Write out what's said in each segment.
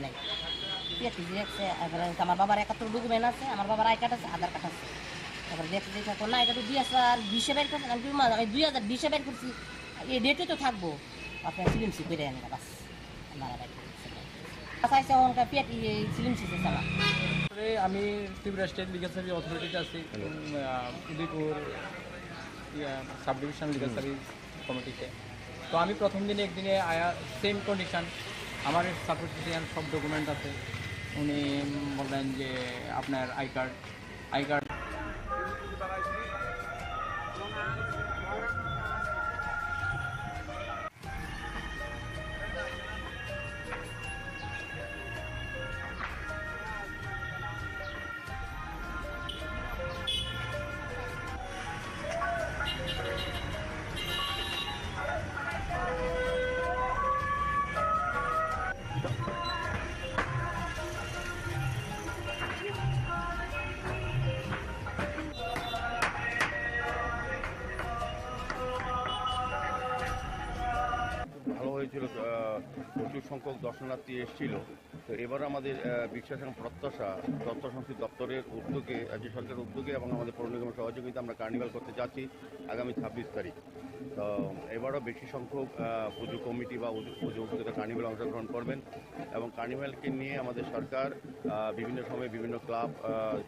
নাই। পেটি দেখছে, আমার বাবার 71 ডকুমেন্ট আছে, আমার বাবার আই কার্ড আছে, আধার কার্ড আছে। তারপরে দেখতে দেখে না এটা তো 2020 বের করছেন, আমি 2020 বের করছি, এই ডেটে তো থাকবো। আপনার সিলিমসি করে আনি বাস মারা চাইছে ওখানকার পেটি সিলিমসি চালা। আমি ত্রিপুরা স্টেট লিগাল সার্ভিস অথরিটিতে আছি, Udaipur sub division legal service কমিটিতে। তো আমি প্রথম দিনে একদিনে আয়া সেম কন্ডিশন, আমার সাপোর্টিশন সব ডকুমেন্ট আছে। উনি বললেন যে আপনার আই কার্ড ভালো হয়েছিল। প্রচুর সংখ্যক দর্শনার্থী এসেছিল। তো এবার আমাদের বিশ্বাস এবং প্রত্যাশা তথ্য সংস্কৃতি দপ্তরের উদ্যোগে, রাজ্য সরকারের উদ্যোগে এবং আমাদের পৌর নিগমের সহযোগিতা আমরা কার্নিভাল করতে যাচ্ছি আগামী 26 তারিখ। তো এবারও বেশি সংখ্যক পুজো কমিটি বা পুজো উপযোগিতা কার্নিভাল অংশগ্রহণ করবেন এবং কার্নিভালকে নিয়ে আমাদের সরকার বিভিন্ন সময়ে বিভিন্ন ক্লাব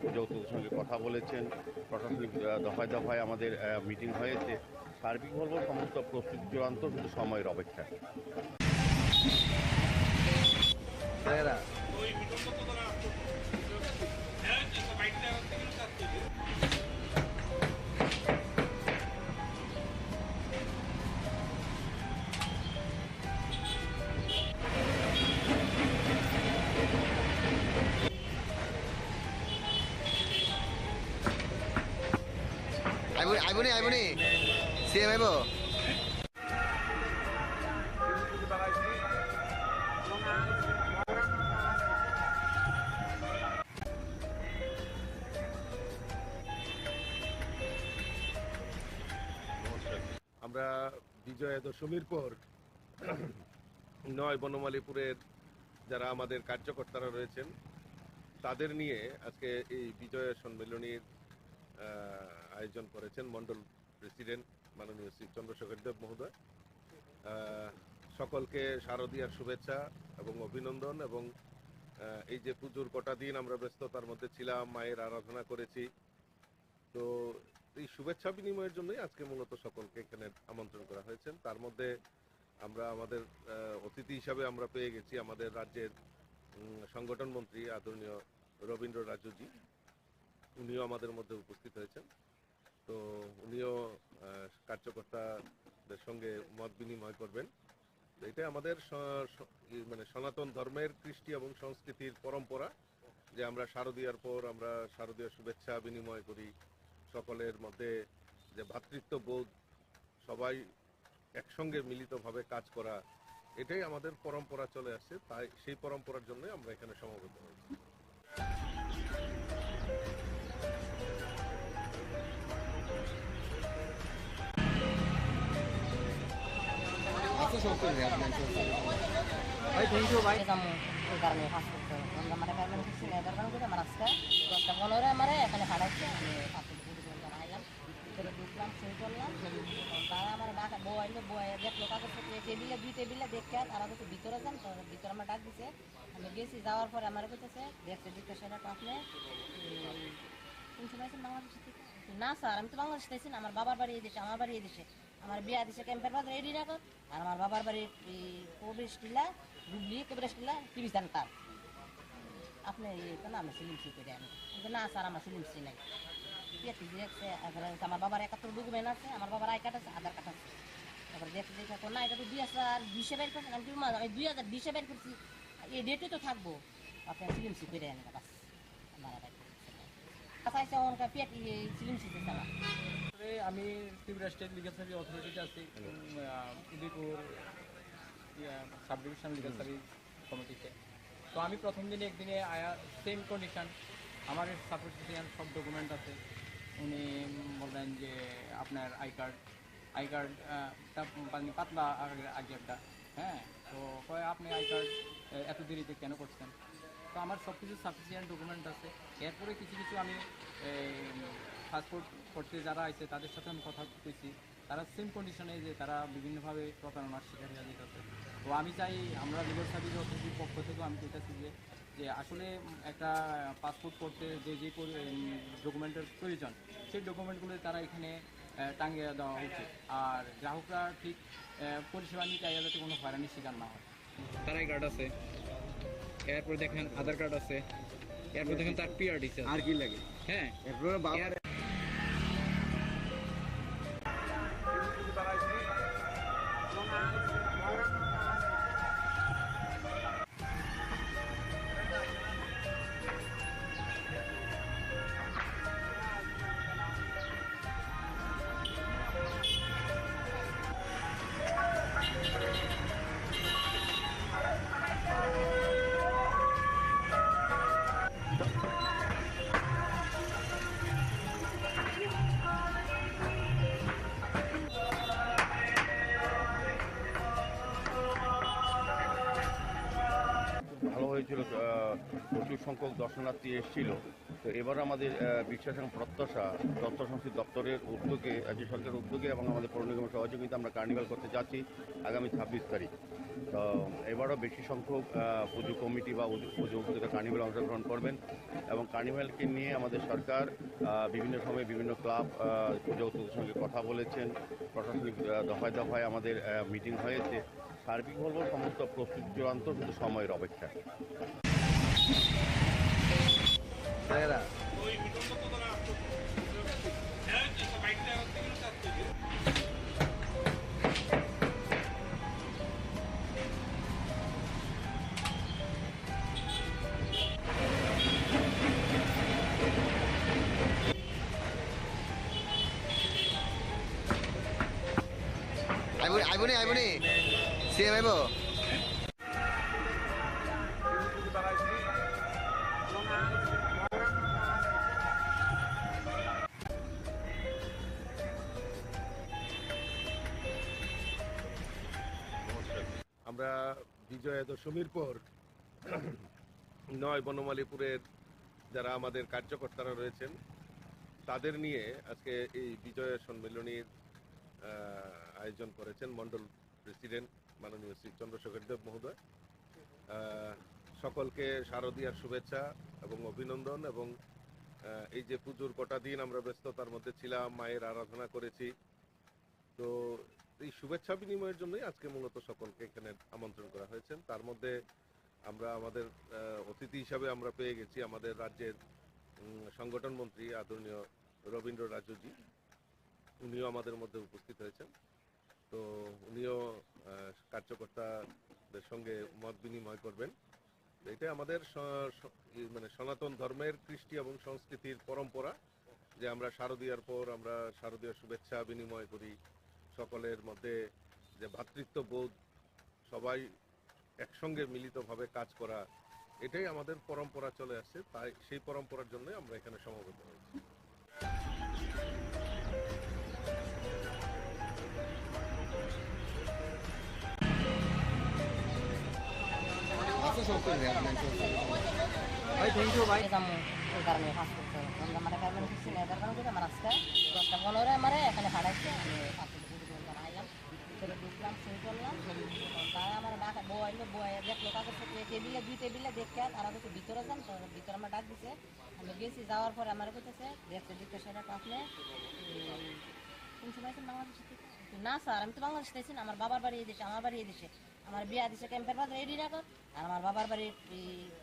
পুজো উদ্যোগের সঙ্গে কথা বলেছেন। প্রশাসনিক দফায় দফায় আমাদের মিটিং হয়েছে। সার্বিক বলবো সমস্ত প্রস্তুতি চূড়ান্ত, শুধু সময়ের অপেক্ষা। আইবনি সিএম আইব। আমরা বিজয়া দশমীর পর 9 বনমালীপুরের যারা আমাদের কার্যকর্তারা রয়েছেন তাদের নিয়ে আজকে এই বিজয়া সম্মেলনীর আয়োজন করেছেন মন্ডল প্রেসিডেন্ট মাননীয় শ্রী চন্দ্রশেখর দেব মহোদয়। সকলকে শারদীয়ার শুভেচ্ছা এবং অভিনন্দন। এবং এই যে পুজোর কটা দিন আমরা ব্যস্ততার মধ্যে ছিলাম, মায়ের আরাধনা করেছি, তো এই শুভেচ্ছা বিনিময়ের জন্যই আজকে মূলত সকলকে এখানে আমন্ত্রণ করা হয়েছে। তার মধ্যে আমরা আমাদের অতিথি হিসাবে আমরা পেয়ে গেছি আমাদের রাজ্যের সংগঠন মন্ত্রী আদরণীয় রবীন্দ্র রাজুজি। উনিও আমাদের মধ্যে উপস্থিত হয়েছেন। তো উনিও কার্যকর্তাদের সঙ্গে মত বিনিময় করবেন। এটা আমাদের মানে সনাতন ধর্মের কৃষ্টি এবং সংস্কৃতির পরম্পরা যে আমরা শারদীয়ার পর আমরা শারদীয় শুভেচ্ছা বিনিময় করি, সকলের মধ্যে যে ভ্রাতৃত্ব বোধ, সবাই একসঙ্গে মিলিতভাবে কাজ করা, এটাই আমাদের পরম্পরা চলে আসছে। তাই সেই পরম্পরার জন্য আমরা এখানে সমবেত হয়েছি। ভাই থ্যাংক ইউ ভাই। ওই কারণে ফাঁস করতে হবে। আমার পেমেন্ট করছি না, এবার করে আমার আজকে 10টা 15 আমার এখানে খাড়াচ্ছে। আমি আইলাম, ভিতরে ঢুকলাম, সই করলাম। তারা আমার ডাকা বউ আইলো, বউ দেখলো কাগজপত্র টেবিলে, 2 টেবিলে দেখে আর কিছু ভিতরে যান। তো ভিতরে আমার ডাক দিছে, আমি গেছি। যাওয়ার পরে আমার কইতেছে দেখতে দিতে সেটা তো আপনি কোন সময় আছেন বাংলাদেশ থেকে? না স্যার, আমি তো বাংলাদেশ থেকে না, আমার বাবার বাড়ি এই দেশে, আমার বাড়ি এই দেশে, আমার বিয়া দিছে ক্যাম্পের বাজার এডি রাখত। আর আমার বাবার বাড়ি কবির টিলা, গুগলি কবির টিলা, টিভি সেন্টার। আপনি তো না, আমি সিলিমসি করে আনি। কিন্তু না স্যার, আমার সিলিমসি নাই। পেটি দেখছে, আমার বাবার 71 ডকুমেন্ট আছে, আমার বাবার আই কার্ড আছে, আধার কার্ড আছে। তারপরে দেখতে দেখে না এটা তো 2020 বের করছেন, আমি 2020 বের করছি, এই ডেটে তো থাকবো। আপনার সিলিমসি করে আনি বাস মারা চাইছে ওখানকার পেটি সিলিমসি চালা। আমি ত্রিপুরা স্টেট লিগাল সার্ভিস অথরিটিতে আছি, Udaipur sub division legal service কমিটিতে। তো আমি প্রথম দিনে একদিনে আয়া সেম কন্ডিশন, আমার সাপোর্টিশন সব ডকুমেন্ট আছে। উনি বললেন যে আপনার আই কার্ড পাতলা আগে একটা, হ্যাঁ। তো কয় আপনি আই কার্ড এত দেরিতে কেন করছেন? তো আমার সব কিছু সাফিসিয়েন্ট ডকুমেন্ট আছে। এরপরে কিছু কিছু আমি পাসপোর্ট করতে যারা আছে তাদের সাথে আমি কথা কইছি, তারা সেম কন্ডিশনে যে তারা বিভিন্নভাবে প্রতারণার শিকার হয়ে যেতেছে। তো আমি চাই আমরা লিগাল সার্ভিস অথরিটির পক্ষ থেকেও আমি কইতেছি যে আসলে একটা পাসপোর্ট করতে যে যে ডকুমেন্টের প্রয়োজন সেই ডকুমেন্টগুলো তারা এখানে টাঙিয়ে দেওয়া উচিত, আর গ্রাহকরা ঠিক পরিষেবা নিতে যাতে কোনো হয়রানির শিকার না হয়। তার আই কার্ড আছে, এরপর দেখেন আধার কার্ড আছে, এরপর দেখেন তার পিআরডিসি আর কি লাগে। হ্যাঁ, ভালো হয়েছিল, প্রচুর সংখ্যক দর্শনার্থী এসেছিল। তো এবার আমাদের বিশ্বাস এবং প্রত্যাশা তথ্য সংস্কৃতি দপ্তরের উদ্যোগে, রাজ্য সরকারের উদ্যোগে এবং আমাদের পৌর নিগমের সহযোগিতা আমরা কার্নিভাল করতে যাচ্ছি আগামী 26 তারিখ। তো এবারও বেশি সংখ্যক পুজো কমিটি বা পুজো উপস্থিত কার্নিভালে অংশগ্রহণ করবেন এবং কার্নিভালকে নিয়ে আমাদের সরকার বিভিন্ন সময়ে বিভিন্ন ক্লাব পুজো উদ্যোগের সঙ্গে কথা বলেছেন, প্রশাসনিক দফায় দফায় আমাদের মিটিং হয়েছে। সার্বিক বলব সমস্ত প্রস্তুতি চূড়ান্ত, শুধু সময়ের অপেক্ষা। আইবনি সিএম আইব। আমরা বিজয়া দশমীর পর 9 বনমালীপুরের যারা আমাদের কার্যকর্তারা রয়েছেন তাদের নিয়ে আজকে এই বিজয়া সম্মেলনীর আয়োজন করেছেন মন্ডল প্রেসিডেন্ট মাননীয় শ্রী চন্দ্রশেখর দেব মহোদয়। সকলকে শারদীয়ার শুভেচ্ছা এবং অভিনন্দন। এবং এই যে পুজোর কটা দিন আমরা ব্যস্ততার মধ্যে ছিলাম, মায়ের আরাধনা করেছি, তো এই শুভেচ্ছা বিনিময়ের জন্যই আজকে মূলত সকলকে এখানে আমন্ত্রণ করা হয়েছে। তার মধ্যে আমরা আমাদের অতিথি হিসাবে আমরা পেয়ে গেছি আমাদের রাজ্যের সংগঠন মন্ত্রী আদরণীয় রবীন্দ্র রাজুজি, উনিও আমাদের মধ্যে উপস্থিত হয়েছেন। তো উনিও কার্যকর্তাদের সঙ্গে মত বিনিময় করবেন। এটা আমাদের মানে সনাতন ধর্মের কৃষ্টি এবং সংস্কৃতির পরম্পরা যে আমরা শারদীয়ার পর আমরা শারদীয় শুভেচ্ছা বিনিময় করি, সকলের মধ্যে যে ভ্রাতৃত্ববোধ, সবাই একসঙ্গে মিলিতভাবে কাজ করা, এটাই আমাদের পরম্পরা চলে আসছে। তাই সেই পরম্পরার জন্য আমরা এখানে সমবেত হয়েছি। ভাই থ্যাংক ইউ ভাই। ওই কারণে পাসপোর্ট আমার পেমেন্ট করছি না, এটার কারণে আমার আজকে 10টা 15 আমার এখানে হারাইছে। আমি পাসপোর্ট পুরো আইলাম, ভিতরে ঢুকলাম, সই করলাম। তারা আমার ডাক বইলো, বই দেখলো কাগজ টেবিলে 2 টেবিলে দেখে তারা তো ভিতরে যান, তো ভিতরে আমার ডাক দিছে। আমি গেছি, যাওয়ার পরে আমার বলতেছে দেখতে দিতে সেটা আপনি কোন সময় আছেন বাংলাদেশ থেকে? না স্যার, আমি তো বাংলাদেশ থেকে, আমার বাবার বাড়ি এই দেশে, আমার বাড়ি এই দেশে, আমার বিয়া দিছে ক্যাম্পের বাজার এডি নগর, আর আমার বাবার বাড়ি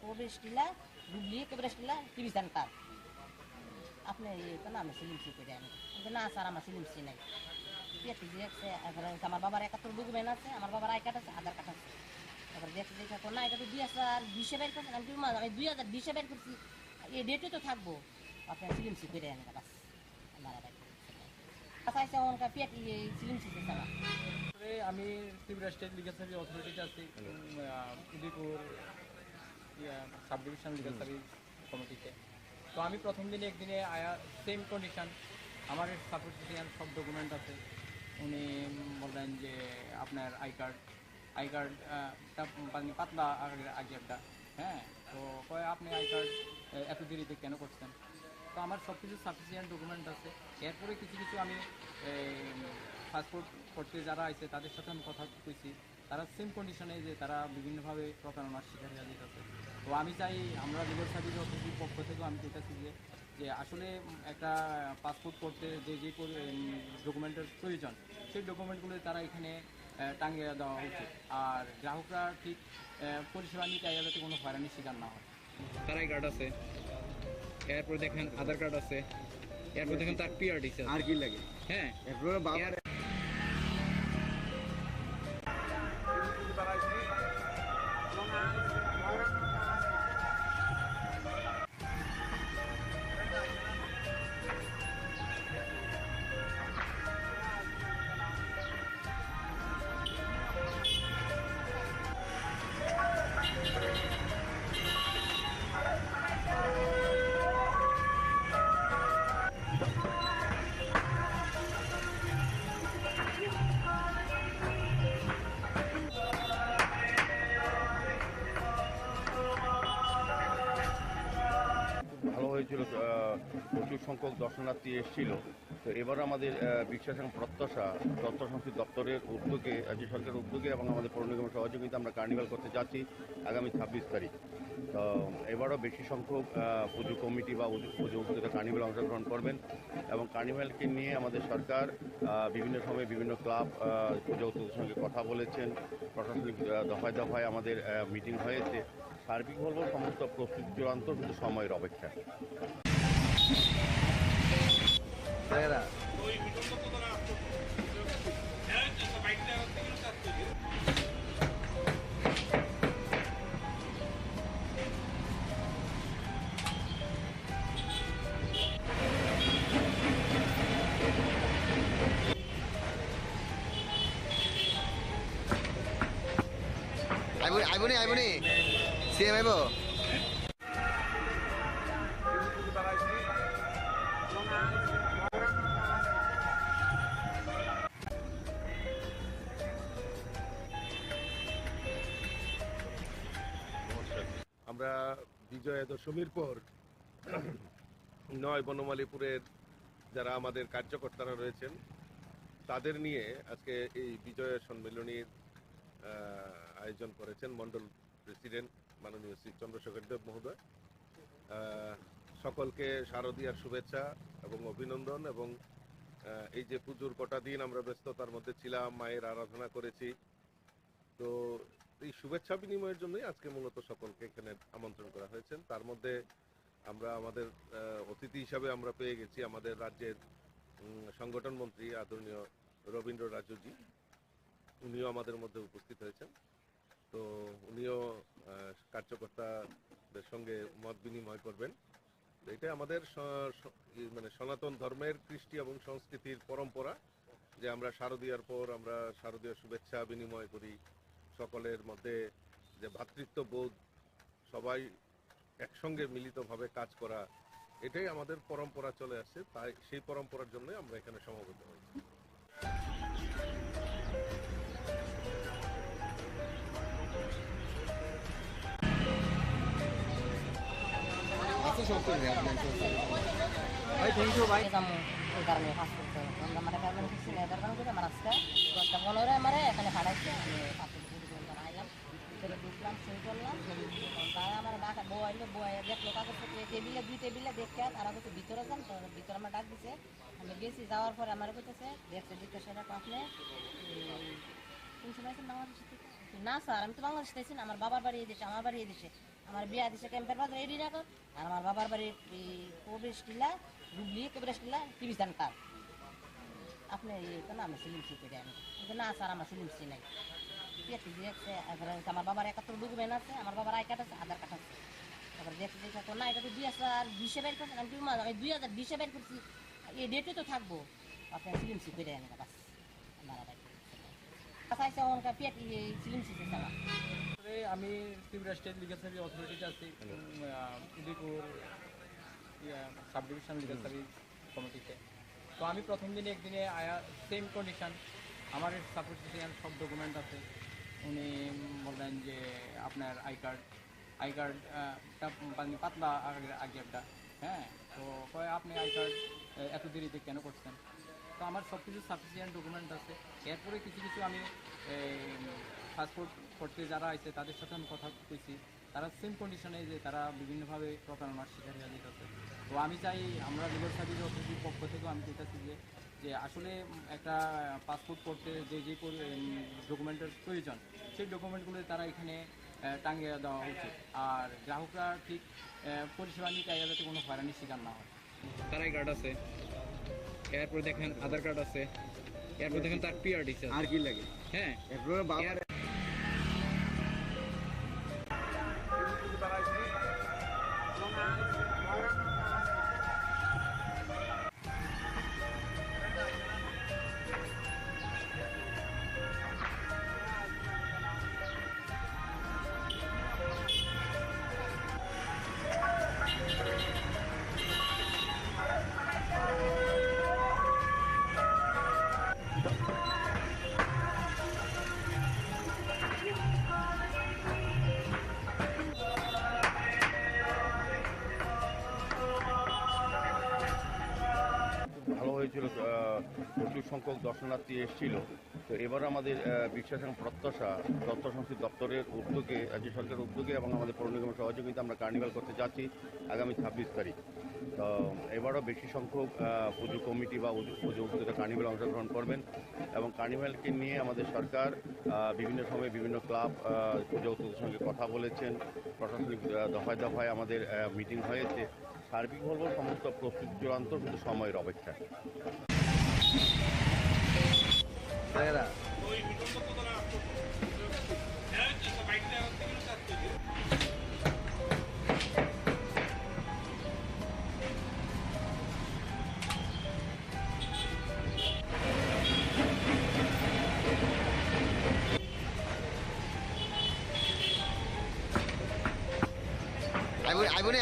প্রবেশ টিলা ডুবলি প্রবেশ টিলা টিভি সেন্টার। আপনি তো না, আমি সিলিমসি করে আমি না স্যার, আমার সিলিমসি নাই। আমার বাবার 71 ডকুমেন্ট আছে, আমার বাবার আই কার্ড আছে, আধার কার্ড আছে। তারপরে দেখতে দেখে না, এটা তো 2020 বের করছেন, আমি 2020 বের করছি, এই ডেটে তো থাকবো। আপনার সিলিমসি করে আনি বাস আমি ত্রিপুরা স্টেট লিগাল সার্ভিস অথরিটিতে আছি, Udaipur sub division legal service কমিটিতে। তো আমি প্রথম দিনে একদিনে আয়া সেম কন্ডিশন, আমার সাপোর্টিশিয়ান সব ডকুমেন্ট আছে। উনি বললেন যে আপনার আই কার্ড, আই কার্ড মানে পাতলা আগেরটা, হ্যাঁ। তো কয় আপনি আই কার্ড এত দেরিতে কেন করছেন? তো আমার সব কিছু সাফিসিয়েন্ট ডকুমেন্ট আছে। এরপরে কিছু কিছু আমি পাসপোর্ট করতে যারা আছে তাদের সাথে আমি কথা কইছি, তারা সেম কন্ডিশনে যে তারা বিভিন্নভাবে প্রতারণার শিকার হয়ে যেতেছে। তো আমি চাই আমরা লিগাল সার্ভিস অফিসের পক্ষ থেকেও আমি চাইতেছি যে আসলে একটা পাসপোর্ট করতে যে যে ডকুমেন্টের প্রয়োজন সেই ডকুমেন্টগুলো তারা এখানে টাঙিয়ে দেওয়া উচিত, আর গ্রাহকরা ঠিক পরিষেবা নিতে যাতে কোনো হয়রানির শিকার না হয়। তার আই কার্ড আছে, এরপর দেখেন আধার কার্ড আছে, এরপর দেখেন তার পিআরডি আর কি লাগে? হ্যাঁ। ভালো হয়েছিল, প্রচুর সংখ্যক দর্শনার্থী এসেছিল। তো এবার আমাদের বিশ্বাস এবং প্রত্যাশা তথ্য সংস্কৃতি দপ্তরের উদ্যোগে, রাজ্য সরকারের উদ্যোগে এবং আমাদের পৌর নিগমের সহযোগিতা আমরা কার্নিভাল করতে যাচ্ছি আগামী 26 তারিখ। তো এবারও বেশি সংখ্যক পুজো কমিটি বা পুজো উদ্যোগে কার্নিভালে অংশগ্রহণ করবেন এবং কার্নিভালকে নিয়ে আমাদের সরকার বিভিন্ন সময়ে বিভিন্ন ক্লাব পুজো উদ্যোগের সঙ্গে কথা বলেছেন, প্রশাসনিক দফায় দফায় আমাদের মিটিং হয়েছে। সার্বিক বলবো সমস্ত প্রস্তুতি চূড়ান্ত, শুধু সময়ের অপেক্ষা। আইবনি সিএম আইব। আমরা বিজয়া দশমীর পর 9 বনমালীপুরের যারা আমাদের কার্যকর্তারা রয়েছেন তাদের নিয়ে আজকে এই বিজয়া সম্মেলনীর আয়োজন করেছেন মন্ডল প্রেসিডেন্ট মাননীয় শ্রী চন্দ্রশেখর দেব মহোদয়। সকলকে শারদীয়ার শুভেচ্ছা এবং অভিনন্দন। এবং এই যে পুজোর কটা দিন আমরা ব্যস্ততার মধ্যে ছিলাম, মায়ের আরাধনা করেছি, তো এই শুভেচ্ছা বিনিময়ের জন্যই আজকে মূলত সকলকে এখানে আমন্ত্রণ করা হয়েছে। তার মধ্যে আমরা আমাদের অতিথি হিসাবে আমরা পেয়ে গেছি আমাদের রাজ্যের সংগঠন মন্ত্রী আদরণীয় রবীন্দ্র রাজুজি, উনিও আমাদের মধ্যে উপস্থিত হয়েছেন। তো উনিও কার্যকর্তাদের সঙ্গে মত বিনিময় করবেন। এটা আমাদের মানে সনাতন ধর্মের কৃষ্টি এবং সংস্কৃতির পরম্পরা যে আমরা শারদীয়ার পর আমরা শারদীয় শুভেচ্ছা বিনিময় করি, সকলের মধ্যে যে ভ্রাতৃত্ববোধ, সবাই একসঙ্গে মিলিতভাবে কাজ করা, এটাই আমাদের পরম্পরা চলে আসছে। তাই সেই পরম্পরার জন্যই আমরা এখানে সমবেত হয়েছি। ওই কারণে পাসপোর্ট আমার কারণে কিছু নেই, তার কারণে আমার আজকে 10:15 আমার এখানে খাড়াইছে। আমি পাসপোর্ট আইলাম, ভিতরে ঢুকলাম, সই করলাম। তারা আমার ডাকা বই দেখলো কাগজপত্র টেবিলে 2 টেবিলে দেখে তারা বলছে ভিতরে যান। তো ভিতরে আমার ডাক দিছে, আমি গেছি। যাওয়ার পরে আমার বলতেছে দেখছে সেটা আপনি কোন সময় আছেন বাংলাদেশ থেকে? না স্যার, আমি তো বাংলাদেশ থেকে না, আমার বাবার বাড়ি এই দেশে, আমার বাড়ি এই দেশে, আমার বিয়া দিছে ক্যাম্পের বাজার এডি রাখো। আর আমার বাবার বাড়ি প্রবেশ টিলা হুগলি, প্রবেশ টিলা টিভি সেন্টার। আপনি তো না, আমি সিলিম সি করে আমি না স্যার, আমার সিলিম সি নাই। দেখছে আমার বাবার 71 ডকুমেন্ট আছে, আমার বাবার আই কার্ড আছে, আধার কার্ড আছে। তারপরে দেখতে দেখতে না, এটা তো 2020 বের করছেন। আমি 2020 বের করছি, এই ডেটে তো থাকবো। আপনার সিলিম সি করে আনি বাস আমি ত্রিপুরা স্টেট লিগাল সার্ভিস অথরিটিতে আছি, Udaipur sub division legal service কমিটিতে। তো আমি প্রথম দিনে একদিনে আয়া সেম কন্ডিশন, আমার সাপোর্ট সব ডকুমেন্ট আছে, উনি বললেন যে আপনার আই কার্ডটা পাতলা আগেরটা, হ্যাঁ, তো কয় আপনি আই কার্ড এত দেরিতে কেন করছেন? তো আমার সব কিছু সাফিসিয়েন্ট ডকুমেন্ট আছে। এরপরে কিছু কিছু আমি পাসপোর্ট করতে যারা আছে তাদের সাথে আমি কথা কইছি, তারা সেম কন্ডিশনে যে তারা বিভিন্নভাবে প্রতারণার শিকার হয়ে যেতেছে। তো আমি চাই আমরা লিগাল সার্ভিস অথরিটির পক্ষ থেকেও আমি চাইতেছি যে আসলে একটা পাসপোর্ট করতে যে ডকুমেন্টের প্রয়োজন সেই ডকুমেন্টগুলো তারা এখানে টাঙিয়ে দেওয়া উচিত, আর গ্রাহকরা ঠিক পরিষেবা নিতে যাতে কোনো হয়রানির শিকার না হয়। তার আই কার্ড আছে, এরপরে দেখেন আধার কার্ড আছে, এরপর দেখেন তার পিআরডিসি আর কি লাগে? হ্যাঁ, ভালো হয়েছিল, প্রচুর সংখ্যক দর্শনার্থী এসেছিল। তো এবার আমাদের বিশ্বাস এবং প্রত্যাশা তথ্য সংস্কৃতি দপ্তরের উদ্যোগে, রাজ্য সরকারের উদ্যোগে এবং আমাদের পৌর নিগমের সহযোগিতা আমরা কার্নিভাল করতে যাচ্ছি আগামী 26 তারিখ। তো এবারও বেশি সংখ্যক পুজো কমিটি বা পুজো উপস্থিত কার্নিভাল অংশগ্রহণ করবেন এবং কার্নিভালকে নিয়ে আমাদের সরকার বিভিন্ন সময়ে বিভিন্ন ক্লাব পুজো উদ্যোগের সঙ্গে কথা বলেছেন, প্রশাসনিক দফায় দফায় আমাদের মিটিং হয়েছে। সার্বিক বলবো সমস্ত প্রস্তুতি চূড়ান্ত, শুধু সময়ের অপেক্ষা।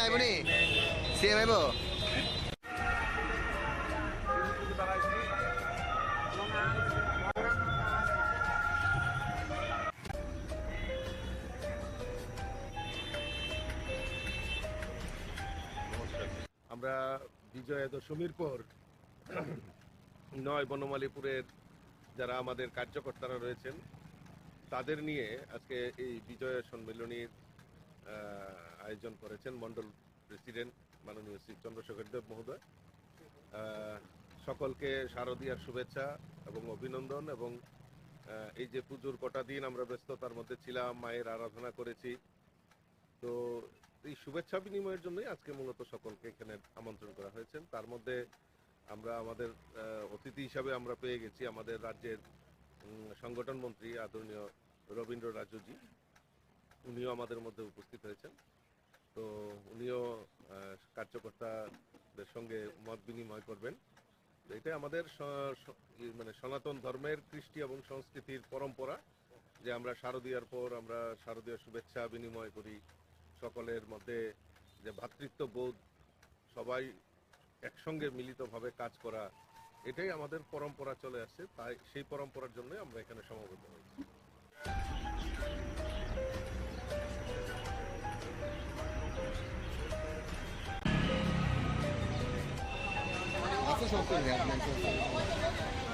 আইবনি সিএম আইব। আমরা বিজয়া দশমীর পর 9 বনমালীপুরের যারা আমাদের কার্যকর্তারা রয়েছেন তাদের নিয়ে আজকে এই বিজয়া সম্মেলনীর আয়োজন করেছেন মন্ডল প্রেসিডেন্ট মাননীয় শ্রী চন্দ্রশেখর দেব মহোদয়। সকলকে শারদীয়ার শুভেচ্ছা এবং অভিনন্দন। এবং এই যে পুজোর কটা দিন আমরা ব্যস্ততার মধ্যে ছিলাম, মায়ের আরাধনা করেছি, তো এই শুভেচ্ছা বিনিময়ের জন্যই আজকে মূলত সকলকে এখানে আমন্ত্রণ করা হয়েছে। তার মধ্যে আমরা আমাদের অতিথি হিসাবে আমরা পেয়ে গেছি আমাদের রাজ্যের সংগঠন মন্ত্রী আদরণীয় রবীন্দ্র রাজুজি, উনিও আমাদের মধ্যে উপস্থিত হয়েছেন। তো উনিও কার্যকর্তাদের সঙ্গে মত বিনিময় করবেন। এটাই আমাদের মানে সনাতন ধর্মের কৃষ্টি এবং সংস্কৃতির পরম্পরা যে আমরা শারদীয়ার পর আমরা শারদীয় শুভেচ্ছা বিনিময় করি, সকলের মধ্যে যে ভ্রাতৃত্ববোধ, সবাই একসঙ্গে মিলিতভাবে কাজ করা, এটাই আমাদের পরম্পরা চলে আসছে। তাই সেই পরম্পরার জন্য আমরা এখানে সমবেত হয়েছি।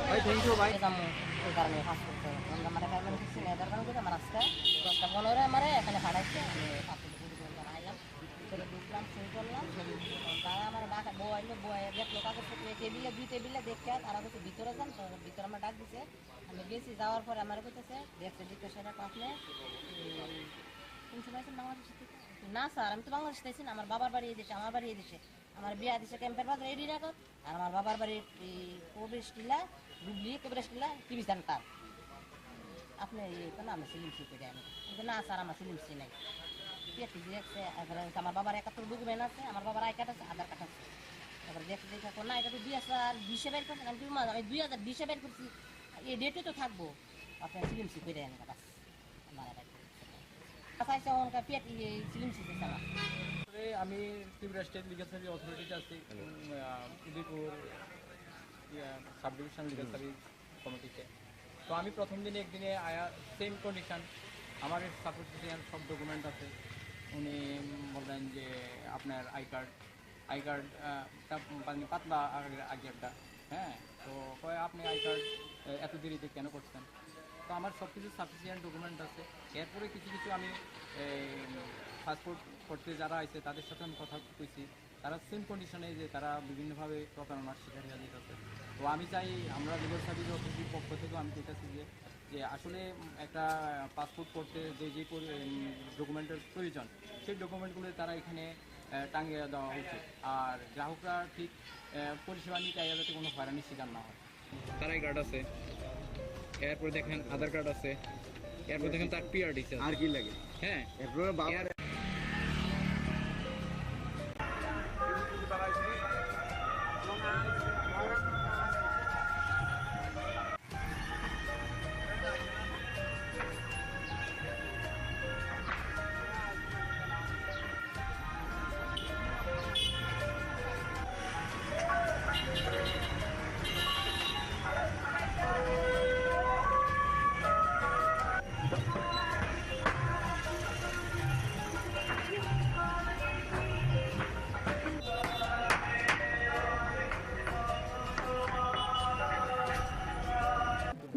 ভাই থ্যাংক ইউ ভাই। ওই কারণে পাসপোর্ট আমরা মানে পেমেন্ট করছি না, এদের কারণে আমার আজকে 10:15 আমারে এখানে পাঠাইছে, আমি পাসপোর্ট আইলাম, ভিতরে ঢুকলাম, সই করলাম। তারা আমার ডাকা বউ আইলো, বউ দেখলো কাগজপত্র টেবিলে, 2 টেবিলে দেখে তারা বলছে ভিতরে যান। তো ভিতরে আমার ডাক দিছে, আমি গেছি। যাওয়ার পরে আমার বলতেছে দেখছে জিজ্ঞাসা আপনি কোন সময় আছেন বাংলাদেশ থেকে? না স্যার, আমি তো বাংলাদেশ থেকে, আমার বাবার বাড়ি এই দেশে, আমার বাড়ি এই দেশে, আমার বিয়া দিছে ক্যাম্পের বাজার এডি রাখত, আর আমার বাবার বাড়ি প্রবেশ টিলা ডুবলি প্রবেশ টিলা টিভি সেন্টার। আপনি না আমি সিলিম সি করে আমি না স্যার, আমার সিলিম সি নাই। আমার বাবার 71 ডকুমেন্ট আছে, আমার বাবার আই কার্ড আছে, আধার কার্ড আছে। তারপরে দেখতে দেখে না এটা তো 2020 বের করছেন, আমি 2020 বের করছি, এই ডেটে তো থাকবো, আপনার সিলিম সি করে আনি বাস। আমি ত্রিপুরা স্টেট লিগাল সার্ভিস অথরিটিতে আছি, Udaipur sub division legal service কমিটিতে। তো আমি প্রথম দিনে একদিনে আয়া সেম কন্ডিশন, আমার সাপোর্টিশিয়ান সব ডকুমেন্ট আছে। উনি বললেন যে আপনার আই কার্ড মানে পাতলা আগেরটা, হ্যাঁ। তো কয় আপনি আই কার্ড এত দেরিতে কেন করছেন? তো আমার সব কিছু সাফিসিয়েন্ট ডকুমেন্ট আছে। এরপরে কিছু কিছু আমি পাসপোর্ট করতে যারা আছে তাদের সাথে আমি কথা কইছি, তারা সেম কন্ডিশনে যে তারা বিভিন্নভাবে প্রতারণার শিকার হয়ে যেতেছে। তো আমি চাই আমরা লিগাল সার্ভিস অথরিটির পক্ষ থেকেও আমি চাইতেছি যে আসলে একটা পাসপোর্ট করতে যে যে ডকুমেন্টের প্রয়োজন সেই ডকুমেন্টগুলো তারা এখানে টাঙিয়ে দেওয়া উচিত। আর গ্রাহকরা ঠিক পরিষেবা নিতে যাতে কোনো হয়রানির শিকার না হয়। তার আই কার্ড আছে, এরপর দেখেন আধার কার্ড আছে, এরপর দেখেন তার পিআরডিসি আর কি লাগে? হ্যাঁ। এরপরে বাবার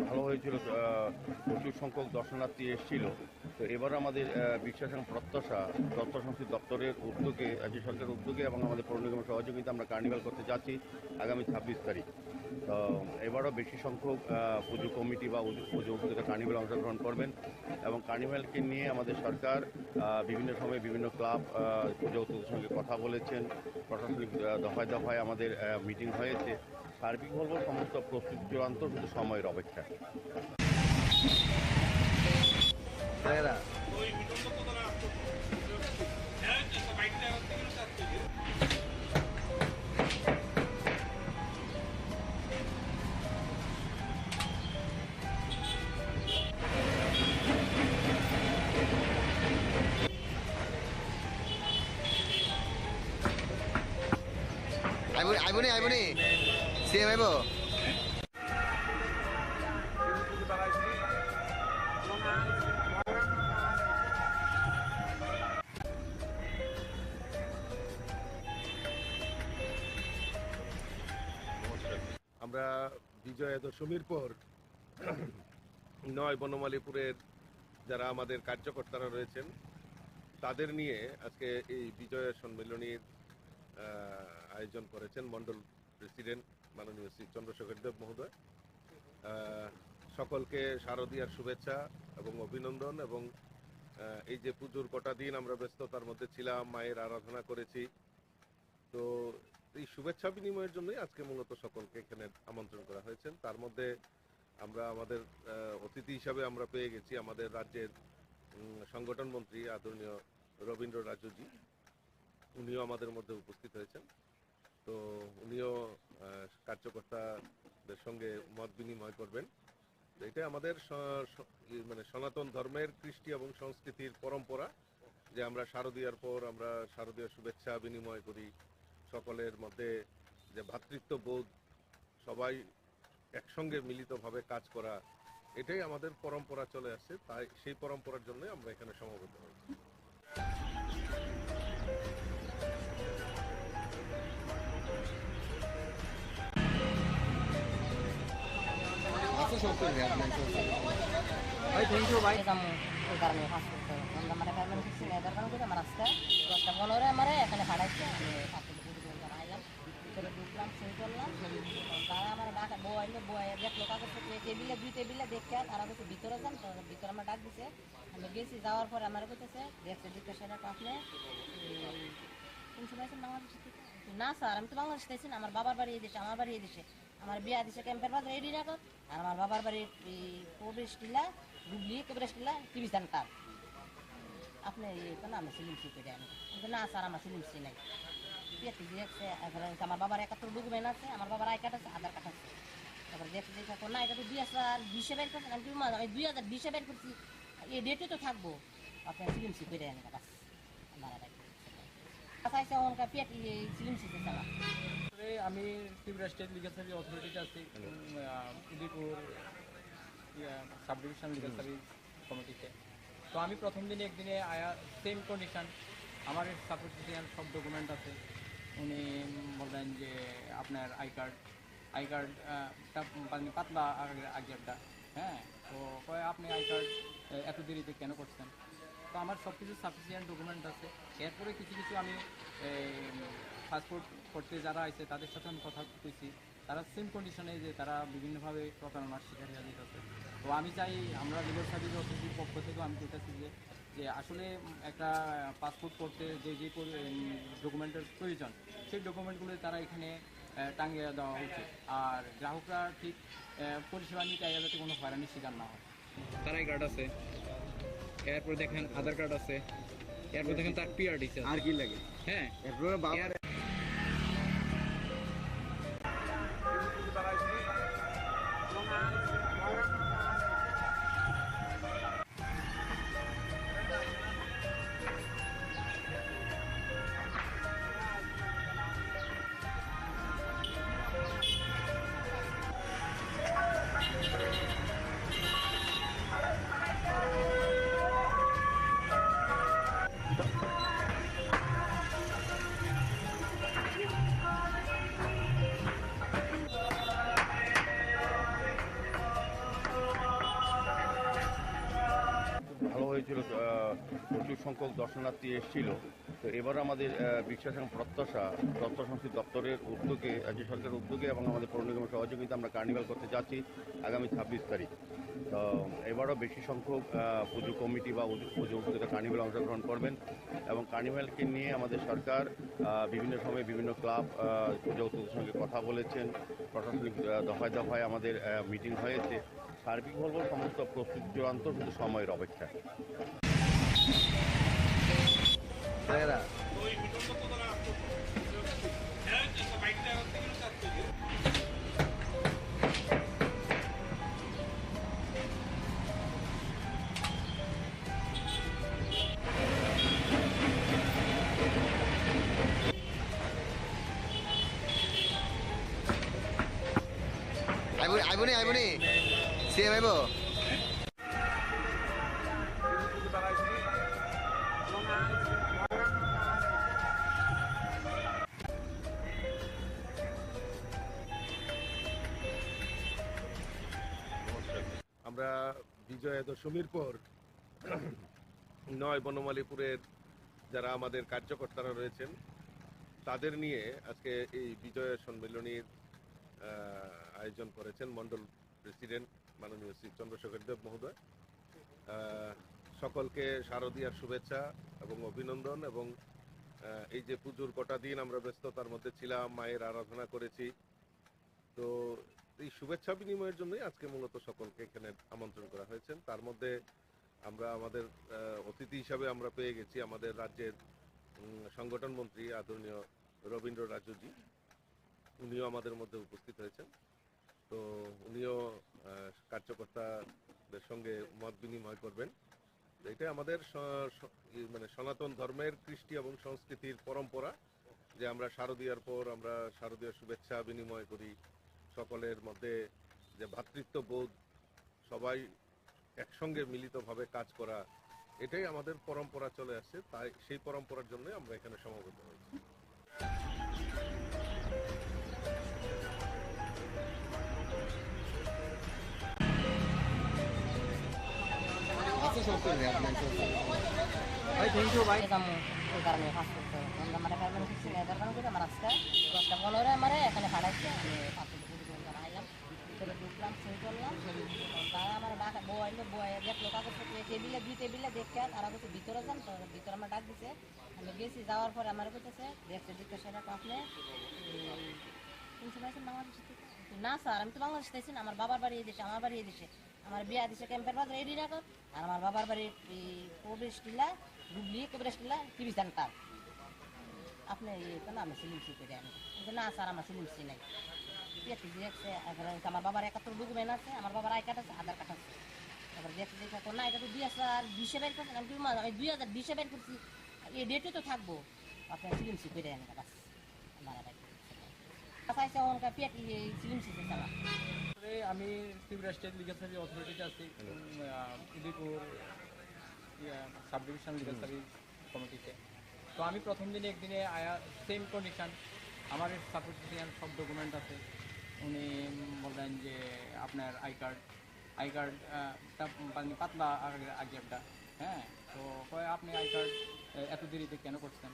ভালো হয়েছিল, প্রচুর সংখ্যক দর্শনার্থী এসেছিল। তো এবার আমাদের বিশ্বাস এবং প্রত্যাশা তথ্য সংস্কৃতি দপ্তরের উদ্যোগে, রাজ্য সরকারের উদ্যোগে এবং আমাদের পৌর নিগমের সহযোগিতা আমরা কার্নিভাল করতে যাচ্ছি আগামী 26 তারিখ। তো এবারও বেশি সংখ্যক পুজো কমিটি বা পুজো উপস্থিত কার্নিভাল অংশগ্রহণ করবেন এবং কার্নিভালকে নিয়ে আমাদের সরকার বিভিন্ন সময়ে বিভিন্ন ক্লাব পুজো উদ্যোগের সঙ্গে কথা বলেছেন, প্রশাসনিক দফায় দফায় আমাদের মিটিং হয়েছে। সার্বিক বলব সমস্ত প্রস্তুতি চূড়ান্ত, শুধু সময়ের অপেক্ষা। আইবনি সিএম আইব। আমরা বিজয়া দশমীর পর 9 বনমালীপুরের যারা আমাদের কার্যকর্তারা রয়েছেন তাদের নিয়ে আজকে এই বিজয়া সম্মেলনীর আয়োজন করেছেন মণ্ডল প্রেসিডেন্ট মাননীয় শ্রী চন্দ্রশেখর দেব মহোদয়। সকলকে শারদীয়ার শুভেচ্ছা এবং অভিনন্দন। এবং এই যে পুজোর কটা দিন আমরা ব্যস্ততার মধ্যে ছিলাম, মায়ের আরাধনা করেছি, তো এই শুভেচ্ছা বিনিময়ের জন্যই আজকে মূলত সকলকে এখানে আমন্ত্রণ করা হয়েছে। তার মধ্যে আমরা আমাদের অতিথি হিসাবে আমরা পেয়ে গেছি আমাদের রাজ্যের সংগঠন মন্ত্রী আদরণীয় রবীন্দ্র রাজুজি, উনিও আমাদের মধ্যে উপস্থিত হয়েছেন। তো উনিও কার্যকর্তাদের সঙ্গে মত বিনিময় করবেন। এটা আমাদের মানে সনাতন ধর্মের কৃষ্টি এবং সংস্কৃতির পরম্পরা যে আমরা শারদীয়ার পর আমরা শারদীয় শুভেচ্ছা বিনিময় করি, সকলের মধ্যে যে ভ্রাতৃত্ববোধ, সবাই একসঙ্গে মিলিতভাবে কাজ করা, এটাই আমাদের পরম্পরা চলে আসছে। তাই সেই পরম্পরার জন্য আমরা এখানে সমবেত হয়েছি। থ্যাংক ইউ ভাই। ওই কারণে পাসপোর্ট আমার পেমেন্ট করছি না, এদের কারণে আমার আজকে 10:15 আমার এখানে হারাইছে। আমি পাসপোর্ট পুরো আইলাম, ভিতরে ঢুকলাম, সই করলাম। তারা আমার ডাক বয়ে দেখলো কাগজ টেবিলে 2 টেবিলে দেখে তারা বলছে ভিতরে যান। তো ভিতরে আমার ডাক দিছে, আমি গেছি। যাওয়ার পরে আমার বলতেছে দেখছে জিজ্ঞাসা আপনি কোন সময় আছেন বাংলাদেশ থেকে? না স্যার, আমি তো বাংলাদেশ থেকে, আমার বাবার বাড়ি এই দেশে, আমার বাড়ি এই দেশে, আমার বিয়া দিছে ক্যাম্পের বাজার এডি রাখত। আর আমার বাবার বাড়ি প্রবেশ টিলা গুগলি প্রবেশ টিলা টিভি সেন্টার। আপনি আমি সিলিমসি করে আনি। কিন্তু না স্যার, আমার সিলিমসি নাই। আমার বাবার 71 ডকুমেন্ট আছে, আমার বাবার আই কার্ড আছে, আধার কার্ড আছে। তারপরে দেখতে না, এটা তো 2020 বের করছেন। আমি 2020 বের করছি, এই ডেটে তো থাকবো। আপনার সিলিমসি করে আনি বাস। আমি ত্রিপুরা স্টেট লিগাল সার্ভিস অথরিটিতে আছি, Udaipur sub division legal service কমিটিতে। তো আমি প্রথম দিনে একদিনে আয়া সেম কন্ডিশন, আমার সাপোর্টিশিয়ান সব ডকুমেন্ট আছে। উনি বললেন যে আপনার আই কার্ডটা মানে পাতলা আগেরটা, হ্যাঁ, তো কয় আপনি আই কার্ড এত দেরিতে কেন করছেন? তো আমার সব কিছু সাফিসিয়েন্ট ডকুমেন্ট আছে। এরপরে কিছু কিছু আমি পাসপোর্ট করতে যারা আছে তাদের সাথে আমি কথা কইছি, তারা সেম কন্ডিশনে যে তারা বিভিন্নভাবে প্রতারণার শিকার হয়ে যেতেছে। তো আমি চাই, আমরা লিগাল সার্ভিস অফিসের পক্ষ থেকেও আমি বলতেছি যে আসলে একটা পাসপোর্ট করতে যে যে ডকুমেন্টের প্রয়োজন সেই ডকুমেন্টগুলো তারা এখানে টাঙিয়ে দেওয়া উচিত, আর গ্রাহকরা ঠিক পরিষেবা নিতে যাতে কোনো হয়রানির শিকার না হয়। তার আই কার্ড আছে, এরপর দেখেন আধার কার্ড আছে, এরপর দেখেন তার পিআরডি আর কি লাগে? হ্যাঁ। এরপরে বাবার ভালো হয়েছিল, প্রচুর সংখ্যক দর্শনার্থী এসেছিল। তো এবার আমাদের বিশ্বাস এবং প্রত্যাশা তথ্য সংস্কৃতি দপ্তরের উদ্যোগে, রাজ্য সরকারের উদ্যোগে এবং আমাদের পৌর নিগমের সহযোগিতা আমরা কার্নিভাল করতে যাচ্ছি আগামী 26 তারিখ। তো এবারও বেশি সংখ্যক পুজো কমিটি বা পুজো উদ্যোগে কার্নিভালে অংশগ্রহণ করবেন, এবং কার্নিভালকে নিয়ে আমাদের সরকার বিভিন্ন সময়ে বিভিন্ন ক্লাব পুজো উদ্যোগের সঙ্গে কথা বলেছেন, প্রশাসনিক দফায় দফায় আমাদের মিটিং হয়েছে। সার্বিক বলবো সমস্ত প্রস্তুতি চূড়ান্ত, শুধু সময়ের অপেক্ষা। আইবনি সিএম আইব। আমরা বিজয়া দশমীর পর 9 বনমালীপুরের যারা আমাদের কার্যকর্তারা রয়েছেন তাদের নিয়ে আজকে এই বিজয়া সম্মেলনীর আয়োজন করেছেন মন্ডল প্রেসিডেন্ট মাননীয় শ্রী চন্দ্রশেখর দেব মহোদয়। সকলকে শারদীয়ার শুভেচ্ছা এবং অভিনন্দন। এবং এই যে পুজোর কটা দিন আমরা ব্যস্ততার মধ্যে ছিলাম, মায়ের আরাধনা করেছি, তো এই শুভেচ্ছা বিনিময়ের জন্যই আজকে মূলত সকলকে এখানে আমন্ত্রণ করা হয়েছে। তার মধ্যে আমরা আমাদের অতিথি হিসাবে আমরা পেয়ে গেছি আমাদের রাজ্যের সংগঠন মন্ত্রী আদরণীয় রবীন্দ্র রাজুজি, উনিও আমাদের মধ্যে উপস্থিত হয়েছেন। তো উনিও কার্যকর্তাদের সঙ্গে মত বিনিময় করবেন। এটা আমাদের মানে সনাতন ধর্মের কৃষ্টি এবং সংস্কৃতির পরম্পরা যে আমরা শারদীয়ার পর আমরা শারদীয়ার শুভেচ্ছা বিনিময় করি, সকলের মধ্যে যে ভ্রাতৃত্ববোধ, সবাই একসঙ্গে মিলিতভাবে কাজ করা, এটাই আমাদের পরম্পরা চলে আসছে। তাই সেই পরম্পরার জন্য আমরা এখানে সমবেত হয়েছি। ভাই থ্যাংক ইউ ভাই। ওই কারণে পাসপোর্ট আমার কারণে কিছু নেই, তার কারণে আমার আজকে 10টা 15 আমার এখানে পাঠাচ্ছে। আমি পাসপোর্ট আইলাম, ভিতরে ঢুকলাম, সই করলাম। তারা আমার ডাকা বউ আইলো, বউ দেখলো কাগজপত্র টেবিলে, 2 টেবিলে দেখে তারা বলছে ভিতরে যান। তো ভিতরে আমার ডাক দিছে, আমি গেছি। যাওয়ার পরে আমার বলতেছে দেখছে জিজ্ঞাসা আপনি শুনতে পাইছেন বাংলাদেশ থেকে? না স্যার, আমি তো বাংলাদেশ চাইছি না, আমার বাবার বাড়ি এই দেশে, আমার বাড়ি এই দেশে, আমার বিয়া দিছে ক্যাম্পের বাজার এডি রাখত, আর আমার বাবার বাড়ি প্রবেশ টিলা ডুবলি প্রবেশ টিলা টিভি সেন্টার। আপনি না আমি সিলিমসি করে আনি, না স্যার আমার সিলিমসি নাই। আমার বাবার 71 ডকুমেন্ট আছে, আমার বাবার আই কার্ড আছে, আধার কার্ড আছে। তারপর দেখতে দেখতে না এটা তো 2020 বের করছেন, আমি 2020 বের করছি, এই ডেটে তো থাকবো। আপনি সিলিমসি করে আনি বাস। আমার চাইছে ওখানকার পেট সিলিম সিসে চালা তারপরে আমি ত্রিপুরা স্টেট লিগাল সার্ভিস অথরিটিতে আছি Udaipur sub division legal service কমিটিতে। তো আমি প্রথম দিনে একদিনে আয়া সেম কন্ডিশন, আমার সাপোর্টিশিয়ান সব ডকুমেন্ট আছে। উনি বললেন যে আপনার আই কার্ডটা পাতলা আগে একটা, হ্যাঁ, তো কয় আপনি আই কার্ড এত দেরিতে কেন করছেন?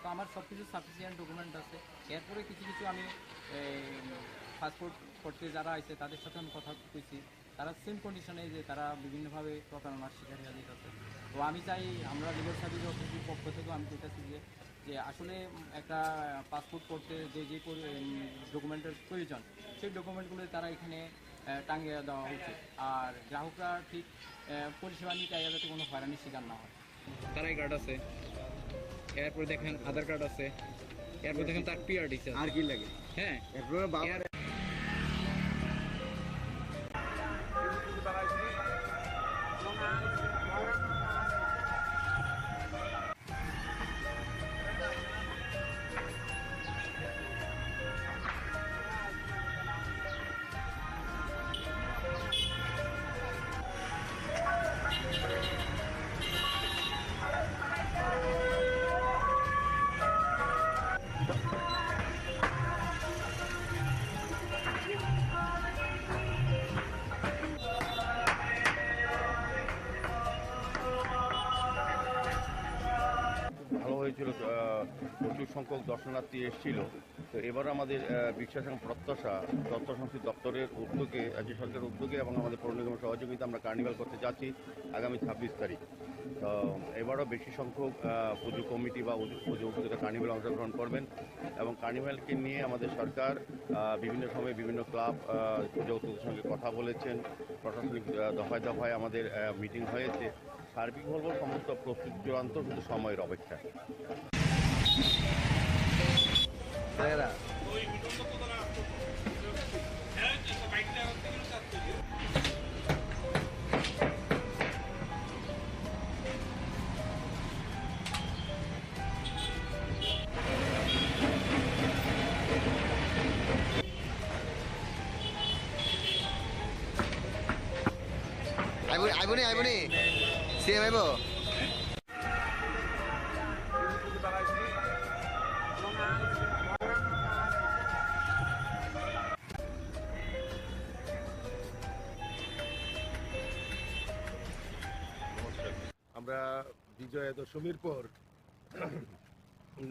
তো আমার সব কিছু সাফিসিয়েন্ট ডকুমেন্ট আছে। এরপরে কিছু কিছু আমি পাসপোর্ট করতে যারা আছে তাদের সাথে আমি কথা কইছি, তারা সেম কন্ডিশনে যে তারা বিভিন্নভাবে প্রতারণার শিকার হয়ে যেতেছে। তো আমি চাই আমরা লিগাল সার্ভিস অথরিটির পক্ষ থেকেও আমি চাইতেছি যে আসলে একটা পাসপোর্ট করতে যে ডকুমেন্টের প্রয়োজন সেই ডকুমেন্টগুলো তারা এখানে টাঙিয়ে দেওয়া উচিত, আর গ্রাহকরা ঠিক পরিষেবা নিতে যাতে কোনো হয়রানির শিকার না হয়। তার আই কার্ড আছে, এরপরে দেখেন আধার কার্ড আছে, এরপর দেখেন তার পিআরডি আছে, আর কি লাগে? হ্যাঁ এরপরে বাবা ভালো হয়েছিল, প্রচুর সংখ্যক দর্শনার্থী এসেছিল। তো এবার আমাদের বিশ্বাস এবং প্রত্যাশা তথ্য সংস্কৃতি দপ্তরের উদ্যোগে, রাজ্য সরকারের উদ্যোগে এবং আমাদের পৌর নিগমের সহযোগিতা আমরা কার্নিভাল করতে যাচ্ছি আগামী 26 তারিখ। তো এবারও বেশি সংখ্যক পুজো কমিটি বা পুজো উপজেলা কার্নিভাল অংশগ্রহণ করবেন এবং কার্নিভালকে নিয়ে আমাদের সরকার বিভিন্ন সময়ে বিভিন্ন ক্লাব পুজো উদ্যোগের সঙ্গে কথা বলেছেন, প্রশাসনিক দফায় দফায় আমাদের মিটিং হয়েছে। সার্বিক বলবো সমস্ত প্রস্তুতি চূড়ান্ত, শুধু সময়ের অপেক্ষা। আইবনি সিএম আইব। আমরা বিজয়া দশমীর পর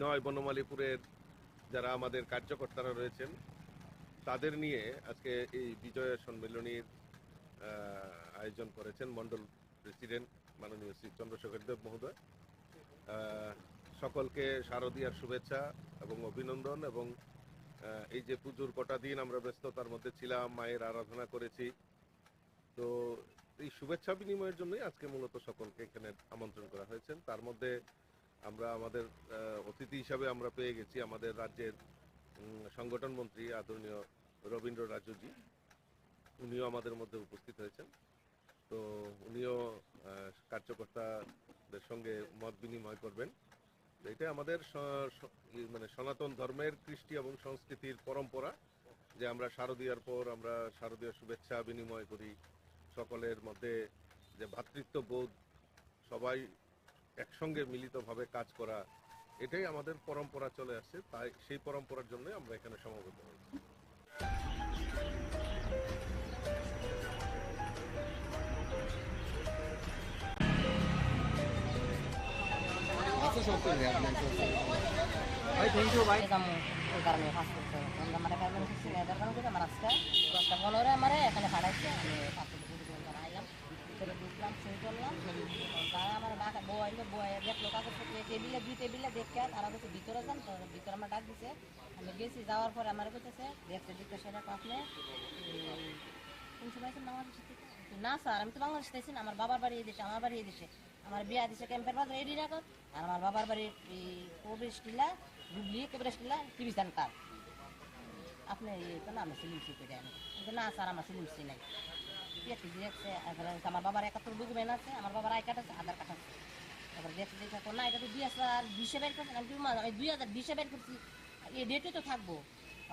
9 বনমালীপুরের যারা আমাদের কার্যকর্তারা রয়েছেন তাদের নিয়ে আজকে এই বিজয়া সম্মেলনীর আয়োজন করেছেন মন্ডল প্রেসিডেন্ট মাননীয় শ্রী চন্দ্রশেখর দেব মহোদয়। সকলকে শারদীয়ার শুভেচ্ছা এবং অভিনন্দন। এবং এই যে পুজোর কটা দিন আমরা ব্যস্ততার মধ্যে ছিলাম, মায়ের আরাধনা করেছি, তো এই শুভেচ্ছা বিনিময়ের জন্যই আজকে মূলত সকলকে এখানে আমন্ত্রণ করা হয়েছে। তার মধ্যে আমরা আমাদের অতিথি হিসাবে আমরা পেয়ে গেছি আমাদের রাজ্যের সংগঠন মন্ত্রী আদরণীয় রবীন্দ্র রাজুজি, উনিও আমাদের মধ্যে উপস্থিত হয়েছেন। তো উনিও কার্যকর্তাদের সঙ্গে মত বিনিময় করবেন। এটা আমাদের মানে সনাতন ধর্মের কৃষ্টি এবং সংস্কৃতির পরম্পরা যে আমরা শারদীয়ার পর আমরা শারদীয় শুভেচ্ছা বিনিময় করি, সকলের মধ্যে যে ভ্রাতৃত্ববোধ, সবাই একসঙ্গে মিলিতভাবে কাজ করা, এটাই আমাদের পরম্পরা চলে আসছে। তাই সেই পরম্পরার জন্য আমরা এখানে সমবেত হয়েছি। ভাই থ্যাংক ইউ ভাই। ওই কারণে পাসপোর্ট আমরা মানে পেমেন্ট করছি এদের কারণে আমার আজকে 10:15 আমারে এখানে পাঠাইছে। আমি পাসপোর্ট করে আইলাম, ভিতরে ঢুকলাম, সই করলাম। তারা আমার ডাকা বউ আইলো, বউ দেখলো কাগজপত্র দুই টেবিলে দেখে তারা বলছে ভিতরে যান। তো ভিতরে আমার ডাক দিছে, আমি গেছি। যাওয়ার পরে আমার বলতেছে দেখতে সেটা আপনি কোন সময় আছেন বাংলাদেশ থেকে? না স্যার, আমি তো বাংলাদেশ থেকে, আমার বাবার বাড়ি দিছে, আমার বাড়ি দিছে, আমার বিয়া দিছে ক্যাম্পের বাজার এডি রাখত। আর আমার বাবার বাড়ির প্রবেশ টিলা ডুবলি প্রবেশ টিলা টিভি সেন্টার। আপনি তো না আমি সিলিম সি করে কিন্তু না স্যার আমার সিলিম সি নাই। দেখছে আমার বাবার 71 ডকুমেন্ট আছে, আমার বাবার আই কার্ড আছে, আধার কার্ড আছে। তারপরে দেখতে না এটা তো 2020 বের করছেন। আমি 2020 বের করছি, এই ডেটে তো থাকবো।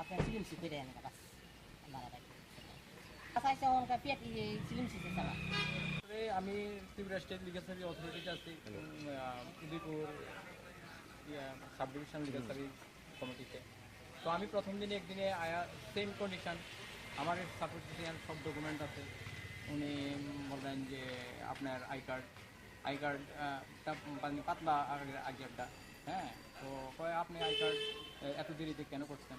আপনার সিলিম সি করে আনি বাস মারা রাখি চাইছে ওনকা পেট সিলিম সি চালা তারপরে আমি ত্রিপুরা স্টেট লিগাল সার্ভিস অথরিটিতে আছি Udaipur sub division legal service কমিটিতে। তো আমি প্রথম দিনে একদিনে আয়া সেম কন্ডিশন, আমার সাপোর্টিশিয়ান সব ডকুমেন্ট আছে। উনি বললেন যে আপনার আই কার্ডটা পাতলা আগেরটা, হ্যাঁ, তো কয় আপনি আই কার্ড এত দেরিতে কেন করছেন?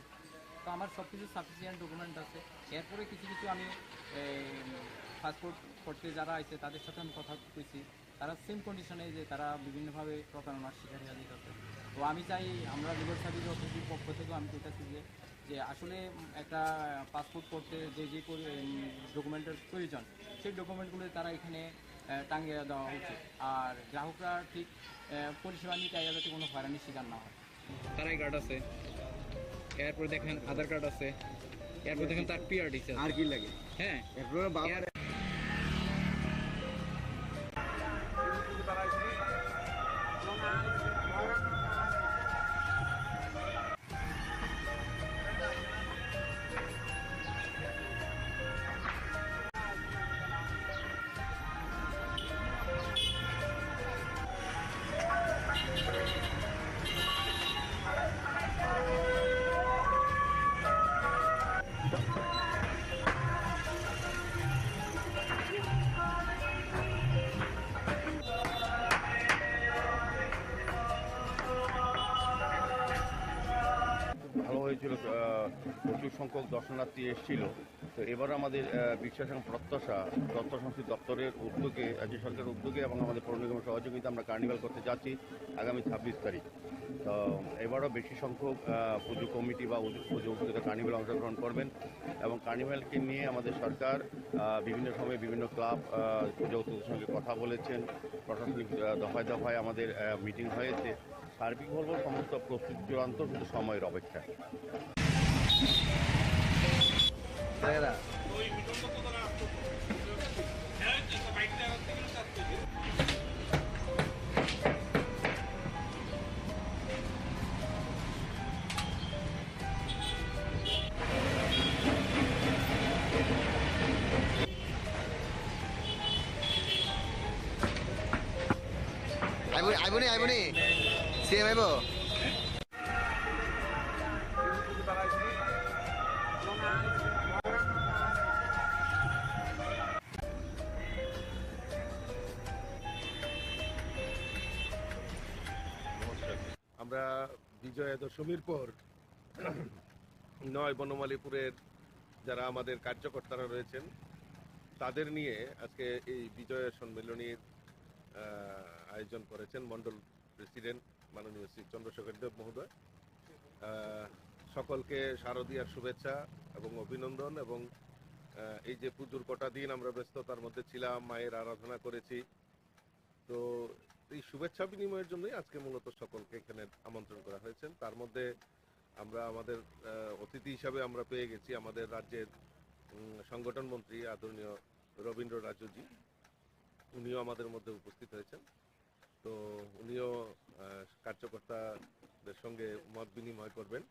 তো আমার সব কিছু সাফিসিয়েন্ট ডকুমেন্ট আছে। এরপরে কিছু কিছু আমি পাসপোর্ট করতে যারা আছে তাদের সাথে আমি কথা কইছি, তারা সেম কন্ডিশনে যে তারা বিভিন্নভাবে প্রতারণার শিকার হয়ে যেতেছে। তো আমি চাই আমরা লিগাল সার্ভিস অথরিটির পক্ষ থেকেও আমি কইতেছি যে আসলে একটা পাসপোর্ট করতে যে যে ডকুমেন্টের প্রয়োজন সেই ডকুমেন্টগুলো তারা এখানে টাঙিয়ে দেওয়া উচিত, আর গ্রাহকরা ঠিক পরিষেবা নিতে যাতে কোনো হয়রানির শিকার না হয়। তার আই কার্ড আছে, এরপর দেখেন আধার কার্ড আছে, এরপর দেখেন তার পিআরডি আছে, আর কি লাগে, হ্যাঁ এরপর ভালো হয়েছিল, প্রচুর সংখ্যক দর্শনার্থী এসেছিল। তো এবার আমাদের বিশ্বাস এবং প্রত্যাশা তথ্য সংস্কৃতি দপ্তরের উদ্যোগে, রাজ্য সরকারের উদ্যোগে এবং আমাদের পৌর নিগমের সহযোগিতা আমরা কার্নিভাল করতে যাচ্ছি আগামী 26 তারিখ। তো এবারও বেশি সংখ্যক পুজো কমিটি বা পুজো উপযোগিতা কার্নিভালে অংশগ্রহণ করবেন এবং কার্নিভালকে নিয়ে আমাদের সরকার বিভিন্ন সময়ে বিভিন্ন ক্লাব পুজো উপযোগের সঙ্গে কথা বলেছেন, প্রশাসনিক দফায় দফায় আমাদের মিটিং হয়েছে। সার্বিক বলবো সমস্ত প্রস্তুতি চূড়ান্ত, শুধু সময়ের অপেক্ষা। আইবনি সিএম আইব। আমরা বিজয়া দশমীর পর 9 বনমালীপুরের যারা আমাদের কার্যকর্তারা রয়েছেন তাদের নিয়ে আজকে এই বিজয়া সম্মেলনীর আয়োজন করেছেন মণ্ডল প্রেসিডেন্ট মাননীয় শ্রী চন্দ্রশেখর দেব মহোদয়। সকলকে শারদীয়ার শুভেচ্ছা এবং অভিনন্দন। এবং এই যে পুজোর কটা দিন আমরা ব্যস্ততার মধ্যে ছিলাম, মায়ের আরাধনা করেছি, তো এই শুভেচ্ছা বিনিময়ের জন্যই আজকে মূলত সকলকে এখানে আমন্ত্রণ করা হয়েছে। তার মধ্যে আমরা আমাদের অতিথি হিসাবে আমরা পেয়ে গেছি আমাদের রাজ্যের সংগঠন মন্ত্রী আদরণীয় রবীন্দ্র রাজুজি, উনিও আমাদের মধ্যে উপস্থিত হয়েছেন। তো উনিও কার্যকর্তাদের সঙ্গে মত বিনিময় করবেন।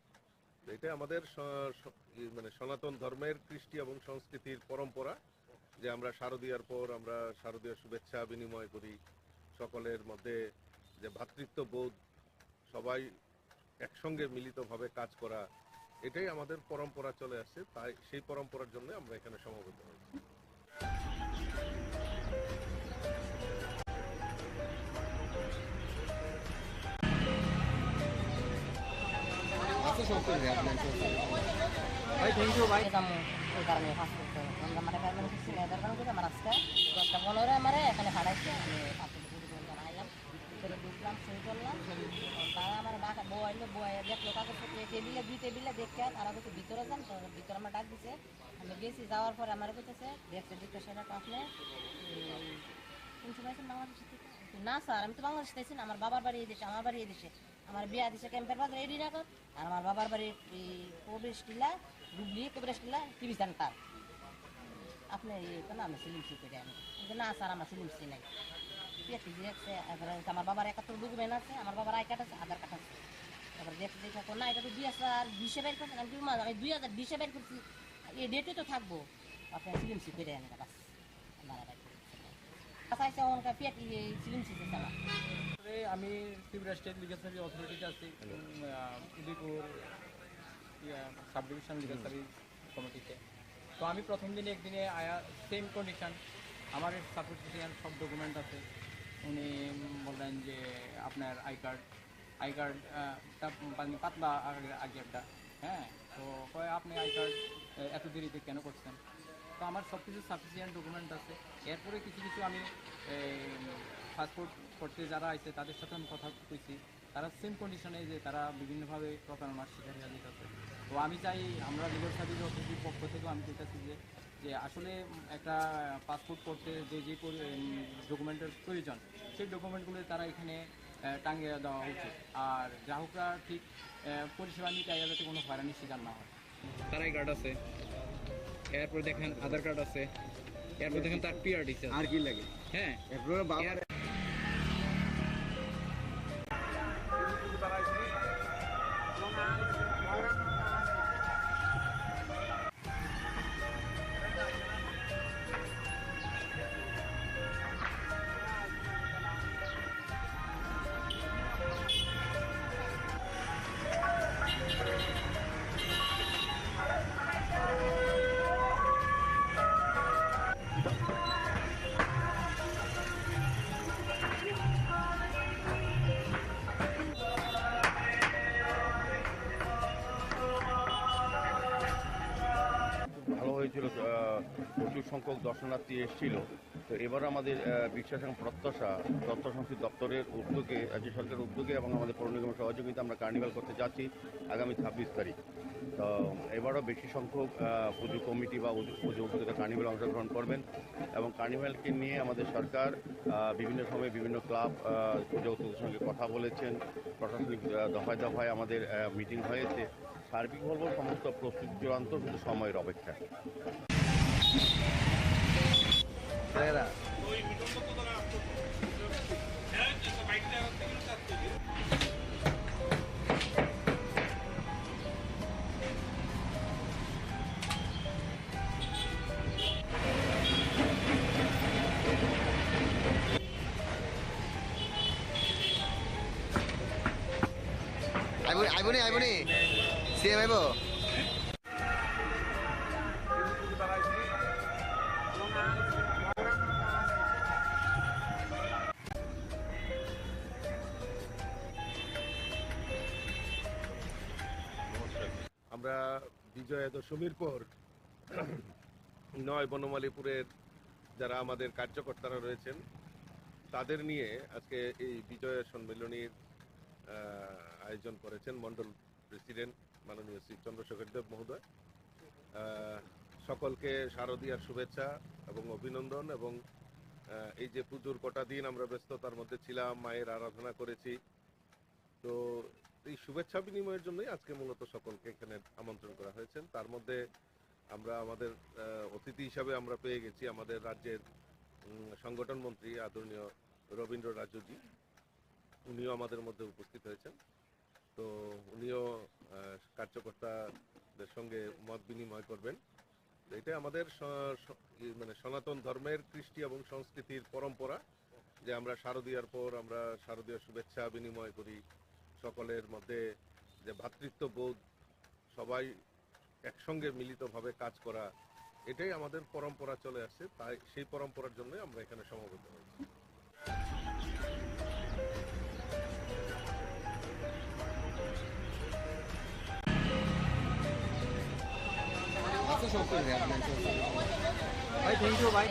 তো এটা আমাদের মানে সনাতন ধর্মের কৃষ্টি এবং সংস্কৃতির পরম্পরা যে আমরা শারদীয়ার পর আমরা শারদীয়ার শুভেচ্ছা বিনিময় করি, সকলের মধ্যে যে ভ্রাতৃত্ববোধ, সবাই একসঙ্গে মিলিতভাবে কাজ করা, এটাই আমাদের পরম্পরা চলে আসছে। তাই সেই পরম্পরার জন্য আমরা এখানে সমবেত হয়েছি। ভাই থ্যাংক ইউ ভাই। যাবো ওই কারণে পাসপোর্ট আমরা মারা কারণ কিছু নেই, কারণ কি আমার আজকে 10:15 আমার এখানে হারাইছে। আমি পাসপোর্ট করে আইলাম, ভিতরে ঢুকলাম, সই করলাম, তারা আমার ডাকা বউ আইলো, বউ দেখলো কাগজপত্র টেবিলে, 2 টেবিলে দেখে তারা বলছে ভিতরে যান। তো ভিতরে আমার ডাক দিছে, আমি গেছি, যাওয়ার পরে আমার বলতেছে দেখছে সেটা তো আপনি কোন সময় বাংলাদেশ থেকে? না স্যার, আমি তো বাংলাদেশ চাইছি না, আমার বাবার বাড়ি এই দেশে, আমার বাড়ি এই দেশে, আমার বিয়া দিছে ক্যাম্পের বাজার রেডি রাখো, আর আমার বাবার বাড়ি প্রবেশ টিলা ডুবলি প্রবেশ টিলা টিভি সেন্টার। আপনি তো না আমি সিলিম সি করে আমি কিন্তু না স্যার, আমার সিলিম সি নাই। ঠিক আছে, আমার বাবার 71 ডকুমেন্ট আছে, আমার বাবার আই কার্ড আছে, আধার কার্ড আছে, তারপর দেখতে দেখো না এটা তো 2020 বের করছেন, আমি 2020 বের করছি, এই ডেটে তো থাকবো আপনার সিলিমসি করে আনে বাস আচ্ছা ওনকা পেট সিলিমসি চালা। আমি ত্রিপুরা স্টেট লিগাল সার্ভিস অথরিটিতে আছি, Udaipur sub division legal service কমিটিতে। তো আমি প্রথম দিনে একদিনে আয়া সেম কন্ডিশন, আমার সাপোর্টিশন সব ডকুমেন্ট আছে। উনি বললেন যে আপনার আই কার্ডটা পাতলা আগেরটা, হ্যাঁ, তো কয় আপনি আই কার্ড এত দেরিতে কেন করছেন? তো আমার সব কিছু সাফিসিয়েন্ট ডকুমেন্ট আছে। এরপরে কিছু কিছু আমি পাসপোর্ট করতে যারা আছে তাদের সাথে আমি কথা কইছি, তারা সেম কন্ডিশনে যে তারা বিভিন্নভাবে প্রতারণার শিকার হয়ে যেতেছে। তো আমি চাই আমরা লিগাল সার্ভিস অথরিটির পক্ষ থেকেও আমি চাইতেছি যে আসলে একটা পাসপোর্ট করতে যে যে ডকুমেন্টের প্রয়োজন সেই ডকুমেন্টগুলো তারা এখানে টাঙিয়ে দেওয়া উচিত, আর গ্রাহকরা ঠিক পরিষেবা নিতে যাতে কোনো হয়রানির শিকার না হয়। তার আই কার্ড আছে, এরপর দেখেন আধার কার্ড আছে, এরপর দেখেন তার পিআরডি আর কি লাগে? হ্যাঁ, ভালো হয়েছিল, প্রচুর সংখ্যক দর্শনার্থী এসেছিল। তো এবার আমাদের বিশ্বাস এবং প্রত্যাশা তথ্য সংস্কৃতি দপ্তরের উদ্যোগে, রাজ্য সরকারের উদ্যোগে এবং আমাদের পৌর নিগমের সহযোগিতা আমরা কার্নিভাল করতে যাচ্ছি আগামী 26 তারিখ। তো এবারও বেশি সংখ্যক পুজো কমিটি বা পুজো উপযোগিতা কার্নিভাল অংশগ্রহণ করবেন এবং কার্নিভালকে নিয়ে আমাদের সরকার বিভিন্ন সময়ে বিভিন্ন ক্লাব পুজো উদ্যোগের সঙ্গে কথা বলেছেন, প্রশাসনিক দফায় দফায় আমাদের মিটিং হয়েছে। সার্বিক বলবো সমস্ত প্রস্তুতি চূড়ান্ত, শুধু সময়ের অপেক্ষা। আইবনি সিএম আইব। আমরা বিজয়া দশমীর পর 9 বনমালীপুরের যারা আমাদের কার্যকর্তারা রয়েছেন তাদের নিয়ে আজকে এই বিজয়া সম্মেলনীর আয়োজন করেছেন মন্ডল প্রেসিডেন্ট মাননীয় শ্রী চন্দ্রশেখর দেব মহোদয়। সকলকে শারদীয়ার শুভেচ্ছা এবং অভিনন্দন। এবং এই যে পুজোর কটা দিন আমরা ব্যস্ততার মধ্যে ছিলাম, মায়ের আরাধনা করেছি, তো এই শুভেচ্ছা বিনিময়ের জন্যই আজকে মূলত সকলকে এখানে আমন্ত্রণ করা হয়েছে। তার মধ্যে আমরা আমাদের অতিথি হিসাবে আমরা পেয়ে গেছি আমাদের রাজ্যের সংগঠন মন্ত্রী আদরণীয় রবীন্দ্র রাজ্যজি, উনিও আমাদের মধ্যে উপস্থিত হয়েছেন। তো উনিও কার্যকর্তাদের সঙ্গে মত বিনিময় করবেন। এটা আমাদের মানে সনাতন ধর্মের কৃষ্টি এবং সংস্কৃতির পরম্পরা যে আমরা শারদীয়ার পর আমরা শারদীয় শুভেচ্ছা বিনিময় করি, সকলের মধ্যে যে ভ্রাতৃত্ববোধ, সবাই একসঙ্গে মিলিতভাবে কাজ করা, এটাই আমাদের পরম্পরা চলে আসছে। তাই সেই পরম্পরার জন্য আমরা এখানে সমবেত হয়েছি। ভাই থ্যাংক ইউ ভাই।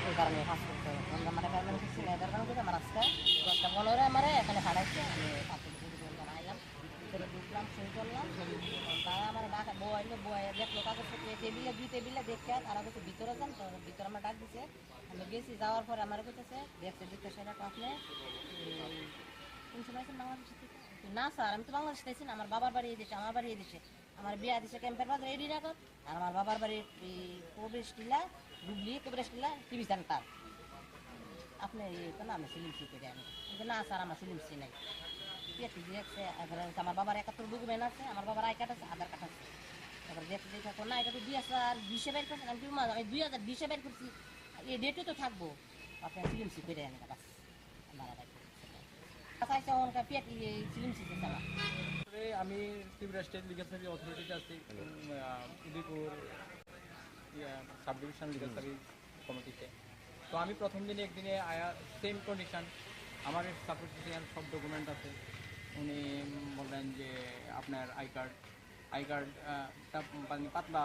ওই কারণে পাসপোর্ট আমরা মানে কারণ কিছু নেদার কারণ করে আমার আজকে 10:15 আমারে এখানে ছাড়াইছে, আমি পাসপোর্ট করে আইলাম, ভিতরে ঢুকলাম, সই করলাম। তারা আমার ডাকা বইলো, বই দেখলো কাগজ টেবিলে 2 টেবিলে দেখে তারা বলছে ভিতরে যান। তো ভিতরে আমার ডাক দিছে, আমি গেছি, যাওয়ার পরে আমার বলতেছে দেখতে সেটা আপনি কোন সময় আছেন বাংলাদেশ থেকে? না স্যার, আমি তো বাংলাদেশ থেকে না, আমার বাবার বাড়ি এদেশে, আমার বাড়ি এদেশে, আমার বিয়া দিছে ক্যাম্পের বাজার এডি রাখত, আর আমার বাবার বাড়ির প্রবেশ টিলা ডুবলি প্রবেশ টিলা টিভি সেন্টার। আপনি তো না আমি সিলিমসি করে আমি না স্যার, আমার সিলিমসি নাই। পেটি দিয়েছে, এবারে আমার বাবার 71 ডকুমেন্ট আছে, আমার বাবার আই কার্ড আছে, আধার কার্ড আছে। এবার দেখতে দেখে না এটা তো 2020 বের করছেন, আমি 2020 বের করছি, এই ডেটে তো থাকবো, আপনার সিলিমসি করে আনি বাস মারা রাখবো। চাইছে ওনকা পেটি সিলিমসি চালা। আমি ত্রিপুরা স্টেট লিগাল সার্ভিস অথরিটিতে আছি, Udaipur sub division legal service কমিটিতে। তো আমি প্রথম দিনে একদিনে আয়া সেম কন্ডিশন, আমার সাপোর্টিশিয়ান সব ডকুমেন্ট আছে। উনি বললেন যে আপনার আই কার্ডটা মানে পাতলা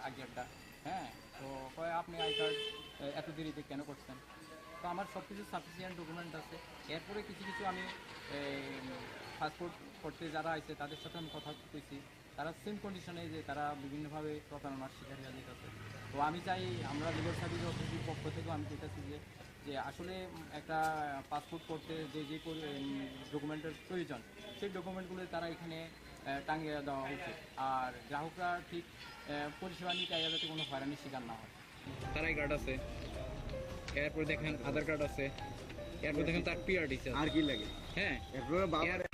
আগেরটা, হ্যাঁ, তো কয় আপনি আই কার্ড এত দেরিতে কেন করছেন? তো আমার সব কিছু সাফিসিয়েন্ট ডকুমেন্ট আছে। এরপরে কিছু কিছু আমি পাসপোর্ট করতে যারা আছে তাদের সাথে আমি কথা কইছি, তারা সেম কন্ডিশনে যে তারা বিভিন্নভাবে প্রতারণার শিকার হয়ে যেতেছে। তো আমি চাই আমরা লিগাল সার্ভিস অথরিটির পক্ষ থেকেও আমি চাইতেছি যে আসলে একটা পাসপোর্ট করতে যে যে ডকুমেন্টের প্রয়োজন সেই ডকুমেন্টগুলো তারা এখানে টাঙিয়ে দেওয়া উচিত, আর গ্রাহকরা ঠিক পরিষেবা নিতে যাতে কোনো হয়রানির শিকার না হয়। তার আই কার্ড আছে, এরপর দেখেন আধার কার্ড আছে, এরপর দেখেন তার পিআরডি আর কি লাগে, হ্যাঁ এরপর বাবার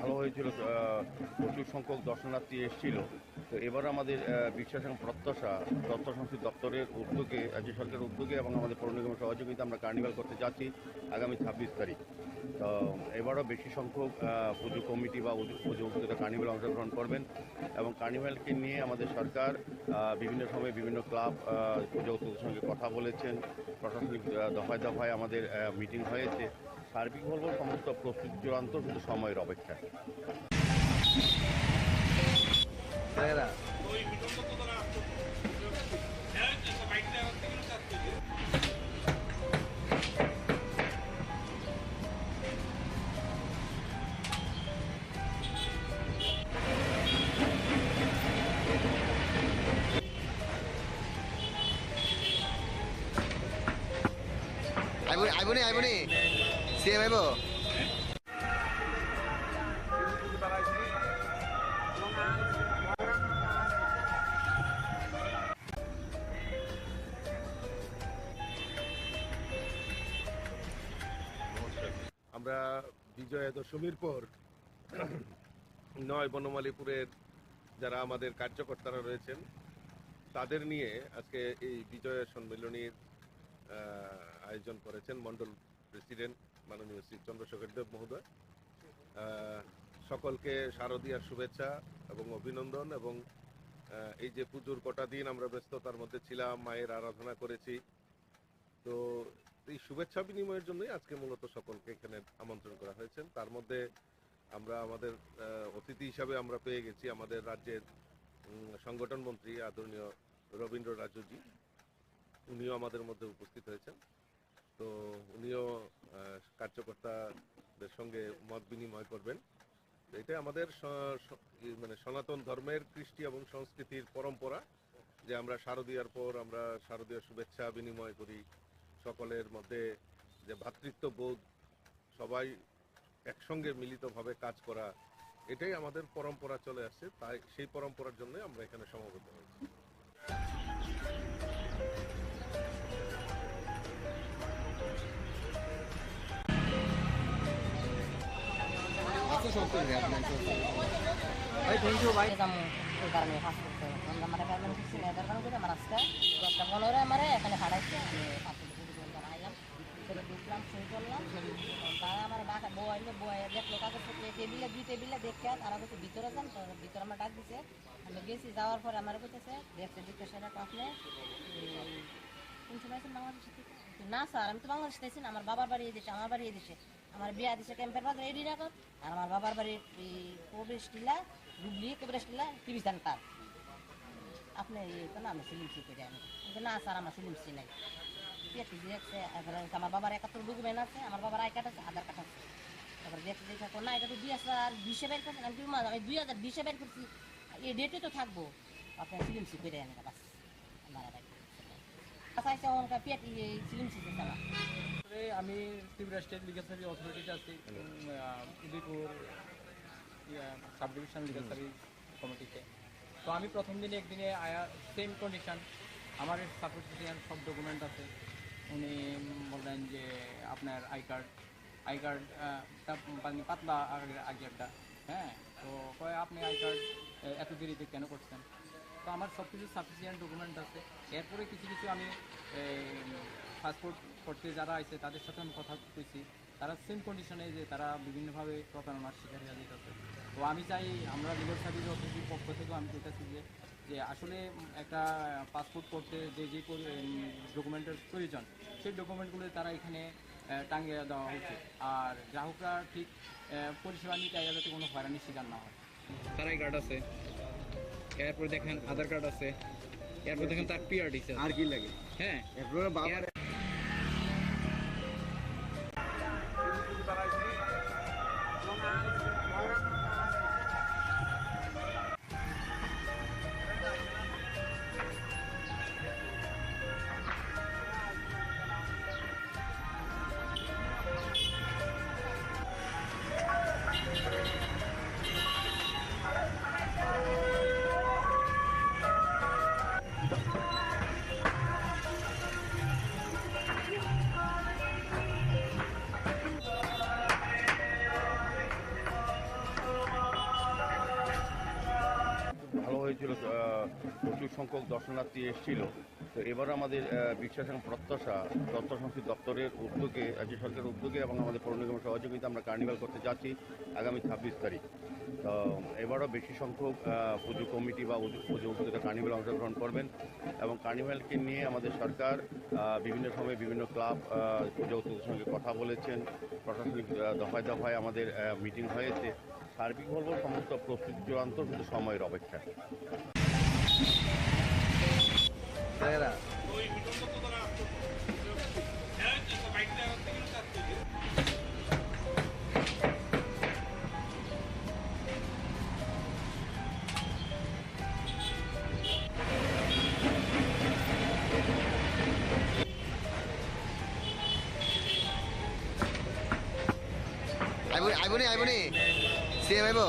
ভালো হয়েছিল, প্রচুর সংখ্যক দর্শনার্থী এসেছিল। তো এবার আমাদের বিশ্বাস এবং প্রত্যাশা তথ্য সংস্কৃতি দপ্তরের উদ্যোগে, রাজ্য সরকারের উদ্যোগে এবং আমাদের পৌর নিগমের সহযোগিতা আমরা কার্নিভাল করতে যাচ্ছি আগামী 26 তারিখ। তো এবারও বেশি সংখ্যক পুজো কমিটি বা পুজো উপস্থিত কার্নিভালে অংশগ্রহণ করবেন, এবং কার্নিভালকে নিয়ে আমাদের সরকার বিভিন্ন সময়ে বিভিন্ন ক্লাব পুজো উপস্থিতের সঙ্গে কথা বলেছেন, প্রশাসনিক দফায় দফায় আমাদের মিটিং হয়েছে। সার্বিক বলবো সমস্ত প্রস্তুতি চূড়ান্ত, শুধু সময়ের অপেক্ষা। আইবনি সিএম আইব। আমরা বিজয়া দশমীর পর 9 বনমালীপুরের যারা আমাদের কার্যকর্তারা রয়েছেন তাদের নিয়ে আজকে এই বিজয়া সম্মেলনীর আয়োজন করেছেন মন্ডল প্রেসিডেন্ট মাননীয় শ্রী চন্দ্রশেখর দেব মহোদয়। সকলকে শারদীয়ার শুভেচ্ছা এবং অভিনন্দন। এবং এই যে পুজোর কটা দিন আমরা ব্যস্ততার মধ্যে ছিলাম, মায়ের আরাধনা করেছি, তো এই শুভেচ্ছা বিনিময়ের জন্যই আজকে মূলত সকলকে এখানে আমন্ত্রণ করা হয়েছে। তার মধ্যে আমরা আমাদের অতিথি হিসাবে আমরা পেয়ে গেছি আমাদের রাজ্যের সংগঠন মন্ত্রী আদরণীয় রবীন্দ্র রাজুজি, উনিও আমাদের মধ্যে উপস্থিত হয়েছেন। তো উনিও কার্যকর্তাদের সঙ্গে মত বিনিময় করবেন। এটা আমাদের মানে সনাতন ধর্মের কৃষ্টি এবং সংস্কৃতির পরম্পরা যে আমরা শারদীয়ার পর আমরা শারদীয় শুভেচ্ছা বিনিময় করি, সকলের মধ্যে যে ভ্রাতৃত্ববোধ, সবাই একসঙ্গে মিলিতভাবে কাজ করা, এটাই আমাদের পরম্পরা চলে আসছে। তাই সেই পরম্পরার জন্য আমরা এখানে সমবেত হয়েছি। থ্যাংক ইউ ভাই। এই কারণে পাসপোর্ট আমার পেমেন্ট করছি না, এদের কারণে আমার আজকে 10:15 আমার এখানে পাঠাইছে, আমি পাসপোর্ট আইলাম, ভিতরে ঢুকলাম, সই করলাম। তারা আমার ডাকা বউ আইলো, বউ দেখলো কাগজপত্র টেবিলে, 2 টেবিলে দেখে তারা বলছে ভিতরে যান। তো ভিতরে আমার ডাক দিছে, আমি গেছি, যাওয়ার পরে আমার বলতেছে দেখতে দেখতে সেটা আপনি কোন সময় আছেন বাংলাদেশে থেকে? না স্যার, আমি তো বাংলাদেশ চাইছি না, আমার বাবার বাড়ি এই দেশে, আমার বাড়ি এই দেশে, আমার বিয়া দিছে ক্যাম্পের বাজার এডি রাখত, আর আমার বাবার বাড়ি প্রবেশ টিলা, হুগলি প্রবেশ টিলা টিভি সেন্টার। আপনি এই তো না আমি সিলিম সি করে আমি কিন্তু না স্যার আমার সিলিম সি নাই পেটি দেখছে আমার বাবার 71 ডকুমেন্ট আছে, আমার বাবার আই কার্ড আছে, আধার কার্ড আছে। তারপর দেখতে দেখে না এটা তো 2020 বের করছেন, আমি 2020 বের করছি, এই ডেটে তো থাকবো। আপনার সিলিম সি করে আনি বাস মারা রাখি আচ্ছা ওনকা পেটি সিলিম সি দিতে না। আসলে আমি ত্রিপুরা স্টেট লিগাল সার্ভিস অথরিটিতে আছি, Udaipur sub division legal service কমিটিতে। তো আমি প্রথম দিনে একদিনে আয়া সেম কন্ডিশন, আমার সাপোর্টিশন সব ডকুমেন্ট আছে। উনি বললেন যে আপনার আই কার্ড পাতলা আগে একটা, হ্যাঁ, তো কয় আপনি আই কার্ড এত দেরিতে কেন করছেন? তো আমার সব কিছু সাফিসিয়েন্ট ডকুমেন্ট আছে। এরপরে কিছু কিছু আমি পাসপোর্ট করতে যারা আছে তাদের সাথে আমি কথা কইছি, তারা সেম কন্ডিশনে যে তারা বিভিন্নভাবে প্রতারণার শিকার হয়ে যেতেছে। তো আমি চাই আমরা লিগাল সার্ভিস অথরিটির পক্ষ থেকেও আমি চাইতেছি যে আসলে একটা পাসপোর্ট করতে যে যে ডকুমেন্টের প্রয়োজন সেই ডকুমেন্টগুলো তারা এখানে টাঙিয়ে দেওয়া উচিত। আর গ্রাহকরা ঠিক পরিষেবা নিতে যাতে কোনো হয়রানির শিকার না হয়। তার আই কার্ড আছে, এরপর দেখেন আধার কার্ড আছে, এরপর দেখেন তার পিআরডি আছে। আর কি লাগে? হ্যাঁ, ভালো হয়েছিল, প্রচুর সংখ্যক দর্শনার্থী এসেছিল। তো এবার আমাদের বিশ্বাস এবং প্রত্যাশা তথ্য সংস্কৃতি দপ্তরের উদ্যোগে, রাজ্য সরকারের উদ্যোগে এবং আমাদের পৌর নিগমের সহযোগিতা আমরা কার্নিভাল করতে যাচ্ছি আগামী 26 তারিখ। তো এবারও বেশি সংখ্যক পুজো কমিটি বা পুজো উপযোগিতা কার্নিভাল অংশগ্রহণ করবেন এবং কার্নিভালকে নিয়ে আমাদের সরকার বিভিন্ন সময়ে বিভিন্ন ক্লাব পুজো উদ্যোগের সঙ্গে কথা বলেছেন, প্রশাসনিক দফায় দফায় আমাদের মিটিং হয়েছে। সার্বিক বলবো সমস্ত প্রস্তুতি চূড়ান্ত, শুধু সময়ের অপেক্ষা। আইবনি সিএম আইব।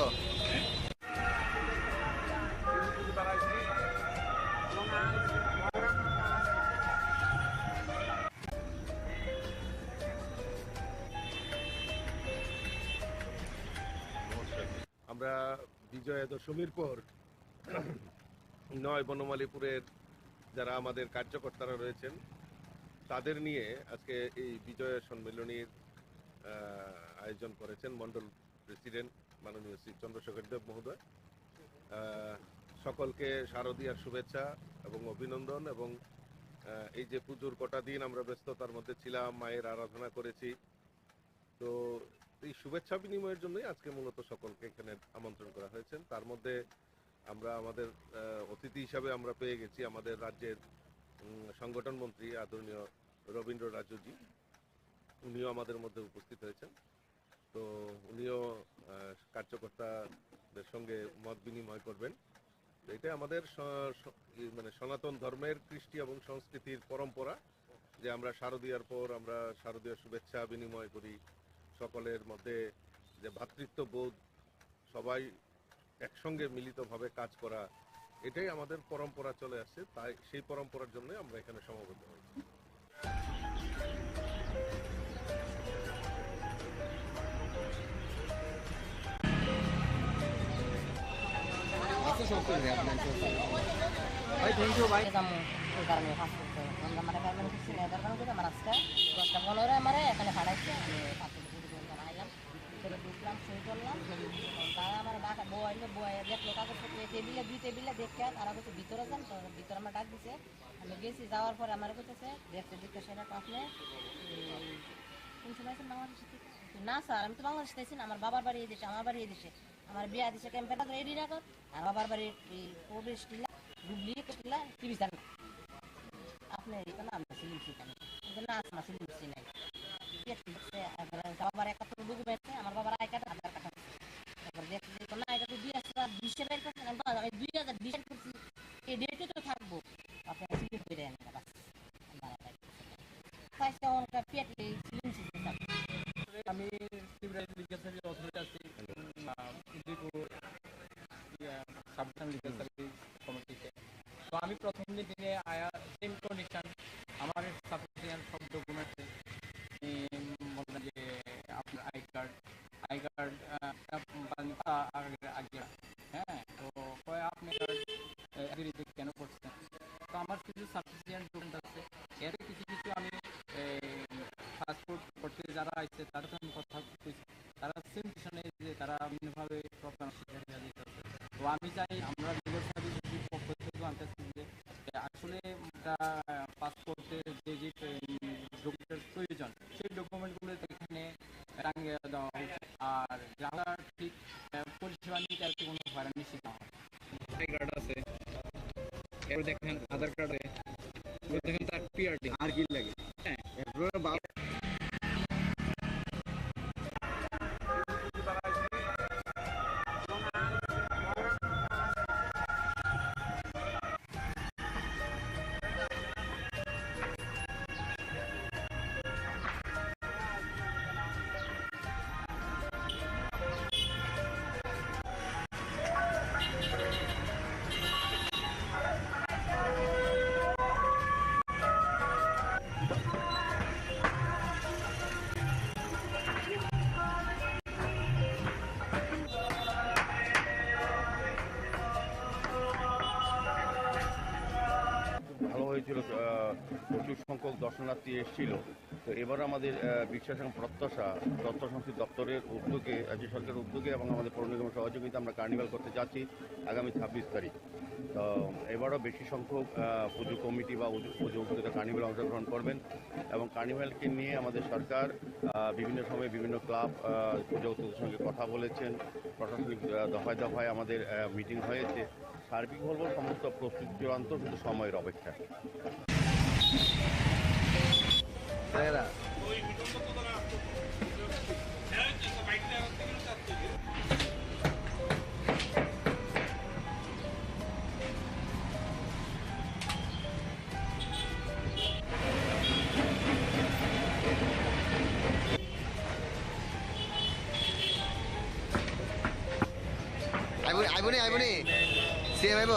আমরা বিজয়া দশমীর পর 9 বনমালীপুরের যারা আমাদের কার্যকর্তারা রয়েছেন তাদের নিয়ে আজকে এই বিজয়া সম্মেলনীর আয়োজন করেছেন মন্ডল প্রেসিডেন্ট মাননীয় শ্রী চন্দ্রশেখর দেব মহোদয়। সকলকে শারদীয়ার শুভেচ্ছা এবং অভিনন্দন। এবং এই যে পুজোর কটা দিন আমরা ব্যস্ততার মধ্যে ছিলাম, মায়ের আরাধনা করেছি, তো এই শুভেচ্ছা বিনিময়ের জন্যই আজকে মূলত সকলকে এখানে আমন্ত্রণ করা হয়েছে। তার মধ্যে আমরা আমাদের অতিথি হিসাবে আমরা পেয়ে গেছি আমাদের রাজ্যের সংগঠন মন্ত্রী আদরণীয় রবীন্দ্র রাজুজি, উনিও আমাদের মধ্যে উপস্থিত হয়েছেন। তো উনিও কার্যকর্তাদের সঙ্গে মত বিনিময় করবেন। এটা আমাদের মানে সনাতন ধর্মের কৃষ্টি এবং সংস্কৃতির পরম্পরা যে আমরা শারদীয়ার পর আমরা শারদীয় শুভেচ্ছা বিনিময় করি, সকলের মধ্যে যে ভ্রাতৃত্ববোধ, সবাই একসঙ্গে মিলিতভাবে কাজ করা, এটাই আমাদের পরম্পরা চলে আসছে। তাই সেই পরম্পরার জন্য আমরা এখানে সমবেত হয়েছি। ভাই থ্যাংক ইউ ভাই। ওই কারণে পাসপোর্ট আমরা মানে গার্মেন্ট করছি, লেদার কারণ করে আমার আজকে 10টা 15 আমারে এখানে পাঠাইছে, আমি পাসপোর্ট পুরো আইলাম, ভিতরে ঢুকলাম, সই করলাম। তারা আমার ডাকা বইলে দেখলো কাগজপত্র টেবিলে 2 টেবিলে দেখে তারা বলছে ভিতরে যান। তো ভিতরে আমার ডাক দিছে, আমি গেছি, যাওয়ার পরে আমার বলতেছে দেখতে সেটা আপনি কোন সময় আছেন বাংলাদেশ থেকে? না স্যার আমি তো বাংলাদেশ থেকে না, আমার বাবার বাড়ি এই দেশে, আমার বাড়ি এই দেশে, আমার বিয়া দিছে ক্যাম্পেটা রেডি রাখো, আর বাবার বাড়ির প্রবেশ ডুবলি কতলা টিভি জান আপনি এটা নাম সিলিম শিখান কিন্তু না আসমা সিলিম সি নাই বাবার একটা ডকুমেন্ট আমার বাবার আই কার্ড আধার কার্ড তারপর দেখতে না এটা তো 2020 এর করছেন আমি 2020 করছি এই ডেটে তো থাকবো আপনি সিলিম করে দেন বাস ফাইসটা অনকা পেটে সিলিম শিখান আমি ত্রিপুরা লিগাল সার্ভিস অথরিটি আছি উদয়পুর সাবডিভিশন লিগাল সার্ভিস কমিটিতে। তো আমি প্রথম দিনে আয়া সেম কন্ডিশন আমার সাবডিভিশন সব ডকুমেন্টস বললাম যে আপনার আই কার্ড আগে হ্যাঁ তো আপনি কার্ড কেন করছেন। তো আমার কিছু সাবডিভিশন ডকুমেন্ট আছে এর কিছু কিছু আমি পাসপোর্ট করতে যারা আসছে তারা তো আমি কথা বলছি তারা সেম পিছনে যে তারা বিভিন্নভাবে প্রবলেম শিক্ষা দিতে আছে। তো আমি চাই আমরা লিগাল সার্ভিস পক্ষ থেকে আনতেছি যে আসলে পাসপোর্টের যে যে ডকুমেন্টের প্রয়োজন সেই ডকুমেন্টগুলো এখানে টাঙিয়ে দেওয়া উচিত আর যারা ঠিক পরিষেবা নিতে আর কোনো হয়রানি শিখা হয়। আই কার্ড আছে এর দেখেন আধার কার্ডে দেখেন তার পিআরটি আর কি লাগে হ্যাঁ ভালো হয়েছিল, প্রচুর সংখ্যক দর্শনার্থী এসেছিল। তো এবার আমাদের বিশ্বাস এবং প্রত্যাশা তথ্য সংস্কৃতি দপ্তরের উদ্যোগে, রাজ্য সরকারের উদ্যোগে এবং আমাদের পৌর নিগমের সহযোগিতা আমরা কার্নিভাল করতে যাচ্ছি আগামী 26 তারিখ। তো এবারও বেশি সংখ্যক পুজো কমিটি বা পুজো উপস্থিত কার্নিভাল অংশগ্রহণ করবেন এবং কার্নিভালকে নিয়ে আমাদের সরকার বিভিন্ন সময়ে বিভিন্ন ক্লাব পুজো উদ্যোগের সঙ্গে কথা বলেছেন, প্রশাসনিক দফায় দফায় আমাদের মিটিং হয়েছে। সার্বিক বলব সমস্ত প্রস্তুতি চূড়ান্ত, শুধু সময়ের অপেক্ষা। আইবনি সিএম আইব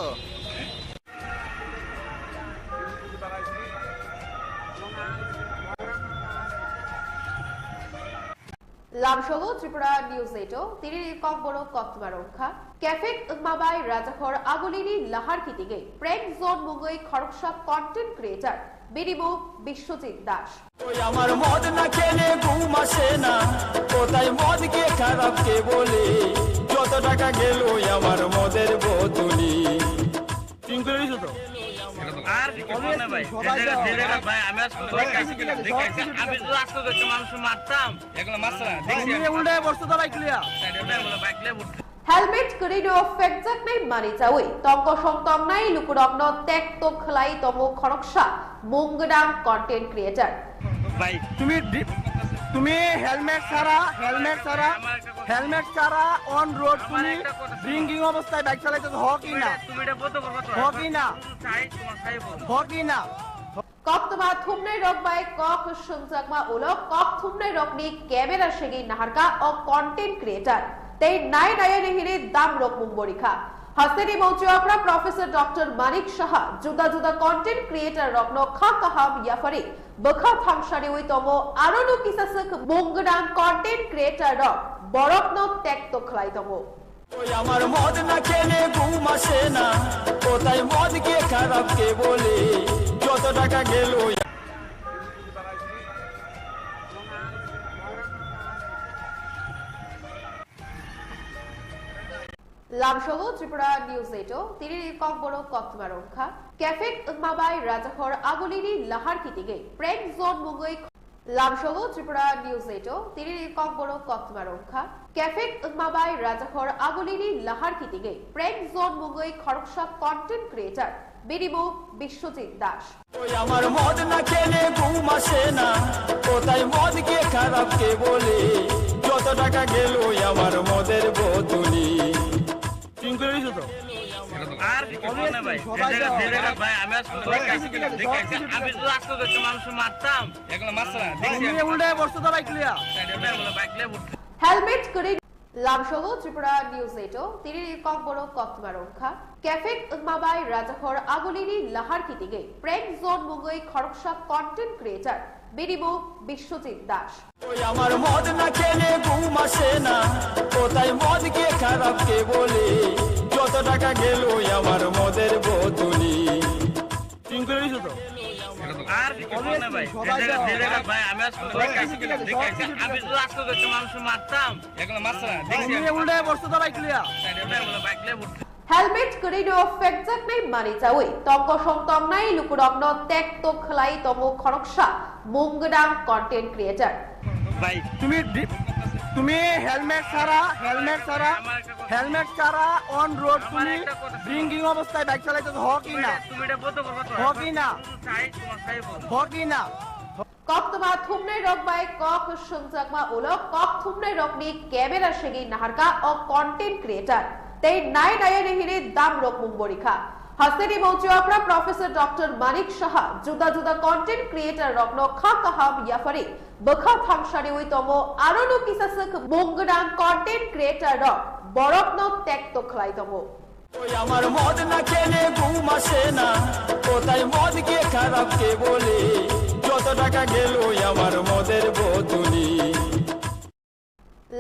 লামসহ ত্রিপুরা নিউজ এইটো তিৰি ককবড় কক্তমা ৰংখা কেফেক উমাবাই ৰাজহৰ আগলিনী লাহাৰ কিটিগে প্ৰেং জোন মুগৈ খৰকসা কন্টেন্ট ক্রিয়েটর বিরিমু বিশ্বজিৎ দাস। আমার মদ না খেলে ঘুম আসে না, কোথায় মদ কে খারাপ কে বলে, যত টাকা গেল আমার মদের বোতলি। হেলমেট করিনো ফেকজাক নাই মানি যাওই তঙ্ক সংতং নাই লুকুরগ্ন টেক তো খলাই তমো খরকসা মুংগডাং কন্টেন্ট ক্রিয়েটর। ভাই তুমি হেলমেট ছাড়া অন রোড তুমি ড্রিঙ্কিং অবস্থায় বাইক চালাইতে হকি না কক্তমা থুমনাই রকবাই কক সুনজাকমা উলো কক থুমনাই রকনি ক্যামেরা সেগি নাহারকা ও কন্টেন্ট ক্রিয়েটর তেই নাই নায়নে দাম রক মুম্বরিখা হাসেনি মৌচুয়াকরা প্রফেসর ডক্টর মানিক সাহা জুদা জুদা কন্টেন্ট ক্রিয়েটর রকন খাকাহাম ইয়াফারি বখা থামসারি ওই তমো আরনো কিসাসক মুংগডাং কন্টেন্ট ক্রিয়েটর রক বরকন টেক তো খলাই তমো। আমার মদ না খেলে ঘুম আসে না, কোথায় মদ কে খারাপ কে বলে, যত টাকা গেল। লামসহ ত্রিপুরা নিউজ এইটো তিৰি ককবড় কক্তমা ৰংখা কেফেক উমাবাই ৰাজহৰ আগলিনী লাহাৰ কিটিগে প্ৰেং জোন মুগৈ লামসহ ত্রিপুরা নিউজ 8 তিরির ককবড় কক্তমারংখা ক্যাফেক মাবাই রাজাখর আগলিনি লাহার কিতিগে প্রেক জোন মুগই খড়কসা কন্টেন্ট ক্রিয়েটর বিরিমু বিশ্বজিৎ দাস ওই আমার মদ না খেলে ঘুম আসে না কোথায় মদ কে খারাপ কে বলে যত টাকা গেল আমার মদের বোতলি আর কি করবো না ভাই ভাই আমি আমি তো আসতে দেখছি মানুষ মারতাম এগুলো মারছে না দেখছি উল্টে বসতো তো বাইক লিয়া বাইক লিয়ে হেলমেট করে লামসহ ত্রিপুরা নিউজ 8 তিরির ককবড় কক্তমারংখা ক্যাফেক মাবাই রাজাখর আগলিনি লাহার কিতিগে প্রেক জোন মুগই খড়কসা কন্টেন্ট ক্রিয়েটর বিরিমু বিশ্বজিৎ দাস ওই আমার মদ না খেলে ঘুম আসে না কোথায় মদ কে খারাপ কে বলে যত টাকা গেল আমার মদের বোতলি আর কি করবো না ভাই ভাই আমি আমি তো আসতে দেখছি মানুষ মারতাম এগুলো মারছে না দেখছি উল্টে বসতো তো বাইক লিয়া বাইক লিয়ে হেলমেট করিনো ফেকজাক নাই মানি চাওই তঙ্ক সংতম নাই লুকুরগ্ন টেক তো খলাই তমো খড়কসা মুংগডাং কন্টেন্ট ক্রিয়েটর ভাই তুমি হেলমেট ছাড়া অন রোড তুমি ড্রিঙ্কিং অবস্থায় বাইক চালাইতে হকি না তুমি এটা বলতে পারবে তো হকি না চাই তোমার চাই বল হকি না কক্তমা থুমনাই রকবাই কক সংজাকমা ওলো কক থুমনাই রকনি ক্যামেরা সেগি নাহারকা ও কন্টেন্ট ক্রিয়েটর তেই নাই নায়া রেহিরে দাম রক মুম্বরিখা হাসেনি মৌচুয়াকরা প্রফেসর ডক্টর মানিক সাহা জুদা জুদা কন্টেন্ট ক্রিয়েটর রকন খা কাহাম ইয়াফারি বখা থামসারি ওই তমো আরনো কিসাসক মুংগডাং কন্টেন্ট ক্রিয়েটর রক বরকন টেক তো খলাই তমো ওই আমার মদ না খেলে ঘুম আসে না কোথায় মদ কে খারাপ কে বলে যত টাকা গেল আমার মদের বোতলি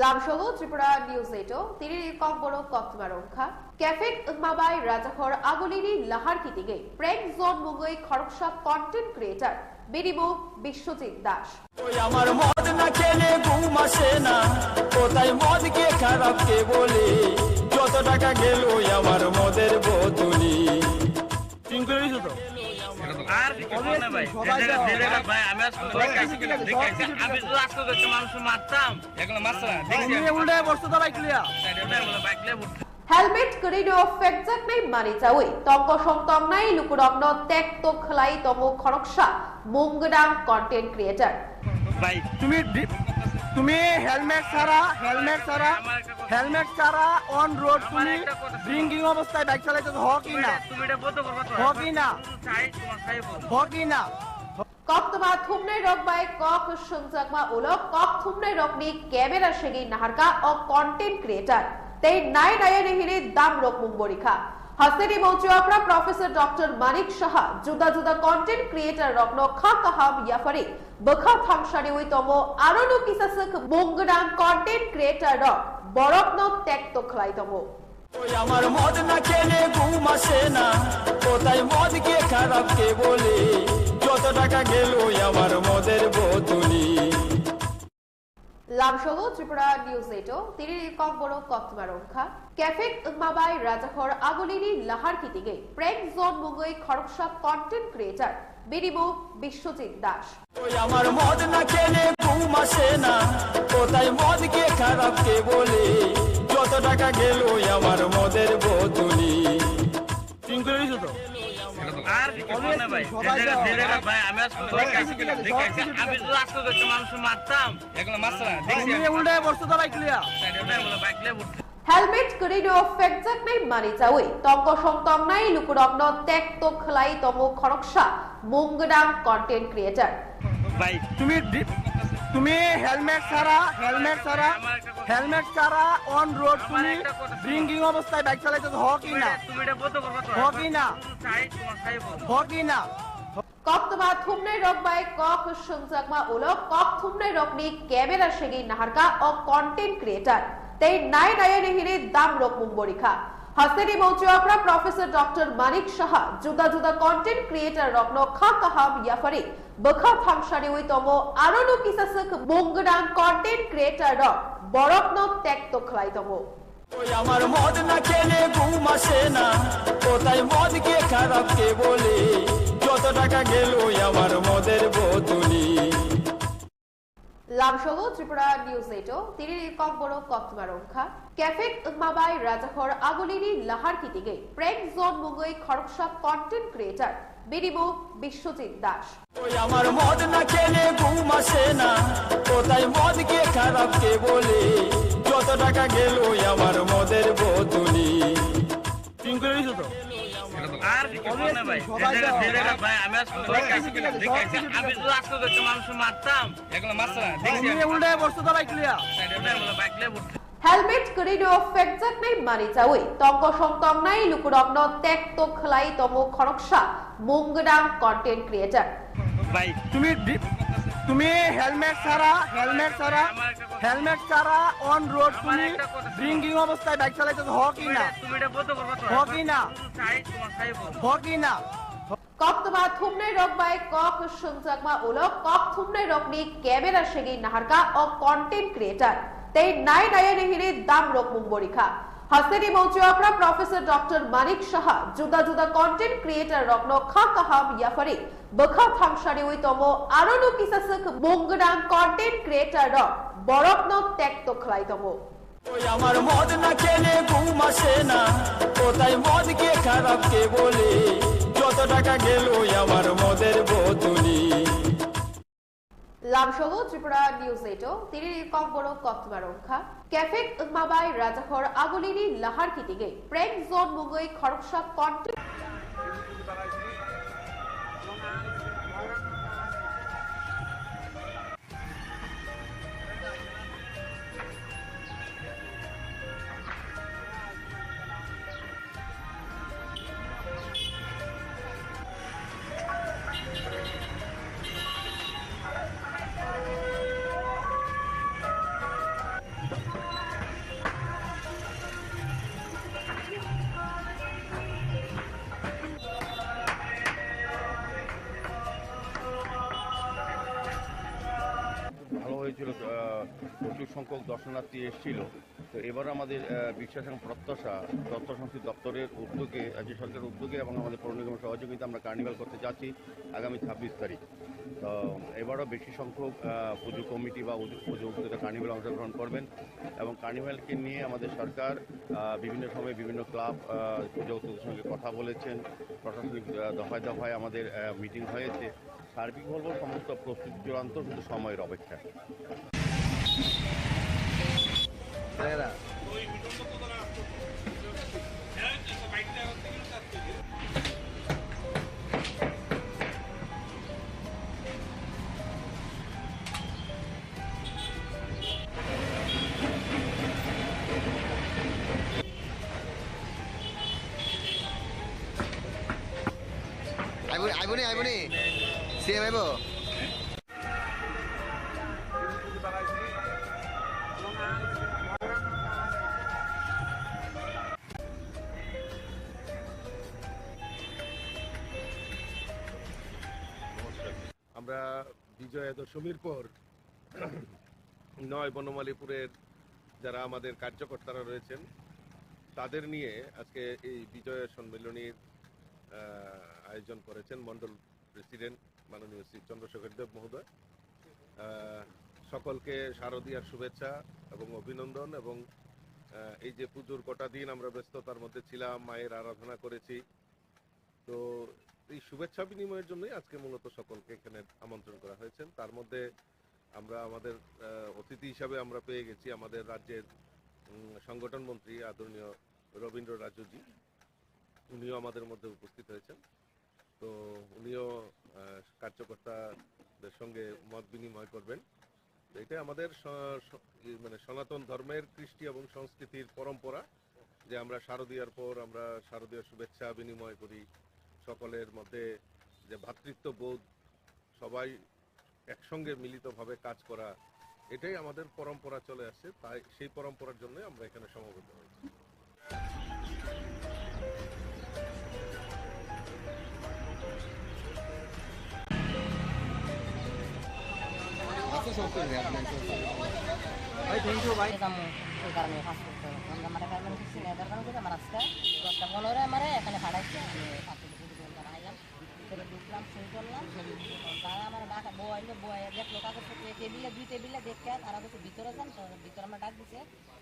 লামসহ ত্রিপুরা নিউজ 8 তিরির ককবড় কক্তমারংখা ক্যাফেক মাবাই রাজাখর আগলিনি লাহার কিতিগে প্রেক জোন মুগই খড়কসা কন্টেন্ট ক্রিয়েটর বিরিমু বিশ্বজিৎ দাস ওই আমার মদ না খেলে ঘুম আসে না কোথায় মদ কে খারাপ কে বলে যত টাকা গেল আমার মদের বোতলি আর কি করবো না ভাই ভাই আমি আমি তো আসতে দেখছি মানুষ মারতাম এগুলো মারছে না দেখছি উল্টে বসতো তো বাইক লিয়া বাইক লিয়ে হেলমেট করিনো ফেকজাক নাই মানি চাওই তঙ্ক সংতম নাই লুকুরগ্ন টেক তো খলাই তমো খড়কসা মুংগডাং কন্টেন্ট ক্রিয়েটর ভাই তুমি হেলমেট ছাড়া অন রোড তুমি ড্রিঙ্কিং অবস্থায় বাইক চালাইতে হকি না তুমি এটা বলতে পারবে তো হকি না চাই তোমার চাই বল হকি না কক্তমা থুমনাই রকবাই কক সংজাকমা ওলো কক থুমনাই রকনি ক্যামেরা সেগি নাহারকা ও কন্টেন্ট ক্রিয়েটর তেই নাই নায়া রেহিরে দাম রক মুম্বরিখা হাসেনি মৌচুয়াকরা প্রফেসর ডক্টর মানিক সাহা জুদা জুদা কন্টেন্ট ক্রিয়েটর রকন খা কাহাম ইয়াফারি বখা থামসারি ওই তমো আরনো কিসাসক মুংগডাং কন্টেন্ট ক্রিয়েটর রক বরকন টেক তো খলাই তমো ওই আমার মদ না খেলে ঘুম আসে না কোথায় মদ কে খারাপ কে বলে যত টাকা গেল আমার মদের বোতলি লামসহ ত্রিপুরা নিউজ 8 তিরির ককবড় কক্তমারংখা ক্যাফেক মাবাই রাজাখর আগলিনি লাহার কিতিগে প্রেক জোন মুগই খড়কসা কন্টেন্ট ক্রিয়েটর বিরিমু বিশ্বজিৎ দাস ওই আমার মদ না খেলে ঘুম আসে না কোথায় মদ কে খারাপ কে বলে যত টাকা গেল আমার মদের বোতলি আর কি করবো না ভাই ভাই আমি আমি তো আসতে দেখছি মানুষ মারতাম এগুলো মারছে না দেখছি উল্টে বসতো তো বাইক লিয়া বাইক লিয়ে হেলমেট করিনো ফেকজাক নাই মানি চাওই তঙ্ক সংতম নাই লুকুরগ্ন টেক তো খলাই তমো খড়কসা মুংগডাং কন্টেন্ট ক্রিয়েটর ভাই তুমি হেলমেট ছাড়া অন রোড তুমি ড্রিঙ্কিং অবস্থায় বাইক চালাইতে হকি না তুমি এটা বলতে পারবে তো হকি না চাই তোমার চাই বল হকি না কক্তমা থুমনাই রকবাই কক সংজাকমা ওলো কক থুমনাই রকনি ক্যামেরা সেগি নাহারকা ও কন্টেন্ট ক্রিয়েটর তেই নাই নায়া রেহিরে দাম রক মুম্বরিখা হাসেনি মৌচুয়াকরা প্রফেসর ডক্টর মানিক সাহা জুদা জুদা কন্টেন্ট ক্রিয়েটর রকন খা কাহাম ইয়াফারি বখা থামসারি ওই তমো আরনো কিসাসক মুংগডাং কন্টেন্ট ক্রিয়েটর রক বরকন টেক তো খলাই তমো ওই আমার মদ না খেলে ঘুম আসে না কোথায় মদ কে খারাপ কে বলে যত টাকা গেল আমার মদের বোতলি লামসহ ত্রিপুরা নিউজ এইটো তিরির ককবড় কত্তমারংখা ক্যাফেক মাবাই রাজাখর আগলিনি লাহার কিতিগে প্রেক জোন মুগই খড়কসা কন্টেন্ট ক্রিয়েটর বিরিমো বিশ্বজিৎ দাস ওই আমার মদ না খেলে ঘুম আসে না কোথায় মদ কে খারাপ কে বলে যত টাকা গেল আমার মদের বোতলি আর না ভাই ভাই আমি আমি তো আসতে দেখতে মানুষ মারতাম এগুলো মারছে না দেখছি উল্টে বসতে তো বাইক লিয়া বাইক লিয়া হেলমেট করিনো ফেকজাক নাই মানি চাওই তঙ্গ সংতং নাই লুকুরগ্ন টেক তো খলাই তমো খড়কসা মুঙ্গডাং কন্টেন্ট ক্রিয়েটর ভাই তুমি হেলমেট ছাড়া অন রোড তুমি ড্রিঙ্কিং অবস্থায় বাইক চালাইতে হকি না তুমি এটা বলতে পারবা তো হকি না চাই তোমার চাই বল হকি না কক্তবা থুমনাই রকবাই কক সংজাকমা উলক কক থুমনাই রকনি ক্যামেরা সেগি নাহারকা ও কন্টেন্ট ক্রিয়েটর তেই নাই নায়ানে হিরে দাম রক মুম্বরিখা হাসেনি মৌচুয়াকরা প্রফেসর ডক্টর মানিক সাহা জুদা জুদা কন্টেন্ট ক্রিয়েটর রকনো খা কাহাম ইয়াফারি বখা থাংসারি উই তমো আরনো কিসাসক মুঙ্গডাং কন্টেন্ট ক্রিয়েটর রক বরকনো টেক তো খলাই তমো ওই আমার মদ না খেলে ঘুম আসে না কোথায় মদ কে খারাপ কে বলে যত টাকা গেল আমার মদের বোতলি লামসহ ত্রিপুরা নিউজ এইটো তিরির ককবড় কত্তমারংখা ক্যাফেক মাবাই রাজাখর আগলিনি লাহার কিতিগে প্রেক জোন মুগই খড়কসা কন্টেন্ট ভালো হয়েছিল, প্রচুর সংখ্যক দর্শনার্থী এসেছিল। তো এবার আমাদের বিশ্বাস এবং প্রত্যাশা তথ্য সংস্কৃতি দপ্তরের উদ্যোগে, রাজ্য সরকারের উদ্যোগে এবং আমাদের পৌর নিগমের সহযোগিতা আমরা কার্নিভাল করতে যাচ্ছি আগামী 26 তারিখ। তো এবারও বেশি সংখ্যক পুজো কমিটি বা পুজো উদ্যোগে কার্নিভালে অংশগ্রহণ করবেন এবং কার্নিভালকে নিয়ে আমাদের সরকার বিভিন্ন সময়ে বিভিন্ন ক্লাব পুজো উদ্যোগের সঙ্গে কথা বলেছেন, প্রশাসনিক দফায় দফায় আমাদের মিটিং হয়েছে। সার্বিক বলব সমস্ত প্রস্তুতি চূড়ান্ত, শুধু সময়ের অপেক্ষা। আইবনি সিএম আইব। আমরা বিজয়া দশমীর পর 9 বনমালীপুরের যারা আমাদের কার্যকর্তারা রয়েছেন তাদের নিয়ে আজকে এই বিজয়া সম্মেলনীর আয়োজন করেছেন মন্ডল প্রেসিডেন্ট মাননীয় শ্রী চন্দ্রশেখর দেব মহোদয়। সকলকে শারদীয়ার শুভেচ্ছা এবং অভিনন্দন। এবং এই যে পুজোর কটা দিন আমরা ব্যস্ততার মধ্যে ছিলাম, মায়ের আরাধনা করেছি, তো এই শুভেচ্ছা বিনিময়ের জন্যই আজকে মূলত সকলকে এখানে আমন্ত্রণ করা হয়েছে। তার মধ্যে আমরা আমাদের অতিথি হিসাবে আমরা পেয়ে গেছি আমাদের রাজ্যের সংগঠন মন্ত্রী আদরণীয় রবীন্দ্র রাজুজি, উনিও আমাদের মধ্যে উপস্থিত হয়েছেন। তো উনিও কার্যকর্তাদের সঙ্গে মত বিনিময় করবেন। এটা আমাদের মানে সনাতন ধর্মের কৃষ্টি এবং সংস্কৃতির পরম্পরা যে আমরা শারদীয়ার পর আমরা শারদীয় শুভেচ্ছা বিনিময় করি, সকলের মধ্যে যে ভ্রাতৃত্ববোধ, সবাই একসঙ্গে মিলিতভাবে কাজ করা, এটাই আমাদের পরম্পরা চলে আসছে। তাই সেই পরম্পরার জন্য আমরা এখানে সমবেত হয়েছি। থ্যাংক ইউ ভাই। এই কারণে কাজ করতে হবে। আমরা হেলমেট ছিল এদের কারণে আমার আজকে 10টা 15 এখানে ফাটাইছে। আমি 5 মিনিট আইলাম। ঢুকলাম সই করলাম, তারা আমার ডাকা বইলো বয়ে দেখলো কাগজপত্র দুই টেবিলে দেখে তারা বলছে ভিতরে যান, তো ভিতরে আমার ডাক দিছে।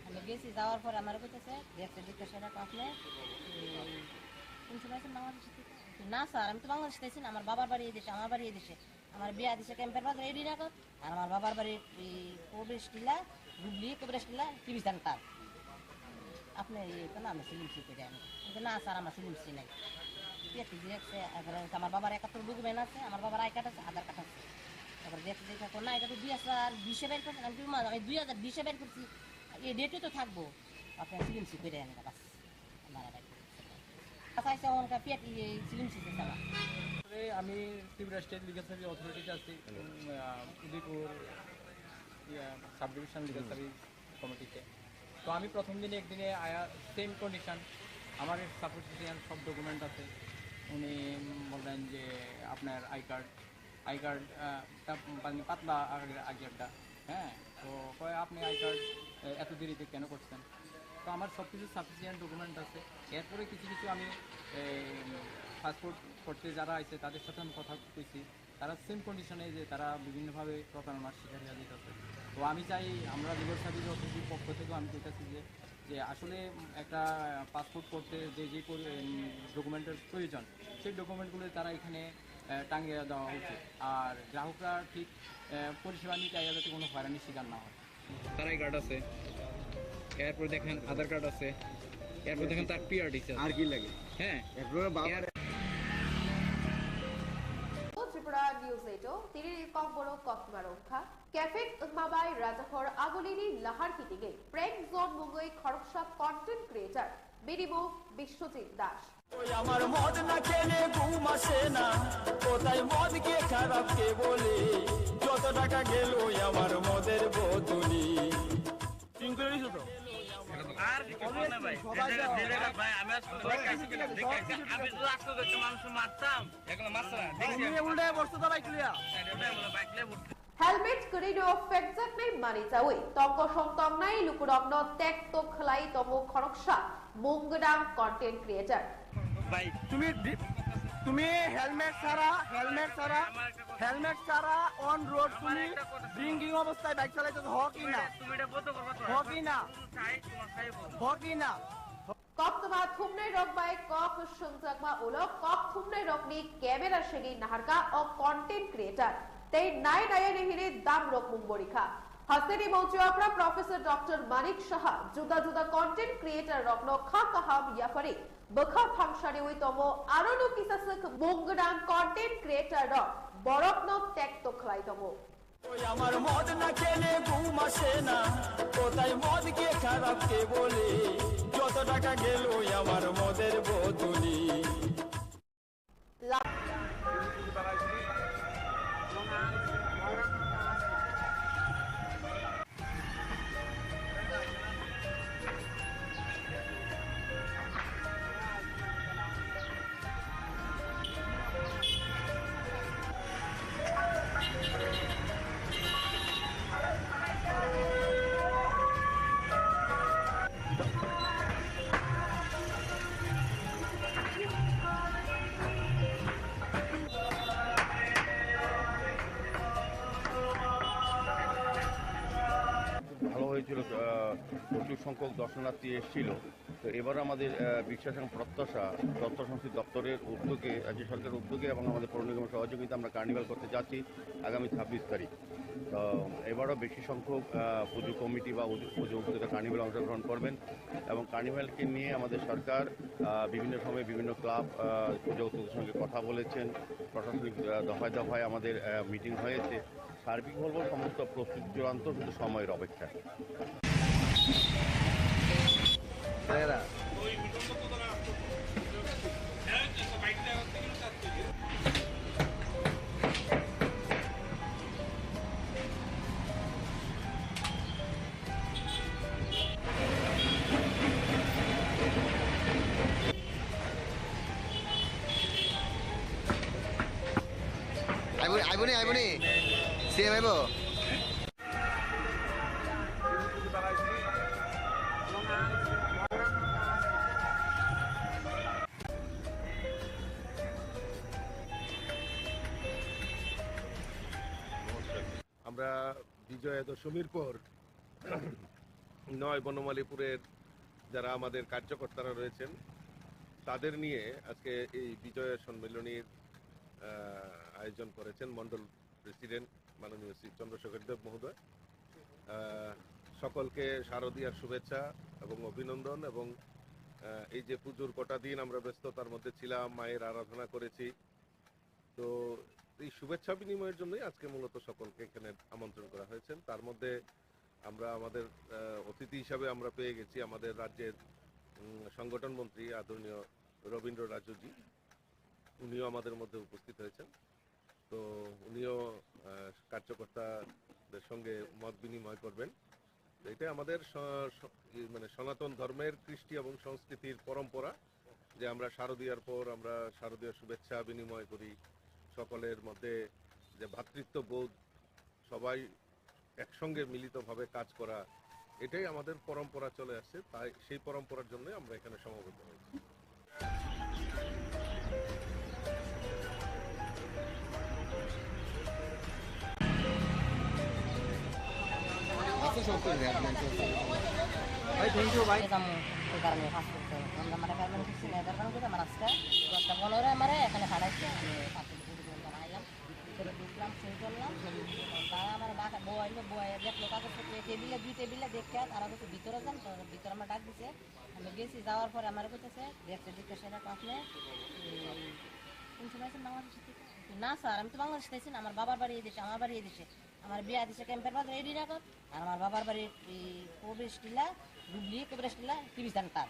আমি গেছি, যাওয়ার পরে আমার বলতেছে দেখতে দেখতে সেটা আপনি কোন সময় আছেন বাংলাদেশে থেকে? না স্যার, আমি তো বাংলাদেশে আছি না, আমার বাবার বাড়ি এই দেশে, আমার বাড়ি এই দেশে, আমার বিয়া দিছে ক্যাম্পের বাজার রেডি রাখো, আর আমার বাবার বাড়ি প্রবেশ টিলা হুগলি প্রবেশ টিলা টিভি সেন্টার। আপনি না আমি সিলিম সি করে আমি না স্যার, আমার সিলিম সি নাই। আমার বাবার 71 ডকুমেন্ট আছে, আমার বাবার আই কার্ড আছে, আধার কার্ড আছে। তারপরে দেখতে দেখে না এটা তো 2020-এ বের করছেন, আমি 2020-এ বের করছি, এই ডেটে তো থাকবো, আপনার সিলিম সি করে আনি বাস। আমি ত্রিপুরা স্টেট লিগাল সার্ভিস অথরিটিতে আছি, Udaipur sub division legal service কমিটিতে। তো আমি প্রথম দিনে একদিনে আয়া সেম কন্ডিশন, আমার সাপোর্টিশন সব ডকুমেন্ট আছে। উনি বললেন যে আপনার আই কার্ডটা পাতলা আগেরটা, হ্যাঁ, তো কয় আপনি আই কার্ড এত দেরিতে কেন করছেন? তো আমার সব কিছু সাফিসিয়েন্ট ডকুমেন্ট আছে। এরপরে কিছু কিছু আমি পাসপোর্ট করতে যারা আছে তাদের সাথে আমি কথা কইছি, তারা সেম কন্ডিশনে যে তারা বিভিন্নভাবে প্রতারণার শিকার হয়ে যেতেছে। তো আমি চাই আমরা লিগাল সার্ভিস অথরিটির পক্ষ থেকেও আমি চাইতেছি যে আসলে একটা পাসপোর্ট করতে যে যে ডকুমেন্টের প্রয়োজন সেই ডকুমেন্টগুলো তারা এখানে টাঙিয়ে দেওয়া উচিত, আর গ্রাহকরা ঠিক পরিষেবা নিতে যাতে কোনো হয়রানির শিকার না হয়। তার আই কার্ড আছে, এরপর দেখেন আধার কার্ড আছে, এরপর দেখেন তার পিআরডি আর কি লাগে, হ্যাঁ। ত্রিপুরা নিউজ 8 তিরির ককবড় কক্সবারংখা ক্যাফেট মাবাই রাজাখর আগলিনি লাহার কিটিগে প্রেম জোন মুঙ্গই খড়কসা কন্টেন্ট ক্রিয়েটর বিরিমো বিশ্বজিৎ দাস। ওই আমার মদ না খেলে ঘুম আসে না, কোথায় মদ কে খারাপ কে বলে, যত টাকা গেল আমার মদের বোতলি। আর কিছু না ভাই, ভাই আমি আমি তো আসতে দেখতে মানুষ মারতাম, এগুলো মারছ না দেখছি উল্টে বসতে তো বাইক লিয়া বাইকলে হেলমেট করিনো ফেকজাক নাই মানি চাউই তঙ্ক সন্তং নাই লুকুরগ্ন টেক তো খলাই তমো খড়কসা মুঙ্গডাং কন্টেন্ট ক্রিয়েটর। ভাই তুমি হেলমেট ছাড়া অন রোড তুমি ড্রিঙ্কিং অবস্থায় বাইক চালাইছো, হকি না তুমি এটা বলতে করবা তো হকি না হকি না কক্তবা থুমনাই রকবাই কক সংজাকমা উলক কক থুমনাই রকনি ক্যামেরা সেগি নাহারকা ও কন্টেন্ট ক্রিয়েটর তেই নাই নায়ানি হিরে দাম রক মুম্বরিখা হাসেনি মৌচুয়াপড়া প্রফেসর ডক্টর মানিক সাহা জুদা জুদা কন্টেন্ট ক্রিয়েটর রকনো খা কাহাম ইয়াফারি বখা ফাংশানি উই তমো আরনো কিসাসক মুঙ্গডাং কন্টেন্ট ক্রিয়েটর রক বরকনো টেক তো খলাই তমো। ওই আমার মদ না খেলে ঘুম আসে না, কোথায় মদ কে খারাপ কে বলে, যত টাকা গেল আমার মদের বোতলি। ভালো হয়েছিল, প্রচুর সংখ্যক দর্শনার্থী এসেছিল। তো এবার আমাদের বিশ্বাস এবং প্রত্যাশা তথ্য সংস্কৃতি দপ্তরের উদ্যোগে, রাজ্য সরকারের উদ্যোগে এবং আমাদের পৌর নিগমের সহযোগিতা আমরা কার্নিভাল করতে যাচ্ছি আগামী 26 তারিখ। তো এবারও বেশি সংখ্যক পুজো কমিটি বা পুজো উপজেলা কার্নিভালে অংশগ্রহণ করবেন এবং কার্নিভালকে নিয়ে আমাদের সরকার বিভিন্ন সময়ে বিভিন্ন ক্লাব পুজো উদ্যোগের সঙ্গে কথা বলেছেন, প্রশাসনিক দফায় দফায় আমাদের মিটিং হয়েছে। সার্বিক বলবো সমস্ত প্রস্তুতি চূড়ান্ত, শুধু সময়ের অপেক্ষা। আইবনি সিএম আইব। আমরা বিজয়া দশমীর পর 9 বনমালীপুরের যারা আমাদের কার্যকর্তারা রয়েছেন তাদের নিয়ে আজকে এই বিজয়া সম্মেলনীর আয়োজন করেছেন মণ্ডল প্রেসিডেন্ট মাননীয় শ্রী চন্দ্রশেখর দেব মহোদয়। সকলকে শারদীয়ার শুভেচ্ছা এবং অভিনন্দন। এবং এই যে পুজোর কটা দিন আমরা ব্যস্ততার মধ্যে ছিলাম, মায়ের আরাধনা করেছি, তো এই শুভেচ্ছা বিনিময়ের জন্যই আজকে মূলত সকলকে এখানে আমন্ত্রণ করা হয়েছে। তার মধ্যে আমরা আমাদের অতিথি হিসাবে আমরা পেয়ে গেছি আমাদের রাজ্যের সংগঠন মন্ত্রী আদরণীয় রবীন্দ্র রাজুজি, উনিও আমাদের মধ্যে উপস্থিত হয়েছেন। তো উনিও কার্যকর্তাদের সঙ্গে মত বিনিময় করবেন। এটা আমাদের মানে সনাতন ধর্মের কৃষ্টি এবং সংস্কৃতির পরম্পরা যে আমরা শারদীয়ার পর আমরা শারদীয় শুভেচ্ছা বিনিময় করি, সকলের মধ্যে যে ভ্রাতৃত্ববোধ, সবাই একসঙ্গে মিলিতভাবে কাজ করা, এটাই আমাদের পরম্পরা চলে আসছে। তাই সেই পরম্পরার জন্য আমরা এখানে সমবেত হয়েছি। ভাই থ্যাংক ইউ ভাই। ওই কারণে কাজ করতে হবে। আমরা মানে পেমেন্ট করছি না, এবার কারণ আমার আজকে 10টা 15 আমার এখানে খাড়াইছে, আমি 5 আইলাম, ভিতরে ঢুকলাম, সই করলাম। তারা আমার বাসা বইলো, বয়ে দেখলো কাগজপত্র টেবিলে 2 টেবিলে দেখে তারা বলছে ভিতরে যান। তো ভিতরে আমার ডাক দিছে, আমি গেছি, যাওয়ার পরে আমার বলতেছে দেখতে দেখতে সেটা আপনি কোন সময় আছেন বাংলাদেশ থেকে? না স্যার, আমি তো বাংলাদেশ থেকে না, আমার বাবার বাড়ি এই দেশে, আমার বাড়ি এই দেশে, আমার বিয়া দিছে ক্যাম্পের বাজার রেডি রাখত। আর আমার বাবার বাড়ির প্রবেশ টিলা ডুবলি প্রবেশ টিলা টিভি সেন্টার।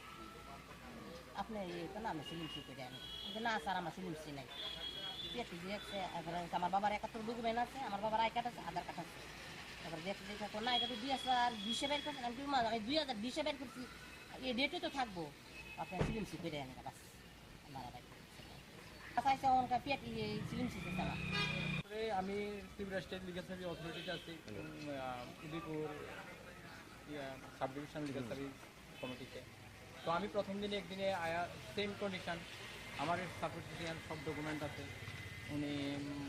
আপনি তো না আমি সিলিমসি করে আমি না স্যার, আমার সিলিমসি নাই। আমার বাবার 71 ডকুমেন্ট আছে, আমার বাবার আই কার্ড আছে, আধার কার্ড আছে। তারপরে দেখতে দেখতে না, এটা তো 2020 বের করছেন, আমি 2020 বের করছি, এই ডেটে তো থাকবো। আপনার সিলিমসি করে আনি বাস আমি ত্রিপুরা স্টেট লিগাল সার্ভিস অথরিটিতে আছি, Udaipur sub division legal service কমিটিতে। তো আমি প্রথম দিনে একদিনে আয়া সেম কন্ডিশন, আমার সাপোর্টিশন সব ডকুমেন্ট আছে। উনি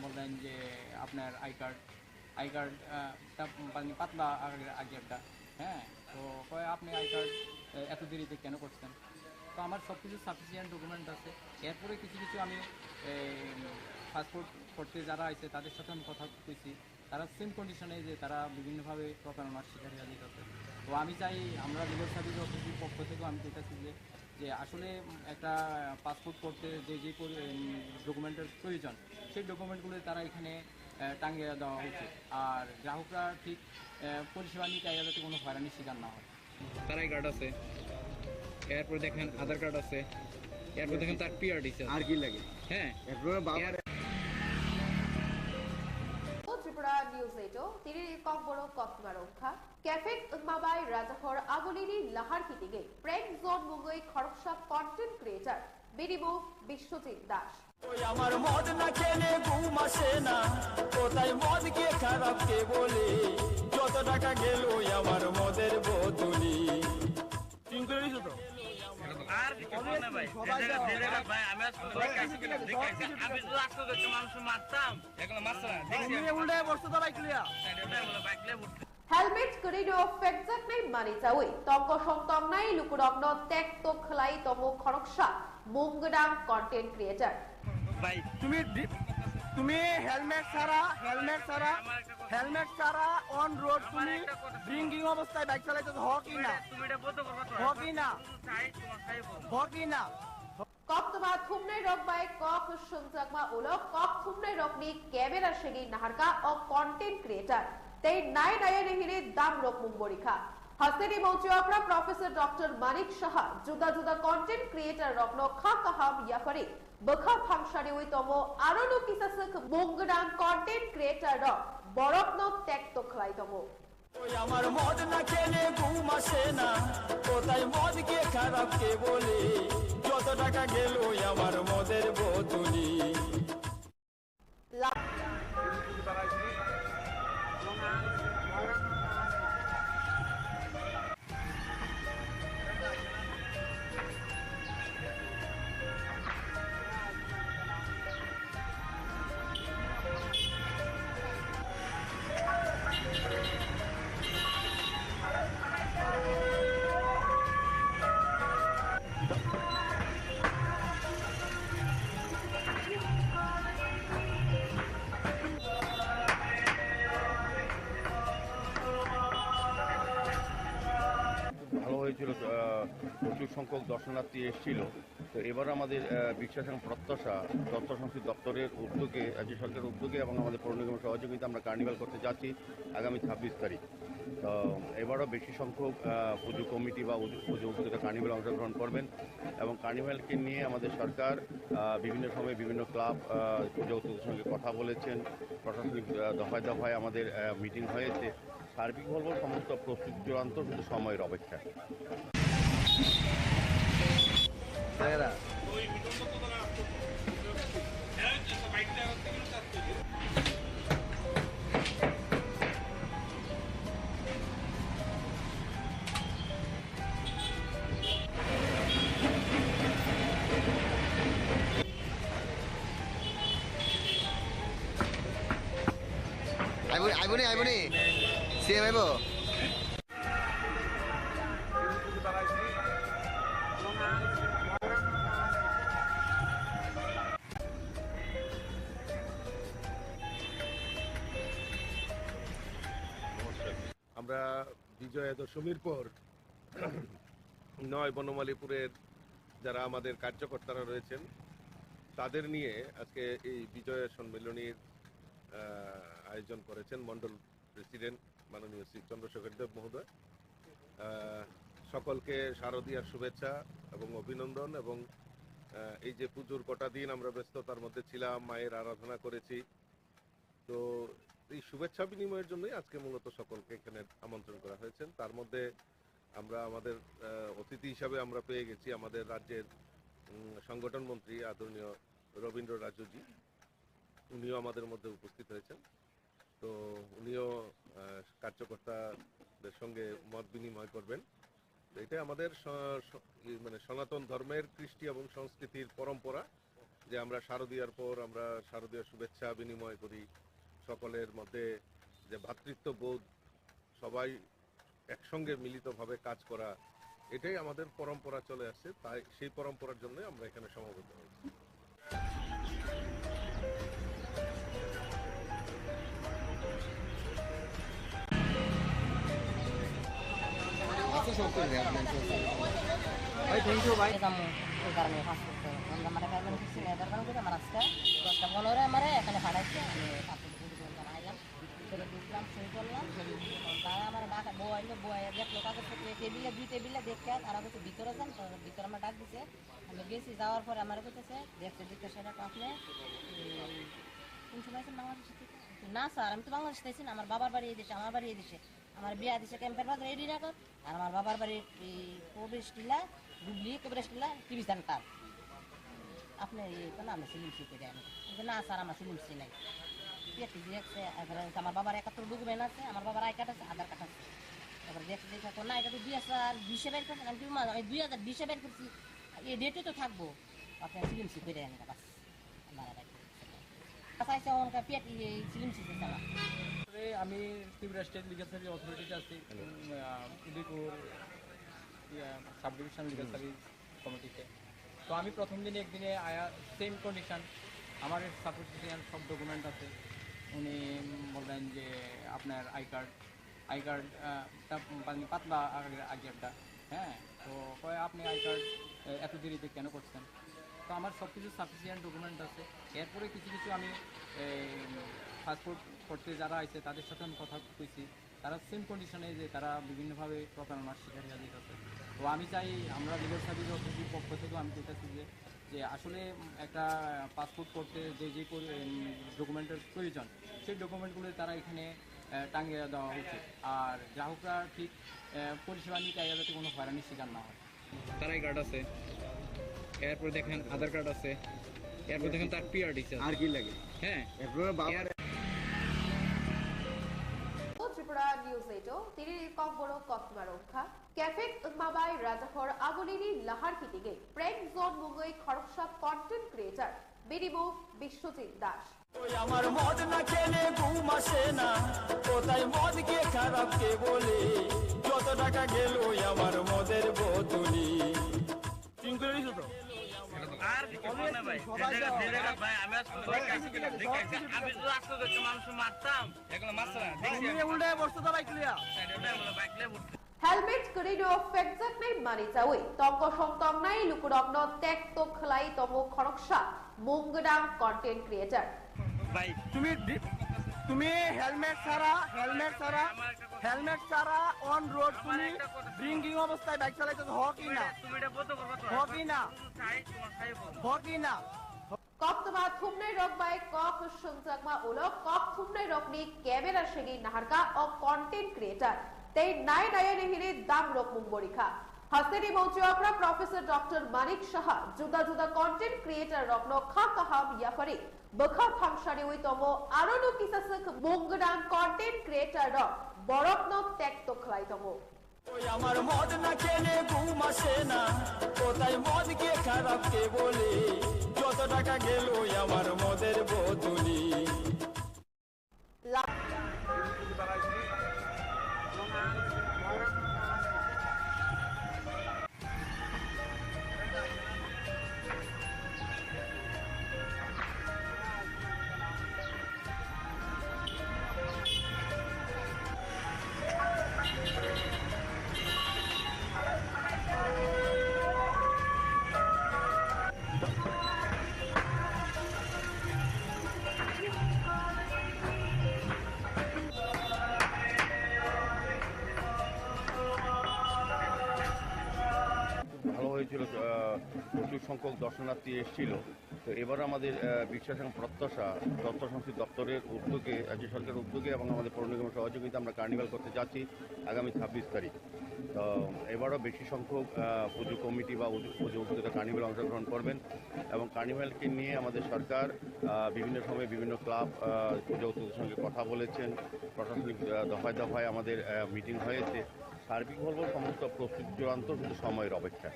বললেন যে আপনার আই কার্ডটা মানে পাতলা আগেরটা, হ্যাঁ, তো কয় আপনি আই কার্ড এত দেরিতে কেন করছেন? তো আমার সব কিছু সাফিসিয়েন্ট ডকুমেন্ট আছে। এরপরে কিছু কিছু আমি পাসপোর্ট করতে যারা আছে তাদের সাথে আমি কথা কইছি, তারা সেম কন্ডিশনে যে তারা বিভিন্নভাবে প্রতারণার শিকার হয়ে যেতেছে। তো আমি চাই আমরা লিগাল সার্ভিস অথরিটির পক্ষ থেকেও আমি চাইতেছি যে আসলে একটা পাসপোর্ট করতে যে যে ডকুমেন্টের প্রয়োজন সেই ডকুমেন্টগুলো তারা এখানে টাঙিয়ে দেওয়া উচিত। আর গ্রাহকরা ঠিক পরিষেবা নিতে যাতে কোনো হয়রানির শিকার না হয়। তার আই কার্ড আছে, এরপর দেখেন আধার কার্ড আছে, এরপর দেখেন তার পিআরডি আর কি লাগে, হ্যাঁ। ত্রিপুরা নিউজ 8 তিরি ককবড় কক্সবারংখা ক্যাফেট মাবাই রাজাখর আগলিনি লাহার কিটিগে প্রেম জোন মুঙ্গই খড়কসা কন্টেন্ট ক্রিয়েটর বিরিমো বিশ্বজিৎ দাস। ওই আমার মদ না খেলে ঘুম আসে না, কোথায় মদ কে খারাপ কে বলে, যত টাকা গেল আমার মদের বোতলি। আর কিছু না ভাই, ভাই আমি আমি তো আসতে দেখতে মানুষ মারতাম, এগুলো মারছ না দেখছি উল্টে বসতে তো বাইক লিয়া বাইকলে উঠতে হেলমেট করিনো ফেকজাক নাই মানি চাউই তঙ্ক সংতং নাই লুকুরগ্ন টেক তো খলাই তমো খড়কসা মুঙ্গডাং কন্টেন্ট ক্রিয়েটর। ভাই তুমি হেলমেট ছাড়া অন রোড তুমি ড্রিঙ্কিং অবস্থায় বাইক চালাইতে হকি না, তুমি এটা বলতে পারবে হকি না, হকি না। কক্তবা থুমনাই রক বাই কক সংজাকমা উলক কক থুমনাই রকনি ক্যামেরা সেগি নাহারকা ও কন্টেন্ট ক্রিয়েটর তেই নাই নায়া নেহিরে দাম রক মুম্বরিখা হাসেনি মৌচুয়াকরা প্রফেসর ডক্টর মানিক সাহা জুদা জুদা কন্টেন্ট ক্রিয়েটর রকনো খা কাহাম ইয়াফারি বখা ফাংশারি ওই তমো আরনো কিসাসক মুঙ্গডাং কন্টেন্ট ক্রিয়েটর রক বরকনো টেক তো খলাই তমো। ওই আমার মদ না খেলে ঘুম আসে না, কোথায় মদ কে খারাপ কে বলে, যত টাকা গেল আমার মদের বোতলি। হয়েছিল, প্রচুর সংখ্যক দর্শনার্থী এসেছিল। তো এবার আমাদের বিশ্বাস এবং প্রত্যাশা তথ্য সংস্কৃতি দপ্তরের উদ্যোগে, রাজ্য সরকারের উদ্যোগে এবং আমাদের পৌর নিগমের সহযোগিতা আমরা কার্নিভাল করতে যাচ্ছি আগামী 26 তারিখ। তো এবারও বেশি সংখ্যক পুজো কমিটি বা পুজো উপযুক্ত কার্নিভালে অংশগ্রহণ করবেন এবং কার্নিভালকে নিয়ে আমাদের সরকার বিভিন্ন সময়ে বিভিন্ন ক্লাব পুজো উদ্যোগের সঙ্গে কথা বলেছেন, প্রশাসনিক দফায় দফায় আমাদের মিটিং হয়েছে। সার্বিক বলবো সমস্ত প্রস্তুতি চূড়ান্ত, শুধু সময়ের অপেক্ষা। আইবনি সিএম আইব। আমরা বিজয়া দশমীর পর 9 বনমালীপুরের যারা আমাদের কার্যকর্তারা রয়েছেন তাদের নিয়ে আজকে এই বিজয়া সম্মেলনীর আয়োজন করেছেন মন্ডল প্রেসিডেন্ট মাননীয় শ্রী চন্দ্রশেখর দেব মহোদয়। সকলকে শারদীয়ার শুভেচ্ছা এবং অভিনন্দন। এবং এই যে পুজোর কটা দিন আমরা ব্যস্ততার মধ্যে ছিলাম, মায়ের আরাধনা করেছি, তো এই শুভেচ্ছা বিনিময়ের জন্যই আজকে মূলত সকলকে এখানে আমন্ত্রণ করা হয়েছে। তার মধ্যে আমরা আমাদের অতিথি হিসাবে আমরা পেয়ে গেছি আমাদের রাজ্যের সংগঠন মন্ত্রী আদরণীয় রবীন্দ্র রাজুজি, উনিও আমাদের মধ্যে উপস্থিত হয়েছেন। তো উনিও কার্যকর্তাদের সঙ্গে মত বিনিময় করবেন। এটা আমাদের মানে সনাতন ধর্মের কৃষ্টি এবং সংস্কৃতির পরম্পরা যে আমরা শারদীয়ার পর আমরা শারদীয় শুভেচ্ছা বিনিময় করি, সকলের মধ্যে যে ভ্রাতৃত্ববোধ, সবাই একসঙ্গে মিলিতভাবে কাজ করা, এটাই আমাদের পরম্পরা চলে আসছে। তাই সেই পরম্পরার জন্য আমরা এখানে সমবেত হয়েছি। ভাই থ্যাংক ইউ ভাই। যাবো ওই কারণে পাস করতে হবে। আমরা মানে পেমেন্ট করছি না, এদের কারণে করে আমার আজকে 10:15 আমার এখানে পাঠাইছে। আমি পাসপোর্ট পুরো আইলাম, ভিতরে ঢুকলাম, সই করলাম। তারা আমার ডাকা বই দেখলো কাগজপত্র টেবিলে, 2 টেবিলে দেখে তারা বলছে ভিতরে যান। তো ভিতরে আমার ডাক দিছে, আমি গেছি। যাওয়ার পরে আমার বলতেছে দেখতে সেটা আপনি কোন সময় আছেন বাংলাদেশে থেকে? না স্যার, আমি তো বাংলাদেশ থেকে না, আমার বাবার বাড়ি এই দেশে, আমার বাড়ি এই দেশে, আমার বিয়া দিছে ক্যাম্পের বাজার রেডি রাখত। আর আমার বাবার বাড়ি প্রবেশ টিলা ডুবলি প্রবেশ টিলা টিভি সেন্টার। আপনি না আমি সিলিম সি করে আমি না স্যার, আমার সিলিম সি নাই। আমার বাবার 71 ডকুমেন্ট আছে, আমার বাবার আই কার্ড আছে, আধার কার্ড আছে। তারপরে দেখতে না, এটা তো 2020 বের করছেন। আমি 2020 বের করছি, এই ডেটে তো থাকবো। আপনি সিলিম সি করে আনি বাস আমি ত্রিপুরা স্টেট লিগাল সার্ভিস অথরিটিতে আছি, Udaipur sub division legal service কমিটিতে। তো আমি প্রথম দিনে একদিনে আয়া সেম কন্ডিশন, আমার সাপোর্টিশন সব ডকুমেন্ট আছে। উনি বললেন যে আপনার আই কার্ডটা পাতলা আগেরটা, হ্যাঁ। তো কয় আপনি আই কার্ড এত দেরিতে কেন করছেন? তো আমার সব কিছু সাফিসিয়েন্ট ডকুমেন্ট আছে। এরপরে কিছু আমি পাসপোর্ট করতে যারা আছে তাদের সাথে আমি কথা কইছি, তারা সেম কন্ডিশনে যে তারা বিভিন্নভাবে প্রতারণার শিকার হয়ে যেতেছে। তো আমি চাই আমরা লিগাল সার্ভিস অথরিটির পক্ষ থেকেও আমি চাইতেছি যে আসলে একটা পাসপোর্ট করতে যে ডকুমেন্টের প্রয়োজন, সেই ডকুমেন্টগুলো তারা এখানে টাঙিয়ে দেওয়া উচিত। আর গ্রাহকরা ঠিক পরিষেবা নিতে যাতে কোনো হয়রানির শিকার না হয়। তার আই কার্ড আছে, এরপর দেখেন আধার কার্ড আছে, এরপর দেখেন তার পিআরডি আর কি লাগে, হ্যাঁ। ত্রিপুরা নিউজ 8 তিরির কক বড় কসমা রক্ষা ক্যাফেট মাবাই রাজাখর আগলিনি লাহার কিটিগে প্রেক জোন মুঙ্গই খড়কসাপ কন্টেন্ট ক্রিয়েটর বিডিবো বিশ্বজিৎ দাস। ওই আমার মদ না খেলে ঘুম আসে না, কোথায় মদ কে খারাপ কে বলে, যত টাকা গেল আমার মদের বোতলি। আর ভাই আমি আসতে দেখছি মানুষ মারতাম, এগুলো মারছে না দেখছি উল্টে বসতো তো বাইক লিয়া। Bike Helmet kerino fekjak nai mani cawi tongko songtong nai lukurokno tek to khlai tomo khoroksa munggadang content creator. ভাই তুমি হেলমেট ছাড়া অন রোড তুমি ড্রিঙ্কিং অবস্থায় বাইক চালাইতেছো হকি না তুমি এটা বন্ধ করবা তো হকি না চাই তোমার খাইবো হকি না Koptama thumnai rok bai kok sungjangma ulo kok thumnai rok ni camera segi naharka o content creator tei nai naya nehire dam rok mungborikha Haseri Mauchapra Professor Dr. Manik Shaha juda juda content creator rokno kha kaham yafari Bakhar Thangshari ui tomo arono kisasak munggadang content creator rok borokno tek to khlai tomo ওই আমার মদ না খেলে ঘুম আসে না কোথায় মদ কে খারাপ কে বলে যত টাকা গেল আমার মদের বোতলি ভালো হয়েছিল, প্রচুর সংখ্যক দর্শনার্থী এসেছিল। তো এবার আমাদের বিশ্বাস এবং প্রত্যাশা তথ্য সংস্কৃতি দপ্তরের উদ্যোগে, রাজ্য সরকারের উদ্যোগে এবং আমাদের পৌর নিগমের সহযোগিতা আমরা কার্নিভাল করতে যাচ্ছি আগামী 26 তারিখ। তো এবারও বেশি সংখ্যক পুজো কমিটি বা পুজো উদ্যোগে কার্নিভাল অংশগ্রহণ করবেন এবং কার্নিভালকে নিয়ে আমাদের সরকার বিভিন্ন সময়ে বিভিন্ন ক্লাব পুজো উদ্যোগের সঙ্গে কথা বলেছেন, প্রশাসনিক দফায় দফায় আমাদের মিটিং হয়েছে। সার্বিক বলবো সমস্ত প্রস্তুতি চূড়ান্ত, শুধু সময়ের অপেক্ষা।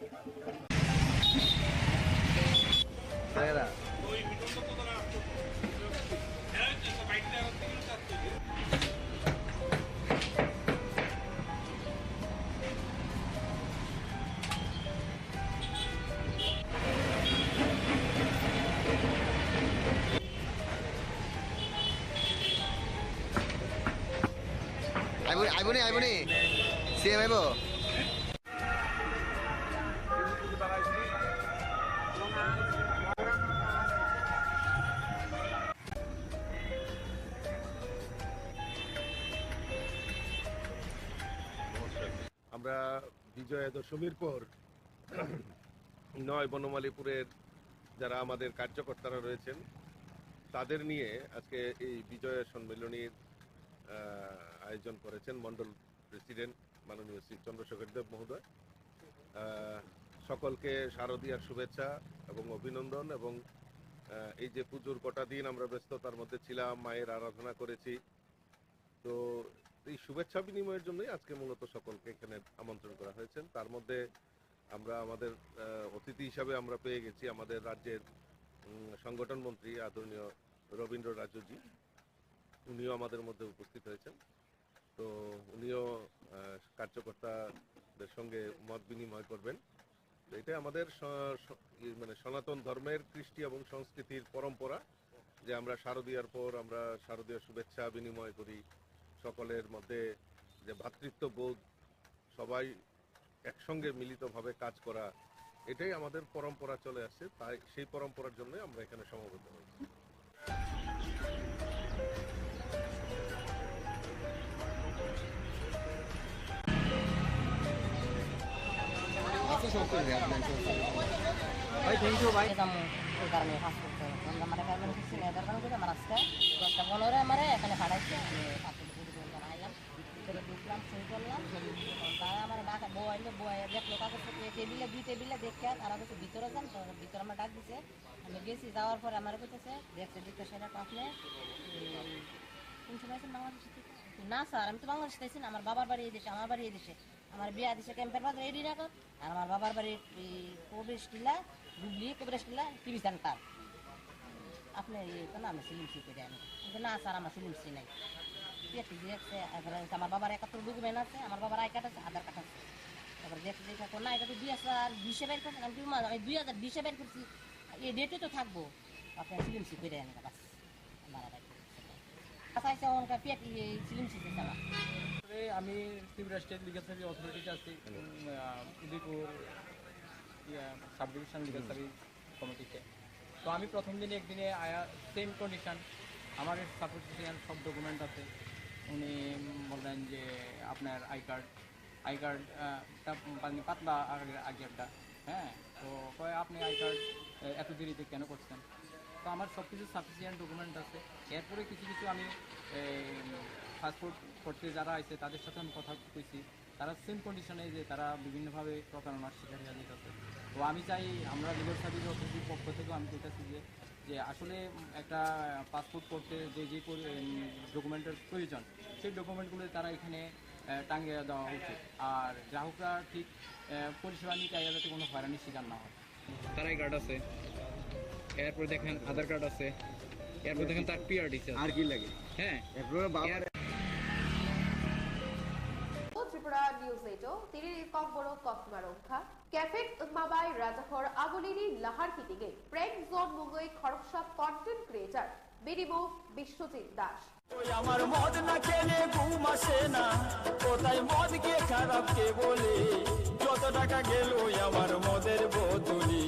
আইবনি সিএম আইব আমরা বিজয়া দশমীর পর 9 বনমালীপুরের যারা আমাদের কার্যকর্তারা রয়েছেন তাদের নিয়ে আজকে এই বিজয়া সম্মেলনীর আয়োজন করেছেন মন্ডল প্রেসিডেন্ট মাননীয় শ্রী চন্দ্রশেখর দেব মহোদয়। সকলকে শারদীয়ার শুভেচ্ছা এবং অভিনন্দন। এবং এই যে পুজোর কটা দিন আমরা ব্যস্ততার মধ্যে ছিলাম, মায়ের আরাধনা করেছি, তো এই শুভেচ্ছা বিনিময়ের জন্যই আজকে মূলত সকলকে এখানে আমন্ত্রণ করা হয়েছে। তার মধ্যে আমরা আমাদের অতিথি হিসাবে আমরা পেয়ে গেছি আমাদের রাজ্যের সংগঠন মন্ত্রী আদরণীয় রবীন্দ্র রাজুজি, উনিও আমাদের মধ্যে উপস্থিত হয়েছেন। তো উনিও কার্যকর্তাদের সঙ্গে মত বিনিময় করবেন। তো এটা আমাদের মানে সনাতন ধর্মের কৃষ্টি এবং সংস্কৃতির পরম্পরা যে আমরা শারদীয়ার পর আমরা শারদীয় শুভেচ্ছা বিনিময় করি, সকলের মধ্যে যে ভ্রাতৃত্ববোধ, সবাই একসঙ্গে মিলিতভাবে কাজ করা, এটাই আমাদের পরম্পরা চলে আসছে। তাই সেই পরম্পরার জন্য আমরা এখানে সমবেত হয়েছি। ভাই থ্যাংক ইউ ভাই ওই কারণে কাজ করতে হবে। আমার কারণে কিছু নেই, তার কারণে আমার আজকে 10:15 আমারে এখানে পাঠাইছে। আমি পাঁচটা পুজো আইলাম, ভিতরে ঢুকলাম, শুরু করলাম। তারা আমার ডাকা বই দেখলো কাগজপত্র টেবিলে, 2 টেবিলে দেখে তারা বলছে ভিতরে যান। তো ভিতরে আমার ডাক দিছে, আমি গেছি। যাওয়ার পরে আমার বলতেছে দেখতে সেটা আপনি কোন সময় আছেন বাংলাদেশ থেকে? না স্যার, আমি তো বাংলাদেশ থেকে না, আমার বাবার বাড়ি এই দেশে, আমার বাড়ি এই দেশে, আমার বিয়া দিছে ক্যাম্পের বাজার এডি রাখো। আর আমার বাবার বাড়ি প্রবেশ টিলা গুগলি প্রবেশ টিলা টিভি সেন্টার। আপনি তো না, আমি সিলিম সি করে আমি না স্যার, আমার সিলিম সি নাই। আমার বাবার 71 ডকুমেন্ট আছে, আমার বাবার আই কার্ড আছে, আধার কার্ড আছে। তারপরে দেখতে না, এটা তো 2020 বের করছেন। আমি 2020 বের করছি, এই ডেটে তো থাকবো। আপনার সিলিম সি করে আনি বাস। আমি ত্রিপুরা স্টেট লিগাল সার্ভিস অথরিটিতে আছি Udaipur sub division legal service কমিটিতে। তো আমি প্রথম দিনে একদিনে আয়া সেম কন্ডিশন, আমার সাপোর্টিশন সব ডকুমেন্ট আছে। উনি বললেন যে আপনার আই কার্ডটা পাতলা আগেরটা, হ্যাঁ, তো কয় আপনি আই কার্ড এত দেরিতে কেন করছেন? তো আমার সব কিছু সাফিসিয়েন্ট ডকুমেন্ট আছে। এরপরে কিছু কিছু আমি পাসপোর্ট করতে যারা আছে তাদের সাথে আমি কথা কইছি, তারা সেম কন্ডিশনে যে তারা বিভিন্নভাবে প্রতারণার শিকার হয়ে যেতেছে। তো আমি চাই আমরা লিগাল সার্ভিস অথরিটির পক্ষ থেকেও আমি কইতেছি যে আসলে একটা পাসপোর্ট করতে যে ডকুমেন্টের প্রয়োজন সেই ডকুমেন্টগুলো তারা এখানে টাঙিয়ে দেওয়া উচিত, আর গ্রাহকরা ঠিক পরিষেবা নিতে যাতে কোনো হয়রানির শিকার না হয়। তার আই কার্ড আছে, এরপর দেখেন আধার কার্ড আছে, এরপর দেখেন তার পিআরডিসি আর কি লাগে, হ্যাঁ। ত্রিপুরা নিউজ এইটো তিনিৰ কক বড়ো ককমা ৰক্ষা কেফেক মাবাই ৰাজহৰ আগলিনী লাহাৰ হিটিগে প্ৰেংক জোন মুগৈ খৰকসা কন্টেন্ট ক্রিয়েটর বিনিমো বিশ্বজিৎ দাস। ওই আমার মদ না খেলে ঘুম আসে না, কোথায় মদ কে খারাপ কে বলে, যত টাকা গেল আমার মদের বোতলি।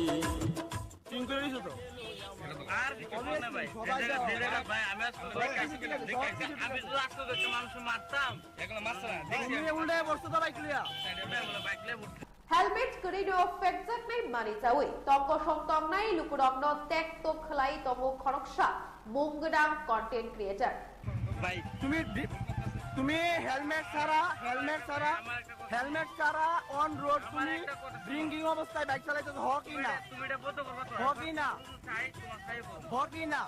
আর বলবো না ভাই, যে জায়গা ভাই আমি আজকে আমি তো রাস্তা দেখতে মানুষ মারতাম, এগুলো মারছে না দেখছি উল্টে বসতে তো বাইক লিয়া বাইকলে হেলমেট করিনো ফেকজাক নাই মানি চাওই তঙ্ক সংতং নাই লুকুরগ্ন টেক তো খলাই তমো খরকসা মুংগডাং কন্টেন্ট ক্রিয়েটর। ভাই তুমি হেলমেট ছাড়া অন রোড তুমি ড্রিঙ্কিং অবস্থায় বাইক চালাইতেছ কি না? তুমি এটা বলতে পারবা তো কি না? কি না?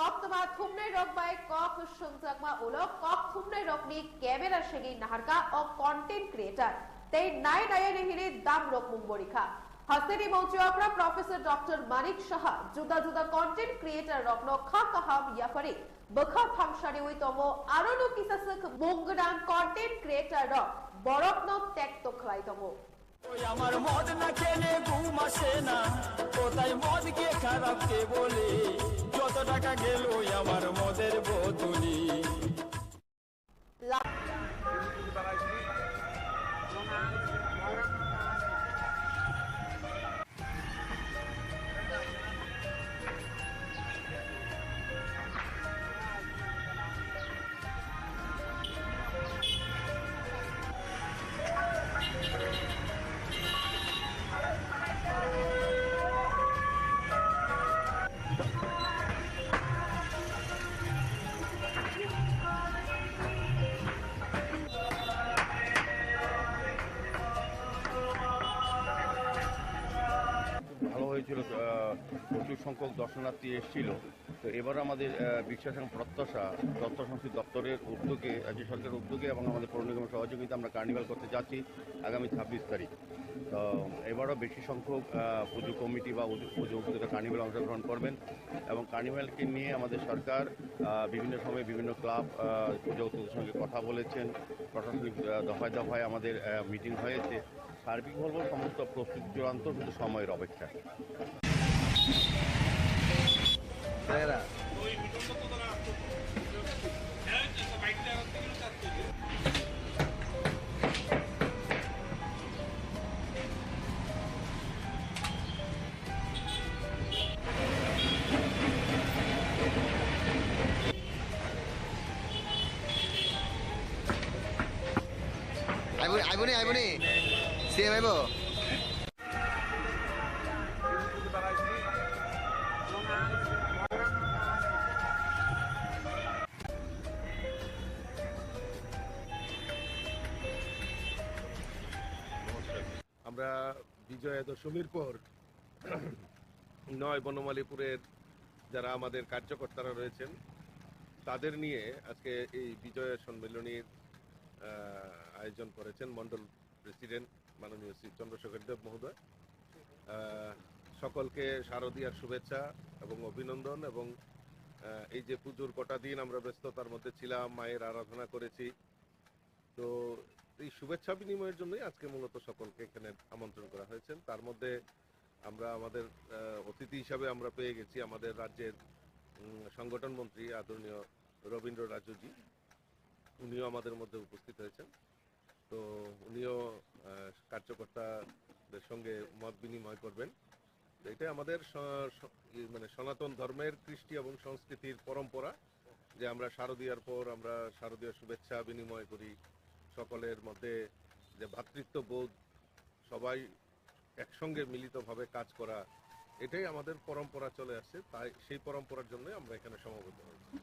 কক্তমা থুমনে রকবাই কক সংজাকমা উলো কক থুমনে রকনি ক্যামেরা সেগি নাহারকা ও কন্টেন্ট ক্রিয়েটর তেই নাই নায়ে নেহিরে দাম রক মুম্বরিখা হাসেনি মৌচুয়াকরা প্রফেসর ডক্টর মানিক সাহা জুদা জুদা কন্টেন্ট ক্রিয়েটর রকন খা কাহাম ইয়াফারে বখা ফাংশানি ওই তমো আরনো কিসাসক মুংগডাং কন্টেন্ট ক্রিয়েটর রক বরকন টেক তো খলাই তমো। ওই আমার মদ না খেলে ঘুম আসে না, কোথায় মদ কে খারাপ কে বলে, যত টাকা গেল আমার মদের বোতলি। ভালো হয়েছিল, প্রচুর সংখ্যক দর্শনার্থী এসেছিল। তো এবার আমাদের বিশ্বাস এবং প্রত্যাশা তথ্য সংস্কৃতি দপ্তরের উদ্যোগে, রাজ্য সরকারের উদ্যোগে এবং আমাদের পৌর নিগমের সহযোগিতা আমরা কার্নিভাল করতে যাচ্ছি আগামী 26 তারিখ। তো এবারও বেশি সংখ্যক পুজো কমিটি বা পুজো উপযুক্ত কার্নিভাল অংশগ্রহণ করবেন এবং কার্নিভালকে নিয়ে আমাদের সরকার বিভিন্ন সময়ে বিভিন্ন ক্লাব পুজো উদ্যোগের সঙ্গে কথা বলেছেন, প্রশাসনিক দফায় দফায় আমাদের মিটিং হয়েছে। সার্বিক বলবো সমস্ত প্রস্তুতি চূড়ান্ত, শুধু সময়ের অপেক্ষা। আইবনি সিএম আইব। আমরা বিজয়া দশমীর পর 9 বনমালীপুরের যারা আমাদের কার্যকর্তারা রয়েছেন তাদের নিয়ে আজকে এই বিজয়া সম্মেলনীর আয়োজন করেছেন মন্ডল প্রেসিডেন্ট মাননীয় শ্রী চন্দ্রশেখর দেব মহোদয়। সকলকে শারদীয়ার শুভেচ্ছা এবং অভিনন্দন। এবং এই যে পুজোর কটা দিন আমরা ব্যস্ততার মধ্যে ছিলাম, মায়ের আরাধনা করেছি, তো এই শুভেচ্ছা বিনিময়ের জন্যই আজকে মূলত সকলকে এখানে আমন্ত্রণ করা হয়েছে। তার মধ্যে আমরা আমাদের অতিথি হিসাবে আমরা পেয়ে গেছি আমাদের রাজ্যের সংগঠন মন্ত্রী আদরণীয় রবীন্দ্র রাজুজি। উনিও আমাদের মধ্যে উপস্থিত হয়েছেন। তো উনিও কার্যকর্তাদের সঙ্গে মত বিনিময় করবেন। তো এটা আমাদের মানে সনাতন ধর্মের কৃষ্টি এবং সংস্কৃতির পরম্পরা যে আমরা শারদীয়ার পর আমরা শারদীয় শুভেচ্ছা বিনিময় করি, সকলের মধ্যে যে ভ্রাতৃত্ববোধ, সবাই একসঙ্গে মিলিতভাবে কাজ করা, এটাই আমাদের পরম্পরা চলে আসছে। তাই সেই পরম্পরার জন্য আমরা এখানে সমবেত হয়েছি।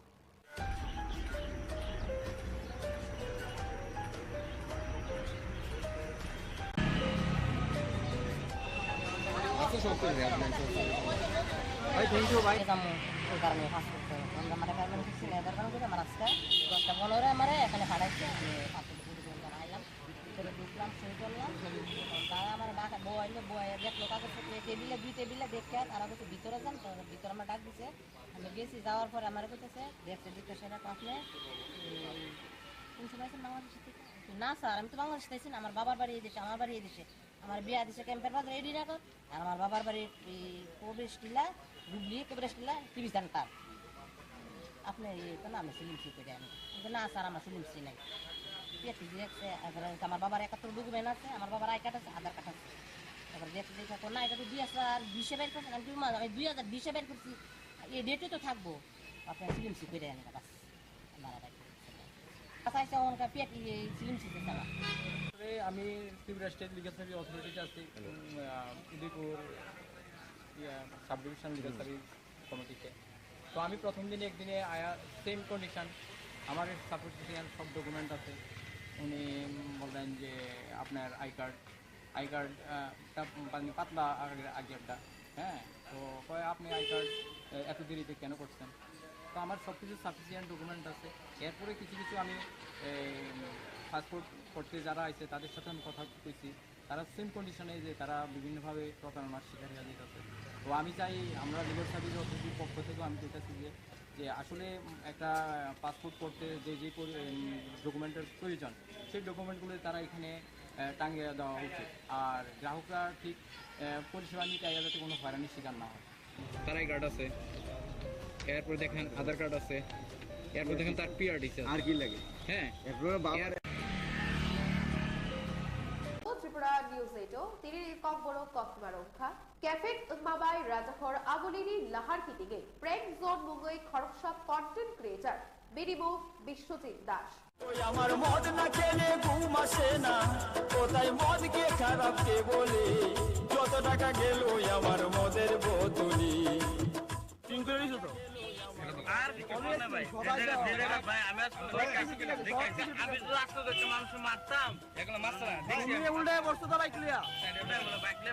ভাই থ্যাংক ইউ ভাই। ওই কারণে ফাঁস করতে হবে। আমরা মানে গার্মেন্ট করছি, লেদার গার্মেন্ট করে আমার আজকে 10টা 15 আমারে এখানে পাঠাইছে। আমি পাসপোর্ট পুরো করে আইলাম, ভিতরে ঢুকলাম, সই করলাম। তারা আমার ডাকা বইলে দেখলো কাগজপত্র টেবিলে 2 টেবিলে দেখে তারা বলছে ভিতরে যান। তো ভিতরে আমার ডাক দিছে, আমি গেছি। যাওয়ার পরে আমার বলতেছে দেখতে দেখতে সেটা আপনি কোন সময় আছেন বাংলাদেশ থেকে? না স্যার, আমি তো বাংলাদেশ থেকে না, আমার বাবার বাড়ি এই দেশে, আমার বাড়ি এই দেশে, আমার বিয়া দিছে ক্যাম্পের বাজারে এডি রাখো। আর আমার বাবার বাড়ির প্রবেশ টিলা হুগলি প্রবেশ টিলা টিভি সেন্টার। আপনি তো না আমি সিলিম সি করে আমি কিন্তু না স্যার, আমার সিলিম সি নাই। পেটি দেখছে, আমার বাবার 71 ডকুমেন্ট আছে, আমার বাবার আই কার্ড আছে, আধার কার্ড আছে। তারপর দেখতে দেখে না, এটা তো 2020 বের করছেন। আমি 2020 বের করছি, এই ডেটে তো থাকবো। আপনার সিলিম সি করে আনি বাস মারা রাখি আচ্ছা ওনকা পেটি সিলিম সি চালা। আমি ত্রিপুরা স্টেট লিগাল সার্ভিস অথরিটিতে আছি, Udaipur sub division legal service কমিটিতে। তো আমি প্রথম দিনে একদিনে আয়া সেম কন্ডিশন, আমার সাপোর্টিশিয়ান সব ডকুমেন্ট আছে। উনি বললেন যে আপনার আই কার্ডটা পাতলা আগেরটা, হ্যাঁ। তো কয় আপনি আই কার্ড এত দেরিতে কেন করছেন? তো আমার সব কিছু সাফিসিয়েন্ট ডকুমেন্ট আছে। এরপরে কিছু কিছু আমি পাসপোর্ট করতে যারা আছে তাদের সাথে আমি কথা কইছি, তারা সেম কন্ডিশনে যে তারা বিভিন্নভাবে প্রতারণার শিকার হয়ে যেতেছে। তো আমি চাই আমরা লিগাল সার্ভিস অথরিটির পক্ষ থেকেও আমি চাইতেছি যে আসলে একটা পাসপোর্ট করতে যে ডকুমেন্টের প্রয়োজন, সেই ডকুমেন্টগুলো তারা এখানে টাঙিয়ে দেওয়া উচিত। আর গ্রাহকরা ঠিক পরিষেবা নিতে যাতে কোনো হয়রানির শিকার না হয়। তার আই কার্ড আছে, এরপর দেখেন আধার কার্ড আছে, এরপর দেখেন তার পিআরডিসি আর কি লাগে, হ্যাঁ। ত্রিপুরা নিউজ 8 তিরির ককবড় কক্সবারংখা ক্যাফেট উম্মাবাই রাজাহর আগুলিনি লাহার কিটিগে প্রেম জোন মুঙ্গই খরকসা কন্টেন্ট ক্রিয়েটর বিরিমো বিশ্বজিৎ দাস। ওই আমার মদ না খেলে ঘুম আসে না, কোথায় মদ কে খারাপ কে বলে, যত টাকা গেল আমার মদের বোতলি। আর কোনো না ভাই, যে জায়গা ভাই আমি আজকে দেখাইছি, আমি তো আজকে দেখতে মানুষ মারতাম, এগুলো মারছে না, দেখছি উল্টে বসতে তো বাইক লিয়া বাইকলে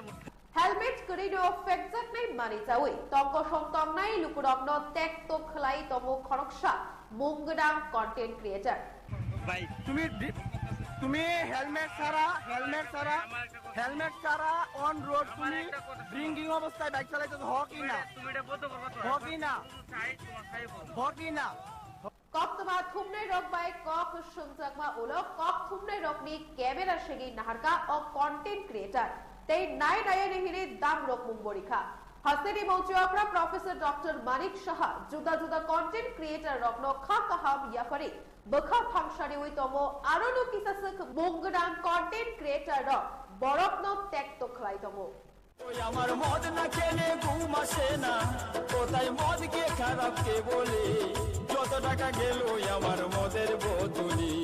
হেলমেট করিডো ফেকজাক নাই মানি চাওই তঙ্ক সংতম নাই লুকুরগ্ন টেক তো খলাই তমো খরকসা মুঙ্গডাং কন্টেন্ট ক্রিয়েটর। ভাই তুমি হেলমেট ছাড়া অন রোড তুমি ড্রিঙ্কিং অবস্থায় বাইক চালাইতেছ, হকি না তুমি এটা বলতে পারো তো, হকি না চাই তোমার চাই বলো হকি না। কক্তবা থুমনে রকবাই কক সুমজাকমা ওলো কক থুমনে রকনি ক্যামেরা সেগি নাহারকা ও কন্টেন্ট ক্রিয়েটর তেই নাই নাই নেহিরে দাম রক মুম্বরিখা হাসেনি মৌচুয়াকরা প্রফেসর ডক্টর মানিক সাহা জুদা জুদা কন্টেন্ট ক্রিয়েটর রকন খা কাহাম ইয়াফারি বখা ফাংশানি ওই তমো আরনো কিসাসক মুঙ্গডাং কন্টেন্ট ক্রিয়েটর রক বরকন টেক তো খলাই তমো। ওই আমার মদ না খেলে ঘুম আসে না, কোথায় মদ কে খারাপ কে বলে, যত টাকা গেল আমার মদের বোতলি।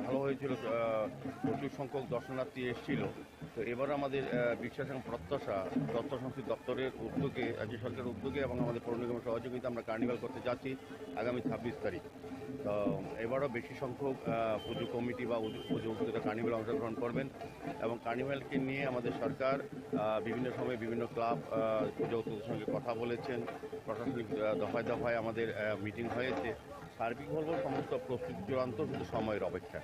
ভালো হয়েছিল, প্রচুর সংখ্যক দর্শনার্থী এসেছিল। তো এবার আমাদের বিশ্বাস এবং প্রত্যাশা তথ্য সংস্কৃতি দপ্তরের উদ্যোগে, রাজ্য সরকারের উদ্যোগে এবং আমাদের পৌর নিগমের সহযোগিতা আমরা কার্নিভাল করতে যাচ্ছি আগামী 26 তারিখ। তো এবারও বেশি সংখ্যক পুজো কমিটি বা পুজো উপস্থিত কার্নিভালে অংশগ্রহণ করবেন এবং কার্নিভালকে নিয়ে আমাদের সরকার বিভিন্ন সময়ে বিভিন্ন ক্লাব পুজো উপস্থিতের সঙ্গে কথা বলেছেন, প্রশাসনিক দফায় দফায় আমাদের মিটিং হয়েছে। সার্বিক বলব সমস্ত প্রস্তুতি চূড়ান্ত, শুধু সময়ের অপেক্ষা।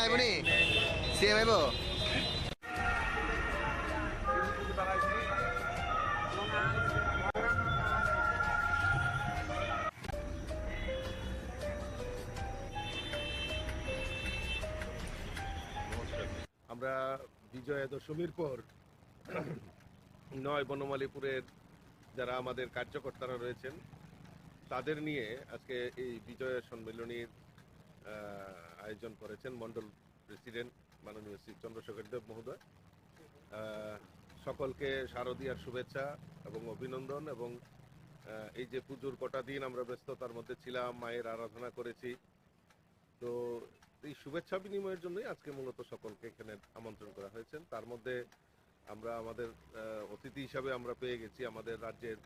আইবনি সিএম আইব। আমরা বিজয়া দশমীর পর 9 বনমালীপুরের যারা আমাদের কার্যকর্তারা রয়েছেন তাদের নিয়ে আজকে এই বিজয়া সম্মেলনীর আয়োজন করেছেন মন্ডল প্রেসিডেন্ট মাননীয় শ্রী চন্দ্রশেখর দেব মহোদয়। সকলকে শারদীয়ার শুভেচ্ছা এবং অভিনন্দন। এবং এই যে পুজোর কটা দিন আমরা ব্যস্ততার মধ্যে ছিলাম, মায়ের আরাধনা করেছি, তো এই শুভেচ্ছা বিনিময়ের জন্যই আজকে মূলত সকলকে এখানে আমন্ত্রণ করা হয়েছে। তার মধ্যে আমরা আমাদের অতিথি হিসাবে আমরা পেয়ে গেছি আমাদের রাজ্যের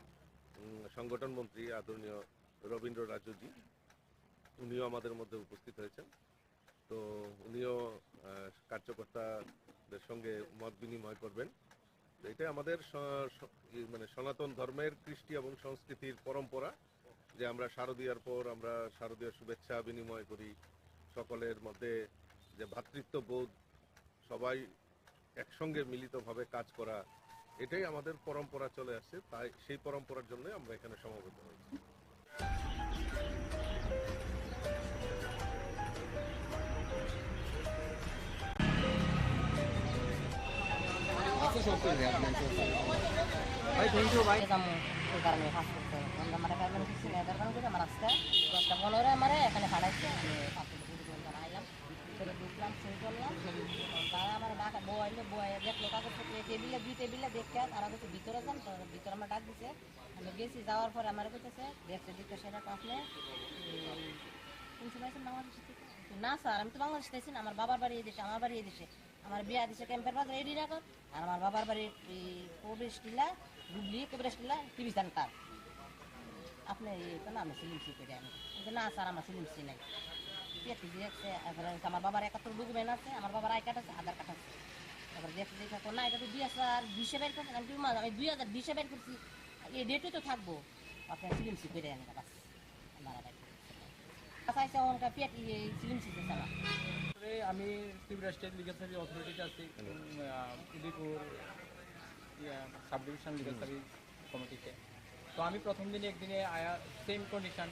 সংগঠন মন্ত্রী আদরণীয় রবীন্দ্র রাজুজি, উনিও আমাদের মধ্যে উপস্থিত হয়েছেন। তো উনিও কার্যকর্তাদের সঙ্গে মত বিনিময় করবেন। এটাই আমাদের মানে সনাতন ধর্মের কৃষ্টি এবং সংস্কৃতির পরম্পরা যে আমরা শারদীয়ার পর আমরা শারদীয় শুভেচ্ছা বিনিময় করি, সকলের মধ্যে যে ভ্রাতৃত্ববোধ, সবাই একসঙ্গে মিলিতভাবে কাজ করা, এটাই আমাদের পরম্পরা চলে আসছে। তাই সেই পরম্পরার জন্য আমরা এখানে সমবেত হয়েছি। ভাই থ্যাংক ইউ ভাই। ওই কারণে কাজ করতে হবে। আমরা মানে পেমেন্ট দিচ্ছি না, এদের কারণে আমার আজকে 10:15 আমার এখানে খাড়াইছে, আমি 5 আইলাম, ভিতরে ঢুকলাম, সই করলাম। তারা আমার ডাকা বইলে দেখলো কাগজ টেবিলে দেখে তারা হচ্ছে ভিতরে যান, তো ভিতরে আমার ডাক দিছে। আমি গেছি, যাওয়ার পরে আমার বলতেছে দেখতে সেটা তো আপনি কোন সময় আছেন বাংলাদেশ থেকে? না স্যার, আমি তো বাংলাদেশ থেকে না, আমার বাবার বাড়ি এদেশে, আমার বাড়ি এদেশে, আমার বিয়া দিছে ক্যাম্পের বাজার রেডি রাখো। আর আমার বাবার বাড়ির প্রবেশ টিলা ডুবলি প্রবেশ টিলা টিভি সেন্টার। আপনি আমি সিলিমসি করে আমি না স্যার, আমার সিলিমসি নাই। আমার বাবার 71 ডকুমেন্ট আছে, আমার বাবার আই কার্ড আছে, আধার কার্ড আছে। তারপরে দেখতে না, এটা তো 2020 বের করছেন, আমি 2020 বের করছি, এই ডেটে তো থাকবো। আপনি সিলিমসি করে আনি বাস আমি ত্রিপুরা স্টেট লিগাল সার্ভিস অথরিটিতে আছি, Udaipur sub division legal service কমিটিতে। তো আমি প্রথম দিনে একদিনে আয়া সেম কন্ডিশন,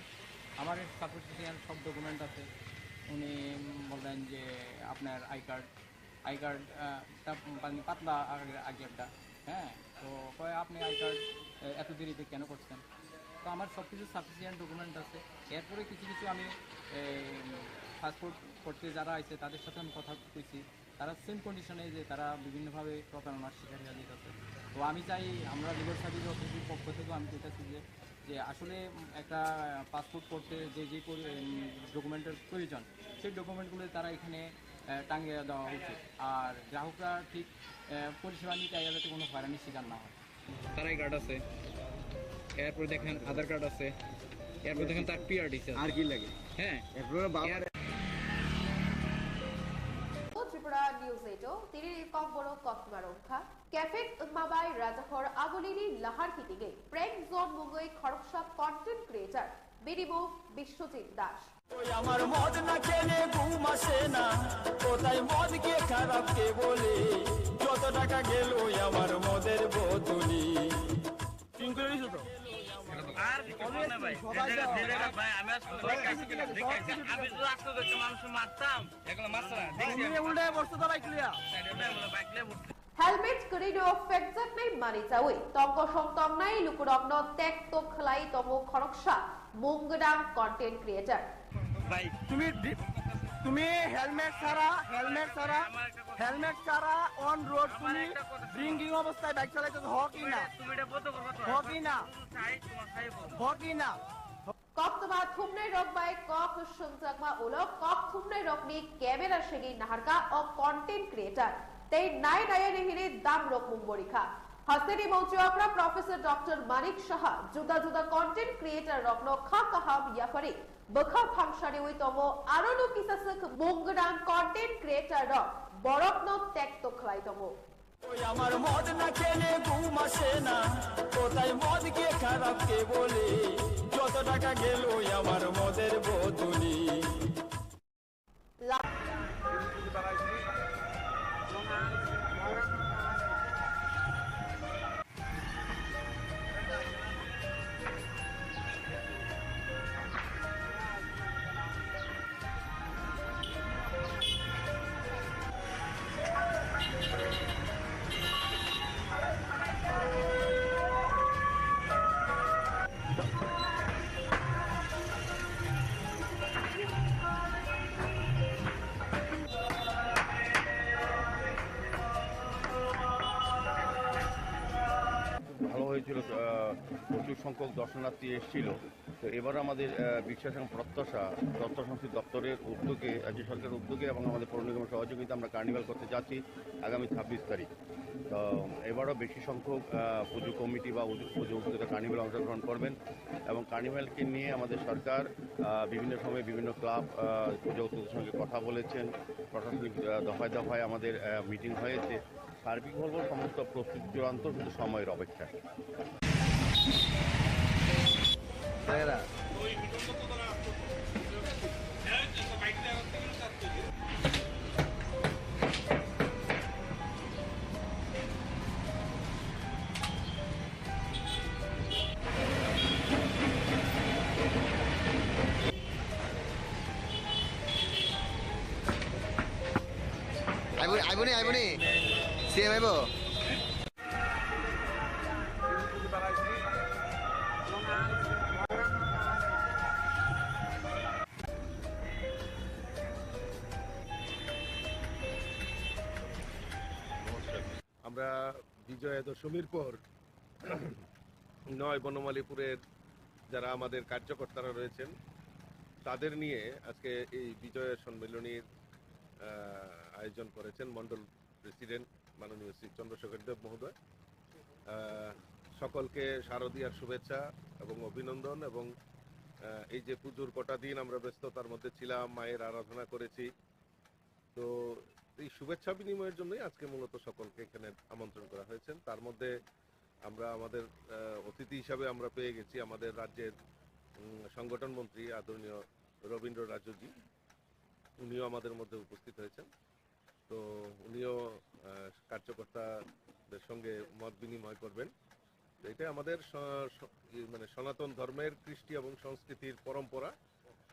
আমার সাপোর্টিশন সব ডকুমেন্ট আছে। উনি বললেন যে আপনার আই কার্ড পাতলা আগে একটা, হ্যাঁ, তো কয় আপনি আই কার্ড এত দেরিতে কেন করছেন? তো আমার সব কিছু সাফিসিয়েন্ট ডকুমেন্ট আছে। এরপরে কিছু আমি পাসপোর্ট করতে যারা আছে তাদের সাথে আমি কথা কইছি, তারা সেম কন্ডিশনে যে তারা বিভিন্নভাবে প্রতারণার শিকার হয়ে যেতেছে। তো আমি চাই, আমরা লিগাল সার্ভিস অথরিটির পক্ষ থেকেও আমি চাইতেছি যে আসলে একটা পাসপোর্ট করতে যে ডকুমেন্টের প্রয়োজন, সেই ডকুমেন্টগুলো তারা এখানে টাঙিয়ে দেওয়া উচিত। আর গ্রাহকরা ঠিক পরিষেবা নিতে যাতে কোনো হয়রানির শিকার না হয়। তার আই কার্ড আছে, এরপর দেখেন আধার কার্ড আছে, এরপর দেখেন তার পিআরডি আর কি লাগে, হ্যাঁ। ত্রিপুরা নিউজ 8 তিরির কম্বরো কক্সবারংখা ক্যাফে মাবাই রাজাখর আগলিনি লাহার হিটিগে প্রেম জোন মুগই খড়কসা কন্টেন্ট ক্রিয়েটর বিরিবো বিশ্বজিৎ দাস। আমার মদ না খেলে ঘুম আসে না, কোথায় মদ কে খারাপ কে বলে, যত টাকা গেল আমার মদের বোতলি। আর কিছু না ভাই, ভাই আমি আমি তো আসতে দেখতে মানুষ মারতাম, এগুলো মারছ না দেখছি উল্টে বসতো তো বাইক লিয়া। বাইক লিয়ে Helmet kerido fekjak nai mani cawi tongko song tong nai lukurokno tek to khlai tomo khoroksa munggadang content creator. ভাই তুমি হেলমেট ছাড়া অন রোড তুমি ড্রিঙ্কিং অবস্থায় বাইক চালাইতেছ হকি না তুমি এটা বলতে করবে হকি না চাই তোমার চাই বল Kok thumnai rok bai kok sungjakma ulo kok thumnai rok ni camera segi naharka o content creator tei nai naya nehire dam rok mumborikha Haseri Mauchakra Professor Dr. Manik Shah juda content creator rokno kha kaham yafari bakha phamshari oi tomo arono kisasak munggadang content creator rok borokno tek to khlai tomo ওই আমার মদ না খেলে ঘুম আসে না কোথায় মদ কে খারাপ কে বলে যত টাকা গেল আমার মদের বোতলি ভালো হয়েছিল, প্রচুর সংখ্যক দর্শনার্থী এসেছিল। তো এবার আমাদের বিশ্বাস এবং প্রত্যাশা তথ্য সংস্কৃতি দপ্তরের উদ্যোগে, রাজ্য সরকারের উদ্যোগে এবং আমাদের পৌর নিগমের সহযোগিতা আমরা কার্নিভাল করতে যাচ্ছি আগামী 26 তারিখ। তো এবারও বেশি সংখ্যক পুজো কমিটি বা পুজো উদ্যোগে কার্নিভাল অংশগ্রহণ করবেন এবং কার্নিভালকে নিয়ে আমাদের সরকার বিভিন্ন সময়ে বিভিন্ন ক্লাব পুজো উদ্যোগের সঙ্গে কথা বলেছেন, প্রশাসনিক দফায় দফায় আমাদের মিটিং হয়েছে। সার্বিক বলব সমস্ত প্রস্তুতি চূড়ান্ত, শুধু সময়ের অপেক্ষা। আইবনি সিএম আইব আমরা বিজয়া দশমীর পর 9 বনমালীপুরের যারা আমাদের কার্যকর্তারা রয়েছেন তাদের নিয়ে আজকে এই বিজয়া সম্মেলনীর আয়োজন করেছেন মন্ডল প্রেসিডেন্ট মাননীয় শ্রী চন্দ্রশেখর দেব মহোদয়। সকলকে শারদীয়ার শুভেচ্ছা এবং অভিনন্দন। এবং এই যে পুজোর কটা দিন আমরা ব্যস্ততার মধ্যে ছিলাম, মায়ের আরাধনা করেছি, তো এই শুভেচ্ছা বিনিময়ের জন্যই আজকে মূলত সকলকে এখানে আমন্ত্রণ করা হয়েছে। তার মধ্যে আমরা আমাদের অতিথি হিসাবে আমরা পেয়ে গেছি আমাদের রাজ্যের সংগঠন মন্ত্রী আদরণীয় রবীন্দ্র রাজুজি, উনিও আমাদের মধ্যে উপস্থিত হয়েছেন। তো উনিও কার্যকর্তাদের সঙ্গে মত বিনিময় করবেন। এটা আমাদের মানে সনাতন ধর্মের কৃষ্টি এবং সংস্কৃতির পরম্পরা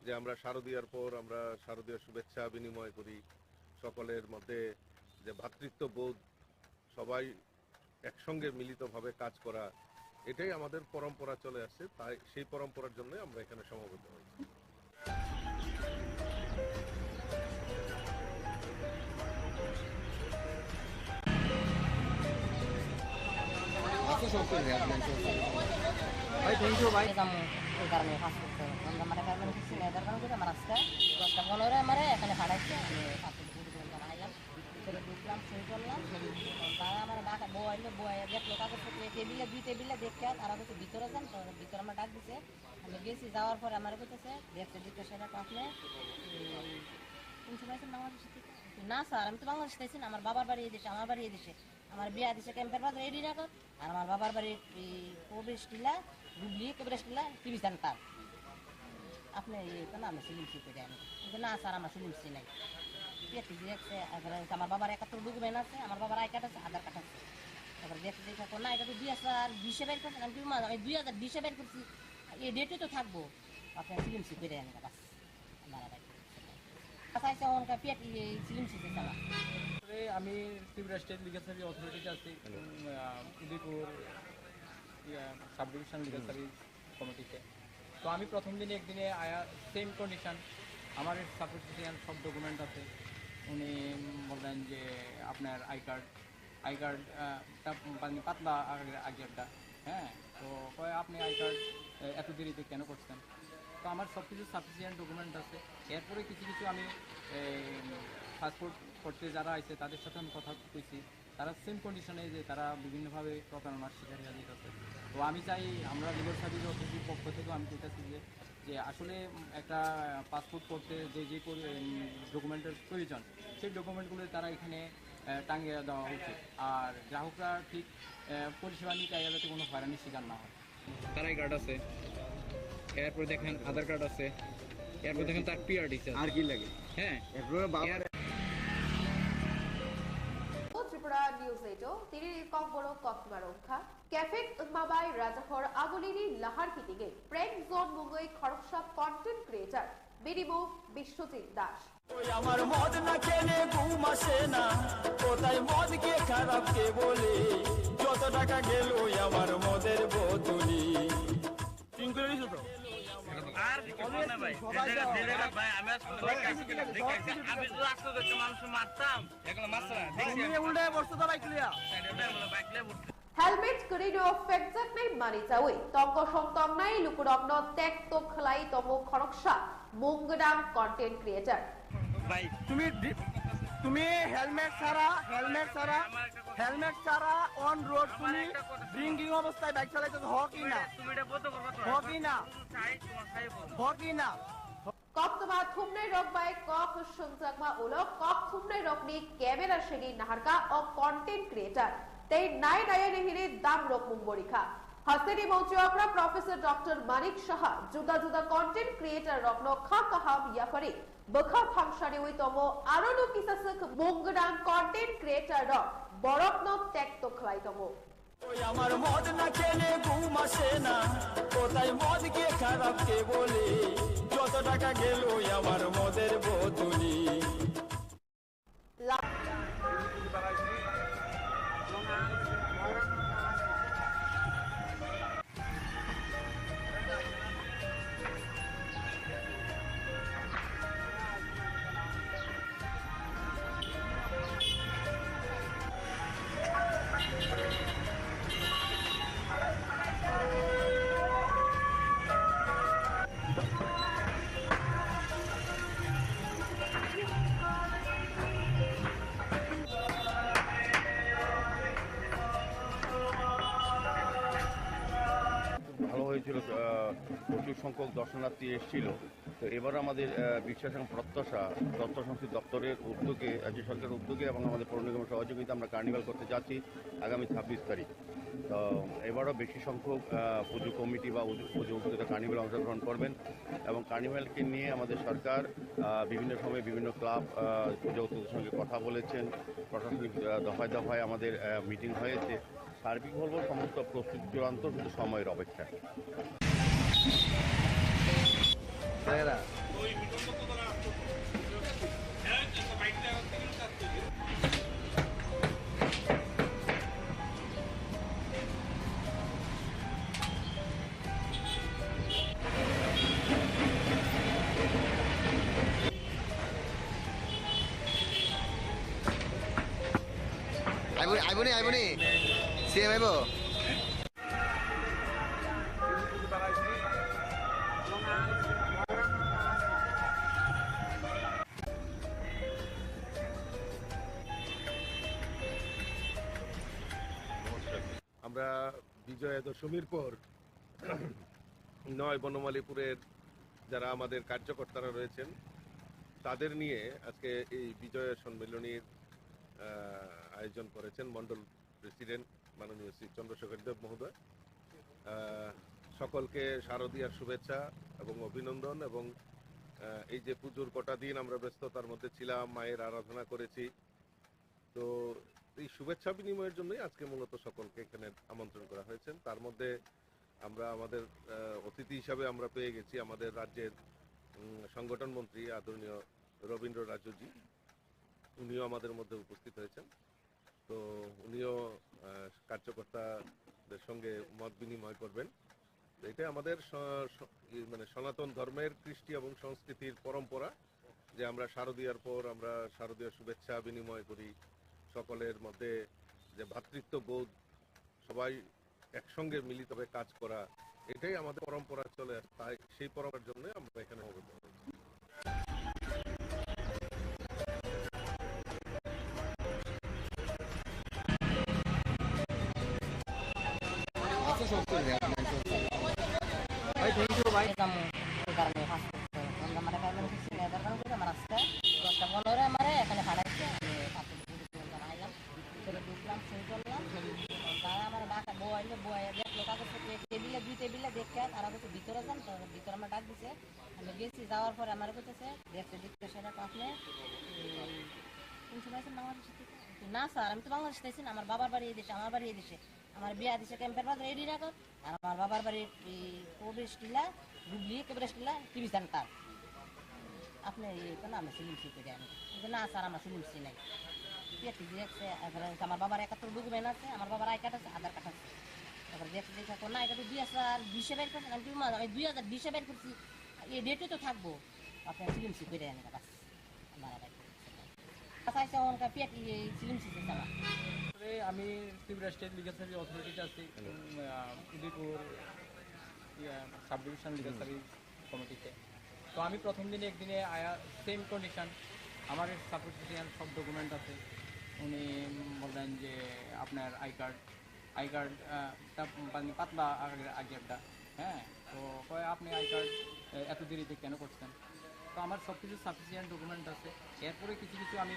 যে আমরা শারদীয়ার পর আমরা শারদীয় শুভেচ্ছা বিনিময় করি, সকলের মধ্যে যে ভ্রাতৃত্ববোধ, সবাই একসঙ্গে মিলিতভাবে কাজ করা, এটাই আমাদের পরম্পরা চলে আসছে। তাই সেই পরম্পরার জন্য আমরা এখানে সমবেত হয়েছি। ভাই থ্যাংক ইউ ভাই এই কারণে কাজ করতে হবে। আমরা মানে ফ্যামিলি কিছু নেই, তার কারণ আমার আজকে 10টা 15 আমার এখানে পাঠাইছে, আমি 5 আইলাম, ভিতরে ঢুকলাম, সই করলাম। তারা আমার ডাকা বয় দেখলো কাগজপত্র টেবিলে 2 টেবিলে দেখে তারা বলছে ভিতরে যান। তো ভিতরে আমার ডাক দিছে, আমি গেছি। যাওয়ার পরে আমার বলতেছে দেখতে দিতে সেটা আপনি কোন সময় বাংলাদেশ থেকে? না স্যার, আমি তো বাংলাদেশ থেকে না, আমার বাবার বাড়ি এই দেশে, আমার বাড়ি এই দেশে, আমার বিয়া দিছে ক্যাম্পের বাজার রেডি রাখো। আর আমার বাবার বাড়ি প্রবেশ টিলা গুগলি প্রবেশ টিলা টিভি সেন্টার। আপনি আমি সিলিম সি করে আমি কিন্তু না স্যার, আমার সিলিম সি নাই। আমার বাবার 71 ডকুমেন্ট আছে, আমার বাবার আই কার্ড আছে, আধার কার্ড আছে। তারপরে দেখতে দেখো না, এটা তো 2020 বের করছেন। আমি 2020 বের করছি, এই ডেটে তো থাকবো। আপনার সিলিম সি করে আনি বাস। চাইছে ওনকা পেট চিলিম চিতে চালা তারপরে আমি ত্রিপুরা স্টেট লিগাল সার্ভিস অথরিটিতে আছি Udaipur sub division legal service কমিটিতে। তো আমি প্রথম দিনে একদিনে আয়া সেম কন্ডিশন, আমার সাপোর্টিশন সব ডকুমেন্ট আছে। উনি বললেন যে আপনার আই কার্ডটা পাতলা আগেরটা, হ্যাঁ, তো কয় আপনি আই কার্ড এত দেরিতে কেন করছেন? তো আমার সব কিছু সাফিসিয়েন্ট ডকুমেন্ট আছে। এরপরে কিছু কিছু আমি পাসপোর্ট করতে যারা আছে তাদের সাথে আমি কথা কইছি, তারা সেম কন্ডিশনে যে তারা বিভিন্নভাবে প্রতারণার শিকার হয়ে যেতেছে। তো আমি চাই আমরা লিগাল সার্ভিস অথরিটির পক্ষ থেকেও আমি চাইতেছি যে আসলে একটা পাসপোর্ট করতে যে যে ডকুমেন্টের প্রয়োজন সেই ডকুমেন্টগুলো তারা এখানে টাঙিয়ে দেওয়া উচিত, আর গ্রাহকরা ঠিক পরিষেবা নিতে যাতে কোনো হয়রানির শিকার না হয়। তার আই কার্ড আছে, এরপর দেখেন আধার কার্ড আছে, এরপর দেখেন তার পিআরডি আর কি লাগে, হ্যাঁ। ত্রিপুরা নিউজ 8 তিনি কংবড় কক্সবারংখা ক্যাফেট মাবাই রাজাহর আগলিনি লাহার কিটিগে প্রেম জোন মুঙ্গই খড়কসা কন্টেন্ট ক্রিয়েটর বিনিমো বিশ্বজিৎ দাস। ওই আমার মদ না খেলে ঘুম আসে না, কোথায় মদ কে খারাপ কে বলে, যত টাকা গেল আমার মদের বোতলি। আর কিছু না ভাই, ভাই আমি আমি তো আসতে দেখতে মানুষ মারতাম, এগুলো মারছে না, দেখছি উল্টে বসতে তো বাইক লিয়া বাইকলে উঠতে হেলমেট করিনো ফেকজাক নাই মানি চাউই তঙ্গ সন্তং নাই লুকুরগ্ন টেক তো খলাই তমো খড়কসা মুঙ্গডাং কন্টেন্ট ক্রিয়েটর। ভাই তুমি হেলমেট ছাড়া অন রোড তুমি ড্রিঙ্কিং অবস্থায় বাইক চালাইতে হকি না, তুমি এটা বলতে করবা তো হকি না, চাই তোমার চাই বল কক্তবা থুমনাই রকবাই কক সংজাকমা উলক কক থুমনাই রকনি ক্যামেরা সেগি নাহারকা ও কন্টেন্ট ক্রিয়েটর তেই নাই নায়ানি হিরে দাম রক মুম্বরিখা হাসেনি মৌচুয়াকরা প্রফেসর ডক্টর মানিক সাহা জুদা জুদা কন্টেন্ট ক্রিয়েটর রকনো খা কাহাম ইয়াফারি বখা ফাংশানি উই তমো আরনো কিসাসক মুঙ্গডাং কন্টেন্ট ক্রিয়েটর রক বরকনো টেক তো খলাই তমো। ওই আমার মদ না খেলে ঘুম আসে না, কোথায় মদ কে খারাপ কে বলে, যত টাকা গেল আমার মদের বোতলি। ভালো হয়েছিল, প্রচুর সংখ্যক দর্শনার্থী এসেছিল। তো এবার আমাদের বিশ্বাস এবং প্রত্যাশা তথ্য সংস্কৃতি দপ্তরের উদ্যোগে, রাজ্য সরকারের উদ্যোগে এবং আমাদের পৌর নিগমের সহযোগিতা আমরা কার্নিভাল করতে যাচ্ছি আগামী 26 তারিখ। তো এবারও বেশি সংখ্যক পুজো কমিটি বা পুজো উদ্যোগে কার্নিভালে অংশগ্রহণ করবেন এবং কার্নিভালকে নিয়ে আমাদের সরকার বিভিন্ন সময়ে বিভিন্ন ক্লাব পুজো উদ্যোগের সঙ্গে কথা বলেছেন, প্রশাসনিক দফায় দফায় আমাদের মিটিং হয়েছে। সার্বিক বলবো সমস্ত প্রস্তুতি চূড়ান্ত, শুধু সময়ের অপেক্ষা। আইবনি সিএম আইব। আমরা বিজয়া দশমীর পর 9 বনমালীপুরের যারা আমাদের কার্যকর্তারা রয়েছেন তাদের নিয়ে আজকে এই বিজয়া সম্মেলনীর আয়োজন করেছেন মন্ডল প্রেসিডেন্ট মাননীয় শ্রী চন্দ্রশেখর দেব মহোদয়। সকলকে শারদীয়ার শুভেচ্ছা এবং অভিনন্দন। এবং এই যে পুজোর কটা দিন আমরা ব্যস্ততার মধ্যে ছিলাম, মায়ের আরাধনা করেছি, তো এই শুভেচ্ছা বিনিময়ের জন্যই আজকে মূলত সকলকে এখানে আমন্ত্রণ করা হয়েছে। তার মধ্যে আমরা আমাদের অতিথি হিসাবে আমরা পেয়ে গেছি আমাদের রাজ্যের সংগঠন মন্ত্রী আদরণীয় রবীন্দ্র রাজুজি, উনিও আমাদের মধ্যে উপস্থিত হয়েছেন। তো উনিও কার্যকর্তাদের সঙ্গে মত বিনিময় করবেন। এটা আমাদের মানে সনাতন ধর্মের কৃষ্টি এবং সংস্কৃতির পরম্পরা যে আমরা শারদীয়ার পর আমরা শারদীয় শুভেচ্ছা বিনিময় করি, সকলের মধ্যে যে ভ্রাতৃত্ববোধ, সবাই একসঙ্গে মিলিতভাবে কাজ করা, এটাই আমাদের পরম্পরা চলে আসে। তাই সেই পরম্পরার জন্য আমরা এখানে অবগত হয়েছি। যাওয়ার পরে আমার কাছে দেখতে সেটা আপনি না স্যার, আমি তো বাংলাদেশ চাইছি না, আমার বাবার বাড়ি এই দেশে, আমার বাড়ি এই দেশে, আমার বিয়া দিছে ক্যাম্পের বাজার রেডি রাখো, আর আমার বাবার বাড়ি প্রবেশ টিলা হুগলি প্রবেশ টিলা টিভি সেন্টার। আপনি আমি সিলিমসি করে আনি, না স্যার আমার সিলিমসি নাই, আমার বাবার 71 ডকুমেন্ট আছে, আমার বাবার আই কার্ড আছে, আধার কার্ড আছে। তারপরে দেখতে দেখো না, এটা তো 2020 বের করছেন, আমি 2020 বের করছি, এই ডেটে তো থাকবো, আপনার সিলিমসি করে আনি বাস। আমি ত্রিপুরা স্টেট লিগাল সার্ভিস অথরিটিতে আছি, Udaipur sub division legal service কমিটিতে। তো আমি প্রথম দিনে একদিনে আয়া সেম কন্ডিশন, আমার সাপোর্টিশিয়ান সব ডকুমেন্ট আছে। উনি বললেন যে আপনার আই কার্ডটা পাতলা আগেরটা, হ্যাঁ, তো আপনি আই কার্ড এত দেরিতে কেন করছেন? তো আমার সব কিছু সাফিসিয়েন্ট ডকুমেন্ট আছে। এরপরে কিছু আমি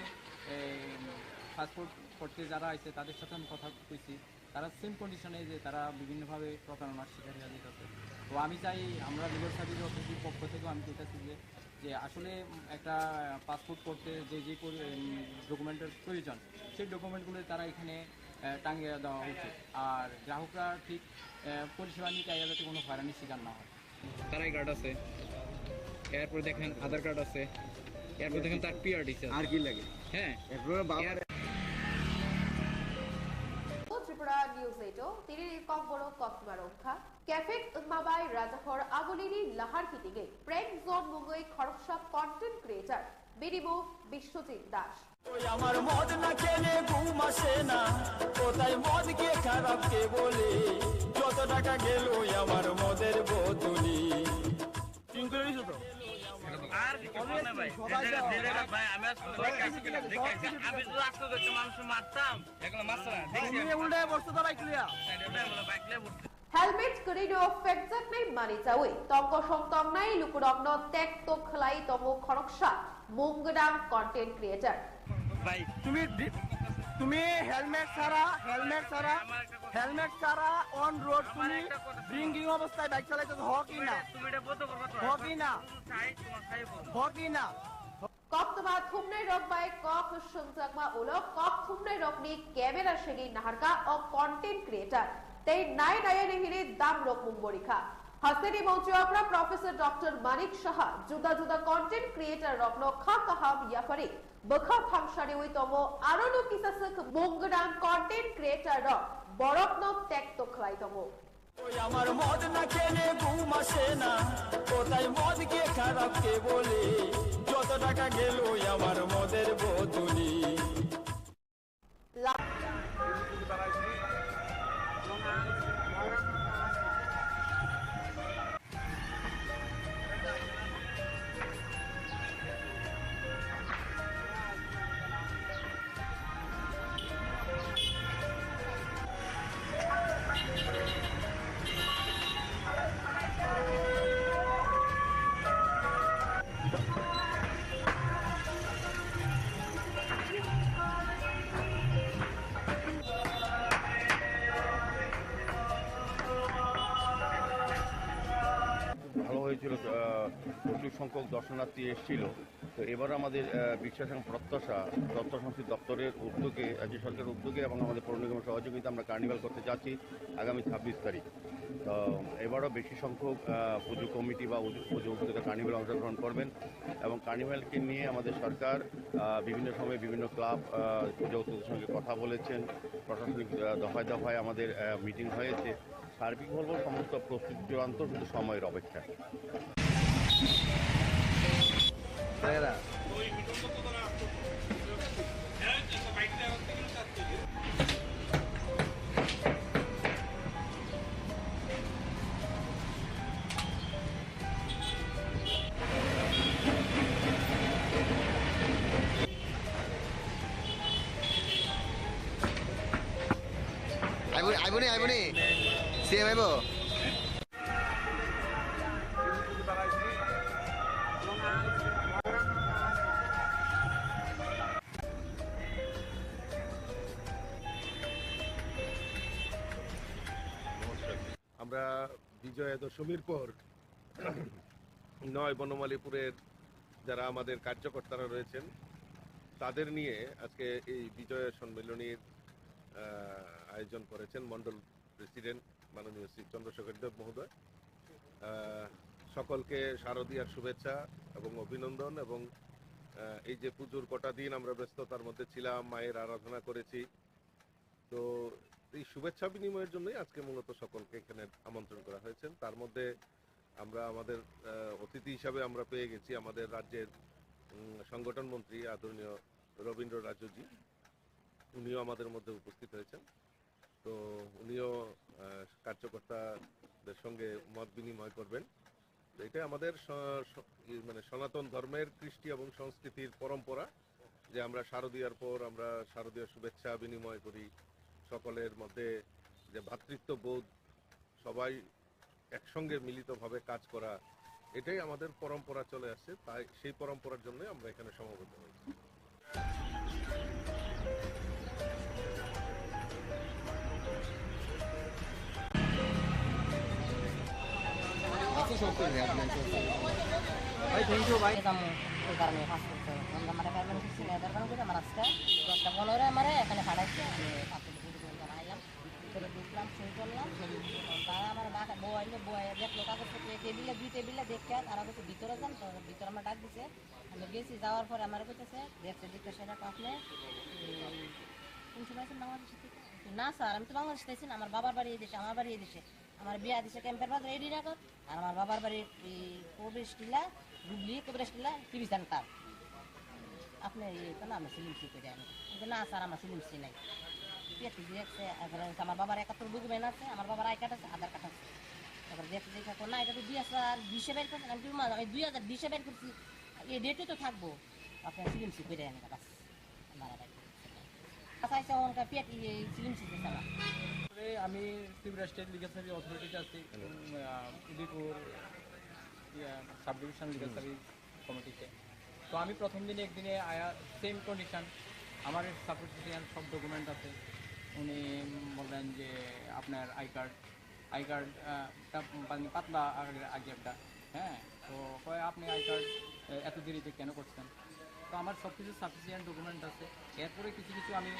পাসপোর্ট করতে যারা আছে তাদের সাথে আমি কথা কইছি, তারা সেম কন্ডিশনে যে তারা বিভিন্নভাবে প্রতারণার শিকার হয়ে যেতেছে। তো আমি চাই আমরা লিগাল সার্ভিস অথরিটির পক্ষ থেকেও আমি চাইতেছি যে আসলে একটা পাসপোর্ট করতে যে ডকুমেন্টের প্রয়োজন, সেই ডকুমেন্টগুলো তারা এখানে টাঙিয়ে দেওয়া উচিত, আর গ্রাহকরা ঠিক পরিষেবা নিতে যাতে কোনো হয়রানির শিকার না হয়। তার আই কার্ড আছে, এরপর দেখেন আধার কার্ড আছে, এরপর দেখেন তার পিআরডি আর কি লাগে, হ্যাঁ। ত্রিপুরা নিউজ 8 তিরির কংবড় কসমারংখা ক্যাফেট মাবাই রাজাখর আগলিনি লাহার হিটিগে প্রেম জোন মুঙ্গই খড়কসা কন্টেন্ট ক্রিয়েটর বিরিবো বিশ্বজিৎ দাস। ওই আমার মদ না খেলে ঘুম আসে না, কোথায় মদ কে খারাপ কে বলে, যত টাকা গেল আমার মদের বোতলি। আর ভাই আমি মানুষ মারতাম, এগুলো মারছে না, হেলমেট করিনো ফেকজাক নাই মানি চাউই তঙ্গ সংতং নাই লুকুরগ্ন টেক তো খলাই তম খড়কসা মুঙ্গডাং কন্টেন্ট ক্রিয়েটর। ভাই তুমি হেলমেট ছাড়া অন রোড তুমি ড্রিঙ্কিং অবস্থায় বাইক চালাইতেছ, হকি না কক্তবা থুমনাই রক বাই কক সংজাকমা উলো কক থুমনাই রকনি ক্যামেরা সেগি নাহারকা ও কন্টেন্ট ক্রিয়েটর তেই নাই নায়ানি হিরে দাম রক মুঙ্গরিখা হাসেনি মৌচুয়াকরা প্রফেসর ডক্টর মানিক সাহা জুদা জুদা কন্টেন্ট ক্রিয়েটর রকনো খা কাহাম ইয়াফারি বখা ফাংশারি উই তমো আরনো কিসাসক মুঙ্গডাং কন্টেন্ট ক্রিয়েটর রক বরকনো টেক তো খলাই তমো। ওই আমার মদ না খেলে ঘুম আসে না, কোথায় মদ কে খারাপ কে বলে, যত টাকা গেল আমার মদের বোতলি। প্রচুর সংখ্যক দর্শনার্থী এসেছিল। তো এবার আমাদের বিশ্বাস এবং প্রত্যাশা তথ্য সংস্কৃতি দপ্তরের উদ্যোগে, রাজ্য সরকারের উদ্যোগে এবং আমাদের পৌর নিগমের সহযোগিতা আমরা কার্নিভাল করতে যাচ্ছি আগামী 26 তারিখ। তো এবারও বেশি সংখ্যক পুজো কমিটি বা পুজো উদ্যোগে কার্নিভালে অংশগ্রহণ করবেন এবং কার্নিভালকে নিয়ে আমাদের সরকার বিভিন্ন সময়ে বিভিন্ন ক্লাব পুজো উদ্যোগের সঙ্গে কথা বলেছেন, প্রশাসনিক দফায় দফায় আমাদের মিটিং হয়েছে। সার্বিক বলবো সমস্ত প্রস্তুতি চূড়ান্ত, শুধু সময়ের অপেক্ষা। আইবনি সিএম আইব। আমরা বিজয়া দশমীর পর 9 বনমালীপুরের যারা আমাদের কার্যকর্তারা রয়েছেন তাদের নিয়ে আজকে এই বিজয়া সম্মেলনীর আয়োজন করেছেন মন্ডল প্রেসিডেন্ট মাননীয় শ্রী চন্দ্রশেখর দেব মহোদয়। সকলকে শারদীয়ার শুভেচ্ছা এবং অভিনন্দন। এবং এই যে পুজোর কটা দিন আমরা ব্যস্ততার মধ্যে ছিলাম, মায়ের আরাধনা করেছি, তো এই শুভেচ্ছা বিনিময়ের জন্যই আজকে মূলত সকলকে এখানে আমন্ত্রণ করা হয়েছে। তার মধ্যে আমরা আমাদের অতিথি হিসাবে আমরা পেয়ে গেছি আমাদের রাজ্যের সংগঠন মন্ত্রী আদরণীয় রবীন্দ্র রাজুজি, উনিও আমাদের মধ্যে উপস্থিত হয়েছেন। তো উনিও কার্যকর্তাদের সঙ্গে মত বিনিময় করবেন। তো এটা আমাদের মানে সনাতন ধর্মের কৃষ্টি এবং সংস্কৃতির পরম্পরা যে আমরা শারদীয়ার পর আমরা শারদীয় শুভেচ্ছা বিনিময় করি, সকলের মধ্যে যে ভ্রাতৃত্ববোধ, সবাই একসঙ্গে মিলিতভাবে কাজ করা, এটাই আমাদের পরম্পরা চলে আসছে। তাই সেই পরম্পরার জন্য আমরা এখানে সমবেত হয়েছি। ভাই থ্যাংক ইউ ভাই। ওই কারণে ফাঁস করতে হবে। আমরা মানে পেমেন্ট করছি না, এদের কারণে করে আমার আজকে 10:15 আমারে এখানে খাড়াইছে। আমি পাঁচটা পুজো আইলাম, ভিতরে ঢুকলাম, সই করলাম। তারা আমার ডাকা বই দেখলো কাগজপত্র টেবিলে, 2 টেবিলে দেখে তারা বলছে ভিতরে যান। তো ভিতরে আমার ডাক দিছে, আমি গেছি। যাওয়ার পরে আমার বলতেছে দেখতে সেটা আপনি কোন সময় আছেন বাংলাদেশ থেকে? না স্যার, আমি তো বাংলাদেশ থেকে না, আমার বাবার বাড়ি এই দেশে, আমার বাড়ি এই দেশে, আমার বিয়া দিছে ক্যাম্পের বাজার রেডি রাখো। আর আমার বাবার বাড়ির প্রবেশ টিলা ডুবলি প্রবেশ টিলা টিভি সেন্টার। আপনি তো না, আমরা সিলিম সি করে যাই না স্যার, আমরা সিলিম সি নাই। দেখছে আমার বাবার 71 ডকুমেন্ট আছে, আমার বাবার আই কার্ড আছে, আধার কার্ড আছে। তারপরে দেখতে দেখো না, এটা তো 2020 বের করছেন, আমি 2020 বের করছি, এই ডেটে তো থাকবো। আপনার সিলিম সি করে আনি বাস মারা আচ্ছা ওনকা পেট সিলিম সি চালা। আমি ত্রিপুরা স্টেট লিগাল সার্ভিস অথরিটিতে আছি, Udaipur sub division legal service কমিটিতে। তো আমি প্রথম দিনে একদিনে আয়া সেম কন্ডিশন, আমার সাপোর্টিশিয়ান সব ডকুমেন্ট আছে। উনি বললেন যে আপনার আই কার্ডটা পাতলা আগে একটা, হ্যাঁ, তো কয় আপনি আই কার্ড এত দেরিতে কেন করছেন? তো আমার সব কিছু সাফিসিয়েন্ট ডকুমেন্ট আছে। এরপরে কিছু আমি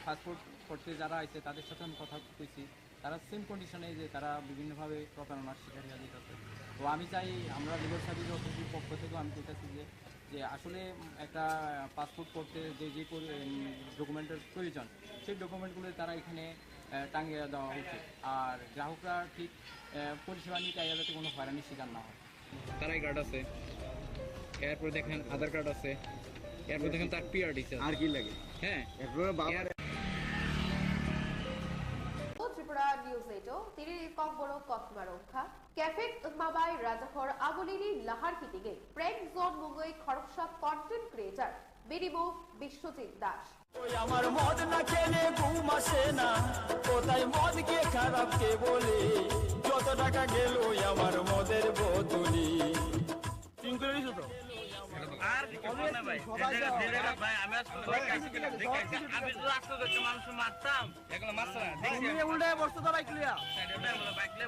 পাসপোর্ট করতে যারা আছে তাদের সাথে আমি কথা কইছি, তারা সেম কন্ডিশনে যে তারা বিভিন্নভাবে প্রতারণার শিকার হয়ে যেতেছে। তো আমি চাই আমরা লিগাল সার্ভিস অথরিটির পক্ষ থেকেও আমি কইতেছি যে আসলে একটা পাসপোর্ট করতে যে ডকুমেন্টের প্রয়োজন, সেই ডকুমেন্টগুলো তারা এখানে টাঙিয়ে দেওয়া উচিত। আর গ্রাহকরা ঠিক পরিষেবা নিতে যাতে কোনো হয়রানির শিকার না হয়। তার আই কার্ড আছে, এরপর দেখেন আধার কার্ড আছে, এরপর দেখেন তার পিআরডি আছে। আর কি লাগে? হ্যাঁ, ত্রিপুরা নিউজ এইটো তিরিৰ কক বড় ককমা ৰক্ষা কেফেক মাবাই ৰাজখৰ আগুলিনী লাহাৰ হিটিগে প্ৰেংক জোন মুগৈ খৰকশা কন্টেন্ট ক্রিয়েটর বিরিবো বিশ্বজিৎ দাস। আমার মদ না খেলে ঘুম আসে না, কোথায় মদ কে খারাপ কে বলে, যত টাকা গেল আমার মদের বোতলি। আর না ভাই, ভাই আমি আমি তো রাস্তা দেখতে মানুষ মারতাম, এগুলো মারছে না, দেখছি উল্টে বসতে তো বাইক লিয়া বাইকলে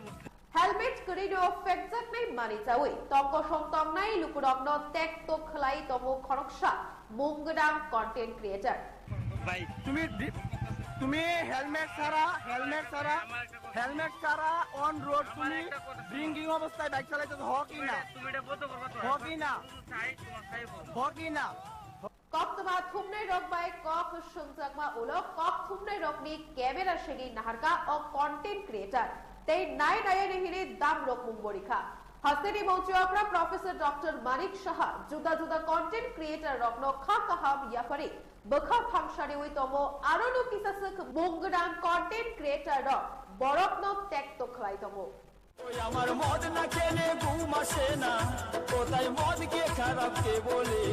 Helmet kerino fekjak nai mani cawi tongko song tong nai lukurokno tek to khlai tomo khoroksa munggadang content creator. ভাই তুমি হেলমেট ছাড়া অন রোড তুমি ড্রিঙ্কিং অবস্থায় বাইক চালাইতেছো হকি না তুমি এটা বলতে পারবা তো হকি না হকি না Koktuma thumnai rok bai kok sungjakma ulo kok thumnai rok ni camera shegi naharka o content creator tei nai nai nehire dam rok mungborikha Haseni Mouchapra Professor Dr. Manik Shah juda juda content creator rokno khakaham yafari bakha phangshari oi tomo arono kisasuk munggadam content creator rok borokno tekto khlai tomo আমার মদ না খেলে ঘুম আসে না কোথায় মদ কে খারাপ কে বলে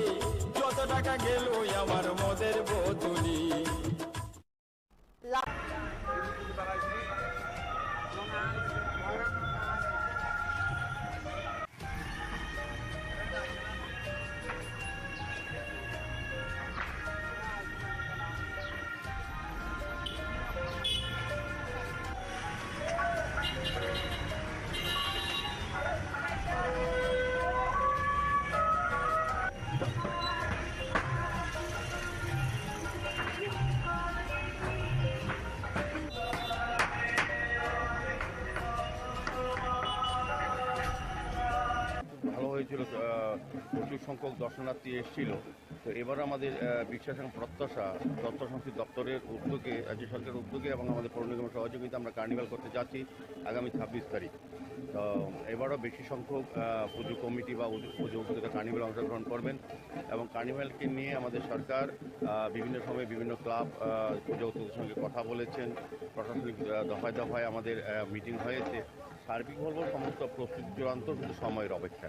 যত টাকা গেল আমার মদের বোতলি ভালো হয়েছিল, প্রচুর সংখ্যক দর্শনার্থী এসেছিল। তো এবার আমাদের বিশ্বাস এবং প্রত্যাশা তথ্য সংস্কৃতি দপ্তরের উদ্যোগে, রাজ্য সরকারের উদ্যোগে এবং আমাদের পৌর নিগমের সহযোগিতা আমরা কার্নিভাল করতে যাচ্ছি আগামী 26 তারিখ। তো এবারও বেশি সংখ্যক পুজো কমিটি বা পুজো উপস্থিত কার্নিভাল অংশগ্রহণ করবেন এবং কার্নিভালকে নিয়ে আমাদের সরকার বিভিন্ন সময়ে বিভিন্ন ক্লাব পুজো উদ্যোগের সঙ্গে কথা বলেছেন, প্রশাসনিক দফায় দফায় আমাদের মিটিং হয়েছে। সার্বিক বলব সমস্ত প্রস্তুতি চূড়ান্ত, শুধু সময়ের অপেক্ষা।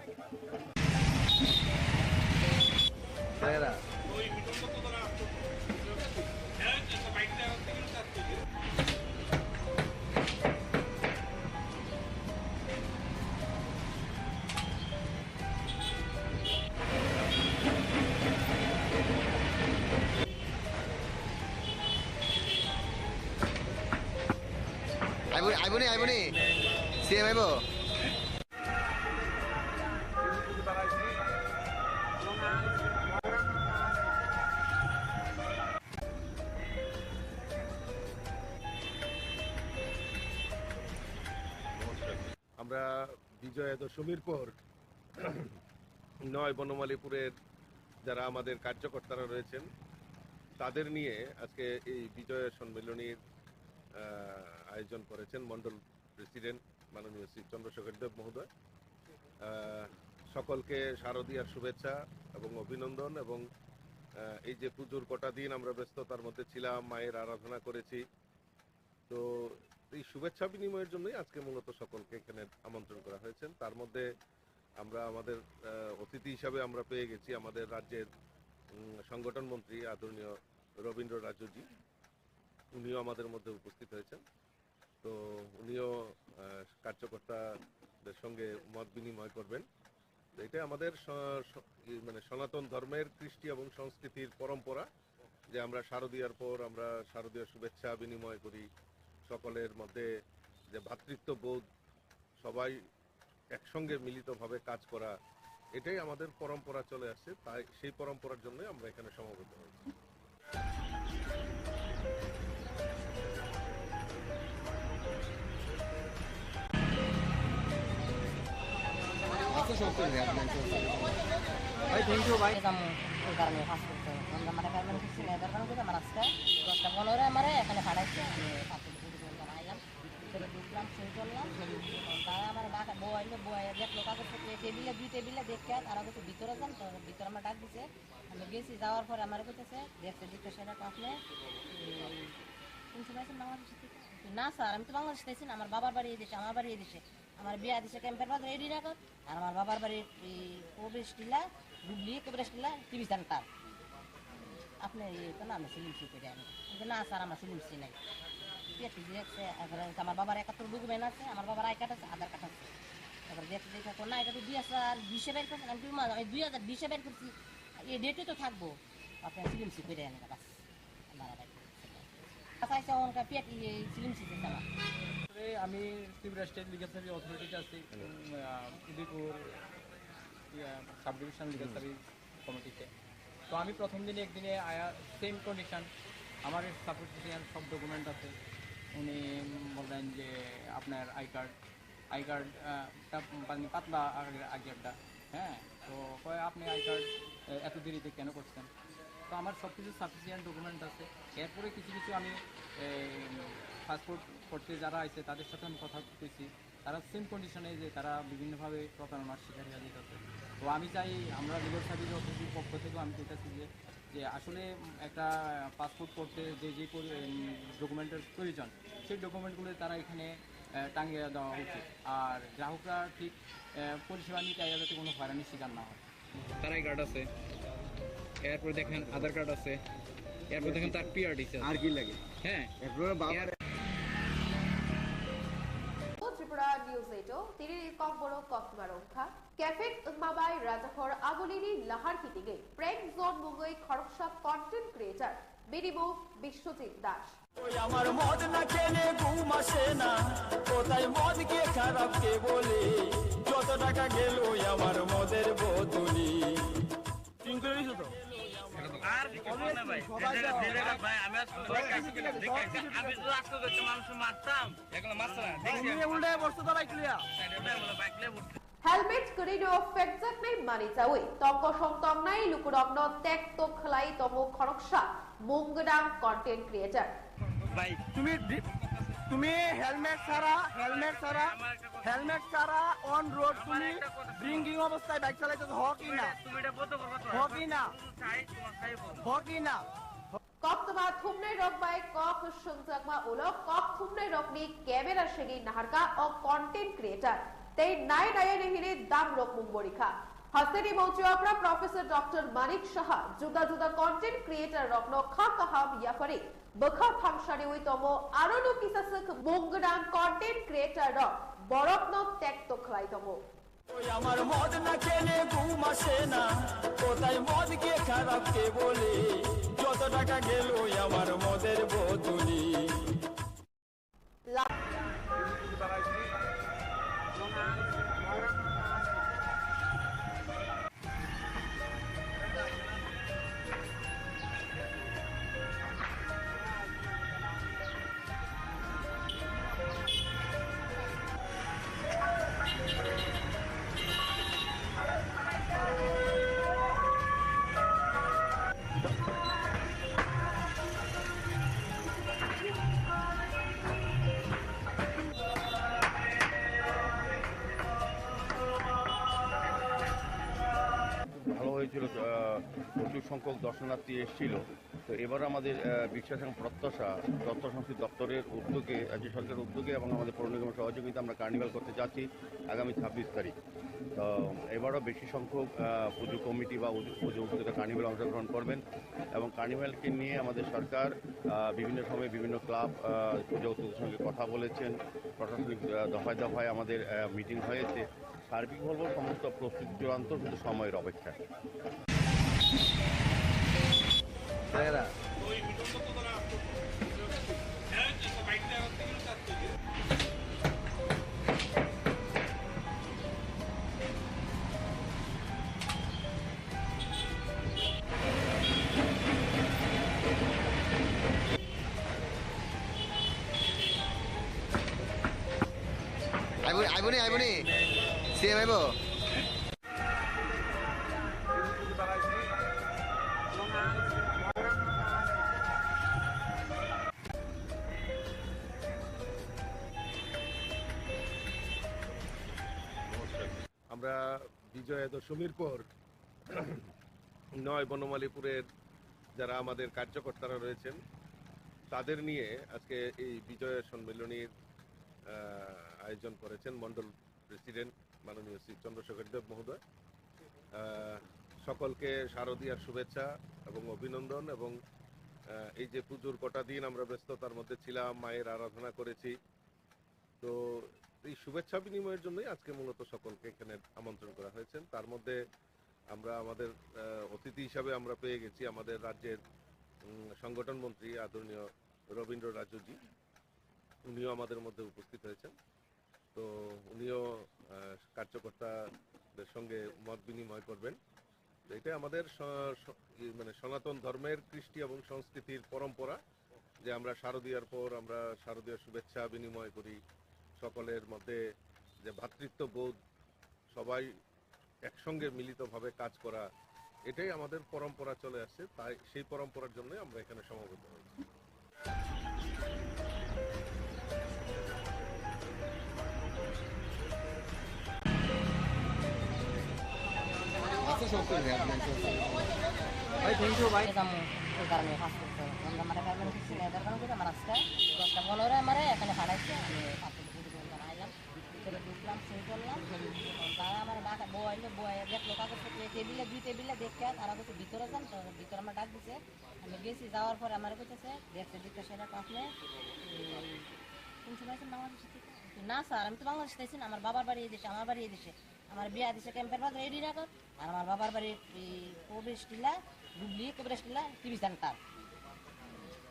আইবনি সিএম আইব আমরা বিজয়া দশমীর পর 9 বনমালীপুরের যারা আমাদের কার্যকর্তারা রয়েছেন তাদের নিয়ে আজকে এই বিজয়া সম্মেলনীর আয়োজন করেছেন মন্ডল প্রেসিডেন্ট মাননীয় শ্রী চন্দ্রশেখর দেব মহোদয়। সকলকে শারদীয়ার শুভেচ্ছা এবং অভিনন্দন। এবং এই যে পুজোর কটা দিন আমরা ব্যস্ততার মধ্যে ছিলাম, মায়ের আরাধনা করেছি, তো এই শুভেচ্ছা বিনিময়ের জন্যই আজকে মূলত সকলকে এখানে আমন্ত্রণ করা হয়েছে। তার মধ্যে আমরা আমাদের অতিথি হিসাবে আমরা পেয়ে গেছি আমাদের রাজ্যের সংগঠন মন্ত্রী আদরণীয় রবীন্দ্র রাজ্যজি, উনিও আমাদের মধ্যে উপস্থিত হয়েছেন। তো উনিও কার্যকর্তাদের সঙ্গে মত বিনিময় করবেন। এটা আমাদের মানে সনাতন ধর্মের কৃষ্টি এবং সংস্কৃতির পরম্পরা যে আমরা শারদীয়ার পর আমরা শারদীয় শুভেচ্ছা বিনিময় করি, সকলের মধ্যে যে ভ্রাতৃত্ববোধ, সবাই একসঙ্গে মিলিতভাবে কাজ করা, এটাই আমাদের পরম্পরা চলে আসছে। তাই সেই পরম্পরার জন্য আমরা এখানে সমবেত হয়েছি। ভাই থ্যাংক ইউ ভাই ওই কারণে ফাঁস করতে হবে। আমরা মানে গার্মেন্ট করছি, লেদার কারণ করে আমার আজকে 10:15 আমারে এখানে পাঠাইছে। আমি 5:00 আইলাম, ভিতরে ঢুকলাম, সই করলাম। তারা আমার ডাকা বউ আইলো, বউ দেখলো কাগজ টেবিলে, 2 টেবিলে দেখে তারা বলছে ভিতরে যান। তো ভিতরে আমার ডাক দিছে, আমি গেছি। যাওয়ার পরে আমার বলতেছে দেখছে সেটা আপনি বাংলাদেশ থেকে? না স্যার, আমি তো বাংলাদেশ থেকে না, আমার বাবার বাড়ি এদেশে, আমার বাড়ি এদেশে, আমার বিয়া দিছে ক্যাম্পের বাজারে রেডি রাখো। আর আমার বাবার বাড়ির প্রবেশ টিলা ডুবলি প্রবেশ টিলা টিভি সেন্টার। আপনি তো না আমি সিলিম সি করে আনি, না স্যার আমরা সিলিম সি নাই। দেখছে আমার বাবার 71 ডকুমেন্ট আছে, আমার বাবার আই কার্ড আছে, আধার কার্ড আছে। তারপর দেখতে দেখে না এটা তো 2020 বের করছেন, আমি 2020 বের করছি, এই ডেটে তো থাকবো, আপনি সিলিম সি করে আনি। বাস চাইছে ওনকা পেট সিলিম সিতে চালা তারপরে আমি ত্রিপুরা স্টেট লিগাল সার্ভিস অথরিটিতে আছি Udaipur sub division legal service কমিটিতে। তো আমি প্রথম দিনে একদিনে আয়া সেম কন্ডিশন, আমার সাপোর্টিশিয়ান সব ডকুমেন্ট আছে। উনি বললেন যে আপনার আই কার্ডটা মানে পাতলা আগেরটা, হ্যাঁ, তো কয় আপনি আই কার্ড এত দেরিতে কেন করছেন? তো আমার সব কিছু সাফিসিয়েন্ট ডকুমেন্ট আছে। এরপরে কিছু কিছু আমি পাসপোর্ট করতে যারা আছে তাদের সাথে আমি কথা বলতেছি, তারা সেম কন্ডিশনে যে তারা বিভিন্নভাবে প্রতারণার শিকার হয়ে যেতেছে। তো আমি চাই আমরা লিগাল সার্ভিস অথরিটির পক্ষ থেকেও আমি চাইতেছি যে আসলে একটা পাসপোর্ট করতে যে ডকুমেন্টের প্রয়োজন সেই ডকুমেন্টগুলো তারা এখানে টাঙিয়ে দেওয়া উচিত, আর গ্রাহকরা ঠিক পরিষেবা নিতে যাতে কোনো হয়রানির শিকার না হয়। তার আই কার্ড আছে, এরপর দেখেন আধার কার্ড আছে, এরপর দেখেন তার পিআরটিসি আর কি লাগে, হ্যাঁ। ত্রিপুরা নিউজ 8 তিরি ককবড় কক্সবারংখা ক্যাফে মাবাই রাজাখর আবলিনি লাহার কিতিগে প্রেম জোন মুগই খরকসা কন্টেন্ট ক্রিয়েটর বিনিমো বিশ্বজিৎ দাস। ওই আমার মদ না খেলে ঘুম আসে না, কোথায় মদ কে খারাপ কে বলে, যত টাকা গেল আমার মদের বোতলি। আর কিছু না ভাই, যে জায়গা ভাই আমি আজকে দেখাইছি আমি তো আজকে দেখতে মানুষ মারতাম, এগুলো মারছ না দেখছি উল্টে বসতে তো বাইকলিয়া বাইকলে হেলমেট করিনো ফেকজাক নাই মানি যাওই তঙ্ক সংতং নাই লুকুরগ্ন টেক তো খলাই তমো খরকসা মুংগডাং কন্টেন্ট ক্রিয়েটর। ভাই তুমি হেলমেট ছাড়া অন রোড তুমি ড্রিঙ্কিং অবস্থায় বাইক চালাইতেছ হকি না তুমি এটা বলতে পারো তো হকি না চাই তোমার চাই বল হকি না কক্তবা থুমনে রকবাই কক সংজাকমা ওলো কক থুমনে রকনি ক্যামেরা সেগি নাহারকা ও কন্টেন্ট ক্রিয়েটর তেই নাই নাই নেহিরে দাম রক মুংবরিখা হাসেনি মৌচুয়াপরা প্রফেসর ডক্টর মানিক সাহা জুদা জুদা কন্টেন্ট ক্রিয়েটর রকন খাকাহাম ইয়াফারি বখা ফাংশনে ওই তমো আরনো কিসাসক মুংগডাং কন্টেন্ট ক্রিয়েটর রক বরকন টেক তো খলাই তমো। ওই আমার মদ না খেলে ঘুম আসে না, কোথায় মদ কে খারাপ কে বলে, যত টাকা গেল আমার মদের বোতলি। ভালো হয়েছিল, প্রচুর সংখ্যক দর্শনার্থী এসেছিল। তো এবার আমাদের বিশ্বাস এবং প্রত্যাশা তথ্য সংস্কৃতি দপ্তরের উদ্যোগে, রাজ্য সরকারের উদ্যোগে এবং আমাদের পৌর নিগমের সহযোগিতা আমরা কার্নিভাল করতে যাচ্ছি আগামী 26 তারিখ। তো এবারও বেশি সংখ্যক পুজো কমিটি বা পুজো উপস্থিত কার্নিভালে অংশগ্রহণ করবেন এবং কার্নিভালকে নিয়ে আমাদের সরকার বিভিন্ন সময়ে বিভিন্ন ক্লাব পুজো উদ্যোগের সঙ্গে কথা বলেছেন, প্রশাসনিক দফায় দফায় আমাদের মিটিং হয়েছে। সার্বিক বলব সমস্ত প্রস্তুতি চূড়ান্ত, শুধু সময়ের অপেক্ষা। আইবনি সিএম আইব। আমরা বিজয়া দশমীর পর 9 বনমালীপুরের যারা আমাদের কার্যকর্তারা রয়েছেন তাদের নিয়ে আজকে এই বিজয়া সম্মেলনীর আয়োজন করেছেন মন্ডল প্রেসিডেন্ট মাননীয় শ্রী চন্দ্রশেখর দেব মহোদয়। সকলকে শারদীয়ার শুভেচ্ছা এবং অভিনন্দন। এবং এই যে পুজোর কটা দিন আমরা ব্যস্ততার মধ্যে ছিলাম, মায়ের আরাধনা করেছি, তো এই শুভেচ্ছা বিনিময়ের জন্যই আজকে মূলত সকলকে এখানে আমন্ত্রণ করা হয়েছে। তার মধ্যে আমরা আমাদের অতিথি হিসাবে আমরা পেয়ে গেছি আমাদের রাজ্যের সংগঠন মন্ত্রী আদরণীয় রবীন্দ্র রাজুজি, উনিও আমাদের মধ্যে উপস্থিত হয়েছেন। তো উনিও কার্যকর্তাদের সঙ্গে মত বিনিময় করবেন। এটা আমাদের মানে সনাতন ধর্মের কৃষ্টি এবং সংস্কৃতির পরম্পরা যে আমরা শারদীয়ার পর আমরা শারদীয় শুভেচ্ছা বিনিময় করি, সকলের মধ্যে যে ভ্রাতৃত্ববোধ, সবাই একসঙ্গে মিলিতভাবে কাজ করা, এটাই আমাদের পরম্পরা চলে আসছে। তাই সেই পরম্পরার জন্য আমরা এখানে সমবেত হয়েছি। ভাই থ্যাংক ইউ ভাই। ওই কারণে পাসপোর্ট আমরা মানে পেমেন্ট করছি না, এদের কারণে আমার আজকে 10:15 আমার এখানে পাঠাইছে। আমি পাসপোর্ট করে আইলাম, ভিতরে ঢুকলাম, সই করলাম। তারা আমার ডাকা বইলে দেখলো কাগজপত্র টেবিলে, 2 টেবিলে দেখে তারা বলছে ভিতরে যান। তো ভিতরে আমার ডাক দিছে, আমি গেছি। যাওয়ার পরে আমার বলতেছে দেখতে সেটা আপনি কোন সময় আছেন বাংলাদেশ থেকে? না স্যার, আমি তো বাংলাদেশ থেকে না, আমার বাবার বাড়ি এদেশে, আমার বাড়ি এদেশে, আমার বিয়া দিছে ক্যাম্পের বাজার এডিনগর, আর আমার বাবার বাড়ি প্রবেশ টিলা ডুবলি, প্রবেশ টিলা টিভি সেন্টার।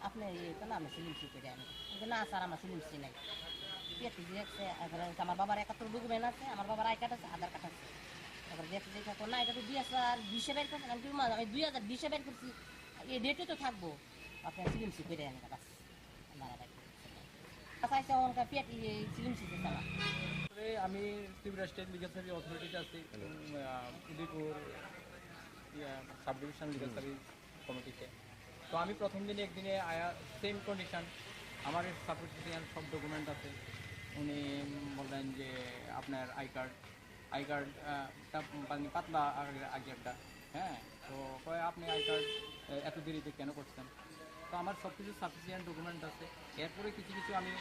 আপনি তো না, আমি সিলিম সি করে আনি। না স্যার, আমার সিলিম সি নাই। আমার বাবার 71 ডকুমেন্ট আছে, আমার বাবার আই কার্ড আছে, আধার কার্ড আছে। তারপরে দেখতে না, এটা তো 2020 বের করছেন। আমি 2020 বের করছি, এই ডেটে তো থাকবো। আপনি সিলিম সি করে আনি। বাস আমি ত্রিপুরা স্টেট লিগাল সার্ভিস অথরিটিতে আছি, Udaipur sub division legal service কমিটিতে। তো আমি প্রথম দিনে একদিনে আয়া সেম কন্ডিশন, আমার সাবস্ক্রিপশন সব ডকুমেন্ট আছে। উনি বললেন যে আপনার আই কার্ডটা মানে পাতলা আগে একটা, হ্যাঁ। তো কয় আপনি আই কার্ড এত দেরিতে কেন করছেন? তো আমার সব কিছু সাফিসিয়েন্ট ডকুমেন্ট আছে। এরপরে কিছু আমি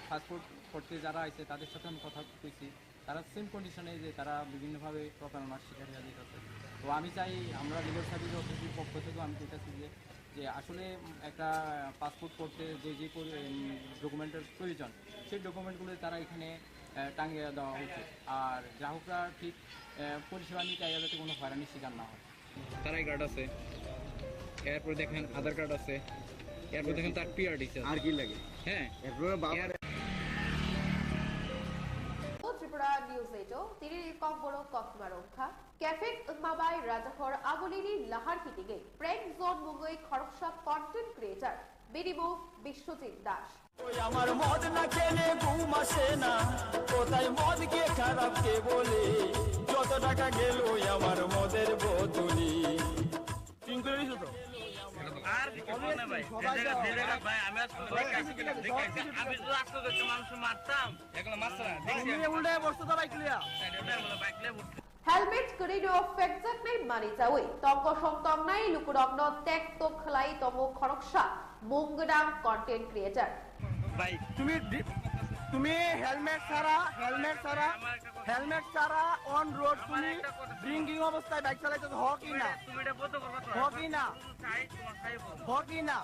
পাসপোর্ট করতে যারা আছে তাদের সাথে আমি কথা কইছি, তারা সেম কন্ডিশনে যে তারা বিভিন্নভাবে প্রতারণার শিকার হয়ে যেতেছে। তো আমি চাই, আমরা লিগাল সার্ভিস অথরিটির পক্ষ থেকেও আমি চাইছি যে আসলে একটা পাসপোর্ট করতে যে ডকুমেন্টের প্রয়োজন, সেই ডকুমেন্টগুলো তারা এখানে টাঙিয়ে দেওয়া উচিত। আর গ্রাহকরা ঠিক পরিষেবা নিতে যাতে কোনো হয়রানির শিকার না হয়। তার আই কার্ড আছে, এরপর দেখেন আধার কার্ড আছে, এরপর দেখেন তার পিআরডি আছে। আর কি লাগে? হ্যাঁ, ত্রিপুরা নিউজ 8 তিরির কম্বরো কক্সমারংখা ক্যাফে মাবাই রাজাখর আগলিনি লাহার হিটিগে প্রেম জোন মুঙ্গই খড়কসা কন্টেন্ট ক্রিয়েটর বিরিমু বিশ্বজিৎ দাস। ওই আমার মদ না খেলে ঘুম আসে না, কোথায় মদ কে খারাপ কে বলে, যত টাকা গেল আমার মদের বোতলি। আর কি করব না ভাই, ভাই আমি আজকে দেখাইছি আমি তো আজকে দেখতে মানুষ মারতাম, এগুলো মারছ না দেখছি আমি উল্টে বসতো তো বাইক লিয়া বাইকলে হেলমেট করিডো ফেকজাক নাই মানি যাওই তঙ্ক সংতম নাই লুকুরগ্ন টেক তো খলাই তমো খড়কসা মুঙ্গডাং কন্টেন্ট ক্রিয়েটর। ভাই তুমি হেলমেট ছাড়া অন রোড তুমি ড্রিঙ্কিং অবস্থায় বাইক চালাইতে হকি না? তুমি এটা বলতে পারো তো? হকি না, চাই তোমার চাই বল হকি না।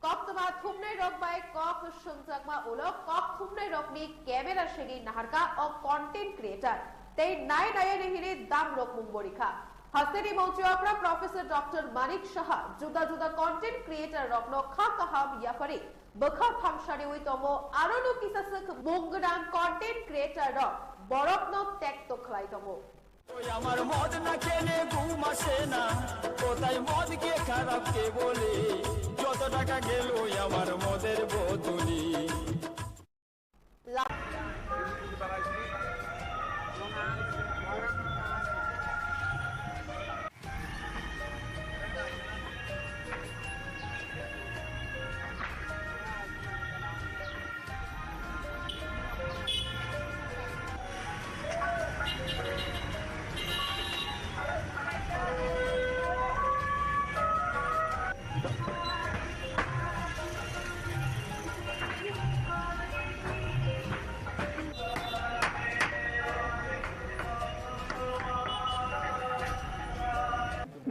কক্তবা থুমনাই রক বাই কক সংজাকমা ওলো কক থুমনাই রকনি ক্যামেরা সেগি নাহারকা ও কন্টেন্ট ক্রিয়েটর তেই নাই নায়া রেহিরে দাম রক মুম্বরিখা হাসেনি মৌচুয়াকরা প্রফেসর ডক্টর মানিক সাহা জুদা জুদা কন্টেন্ট ক্রিয়েটর রকন খা কাহাম ইয়াফারি বখা থামসারি ওই তমো আরনো কিসাসক মুঙ্গডাং কন্টেন্ট ক্রিয়েটর রক বরকন টেক তো খলাই তমো। ওই আমার মদ না খেলে ঘুম আসে না, কোথায় মদ কে খারাপ কে বলে, যত টাকা গেল আমার মদের বোতলি।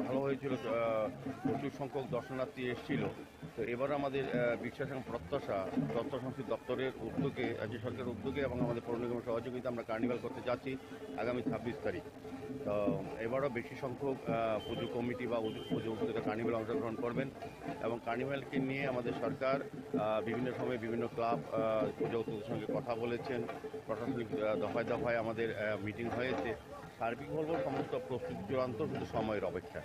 ভালো হয়েছিল, প্রচুর সংখ্যক দর্শনার্থী এসেছিল। তো এবার আমাদের বিশ্বাস এবং প্রত্যাশা তথ্য সংস্কৃতি দপ্তরের উদ্যোগে, রাজ্য সরকারের উদ্যোগে এবং আমাদের পৌর নিগমের সহযোগিতা আমরা কার্নিভাল করতে যাচ্ছি আগামী 26 তারিখ। তো এবারও বেশি সংখ্যক পুজো কমিটি বা পুজো উপস্থিত কার্নিভ্যাল অংশগ্রহণ করবেন এবং কার্নিভ্যালকে নিয়ে আমাদের সরকার বিভিন্ন সময়ে বিভিন্ন ক্লাব পুজো উপস্থিতের সঙ্গে কথা বলেছেন, প্রশাসনিক দফায় দফায় আমাদের মিটিং হয়েছে। সার্বিক বলব সমস্ত প্রস্তুতি চূড়ান্ত, শুধু সময়ের অপেক্ষা।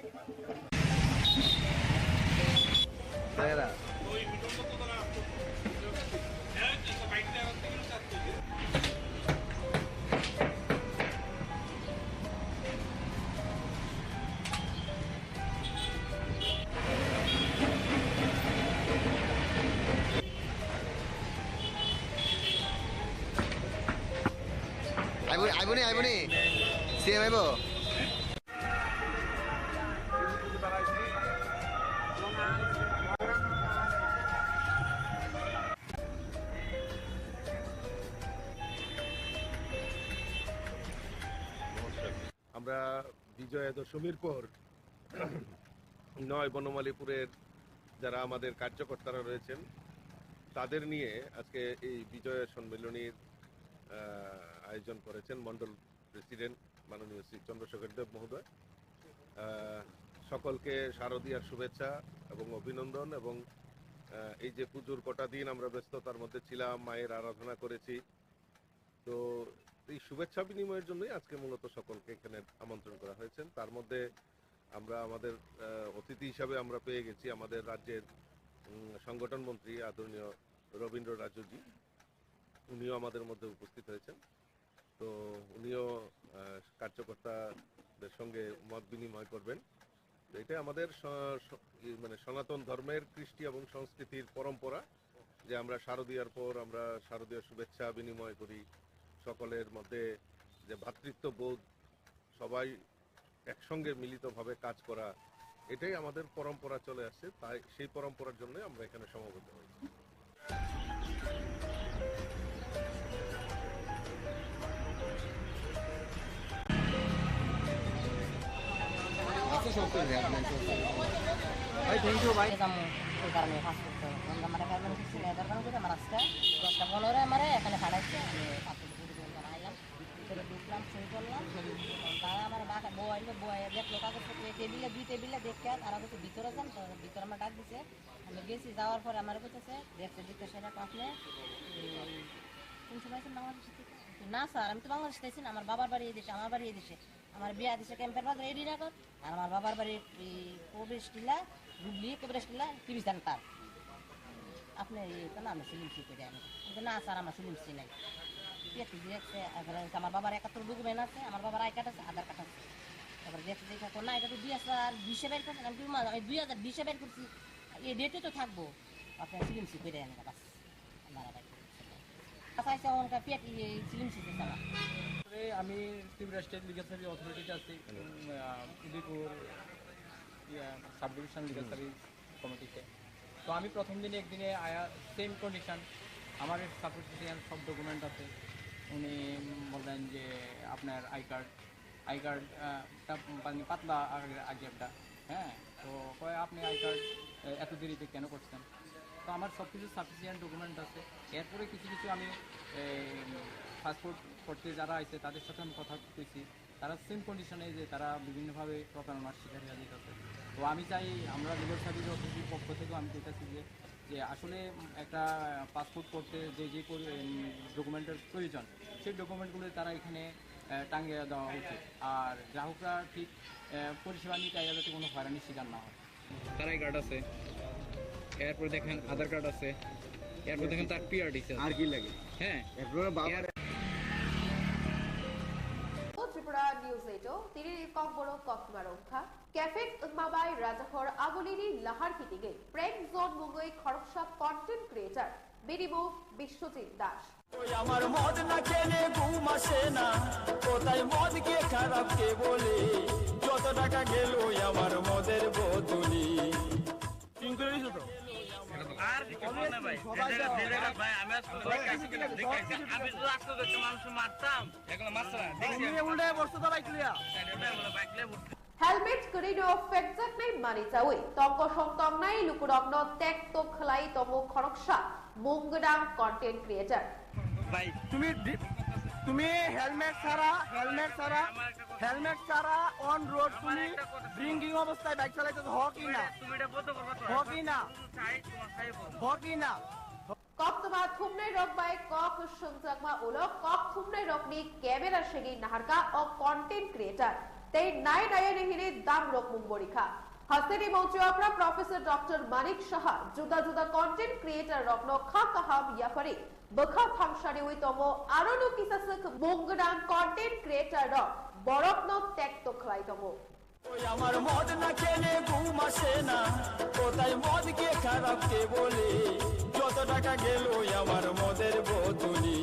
আইবনি সিএম আইব। আমরা বিজয়া দশমীর পর 9 বনমালীপুরের যারা আমাদের কার্যকর্তারা রয়েছেন তাদের নিয়ে আজকে এই বিজয়া সম্মেলনীর আয়োজন করেছেন মন্ডল প্রেসিডেন্ট মাননীয় শ্রী চন্দ্রশেখর দেব মহোদয়। সকলকে শারদীয়ার শুভেচ্ছা এবং অভিনন্দন। এবং এই যে পুজোর কটা দিন আমরা ব্যস্ততার মধ্যে ছিলাম, মায়ের আরাধনা করেছি, তো এই শুভেচ্ছা বিনিময়ের জন্যই আজকে মূলত সকলকে এখানে আমন্ত্রণ করা হয়েছে। তার মধ্যে আমরা আমাদের অতিথি হিসাবে আমরা পেয়ে গেছি আমাদের রাজ্যের সংগঠন মন্ত্রী আদরণীয় রবীন্দ্র রাজুজি, উনিও আমাদের মধ্যে উপস্থিত হয়েছেন। তো উনিও কার্যকর্তাদের সঙ্গে মত বিনিময় করবেন। এটা আমাদের মানে সনাতন ধর্মের কৃষ্টি এবং সংস্কৃতির পরম্পরা যে আমরা শারদীয়ার পর আমরা শারদীয় শুভেচ্ছা বিনিময় করি, সকলের মধ্যে যে ভ্রাতৃত্ববোধ, সবাই একসঙ্গে মিলিতভাবে কাজ করা, এটাই আমাদের পরম্পরা চলে আসছে। তাই সেই পরম্পরার জন্য আমরা এখানে সমবেত হয়েছি। থ্যাংক ইউ ভাই। ওই কারণে কাজ করতে হবে। আমার এখানে সিলেদার কারণ করে আমার আজকে 10টা 15 আমার এখানে খাড়াইছে, আমি পাঁচটা পুরো আইলাম, ভিতরে ঢুকলাম, সই করলাম। তারা আমার বাসা বউ আইলো, বউ দেখলো কাগজপত্র টেবিলে, 2 টেবিলে দেখে তারা হচ্ছে ভিতরে যান। তো ভিতরে আমার ডাক দিছে, আমি গেছি, যাওয়ার পরে আমার বলতেছে দেখছে দিতে সেটা আপনি কোন সময় আছেন বাংলাদেশ থেকে? না স্যার, আমি তো বাংলাদেশ চাইছি না, আমার বাবার বাড়ি এই দেশে, আমার বাড়ি এই দেশে, আমার বিয়া দিছে ক্যাম্পের বাজার রেডি না কর। আর আমার বাবার বাড়ি প্রবেশ টিলা হুগলি, প্রবেশ টিলা টিভি সেন্টার। আপনি না আমি সিলিমসি করে আমি না স্যার, আমার সিলিমসি নাই। আমার বাবার 71 ডকুমেন্ট আছে, আমার বাবার আই কার্ড আছে, আধার কার্ড আছে। তারপরে দেখতে দেখে না এটা তো 2020 বের করছেন, আমি 2020 বের করছি, এই ডেটে তো থাকবো। আপনার সিলিমসি করে আনি বাস আমি ত্রিপুরা স্টেট লিগাল সার্ভিস অথরিটিতে আছি, Udaipur sub division legal service কমিটিতে। তো আমি প্রথম দিনে একদিনে আয়া সেম কন্ডিশন, আমার সাপোর্টিশন সব ডকুমেন্ট আছে। উনি বললেন যে আপনার আই কার্ডটা পাতলা আগে একটা, হ্যাঁ, তো কয় আপনি আই কার্ড এত দেরিতে কেন করছেন? তো আমার সব কিছু সাফিসিয়েন্ট ডকুমেন্ট আছে। এরপরে কিছু কিছু আমি পাসপোর্ট করতে যারা আছে তাদের সাথে আমি কথা বলতেছি, তারা সেম কন্ডিশনে যে তারা বিভিন্নভাবে প্রতারণার শিকার হয়ে যেতেছে। তো আমি চাই আমরা লিগাল সার্ভিস অথরিটির পক্ষ থেকেও আমি চাইতেছি যে আসলে একটা পাসপোর্ট করতে যে যে ডকুমেন্টের প্রয়োজন সেই ডকুমেন্টগুলো তারা এখানে টাঙিয়ে দেওয়া উচিত। আর গ্রাহকরা ঠিক পরিষেবা নিতে যাতে কোনো হয়রানির শিকার না হয়। তার আই কার্ড আছে, এরপর দেখেন আধার কার্ড আছে, এরপর দেখেন তার পিআরডি আর কি লাগে। হ্যাঁ, ত্রিপুরা নিউজ 8 তিনি কক বড় কক্সবাজার অংখা ক্যাফেট মাবাই রাজাখর আগলিনি লাহার কিটিগে প্রেম জোন মুঙ্গই খড়কসা কন্টেন্ট ক্রিয়েটর বিরিবু বিশ্বজিৎ দাস। আমার মদ না খেলে ঘুম আসে না, কোথায় মদ কে খারাপ কে বলে, যত টাকা গেল আমার মদের বোতলি। আর ভাই ভাই আমি আমি তো আসতে দেখতে মানুষ মারতাম, এগুলো মারছে না দেখছি উল্টে বসতে তো বাইক লিয়া হেলমেট করিনো ফেকজাক নাই মানি চাউই তঙ্ক সংতং নাই লুকুরগ্ন টেক তো খলাই তমু খড়কসা মুঙ্গডাং কন্টেন্ট ক্রিয়েটর। ভাই তুমি হেলমেট ছাড়া আমার একটা হেলমেট ছাড়া অন রোড তুমি ড্রিঙ্কিং অবস্থায় বাইক চালাইতে হকি না তুমি এটা বলতে পারবা তো হকি না হকি না Koptama thumnai rok bai kok sungjangma ulo kok thumnai rok ni camera segi naharka o content creator tei nai nai ni hire dam rok mumborikha haseri mauchapra professor dr manik saha juda juda content creator rok no kha kaham yafari bakha thamsari oi tomo arono kisasak mongran content creator rok borok no tek to khlai tomo ওই আমার মদ না খেলে ঘুম আসে না কোথায় মদ কে খারাপ কে বলে যত টাকা গেল আমার মদের বোতলি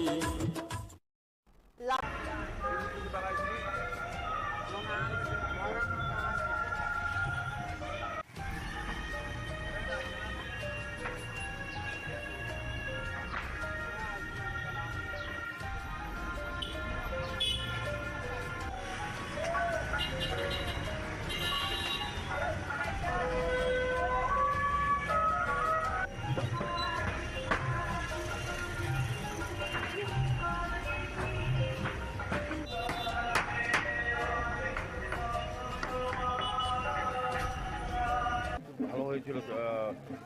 ভালো হয়েছিল,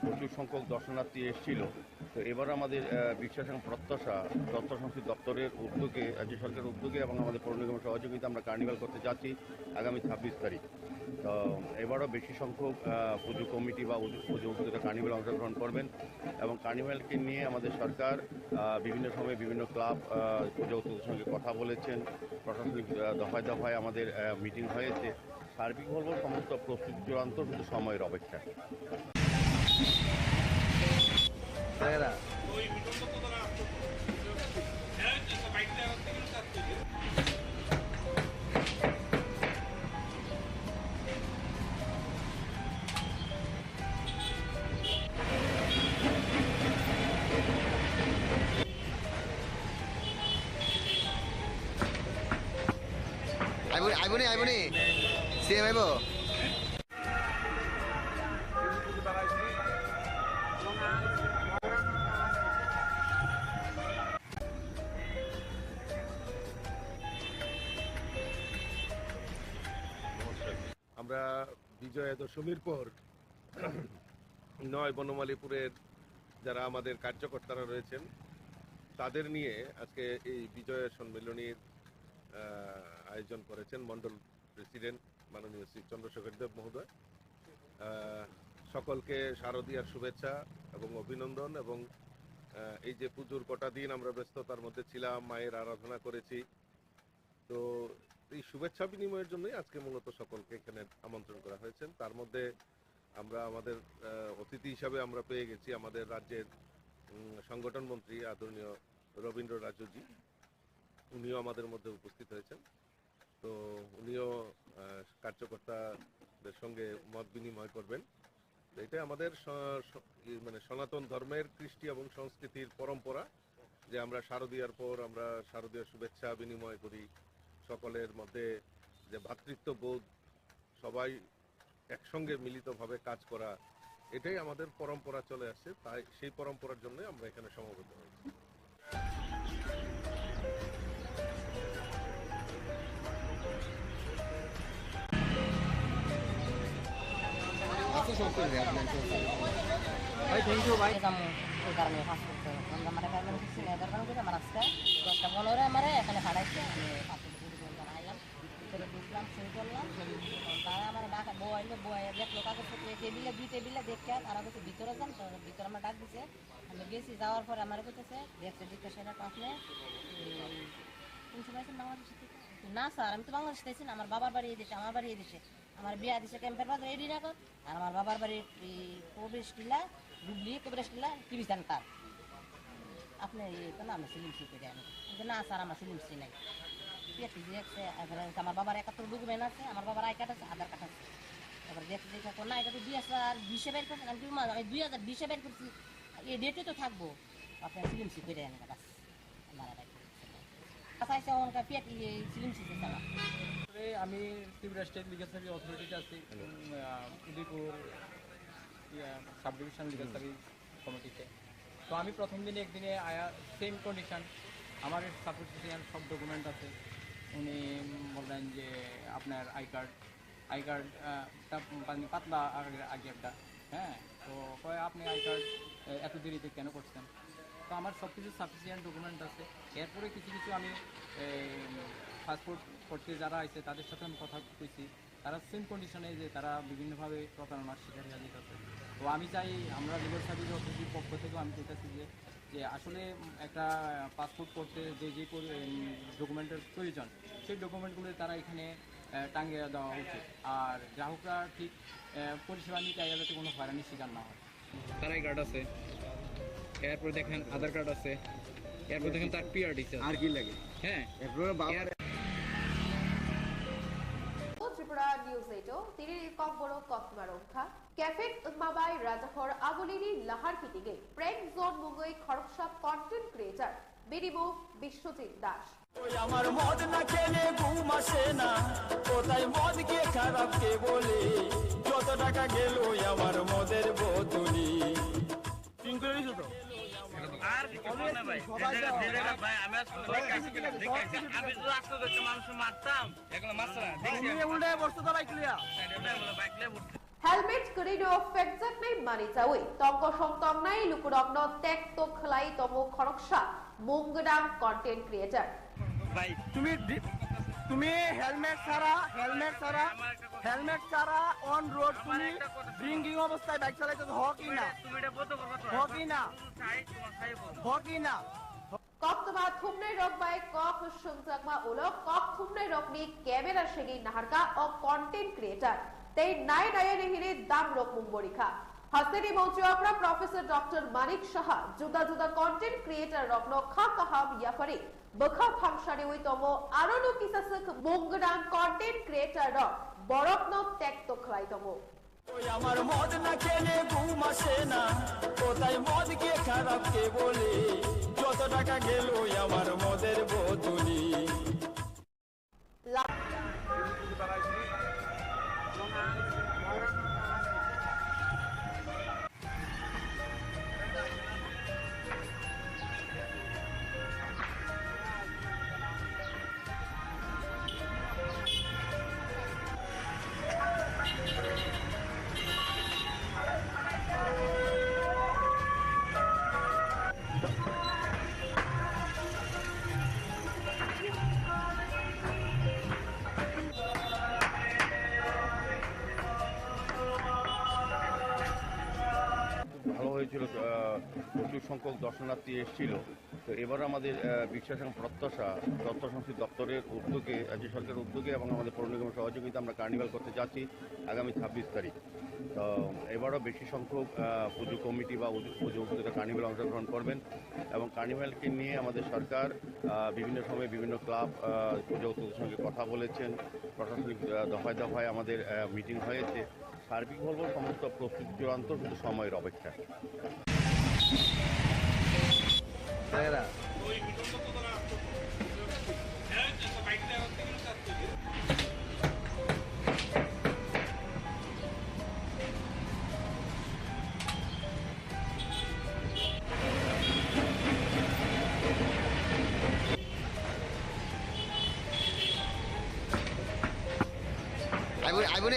প্রচুর সংখ্যক দর্শনার্থী এসেছিল। তো এবার আমাদের বিশ্বাস এবং প্রত্যাশা তথ্য সংস্কৃতি দপ্তরের উদ্যোগে, রাজ্য সরকারের উদ্যোগে এবং আমাদের পৌর নিগমের সহযোগিতা আমরা কার্নিভাল করতে যাচ্ছি আগামী 26 তারিখ। তো এবারও বেশি সংখ্যক পুজো কমিটি বা পুজো উদ্যোগে কার্নিভাল অংশগ্রহণ করবেন এবং কার্নিভালকে নিয়ে আমাদের সরকার বিভিন্ন সময়ে বিভিন্ন ক্লাব পুজো উদ্যোগের সঙ্গে কথা বলেছেন, প্রশাসনিক দফায় দফায় আমাদের মিটিং হয়েছে। সার্বিক বলবো সমস্ত প্রস্তুতি চূড়ান্ত, শুধু সময়ের অপেক্ষা। আইবনি সিএম আইব আমরা বিজয়া দশমীর পর 9 বনমালীপুরের যারা আমাদের কার্যকর্তারা রয়েছেন তাদের নিয়ে আজকে এই বিজয়া সম্মেলনীর আয়োজন করেছেন মন্ডল প্রেসিডেন্ট মাননীয় শ্রী চন্দ্রশেখর দেব মহোদয়। সকলকে শারদীয়ার শুভেচ্ছা এবং অভিনন্দন। এবং এই যে পুজোর কটা দিন আমরা ব্যস্ততার মধ্যে ছিলাম, মায়ের আরাধনা করেছি, তো এই শুভেচ্ছা বিনিময়ের জন্যই আজকে মূলত সকলকে এখানে আমন্ত্রণ করা হয়েছে। তার মধ্যে আমরা আমাদের অতিথি হিসাবে আমরা পেয়ে গেছি আমাদের রাজ্যের সংগঠন মন্ত্রী আদরণীয় রবীন্দ্র রাজুজি, উনিও আমাদের মধ্যে উপস্থিত হয়েছেন। তো উনিও কার্যকর্তাদের সঙ্গে মত বিনিময় করবেন। এটা আমাদের মানে সনাতন ধর্মের কৃষ্টি এবং সংস্কৃতির পরম্পরা যে আমরা শারদীয়ার পর আমরা শারদীয় শুভেচ্ছা বিনিময় করি, সকলের মধ্যে যে ভ্রাতৃত্ববোধ, সবাই একসঙ্গে মিলিতভাবে কাজ করা, এটাই আমাদের পরম্পরা চলে আসছে। তাই সেই পরম্পরার জন্য আমরা এখানে সমবেত হয়েছি। ভাই থ্যাংক ইউ ভাই যাবো ওই কারণে ফাঁস করতে হবে। আমরা মানে ফ্যামিলি কিছু নেই, দরকার করে আমার আজকে 10:15 আমার এখানে হারাইছে। আমি 5 আইলাম, ভিতরে ঢুকলাম, শুরু করলাম। তারা আমার ডাকা বউ আইলো, বউ দেখলো কাগজপত্র টেবিলে, 2 টেবিলে দেখে তারা বলছে ভিতরে যান। তো ভিতরে আমার ডাক দিছে, আমি গেছি। যাওয়ার পরে আমার বলতেছে দেখছে সেটা তো আপনি কোন সময় আছেন বাংলাদেশ থেকে? না স্যার, আমি তো বাংলাদেশ থেকে না, আমার বাবার বাড়ি এই দেশে, আমার বাড়ি এই দেশে, আমার বিয়া দিছে ক্যাম্পের বাজার রেডি রাখো। আর আমার বাবার বাড়ির প্রবেশ টিলা ডুবলি প্রবেশ টিলা টিভি সেন্টার। আপনি তো না, আমি সিলিম সি করে আমি কিন্তু না স্যার, আমার সিলিম সি নাই। আমার বাবার 71 ডকুমেন্ট আছে, আমার বাবার আই কার্ড আছে, আধার কার্ড আছে। এবার দেখতে দেখো না, এটা তো 2020 বের করছেন, আমি 2020 বের করছি, এই ডেটে তো থাকবো। আপনার সিলিম সি করে আনি বাস আমার আমি ত্রিপুরা স্টেট লিগাল সার্ভিস অথরিটিতে আছি, Udaipur sub division legal service কমিটিতে। তো আমি প্রথম দিনে একদিনে আয়া সেম কন্ডিশন, আমার সাপোর্টেশন সব ডকুমেন্ট আছে, উনি বললেন যে আপনার আই কার্ড পাতলা আগে একটা, হ্যাঁ, তো কয় আপনি আই কার্ড এত দেরিতে কেন করছেন? তো আমার সব কিছু সাফিসিয়েন্ট ডকুমেন্ট আছে। এরপরে কিছু আমি পাসপোর্ট করতে যারা আছে তাদের সাথে আমি কথা কইছি, তারা সেম কন্ডিশনে যে তারা বিভিন্নভাবে প্রতারণার শিকার হয়ে যেতেছে। তো আমি চাই আমরা লিগাল সার্ভিস অথরিটির পক্ষ থেকেও আমি চাইতেছি যে আসলে একটা পাসপোর্ট করতে যে ডকুমেন্টের প্রয়োজন সেই ডকুমেন্টগুলো তারা এখানে টাঙিয়ে দেওয়া উচিত, আর গ্রাহকরা ঠিক পরিষেবা নিতে যাতে কোনো হয়রানির শিকার না হয়। তার আই কার্ড আছে, এরপর দেখেন আধার কার্ড আছে, এরপর দেখেন তার পিআরডি আর কি লাগে? হ্যাঁ ত্রিপুরা নিউজ 8 তিরির কক বড় কতমারংখা ক্যাফেট মাবাই রাজাখর আগলিনি লাহার কিটিগে প্রেম জোন মুঙ্গই খড়কসাপ কন্টেন্ট ক্রিয়েটর বিডিবো বিশ্বজিৎ দাস। ওই আমার মদ না খেলে ঘুম আসে না, কোথায় মদ কে খারাপ কে বলে, যত টাকা গেল আমার মদের বোতলি। আর না ভাই ভাই আমি আমি তো আসতে দেখতে মানুষ মারতাম, এগুলো মারছে না দেখছি উল্টে বসতো তো বাইক লিয়া বাইকলে হেলমেট করিডো ফেকজাক নাই মানি চাউই তঙ্ক সংতং নাই লুকুরগ্ন টেক তো খলাই তমো খড়কসা মুঙ্গডাং কন্টেন্ট ক্রিয়েটর। ভাই তুমি হেলমেট ছাড়া অন রোড তুমি ড্রিঙ্কিং অবস্থায় বাইক চালাইতেছো হকি না তুমি এটা বলতে করবা তো হকি না চাই তোমার চাই বল কক্তবা থুমনাই রকবাই কক সংজাকমা ওলো কক থুমনাই রকনি ক্যামেরা সেগি নাহারকা ও কন্টেন্ট ক্রিয়েটর তেই নাই নায়ানি হিরে দাম রক মুম্বরিখা হাসেনি মৌচুয়াকরা প্রফেসর ডক্টর মানিক সাহা জুদা জুদা কন্টেন্ট ক্রিয়েটর রকনো খা কাহাম ইয়াফারি বখা ফাংশানি উই তমো আরনো কিসাসক মুঙ্গডাং কন্টেন্ট ক্রিয়েটর রক বরকনো টেক তো খলাই তমো। ওই আমার মদ না খেলে ঘুম আসে না, কোথায় মদ কে খারাপ কে বলে, যত টাকা গেল আমার মদের বোতলি। ভালো হয়েছিল, প্রচুর সংখ্যক দর্শনার্থী এসেছিল। তো এবার আমাদের বিশ্বাস এবং প্রত্যাশা তথ্য সংস্কৃতি দপ্তরের উদ্যোগে, রাজ্য সরকারের উদ্যোগে এবং আমাদের পৌর নিগমের সহযোগিতা আমরা কার্নিভাল করতে যাচ্ছি আগামী 26 তারিখ। তো এবারও বেশি সংখ্যক পুজো কমিটি বা পুজো উপস্থিত কার্নিভালে অংশগ্রহণ করবেন এবং কার্নিভালকে নিয়ে আমাদের সরকার বিভিন্ন সময়ে বিভিন্ন ক্লাব পুজো উপস্থিতের সঙ্গে কথা বলেছেন, প্রশাসনিক দফায় দফায় আমাদের মিটিং হয়েছে। সার্বিক বলবো সমস্ত প্রস্তুতি চূড়ান্ত, শুধু সময়ের অপেক্ষা।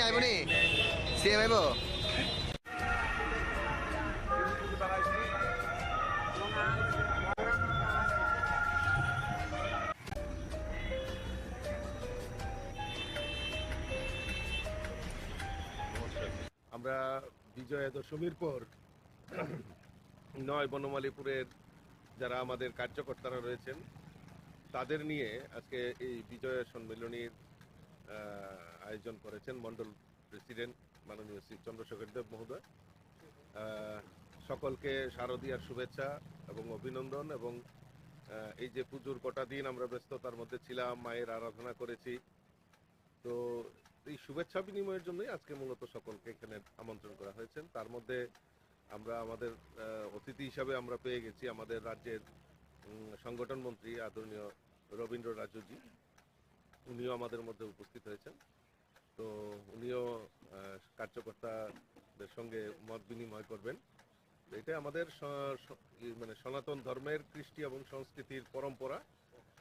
আইবনি সিএম আইব। আমরা বিজয়া দশমীর পর 9 বনমালীপুরের যারা আমাদের কার্যকর্তারা রয়েছেন তাদের নিয়ে আজকে এই বিজয়া সম্মেলনীর আয়োজন করেছেন মন্ডল প্রেসিডেন্ট মাননীয় শ্রী চন্দ্রশেখর দেব মহোদয়। সকলকে শারদীয়ার শুভেচ্ছা এবং অভিনন্দন। এবং এই যে পুজোর কটা দিন আমরা ব্যস্ততার মধ্যে ছিলাম, মায়ের আরাধনা করেছি, তো এই শুভেচ্ছা বিনিময়ের জন্যই আজকে মূলত সকলকে এখানে আমন্ত্রণ করা হয়েছে। তার মধ্যে আমরা আমাদের অতিথি হিসাবে আমরা পেয়ে গেছি আমাদের রাজ্যের সংগঠন মন্ত্রী আদরণীয় রবীন্দ্র রাজুজি, উনিও আমাদের মধ্যে উপস্থিত হয়েছেন। তো উনিও কার্যকর্তাদের সঙ্গে মত বিনিময় করবেন। এটা আমাদের মানে সনাতন ধর্মের কৃষ্টি এবং সংস্কৃতির পরম্পরা,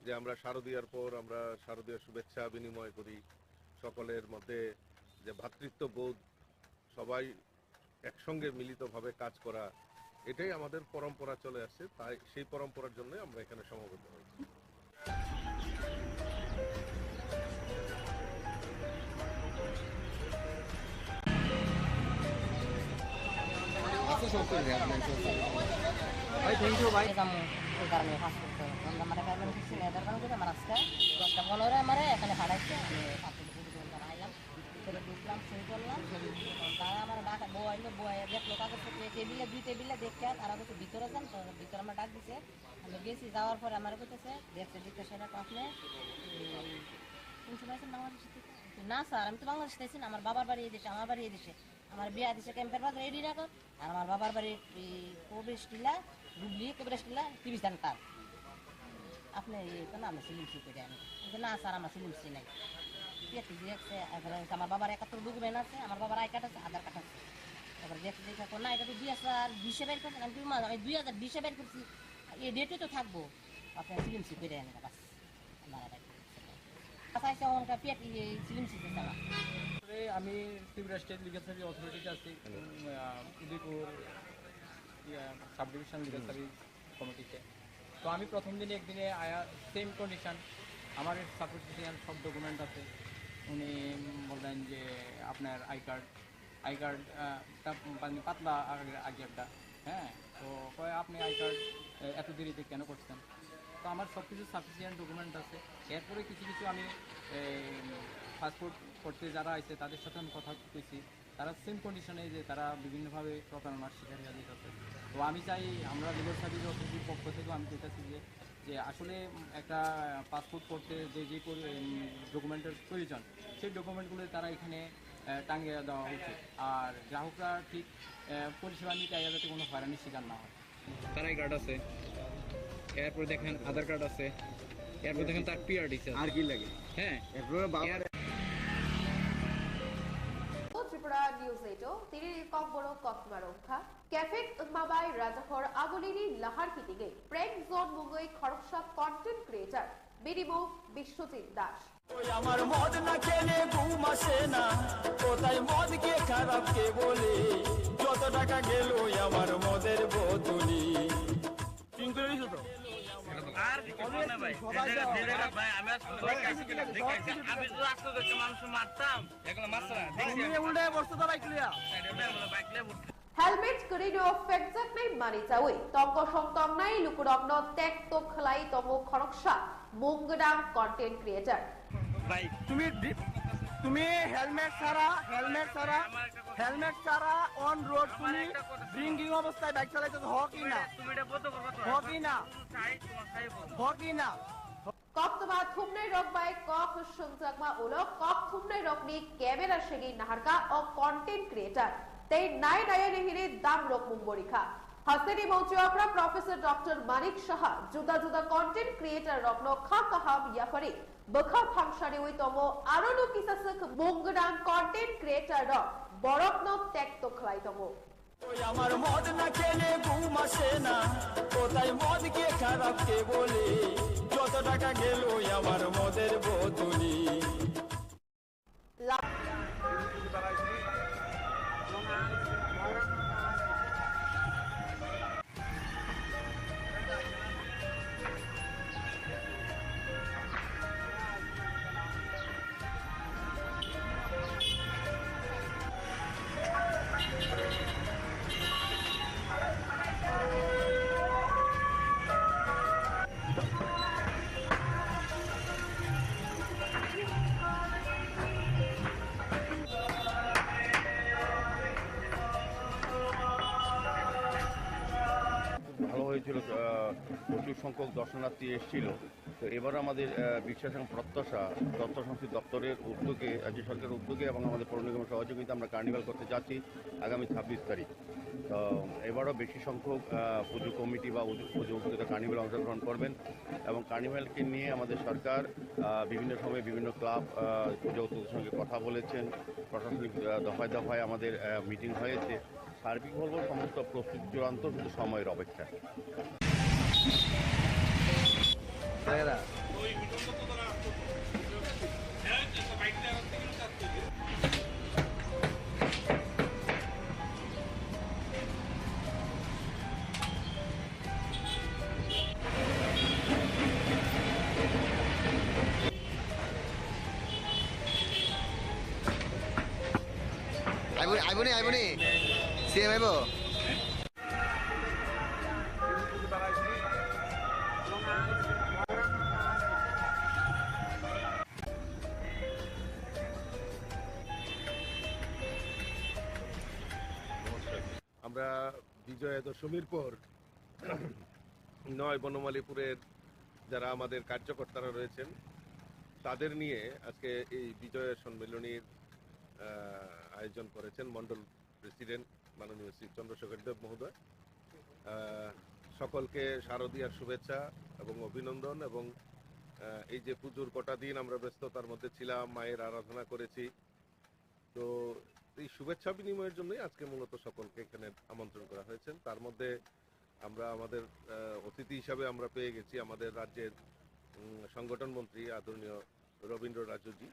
যে আমরা শারদীয়ার পর আমরা শারদীয়ার শুভেচ্ছা বিনিময় করি, সকলের মধ্যে যে ভ্রাতৃত্ববোধ, সবাই একসঙ্গে মিলিতভাবে কাজ করা, এটাই আমাদের পরম্পরা চলে আসছে। তাই সেই পরম্পরার জন্য আমরা এখানে সমবেত হয়েছি। ভাই থ্যাংক ইউ ভাই ওই কারণে ফাঁস করতে হবে আমরা মানে কারণ কিছু নেই তার কারণ কি আমার আজকে 10:15 আমারে এখানে হারাইছে আমি পাঁচটা পর্যন্ত আইলাম ভিতরে ঢুকলাম শুরু করলাম তারা আমার ডাকা বই দেখলো কাগজপত্র টেবিলে দুই টেবিলে দেখে তারা বলছে ভিতরে যান, তো ভিতরে আমার ডাক দিছে। আমি গেছি, যাওয়ার পরে আমার বলতেছে দেখতে দেখতে সেটা আপনি কোন সময় আছেন বাংলাদেশ থেকে? না স্যার আমি তো বাংলাদেশ থেকে না, আমার বাবার বাড়ি এই দেশে, আমার বাড়ি এই দেশে, আমার বিয়া দিছে ক্যাম্পের বাজার রেডি রাখো, আর আমার বাবার বাড়ি প্রবেশ টিলা ডুবলি প্রবেশ টিলা টিভি সেন্টার। আপনি তো না আমরা সিলিম সি করে আনি, না স্যার আমরা সিলিম সি নাই। আমার বাবার 71 ডকুমেন্ট আছে, আমার বাবার আই কার্ড আছে, আধার কার্ড আছে। তারপরে দেখতে দেখে না এটা তো 2020 বের করছেন, আমি 2020 বের করছি, এই ডেটে তো থাকবো, আপনার সিলিম সি করে আনি বাস। আমি ত্রিপুরা স্টেট লিগাল সার্ভিস অথরিটিতে আছি, Udaipur sub division legal service কমিটিতে। তো আমি প্রথম দিনে একদিনে আয়া সেম কন্ডিশন, আমার সাপোর্টিশিয়াল সব ডকুমেন্ট আছে। উনি বললেন যে আপনার আই কার্ডটা পাতলা আগে একটা, হ্যাঁ, তো কয় আপনি আই কার্ড এত দেরিতে কেন করছেন? তো আমার সব কিছু সাফিসিয়েন্ট ডকুমেন্ট আছে। এরপরে কিছু কিছু আমি পাসপোর্ট করতে যারা আছে তাদের সাথে আমি কথা বলছি, তারা সেম কন্ডিশনে যে তারা বিভিন্নভাবে প্রতারণার শিকার হয়ে যেতেছে। তো আমি চাই আমরা লিগাল সার্ভিস অথরিটির পক্ষ থেকেও আমি চাইতেছি যে আসলে একটা পাসপোর্ট করতে যে ডকুমেন্টের প্রয়োজন সেই ডকুমেন্টগুলো তারা এখানে টাঙিয়ে দেওয়া উচিত, আর গ্রাহকরা ঠিক পরিষেবা নিতে যাতে কোনো হয়রানির শিকার না হয়। তার আই কার্ড আছে, এরপর দেখেন আধার কার্ড আছে, এরপর দেখেন তার পিআরডি আছে, আর কি লাগে? হ্যাঁ, ত্রিপুরা নিউজ 8 তিরির কক বড় ককমা রক্ষা ক্যাফেক মাবাই রাজাখর আগলিনি লাহার কিটিগে প্রেম জোন মুঙ্গই খরকসা কন্টেন্ট ক্রিয়েটর বিনিমো বিশ্বজিৎ দাস। আমার মদ না খেলে ঘুম আসে না, কোথায় মদ কে খারাপ কে বলে, যত টাকা গেল আমার মদের বোতলি। আর না ভাই ভাই আমি আমি তো রাস্তা দেখতে মানুষ মারতাম, এগুলো মারছরা দেখছি উল্টে বসতে তো বাইক লিয়া হেলমেট করিনো ফেকজাক নাই মানি চাওই তঙ্ক সংতম নাই লুকুরগ্ন টেক তো খলাই তমো খরকসা মুঙ্গডাম কন্টেন্ট ক্রিয়েটর। ভাই তুমি হেলমেট ছাড়া অন রোড তুমি ড্রিঙ্কিং অবস্থায় বাইক চালাইতেছ কি না? তুমি এটা বলতে পারবে কি না? কি না? কক্তবা থুমনাই রক বাই কক সংজাকমা ওলো কক থুমনাই রকনি ক্যামেরা সেগি নাহারকা ও কন্টেন্ট ক্রিয়েটর তেই নাই নায়া নেহিরে দাম রক মুম্বরিখা হাসেনি মৌচুয়াকরা প্রফেসর ডক্টর মানিক সাহা জুদা জুদা কন্টেন্ট ক্রিয়েটর রকন খা কাহাম ইয়াফারে বখা ফাংশনে ওই তমো আরনো কিসাসক মুঙ্গডাম কন্টেন্ট ক্রিয়েটর রক বরকন টেক তো খলাই তমো। আমার মদ না খেলে ঘুম আসে না, কোথায় মদ কে খারাপ কে বলে, যত টাকা গেল আমার মদের বোতলি। ভালো হয়েছিল, প্রচুর সংখ্যক দর্শনার্থী এসেছিল। তো এবার আমাদের বিশ্বাস এবং প্রত্যাশা তথ্য সংস্কৃতি দপ্তরের উদ্যোগে, রাজ্য সরকারের উদ্যোগে এবং আমাদের পৌর নিগমের সহযোগিতা আমরা কার্নিভাল করতে যাচ্ছি আগামী 26 তারিখ। তো এবারও বেশি সংখ্যক পুজো কমিটি বা পুজো উপযুক্ত কার্নিভাল অংশগ্রহণ করবেন, এবং কার্নিভালকে নিয়ে আমাদের সরকার বিভিন্ন সময়ে বিভিন্ন ক্লাব পুজো উদ্যোগের সঙ্গে কথা বলেছেন, প্রশাসনিক দফায় দফায় আমাদের মিটিং হয়েছে। সার্বিক বলবো সমস্ত প্রস্তুতি চূড়ান্ত, শুধু সময়ের অপেক্ষা। আইবনি সিএম আইব আমরা বিজয়া দশমীর পর 9 বনমালীপুরের যারা আমাদের কার্যকর্তারা রয়েছেন তাদের নিয়ে আজকে এই বিজয়া সম্মেলনীর আয়োজন করেছেন মন্ডল প্রেসিডেন্ট মাননীয় শ্রী চন্দ্রশেখর দেব মহোদয়। সকলকে শারদীয়ার শুভেচ্ছা এবং অভিনন্দন এবং এই যে পুজোর কটা দিন আমরা ব্যস্ততার মধ্যে ছিলাম, মায়ের আরাধনা করেছি, তো এই শুভেচ্ছা বিনিময়ের জন্যই আজকে মূলত সকলকে এখানে আমন্ত্রণ করা হয়েছে। তার মধ্যে আমরা আমাদের অতিথি হিসাবে আমরা পেয়ে গেছি আমাদের রাজ্যের সংগঠন মন্ত্রী আদরণীয় রবীন্দ্র রাজুজি,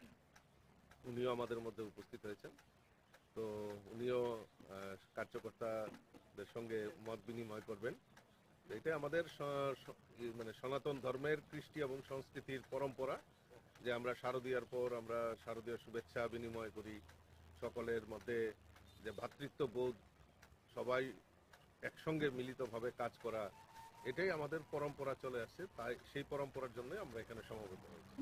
উনিও আমাদের মধ্যে উপস্থিত হয়েছেন। তো উনিও কার্যকর্তাদের সঙ্গে মত বিনিময় করবেন। এটা আমাদের মানে সনাতন ধর্মের কৃষ্টি এবং সংস্কৃতির পরম্পরা যে আমরা শারদীয়ার পর আমরা শারদীয় শুভেচ্ছা বিনিময় করি, সকলের মধ্যে যে ভ্রাতৃত্ববোধ, সবাই একসঙ্গে মিলিতভাবে কাজ করা, এটাই আমাদের পরম্পরা চলে আসছে। তাই সেই পরম্পরার জন্য আমরা এখানে সমবেত হয়েছি।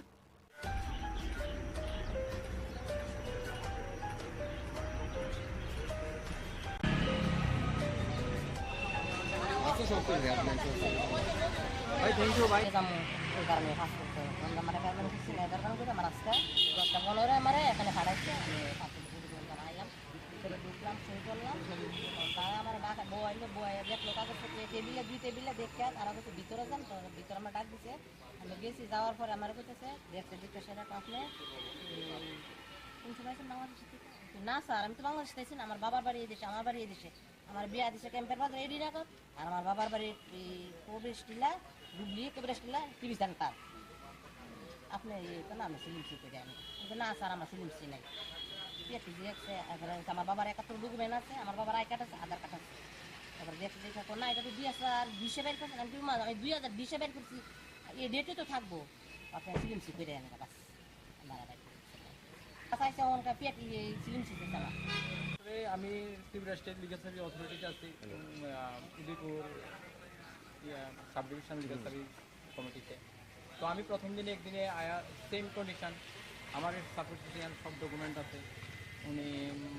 ভাই থ্যাংক ইউ ভাই। ওই কারণে ফাঁস করতে হবে। আমরা মানে কারণ কিছু নেই, দরকার করে আমার আজকে 10টা 15 আমারে এখানে পাঠাইছে। আমি ফাঁসে পুরো আইলাম, ভিতরে ঢুকলাম, সই করলাম। তারা আমার ডাকা বইলে দেখলো কাগজ টেবিলে 2 টেবিলে দেখে তারা বলছে ভিতরে যান। তো ভিতরে আমার ডাক দিছে, আমি গেছি। যাওয়ার পরে আমার কইতেছে দেখতে দেখতে সেটা আপনি কোন সময় বাংলাদেশ থেকে? না স্যার, আমি তো বাংলাদেশ থেকে না, আমার বাবার বাড়ি এই দেশে, আমার বাড়ি এই দেশে, আমার বিয়া দিছে ক্যাম্পের বাজার এডি রাখত। আর আমার বাবার বাড়ির প্রবেশ টিলা ডুবলি প্রবেশ টিলা টিভি সেন্টার। আপনি তো না আমি সিলিম সিতে যাই না স্যার, আমরা সিলিম সি নাই। আমার বাবার 71 ডকুমেন্ট আছে, আমার বাবার আই কার্ড আছে, আধার কার্ড আছে। তারপর দেখতে দেখে না এটা তো 2020 বের করছেন, আমি 2020 বের করছি, এই ডেটে তো থাকবো। আপনি সিলিম সি করে আনেন বাস। আমি ত্রিপুরা স্টেট লিগাল সার্ভিস অথরিটিতে আছি, Udaipur sub division legal service কমিটিতে। তো আমি প্রথম দিনে একদিনে আয়া সেম কন্ডিশন, আমার সাপোর্টিশন সব ডকুমেন্ট আছে। উনি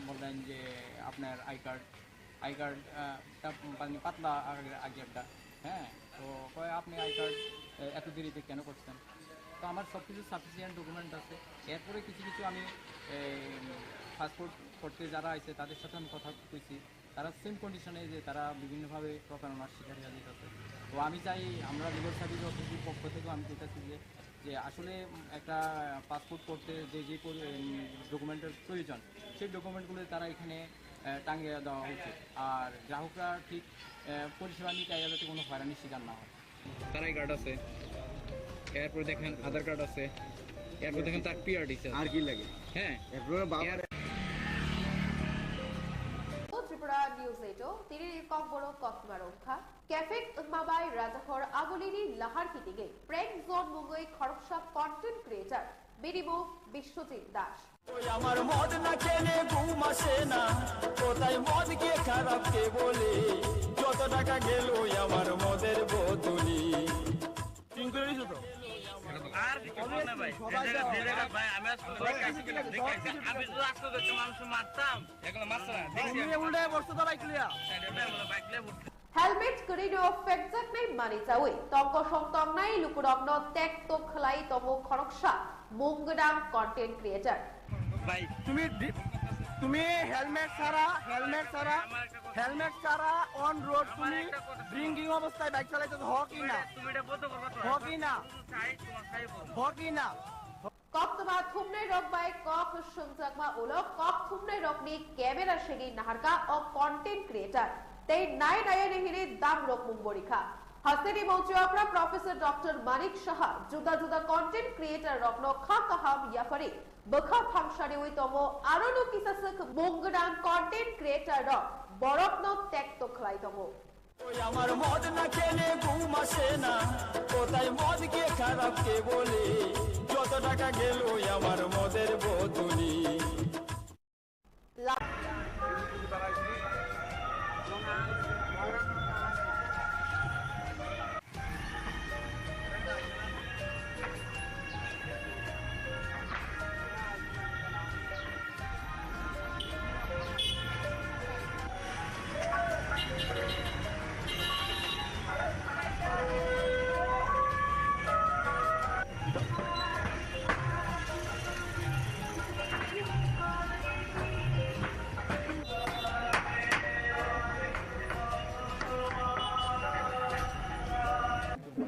বললেন যে আপনার আই কার্ডটা মানে পাতলা আগে একটা, হ্যাঁ, তো কয় আপনি আই কার্ড এত দেরিতে কেন করছেন? তো আমার সব কিছু সাফিসিয়েন্ট ডকুমেন্ট আছে। এরপরে কিছু কিছু আমি পাসপোর্ট করতে যারা আছে তাদের সাথে আমি কথা কইছি, তারা সেম কন্ডিশনে যে তারা বিভিন্নভাবে প্রতারণার শিকার হয়ে যেতেছে। তো আমি চাই আমরা লিগাল সার্ভিস অথরিটির পক্ষ থেকেও আমি চাইতেছি যে আসলে একটা পাসপোর্ট করতে যে যে ডকুমেন্টের প্রয়োজন সেই ডকুমেন্টগুলো তারা এখানে টাঙিয়ে দেওয়া উচিত। আর গ্রাহকরা ঠিক পরিষেবা নিতে যাতে কোনো হয়রানির শিকার না হয়। তার আই কার্ড আছে, এরপর দেখেন আধার কার্ড আছে, এরপর দেখেন তার পিআরডিসি আর কি লাগে। হ্যাঁ, ত্রিপুরা নিউজ এইটো তিনিৰ ককবড় ককমা ৰক্ষা কেফেক উন্মাবাই ৰাজহৰ আগলিনী লাহাৰ কিটিগে প্ৰেং জোন মুগৈ খৰকসা কন্টেন্ট ক্রিয়েটর বিরিমো বিশ্বজিৎ দাস। আমার মদ না খেলে ঘুম আসে না, কোথায় মদ কে খারাপ কে বলে, যত টাকা গেল আমার মদের বোতলি। আর না ভাই, যে জায়গা ভাই আমি আমি তো আসতে দেখতে মানুষ মারতাম, এগুলো মারছ না দেখি উল্টে বসতে তো বাইক লিয়া হেলমেট করিনো ফেকজাক নাই মানি যাওই তঙ্ক সংতং নাই লুকুরগ্ন টেক তো খলাই তমো খরকসা মুংগডাং কন্টেন্ট ক্রিয়েটর। ভাই তুমি হেলমেট ছাড়া অন রোড তুমি ড্রিঙ্কিং অবস্থায় বাইক চালাইতেছ হকি না? তুমি এটা বলতে পারবা তো? হকি না, হকি না। কক্তমা থুমনে রকবাই কক সংজাকমা ওলক কক থুমনে রকনি ক্যামেরা সেগি নাহারকা ও কন্টেন্ট ক্রিয়েটর তেই নাই নাই নেহিরে দাম রক মুংবরিখা হাসেনি মৌচুয়াপরা প্রফেসর ডক্টর মানিক সাহা জুদা জুদা কন্টেন্ট ক্রিয়েটর রকন খাকাহাম ইয়াফারি বখা ফাংশনে উইতম আরনো কিসাসক মঙ্গডান কন্টেন্ট ক্রিয়েটর রক বরকন ত্যাক্ত খলাইতম ওই আমার মদ না খেলে ঘুম আসে না কোথায় মদ কে খারাপ কে বলে যত টাকা গেল আমার মদের বোতলি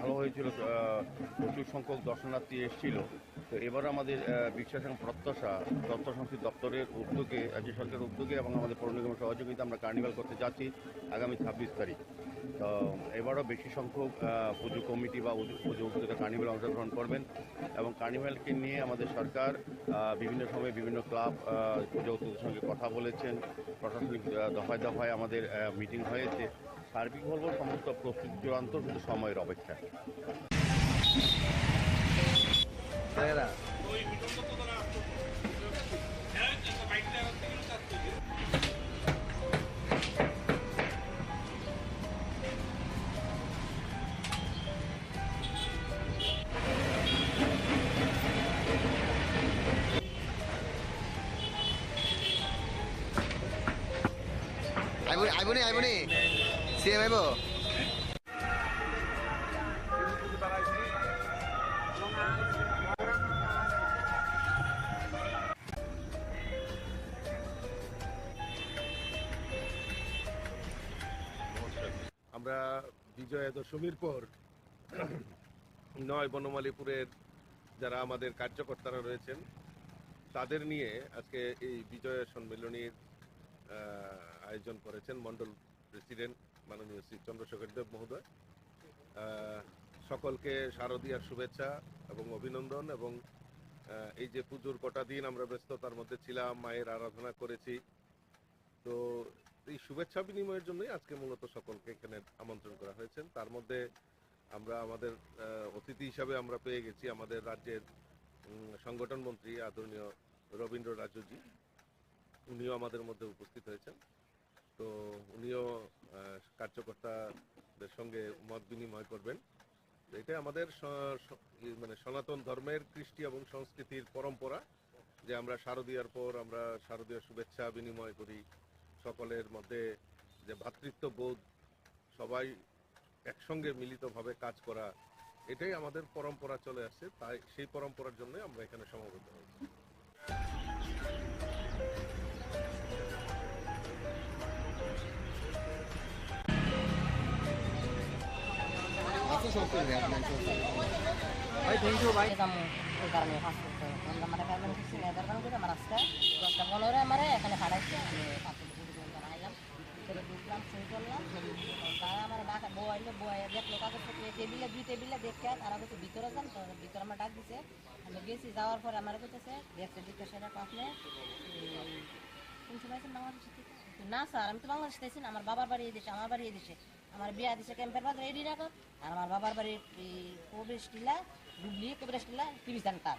ভালো হয়েছিল, প্রচুর সংখ্যক দর্শনার্থী এসেছিল। তো এবার আমাদের বিশ্বাস এবং প্রত্যাশা তথ্য সংস্কৃতি দপ্তরের উদ্যোগে, রাজ্য সরকারের উদ্যোগে এবং আমাদের পৌর নিগমের সহযোগিতা আমরা কার্নিভাল করতে যাচ্ছি আগামী 26 তারিখ। তো এবারও বেশি সংখ্যক পুজো কমিটি বা পুজো উপযোগিতা কার্নিভালে অংশগ্রহণ করবেন এবং কার্নিভালকে নিয়ে আমাদের সরকার বিভিন্ন সময়ে বিভিন্ন ক্লাব পুজো উদ্যোগের সঙ্গে কথা বলেছেন, প্রশাসনিক দফায় দফায় আমাদের মিটিং হয়েছে। সার্বিক বলব সমস্ত প্রস্তুতি চূড়ান্ত, শুধু সময়ের অপেক্ষা। আইবনি সিএম আইব আমরা বিজয়া দশমীর পর 9 বনমালীপুরের যারা আমাদের কার্যকর্তারা রয়েছেন তাদের নিয়ে আজকে এই বিজয়া সম্মেলনীর আয়োজন করেছেন মন্ডল প্রেসিডেন্ট মাননীয় শ্রী চন্দ্রশেখর দেব মহোদয়। সকলকে শারদীয়ার শুভেচ্ছা এবং অভিনন্দন। এবং এই যে পুজোর কটা দিন আমরা ব্যস্ততার মধ্যে ছিলাম, মায়ের আরাধনা করেছি, তো এই শুভেচ্ছা বিনিময়ের জন্যই আজকে মূলত সকলকে এখানে আমন্ত্রণ করা হয়েছে। তার মধ্যে আমরা আমাদের অতিথি হিসাবে আমরা পেয়ে গেছি আমাদের রাজ্যের সংগঠন মন্ত্রী আদরণীয় রবীন্দ্র রাজুজি, উনিও আমাদের মধ্যে উপস্থিত হয়েছেন। তো উনিও কার্যকর্তাদের সঙ্গে মত বিনিময় করবেন। এটাই আমাদের মানে সনাতন ধর্মের কৃষ্টি এবং সংস্কৃতির পরম্পরা যে আমরা শারদীয়ার পর আমরা শারদীয় শুভেচ্ছা বিনিময় করি, সকলের মধ্যে যে ভ্রাতৃত্ববোধ, সবাই একসঙ্গে মিলিতভাবে কাজ করা, এটাই আমাদের পরম্পরা চলে আসছে। তাই সেই পরম্পরার জন্য আমরা এখানে সমবেত হয়েছি। ভাই থ্যাংক ইউ ভাই। ওই কারণে ফাঁস করতে হবে। আমরা মানে পেমেন্ট করছি না, এদের কারণে আমার আজকে 10:15 আমার এখানে পাঠাইছে। আমি 5 আইলাম, ভিতরে ঢুকলাম, সই করলাম। তারা আমার ডাকা বইলে দেখলো কাগজ টেবিলে 2 টেবিলে দেখে তারা বলছে ভিতরে যান। তো ভিতরে আমার ডাক দিছে, আমি গেছি। যাওয়ার পরে আমার বলতেছে দেখতে দিতে সেটা আপনি কোন সময় আছেন বাংলাদেশ থেকে? না স্যার, আমি তো বাংলাদেশ থেকে না, আমার বাবার বাড়ি এদেশে, আমার বাড়ি এদেশে, আমার বিয়া দিছে ক্যাম্পের বাজার রেডি রাখো। আর আমার বাবার বাড়ির কবির টিলা ডুবলি, কবির টিলা টিভি সেন্টার।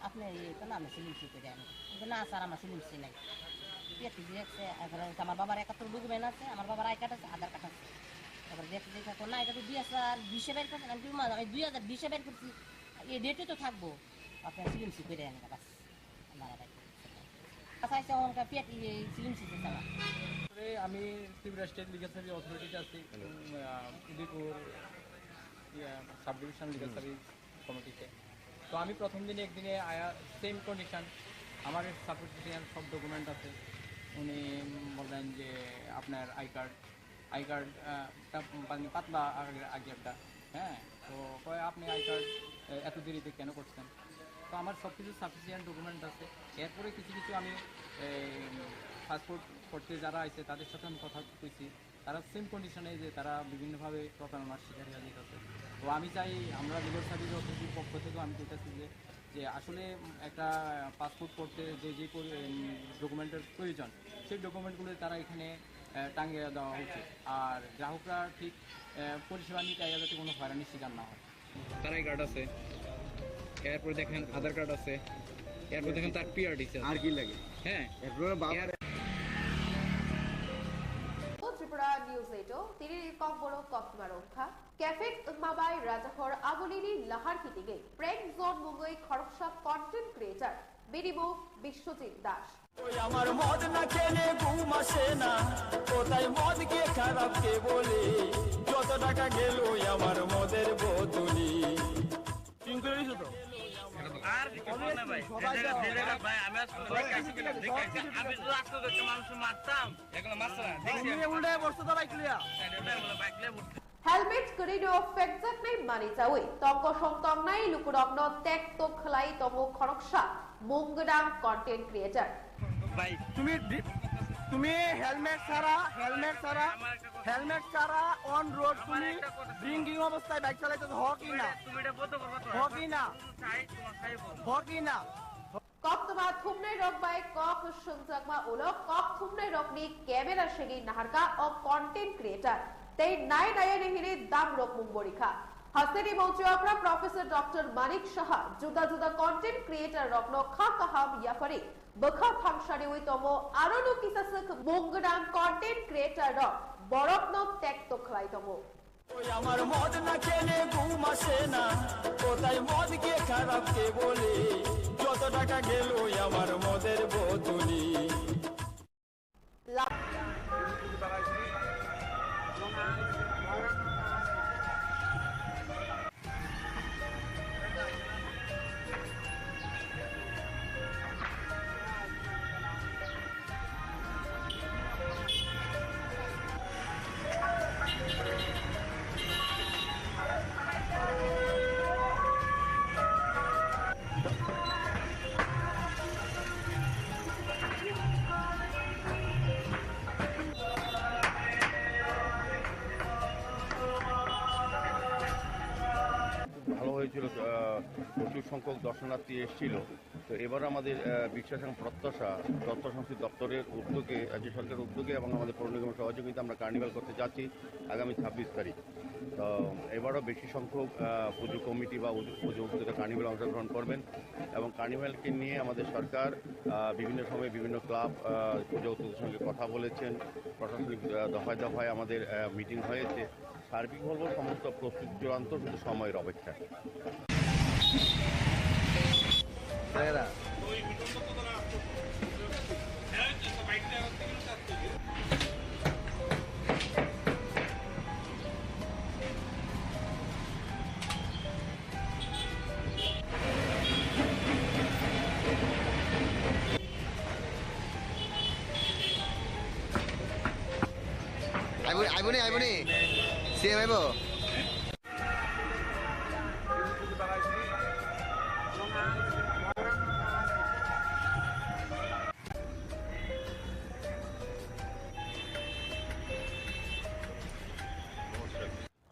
আপনি তো না, আমি সিলিম সি করে আনি। না স্যার, আমার সিলিম সি নাই। আমার বাবার 71 ডকুমেন্ট আছে, আমার বাবার আই কার্ড আছে, আধার কার্ড আছে। তারপরে দেখতে দেখে না, এটা তো 2020 বের করছেন। আমি 2020 বের করছি, এই ডেটে তো থাকবো। আপনার সিলিম সি করে আনি বাস। আমি ত্রিপুরা স্টেট লিগাল সার্ভিস অথরিটিতে আছি, Udaipur sub division legal service কমিটিতে। তো আমি প্রথম দিনে একদিনে আয়া সেম কন্ডিশন, আমার সাপোর্টিশিয়ান সব ডকুমেন্ট আছে। উনি বললেন যে আপনার আই কার্ডটা পাতলা আগে একটা, হ্যাঁ, তো কয় আপনি আই কার্ড এত দেরিতে কেন করছেন? তো আমার সব কিছু সাফিসিয়েন্ট ডকুমেন্ট আছে। এরপরে কিছু কিছু আমি পাসপোর্ট করতে যারা আছে তাদের সাথে আমি কথা কইছি, তারা সেম কন্ডিশনে যে তারা বিভিন্নভাবে প্রতারণার শিকার হয়ে যেতেছে। তো আমি চাই আমরা লিগাল সার্ভিস অথরিটির পক্ষ থেকেও আমি বলতেছি যে আসলে একটা পাসপোর্ট করতে যে ডকুমেন্টের প্রয়োজন সেই ডকুমেন্টগুলো তারা এখানে টাঙিয়ে দেওয়া উচিত, আর গ্রাহকরা ঠিক পরিষেবা নিতে যাতে কোনো হয়রানির শিকার না হয়। তারাই কার্ড আছে, এরপর দেখেন আধার কার্ড আছে, এরপর দেখেন তার পিআরডিসি আর কি লাগে। হ্যাঁ, ত্রিপুরা নিউজ 8 তিরির কম্বড় কক্তমা রক্ষা ক্যাফে মাবাই রাজাহর আগলিনি লাহার হিটিগে প্রেম জোন মুগই খড়কসা কন্টেন্ট ক্রিয়েটর বিরিমু বিশ্বজিৎ দাস। ওই আমার মদ না খেলে ঘুম আসে না, কোথায় মদ কে খারাপ কে বলে, যত টাকা গেল আমার মদের বোতলি। আর কি করবো না ভাই, যে জায়গা ভাই আমি আজকে দেখাইছি আমি তো আজকে দেখতে মানুষ মারতাম, এগুলো মারছে না দেখছি উল্টে বসতো তো বাইক লিয়া বাইকলে উঠতে হেলমেট করিডো ফেকজাক নাই মানি চাওই তঙ্ক সংতং নাই লুকুরগ্ন টেক তো খলাই তমো খড়কসা মুংগডাং কন্টেন্ট ক্রিয়েটর। ভাই তুমি হেলমেট ছাড়া অন রোড তুমি ড্রিঙ্কিং অবস্থায় বাইক চালাইতে হকি না, তুমি এটা বলতে পারো তো হকি না, চাই তোমার চাই বল হকি না। কক্তমা থুমনাই রকবাই কক সংজাকমা ওলো কক থুমনাই রকনি ক্যামেরা সেগি নাহারকা ও কন্টেন্ট ক্রিয়েটর তেই নাই নায়া নেহিরে দাম রক মুংবরিখা হাসেনি মৌচুয়াকরা প্রফেসর ডক্টর মানিক সাহা জুদা জুদা কন্টেন্ট ক্রিয়েটর রকন খা কাহাম ইয়াফারি বখা ফাংশানি ওই তমো আরনো কিসাসক মুংগডাং কন্টেন্ট ক্রিয়েটর রক বরকন টেক তো খলাই তমো। ওই আমার মদ না খেলে ঘুম আসে না, কোথায় মদ কে খারাপ কে বলে, যত টাকা গেল আমার মদের বোতলি। ভালো হয়েছিল, প্রচুর সংখ্যক দর্শনার্থী এসেছিল। তো এবার আমাদের বিশ্বাস এবং প্রত্যাশা তথ্য সংস্কৃতি দপ্তরের উদ্যোগে, রাজ্য সরকারের উদ্যোগে এবং আমাদের পৌর নিগমের সহযোগিতা আমরা কার্নিভাল করতে যাচ্ছি আগামী 26 তারিখ। তো এবারও বেশি সংখ্যক পুজো কমিটি বা পুজো উদ্যোগে কার্নিভাল অংশগ্রহণ করবেন এবং কার্নিভালকে নিয়ে আমাদের সরকার বিভিন্ন সময়ে বিভিন্ন ক্লাব পুজো উদ্যোগের সঙ্গে কথা বলেছেন, প্রশাসনিক দফায় দফায় আমাদের মিটিং হয়েছে। সার্বিক বলব সমস্ত প্রস্তুতি চূড়ান্ত, শুধু সময়ের অপেক্ষা। আইবনি সিএম আইব।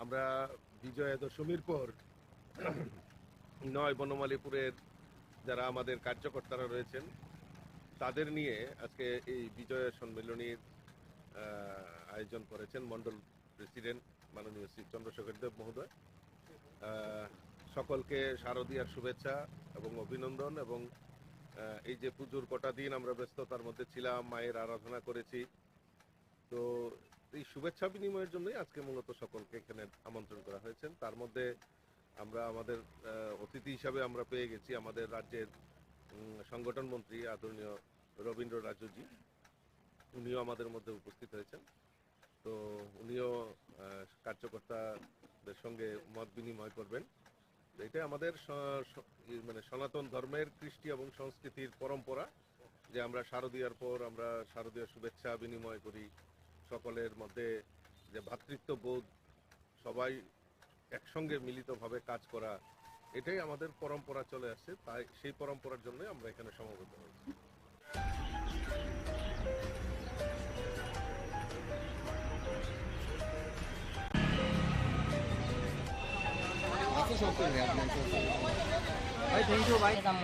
আমরা বিজয়া দশমীর পর 9 বনমালীপুরের যারা আমাদের কার্যকর্তারা রয়েছেন তাদের নিয়ে আজকে এই বিজয়া সম্মেলনীর আয়োজন করেছেন মন্ডল প্রেসিডেন্ট মাননীয় শ্রী চন্দ্রশেখর দেব মহোদয়। সকলকে শারদীয়ার শুভেচ্ছা এবং অভিনন্দন। এবং এই যে পুজোর কটা দিন আমরা ব্যস্ততার মধ্যে ছিলাম, মায়ের আরাধনা করেছি, তো এই শুভেচ্ছা বিনিময়ের জন্যই আজকে মূলত সকলকে এখানে আমন্ত্রণ করা হয়েছে। তার মধ্যে আমরা আমাদের অতিথি হিসাবে আমরা পেয়ে গেছি আমাদের রাজ্যের সংগঠন মন্ত্রী আদরণীয় রবীন্দ্র রাজুজি, উনিও আমাদের মধ্যে উপস্থিত হয়েছেন। তো উনিও কার্যকর্তাদের সঙ্গে মত বিনিময় করবেন। এটাই আমাদের মানে সনাতন ধর্মের কৃষ্টি এবং সংস্কৃতির পরম্পরা যে আমরা শারদীয়ার পর আমরা শারদীয় শুভেচ্ছা বিনিময় করি, সকলের মধ্যে যে ভ্রাতৃত্ববোধ, সবাই একসঙ্গে মিলিতভাবে কাজ করা, এটাই আমাদের পরম্পরা চলে আসছে। তাই সেই পরম্পরার জন্য আমরা এখানে সমবেত হয়েছি। ভাই থ্যাংক ইউ ভাই এরকম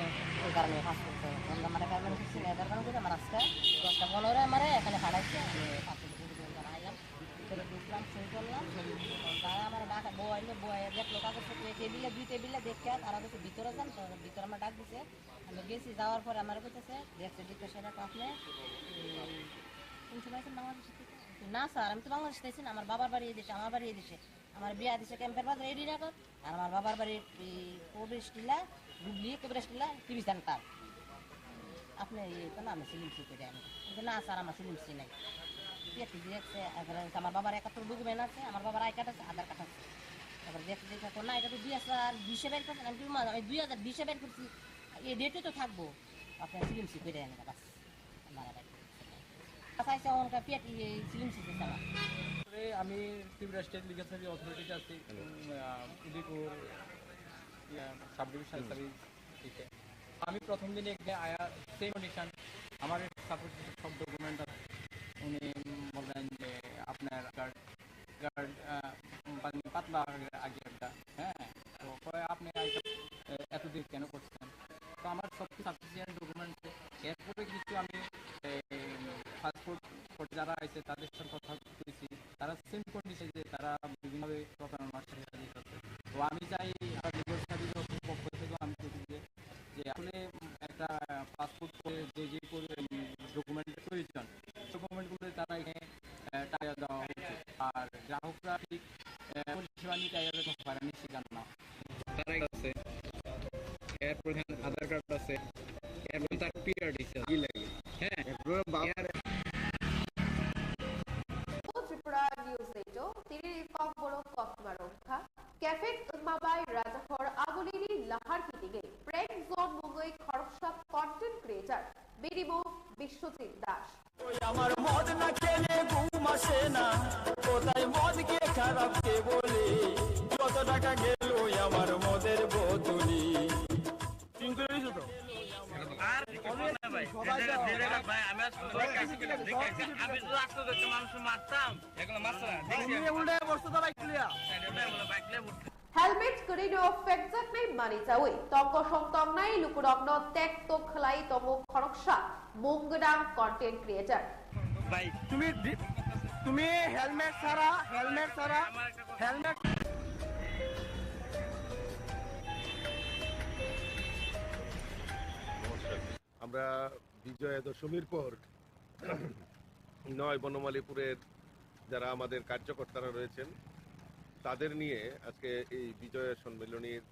ওই কারণে কাজ করতে হবে আমরা মানে পেমেন্ট করছি না এদের কারণে আমার আজকে 10:15 আমার এখানে হারাইছে আমি পাঁচটা পর্যন্ত আইলাম ভিতরে ঢুকলাম সই করলাম তারা আমার ডাকা বইলে বই দেখলো কাগজ টেবিলে দুই টেবিলে দেখে তারা তো ভিতরে যান তো ভিতরে আমার ডাক দিছে আমি গেছি যাওয়ার পরে আমার কইতেছে দেখছে জিজ্ঞাসা আপনি কোন সময় আছেন বাংলাদেশ থেকে না স্যার আমি তো বাংলাদেশ থেকে না আমার বাবার বাড়ি এই দেশে আমার বাড়ি এই দেশে আমার বিয়া দিছে ক্যাম্পের বাজার রেডি রাখো আর আমার বাবার বাড়ির প্রবেশ টিলা গুগলি প্রবেশ টিলা টিভি সেন্টার আপনি তো না আমি সিলিম সি করে আমি না স্যার আমার সিলিম সি নাই দেখছি দেখছে আমার বাবার 71 ডকুমেন্ট আছে আমার বাবার আই কার্ড আছে আধার কার্ড আছে তারপর দেখছি দেখো না এটা তো 2020 বের করছেন আমি 2020 বের করছি এই ডেটে তো থাকবো আপনার সিলিম সি করে আনেন বাস মারা বাড়ি আচ্ছা ওনকা পেট সিলিম সি দিতে আমার আমি ত্রিপুরা স্টেট লিগাল সার্ভিস অথরিটিতে আছি উদয়পুর সাব ডিভিশনাল সার্ভিস থেকে আমি প্রথম দিনে আয়া সেম কন্ডিশন আমার সাপোর্ট সব ডকুমেন্ট আছে উনি বললেন যে আপনার গার্ড পাতলা আগে একটা হ্যাঁ তো আপনি এতদিন কেন করছেন তো আমার সব কিছু সাফিসিয়েন্ট ডকুমেন্ট এরপরে কিছু আমি পাসপোর্ট যারা আছে তাদের সাথে কথা বলেছি তারা সেম কন্ডিশন যে তারা বিভিন্নভাবে প্রতারণার সাথে আছে তো আমি চাই লিগাল সার্ভিসের পক্ষ থেকে আমি বলছি যে আসলে একটা পাসপোর্ট করে যে ডকুমেন্টের প্রয়োজন ডকুমেন্টগুলো তারা এখানে টাকা দেওয়া উচিত আর গ্রাহকরা ঠিক পরিষেবা নিতে হয়রানি শিকার না তারা আছে এরপর দেখেন আধার কার্ড আছে এরপর তার পিআর দিছে কি লাগে হ্যাঁ ত্রিপুরা নিউজ এইটো তিৰি ককবড় ককমা ৰংখা কেফেট উন্মাবাই ৰাজাখৰ আগুলিনি লাহাৰ কিটিগে প্ৰেক জোন মুগৈ খৰকসাপ কন্টেন্ট ক্রিয়েটর বিরিমো বিশ্বজিৎ দাস আমার মদ না খেলে ঘুম আসে না কোথায় মদ কে খারাপ কে বলে কত টাকা গেল আমার মদের বোতলি আর ভাই ভাই আমি আমি তো আসতে দেখতে মানুষ মারতাম এগুলো মারতাম দেখছি উল্টে বসতো তো বাইক ক্লিয়ার হেলমেট করিনো ফেকজাক নাই মানি চাওই তঙ্গ সংতং নাই লুকুরগ্ন টেক তো খলাই তমো খরকসা মুংগডাং কন্টেন্ট ক্রিয়েটর ভাই তুমি হেলমেট ছাড়া হেলমেট আমরা বিজয়া দশমীর পর 9 বনমালীপুরের যারা আমাদের কার্যকর্তারা রয়েছেন তাদের নিয়ে আজকে এই বিজয়া সম্মেলনীর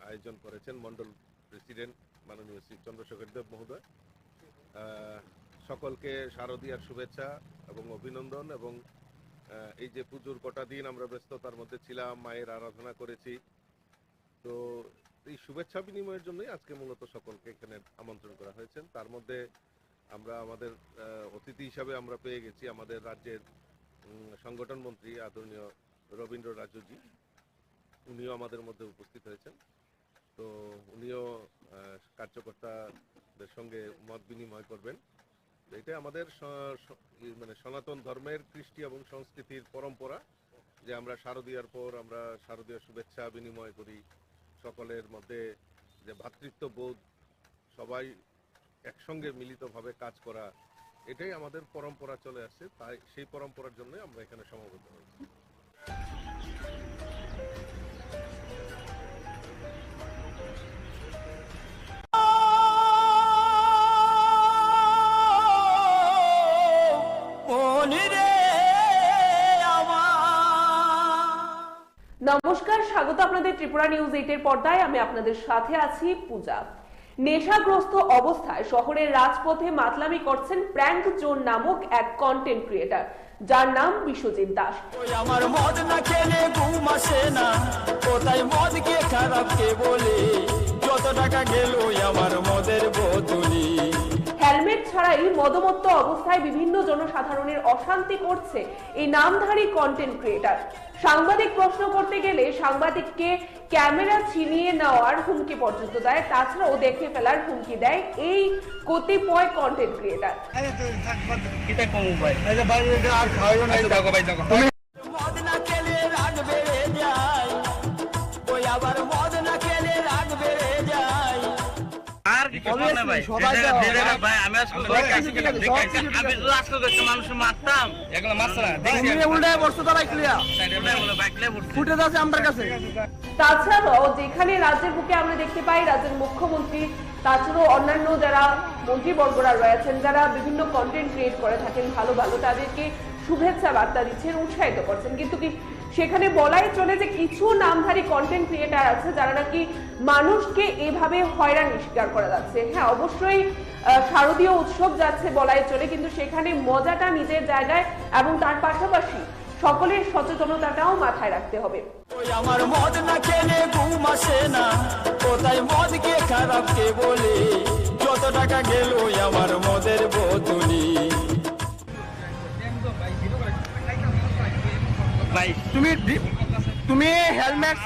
আয়োজন করেছেন মন্ডল প্রেসিডেন্ট মাননীয় শ্রী চন্দ্রশেখর দেব মহোদয়। সকলকে শারদীয়ার শুভেচ্ছা এবং অভিনন্দন এবং এই যে পুজোর কটা দিন আমরা ব্যস্ততার মধ্যে ছিলাম, মায়ের আরাধনা করেছি, তো এই শুভেচ্ছা বিনিময়ের জন্যই আজকে মূলত সকলকে এখানে আমন্ত্রণ করা হয়েছে। তার মধ্যে আমরা আমাদের অতিথি হিসাবে আমরা পেয়ে গেছি আমাদের রাজ্যের সংগঠন মন্ত্রী আদরণীয় রবীন্দ্র রাজুজি, উনিও আমাদের মধ্যে উপস্থিত হয়েছেন। তো উনিও কার্যকর্তাদের সঙ্গে মত বিনিময় করবেন। এটা আমাদের মানে সনাতন ধর্মের কৃষ্টি এবং সংস্কৃতির পরম্পরা যে আমরা শারদীয়ার পর আমরা শারদীয় শুভেচ্ছা বিনিময় করি, সকলের মধ্যে যে ভ্রাতৃত্ববোধ, সবাই একসঙ্গে মিলিতভাবে কাজ করা, এটাই আমাদের পরম্পরা চলে আসছে। তাই সেই পরম্পরার জন্য আমরা এখানে সমবেত হয়েছি। নমস্কার, স্বাগত আপনাদের ত্রিপুরা নিউজ 8 এর পর্দায়। আমি আপনাদের সাথে আছি পূজা। নেশাগ্রস্ত অবস্থায় শহরের রাজপথে মাতলামি করছেন প্র্যাঙ্ক জোন নামক এক কন্টেন্ট ক্রিয়েটর, যার নাম বিশ্বজিৎ দাস। আমার মদ না খেলে ঘুম আসে না, কোথায় মদ কে খারাপ কে বলে যত টাকা গেল আমার মদের বোতলি। হেলমেট ছাড়াই মদমত্ত অবস্থায় বিভিন্ন জনসাধারণের অশান্তি করছে এই নামধারী কন্টেন্ট ক্রিয়েটর। সাংবাদিক প্রশ্ন করতে গেলে সাংবাদিককে ক্যামেরা ছিনিয়ে নেওয়ার হুমকি পর্যন্ত দেয়, তাছাড়াও দেখে ফেলার হুমকি দেয় এই কতিপয় কন্টেন্ট ক্রিয়েটর। মদ না খেলে রাগ বেড়ে যায়, ভাই সবাই ভাই আমি আজকে আমি তো আজকে দেখতে মানুষ মারতাম এগুলো মারছে না দেখছি উল্টে বসতে দাঁড়াই ক্লিয়ার বাইকলে ফুটেজ আছে আমার কাছে। তাছাড়াও যেখানে রাজ্যের বুকে আমরা দেখতে পাই রাজ্যের মুখ্যমন্ত্রী, তাছাড়াও অন্যান্য যারা মন্ত্রীবর্গরা রয়েছেন, যারা বিভিন্ন কন্টেন্ট ক্রিয়েট করে থাকেন ভালো ভালো, তাদেরকে শুভেচ্ছা বার্তা দিচ্ছেন, উৎসাহিত করছেন, কিন্তু কি সেখানে বলাই চলে যে কিছু নামধারী কন্টেন্ট ক্রিয়েটার আছে যারা নাকি মানুষকে এভাবে হয়রানির শিকার করা যাচ্ছে। হ্যাঁ, অবশ্যই শারদীয় উৎসব যাচ্ছে বলাই চলে, কিন্তু সেখানে মজাটা নিজের জায়গায় এবং তার পাশাপাশি সকলের সচেতনতাটাও মাথায় রাখতে হবে। ওই আমার মদ না খেলে ঘুম আসে না, কোথায় মদ কে খারাপ কে বলে, যত টাকা গেল আমার মদের বোতলি। ভাই তুমি হেলমেট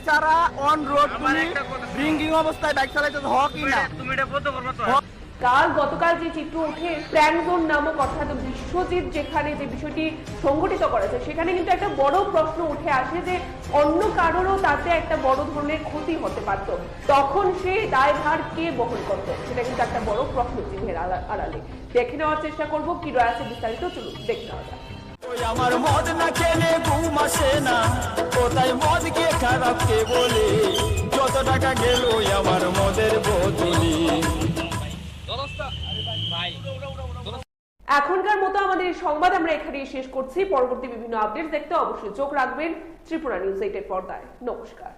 ছাড়া অন রোড তুমি ড্রিঙ্কিং অবস্থায় বাইক চালাইতেছো হক কি না? তুমি এটা বলতে পারবে তো? গতকাল যে চিত্র উঠে প্র্যাঙ্ক জোন নামক অর্থাৎ বিশ্বজিৎ যেখানে যে বিষয়টি সংগঠিত করেছে, সেখানে কিন্তু একটা বড় প্রশ্ন উঠে আসে যে অন্য কারোরও তাতে একটা বড় ধরনের ক্ষতি হতে পারত, তখন সে দায়ভার কে বহন করত, সেটা কিন্তু একটা বড় প্রশ্ন চিহ্নের আড়ালে। দেখে নেওয়ার চেষ্টা করবো কি রয়েছে বিস্তারিত, চলুন দেখে নেওয়া যাক। ওই আমার মদ না খেলে ঘুম আসে না, কোথায় মদ কে খারাপ কে বলে, যত টাকা গেল আমার মদের বোতলি। এখনকার মতো আমাদের এই সংবাদ আমরা এখানেই শেষ করছি। পরবর্তী বিভিন্ন আপডেট দেখতে অবশ্যই চোখ রাখবেন ত্রিপুরা নিউজ 8 এর পর্দায়। নমস্কার।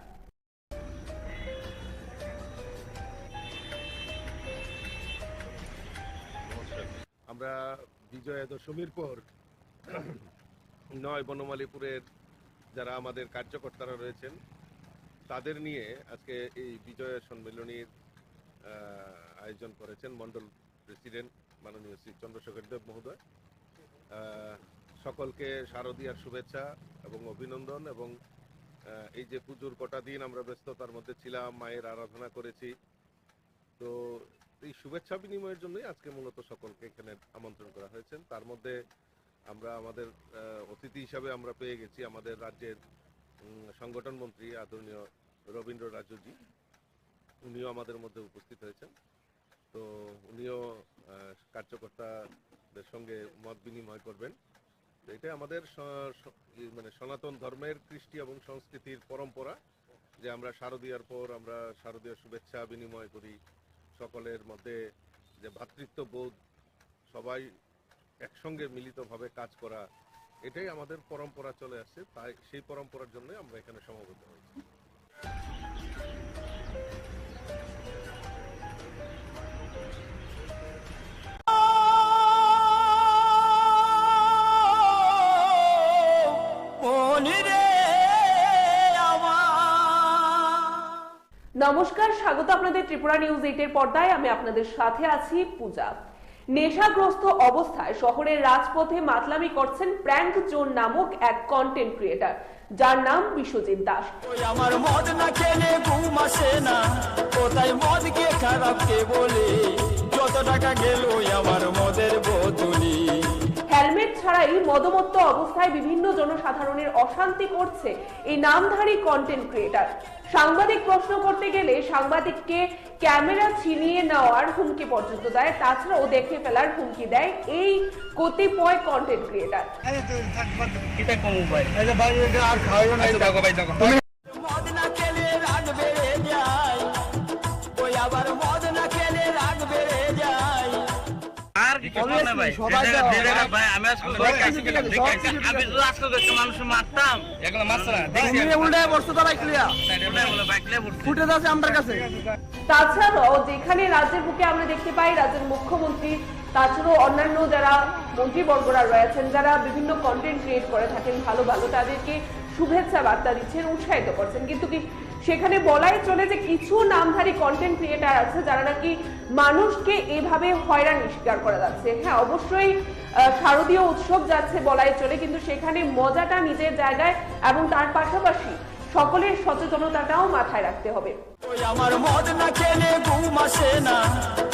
আমরা বিজয়া দশমীর পর 9 বনমালীপুরের যারা আমাদের কার্যকর্তারা রয়েছেন তাদের নিয়ে আজকে এই বিজয়া সম্মেলনীর আয়োজন করেছেন মন্ডল প্রেসিডেন্ট মাননীয় শ্রী চন্দ্রশেখর দেব মহোদয়। সকলকে শারদীয়ার শুভেচ্ছা এবং অভিনন্দন, এবং এই যে পুজোর কটা দিন আমরা ব্যস্ততার মধ্যে ছিলাম, মায়ের আরাধনা করেছি, তো এই শুভেচ্ছা বিনিময়ের জন্যই আজকে মূলত সকলকে এখানে আমন্ত্রণ করা হয়েছে। তার মধ্যে আমরা আমাদের অতিথি হিসাবে আমরা পেয়ে গেছি আমাদের রাজ্যের সংগঠন মন্ত্রী আদরণীয় রবীন্দ্র রাজুজি, উনিও আমাদের মধ্যে উপস্থিত হয়েছেন। তো উনিও কার্যকর্তাদের সঙ্গে মত বিনিময় করবেন। এটা আমাদের মানে সনাতন ধর্মের কৃষ্টি এবং সংস্কৃতির পরম্পরা যে আমরা শারদীয়ার পর আমরা শারদীয় শুভেচ্ছা বিনিময় করি, সকলের মধ্যে যে ভ্রাতৃত্ববোধ, সবাই একসঙ্গে মিলিতভাবে কাজ করা, এটাই আমাদের পরম্পরা চলে আসছে। তাই সেই পরম্পরার জন্য আমরা এখানে সমবেত হয়েছি। নমস্কার, স্বাগত আপনাদের ত্রিপুরা নিউজ 8 এর পর্দায়। আমি আপনাদের সাথে আছি পূজা। নেশাগ্রস্ত অবস্থায় শহরের রাজপথে মাতলামি করছেন প্র্যাঙ্ক জোন নামক এক কন্টেন্ট ক্রিয়েটার, যার নাম বিশ্বজিৎ দাস। ওই আমার মদ না খেলে ঘুম আসে না, কোথায় মদ কে খারাপ কে বলে, যত টাকা গেল আমার মদের বোতলি। হেলমেট ছাড়াই মদমত্ত অবস্থায় বিভিন্ন জনসাধারণের অশান্তি করছে এই নামধারী কন্টেন্ট ক্রিয়েটার। সাংবাদিক প্রশ্ন করতে গেলে সাংবাদিককে ক্যামেরা ছিনিয়ে নেওয়ার হুমকি পর্যন্ত দেয়, তাছাড়াও দেখে ফেলার হুমকি দেয় এই কতিপয় কন্টেন্ট ক্রিয়েটার। মদ না খেলে রাগ বেড়ে যায়, ওই আবার মদ না খেলে রাগ বেড়ে যায়। আর কিছু না ভাই, ভাই আমি আজকে আমি তো আজকে দেখতে মানুষ মারতাম এগুলো মারছে না দেখছি উল্টে বসতে দাঁড়াই ক্লিয়ার বাইকলে ফুটেজ আছে আমার কাছে। তাছাড়াও যেখানে রাজ্যের বুকে আমরা দেখতে পাই রাজ্যের মুখ্যমন্ত্রী, তাছাড়াও অন্যান্য যারা মন্ত্রীবর্গরা রয়েছেন, যারা বিভিন্ন কন্টেন্ট ক্রিয়েট করে থাকেন ভালো ভালো, তাদেরকে শুভেচ্ছা বার্তা দিচ্ছেন, উৎসাহিত করছেন, কিন্তু কি সেখানে বলাই চলে যে কিছু নামধারী কন্টেন্ট ক্রিয়েটার আছে যারা নাকি মানুষকে এভাবে হয়রানির শিকার করা যাচ্ছে। হ্যাঁ, অবশ্যই শারদীয় উৎসব যাচ্ছে বলাই চলে, কিন্তু সেখানে মজাটা নিজের জায়গায় এবং তার পাশাপাশি সকলের সচেতনতাটাও মাথায় রাখতে হবে। ওই আমার মদ না খেলে ঘুম আসে না,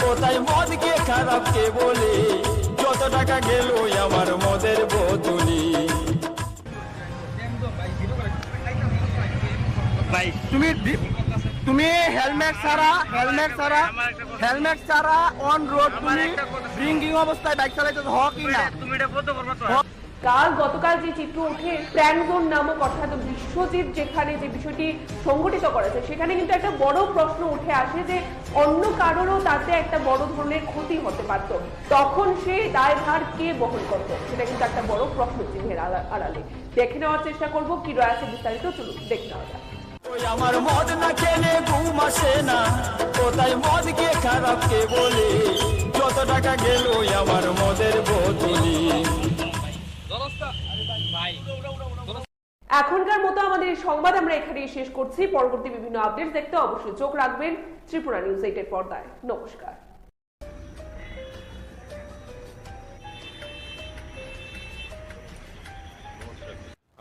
কোথায় মদ কে খারাপ কে বলে, যত টাকা গেল আমার মদের বোতলি। ভাই তুমি তুমি হেলমেট ছাড়া অন রোড তুমি ড্রিঙ্কিং অবস্থায় বাইক চালাইতেছ কি না? তুমি এটা বলতে পারবে তো? গতকাল যে চিত্র উঠে প্র্যাঙ্ক জোন নামক অর্থাৎ বিশ্বজিৎ যেখানে যে বিষয়টি সংঘটিত করেছে সেখানে কিন্তু একটা বড় প্রশ্ন উঠে আসে যে অন্য কারোরও তাতে একটা বড় ধরনের ক্ষতি হতে পারত, তখন সেই দায়ভার কে বহন করত, সেটা কিন্তু একটা বড় প্রশ্ন চিহ্নের আড়ালে। দেখে নেওয়ার চেষ্টা করব কি রয়েছে বিস্তারিত, চলুন দেখে নেওয়া যাক। আমার মদ না খেলে ঘুম আসে না, কোথায় মদ কে খারাপ কে বলে, যত টাকা গেল আমার মদের বোতলি। এখনকার মতো আমাদের এই সংবাদ আমরা এখানেই শেষ করছি। পরবর্তী বিভিন্ন আপডেট দেখতে অবশ্যই চোখ রাখবেন ত্রিপুরা নিউজ 8 পর্দায়। নমস্কার।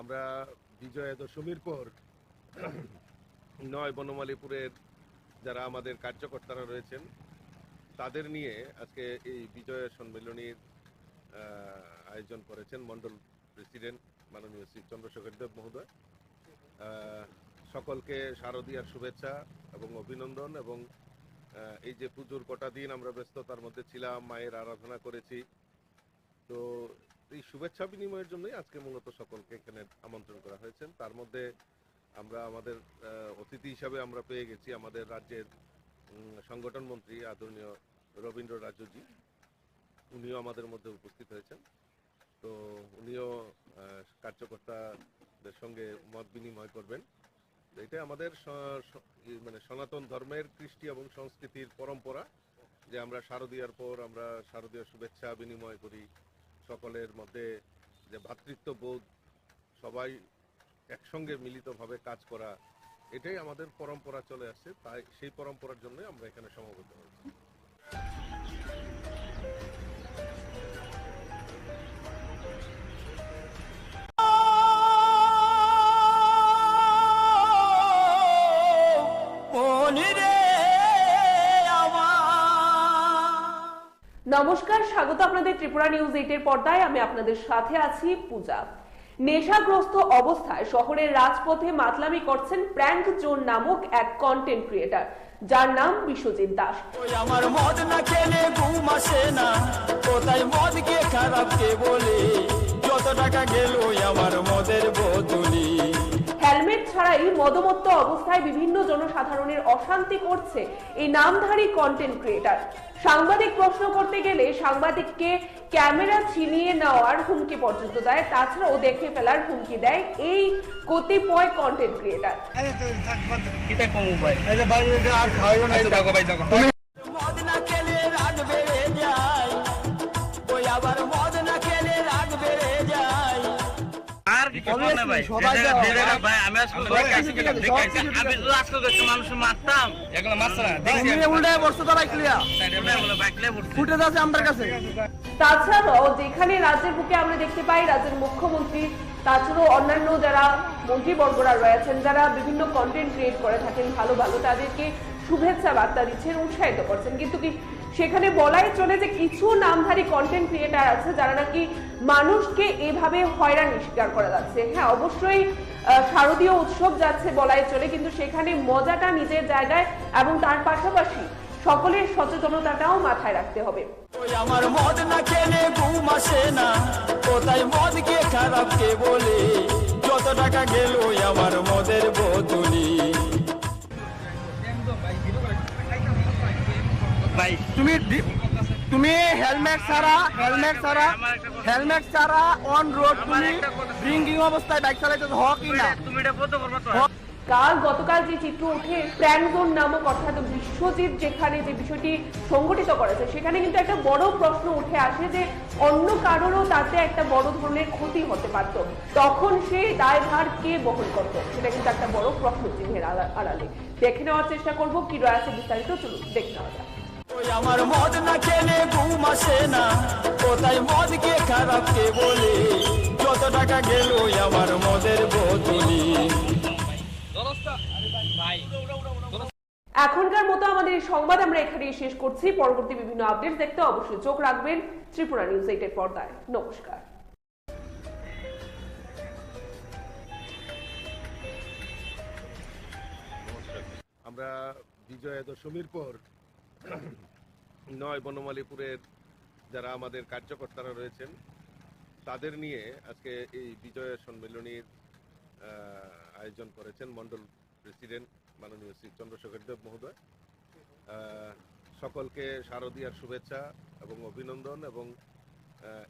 আমরা বিজয়া দশমীর পর 9 বনমালীপুরের যারা আমাদের কার্যকর্তারা রয়েছেন তাদের নিয়ে আজকে এই বিজয়া সম্মেলনীর আয়োজন করেছেন মন্ডল প্রেসিডেন্ট মাননীয় শ্রী চন্দ্রশেখর দেব মহোদয়। সকলকে শারদীয়ার শুভেচ্ছা এবং অভিনন্দন। এবং এই যে পুজোর কটা দিন আমরা ব্যস্ততার মধ্যে ছিলাম, মায়ের আরাধনা করেছি, তো এই শুভেচ্ছা বিনিময়ের জন্যই আজকে মূলত সকলকে এখানে আমন্ত্রণ করা হয়েছে। তার মধ্যে আমরা আমাদের অতিথি হিসাবে আমরা পেয়ে গেছি আমাদের রাজ্যের সংগঠন মন্ত্রী আদরণীয় রবীন্দ্র রাজ্যজি, উনিও আমাদের মধ্যে উপস্থিত হয়েছেন। তো উনিও কার্যকর্তাদের সঙ্গে মত বিনিময় করবেন। এটাই আমাদের মানে সনাতন ধর্মের কৃষ্টি এবং সংস্কৃতির পরম্পরা যে আমরা শারদীয়ার পর আমরা শারদীয় শুভেচ্ছা বিনিময় করি, সকলের মধ্যে যে ভ্রাতৃত্ববোধ, সবাই একসঙ্গে মিলিতভাবে কাজ করা, এটাই আমাদের পরম্পরা চলে আসছে। তাই সেই পরম্পরার জন্য আমরা এখানে সমবেত হয়েছি। নমস্কার, স্বাগত আপনাদের ত্রিপুরা নিউজ 8 পর্দায়। আমি আপনাদের সাথে আছি পূজা। নেশাগ্রস্ত অবস্থায় শহরের রাজপথে মাতলামি করছেন প্র্যাঙ্ক জোন নামক এক কন্টেন্ট ক্রিয়েটর, যার নাম বিশ্বজিৎ দাস। আমার মদ না খেলে ঘুম আসে না, কোথায় মদ কে খারাপ কে বলে, যত টাকা গেল আমার মদের বোতলি। হেলমেট ছাড়াই মদমত্ত অবস্থায় বিভিন্ন জনসাধারণের অশান্তি করছে এই নামধারী কন্টেন্ট ক্রিয়েটর। সাংবাদিক প্রশ্ন করতে গেলে সাংবাদিককে ক্যামেরা ছিনিয়ে নেওয়ার হুমকি পর্যন্ত দেয়, তাছাড়াও দেখে ফেলার হুমকি দেয় এই কতিপয় কন্টেন্ট ক্রিয়েটর। মদ না খেলে রাগ বেড়ে যায়, ওই আবার মদ না খেলে রাগ বেড়ে যায়। আর কিছু না ভাই, ভাই আমি আমি তো আজকে দেখতে মানুষ মারতাম, এগুলো মারছে না, দেখছি উল্টে বসতে তো বাইক লিয়া বাইক লে পড়ছে। ফুটেজ আছে আমার কাছে। তাছাড়াও যেখানে রাজ্যের বুকে আমরা দেখতে পাই রাজ্যের মুখ্যমন্ত্রী, তাছাড়াও অন্যান্য যারা মন্ত্রীবর্গরা রয়েছেন, যারা বিভিন্ন কন্টেন্ট ক্রিয়েট করে থাকেন ভালো ভালো, তাদেরকে শুভেচ্ছা বার্তা দিচ্ছেন, উৎসাহিত করছেন। কিন্তু কি সেখানে বলাই চলে যে কিছু নামধারী কন্টেন্ট ক্রিয়েটার আছে যারা নাকি মানুষকে এভাবে হয়রানি শিকার করা যাচ্ছে। হ্যাঁ, অবশ্যই শারদীয় উৎসব যাচ্ছে বলাই চলে, কিন্তু সেখানে মজাটা নিজের জায়গায় এবং তার পাশাপাশি সকলের সচেতনতাটাও মাথায় রাখতে হবে। ওই আমার মদ না খেলে ঘুম আসে না, কোথায় মদ কে খারাপ কে বলে, যত টাকা গেল আমার মদের বোতলি। ভাই তুমি হেলমেট ছাড়া অন রোড তুমি ড্রিঙ্কিং অবস্থায় বাইক চালাইতেছ কি না? তুমি এটা বলতে পারবে তো? গতকাল যে চিত্র উঠে প্র্যাঙ্ক জোন নামক অর্থাৎ বিশ্বজিৎ যেখানে যে বিষয়টি সংঘটিত করেছে সেখানে কিন্তু একটা বড় প্রশ্ন উঠে আসে যে অন্য কারোরও তাতে একটা বড় ধরনের ক্ষতি হতে পারত, তখন সেই দায়ভার কে বহন করত, সেটা কিন্তু একটা বড় প্রশ্ন চিহ্নের আড়ালে। দেখে নেওয়ার চেষ্টা করব কি রয়েছে বিস্তারিত, চলুন দেখে নেওয়া যাক। ওই আমার মদ না খেলে ঘুম আসে না, কোথায় মদ কে খারাপ কে বলে, যত টাকা গেল আমার মদের বোতলি। এখনকার মতো আমাদের এই সংবাদ আমরা এখানেই শেষ করছি। পরবর্তী বিভিন্ন আপডেট দেখতে অবশ্যই চোখ রাখবেন ত্রিপুরা নিউজ 8 পর্দায়। নমস্কার। আমরা আমরা বিজয়া দশমীর পর 9 বনমালীপুরের যারা আমাদের কার্যকর্তারা রয়েছেন তাদের নিয়ে আজকে এই বিজয়া সম্মেলনীর আয়োজন করেছেন মন্ডল প্রেসিডেন্ট মাননীয় শ্রী চন্দ্রশেখর দেব মহোদয়। সকলকে শারদীয়ার শুভেচ্ছা এবং অভিনন্দন এবং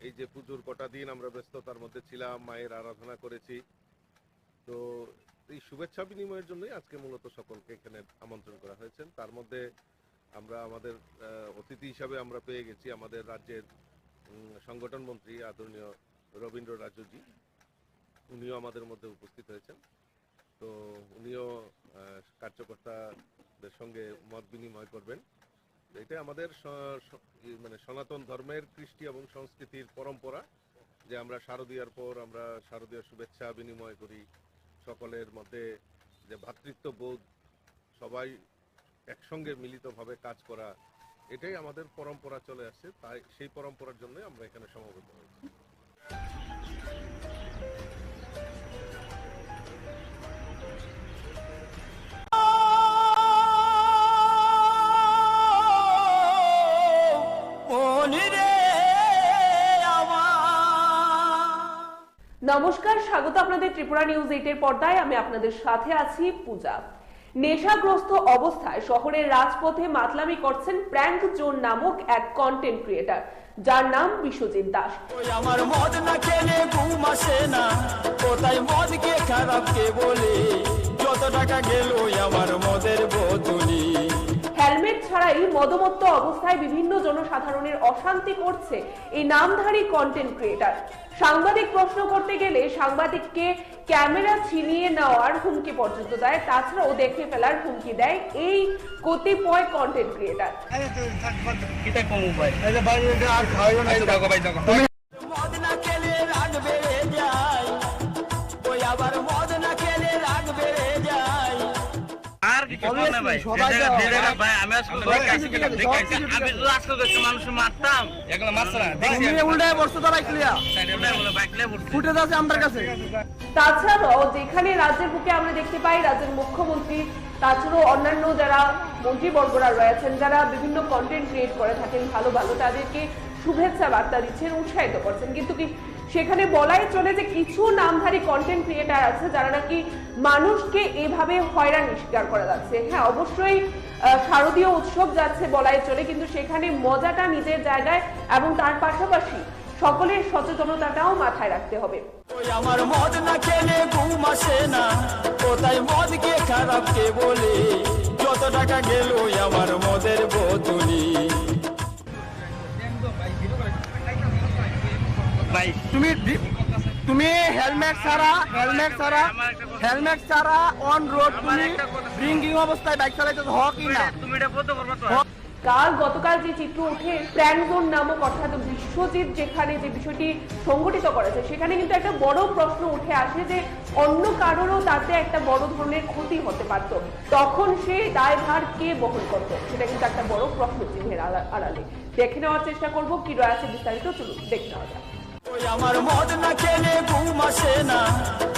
এই যে পুজোর কটা দিন আমরা ব্যস্ততার মধ্যে ছিলাম, মায়ের আরাধনা করেছি, তো এই শুভেচ্ছা বিনিময়ের জন্যই আজকে মূলত সকলকে এখানে আমন্ত্রণ করা হয়েছে। তার মধ্যে আমরা আমাদের অতিথি হিসাবে আমরা পেয়ে গেছি আমাদের রাজ্যের সংগঠন মন্ত্রী আদরণীয় রবীন্দ্র রাজুজি, উনিও আমাদের মধ্যে উপস্থিত হয়েছেন। তো উনিও কার্যকর্তাদের সঙ্গে মত বিনিময় করবেন। এটা আমাদের মানে সনাতন ধর্মের কৃষ্টি এবং সংস্কৃতির পরম্পরা যে আমরা শারদীয়ার পর আমরা শারদীয় শুভেচ্ছা বিনিময় করি, সকলের মধ্যে যে ভ্রাতৃত্ববোধ, সবাই একসঙ্গে মিলিতভাবে কাজ করা, এটাই আমাদের পরম্পরা চলে আসছে। তাই সেই পরম্পরার জন্য আমরা এখানে সমবেত হয়েছি। নমস্কার, স্বাগত আপনাদের ত্রিপুরা নিউজ 8 এর পর্দায়। আমি আপনাদের সাথে আছি পূজা। নেশাগ্রস্ত অবস্থায় শহরের রাজপথে মাতলামি করছেন প্র্যাঙ্ক জোন নামক এক কন্টেন্ট ক্রিয়েটার, যার নাম বিশ্বজিৎ দাস। আমার মদ না খেলে ঘুম আসে না, কোথায় মদ কে খারাপ কে বলে, যত টাকা গেল আমার মদের বোতলি। হেলমেট ছাড়াই মদমত্ত অবস্থায় বিভিন্ন জনসাধারণের অশান্তি করছে এই নামধারী কন্টেন্ট ক্রিয়েটার। সাংবাদিক প্রশ্ন করতে গেলে সাংবাদিককে ক্যামেরা ছিনিয়ে নেওয়ার হুমকি পর্যন্ত দেয়, তাছাড়াও দেখে ফেলার হুমকি দেয় এই কতিপয় কন্টেন্ট ক্রিয়েটার। মদ না খেলে রাগ বেড়ে যায়, ওই আবার মদ না খেলে রাগ বেড়ে যায়। আর কি করব না ভাই, ভাই আমি আজকে দেখাইছি আমি তো আজকে দেখতে মানুষ মারতাম, এগুলো মারছ না দেখছি তুমি উল্টায় বসছো তো বাইক লিয়া, বাইকলে উঠছে ফুটেজ আছে আমার কাছে। তাছাড়াও যেখানে রাজ্যের বুকে আমরা দেখতে পাই রাজ্যের মুখ্যমন্ত্রী, তাছাড়াও অন্যান্য যারা মন্ত্রীবর্গরা রয়েছেন, যারা বিভিন্ন কন্টেন্ট ক্রিয়েট করে থাকেন ভালো ভালো, তাদেরকে শুভেচ্ছা বার্তা দিচ্ছেন, উৎসাহিত করছেন, কিন্তু কি সেখানে বলাই চলে যে কিছু নামধারী কন্টেন্ট ক্রিয়েটার আছে যারা নাকি মানুষকে এভাবে হয়রানির শিকার করা যাচ্ছে। হ্যাঁ, অবশ্যই শারদীয় উৎসব যাচ্ছে বলাই চলে, কিন্তু সেখানে মজাটা নিজের জায়গায় এবং তার পাশাপাশি সকলের সচেতনতাটাও মাথায় রাখতে হবে। ওই আমার মদ না খেলে ঘুম আসে না, কোথায় মদ কে খারাপ কে বলে, যত টাকা গেল আমার মদের বোতলি। ভাই তুমি হেলমেট ছাড়া অন রোড তুমি ড্রিঙ্কিং অবস্থায় বাইক চালাইতে হক কি না? তুমি এটা বলতে পারবা তো? গতকাল যে চিত্র উঠে প্র্যাঙ্ক জোন নামক অর্থাৎ বিশ্বজিৎ যেখানে যে বিষয়টি সংগঠিত করেছে, সেখানে কিন্তু একটা বড় প্রশ্ন উঠে আসে যে অন্য কারোরও তাতে একটা বড় ধরনের ক্ষতি হতে পারত, তখন সে দায়ভার কে বহন করত, সেটা কিন্তু একটা বড় প্রশ্ন চিহ্নের আড়ালে। দেখে নেওয়ার চেষ্টা করবো কি রয়েছে বিস্তারিত, চলুন দেখে নেওয়া যায়। ওই আমার মদ না খেলে ঘুম আসে না,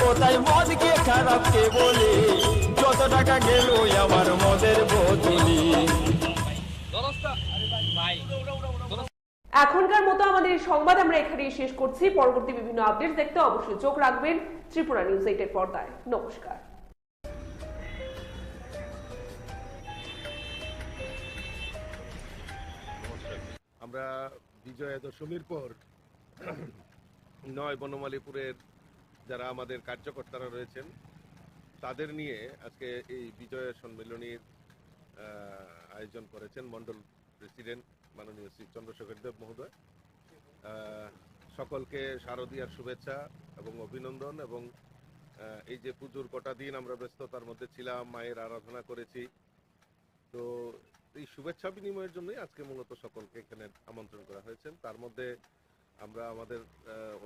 কোথায় মদ কে খারাপ কে বলে, যত টাকা গেল আমার মদের বোতলি। এখনকার মতো আমাদের এই সংবাদ আমরা এখানেই শেষ করছি। পরবর্তী বিভিন্ন আপডেট দেখতে অবশ্যই চোখ রাখবেন ত্রিপুরা নিউজ 8 এর পর্দায়। নমস্কার। আমরা বিজয়া দশমীর পর 9 বনমালীপুরের যারা আমাদের কার্যকর্তারা রয়েছেন তাদের নিয়ে আজকে এই বিজয়া সম্মেলনীর আয়োজন করেছেন মন্ডল প্রেসিডেন্ট মাননীয় শ্রী চন্দ্রশেখর দেব মহোদয়। সকলকে শারদীয়ার শুভেচ্ছা এবং অভিনন্দন এবং এই যে পুজোর কটা দিন আমরা ব্যস্ততার মধ্যে ছিলাম, মায়ের আরাধনা করেছি, তো এই শুভেচ্ছা বিনিময়ের জন্যই আজকে মূলত সকলকে এখানে আমন্ত্রণ করা হয়েছে। তার মধ্যে আমরা আমাদের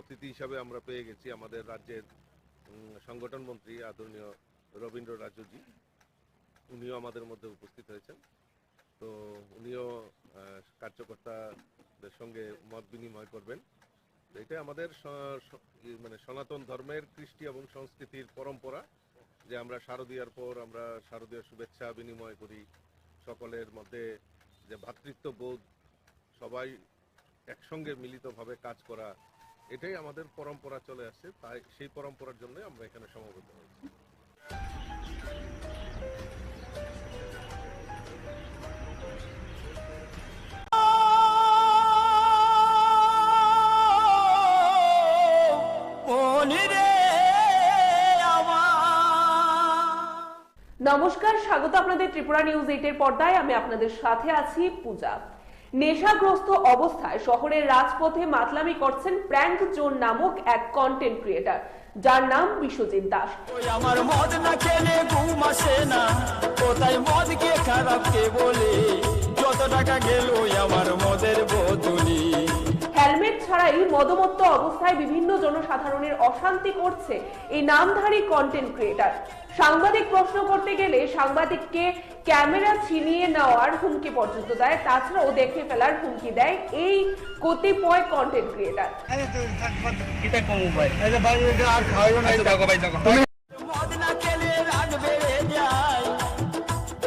অতিথি হিসাবে আমরা পেয়ে গেছি আমাদের রাজ্যের সংগঠন মন্ত্রী আদরণীয় রবীন্দ্র রাজুজি, উনিও আমাদের মধ্যে উপস্থিত হয়েছেন। তো উনিও কার্যকর্তাদের সঙ্গে মত বিনিময় করবেন। এটা আমাদের মানে সনাতন ধর্মের কৃষ্টি এবং সংস্কৃতির পরম্পরা যে আমরা শারদীয়ার পর আমরা শারদীয়ার শুভেচ্ছা বিনিময় করি, সকলের মধ্যে যে ভ্রাতৃত্ববোধ, সবাই একসঙ্গে মিলিতভাবে কাজ করা, এটাই আমাদের পরম্পরা চলে আসছে। তাই সেই পরম্পরার জন্য আমরা এখানে সমবেত হয়েছি। নমস্কার, স্বাগত আপনাদের ত্রিপুরা নিউজ 8 এর পর্দায়। আমি আপনাদের সাথে আছি পূজা। নেশাগ্রস্ত অবস্থায় শহরের রাজপথে মাতলামি করছেন প্র্যাঙ্ক জোন নামক এক কন্টেন্ট ক্রিয়েটর, যার নাম বিশ্বজিৎ দাস। আমার মদ না খেলে ঘুম আসে না, কোথায় মদ কে খারাপ কে বলে, যত টাকা গেল আমার মদের বোতলি। হেলমেট ছাড়াই মদমত্ত অবস্থায় বিভিন্ন জনসাধারণের অশান্তি করছে এই নামধারী কন্টেন্ট ক্রিয়েটর। সাংবাদিক প্রশ্ন করতে গেলে সাংবাদিককে ক্যামেরা ছিনিয়ে নেওয়ার হুমকি পর্যন্ত দেয়, তাছাড়াও দেখে ফেলার হুমকি দেয় এই কতিপয় কন্টেন্ট ক্রিয়েটর। মদ না খেলে রাগ বেড়ে যায়,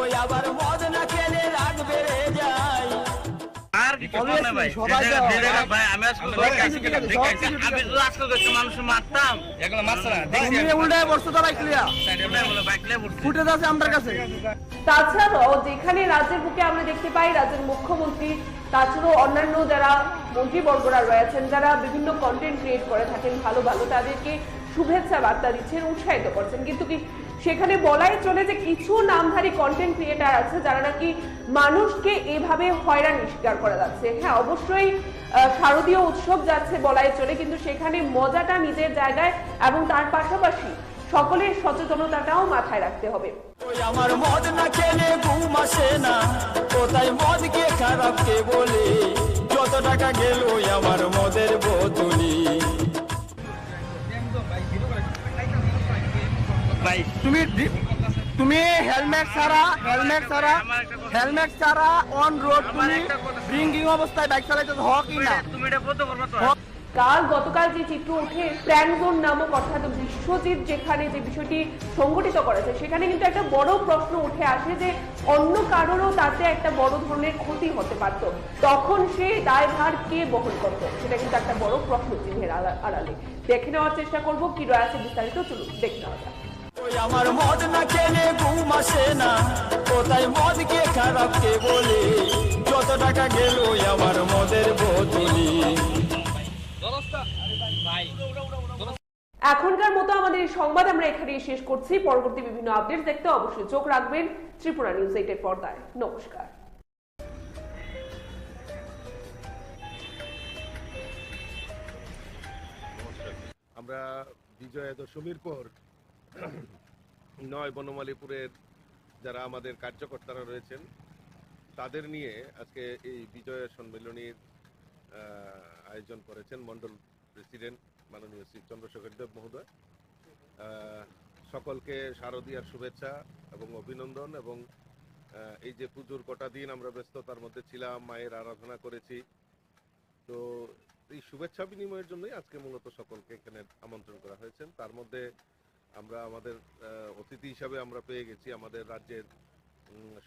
ওই আবার মদ না খেলে রাগ বেড়ে যায়। আর কি করব না ভাই, ভাই আমি আজকে দেখাইছি আমি তো আজকে দেখতে মানুষ মারতাম, এগুলো মারছ না দেখছি তুমি উল্টায় বসছো তো বাইক লিয়া, ওটাই বলে বাইক নিয়ে পড়ছে। ফুটেজ আছে আমার কাছে। তাছাড়াও যেখানে রাজ্যের বুকে আমরা দেখতে পাই রাজ্যের মুখ্যমন্ত্রী, তাছাড়াও অন্যান্য যারা মন্ত্রীবর্গরা রয়েছেন, যারা বিভিন্ন কন্টেন্ট ক্রিয়েট করে থাকেন ভালো ভালো, তাদেরকে শুভেচ্ছা বার্তা দিচ্ছেন, উৎসাহিত করছেন, কিন্তু কি সেখানে বলাই চলে যে কিছু নামধারী কন্টেন্ট ক্রিয়েটার আছে যারা নাকি মানুষকে এভাবে হয়রানি শিকার করা যাচ্ছে। হ্যাঁ, অবশ্যই শারদীয় উৎসব যাচ্ছে বলাই চলে, কিন্তু সেখানে মজাটা নিজের জায়গায় এবং তার পাশাপাশি সকলের সচেতনতাটাও মাথায় রাখতে হবে। ওই আমার মদ না খেলে ঘুম আসে না, কোথায় মদ কে খারাপ কে বলে, যত টাকা গেল আমার মদের বোতলি। ভাই তুমি হেলমেট ছাড়া অন রোড তুমি ড্রিঙ্কিং অবস্থায় বাইক চালাইতেছো, হক কি না? তুমি এটা বলতে পারবা তো? গতকাল যে চিত্র উঠে প্র্যাঙ্ক জোন নামক অর্থাৎ বিশ্বজিৎ যেখানে যে বিষয়টি সংগঠিত করেছে, সেখানে কিন্তু একটা বড় প্রশ্ন উঠে আসে যে অন্য কারোরও তাতে একটা বড় ধরনের ক্ষতি হতে পারত, তখন সে দায়ভার কে বহন করতো, সেটা কিন্তু একটা বড় প্রশ্ন চিহ্নের আড়ালে। দেখে নেওয়ার চেষ্টা করবো কি রয়েছে বিস্তারিত, চলুন দেখে নেওয়া যাক। ওই আমার মদ না খেলে ঘুম আসে না, কোথায় মদ কে খারাপ কে বলে, যত টাকা গেল আমার মদের বোতলি। এখনকার মতো আমাদের এই সংবাদ আমরা এখানেই শেষ করছি। পরবর্তী বিভিন্ন আপডেট দেখতে অবশ্যই চোখ রাখবেন ত্রিপুরা নিউজ 8 এর পর্দায়। নমস্কার। আমরা বিজয়া দশমীর পর 9 বনমালীপুরের যারা আমাদের কার্যকর্তারা রয়েছেন তাদের নিয়ে আজকে এই বিজয়া সম্মেলনীর আয়োজন করেছেন মন্ডল প্রেসিডেন্ট মাননীয় শ্রী চন্দ্রশেখর দেব মহোদয়। সকলকে শারদীয়ার শুভেচ্ছা এবং অভিনন্দন। এবং এই যে পুজোর কটা দিন আমরা ব্যস্ততার মধ্যে ছিলাম, মায়ের আরাধনা করেছি, তো এই শুভেচ্ছা বিনিময়ের জন্যই আজকে মূলত সকলকে এখানে আমন্ত্রণ করা হয়েছে। তার মধ্যে আমরা আমাদের অতিথি হিসাবে আমরা পেয়ে গেছি আমাদের রাজ্যের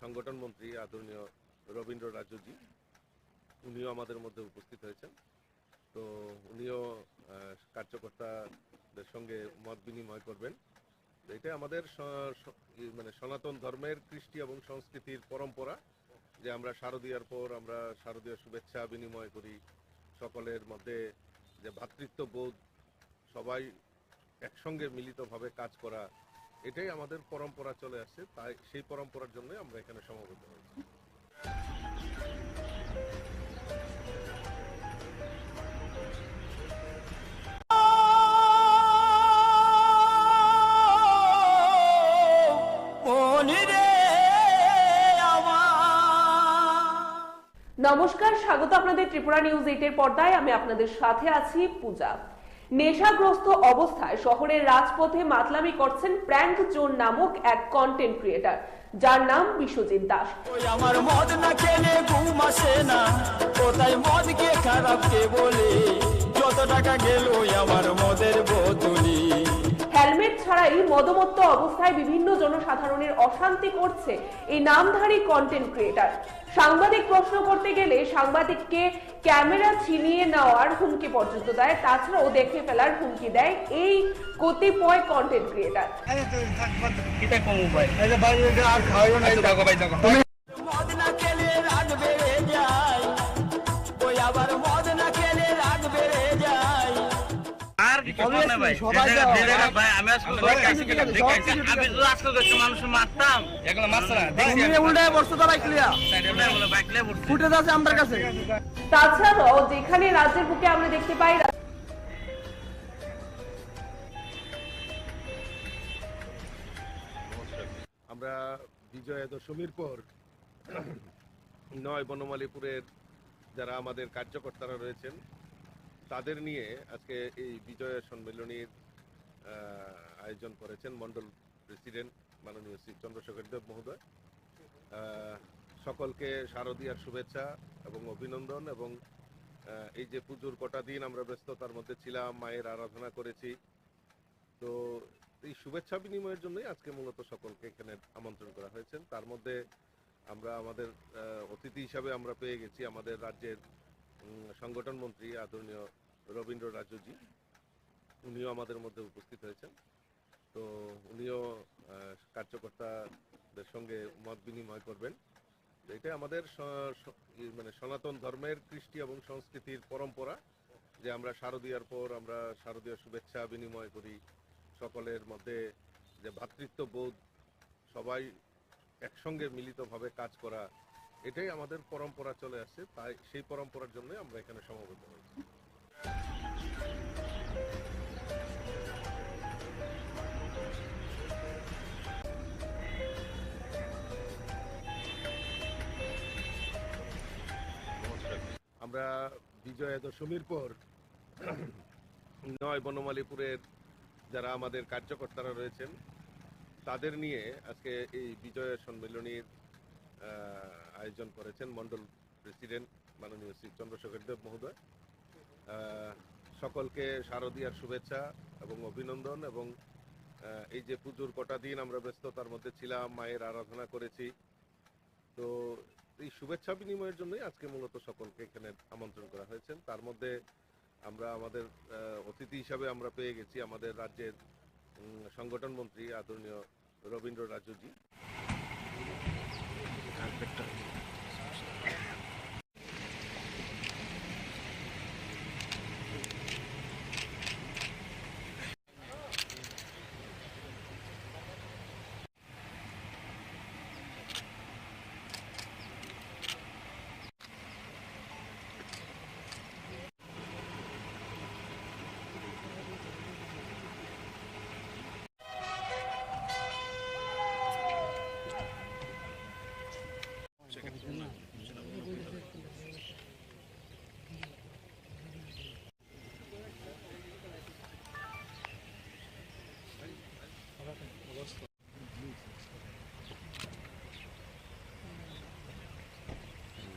সংগঠন মন্ত্রী আদরণীয় রবীন্দ্র রাজ্যজি, উনিও আমাদের মধ্যে উপস্থিত হয়েছেন। তো উনিও কার্যকর্তাদের সঙ্গে মত বিনিময় করবেন। এটা আমাদের মানে সনাতন ধর্মের কৃষ্টি এবং সংস্কৃতির পরম্পরা যে আমরা শারদীয়ার পর আমরা শারদীয় শুভেচ্ছা বিনিময় করি, সকলের মধ্যে যে ভ্রাতৃত্ববোধ, সবাই একসঙ্গে মিলিতভাবে কাজ করা, এটাই আমাদের পরম্পরা চলে আসছে। তাই সেই পরম্পরার জন্য আমরা এখানে সমবেত হয়েছি। নমস্কার, স্বাগত আপনাদের ত্রিপুরা নিউজ 8 এর পর্দায়। আমি আপনাদের সাথে আছি পূজা। নেশাগ্রস্ত অবস্থায় শহরের রাজপথে মাতলামি করছেন প্র্যাঙ্ক জোন নামক এক কন্টেন্ট ক্রিয়েটর, যার নাম বিশ্বজিৎ দাস। ওই আমার মদ না খেলে ঘুম আসে না, কোথায় মদ কে খারাপ কে বলে, যত টাকা গেল আমার মদের বোতলি। হেলমেট ছাড়াই এরই মদমত্ত অবস্থায় বিভিন্ন জনসাধারণের অশান্তি করছে এই নামধারী কন্টেন্ট ক্রিয়েটার। সাংবাদিক প্রশ্ন করতে গেলে সাংবাদিককে ক্যামেরা ছিনিয়ে নেওয়ার হুমকি পর্যন্ত দেয়, তাছাড়াও দেখে ফেলার হুমকি দেয় এই কতিপয় কন্টেন্ট ক্রিয়েটার। মদ না খেলে রাগ বেড়ে যায়, ওই আবার মদ না খেলে রাগ বেড়ে যায়। আর কিছু না ভাই, ভাই আমি আজকে দেখছি মানুষ মারতাম, এগুলো মারছে না, দেখছি উল্টে বসতো তো বাইক লিয়া, বাইক নিয়ে পড়ছে। ফুটেজ আছে আমার কাছে। তাছাড়াও যেখানে রাজ্যের বুকে আমরা দেখতে পাই আমরা বিজয়া দশমীর পর 9 বনমালীপুরের যারা আমাদের কার্যকর্তারা রয়েছেন তাদের নিয়ে আজকে এই বিজয়া সম্মেলনীর আয়োজন করেছেন মন্ডল প্রেসিডেন্ট মাননীয় শ্রী চন্দ্রশেখর দেব মহোদয়। সকলকে শারদীয়ার শুভেচ্ছা এবং অভিনন্দন। এবং এই যে পুজোর কটা দিন আমরা ব্যস্ততার মধ্যে ছিলাম, মায়ের আরাধনা করেছি, তো এই শুভেচ্ছা বিনিময়ের জন্যই আজকে মূলত সকলকে এখানে আমন্ত্রণ করা হয়েছে। তার মধ্যে আমরা আমাদের অতিথি হিসাবে আমরা পেয়ে গেছি আমাদের রাজ্যের সংগঠন মন্ত্রী আদরণীয় রবীন্দ্র রাজুজি, উনিও আমাদের মধ্যে উপস্থিত হয়েছেন। তো উনিও কার্যকর্তাদের সঙ্গে মত বিনিময় করবেন। এটা আমাদের মানে সনাতন ধর্মের কৃষ্টি এবং সংস্কৃতির পরম্পরা যে আমরা শারদীয়ার পর আমরা শারদীয় শুভেচ্ছা বিনিময় করি, সকলের মধ্যে যে ভ্রাতৃত্ববোধ, সবাই একসঙ্গে মিলিতভাবে কাজ করা, এটাই আমাদের পরম্পরা চলে আসছে। তাই সেই পরম্পরার জন্য আমরা এখানে সমবেত হয়েছি। আমরা বিজয়া দশমীর পর 9 বনমালীপুরের যারা আমাদের কার্যকর্তারা রয়েছেন তাদের নিয়ে আজকে এই বিজয়া সম্মেলনীর আয়োজন করেছেন মন্ডল প্রেসিডেন্ট মাননীয় শ্রী চন্দ্রশেখর দেব মহোদয়। সকলকে শারদীয়ার শুভেচ্ছা এবং অভিনন্দন। এবং এই যে পুজোর কটা দিন আমরা ব্যস্ততার মধ্যে ছিলাম, মায়ের আরাধনা করেছি, তো এই শুভেচ্ছা বিনিময়ের জন্যই আজকে মূলত সকলকে এখানে আমন্ত্রণ করা হয়েছে। তার মধ্যে আমরা আমাদের অতিথি হিসাবে আমরা পেয়ে গেছি আমাদের রাজ্যের সংগঠন মন্ত্রী আদরণীয় রবীন্দ্র রাজুজি।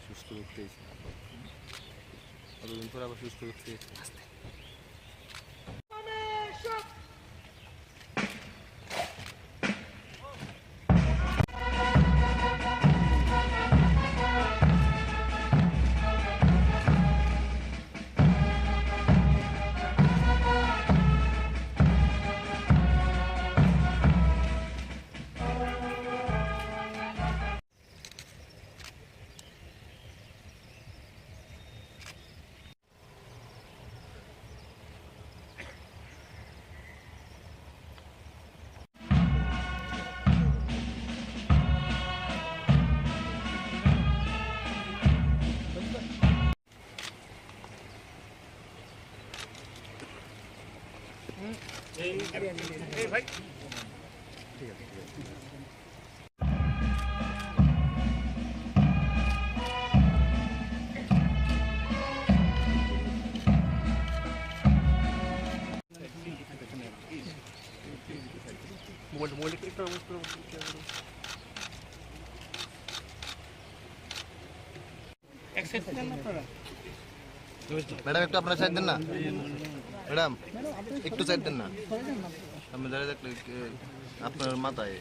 সুস্থ করতে কতদিন পর আবার সুস্থ করতে ভাই ম্যাডাম একটু আপনারা সাইড দেন না, ম্যাডাম একটু সাইড দেন না। সামনে দাঁড়িয়ে দেখলে আপনার মাথায়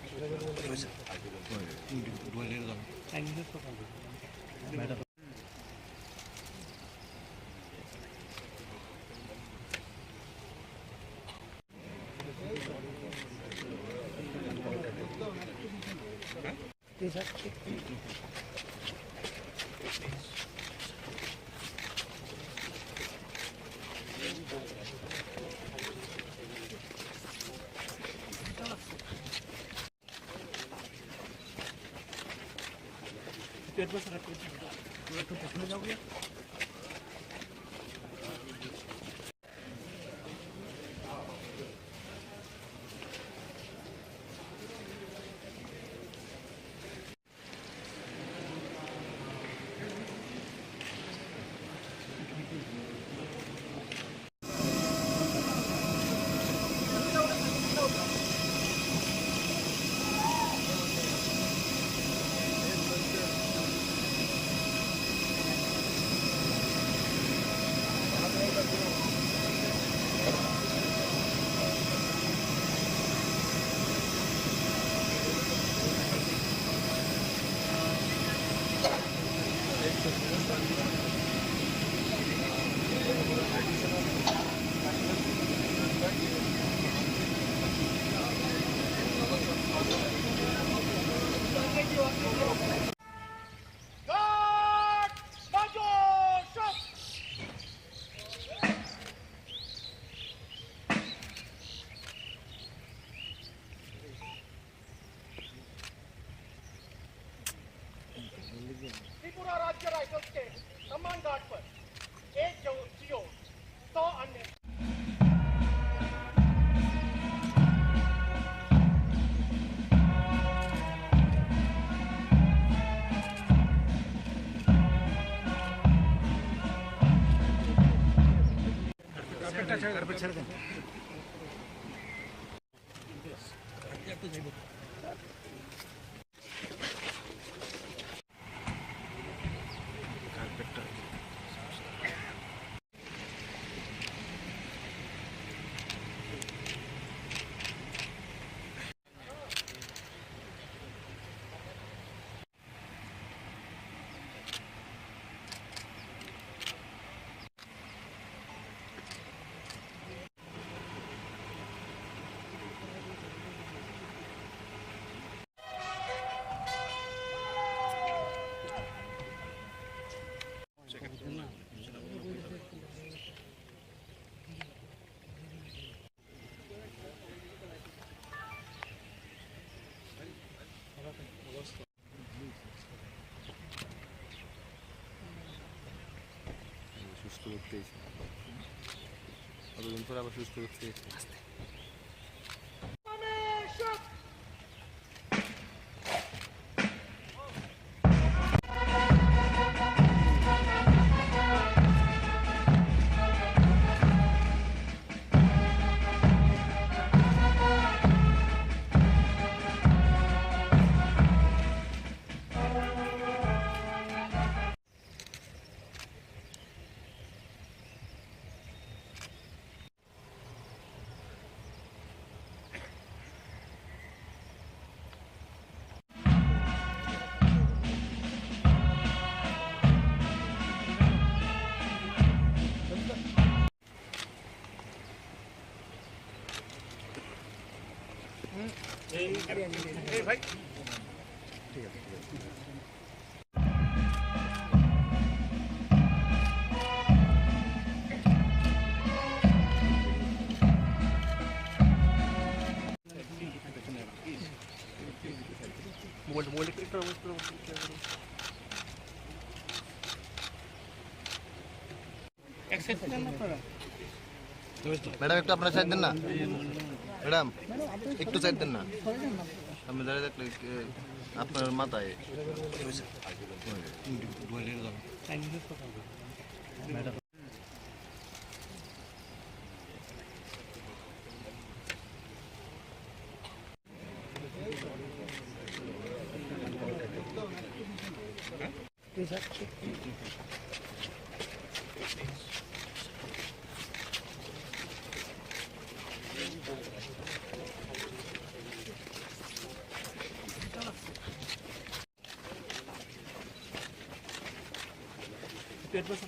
त्रिपुरा राज्य राइफल्स के सम्मान गार्ड पर एक जियो 100 अन्य সুস্থ করতে কতদিন পরে আবার সুস্থ করতে ভাই ম্যাডাম একটু আপনারা সাইড দেন না ম্যাডাম একটু সাইড দেন না সামনে দাঁড়িয়ে দেখলে আপনার মাথায় Guard!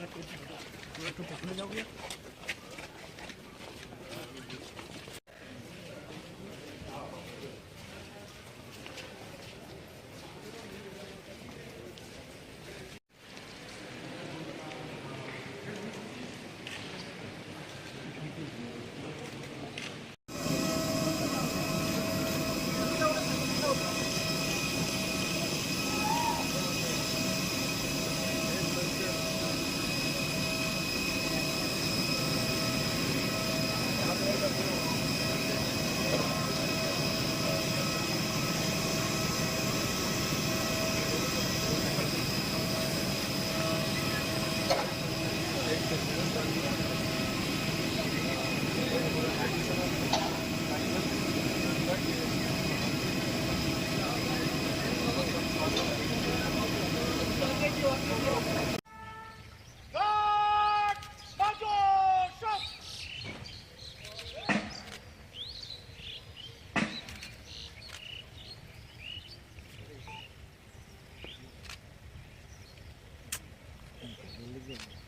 Marshal!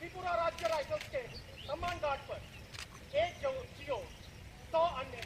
त्रिपुरा राज्य राइफल्स के सम्मान गार्ड पर एक CO 100 अन्य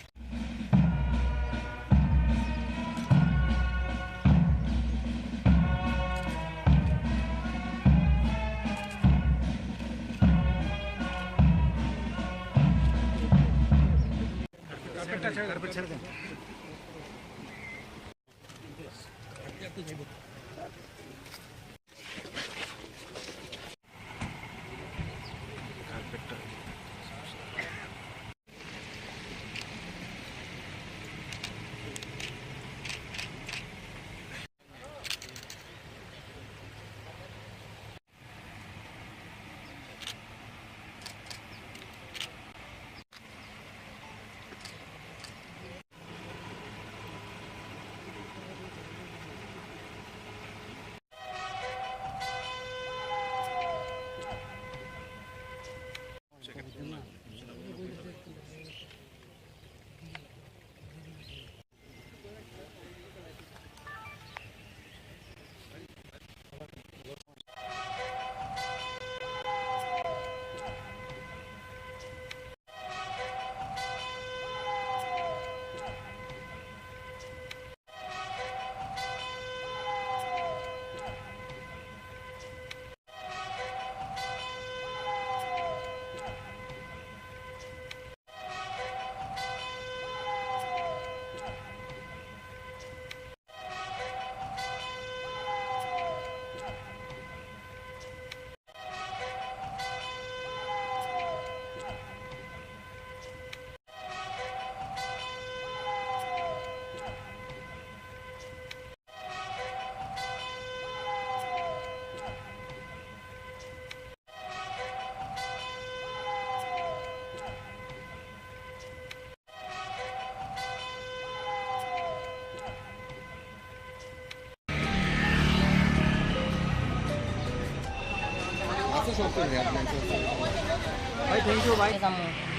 ভাই থ্যাংক ইউ ভাই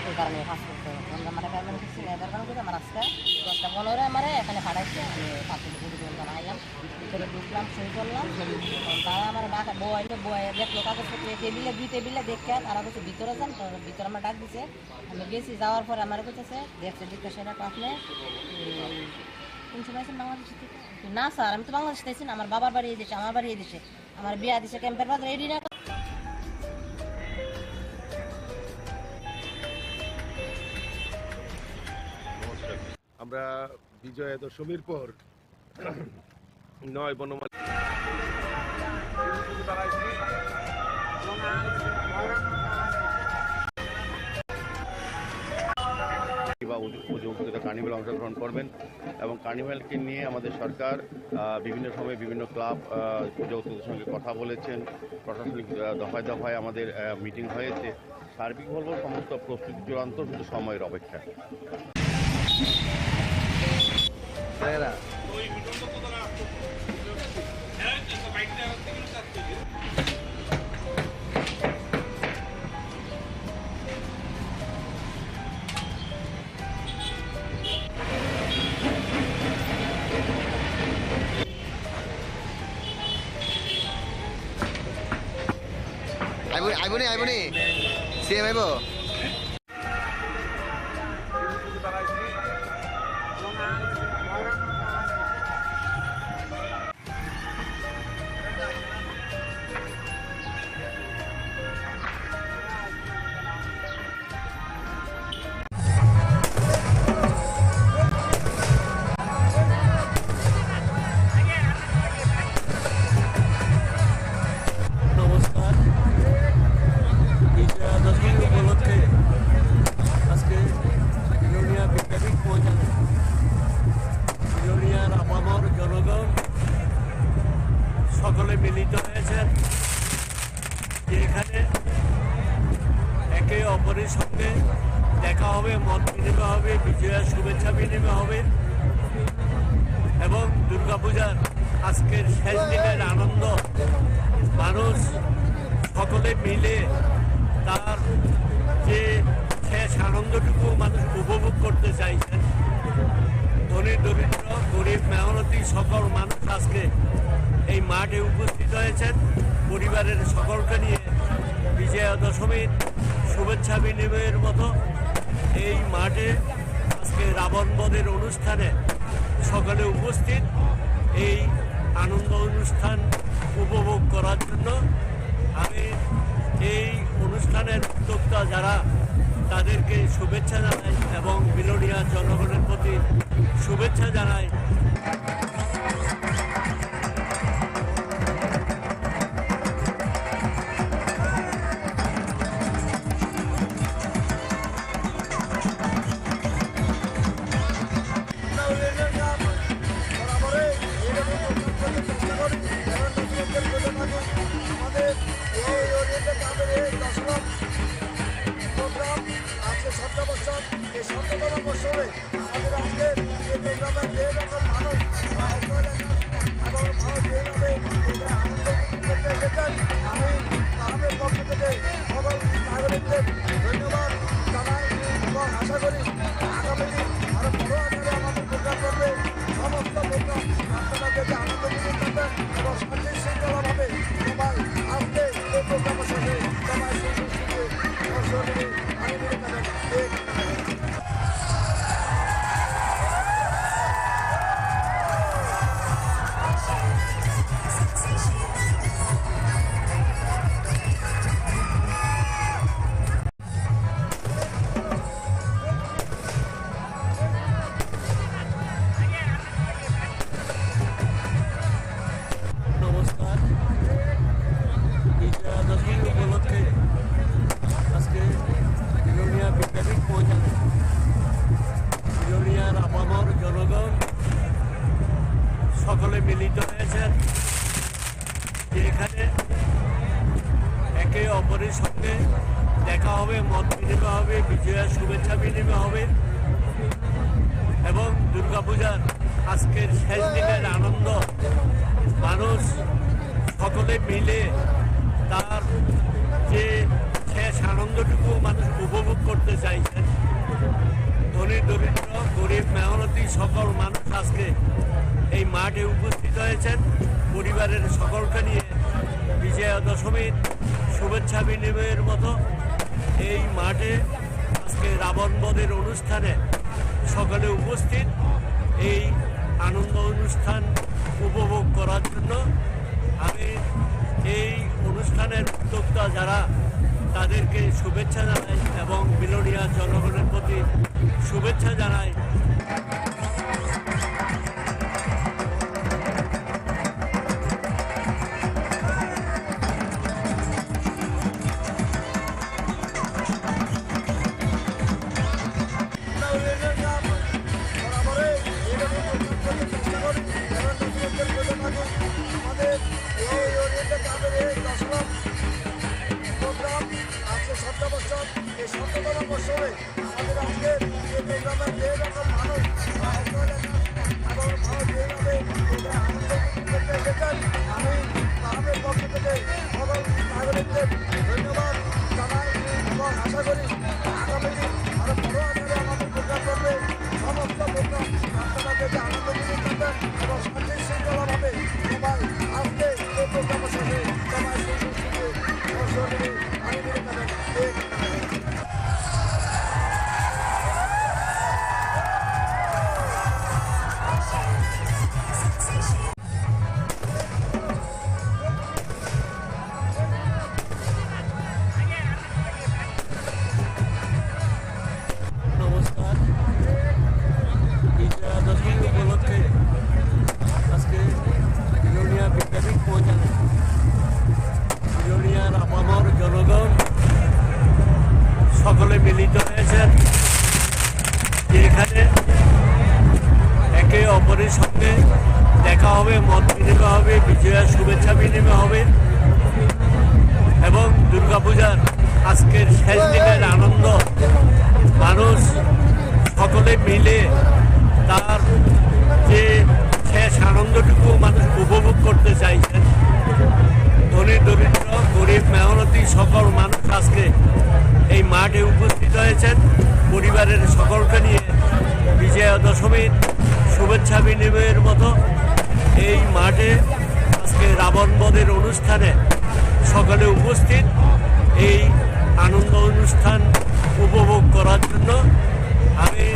ওই কারণে ফাঁস করতে হবে আমার পেমেন্ট কিছু নেই কারণ কিন্তু আমার আজকে 10:15 আমার এখানে পাঠাইছে আমি 5 ঘন্টা আইলাম ভিতরে ঢুকলাম সই করলাম তারা আমার ডাকা বয় দেখলো কাগজপত্র টেবিলে দেখে তারা বলছে ভিতরে যান ভিতরে আমার ডাক দিছে আমি গেছি যাওয়ার পর আমার বলতেছে দেখছে জিজ্ঞাসা আপনি কোন সময় আছেন বাংলাদেশ থেকে না স্যার আমি তো বাংলাদেশ থেকে আমার বাবার বাড়ি দিয়েছে আমার বাড়ি দিয়েছে আমার বিয়া দিছে ক্যাম্পের বাজার রেডি না আমরা বিজয়া দশমীর পর 9 বনমালী বা উপযুক্ত কার্নিভ্যাল অংশগ্রহণ করবেন এবং কার্নিভ্যালকে নিয়ে আমাদের সরকার বিভিন্ন সময়ে বিভিন্ন ক্লাব উপযুক্তদের সঙ্গে কথা বলেছেন, প্রশাসনিক দফায় দফায় আমাদের মিটিং হয়েছে। সার্বিক বলবো সমস্ত প্রস্তুতি চূড়ান্ত, শুধু সময়ের অপেক্ষা। আইবনি আইবনি সিএম আইব সকলে মিলিত হয়েছেন যে এখানে একে অপরের সঙ্গে দেখা হবে, মত বিনিময় হবে, বিজয়ের শুভেচ্ছা বিনিময় হবে এবং দুর্গাপূজার আজকের শেষ দিনের আনন্দ মানুষ সকলে মিলে তার যে শেষ আনন্দটুকু মানুষ উপভোগ করতে চাইছেন। ধনী দরিদ্র গরিব মেহনতি সকল মানুষ আজকে এই মাঠে উপস্থিত হয়েছেন পরিবারের সকলকে নিয়ে বিজয়া দশমীর শুভেচ্ছা বিনিময়ের মতো এই মাঠে আজকে রাবণ বধের অনুষ্ঠানে সকলে উপস্থিত এই আনন্দ অনুষ্ঠান উপভোগ করার জন্য। আমি এই অনুষ্ঠানের উদ্যোক্তা যারা তাদেরকে শুভেচ্ছা জানাই এবং বিলোনিয়া জনগণের প্রতি শুভেচ্ছা জানাই। সকলে মিলিত হয়েছেন যে এখানে একে অপরের সঙ্গে দেখা হবে, মত বিনিময় হবে, বিজয়ের শুভেচ্ছা বিনিময় হবে এবং দুর্গাপূজার আজকের শেষ দিনের আনন্দ মানুষ সকলে মিলে তার যে শেষ আনন্দটুকু মানুষ উপভোগ করতে চাইছেন। ধনী দরিদ্র গরিব মেহনতি সকল মানুষ আজকে এই মাঠে উপস্থিত হয়েছেন পরিবারের সকলকে নিয়ে বিজয়া দশমীর শুভেচ্ছা বিনিময়ের মতো এই মাঠে আজকে রাবণ বধের অনুষ্ঠানে সকলে উপস্থিত এই আনন্দ অনুষ্ঠান উপভোগ করার জন্য। আমি এই অনুষ্ঠানের উদ্যোক্তা যারা তাদেরকে শুভেচ্ছা জানাই এবং বিলোনিয়া জনগণের প্রতি শুভেচ্ছা জানাই। মিলিত হয়েছেন, যেখানে একে অপরের সঙ্গে দেখা হবে, মত বিনিময় হবে, বিজয়ার শুভেচ্ছা বিনিময় হবে এবং দুর্গাপূজার আজকের শেষ দিনের আনন্দ মানুষ সকলে মিলে তার যে শেষ আনন্দটুকু মানুষ উপভোগ করতে চাইছেন। ধনী দরিদ্র গরিব মেহনতি সকল মানুষ আজকে এই মাঠে উপস্থিত হয়েছেন পরিবারের সকলকে নিয়ে বিজয়া দশমীর শুভেচ্ছা বিনিময়ের মতো এই মাঠে আজকে রাবণ বধের অনুষ্ঠানে সকলে উপস্থিত এই আনন্দ অনুষ্ঠান উপভোগ করার জন্য। আমি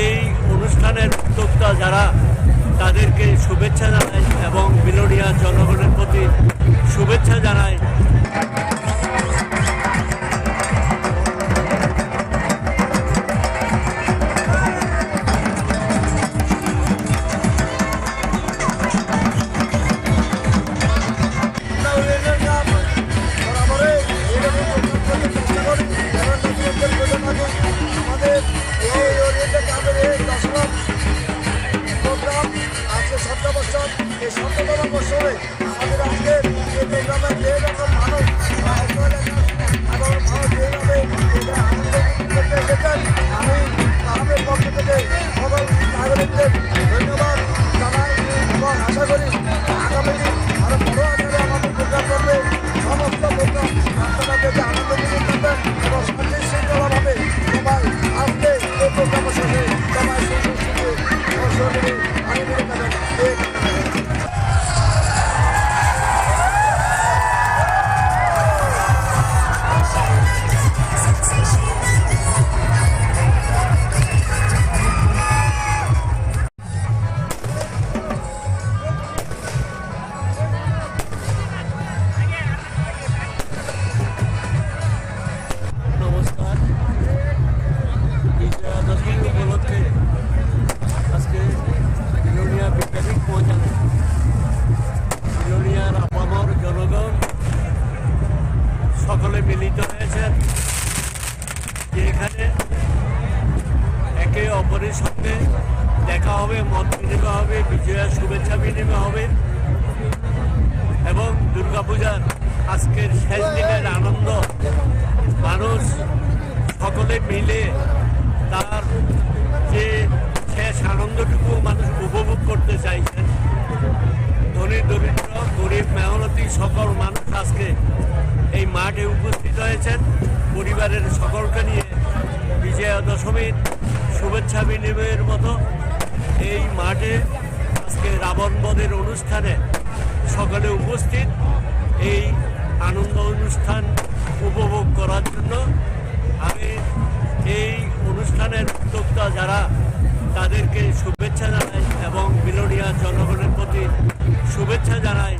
এই অনুষ্ঠানের উদ্যোক্তা যারা তাদেরকে শুভেচ্ছা জানাই এবং বিলোনিয়া জনগণের প্রতি শুভেচ্ছা জানাই। সকলে মিলিত হয়েছেন, যেখানে একে অপরের সঙ্গে দেখা হবে, মত বিনিময় হবে, বিজয়ার শুভেচ্ছা বিনিময় হবে এবং দুর্গাপূজার আজকের শেষ দিনের আনন্দ মানুষ সকলে মিলে তার যে শেষ আনন্দটুকু মানুষ উপভোগ করতে চাইছেন। ধনী দরিদ্র গরিব মেহনতি সকল মানুষ আজকে এই মাঠে উপস্থিত হয়েছেন পরিবারের সকলকে নিয়ে বিজয়া দশমীর শুভেচ্ছা বিনিময়ের মতো এই মাঠে আজকে রাবণ বধের অনুষ্ঠানে সকলে উপস্থিত এই আনন্দ অনুষ্ঠান উপভোগ করার জন্য। আমি এই অনুষ্ঠানের উদ্যোক্তা যারা তাদেরকে শুভেচ্ছা জানাই এবং বিলোনিয়া জনগণের প্রতি শুভেচ্ছা জানাই।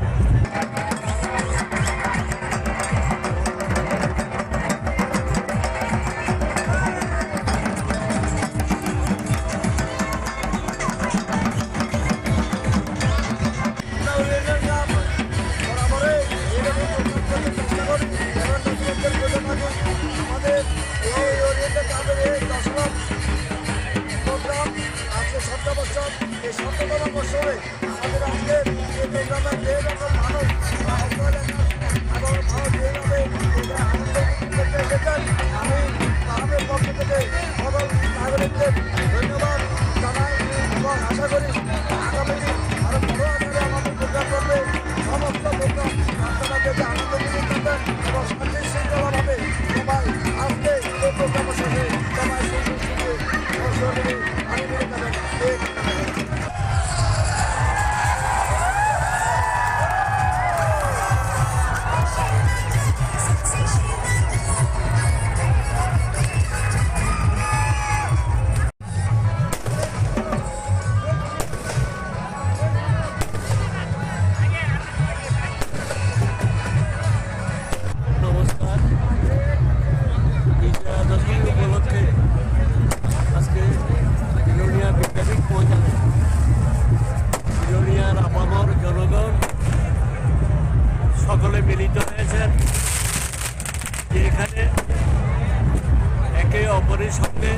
অপরের সঙ্গে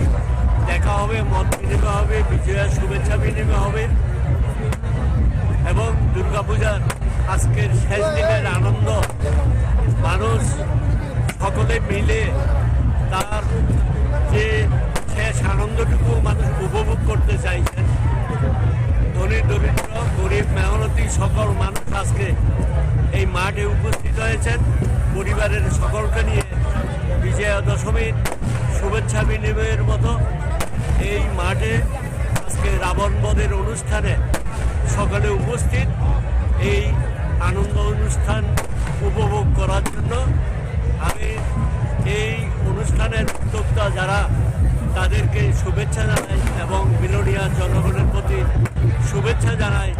দেখা হবে, মত বিনিময় হবে, বিজয়া শুভেচ্ছা বিনিময় হবে এবং দুর্গাপূজার আজকের শেষ দিনের আনন্দ মানুষ সকলে মিলে তার যে শেষ আনন্দটুকু মানুষ উপভোগ করতে চাইছেন। ধনী দরিদ্র গরিব মেহনতি সকল মানুষ আজকে এই মাঠে উপস্থিত হয়েছেন পরিবারের সকলকে নিয়ে বিজয়া দশমীর শুভেচ্ছা বিনিময়ের মতো এই মাঠে আজকে রাবণ বধের অনুষ্ঠানে সকলে উপস্থিত এই আনন্দ অনুষ্ঠান উপভোগ করার জন্য। আমি এই অনুষ্ঠানের উদ্যোক্তা যারা তাদেরকে শুভেচ্ছা জানাই এবং বিলোনিয়া জনগণের প্রতি শুভেচ্ছা জানাই।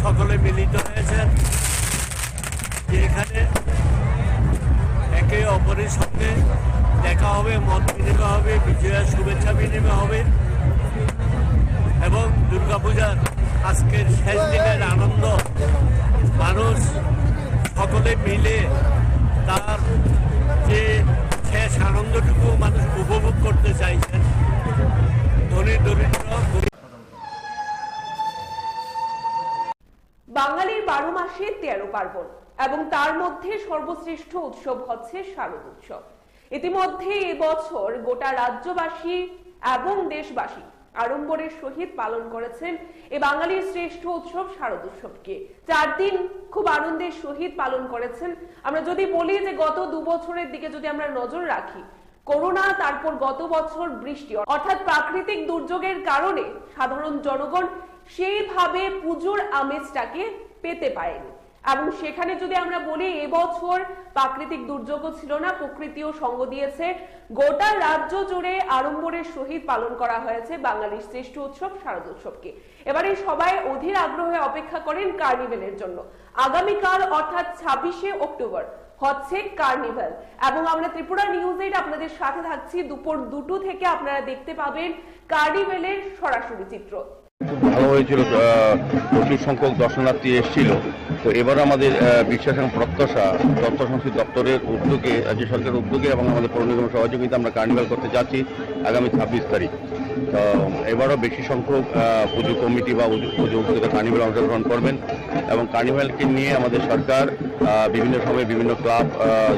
সকলে মিলিত হয়েছেন যেখানে একে অপরের সঙ্গে দেখা হবে, মত বিনিময় হবে, বিজয়া শুভেচ্ছা বিনিময় হবে এবং দুর্গাপূজার আজকের শেষ দিনের আনন্দ মানুষ সকলে মিলে তার যে শেষ আনন্দটুকু মানুষ উপভোগ করতে চাইছেন। ধনী দরিদ্র বাঙালির 12 মাসে 13 পার্বণ এবং তার মধ্যে সর্বশ্রেষ্ঠ উৎসব হচ্ছে শারদ উৎসব। ইতিমধ্যে এবছর গোটা রাজ্যবাসী এবং দেশবাসী আড়ম্বরের সহিত পালন করেছেন এই বাঙালির শ্রেষ্ঠ উৎসব শারদ উৎসবকে। 4 দিন খুব আনন্দের সহিত পালন করেছেন। আমরা যদি বলি যে গত 2 বছরের দিকে যদি আমরা নজর রাখি, করোনা, তারপর গত বছর বৃষ্টি, অর্থাৎ প্রাকৃতিক দুর্যোগের কারণে সাধারণ জনগণ সেইভাবে পুজোর আমেজটাকে পেতে পারেনি। এবং সেখানে যদি আমরা বলি এবছর প্রাকৃতিক দুর্যোগও ছিল না, প্রকৃতিও সঙ্গ দিয়েছে। গোটা রাজ্য জুড়ে আড়ম্বরের সহিত পালন করা হয়েছে বাঙালির শ্রেষ্ঠ উৎসব শারদ উৎসবকে। এবারে সবাই অধীর আগ্রহে অপেক্ষা করেন কার্নিভেলের জন্য। আগামীকাল অর্থাৎ 26শে অক্টোবর হচ্ছে কার্নিভেল এবং আমরা ত্রিপুরা নিউজ 8 আপনাদের সাথে থাকছি। দুপুর 2টো থেকে আপনারা দেখতে পাবেন কার্নিভেলের সরাসরি চিত্র। খুব ভালো হয়েছিল, প্রচুর সংখ্যক দর্শনার্থী এসেছিল। তো এবার আমাদের বিশ্বাস এবং প্রত্যাশা তথ্য সংস্কৃতি দপ্তরের উদ্যোগে, রাজ্য সরকারের উদ্যোগে এবং আমাদের পৌর নিগমের সহযোগিতা আমরা কার্নিভাল করতে যাচ্ছি আগামী 26 তারিখ। তো এবারও বেশি সংখ্যক পুজো কমিটি বা পুজো উদ্যোগে কার্নিভাল অংশগ্রহণ করবেন এবং কার্নিভালকে নিয়ে আমাদের সরকার বিভিন্ন সময়ে বিভিন্ন ক্লাব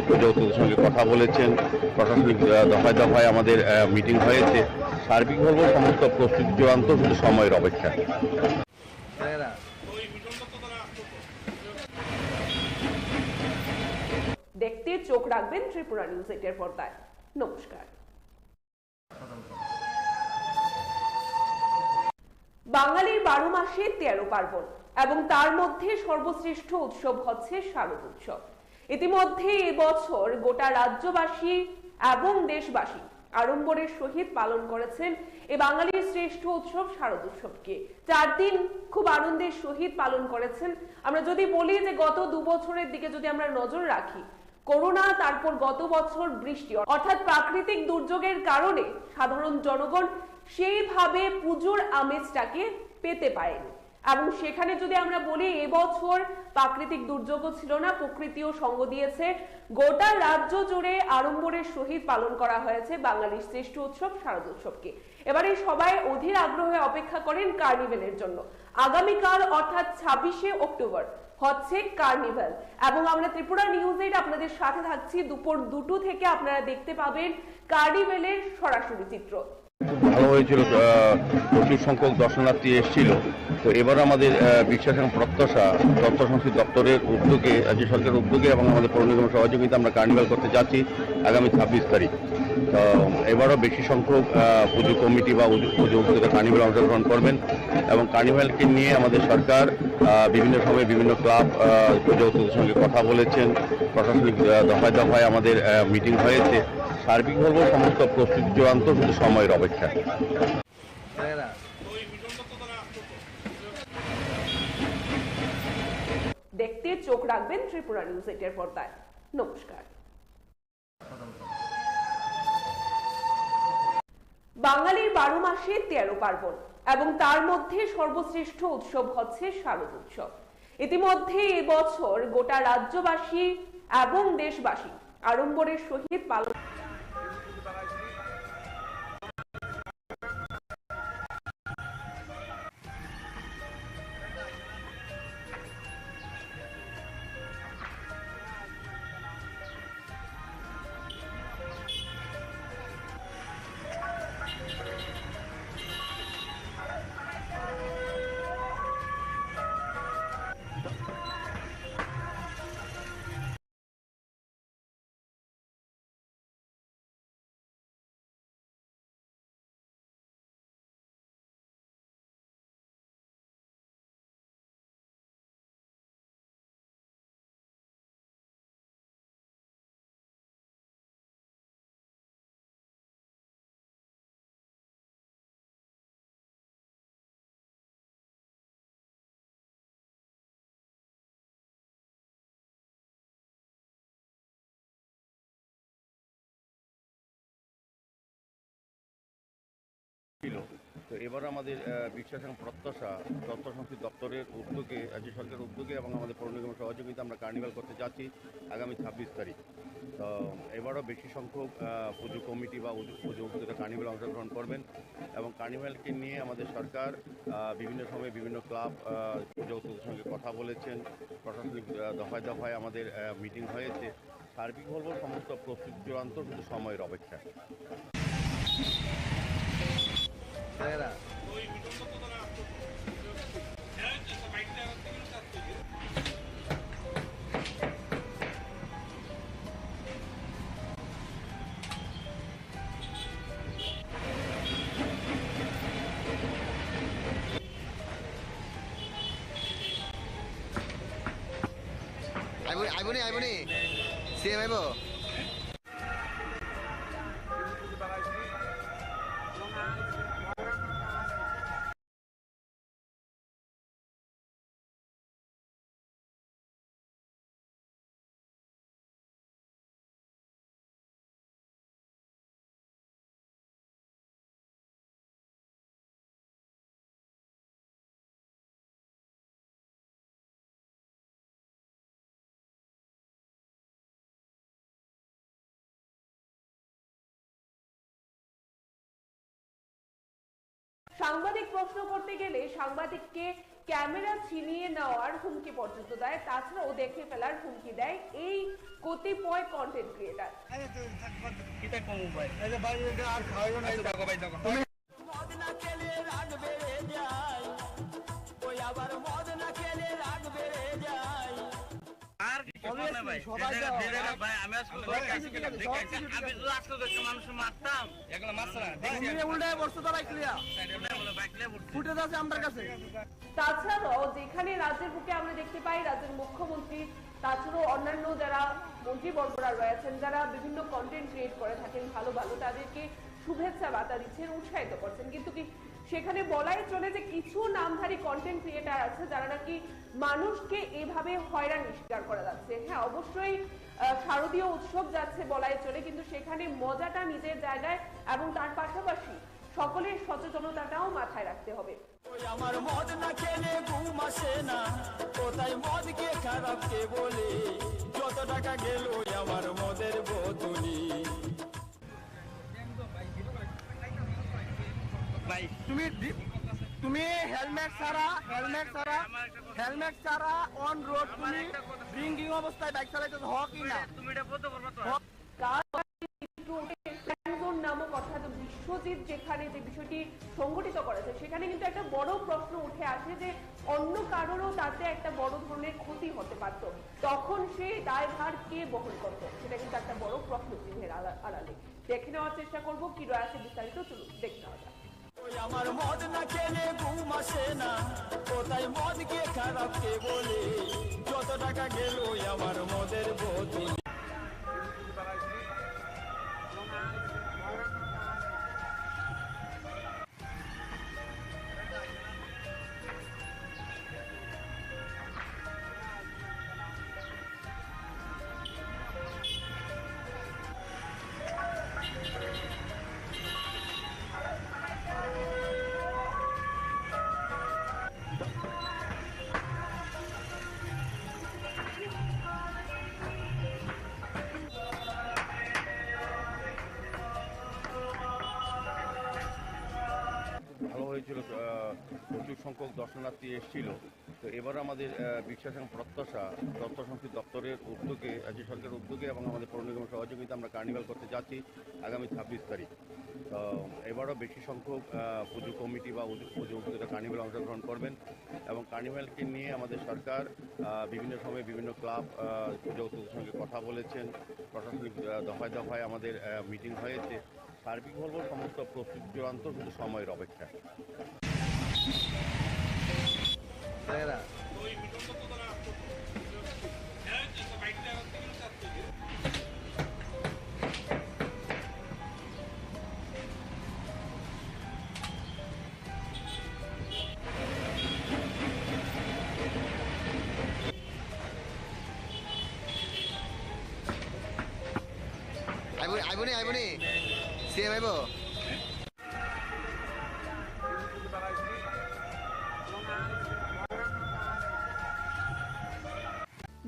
পুজো উদ্যোগের সঙ্গে কথা বলেছেন, প্রশাসনিক দফায় দফায় আমাদের মিটিং হয়েছে। সার্বিক বলবো সমস্ত প্রস্তুতি চূড়ান্ত, শুধু সময়ের অপেক্ষা। দেখতে চোখ রাখবেন ত্রিপুরা নিউজ 8 এর পর্দায়। নমস্কার। বাঙালির 12 মাসে 13 পার্বণ এবং তার মধ্যে সর্বশ্রেষ্ঠ উৎসব হচ্ছে শারদ উৎসব। ইতিমধ্যে এবছর গোটা রাজ্যবাসী এবং দেশবাসী আড়ম্বরের সহিত পালন করেছেন এই বাঙালির শ্রেষ্ঠ উৎসব শারদ উৎসবকে। 4 দিন খুব আনন্দের সহিত পালন করেছেন। আমরা যদি বলি যে গত 2 বছরের দিকে যদি আমরা নজর রাখি, করোনা, তারপর গত বছর বৃষ্টি, অর্থাৎ প্রাকৃতিক দুর্যোগের কারণে সাধারণ জনগণ সেইভাবে পুজোর আমেজটাকে পেতে পারেনি। এবং সেখানে যদি আমরা বলি এবছর প্রাকৃতিক দুর্যোগও ছিল না, প্রকৃতিও সঙ্গ দিয়েছে। গোটা রাজ্য জুড়ে আড়ম্বরের সহিত পালন করা হয়েছে বাঙালির শ্রেষ্ঠ উৎসব শারদোৎসবকে। এবারে সবাই অধীর আগ্রহে অপেক্ষা করেন কার্নিভেলের জন্য। আগামীকাল অর্থাৎ 26শে অক্টোবর হচ্ছে কার্নিভেল, এবং আমরা ত্রিপুরা নিউজ 8 আপনাদের সাথে থাকছি। দুপুর 2টো থেকে আপনারা দেখতে পাবেন কার্নিভেলের সরাসরি চিত্র। ভালো হয়েছিল, প্রচুর সংখ্যক দর্শনার্থী এসেছিল। তো এবার আমাদের বিশ্বাস এবং প্রত্যাশা তথ্য সংস্কৃতি দপ্তরের উদ্যোগে, রাজ্য সরকারের উদ্যোগে এবং আমাদের পৌর নিগমের সহযোগিতা আমরা কার্নিভাল করতে যাচ্ছি আগামী 26 তারিখ। তো এবারও বেশি সংখ্যক পুজো কমিটি বা পুজো উদ্যোগে কার্নিভাল অংশগ্রহণ করবেন, এবং কার্নিভালকে নিয়ে আমাদের সরকার বিভিন্ন সময়ে বিভিন্ন ক্লাব পুজো উদ্যোগের সঙ্গে কথা বলেছেন। প্রশাসনিক দফায় দফায় আমাদের মিটিং হয়েছে। সার্বিক বলবো সমস্ত প্রস্তুতি চূড়ান্ত, শুধু সময়ের অপেক্ষা। দেখতে চোখ রাখবেন ত্রিপুরা নিউজ 8 এর পর্দায়। নমস্কার। বাঙালির 12 মাসে 13 পার্বণ, এবং তার মধ্যে সর্বশ্রেষ্ঠ উৎসব হচ্ছে শারদ উৎসব। ইতিমধ্যে এবছর গোটা রাজ্যবাসী এবং দেশবাসী আড়ম্বরের সহিত পালন ছিল। তো এবার আমাদের বিশ্বাস এবং প্রত্যাশা তথ্য সংস্কৃতি দপ্তরের উদ্যোগে, রাজ্য সরকারের উদ্যোগে এবং আমাদের পৌর নিগমের সহযোগিতা আমরা কার্নিভাল করতে যাচ্ছি আগামী 26 তারিখ। তো এবারও বেশি সংখ্যক পুজো কমিটি বা পুজো উদ্যোগে কার্নিভাল অংশগ্রহণ করবেন, এবং কার্নিভালকে নিয়ে আমাদের সরকার বিভিন্ন সময়ে বিভিন্ন ক্লাব পুজো উদ্যোগের সঙ্গে কথা বলেছেন। প্রশাসনিক দফায় দফায় আমাদের মিটিং হয়েছে। সার্বিক বলবো সমস্ত প্রস্তুতি চূড়ান্ত, শুধু সময়ের অপেক্ষা। আইবনি সিএম আইব। সাংবাদিক প্রশ্ন করতে গেলে সাংবাদিককে ক্যামেরা ছিনিয়ে নেওয়ার হুমকি পর্যন্ত দেয়, তাছাড়াও দেখে ফেলার হুমকি দেয় এই কতিপয় কন্টেন্ট ক্রিয়েটার। তাছাড়াও যেখানে রাজ্যের বুকে আমরা দেখতে পাই রাজ্যের মুখ্যমন্ত্রী, তাছাড়াও অন্যান্য যারা মন্ত্রীবর্গরা রয়েছেন, যারা বিভিন্ন কন্টেন্ট ক্রিয়েট করে থাকেন ভালো ভালো, তাদেরকে শুভেচ্ছা বার্তা দিচ্ছেন, উৎসাহিত করছেন। কিন্তু কি সেখানে বলাই চলে যে কিছু নামধারী কন্টেন্ট ক্রিয়েটার আছে যারা নাকি মানুষকে এভাবে হয়রানির শিকার করে যাচ্ছে। হ্যাঁ, অবশ্যই শারদীয় উৎসব যাচ্ছে বলাই চলে, কিন্তু সেখানে মজাটা নিজের জায়গায় এবং তার পাশাপাশি সকলের সচেতনতাটাও মাথায় রাখতে হবে। আমার মদ না খেলে ঘুম আসে না, কোথায় মদ কে খারাপ কে বলে, যত টাকা গেল আমার মদের বোতলি। তুমি হেলমেট ছাড়া অন রোড তুমি ড্রিঙ্কিং অবস্থায় বাইক চালাইতে হক কি না? তুমি এটা বলতে পারবা তো? নামক অর্থাৎ বিশ্বজিৎ যেখানে যে বিষয়টি সংগঠিত করেছে সেখানে কিন্তু একটা বড় প্রশ্ন উঠে আসে যে অন্য কারোরও তাতে একটা বড় ধরনের ক্ষতি হতে পারত, তখন সেই দায়ভার কে বহন করত, সেটা কিন্তু একটা বড় প্রশ্ন চিহ্নের আড়ালে। দেখে নেওয়ার চেষ্টা করবো কি রয়েছে বিস্তারিত, চলুন দেখে নেওয়া যাক। আমার মদ না খেলে ঘুম আসে না, কোথায় মদ কে খারাপ কে বলে, যত টাকা গেল আমার মদের বোতলি। ভালো হয়েছিল, প্রচুর সংখ্যক দর্শনার্থী এসেছিল। তো এবার আমাদের বিশ্বাস এবং প্রত্যাশা তথ্য সংস্কৃতি দপ্তরের উদ্যোগে, রাজ্য সরকারের উদ্যোগে এবং আমাদের পৌর নিগমের সহযোগিতা আমরা কার্নিভাল করতে যাচ্ছি আগামী 26 তারিখ। তো এবারও বেশি সংখ্যক পুজো কমিটি বা পুজো উপযোগিতা কার্নিভালে অংশগ্রহণ করবেন এবং কার্নিভালকে নিয়ে আমাদের সরকার বিভিন্ন সময়ে বিভিন্ন ক্লাব পুজো উপযোগের সঙ্গে কথা বলেছেন, প্রশাসনিক দফায় দফায় আমাদের মিটিং হয়েছে। সার্বিক বলবো সমস্ত প্রস্তুতি চূড়ান্ত, শুধু সময়ের অপেক্ষা। আইবনি সিএম আইব।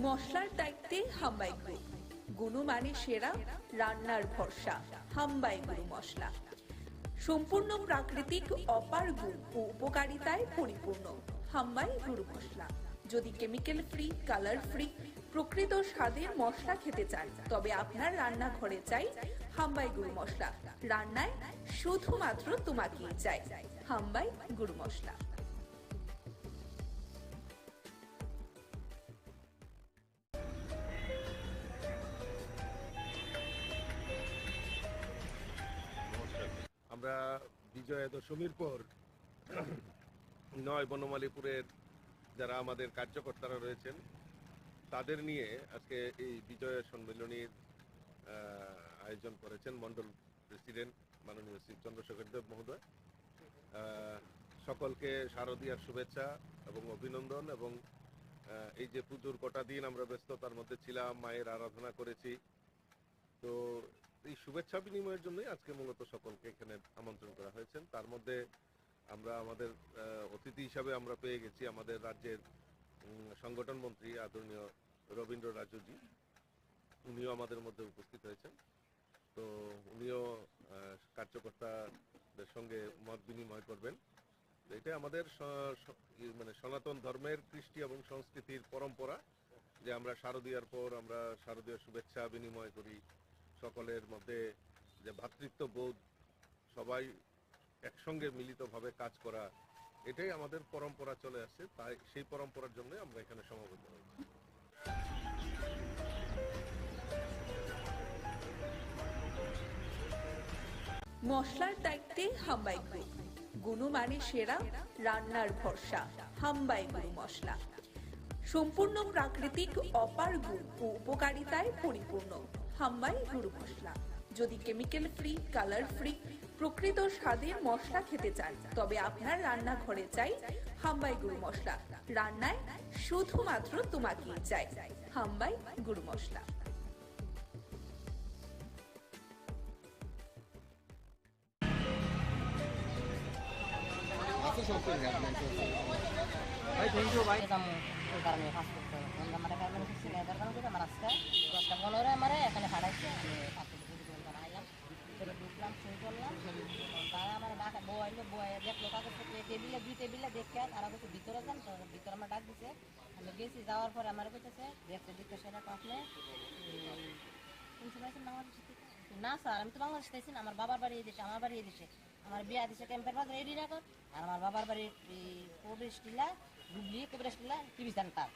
মশলার দায়িত্বে হাম্বাই গ্রুপ, গুণমানে সেরা, রান্নার ভরসা হাম্বাই গুরু মশলা। সম্পূর্ণ প্রাকৃতিক, অপার গুণ ও উপকারিতায় পরিপূর্ণ হাম্বাই গুরু মশলা। যদি কেমিক্যাল ফ্রি, কালার ফ্রি, প্রকৃত স্বাদের মশলা খেতে চান তবে আপনার রান্নাঘরে চাই হাম্বাই গুরু মশলা। রান্নায় শুধুমাত্র তোমাকেই চাই হাম্বাই গুরু মশলা। আমরা বিজয়া দশমীর পর 9 বনমালীপুরের যারা আমাদের কার্যকর্তারা রয়েছেন তাদের নিয়ে আজকে এই বিজয়া সম্মেলনীর আয়োজন করেছেন মন্ডল প্রেসিডেন্ট মাননীয় শ্রী চন্দ্রশেখর দেব মহোদয়। সকলকে শারদীয়ার শুভেচ্ছা এবং অভিনন্দন। এবং এই যে পুজোর কটা দিন আমরা ব্যস্ততার মধ্যে ছিলাম, মায়ের আরাধনা করেছি, তো এই শুভেচ্ছা বিনিময়ের জন্যই আজকে মূলত সকলকে এখানে আমন্ত্রণ করা হয়েছে। তার মধ্যে আমরা আমাদের অতিথি হিসাবে আমরা পেয়ে গেছি আমাদের রাজ্যের সংগঠন মন্ত্রী আদরণীয় রবীন্দ্র রাজুজি, উনিও আমাদের মধ্যে উপস্থিত হয়েছেন। তো উনিও কার্যকর্তাদের সঙ্গে মত বিনিময় করবেন। এটা আমাদের মানে সনাতন ধর্মের কৃষ্টি এবং সংস্কৃতির পরম্পরা যে আমরা শারদীয়ার পর আমরা শারদীয় শুভেচ্ছা বিনিময় করি, সকলের মধ্যে যে ভ্রাতৃত্ব বোধ, সবাই একসঙ্গে মিলিতভাবে কাজ করা, এটাই আমাদের পরম্পরা চলে আসছে। তাই সেই পরম্পরার জন্য আমরা এখানে সমবেত হয়েছি। মশলার দায়িত্বে হাম্বাই গ্রুপ, গুণমানে সেরা, রান্নার ভরসা হাম্বাই গুরু মশলা। সম্পূর্ণ প্রাকৃতিক, অপার গুণ ও উপকারিতায় পরিপূর্ণ হাম্বাই গুরু মশলা। যদি কেমিক্যাল ফ্রি, কালার ফ্রি, প্রকৃত স্বাদের মশলা খেতে চান তবে আপনার রান্নাঘরে চাই হাম্বাই গুরু মশলা। রান্নায় শুধুমাত্র তোমাকেই চাই হাম্বাই গুরু মশলা। ভাই থ্যাংক ইউ ভাই ওই কারণে ফাঁস করতে হবে আমার এখানে কিছু নেই এদের কারণে আমার আজকে 10:15 আমার এখানে হারাইছে আমি পাঁচটা পর্যন্ত আইলাম ভিতরে ঢুকলাম শুরু করলাম তারা আমার ডাকা বউ আইলো বউ দেখলো কাগজ টেবিলে দুই টেবিলে দেখে তারা বলছে ভিতরে যান তো ভিতরে আমার ডাক দিছে আমি গেছি যাওয়ার পরে আমার বলতেছে দেখতে দেখতে সেটা আপনি না স্যার আমি তো বাংলাদেশ চাইছি না আমার বাবার বাড়ি এই দেশে আমার বাড়ি এই দেশে আমার বিয়া দিছে ক্যাম্পের বাজার রেডি রাখো আর আমার বাবার বাড়ির প্রবেশ টিলা ডুবলি প্রবেশ টিলা টিভি সেন্টার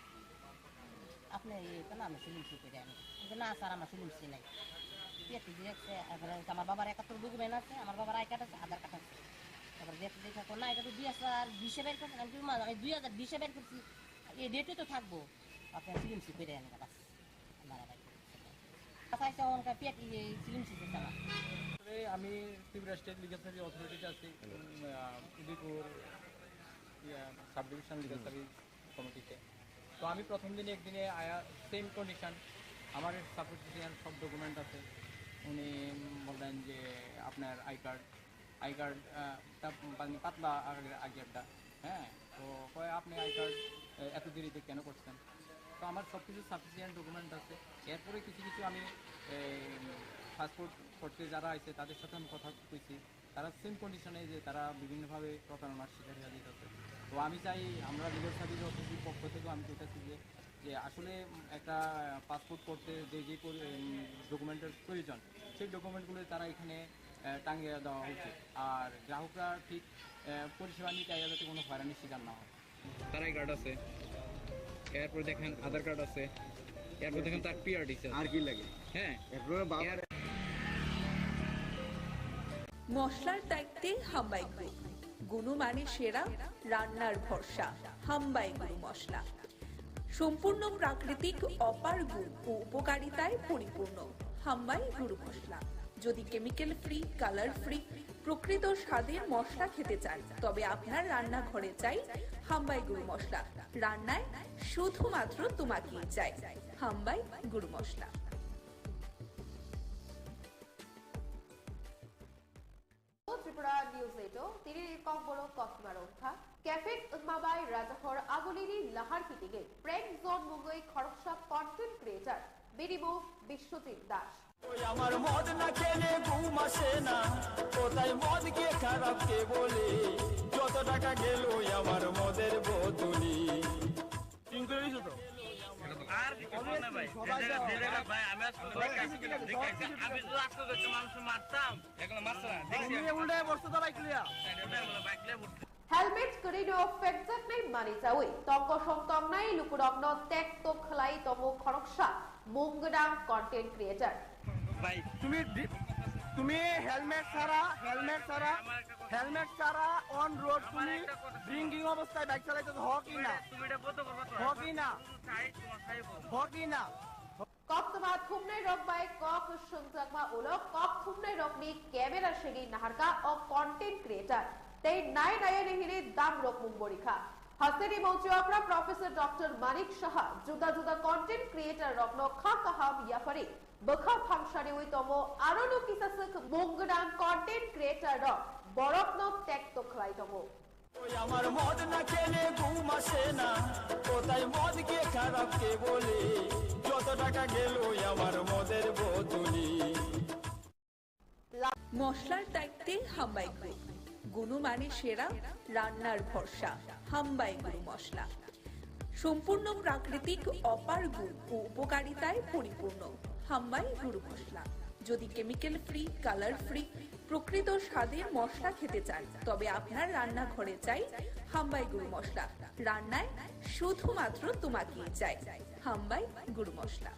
আপনি না আমি ফিলিম সি করে আমি না স্যার আমার ফিলিম সি নাই আমার বাবার 71 ডকুমেন্ট আছে আমার বাবার আই কার্ড আছে আধার কার্ড আছে তারপর দেখতে দেখো না এটা তো 2020 বের করছি আমি 2020 বের করছি এই ডেটে তো থাকবো আপনার ফিলিম সি করে আনি বাস আমি ত্রিপুরা স্টেট লিগাল সার্ভিস অথরিটিতে আছি Udaipur sub division legal service কমিটিতে। তো আমি প্রথম দিনে একদিনে আয়া সেম কন্ডিশন, আমার সাপোর্টিশিয়ান সব ডকুমেন্ট আছে। উনি বললেন যে আপনার আই কার্ডটা পাতলা আগেরটা, হ্যাঁ, তো কয় আপনি আই কার্ড এত দেরিতে কেন করছেন? তো আমার সব কিছু সাফিসিয়েন্ট ডকুমেন্ট আছে। এরপরে কিছু কিছু আমি পাসপোর্ট করতে যারা আছে তাদের সাথে আমি কথা কইছি, তারা সেম কন্ডিশনে যে তারা বিভিন্নভাবে প্রতারণার শিকার হয়ে যেতেছে। তো আমি চাই আমরা লিগাল সার্ভিস অথরিটির পক্ষ থেকেও আমি চাইতেছি যে আসলে একটা পাসপোর্ট করতে যে যে ডকুমেন্টের প্রয়োজন সেই ডকুমেন্টগুলো তারা এখানে টাঙিয়ে দেওয়া উচিত, আর গ্রাহকরা ঠিক পরিষেবা নিতে যাতে কোনো হয়রানির শিকার না হয়। তার আই কার্ড আছে, এরপর দেখেন আধার কার্ড আছে, এরপর দেখেন তার পিআরডি আছে, আর কি লাগে? হ্যাঁ, মশলার দায়িত্বে হাম্বাই গ্রুপ, গুণমানের সেরা, রান্নার ভরসা, হাম্বাই গুরু মশলা। সম্পূর্ণ প্রাকৃতিক অপার গুণ ও উপকারিতায় পরিপূর্ণ হাম্বাই গুরু মশলা। যদি কেমিক্যাল ফ্রি, কালার ফ্রি, প্রকৃত স্বাদের মশলা খেতে চান তবে আপনার রান্নাঘরে চাই হাম্বাই গুরু মশলা। রান্নায় শুধুমাত্র তোমাকেই চাই হাম্বাই গুরু মশলা। ত্রিপুরা নিউজ এইটো তিনি কম্বলো কসমার অংখা ক্যাফে উদ্মাবাই রাজাহর আগলিনি লাহার কিটিগে প্রেম জোন মুঙ্গই খড়কসা কন্টেন্ট ক্রিয়েটার বিরিমু বিশ্বজিৎ দাস। আমার মদ না খেলে ঘুম আসে না, কোথায় মদ কে খারাপ কে বলে, যত টাকা গেল আমার মদের বোতলি। আর কি করব না ভাই, ভাই আমি আমি তো আসতে দেখতে মানুষ মারতাম, এগুলো মারছ না দেখছি উল্টে বসতে তো বাইক লিয়া হেলমেট করিনো ফেকজাক নাই মানি যাওই তঙ্ক সংতম নাই লুকুরগ্ন টেক তো খলাই তমো খড়কসা মুঙ্গডাং কন্টেন্ট ক্রিয়েটার। ভাই তুমি হেলমেট ছাড়া অন রোড তুমি ড্রিঙ্কিং অবস্থায় বাইক চালাইতে হকি না, তুমি এটা বলতে পারবে তো হকি না কক্তমা থুমনাই রকবাই কক সংজাকমা ওলো কক থুমনাই রকনি ক্যামেরা সেগি নাহারকা ও কন্টেন্ট ক্রিয়েটার তেই নাই নায়ারিহিরি দাম রক মুম্বরিখা হাসেরি মৌচুয়াকরা প্রফেসর ডক্টর মানিক সাহা জুদা জুদা কন্টেন্ট ক্রিয়েটার রকন খা কাহাম ইয়াফারি বখা ফাংশারি ওই তমো আরনো কিসাসক মুঙ্গডাং কন্টেন্ট ক্রিয়েটার রক বরকন টেক তো খলাই তমো। আমার মদ না খেলে ঘুম আসে না, কোথায় মদ কে খারাপ কে বলে, যত টাকা গেল আমার মদের বোতলি। মশলার দায়িত্বে হাম্বাই গ্রুপ, গুণমানের সেরা, রান্নার ভরসা, হাম্বাই গুরু মশলা। সম্পূর্ণ প্রাকৃতিক অপার গুণ ও উপকারিতায় পরিপূর্ণ হাম্বাই গুরু মশলা। যদি কেমিক্যাল ফ্রি, কালার ফ্রি, প্রকৃত স্বাদের মশলা খেতে চান তবে আপনার রান্নাঘরে চাই হাম্বাই গুরু মশলা। রান্নায় শুধুমাত্র তোমাকেই চাই হাম্বাই গুরু মশলা।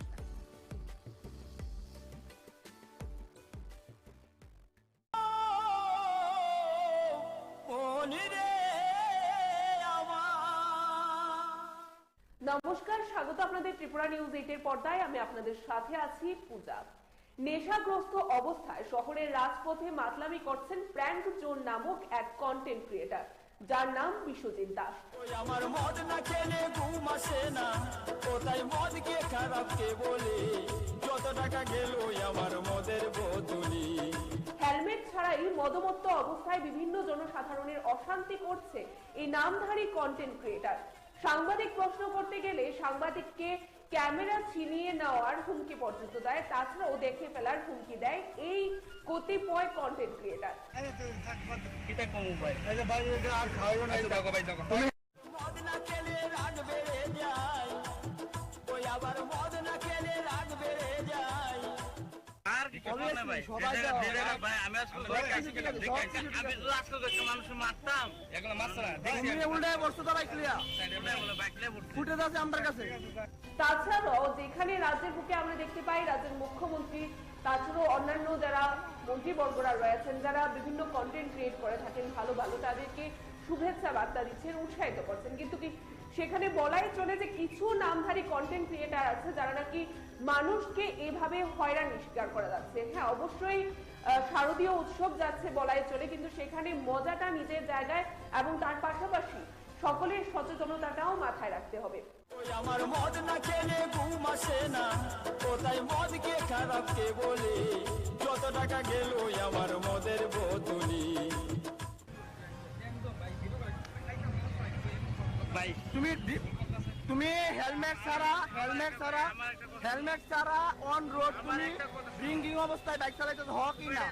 নমস্কার, স্বাগত আপনাদের ত্রিপুরা নিউজ 8 এর পর্দায়। আমি আপনাদের সাথে আছি পূজা। নেশাগ্রস্ত অবস্থায় শহরের রাজপথে মাতলামি করছেন প্র্যাঙ্ক জোন নামক এক কন্টেন্ট ক্রিয়েটার, যার নাম বিশ্বজিৎ দাস। আমার মদ না খেলে ঘুম আসে না, কোথায় মদ কে খারাপ কে বলে, যত টাকা গেল আমার মদের বোতলি। হেলমেট ছাড়াই নারী মদমত্ত অবস্থায় বিভিন্ন জনসাধারণের অশান্তি করছে এই নামধারী কন্টেন্ট ক্রিয়েটার। সাংবাদিক প্রশ্ন করতে গেলে সাংবাদিককে ক্যামেরা ছিনিয়ে নেওয়ার হুমকি পর্যন্ত দেয়, তাছাড়াও দেখে ফেলার হুমকি দেয় এই কতিপয় কন্টেন্ট ক্রিয়েটার। তাছাড়াও যেখানে রাজ্যের বুকে আমরা দেখতে পাই রাজ্যের মুখ্যমন্ত্রী, তাছাড়াও অন্যান্য যারা মন্ত্রীবর্গরা রয়েছেন, যারা বিভিন্ন কন্টেন্ট ক্রিয়েট করে থাকেন ভালো ভালো, তাদেরকে শুভেচ্ছা বার্তা দিচ্ছেন, উৎসাহিত করছেন, কিন্তু কি সেখানে বলাই চলে যে কিছু নামধারী কন্টেন্ট ক্রিয়েটার আছে যারা নাকি মানুষকে এভাবে হয়রানি শিকার করা যাচ্ছে। হ্যাঁ, অবশ্যই শারদীয় উৎসব যাচ্ছে বলাই চলে, কিন্তু সেখানে মজাটা নিজের জায়গায় এবং তার পাশাপাশি সকলের সচেতনতাটাও মাথায় রাখতে হবে। আমার মদ না খেলে ঘুম আসে না, কোথায় মদ কে খারাপ কে বলে, যত টাকা গেল আমার মদের বোতলি। তুমি হেলমেট ছাড়া অন রোড তুমি ড্রিঙ্কিং অবস্থায় বাইক চালাইতে হ কি না?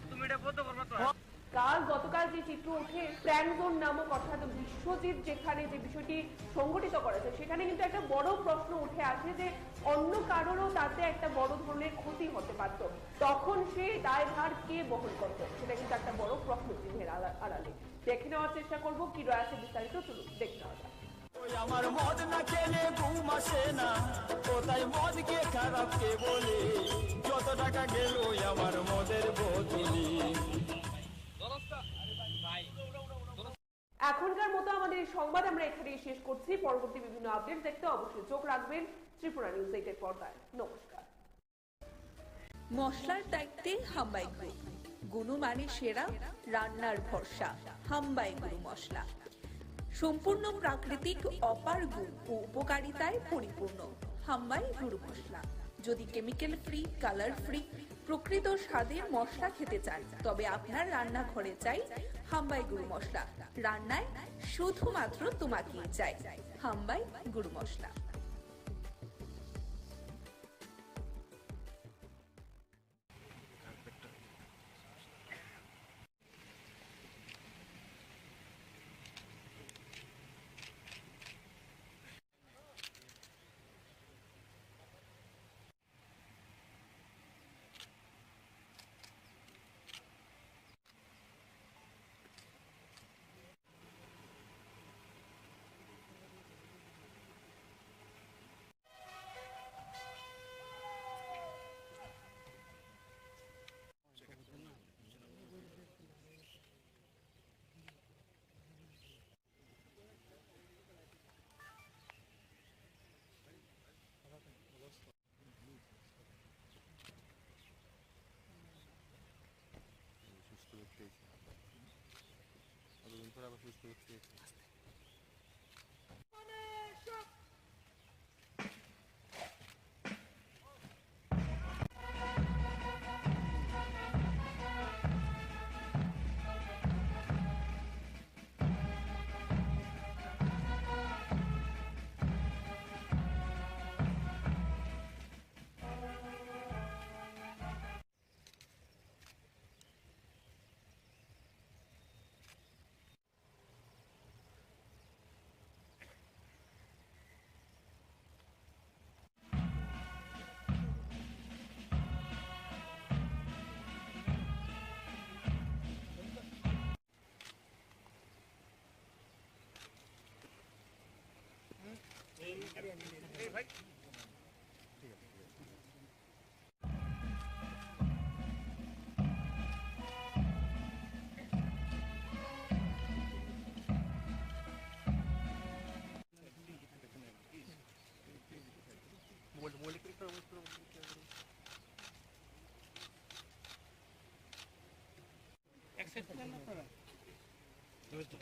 গতকাল যে চিত্র উঠে ফ্রেন্ড জোন নামক অর্থাৎ বিশ্বজিৎ যেখানে যে বিষয়টি সংগঠিত করেছে, সেখানে কিন্তু একটা বড় প্রশ্ন উঠে আসে যে অন্য কারোরও তাতে একটা বড় ধরনের ক্ষতি হতে পারত, তখন সে দায়ভার কে বহন করত, সেটা কিন্তু একটা বড় প্রশ্ন চিহ্নের আড়ালে। দেখে নেওয়ার চেষ্টা করবো কি রয়েছে বিস্তারিত, চলুন দেখে নেওয়া যাক। আমার মদ না খেলে ঘুম আসে না, কোথায় মদ কে খারাপ কে বলে, যত টাকা গেল আমার মদের বোতলি। এখনকার মতো আমাদের এই সংবাদ আমরা এখানেই শেষ করছি। পরবর্তী বিভিন্ন আপডেট দেখতে অবশ্যই চোখ রাখবেন ত্রিপুরা নিউজ 8 পর্দায়। নমস্কার। মশলার দায়িত্বে হাম্বাই গ্রুপ, গুণমানে সেরা, রান্নার ভরসা, হাম্বাই গুরু মশলা। সম্পূর্ণ প্রাকৃতিক, অপার গুণ ও উপকারিতায় পরিপূর্ণ হাম্বাই গুরু মশলা। যদি কেমিক্যাল ফ্রি, কালার ফ্রি, প্রকৃত স্বাদের মশলা খেতে চান, তবে আপনার রান্নাঘরে চাই হাম্বাই গুরু মশলা। রান্নায় শুধুমাত্র তোমাকেই চাই হাম্বাই গুরু মশলা।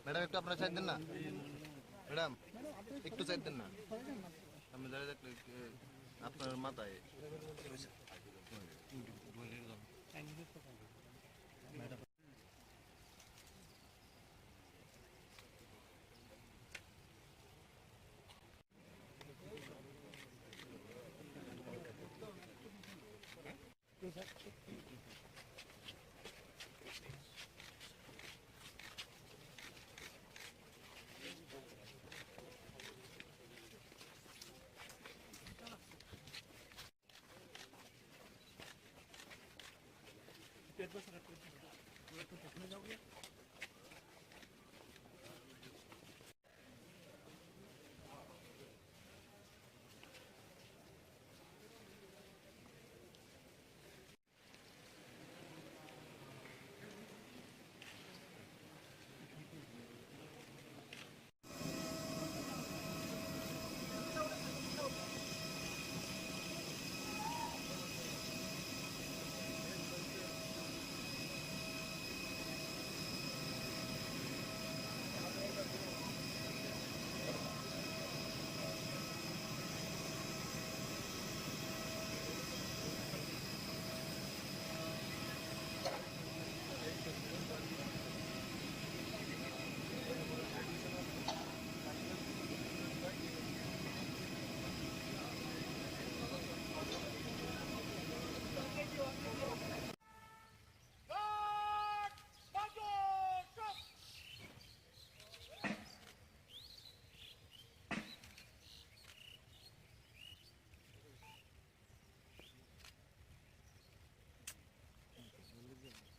ম্যাডাম একটু আপনারা চাই দেন না, ম্যাডাম একটু চাই দেন না, আমি দাঁড়িয়ে দেখলে আপনার মাথায়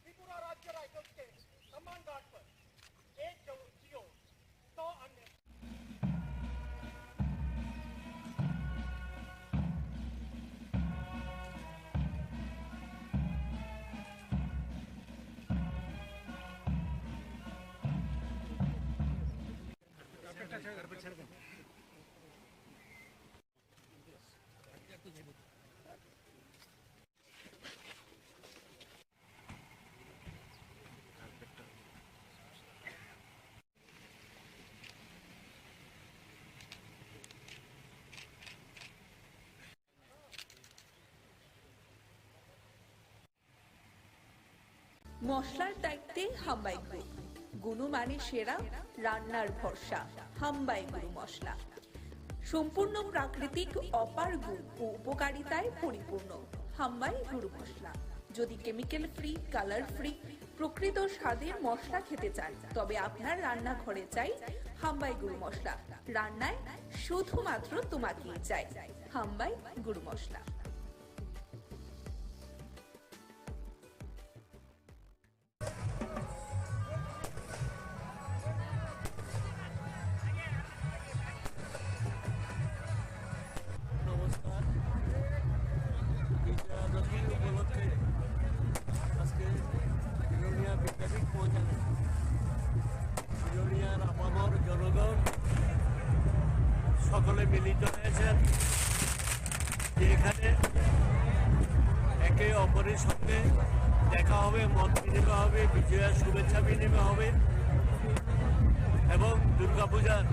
त्रिपुरा राज्य राइफल्स के सम्मान गार्ड पर एक जियो 100 अन्य মশলার দায়িত্বে হাম্বাই গ্রুপ, গুণমানে সেরা, রান্নার ভরসা। হাম্বাই গুরু মশলা সম্পূর্ণ প্রাকৃতিক, অপার গুণ ও উপকারিতায় পরিপূর্ণ। হাম্বাই গুরু মশলা। যদি কেমিক্যাল ফ্রি, কালার ফ্রি, প্রকৃত স্বাদের মশলা খেতে চান, তবে আপনার রান্নাঘরে চাই হাম্বাই গুরু মশলা। রান্নায় শুধুমাত্র তোমাকেই চাই হাম্বাই গুরু মশলা। নমস্কার। বিজয়া দশমী উপলক্ষে আজকে বিলোনিয়া বিদ্যাপীঠ পৌঁছানো বিলোনিয়ার আপামর জনগণ সকলে মিলিত হয়েছেন যে এখানে একে অপরের সঙ্গে দেখা হবে, মত বিনিময় হবে, বিজয়ার শুভেচ্ছা বিনিময় হবে এবং দুর্গাপূজার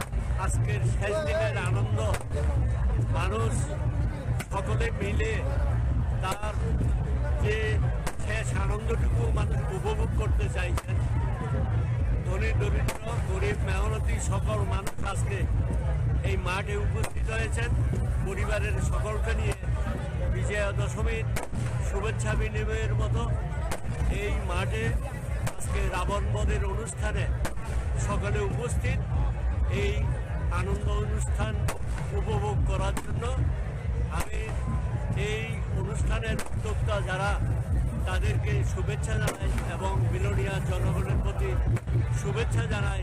আজকের শেষ দিনের আনন্দ মানুষ সকলে মিলে তার যে শেষ আনন্দটুকু মানুষ উপভোগ করতে চাইছেন। ধনী দরিদ্র গরিব মেহনতি সকল মানুষ আজকে এই মাঠে উপস্থিত হয়েছেন পরিবারের সকলকে নিয়ে বিজয়া দশমীর শুভেচ্ছা বিনিময়ের মতো এই মাঠে আজকে রাবণ বধের অনুষ্ঠানে সকলে উপস্থিত এই আনন্দ অনুষ্ঠান উপভোগ করার জন্য। আমি এই অনুষ্ঠানের উদ্যোক্তা যারা তাদেরকে শুভেচ্ছা জানাই এবং বিলোনিয়া জনগণের প্রতি শুভেচ্ছা জানাই।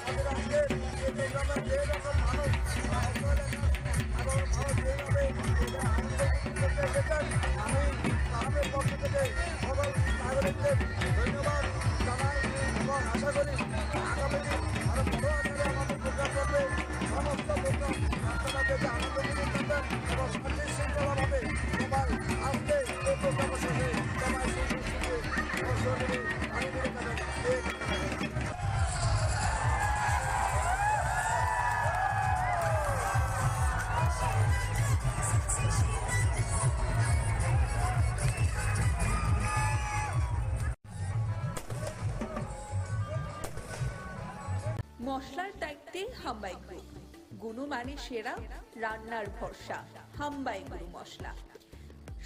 আমাদের আজকে এই প্রোগ্রামের যে রকম মানুষ মশলার দায়িত্বে হাম্বাই গ্রুপ, গুণমানে সেরা, রান্নার ভরসা, হাম্বাই গুরু মশলা।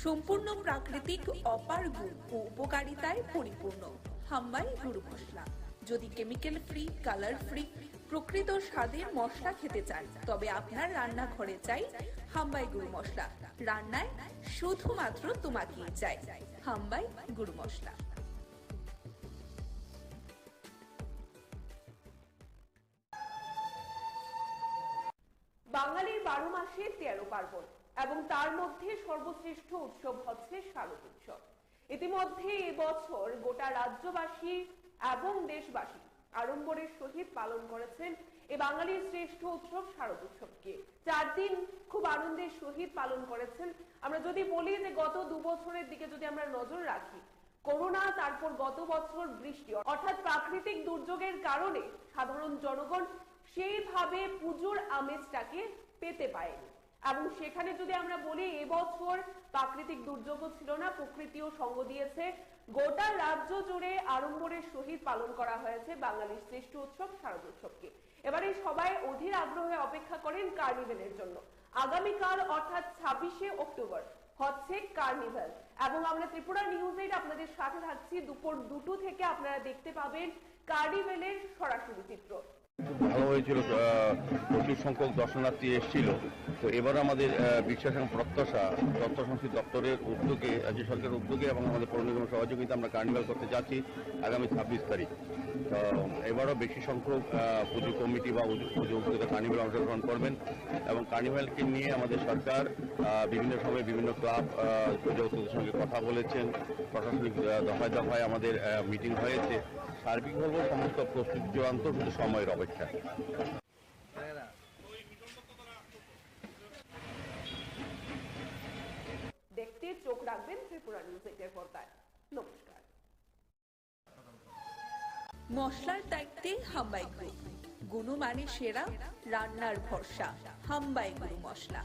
সম্পূর্ণ প্রাকৃতিক অপার গুণ ও উপকারিতায় পরিপূর্ণ হাম্বাই গুরু মশলা। যদি কেমিক্যাল ফ্রি, কালার ফ্রি, প্রকৃত স্বাদের মশলা খেতে চান তবে আপনার রান্নাঘরে চাই হাম্বাই গুরু মশলা। রান্নায় শুধুমাত্র তোমাকেই চাই হাম্বাই গুরু মশলা। বাঙালির 12 মাসে 13 পার্বণ এবং তার মধ্যে সর্বশ্রেষ্ঠ উৎসব হচ্ছে শারদ উৎসব। ইতিমধ্যে এবছর গোটা রাজ্যবাসী এবং দেশবাসী আড়ম্বরের সহিত পালন করেছেন এই বাঙালির শ্রেষ্ঠ উৎসব শারদ উৎসবকে। 4 দিন খুব আনন্দের সহিত পালন করেছেন। আমরা যদি বলি যে গত 2 বছরের দিকে যদি আমরা নজর রাখি, করোনা, তারপর গত বছর বৃষ্টি, অর্থাৎ প্রাকৃতিক দুর্যোগের কারণে সাধারণ জনগণ সেইভাবে পুজোর আমেজটাকে পেতে পারেনি। এবং সেখানে যদি আমরা বলি এবছর প্রাকৃতিক দুর্যোগও ছিল না, প্রকৃতিও সঙ্গ দিয়েছে। গোটা রাজ্য জুড়ে আড়ম্বরের সহিত পালন করা হয়েছে বাঙালির শ্রেষ্ঠ উৎসব শারদ উৎসবকে। এবারে সবাই অধীর আগ্রহে অপেক্ষা করেন কার্নিভেলের জন্য। আগামীকাল অর্থাৎ 26শে অক্টোবর হচ্ছে কার্নিভেল এবং আমরা ত্রিপুরা নিউজ 8 আপনাদের সাথে থাকছি। দুপুর 2টো থেকে আপনারা দেখতে পাবেন কার্নিভেলের সরাসরি চিত্র। ভালো হয়েছিল, প্রচুর সংখ্যক দর্শনার্থী এসেছিল। তো এবার আমাদের বিশ্বাস এবং প্রত্যাশা তথ্য সংস্কৃতি দপ্তরের উদ্যোগে, রাজ্য সরকারের উদ্যোগে এবং আমাদের পৌর নিগমের সহযোগিতা আমরা কার্নিভাল করতে যাচ্ছি আগামী 26 তারিখ। তো এবারও বেশি সংখ্যক পুজো কমিটি বা পুজো উদ্যোগে কার্নিভাল অংশগ্রহণ করবেন এবং কার্নিভালকে নিয়ে আমাদের সরকার বিভিন্ন সময়ে বিভিন্ন ক্লাব পুজো উদ্যোগের সঙ্গে কথা বলেছেন। প্রশাসনিক দফায় দফায় আমাদের মিটিং হয়েছে। সার্বিকভাবে সমস্ত প্রস্তুতি চূড়ান্ত, শুধু সময়ের অপেক্ষা। দেখতে চোখ রাখবেন ত্রিপুরা নিউজ 8 এর পর্দায়। নমস্কার। মশলার দায়িত্বে হাম্বাই গ্রুপ, গুণমানে সেরা, রান্নার ভরসা, হাম্বাই গুরু মশলা।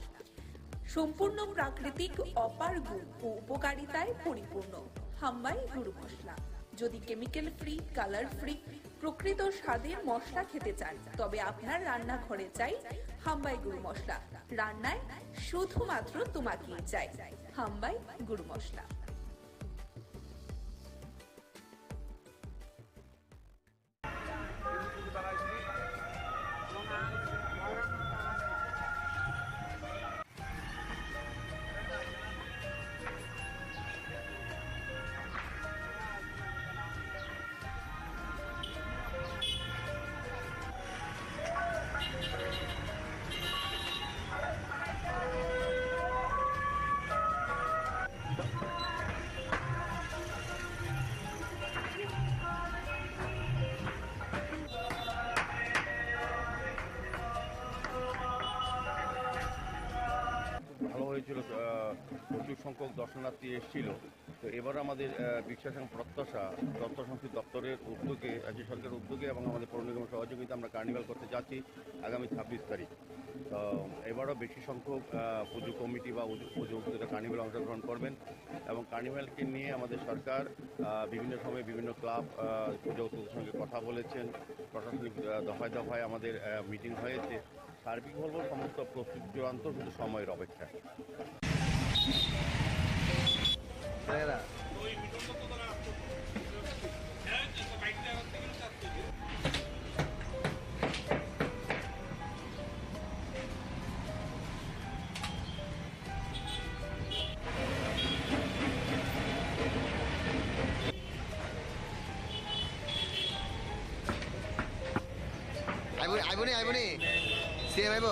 সম্পূর্ণ প্রাকৃতিক অপার গুণ ও উপকারিতায় পরিপূর্ণ হাম্বাই গুরু মশলা। যদি কেমিক্যাল ফ্রি, কালার ফ্রি, প্রকৃত স্বাদের মশলা খেতে চান তবে আপনার রান্নাঘরে চাই হাম্বাই গুরু মশলা। রান্নায় শুধুমাত্র তোমাকেই চাই হাম্বাই গুরু মশলা। ভালো হয়েছিল, প্রচুর সংখ্যক দর্শনার্থী এসেছিল। তো এবার আমাদের বিশ্বাস এবং প্রত্যাশা তথ্য সংস্কৃতি দপ্তরের উদ্যোগে, রাজ্য সরকারের উদ্যোগে এবং আমাদের পৌর নিগমের সহযোগিতা আমরা কার্নিভাল করতে যাচ্ছি আগামী 26 তারিখ। তো এবারও বেশি সংখ্যক পুজো কমিটি বা পুজো উদ্যোগে কার্নিভাল অংশগ্রহণ করবেন এবং কার্নিভালকে নিয়ে আমাদের সরকার বিভিন্ন সময়ে বিভিন্ন ক্লাব পুজো উদ্যোগের সঙ্গে কথা বলেছেন। প্রশাসনিক দফায় দফায় আমাদের মিটিং হয়েছে। সার্বিকভাবে সমস্ত প্রস্তুতি চূড়ান্ত, শুধু সময়ের অপেক্ষা। আইবনি সিএম আইব।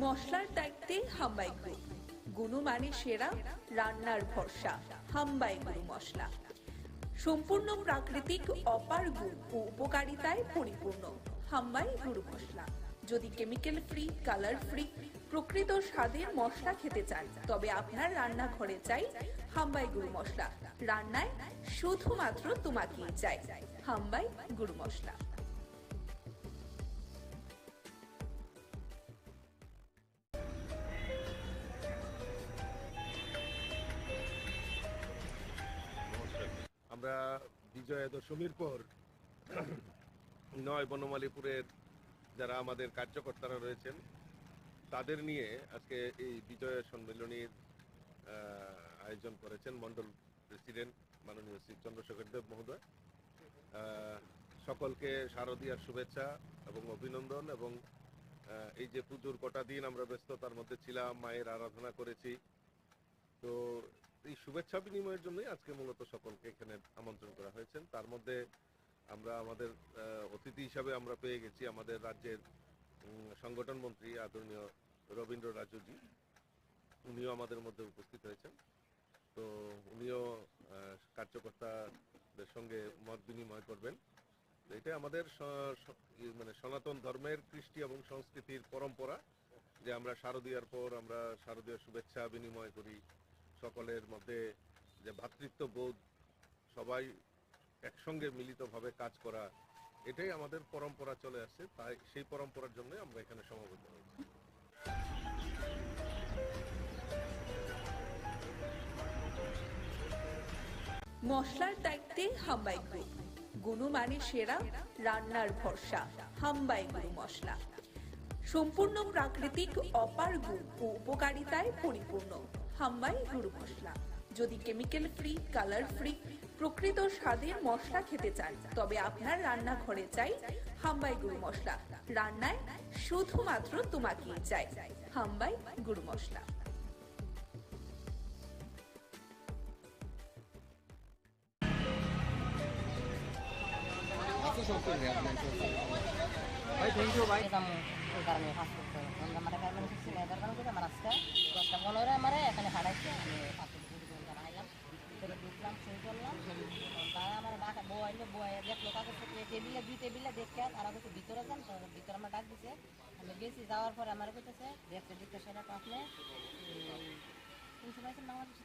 মশলার দায়িত্বে হাম্বাই গ্রুপ, গুণমানে সেরা, রান্নার ভরসা, হাম্বাই গুরু মশলা। সম্পূর্ণ প্রাকৃতিক অপার গুণ ও উপকারিতায় পরিপূর্ণ হাম্বাই গুরু মশলা। যদি কেমিক্যাল ফ্রি, কালার ফ্রি, প্রকৃত স্বাদের মশলা খেতে চান তবে আপনার রান্নাঘরে চাই হাম্বাই গুরু মশলা। রান্নায় শুধুমাত্র তোমাকেই চাই হাম্বাই গুরু মশলা। আমরা বিজয়া দশমীর পর 9 বনমালীপুরের যারা আমাদের কার্যকর্তারা রয়েছেন তাদের নিয়ে আজকে এই বিজয়া সম্মেলনীর আয়োজন করেছেন মন্ডল প্রেসিডেন্ট মাননীয় শ্রী চন্দ্রশেখর দেব মহোদয়। সকলকে শারদীয়ার শুভেচ্ছা এবং অভিনন্দন। এবং এই যে পুজোর কটা দিন আমরা ব্যস্ততার মধ্যে ছিলাম, মায়ের আরাধনা করেছি, তো এই শুভেচ্ছা বিনিময়ের জন্যই আজকে মূলত সকলকে এখানে আমন্ত্রণ করা হয়েছে। তার মধ্যে আমরা আমাদের অতিথি হিসাবে আমরা পেয়ে গেছি আমাদের রাজ্যের সংগঠন মন্ত্রী আদরণীয় রবীন্দ্র রাজুজি, উনিও আমাদের মধ্যে উপস্থিত হয়েছেন। তো উনিও কার্যকর্তাদের সঙ্গে মত বিনিময় করবেন। এটা আমাদের মানে সনাতন ধর্মের কৃষ্টি এবং সংস্কৃতির পরম্পরা যে আমরা শারদীয়ার পর আমরা শারদীয় শুভেচ্ছা বিনিময় করি, সকলের মধ্যে যে ভ্রাতৃত্ববোধ, সবাই একসঙ্গে মিলিতভাবে কাজ করা, এটাই আমাদের পরম্পরা চলে আসছে। তাই সেই পরম্পরার জন্য আমরা এখানে সমবেত হয়েছি। মশলার দায়িত্বে হাম্বাই গ্রুপ, গুণমানে সেরা, রান্নার ভরসা। হাম্বাই গুরু মশলা সম্পূর্ণ প্রাকৃতিক, অপার গুণ ও উপকারিতায় পরিপূর্ণ। হাম্বাই গুরু মশলা। যদি কেমিক্যাল ফ্রি, কালার ফ্রি, প্রকৃত স্বাদের মশলা খেতে চান তবে আপনার রান্নাঘরে চাই হাম্বাই গুরু মশলা। রান্নায় শুধুমাত্র তোমাকেই চাই হাম্বাই গুরু মশলা। ভাই থ্যাংক ইউ ভাই। ওই কারণে ফাঁস করতে হবে। আমরা মানে গার্মেন্টস সিলাইদার কারণ আমার আজকে 10টা 15 আমারে এখানে হারাইছে। আমি 5 আইলাম, ভিতরে ঢুকলাম, সই করলাম। তারা আমার ডাকা বই দেখলো কাগজ টেবিলে 2 টেবিলে দেখে তারা বলছে ভিতরে যান। তো ভিতরে আমার ডাক দিছে, আমি গেছি। যাওয়ার পরে আমার বলতেছে দেখতে সেটা তো আপনি বাংলাদেশ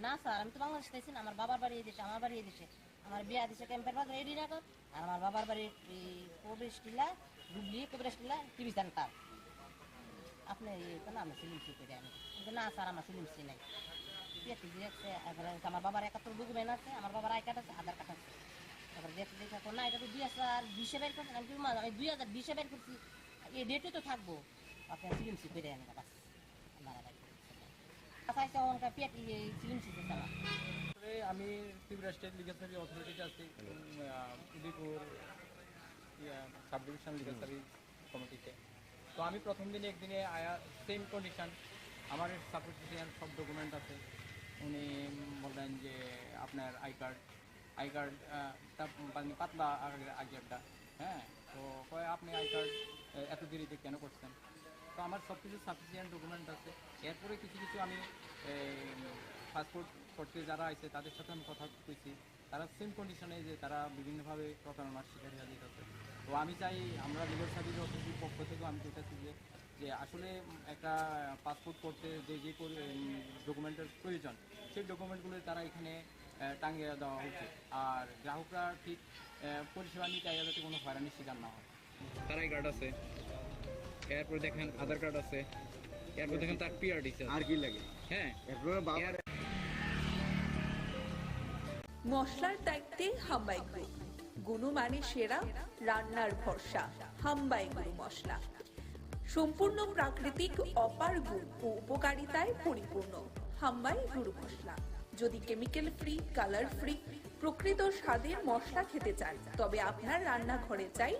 না স্যার, আমি তো বাংলাদেশ চাইছি না, আমার বাবার বাড়ি দিছে, আমার বাড়ি দিছে, আমার বিয়া দিছে ক্যাম্পের বাজার রেডি রাখো। আর আমার বাবার বাড়ির প্রবেশ টিলা ডুবলি প্রবেশ টিলা টিভি সেন্টার। আপনি না আমি ফিল্ম সি করে আমি না স্যার, আমার ফিল্ম সি নাই। আমার বাবার 71 ডকুমেন্ট আছে, আমার বাবার আই কার্ড আছে, আধার কার্ড আছে। তারপরে দেখতে না এটা তো 2020 বের করছেন। আমি 2020 বের করছি, এই ডেটে তো থাকবো। আপনি ফিল্ম সি করে আনি বাস। আমি ত্রিপুরা স্টেট লিগাল সার্ভিস অথরিটিতে আছি, Udaipur sub division legal service কমিটিতে। তো আমি প্রথম দিনে একদিনে আয়া সেম কন্ডিশন, আমার সাপোর্টিশন সব ডকুমেন্ট আছে। উনি বললেন যে আপনার আই কার্ডটা পাতলা আগেরটা, হ্যাঁ। তো কয় আপনি আই কার্ড এত দেরিতে কেন করছেন? তো আমার সব কিছু সাফিসিয়েন্ট ডকুমেন্ট আছে। এরপরে কিছু আমি পাসপোর্ট করতে যারা আছে তাদের সাথে আমি কথা কইছি, তারা সেম কন্ডিশনে যে তারা বিভিন্নভাবে প্রতারণার শিকার হয়ে যেতেছে। তো আমি চাই আমরা লিগাল সার্ভিস অথরিটির পক্ষ থেকেও আমি চাইতেছি যে আসলে একটা পাসপোর্ট করতে যে ডকুমেন্টের প্রয়োজন সেই ডকুমেন্টগুলো তারা এখানে টাঙিয়ে দেওয়া উচিত। আর গ্রাহকরা ঠিক পরিষেবা নিতে যাতে কোনো হয়রানির শিকার না হয়। তার আই কার্ড আছে, এরপর দেখেন আধার কার্ড আছে, এরপর দেখেন তার পিআরডি আছে। আর কি লাগে? হ্যাঁ, মশলার দায়িত্বে হাম্বাই গ্রুপ, গুণমানে সেরা, রান্নার ভরসা। হাম্বাই গুরু মশলা সম্পূর্ণ প্রাকৃতিক, অপার গুণ ও উপকারিতায় পরিপূর্ণ। হাম্বাই গুরু মশলা। যদি কেমিক্যাল ফ্রি, কালার ফ্রি, প্রকৃত স্বাদের মশলা খেতে চান তবে আপনার রান্নাঘরে চাই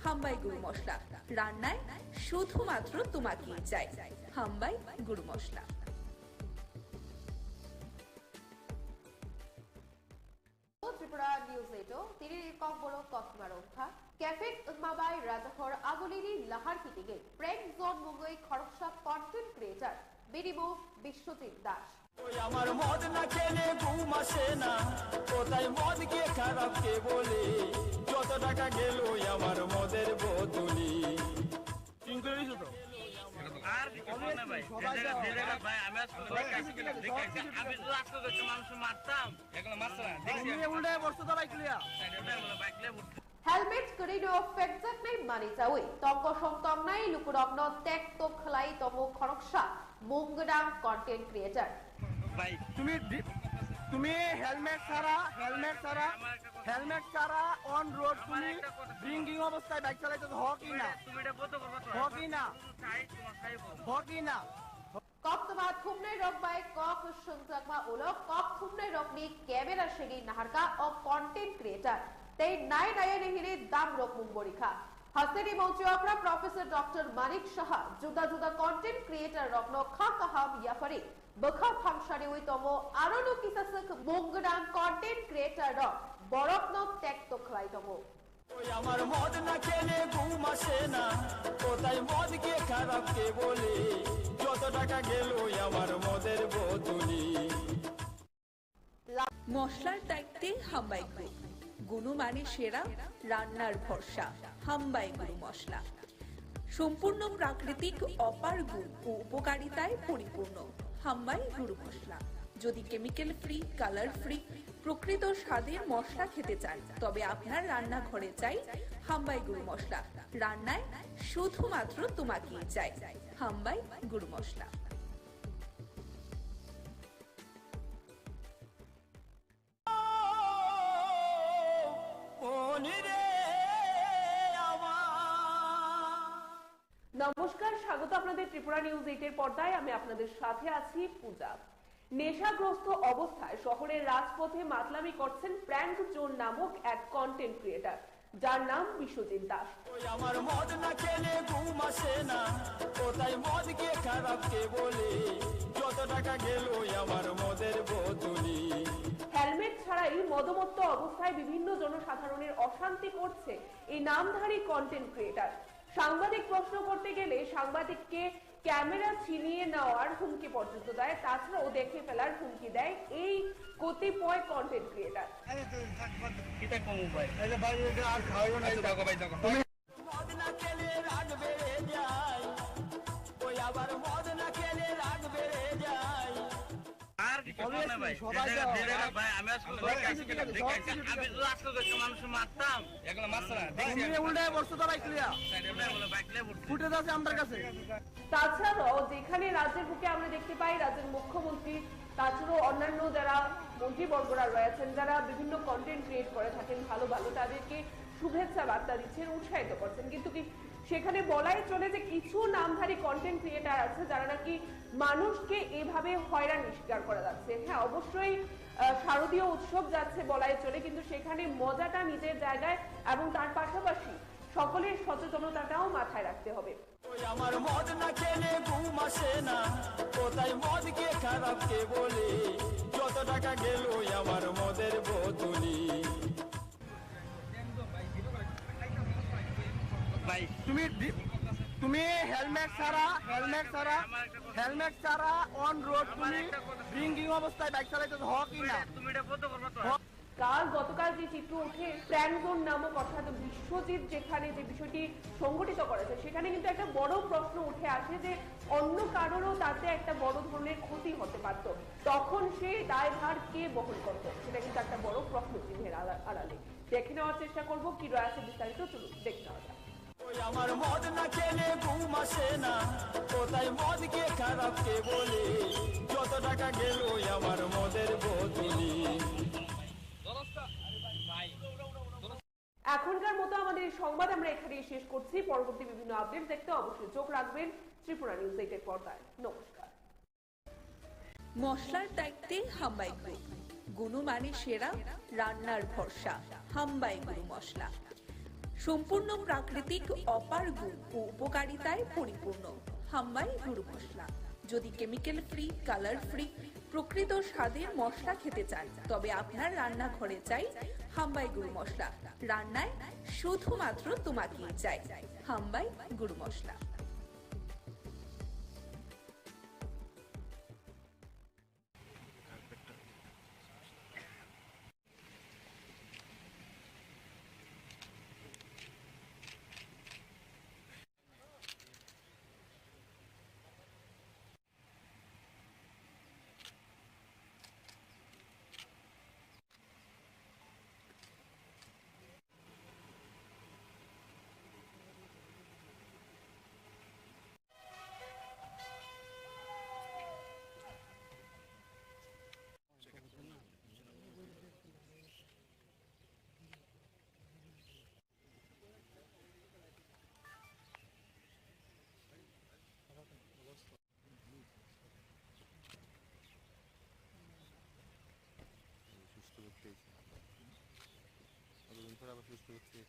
হাম্বাই গুরু মশলা। রান্নায় শুধুমাত্র তোমাকেই চাই হাম্বাই গুরু মশলা। ত্রিপুরা নিউজ এইটো তিনি কক বড় কসমা রক্ষা ক্যাফেট মাবাই রাজাখর আগলিনি লাহার কিটিগে প্রেম জোন মুঙ্গই খড়কসা কন্টেন্ট ক্রিয়েটার বিনিমো বিশ্বজিৎ দাস। ওই আমার মদ না খেলে ঘুম আসে না, কোথায় মদ কে খারাপ কে বলে, যত টাকা গেল আমার মদের বোতলি। আর ভাই ভাই আমি আমি তো আসতে দেখতে মানুষ মারতাম, এগুলো মারছে না দেখছি উল্টে বসতো তো বাইক লিয়া হেলমেট করিনো ফেকজাক নাই মানি চাওই তঙ্গ সংতং নাই লুকুরগ্ন টেক তো খলাই তমো খড়কসা মুঙ্গডাং কন্টেন্ট ক্রিয়েটার। ভাই তুমি তুমি হেলমেট ছাড়া অন রোড তুমি ড্রিঙ্কিং অবস্থায় বাইক চালাইতেছো হকি না Koptama Thumnai Rock by Kok Shungtakma Ulok Kok Thumnai Rock ni camera shegi naharka o content creator tei nai nai ni hire dam rok mumborikha Haseri Monchiwakra Professor Dr. Manik Shaha Juda Juda content creator Rokno Khakaham Yafari Bakha Phamshari Uitomo Arono Kisasak Mungadam content creator Rock Borokno Tek Tokhlaitomo ওই আমার মদ না খেলে ঘুম আসে না কোথায় মদ কে খারাপ কে বলে যত টাকা গেল আমার মদের বোতলি মশলার দায়িত্বে হাম্বাই গ্রুপ গুণমানে সেরা রান্নার ভরসা হাম্বাই গুরু মশলা সম্পূর্ণ প্রাকৃতিক অপার গুণ ও উপকারিতায় পরিপূর্ণ হাম্বাই গুরু মশলা যদি কেমিক্যাল ফ্রি কালার ফ্রি প্রকৃত স্বাদের মশলা খেতে চান তবে আপনার রান্নাঘরে চাই হাম্বাই গুরু মশলা রান্নায় শুধুমাত্র তোমাকেই চাই হাম্বাই গুরু মশলা নমস্কার স্বাগত আপনাদের ত্রিপুরা নিউজ 8 এর পর্দায় আমি আপনাদের সাথে আছি পূজা নেশাগ্রস্ত অবস্থায় শহরের রাজপথে মাতলামি করছেন প্র্যাঙ্ক জোন নামক এক কন্টেন্ট ক্রিয়েটর যার নাম বিশ্বজিৎ দাস ওই আমার মদ না খেলে ঘুম আসে না কোথায় মদ কে খারাপ কে বলে যত টাকা গেল আমার মদের বোতলি হেলমেট ছাড়াই মদমত্ত অবস্থায় বিভিন্ন জনসাধারণের অশান্তি করছে এই নামধারী কন্টেন্ট ক্রিয়েটর সাংবাদিক প্রশ্ন করতে গেলে সাংবাদিককে ক্যামেরা ছিনিয়ে নেওয়ার হুমকি পর্যন্ত দেয় তাছাড়াও দেখে ফেলার হুমকি দেয় এই কতিপয় কন্টেন্ট ক্রিয়েটর মদ না খেলে রাগ বেড়ে যায় ওই আবার মদ না খেলে রাগ বেড়ে যায় মানুষ মারতাম এগুলো মারছে তাছাড়াও যেখানে রাজ্যের বুকে আমরা দেখতে পাই রাজ্যের মুখ্যমন্ত্রী তাছাড়াও অন্যান্য যারা মন্ত্রীবর্গরা রয়েছেন যারা বিভিন্ন কন্টেন্ট ক্রিয়েট করে থাকেন ভালো ভালো তাদেরকে শুভেচ্ছা বার্তা দিচ্ছেন উৎসাহিত করছেন কিন্তু কি সেখানে বলাই চলে যে কিছু নামধারী কন্টেন্ট ক্রিয়েটার আছে যারা নাকি মানুষকে এভাবে হয়রানি শিকার করা যাচ্ছে হ্যাঁ অবশ্যই শারদীয় উৎসব যাচ্ছে বলাই চলে কিন্তু সেখানে মজাটা নিজের জায়গায় এবং তার পাশাপাশি সকলের সচেতনতাটাও মাথায় রাখতে হবে ওই আমার মদ না খেলে ঘুম আসে না কোথায় মদ কে খারাপ কে বলে যত টাকা গেল আমার মদের বোতলি তুমি হেলমেট ছাড়া অন রোড তুমি ড্রিঙ্কিং অবস্থায় বাইক চালাইতেছো হকি না গতকাল যে চিত্র উঠে প্র্যাঙ্ক জোন নামক অর্থাৎ বিশ্বজিৎ যেখানে যে বিষয়টি সংগঠিত করেছে সেখানে কিন্তু একটা বড় প্রশ্ন উঠে আসে যে অন্য কারোরও তাতে একটা বড় ধরনের ক্ষতি হতে পারত তখন সে দায়ভার কে বহন করতো সেটা কিন্তু একটা বড় প্রশ্ন চিহ্নের আড়ালে দেখে নেওয়ার চেষ্টা করবো কি রয়েছে বিস্তারিত চলুন দেখে নেওয়া যাক ওই আমার মদ না খেলে ঘুম আসে না কোথায় মদ কে খারাপ কে বলে যত টাকা গেল আমার মদের বোতলি এখনকার মতো আমাদের এই সংবাদ আমরা এখানেই শেষ করছি পরবর্তী বিভিন্ন আপডেট দেখতে অবশ্যই চোখ রাখবেন ত্রিপুরা নিউজ 8 এর পর্দায় নমস্কার মশলার দায়িত্বে হাম্বাই গ্রুপ গুণমানে সেরা রান্নার ভরসা হাম্বাই গুরু মশলা সম্পূর্ণ প্রাকৃতিক অপার গুণ ও উপকারিতায় পরিপূর্ণ হাম্বাই গুরু মশলা যদি কেমিক্যাল ফ্রি কালার ফ্রি প্রকৃত স্বাদের মশলা খেতে চান তবে আপনার রান্নাঘরে চাই হাম্বাই গুরু মশলা রান্নায় শুধুমাত্র তোমাকেই চাই হাম্বাই গুরু মশলা তারপরে আবার সুস্থ হচ্ছে।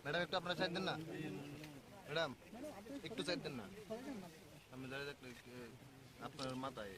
ম্যাডাম একটু আপনারা সাইড দেন না, ম্যাডাম একটু সাইড দেন না, আমি দাঁড়িয়ে দেখলে আপনার মাথায়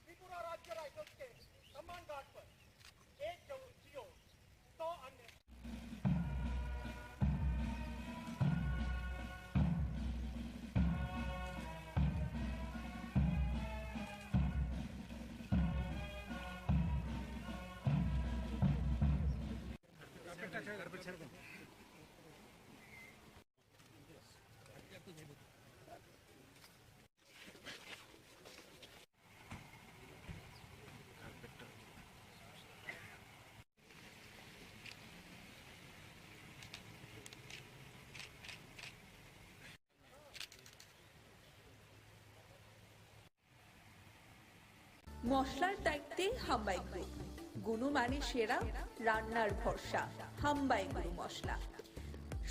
त्रिपुरा राज्य राइफल्स के सम्मान गार्ड पर एक जियो 100 अन्य মশলার দায়িত্বে হাম্বাই গ্রুপ, গুণমানে সেরা, রান্নার ভরসা। হাম্বাই গুরু মশলা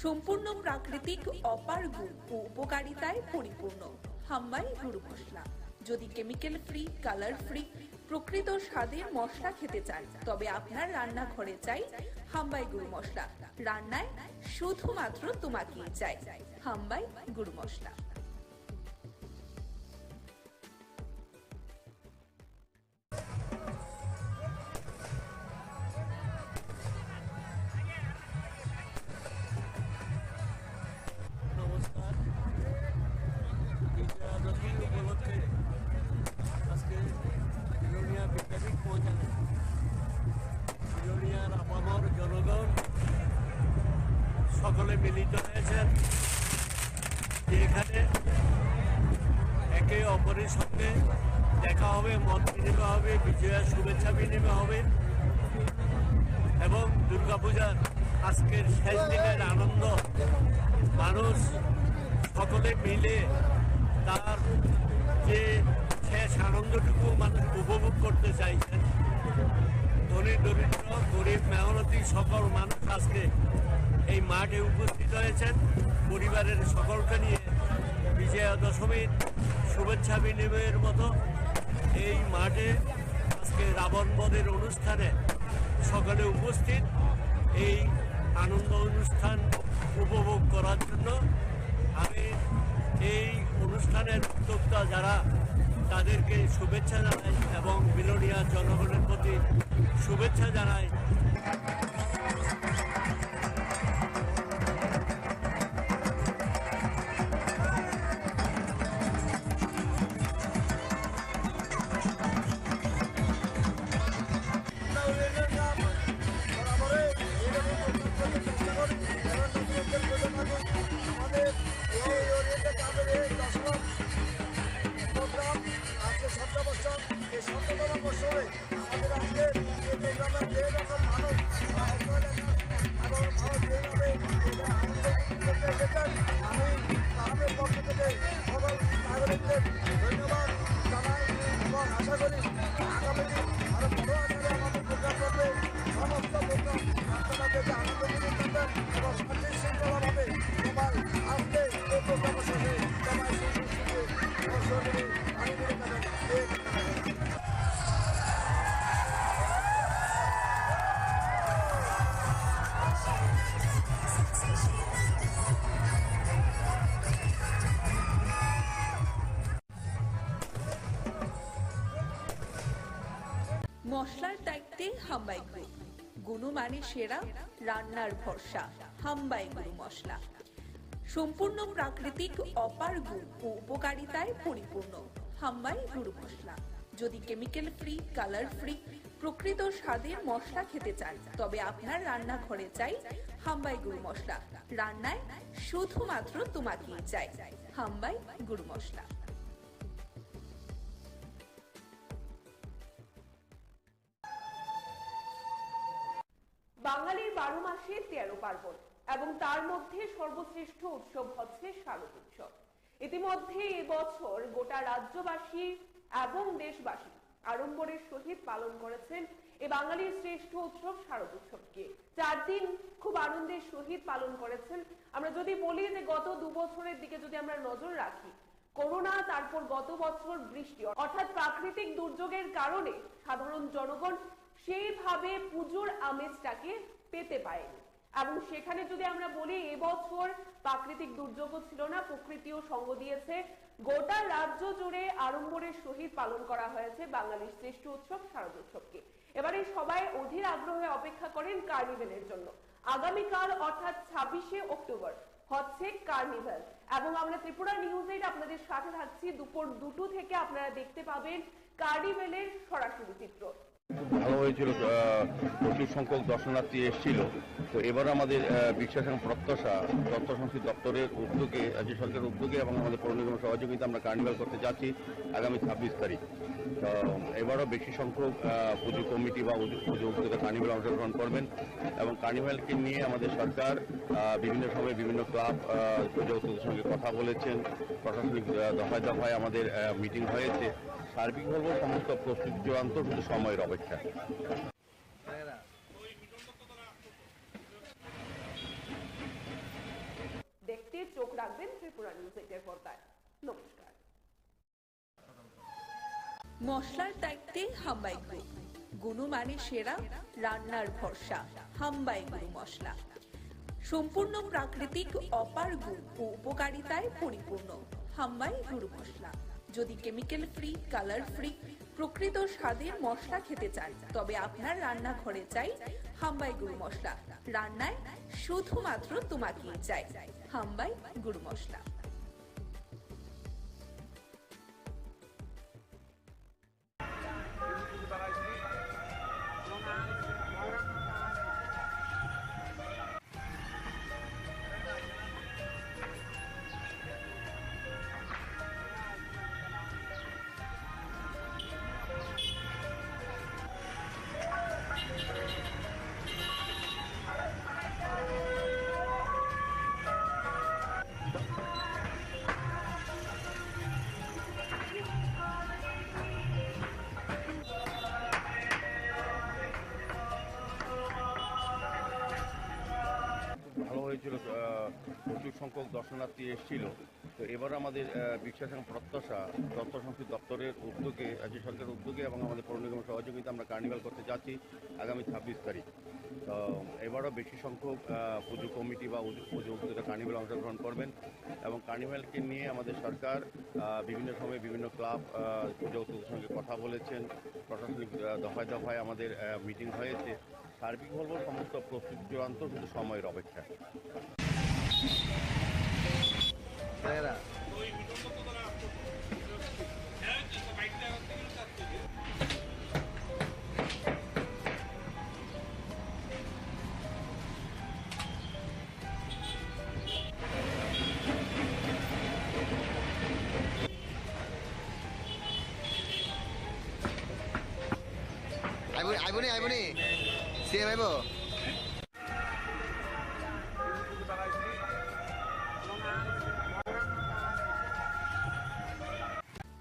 সম্পূর্ণ প্রাকৃতিক, অপার গুণ ও উপকারিতায় পরিপূর্ণ। হাম্বাই গুরু মশলা। যদি কেমিক্যাল ফ্রি, কালার ফ্রি, প্রকৃত স্বাদের মশলা খেতে চান, তবে আপনার রান্নাঘরে চাই হাম্বাই গুরু মশলা। রান্নায় শুধুমাত্র তোমাকেই চাই। হাম্বাই গুরু মশলা। নমস্কার। বিজয়া দশমী উপলক্ষে আজকে বিলোনিয়া বিদ্যাপীঠ পৌঁছানো, বিলোনিয়ার আপামর জনগণ সকলে মিলিত হয়েছেন এখানে একে অপরের সঙ্গে দেখা হবে, মত বিনিময় হবে, বিজয়ার শুভেচ্ছা বিনিময় হবে। এবং দুর্গাপূজার আজকের শেষ দিনের আনন্দ মানুষ সকলে মিলে তার যে শেষ আনন্দটুকু মানুষ উপভোগ করতে চাইছেন। ধনী দরিদ্র গরিব মেহনতি সকল মানুষ আজকে এই মাঠে উপস্থিত হয়েছেন পরিবারের সকলকে নিয়ে বিজয়া দশমীর শুভেচ্ছা বিনিময়ের মতো এই মাঠে আজকে রাবণ বধের অনুষ্ঠানে সকলে উপস্থিত এই আনন্দ অনুষ্ঠান উপভোগ করার জন্য। আমি এই অনুষ্ঠানের উদ্যোক্তা যারা তাদেরকে শুভেচ্ছা জানাই এবং বিলোনিয়া জনগণের প্রতি শুভেচ্ছা জানাই। মশলার দায়িত্বে হাম্বাই গ্রুপ, গুণমানে সেরা, রান্নার ভরসা। হাম্বাই গুরু মশলা সম্পূর্ণ প্রাকৃতিক, অপার গুণ ও উপকারিতায় পরিপূর্ণ। হাম্বাই গুরু মশলা। যদি কেমিক্যাল ফ্রি, কালার ফ্রি, প্রকৃত স্বাদের মশলা খেতে চান তবে আপনার রান্নাঘরে চাই হাম্বাই গুরু মশলা। রান্নায় শুধুমাত্র তোমাকেই চাই হাম্বাই গুরু মশলা। বাঙালির 12 মাসে 13 পার্বণ এবং তার মধ্যে সর্বশ্রেষ্ঠ উৎসব হচ্ছে শারদ উৎসব। ইতিমধ্যে এবছর গোটা রাজ্যবাসী এবং দেশবাসী আড়ম্বরের সহিত পালন করেছেন এই বাঙালির শ্রেষ্ঠ উৎসব শারদ উৎসবকে। 4 দিন খুব আনন্দের সহিত পালন করেছেন। আমরা যদি বলি যে গত 2 বছরের দিকে যদি আমরা নজর রাখি, করোনা, তারপর গত বছর বৃষ্টি, অর্থাৎ প্রাকৃতিক দুর্যোগের কারণে সাধারণ জনগণ সেইভাবে পুজোর আমেজটাকে পেতে পারেনি। এবং সেখানে যদি আমরা বলি এবছর প্রাকৃতিক দুর্যোগও ছিল না, প্রকৃতিও সঙ্গ দিয়েছে। গোটা রাজ্য জুড়ে আড়ম্বরের সহিত পালন করা হয়েছে বাঙালির শ্রেষ্ঠ উৎসব শারদ উৎসবকে। এবারে সবাই অধীর আগ্রহে অপেক্ষা করেন কার্নিভেলের জন্য। আগামীকাল অর্থাৎ 26শে অক্টোবর হচ্ছে কার্নিভেল এবং আমরা ত্রিপুরা নিউজ 8 আপনাদের সাথে থাকছি। দুপুর 2টো থেকে আপনারা দেখতে পাবেন কার্নিভেলের সরাসরি চিত্র। ভালো হয়েছিল, প্রচুর সংখ্যক দর্শনার্থী এসেছিল। তো এবার আমাদের বিশ্বাস এবং প্রত্যাশা তথ্য সংস্কৃতি দপ্তরের উদ্যোগে, রাজ্য সরকারের উদ্যোগে এবং আমাদের পৌর নিগমের সহযোগিতা আমরা কার্নিভাল করতে যাচ্ছি আগামী 26 তারিখ। তো এবারও বেশি সংখ্যক পুজো কমিটি বা পুজো উদ্যোগে কার্নিভাল অংশগ্রহণ করবেন এবং কার্নিভালকে নিয়ে আমাদের সরকার বিভিন্ন সময়ে বিভিন্ন ক্লাব পুজো উদ্যোগের সঙ্গে কথা বলেছেন। প্রশাসনিক দফায় দফায় আমাদের মিটিং হয়েছে। সার্বিকভাবে সমস্ত প্রস্তুতি চূড়ান্ত, শুধু সময়ের অপেক্ষা। দেখতে চোখ রাখবেন ত্রিপুরা নিউজ 8 পর্দায়। নমস্কার। মশলার দায়িত্বে হাম্বাই গ্রুপ, গুণমানে সেরা, রান্নার ভরসা। হাম্বাই গুরু মশলা সম্পূর্ণ প্রাকৃতিক, অপার গুণ ও উপকারিতায় পরিপূর্ণ। হাম্বাই গুরু মশলা। যদি কেমিক্যাল ফ্রি, কালার ফ্রি, প্রকৃত স্বাদের মশলা খেতে চান তবে আপনার রান্নাঘরে চাই হাম্বাই গুরু মশলা। রান্নায় শুধুমাত্র তোমাকেই চাই হাম্বাই গুরু মশলা। হয়েছিল, প্রচুর সংখ্যক দর্শনার্থী এসেছিল। তো এবার আমাদের বিশ্বাস এবং প্রত্যাশা তথ্য সংস্কৃতি দপ্তরের উদ্যোগে, রাজ্য সরকারের উদ্যোগে এবং আমাদের পৌর নিগমের সহযোগিতা আমরা কার্নিভাল করতে যাচ্ছি আগামী 26 তারিখ। তো এবারও বেশি সংখ্যক পুজো কমিটি বা পুজো উদ্যোগে কার্নিভাল অংশগ্রহণ করবেন এবং কার্নিভালকে নিয়ে আমাদের সরকার বিভিন্ন সময়ে বিভিন্ন ক্লাব পুজো উদ্যোগের সঙ্গে কথা বলেছেন, প্রশাসনিক দফায় দফায় আমাদের মিটিং হয়েছে। সার্বিক বলব সমস্ত প্রস্তুতি চূড়ান্ত, শুধু সময়ের অপেক্ষা। আইবনি সিএম আইব।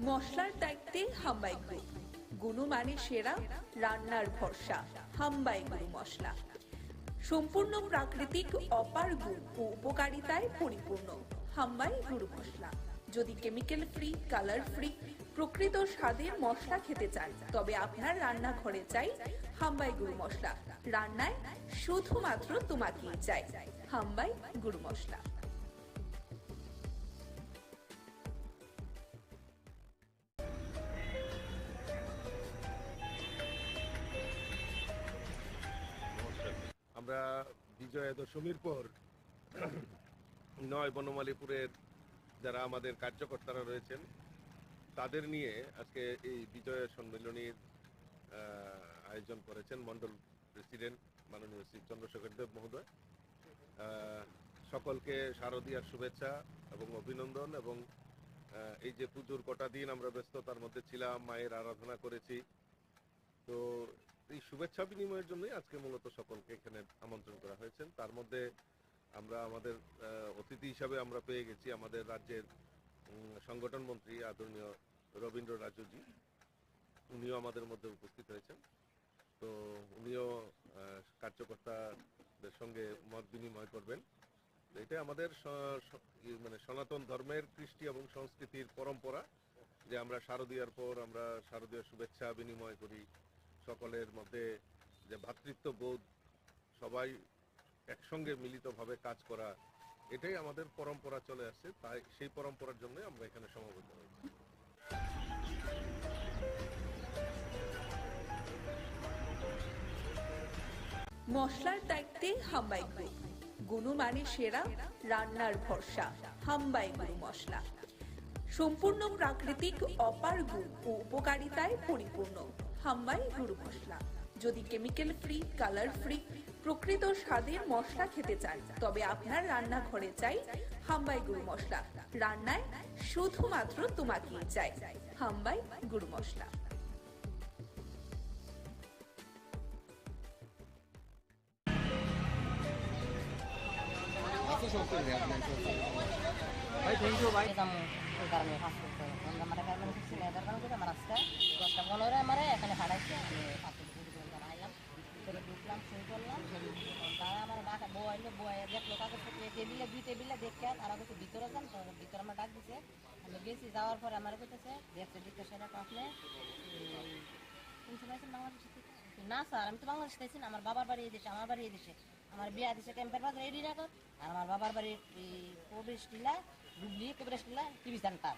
মশলার দায়িত্বে হাম্বাই গ্রুপ, গুণমানে সেরা, রান্নার ভরসা। হাম্বাই গুরু মশলা সম্পূর্ণ প্রাকৃতিক, অপার গুণ ও উপকারিতায় পরিপূর্ণ। হাম্বাই গুরু মশলা। যদি কেমিক্যাল ফ্রি, কালার ফ্রি, প্রকৃত স্বাদের মশলা খেতে চান, তবে আপনার রান্নাঘরে চাই হাম্বাই গুরু মশলা। রান্নায় শুধুমাত্র তোমাকেই চাই। হাম্বাই গুরু মশলা। আমরা বিজয়া দশমীর পর 9 বনমালীপুরের যারা আমাদের কার্যকর্তারা রয়েছেন তাদের নিয়ে আজকে এই বিজয়া সম্মেলনীর আয়োজন করেছেন মন্ডল প্রেসিডেন্ট মাননীয় শ্রী চন্দ্রশেখর দেব মহোদয়। সকলকে শারদীয়ার শুভেচ্ছা এবং অভিনন্দন। এবং এই যে পুজোর কটা দিন আমরা ব্যস্ততার মধ্যে ছিলাম, মায়ের আরাধনা করেছি, তো এই শুভেচ্ছা বিনিময়ের জন্যই আজকে মূলত সকলকে এখানে আমন্ত্রণ করা হয়েছে। তার মধ্যে আমরা আমাদের অতিথি হিসাবে আমরা পেয়ে গেছি আমাদের রাজ্যের সংগঠন মন্ত্রী আদরণীয় রবীন্দ্র রাজুজি, উনিও আমাদের মধ্যে উপস্থিত হয়েছেন। তো উনিও কার্যকর্তাদের সঙ্গে মত বিনিময় করবেন। এটা আমাদের মানে সনাতন ধর্মের কৃষ্টি এবং সংস্কৃতির পরম্পরা যে আমরা শারদীয়ার পর আমরা শারদীয় শুভেচ্ছা বিনিময় করি, সকলের মধ্যে যে ভ্রাতৃত্ববোধ, সবাই একসঙ্গে মিলিতভাবে কাজ করা, এটাই আমাদের পরম্পরা চলে আসছে। তাই সেই পরম্পরার জন্য আমরা এখানে সমবেত হয়েছি। মশলার দায়িত্বে হাম্বাই গ্রুপ, গুণমানে সেরা, রান্নার ভরসা। হাম্বাই গুরু মশলা সম্পূর্ণ প্রাকৃতিক, অপার গুণ ও উপকারিতায় পরিপূর্ণ। হাম্বাই গুরু মশলা। যদি কেমিক্যাল ফ্রি, কালার ফ্রি, প্রকৃত স্বাদের মশলা খেতে চান, তবে আপনার রান্নাঘরে চাই হাম্বাই গুরু মশলা। রান্নায় শুধুমাত্র তোমাকেই চাই। হাম্বাই গুরু মশলা। ভাই থ্যাংক ইউ ভাই। ওই কারণে কাজ করতে হবে। আমার গার্মেন্ট সিলেদার কারণ করে আমার আজকে 10টা 15 আমার এখানে হারাইছে। আমি 5 আইলাম, ভিতরে ঢুকলাম, শুরু করলাম। তারা আমার ডাকা বইলো, বই দেখলো কাগজ টেবিলে, 2 টেবিলে দেখে তারা বলছে ভিতরে যান। তো ভিতরে আমার ডাক দিছে, আমি গেছি। যাওয়ার পরে আমার বলতেছে দেখতে দেখতে সেটা আপনি বাংলাদেশ থেকে? না স্যার, আমি তো বাংলাদেশ থেকে না, আমার বাবার বাড়ি এদেশে, আমার বাড়ি এদেশে, আমার বিয়া দিছে ক্যাম্পের বাজার রেডি রাখো। আর আমার বাবার বাড়ির প্রবেশ টিলা, ডুবলি প্রবেশ টিলা টিভি সেন্টার।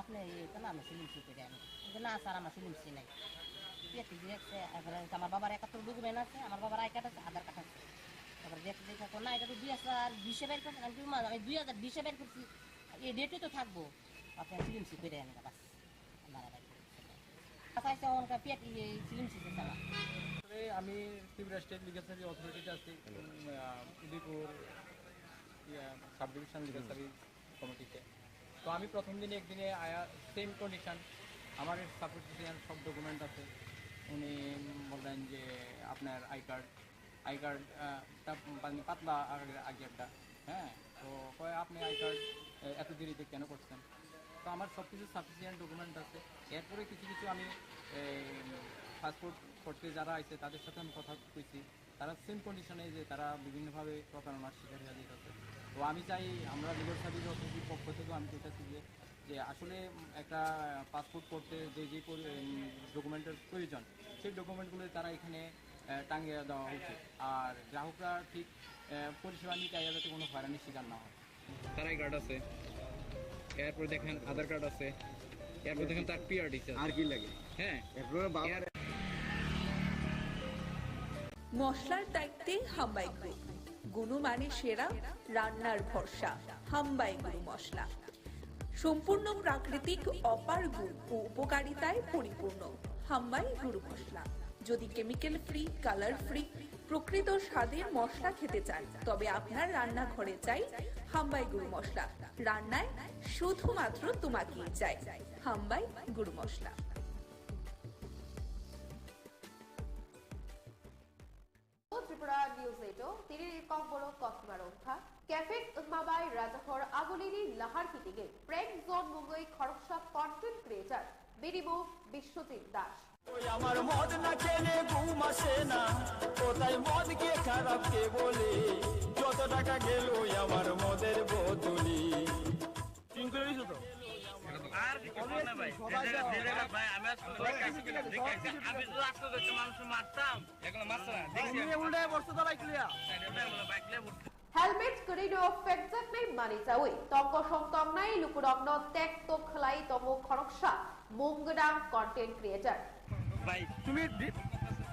আপনি তো না, আমি সিলিম সিতে যাই। কিন্তু না স্যার, আমার সিলিম সি নাই। আমার বাবার 71 ডকুমেন্ট আছে, আমার বাবার আই কার্ড আছে, আধার কার্ড আছে। তারপরে দেখতে দেখে না, এটা তো 2020 বের করছেন। আমি 2020 বের করছি, এই ডেটে তো থাকবো। আপনি সিলিম সি করে আনেন বাস। আমি ত্রিপুরা স্টেট লিগাল সার্ভিস অথরিটিতে আছি, Udaipur sub division legal service কমিটিতে। তো আমি প্রথম দিনে একদিনে আয়া সেম কন্ডিশন, আমার সাপোর্টিশন সব ডকুমেন্ট আছে। উনি বললেন যে আপনার আই কার্ডটা পাতলা আগে একটা, হ্যাঁ, তো কয় আপনি আই কার্ড এত দেরিতে কেন করছেন? তো আমার সব কিছু সাফিসিয়েন্ট ডকুমেন্ট আছে। এরপরে কিছু কিছু আমি পাসপোর্ট করতে যারা আছে তাদের সাথে আমি কথা কইছি, তারা সেম কন্ডিশনে যে তারা বিভিন্নভাবে প্রতারণার শিকার হয়ে যেতেছে। তো আমি চাই আমরা লিগাল সার্ভিস অথরিটির পক্ষ থেকেও আমি চাইতেছি যে আসলে একটা পাসপোর্ট করতে যে যে ডকুমেন্টের প্রয়োজন সেই ডকুমেন্টগুলো তারা এখানে টাঙিয়ে দেওয়া উচিত, আর গ্রাহকরা ঠিক পরিষেবা নিতে যাতে কোনো হয়রানির শিকার না হয়। তার আই কার্ড আছে, এরপর দেখেন আধার কার্ড আছে, এরপর দেখেন তার পিআরডি আর কি লাগে। হ্যাঁ, মশলার দায়িত্বে হাম্বাই গ্রুপ, গুণমানে সেরা, রান্নার ভরসা। হাম্বাই গুরু মশলা সম্পূর্ণ প্রাকৃতিক, অপার গুণ ও উপকারিতায় পরিপূর্ণ। হাম্বাই গুরু মশলা। যদি কেমিক্যাল ফ্রি, কালার ফ্রি, প্রকৃত স্বাদের মশলা খেতে চান তবে আপনার রান্নাঘরে চাই হাম্বাই গুরু মশলা। রান্নায় শুধুমাত্র তোমাকেই চাই। হাম্বাই গুরু মশলা। ত্রিপুরা নিউজ এইটো তিনিৰ কংবড় কচমাৰ অংশা কেফেক উন্মাবাই ৰাজহৰ আগলিনী লাহাৰ কিটিগে প্ৰেম জোন মুগৈ খৰকসা কন্টেন্ট ক্রিয়েটার বিরিমো বিশ্বজিৎ দাস। ওই আমার মদ না খেলে ঘুম আসে না, কোথায় মদ কে খারাপ কে বলে, যত টাকা গেল আমার মদের বোতলি। আর না ভাই, যে জায়গা ভাই আমি আজকে দেখাইছি আমি তো আজকে দেখতে মানুষ মারতাম, এগুলো মারছ না দেখছি উল্টে বসতে তো বাইকলিয়া বাইকলে হেলমেট করিনো ফেকজাক নাই মানি যাওই তঙ্ক সংতং নাই লুকুরগ্ন টেক তো খলাই তমো খরকসা মুংগডাং কন্টেন্ট ক্রিয়েটার। ভাই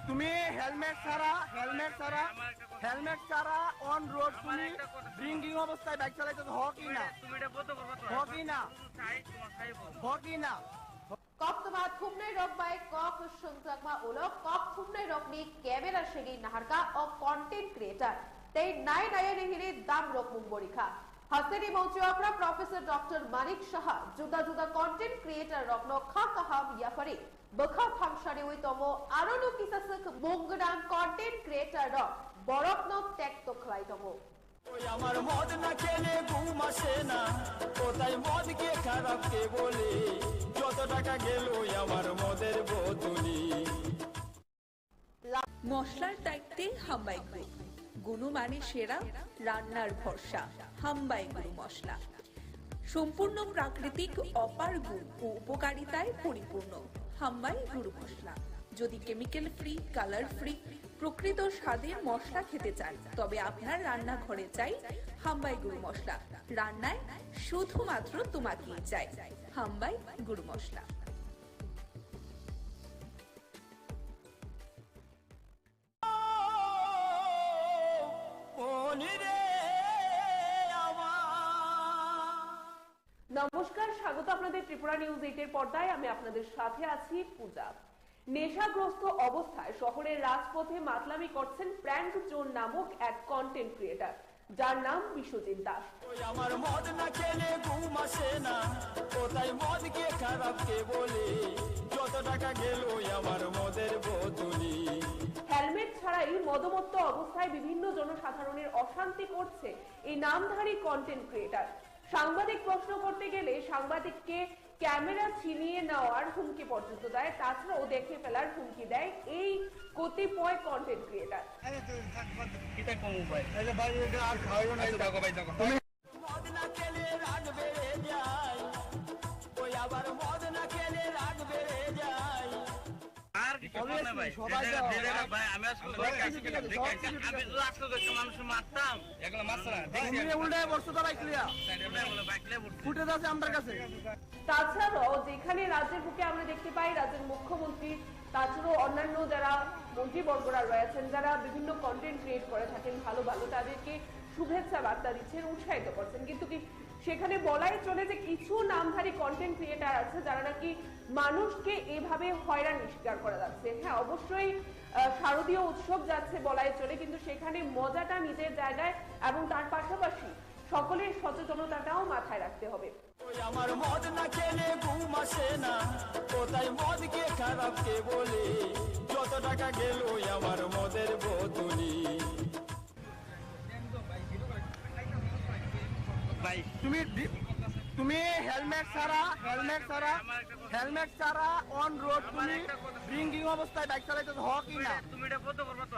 তুমি হেলমেট ছাড়া অন রোড তুমি ড্রিঙ্কিং অবস্থায় বাইক চালাইতে হকি না, তুমি এটা বলতে পারবা তো হকি না, হকি না। কক্তমা থুমনাই রকবাই কক সংজাকমা ওলো কক থুমনাই রকনি ক্যামেরা সেগি নাহারকা ও কন্টেন্ট ক্রিয়েটার তেই নাই নাই নেহিরে দাম রক মুংবরিখা হাসেরি মৌচুয়াপরা প্রফেসর ডক্টর মানিক সাহা জুদা জুদা কন্টেন্ট ক্রিয়েটার রকন খা কাহাম ইয়াফারি বখা ফাংশনে ওই তমো আরনো কিসাসক মুংগডাং কন্টেন্ট ক্রিয়েটার রক বরকন টেক তো খলাই তমো। ওই আমার মদ না খেলে ঘুম আসে না, কোথায় মদ কে খারাপ কে বলে, যত টাকা গেল আমার মদের বোতলি। মশলার দায়িত্বে হাম্বাই গ্রুপ, গুণমানে সেরা, রান্নার ভরসা। হাম্বাই গুরু মশলা সম্পূর্ণ প্রাকৃতিক, অপার গুণ ও উপকারিতায় পরিপূর্ণ। হাম্বাই গুরু মশলা। যদি কেমিক্যাল ফ্রি, কালার ফ্রি, প্রকৃত স্বাদের মশলা খেতে চান তবে আপনার রান্নাঘরে চাই হাম্বাই গুরু মশলা। রান্নায় শুধুমাত্র তোমাকেই চাই। হাম্বাই গুরু মশলা। নমস্কার, স্বাগত আপনাদের ত্রিপুরা নিউজ 8 এর পর্দায়। আমি আপনাদের সাথে আছি পূজা। নেশাগ্রস্ত অবস্থায় শহরের রাজপথে মাতলামি করছেন প্র্যাঙ্ক জোন নামক এক কন্টেন্ট ক্রিয়েটার, যার নাম বিশ্বজিৎ দাস। ওই আমার মদ না খেলে ঘুম আসে না, কোথায় মদ কে খারাপ কে বলে, যত টাকা গেল আমার মদের বোতলি। হেলমেট ছাড়াই মদমত্ত অবস্থায় বিভিন্ন জনসাধারণের অশান্তি করছে এই নামধারী কন্টেন্ট ক্রিয়েটার। সাংবাদিক প্রশ্ন করতে গেলে সাংবাদিককে ক্যামেরা ছিনিয়ে নেওয়ার হুমকি পর্যন্ত দেয়, তাছাড়াও দেখে ফেলার হুমকি দেয় এই কতিপয় কন্টেন্ট ক্রিয়েটার। মদ না খেলে রাগ বেড়ে যায়, ওই আবার মদ না খেলে রাগ বেড়ে যায়। আর না ভাই, যে জায়গা ভাই আমি আজকে দেখাইছি আমি তো আজকে দেখতে মানুষ মারতাম, এগুলো মারছ না দেখছি উল্টে বসতে তো বাইকলিয়া বাইকলে ফুটেজ আছে আমার কাছে। তাছাড়াও যেখানে রাজ্যের বুকে আমরা দেখতে পাই রাজ্যের মুখ্যমন্ত্রী, তাছাড়াও অন্যান্য যারা মন্ত্রীবর্গরা রয়েছেন, যারা বিভিন্ন কন্টেন্ট ক্রিয়েট করে থাকেন ভালো ভালো, তাদেরকে শুভেচ্ছা বার্তা দিচ্ছেন, উৎসাহিত করছেন, কিন্তু কি সেখানে বলাই চলে যে কিছু নামধারী কন্টেন্ট ক্রিয়েটার আছে যারা নাকি মানুষকে এভাবে হয়রানির শিকার করা যাচ্ছে। হ্যাঁ, অবশ্যই শারদীয় উৎসব যাচ্ছে বলাই চলে, কিন্তু সেখানে মজাটা নিজের জায়গায় এবং তার পাশাপাশি সকলের সচেতনতাটাও মাথায় রাখতে হবে। ওই আমার মদ না খেলে ঘুম আসে না, কোথায় মদ কে খারাপ কে বলে, যত টাকা গেল আমার মদের বোতলি। ভাই তুমি হেলমেট ছাড়া অন রোড তুমি ড্রিঙ্কিং অবস্থায় বাইক চালাইতে হকি না, তুমি এটা বলতে পারবা তো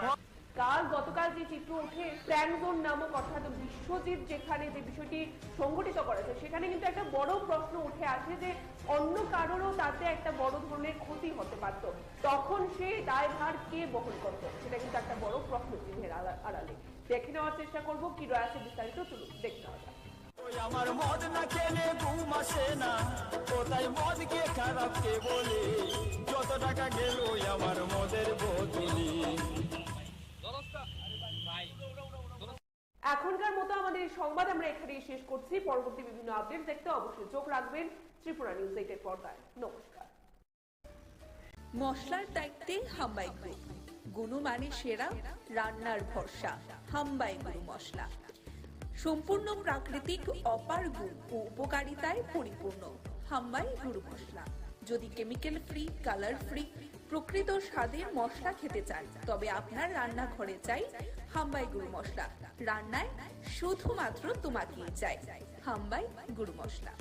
গতকাল যে চিত্র ওঠে ফ্র্যাঙ্কজোন নামক অর্থাৎ বিশ্বজিৎ যেখানে যে বিষয়টি সংঘটিত করেছে সেখানে কিন্তু একটা বড় প্রশ্ন উঠে আসে যে অন্য কারোরও তাতে একটা বড় ধরনের ক্ষতি হতে পারত, তখন সেই দায়ভার কে বহন করত, সেটা কিন্তু একটা বড় প্রশ্ন চিহ্নের আড়ালে। দেখে নেওয়ার চেষ্টা করবো কি রয়েছে বিস্তারিত, চলুন দেখতে হবে। আমার মদ না খেলে ঘুম আসে না, কোথায় মদ কে খারাপ কে বলে, যত টাকা গেল আমার মদের বোতলি। এখনকার মতো আমাদের এই সংবাদ আমরা এখানেই শেষ করছি। পরবর্তী বিভিন্ন আপডেট দেখতে অবশ্যই চোখ রাখবেন ত্রিপুরা নিউজ 8 এর পর্দায়। নমস্কার। মশলার দায়িত্বে হাম্বাই গ্রুপ, গুণমানে সেরা, রান্নার ভরসা। হাম্বাই গুরু মশলা সম্পূর্ণ প্রাকৃতিক, অপার গুণ ও উপকারিতায় পরিপূর্ণ। হাম্বাই গুরু মশলা। যদি কেমিক্যাল ফ্রি, কালার ফ্রি, প্রকৃত স্বাদের মশলা খেতে চান তবে আপনার রান্নাঘরে চাই হাম্বাই গুরু মশলা। রান্নায় শুধুমাত্র তোমাকেই চাই হাম্বাই গুরু মশলা।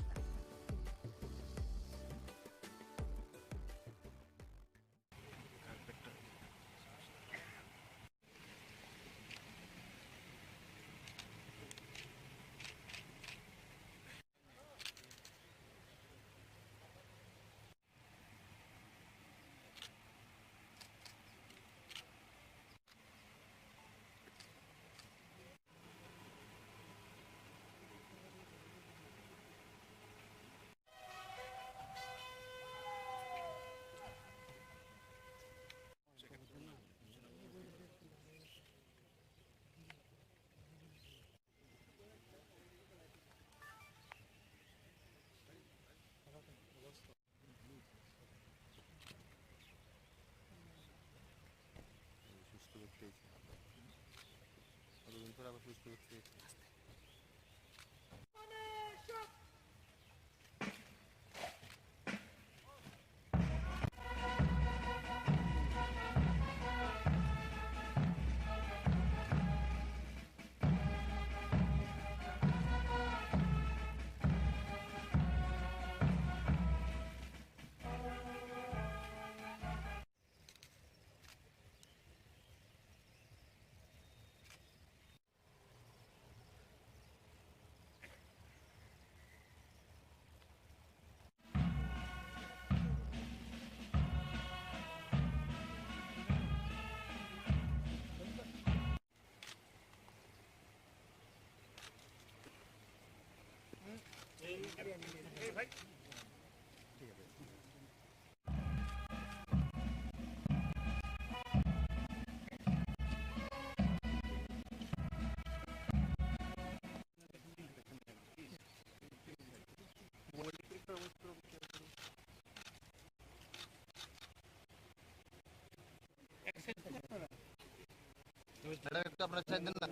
ম্যাডাম একটু আপনার চাই দেন না,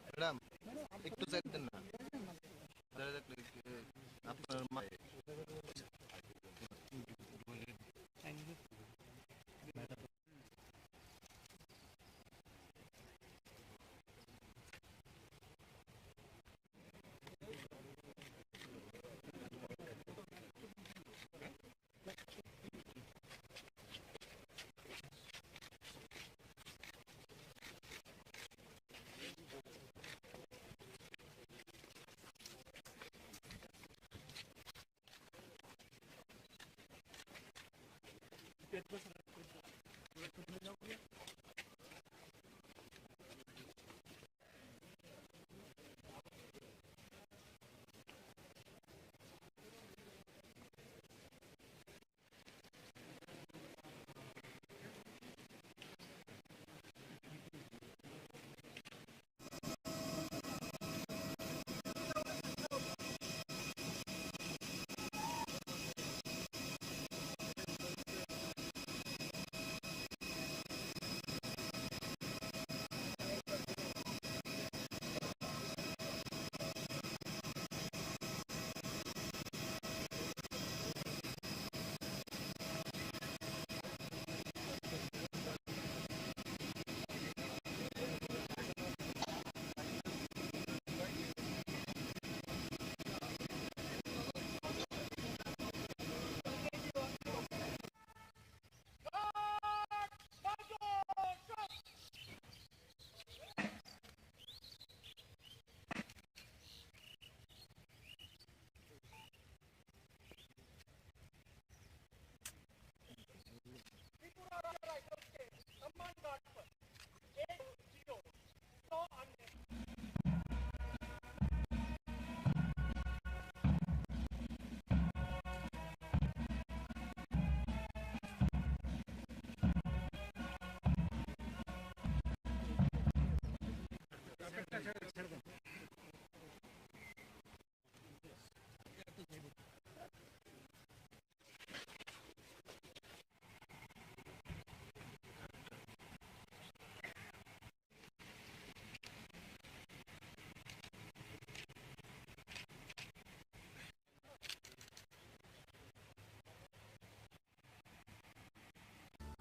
ম্যাডাম একটু চাই দেন না, আপনার মা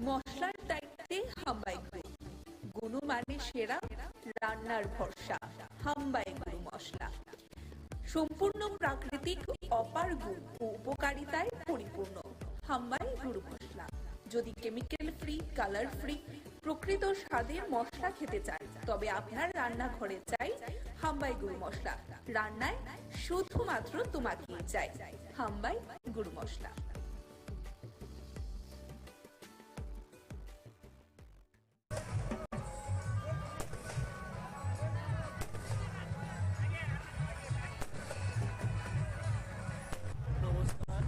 মশলার দায়িত্বে হাম্বাই গ্রুপ, গুণমানে সেরা, রান্নার ভরসা, হাম্বাই গুরু মশলা। সম্পূর্ণ প্রাকৃতিক, অপার গুণ ও উপকারিতায় পরিপূর্ণ হাম্বাই গুরু মশলা। যদি কেমিক্যাল ফ্রি, কালার ফ্রি, প্রকৃত স্বাদের মশলা খেতে চান, তবে আপনার রান্নাঘরে চাই হাম্বাই গুরু মশলা। রান্নায় শুধুমাত্র তোমাকেই চাই হাম্বাই গুরু মশলা। নমস্কার।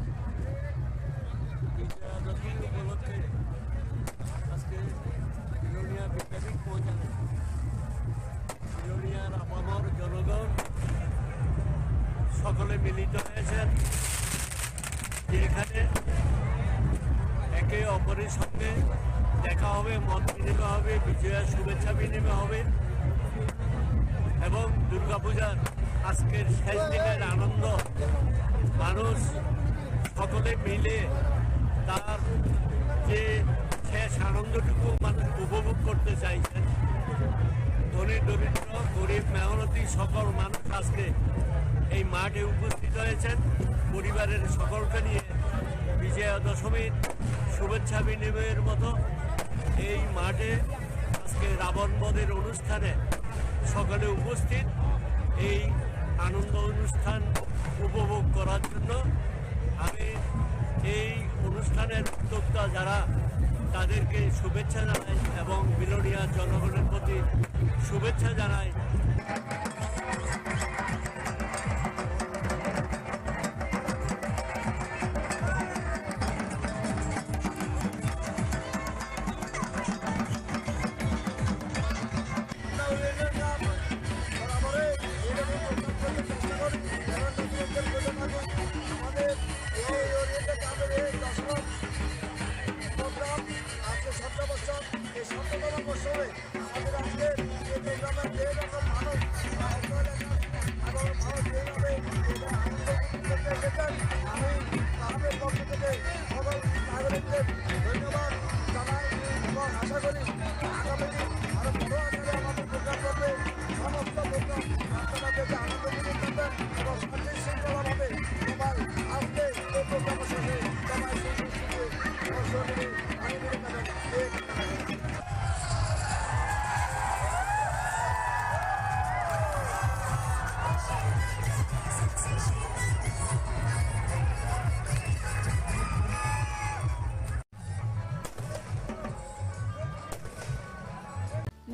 বিজয়া দশমী উপলক্ষে আজকে বিলোনিয়া বিদ্যাপীঠ পৌঁছানো বিলোনিয়ার আপামর জনগণ সকলে মিলিত হয়েছেন, যেখানে একে অপরের সঙ্গে দেখা হবে, মত বিনিময় হবে, বিজয়ার শুভেচ্ছা বিনিময় হবে এবং দুর্গাপূজার আজকের শেষ দিনের আনন্দ মানুষ সকলে মিলে তার যে শেষ আনন্দটুকু মানুষ উপভোগ করতে চাইছেন। ধনী দরিদ্র গরিব মেহনতি সকল মানুষ আজকে এই মাঠে উপস্থিত হয়েছেন পরিবারের সকলকে নিয়ে বিজয়া দশমীর শুভেচ্ছা বিনিময়ের মতো এই মাঠে আজকে রাবণ বধের অনুষ্ঠানে সকলে উপস্থিত এই আনন্দ অনুষ্ঠান উপভোগ করার জন্য। আমি এই অনুষ্ঠানের উদ্যোক্তা যারা তাদেরকে শুভেচ্ছা জানাই এবং বিলোনিয়া জনগণের প্রতি শুভেচ্ছা জানাই।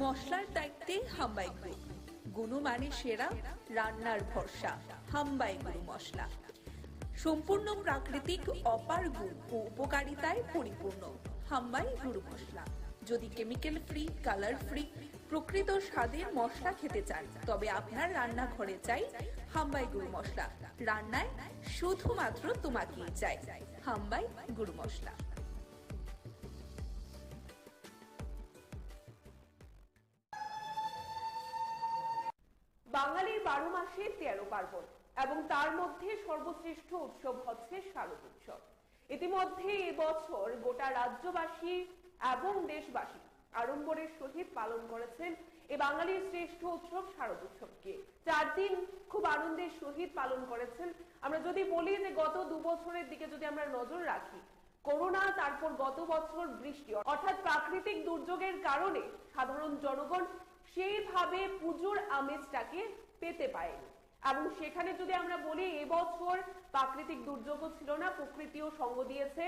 মশলার দায়িত্বে হাম্বাই গ্রুপ, গুণমানে সেরা, রান্নার ভরসা, হাম্বাই গুরু মশলা। সম্পূর্ণ প্রাকৃতিক, অপার গুণ ও উপকারিতায় পরিপূর্ণ হাম্বাই গুরু মশলা। যদি কেমিক্যাল ফ্রি, কালার ফ্রি, প্রকৃত স্বাদের মশলা খেতে চান, তবে আপনার রান্নাঘরে চাই হাম্বাই গুরু মশলা। রান্নায় শুধুমাত্র তোমাকেই চাই হাম্বাই গুরু মশলা। বাঙালির 12 মাসে 13 পার্বণ এবং তার মধ্যে সর্বশ্রেষ্ঠ উৎসব হচ্ছে শারদ উৎসব। ইতিমধ্যে এবছর গোটা রাজ্যবাসী এবং দেশবাসী আড়ম্বরের সহিত পালন করেছেন এই বাঙালির শ্রেষ্ঠ উৎসব শারদ উৎসবকে। 4 দিন খুব আনন্দের সহিত পালন করেছেন। আমরা যদি বলি যে গত 2 বছরের দিকে যদি আমরা নজর রাখি, করোনা, তারপর গত বছর বৃষ্টি, অর্থাৎ প্রাকৃতিক দুর্যোগের কারণে সাধারণ জনগণ সেইভাবে পুজোর আমেজটাকে পেতে পারেনি। এবং সেখানে যদি আমরা বলি এবছর প্রাকৃতিক দুর্যোগও ছিল না, প্রকৃতিও সঙ্গ দিয়েছে।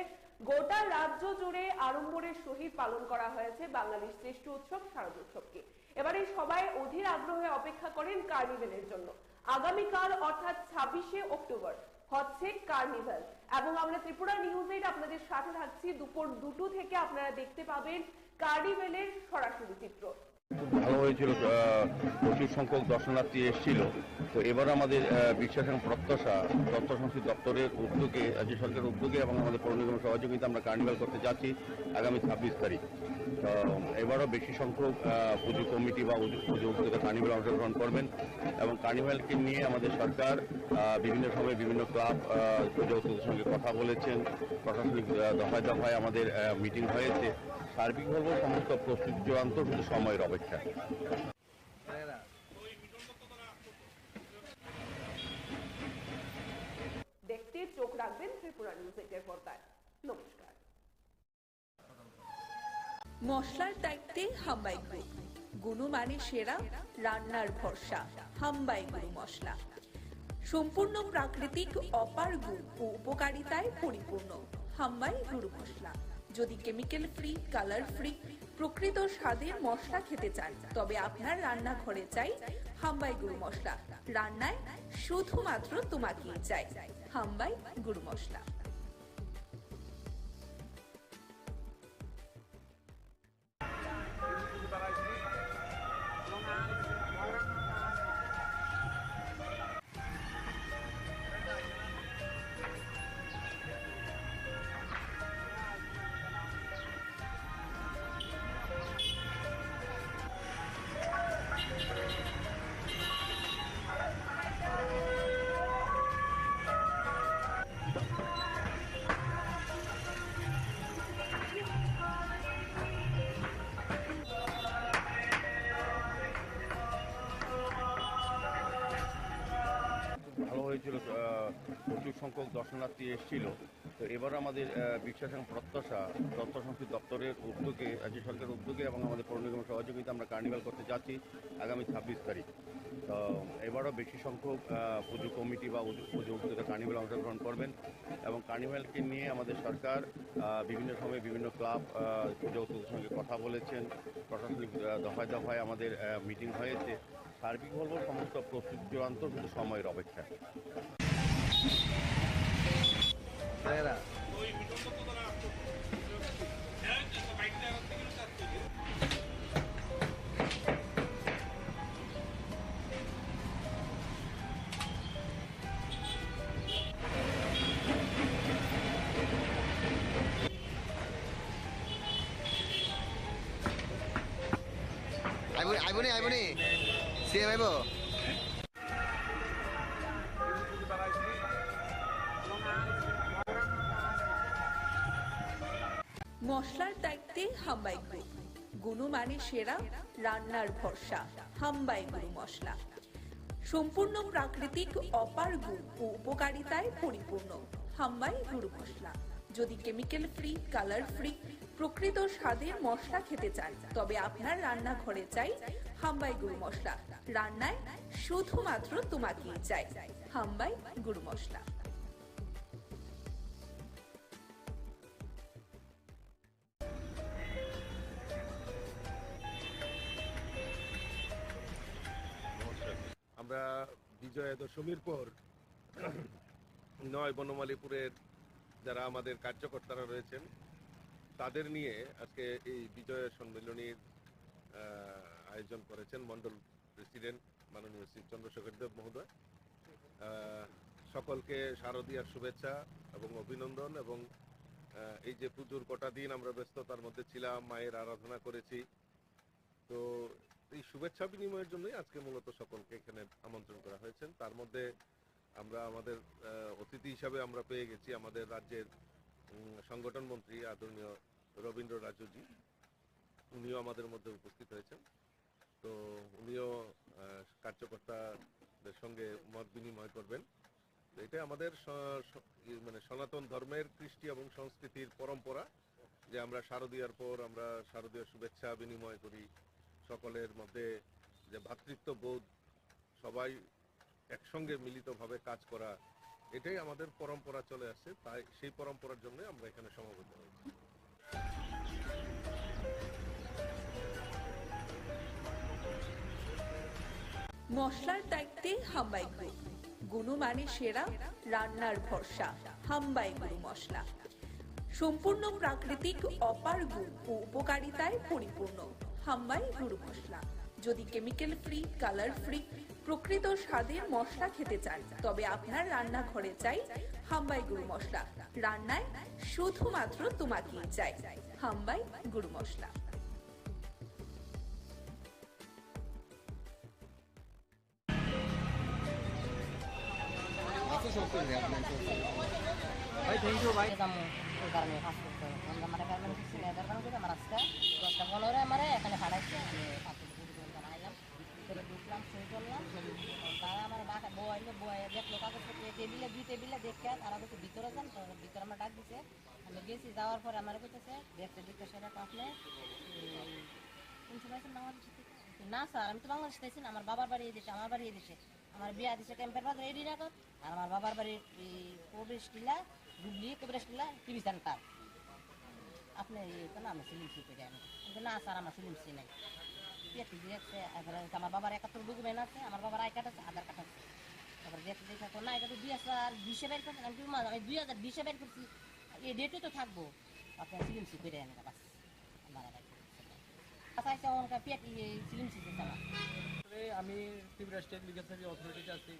গোটা রাজ্য জুড়ে আড়ম্বরের সহিত পালন করা হয়েছে বাঙালির শ্রেষ্ঠ উৎসব শারদ উৎসবকে। এবারে সবাই অধীর আগ্রহে অপেক্ষা করেন কার্নিভেলের জন্য। আগামীকাল অর্থাৎ 26শে অক্টোবর হচ্ছে কার্নিভেল এবং আমরা ত্রিপুরা নিউজ 8 আপনাদের সাথে থাকছি। দুপুর 2টো থেকে আপনারা দেখতে পাবেন কার্নিভেলের সরাসরি চিত্র। ভালো হয়েছিল, প্রচুর সংখ্যক দর্শনার্থী এসেছিল। তো এবার আমাদের বিশ্বাস এবং প্রত্যাশা তথ্য সংস্কৃতি দপ্তরের উদ্যোগে, রাজ্য সরকারের উদ্যোগে এবং আমাদের পৌর নিগমের সহযোগিতা আমরা কার্নিভাল করতে যাচ্ছি আগামী 26 তারিখ। তো এবারও বেশি সংখ্যক পুজো কমিটি বা পুজো উদ্যোগে কার্নিভাল অংশগ্রহণ করবেন এবং কার্নিভালকে নিয়ে আমাদের সরকার বিভিন্ন সময় বিভিন্ন ক্লাব পুজো উদ্যোগের সঙ্গে কথা বলেছেন, প্রশাসনিক দফায় দফায় আমাদের মিটিং হয়েছে। সার্বিক বলবো সমস্ত প্রস্তুতি চূড়ান্ত, শুধু সময়ের অপেক্ষা। দেখতে চোখ রাখবেন ত্রিপুরা নিউজ 8 পর্দায়। নমস্কার। মশলার দায়িত্বে হাম্বাই গ্রুপ, গুণমানে সেরা, রান্নার ভরসা। হাম্বাই গুরু মশলা সম্পূর্ণ প্রাকৃতিক, অপার গুণ ও উপকারিতায় পরিপূর্ণ। হাম্বাই গুরু মশলা। যদি কেমিক্যাল ফ্রি, কালার ফ্রি, প্রকৃত স্বাদের মশলা খেতে চান, তবে আপনার রান্নাঘরে চাই হাম্বাই গুরু মশলা। রান্নায় শুধুমাত্র তোমাকেই চাই হাম্বাই গুরু মশলা। ভালো হয়েছিল, প্রচুর সংখ্যক দর্শনার্থী এসেছিল। তো এবার আমাদের বিশ্বাস এবং প্রত্যাশা তথ্য সংস্কৃতি দপ্তরের উদ্যোগে, রাজ্য সরকারের উদ্যোগে এবং আমাদের পৌর নিগমের সহযোগিতা আমরা কার্নিভাল করতে যাচ্ছি আগামী 26 তারিখ। তো এবারও বেশি সংখ্যক পুজো কমিটি বা পুজো উদ্যোগে কার্নিভাল অংশগ্রহণ করবেন এবং কার্নিভালকে নিয়ে আমাদের সরকার বিভিন্ন সময় বিভিন্ন ক্লাব পুজো উদ্যোগের সঙ্গে কথা বলেছেন, প্রশাসনিক দফায় দফায় আমাদের মিটিং হয়েছে। সার্বিক বলবো সমস্ত প্রস্তুতি চূড়ান্ত, শুধু সময়ের অপেক্ষা। আইবনি সিএম আইব। মশলার দায়িত্বে হাম্বাই গ্রুপ, গুণমানে সেরা, রান্নার ভরসা। হাম্বাই গুরু মশলা সম্পূর্ণ প্রাকৃতিক, অপার গুণ ও উপকারিতায় পরিপূর্ণ। হাম্বাই গুরু মশলা। যদি কেমিক্যাল ফ্রি, কালার ফ্রি, প্রকৃত স্বাদের মশলা খেতে চান, তবে আপনার রান্নাঘরে চাই হাম্বাই গুরু মশলা। রান্নায় শুধুমাত্র তোমাকেই চাই হাম্বাই গুরু মশলা। আমরা বিজয়া দশমীর পর 9 বনমালীপুরের যারা আমাদের কার্যকর্তারা রয়েছেন তাদের নিয়ে আজকে এই বিজয়া সম্মেলনীর আয়োজন করেছেন মন্ডল প্রেসিডেন্ট মাননীয় শ্রী চন্দ্রশেখর দেব মহোদয়। সকলকে শারদীয়ার শুভেচ্ছা এবং অভিনন্দন। এবং এই যে পুজোর কটা দিন আমরা ব্যস্ততার মধ্যে ছিলাম, মায়ের আরাধনা করেছি, তো এই শুভেচ্ছা বিনিময়ের জন্যই আজকে মূলত সকলকে এখানে আমন্ত্রণ করা হয়েছে। তার মধ্যে আমরা আমাদের অতিথি হিসাবে আমরা পেয়ে গেছি আমাদের রাজ্যের সংগঠন মন্ত্রী আদরণীয় রবীন্দ্র রাজুজি, উনিও আমাদের মধ্যে উপস্থিত হয়েছেন। তো উনিও কার্যকর্তাদের সঙ্গে মত বিনিময় করবেন। এটা আমাদের মানে সনাতন ধর্মের কৃষ্টি এবং সংস্কৃতির পরম্পরা যে আমরা শারদীয়ার পর আমরা শারদীয় শুভেচ্ছা বিনিময় করি, সকলের মধ্যে যে ভ্রাতৃত্ব বোধ, সবাই একসঙ্গে মিলিতভাবে কাজ করা, এটাই আমাদের পরম্পরা চলে আসছে। তাই সেই পরম্পরার জন্য আমরা এখানে সমবেত হয়েছি। মশলার দায়িত্বে হাম্বাই গ্রুপ, গুণমানে সেরা, রান্নার ভরসা। হাম্বাই গুরু মশলা সম্পূর্ণ প্রাকৃতিক অপার গুণ ও উপকারিতায় পরিপূর্ণ হাম্বাই গুঁড়ো মশলা। যদি কেমিক্যাল ফ্রি, কালার ফ্রি, প্রকৃত স্বাদের মশলা খেতে চান তবে আপনার রান্নাঘরে চাই হাম্বাই গুঁড়ো মশলা। রান্নায় শুধুমাত্র তোমাকেই চাই হাম্বাই গুঁড়ো মশলা। ভাই থ্যাংক ইউ ভাই। ওই কারণে কাজ করতে হবে। আমরা মানে গার্মেন্ট কিছু নেই, কারণ কি আমার আজকে 10টা 15 আমার এখানে হারাইছে। আমি 5 ঘন্টা আইলাম, ভিতরে ঢুকলাম, সই করলাম। তারা আমার ডাকা বইলে দেখলো কাগজপত্র টেবিলে, 2 টেবিলে দেখে তারা বলছে ভিতরে যান। তো ভিতরে আমার ডাক দিছে, আমি গেছি। যাওয়ার পরে আমার কইতেছে দেখতে সেটা আপনি কোন সময় বাংলাদেশ থেকে? না স্যার, আমি তো বাংলাদেশ থেকে না, আমার বাবার বাড়ি এই দেশে, আমার বাড়ি এই দেশে। আমার বিয়া দিছে ক্যাম্পের বাজার রেডি রাখো। আর আমার বাবার বাড়ির প্রবেশ টিলা ডুবলি প্রবেশ টিলা টিভি সেন্টার। আপনি তো না, আমি সিলিম সি পেয়ে আমি কিন্তু না স্যার, আমার সিলিম সি নাই। আমার বাবার 71 ডকুমেন্ট আছে, আমার বাবার আই কার্ড আছে, আধার কার্ড আছে। তারপরে দেখতে না, এটা তো 2020 বের করছেন। আমি 2020 বের করছি, এই ডেটে তো থাকবো। আপনার সিলিম সি পেয়ে আনি বাস। আমি ত্রিপুরা স্টেট লিগাল সার্ভিস অথরিটিতে আছি,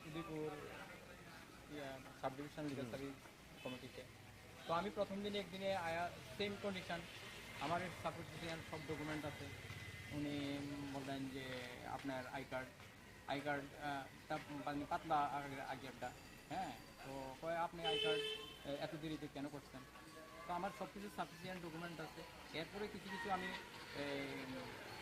Udaipur sub division legal service কমিটিতে। তো আমি প্রথম দিনে একদিনে আয়া সেম কন্ডিশন, আমার সাপোর্টিশন সব ডকুমেন্ট আছে। উনি বললেন যে আপনার আই কার্ডটা পাতলা আগেরটা, হ্যাঁ। তো কয় আপনি আই কার্ড এত দেরিতে কেন করছেন? তো আমার সব কিছু সাফিসিয়েন্ট ডকুমেন্ট আছে। এরপরে কিছু আমি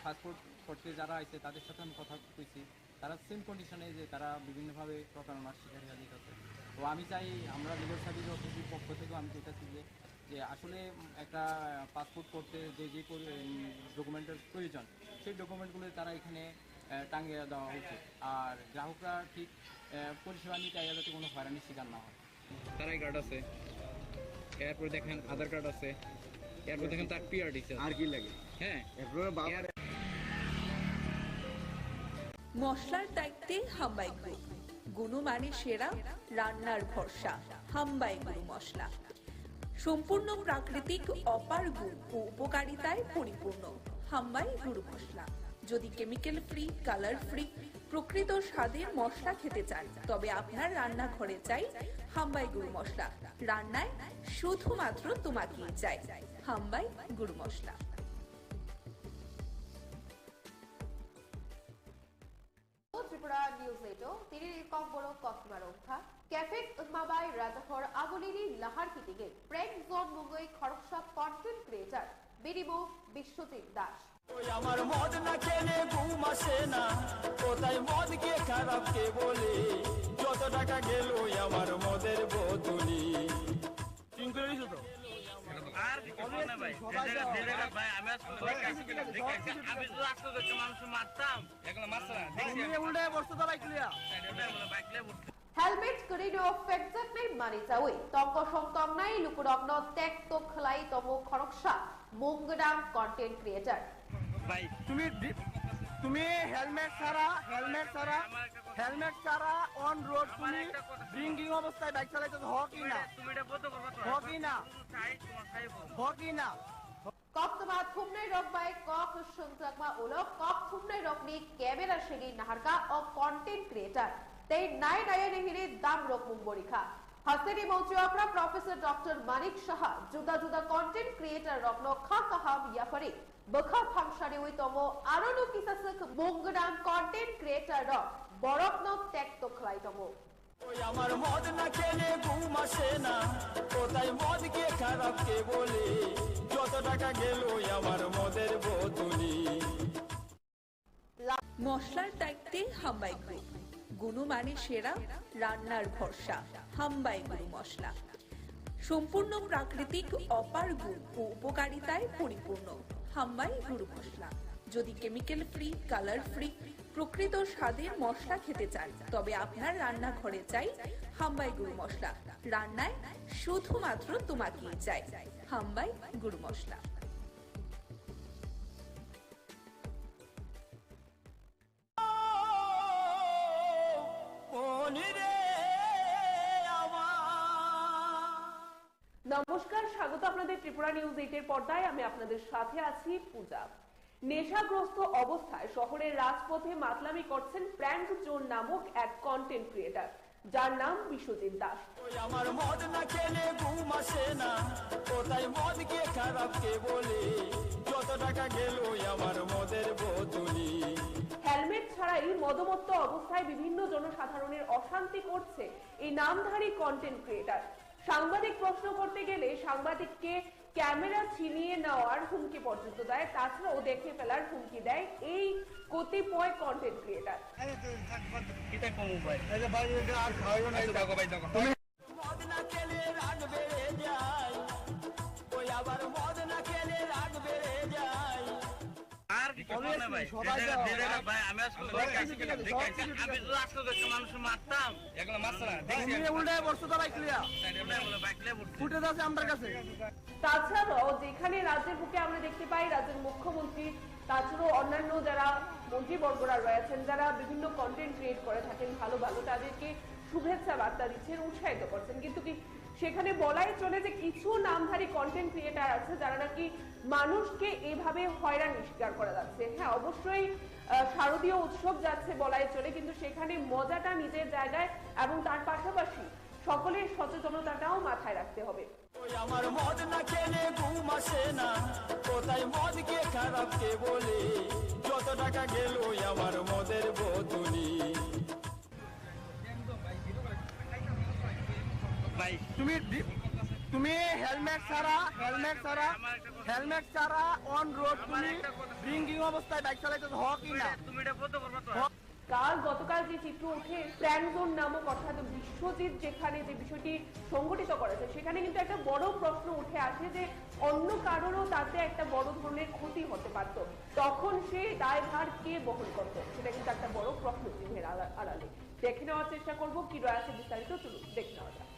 পাসপোর্ট করতে যারা আছে তাদের সাথে আমি কথা কইছি, তারা সেম কন্ডিশনে যে তারা বিভিন্নভাবে প্রতারণার শিকার হয়ে যেতেছে। তো আমি চাই, আমরা লিগাল সার্ভিস অথরিটির পক্ষ থেকেও আমি চাইতেছি যে আসলে একটা পাসপোর্ট করতে যে ডকুমেন্টের প্রয়োজন, সেই ডকুমেন্টগুলো তারা এখানে টাঙিয়ে দেওয়া উচিত। আর গ্রাহকরা ঠিক পরিষেবা নিতে যাতে কোনো হয়রানির শিকার না হয়। তার আই কার্ড আছে, এরপর দেখেন আধার কার্ড আছে, এরপর দেখেন তার পিআরডি আছে। আর কি লাগে? হ্যাঁ, মশলার দায়িত্বে হাম্বাই গ্রুপ। গুণমানে সেরা, রান্নার ভরসা হাম্বাই গুঁড়ো মশলা। সম্পূর্ণ প্রাকৃতিক অপার গুণ ও উপকারিতায় পরিপূর্ণ হাম্বাই গুঁড়ো মশলা। যদি কেমিক্যাল ফ্রি, কালার ফ্রি, প্রকৃত স্বাদের মশলা খেতে চান তবে আপনার রান্নাঘরে চাই হাম্বাই গুঁড়ো মশলা। রান্নায় শুধুমাত্র তোমাকেই চাই হাম্বাই গুঁড়ো মশলা। ত্রিপুরা নিউজ এইটো তিনি কম্বরক কক্সবাৰ অংশা কেফে উন্মাবাই ৰাজহৰ আগলিনী লাহাৰ কিটিগে প্ৰেম জোন মুগৈ খৰকসা কন্টেন্ট ক্রিয়েটর বিরিবো বিশ্বজিৎ দাস। আমার মদ না খেলে ঘুম আসে না, কোথায় মদ কে খারাপ কে বলে, যত টাকা গেল আমার মদের বোতলি। আর কি করব না ভাই, ভাই আমি আমি তো আসতে দেখতে মানুষ মারতাম, এগুলো মারছ না দেখি উল্টে বসতে তো বাইকলিয়া বাইকলে হেলমেট করিডো ফেকজাক নাই মানি যাওই তঙ্ক সংতম নাই লুকুরগ্ন টেক তো খলাই তমো খরকসা মুংগডাম কন্টেন্ট ক্রিয়েটর। ভাই তুমি হেলমেট ছাড়া অন রোড তুমি ড্রিঙ্কিং অবস্থায় বাইক চালাইতে তুমি এটা বলতে করবা হকি না কক্তবা থুমনাই রকবাই কক সংজাকমা ওলো কক থুমনাই রকনি ক্যামেরা সেগি নাহারকা ও কন্টেন্ট ক্রিয়েটর তেই নাই নায়ানি হিরে দাম রক মুম্বরিখা হাসেনি মৌচুয়াকরা প্রফেসর ডক্টর মানিক সাহা জুদা জুদা কন্টেন্ট ক্রিয়েটর রকনো খা কাহাম ইয়াফারি বখা ফাংশানি ওই তমো আরনো কিসাসক মুঙ্গডাম কন্টেন্ট ক্রিয়েটর রক বরকনো টেক তো খলাই তমো। আমার মদ না খেলে ঘুম আসে না, কোথায় মদ কে খারাপ কে বলে, যত টাকা গেল আমার মদের বোতলি। মশলার দায়িত্বে হাম্বাই গ্রুপ। গুণমানে সেরা, রান্নার ভরসা হাম্বাই গুঁড়ো মশলা। সম্পূর্ণ প্রাকৃতিক অপার গুণ ও উপকারিতায় পরিপূর্ণ হাম্বাই গুঁড়ো মশলা। যদি কেমিক্যাল ফ্রি, কালার ফ্রি, প্রকৃত স্বাদের মশলা খেতে চান তবে আপনার রান্নাঘরে চাই হাম্বাই গুঁড়ো মশলা। রান্নায় শুধুমাত্র তোমাকেই চাই হাম্বাই গুঁড়ো মশলা। নমস্কার। ত্রিপুরা নিউজ 8 এর পর্দায় আমি আপনাদের সাথে আছি পূজা। নেশাগ্রস্ত অবস্থায় শহরের রাজপথে মাতলামি করছেন প্র্যাঙ্ক জোন নামক এক কন্টেন্ট ক্রিয়েটর, যার নাম বিশ্বজিৎ দাস। আমার মদ না খেলে ঘুম আসে না, কোথায় মদ কে খারাপ কে বলে, যত টাকা গেল আমার মদের বোতলি। হেলমেট ছাড়াই মদমত্ত অবস্থায় বিভিন্ন জনসাধারণের অশান্তি করছে এই নামধারী কন্টেন্ট ক্রিয়েটর। সাংবাদিক প্রশ্ন করতে গেলে সাংবাদিককে ক্যামেরা ছিনিয়ে নেওয়ার হুমকি পর্যন্ত দেয়, তাছাড়াও দেখে ফেলার হুমকি দেয় এই কতিপয় কন্টেন্ট ক্রিয়েটর। মদ না খেলে রাগ বেড়ে যায়, ওই আবার মদ না খেলে রাগ বেড়ে যায়। আর কি করব না ভাই, ভাই আমি আজকে দেখাইছি আমি তো আজকে দেখতে মানুষ মারতাম, এগুলো মারছরা দেখছি আমি উল্টায় বসতো তো বাইক লিয়া বলে বাইক লিয়া ফুটে যাচ্ছে আমার কাছে। তাছাড়াও যেখানে রাজ্যের বুকে আমরা দেখতে পাই রাজ্যের মুখ্যমন্ত্রী, তাছাড়াও অন্যান্য যারা মন্ত্রীবর্গরা রয়েছেন, যারা বিভিন্ন কন্টেন্ট ক্রিয়েট করে থাকেন ভালো ভালো, তাদেরকে শুভেচ্ছা বার্তা দিচ্ছেন, উৎসাহিত করছেন, কিন্তু কি সেখানে বলাই চলে যে কিছু নামধারী কন্টেন্ট ক্রিয়েটার আছে যারা নাকি মানুষকে এভাবে হয়রানির শিকার করা যাচ্ছে। হ্যাঁ, অবশ্যই শারদীয় উৎসব যাচ্ছে বলাই চলে, কিন্তু সেখানে মজাটা নিজের জায়গায় এবং তার পাশাপাশি সকলের সচেতনতাটাও মাথায় রাখতে হবে। ওই আমার মদ না খেলে ঘুম আসে না, কোথায় মদ কে খারাপ কে বলে, যত টাকা গেল আমার মদের বোতলি। ভাই তুমি হেলমেট ছাড়া অন রোড তুমি ড্রিঙ্কিং অবস্থায় বাইক চালাইতে হ কি না? তুমি এটা বলতে পারবা তো? গতকাল যে চিত্র উঠে প্র্যাঙ্ক জোন নামক অর্থাৎ বিশ্বজিৎ যেখানে যে বিষয়টি সংগঠিত করেছে, সেখানে কিন্তু একটা বড় প্রশ্ন উঠে আসে যে অন্য কারোরও তাতে একটা বড় ধরনের ক্ষতি হতে পারত, তখন সে দায়ভার কে বহন করত, সেটা কিন্তু একটা বড় প্রশ্ন চিহ্নের আড়ালে। দেখে নেওয়ার চেষ্টা করবো কি রয়েছে বিস্তারিত, চলুন দেখে নেওয়া যাক।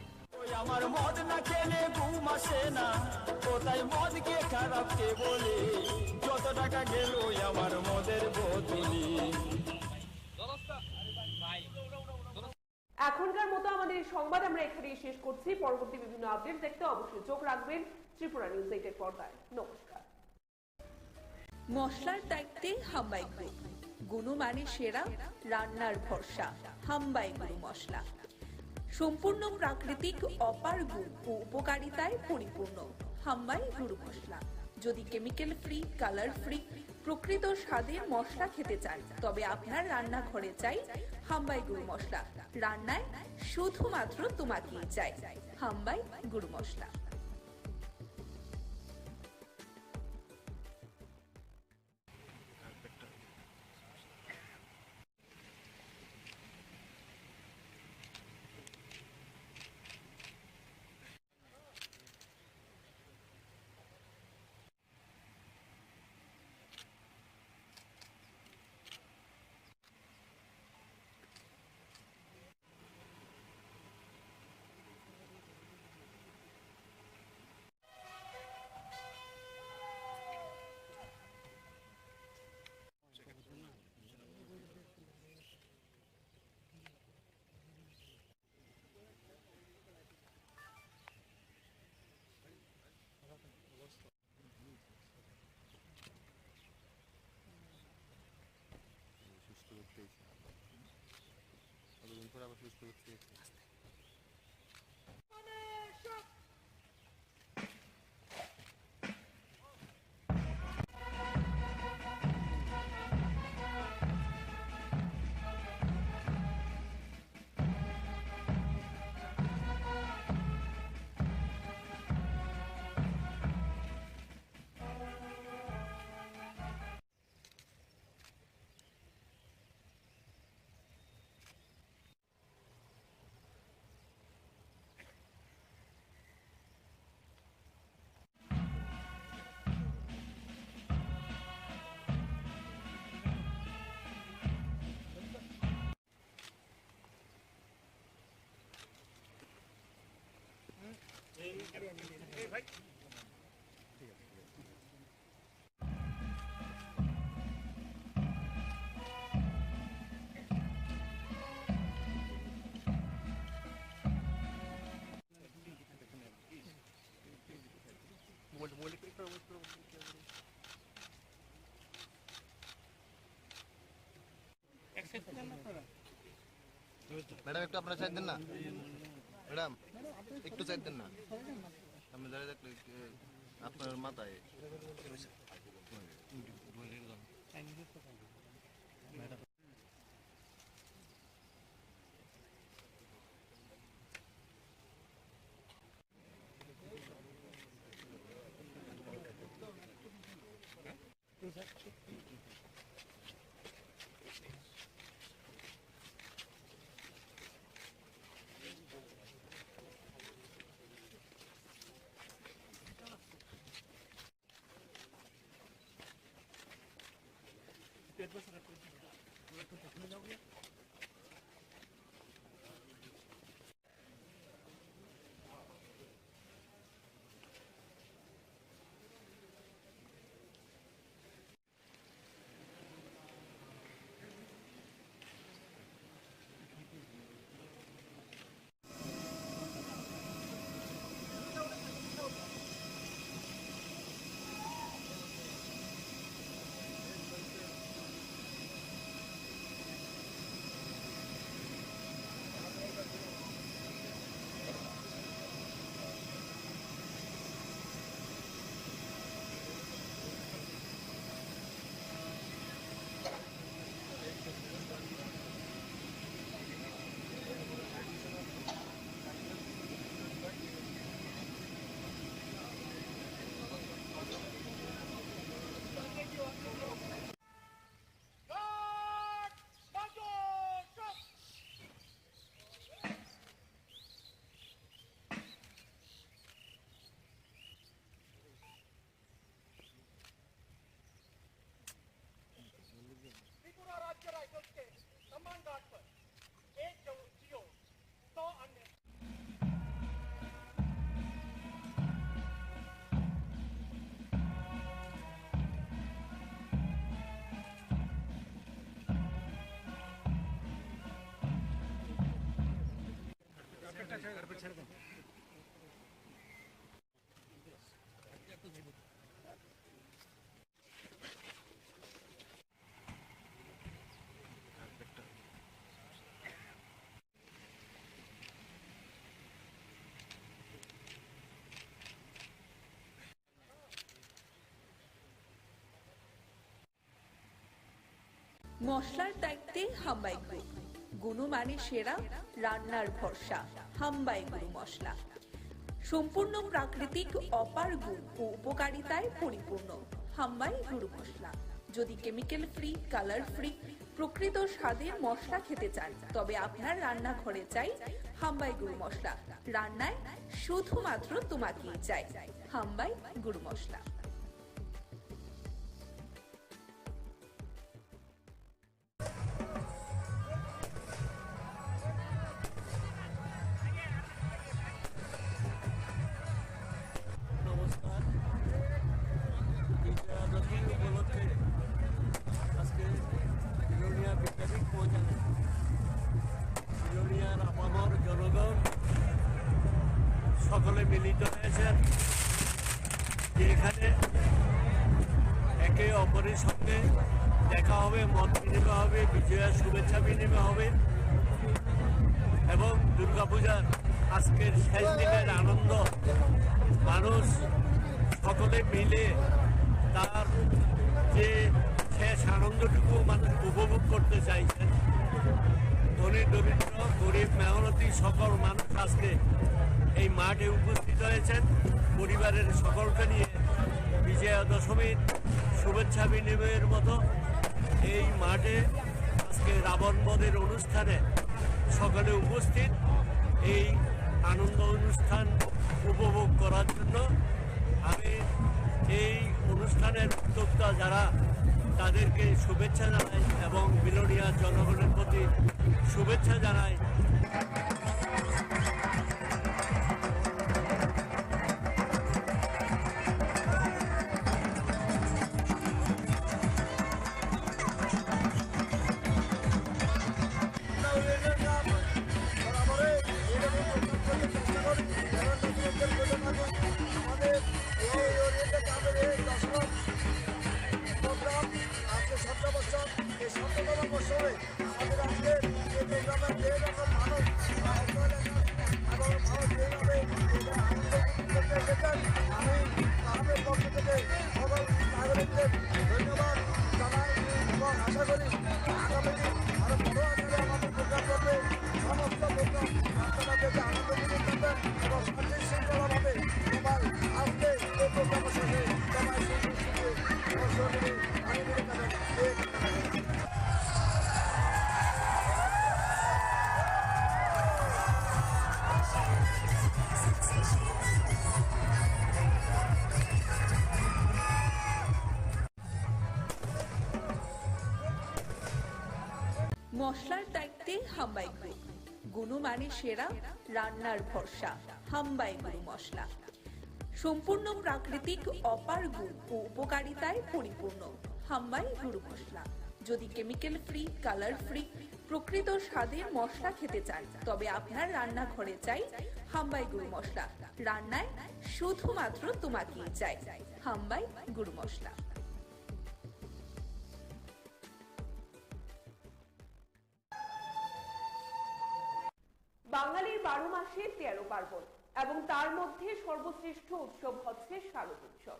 ওই আমার মদ না খেলে ঘুম আসে না, কোথায় মদ কে খারাপ কে বলে, যত টাকা গেল আমার মদের বোতলি। এখনকার মতো আমাদের এই সংবাদ আমরা এখানেই শেষ করছি। পরবর্তী বিভিন্ন আপডেট দেখতে অবশ্যই চোখ রাখবেন ত্রিপুরা নিউজ 8 এর পর্দায়। নমস্কার। মশলার দায়িত্বে হাম্বাই গ্রুপ, গুণমানে সেরা, রান্নার ভরসা, হাম্বাই গুরু মশলা। সম্পূর্ণ প্রাকৃতিক, অপার গুণ ও উপকারিতায় পরিপূর্ণ হাম্বাই গুরু মশলা। যদি কেমিক্যাল ফ্রি, কালার ফ্রি, প্রকৃত স্বাদের মশলা খেতে চান, তবে আপনার রান্নাঘরে চাই হাম্বাই গুরু মশলা। রান্নায় শুধুমাত্র তোমাকেই চাই হাম্বাই গুরু মশলা। ম্যাডাম একটু আপনারা চাই দেন না, ম্যাডাম একটু চাই দেন না, আমি দাঁড়িয়ে দেখলে আপনার মাথায় त्रिपुरा राज्य राइफल्स के सम्मान गार्ड पर एक जियो 100 अन्य মশলার দায়িত্বে হাম্বাই গ্রুপ, গুণমানে সেরা, রান্নার ভরসা হাম্বাই গুরু মশলা। সম্পূর্ণ প্রাকৃতিক অপার গুণ ও উপকারিতায় পরিপূর্ণ হাম্বাই গুরু মশলা। যদি কেমিক্যাল ফ্রি, কালার ফ্রি, প্রকৃত স্বাদের মশলা খেতে চান তবে আপনার রান্নাঘরে চাই হাম্বাই গুরু মশলা। রান্নায় শুধুমাত্র তোমাকেই চাই হাম্বাই গুরু মশলা। নমস্কার, বিজয়া দশমী উপলক্ষে আজকে বিলোনিয়া বিদ্যাপীঠ ময়দানে বিলোনিয়ার আপামর জনগণ সকলে মিলিত হয়েছেন, এখানে একে অপরের সঙ্গে দেখা হবে, মত বিনিময় হবে, বিজয়ার শুভেচ্ছা বিনিময় হবে এবং দুর্গাপূজার আজকের শেষ দিনের আনন্দ মানুষ সকলে মিলে তার যে শেষ আনন্দটুকু মানুষ উপভোগ করতে চাইছেন। ধনী দরিদ্র গরিব মেহনতি সকল মানুষ আজকে এই মাঠে উপস্থিত হয়েছেন পরিবারের সকলকে নিয়ে বিজয়া দশমীর শুভেচ্ছা বিনিময়ের মতো এই মাঠে আজকে রাবণ বধের অনুষ্ঠানে সকলে উপস্থিত এই আনন্দ অনুষ্ঠান উপভোগ করার জন্য। আমি এই অনুষ্ঠানের উদ্যোক্তা যারা তাদেরকে শুভেচ্ছা জানাই এবং বিলোনিয়ার জনগণের প্রতি শুভেচ্ছা জানাই। আমাদের আজকে এই প্রোগ্রামের যে রকম সবাইকে ধন্যবাদ জানাই এবং আশা করি আগামী দিন আরো বড় আকারে আমাদের প্রোগ্রাম করবে। সমস্ত প্রোগ্রাম আপনারা দেখে আনন্দ উপভোগ করবেন এবং শান্তি শৃঙ্খলাভাবে সবাই আসবে এই প্রোগ্রামের সাথে সবাই সুন্দর সুন্দর অংশগ্রহণে আনন্দ কাটাবেন। মশলার দায়িত্বে হাম্বাই গ্রুপ, গুণমানে সেরা, রান্নার ভরসা। হাম্বাই গুরু মশলা সম্পূর্ণ প্রাকৃতিক, অপার গুণ ও উপকারিতায় পরিপূর্ণ। হাম্বাই গুরু মশলা। যদি কেমিক্যাল ফ্রি, কালার ফ্রি, প্রকৃত স্বাদের মশলা খেতে চান তবে আপনার রান্নাঘরে চাই হাম্বাই গুরু মশলা। রান্নায় শুধুমাত্র তোমাকেই চাই হাম্বাই গুরু মশলা। বাঙালির 12 মাসে 13 পার্বণ এবং তার মধ্যে সর্বশ্রেষ্ঠ উৎসব হচ্ছে শারদ উৎসব।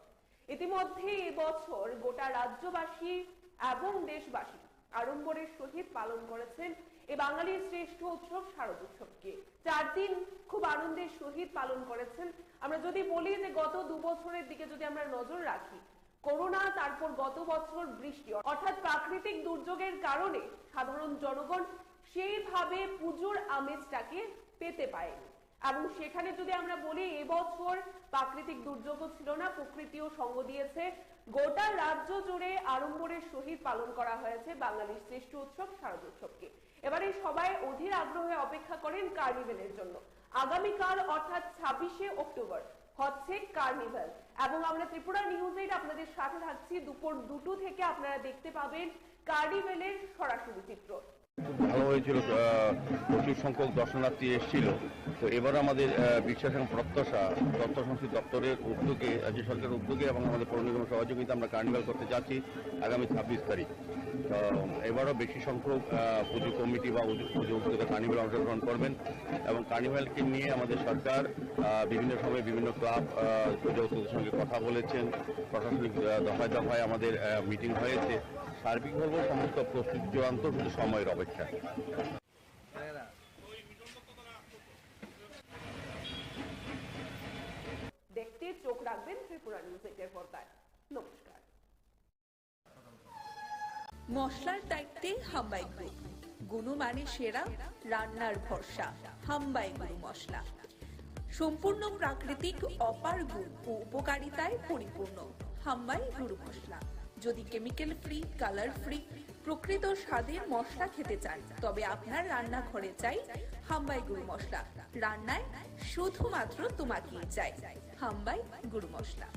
ইতিমধ্যে এবছর গোটা রাজ্যবাসী এবং দেশবাসী আড়ম্বরের সহিত পালন করেছেন এই বাঙালির শ্রেষ্ঠ উৎসব শারদ উৎসবকে। 4 দিন খুব আনন্দের সহিত পালন করেছেন। আমরা যদি বলি যে গত 2 বছরের দিকে যদি আমরা নজর রাখি, করোনা, তারপর গত বছর বৃষ্টি, অর্থাৎ প্রাকৃতিক দুর্যোগের কারণে সাধারণ জনগণ সেইভাবে পুজোর আমেজটাকে পেতে পারেনি। এবং সেখানে যদি আমরা বলি এবছর প্রাকৃতিক দুর্যোগও ছিল না, প্রকৃতিও সঙ্গ দিয়েছে। গোটা রাজ্য জুড়ে আড়ম্বরের সহিত পালন করা হয়েছে বাঙালির শ্রেষ্ঠ উৎসব শারদ উৎসবকে। এবারে সবাই অধীর আগ্রহে অপেক্ষা করেন কার্নিভেলের জন্য। আগামীকাল অর্থাৎ 26শে অক্টোবর হচ্ছে কার্নিভেল এবং আমরা ত্রিপুরা নিউজ 8 আপনাদের সাথে থাকছি। দুপুর 2টো থেকে আপনারা দেখতে পাবেন কার্নিভেলের সরাসরি চিত্র। ভালো হয়েছিল, প্রচুর সংখ্যক দর্শনার্থী এসেছিল। তো এবার আমাদের বিশ্বাস এবং প্রত্যাশা তথ্য সংস্কৃতি দপ্তরের উদ্যোগে, রাজ্য সরকারের উদ্যোগে এবং আমাদের পৌর নিগমের সহযোগিতা আমরা কার্নিভাল করতে যাচ্ছি আগামী 26 তারিখ। তো এবারও বেশি সংখ্যক পুজো কমিটি বা পুজো উদ্যোগে কার্নিভাল অংশগ্রহণ করবেন এবং কার্নিভালকে নিয়ে আমাদের সরকার বিভিন্ন সময়ে বিভিন্ন ক্লাব পুজো উদ্যোগের সঙ্গে কথা বলেছেন। প্রশাসনিক দফায় দফায় আমাদের মিটিং হয়েছে। সার্বিকভাবে সমস্ত প্রস্তুতি চূড়ান্ত, শুধু সময়ের অপেক্ষা। দেখতে চোখ রাখবেন ত্রিপুরা নিউজ 8 এর পর্দায়। নমস্কার। মশলার দায়িত্বে হাম্বাই গ্রুপ, গুণমানে সেরা, রান্নার ভরসা। হাম্বাই গুরু মশলা সম্পূর্ণ প্রাকৃতিক, অপার গুণ ও উপকারিতায় পরিপূর্ণ। হাম্বাই গুরু মশলা। যদি কেমিক্যাল ফ্রি, কালার ফ্রি, প্রকৃত স্বাদের মশলা খেতে চান তবে আপনার রান্নাঘরে চাই হাম্বাই গুরু মশলা। রান্নায় শুধুমাত্র তোমাকেই চাই হাম্বাই গুরু মশলা।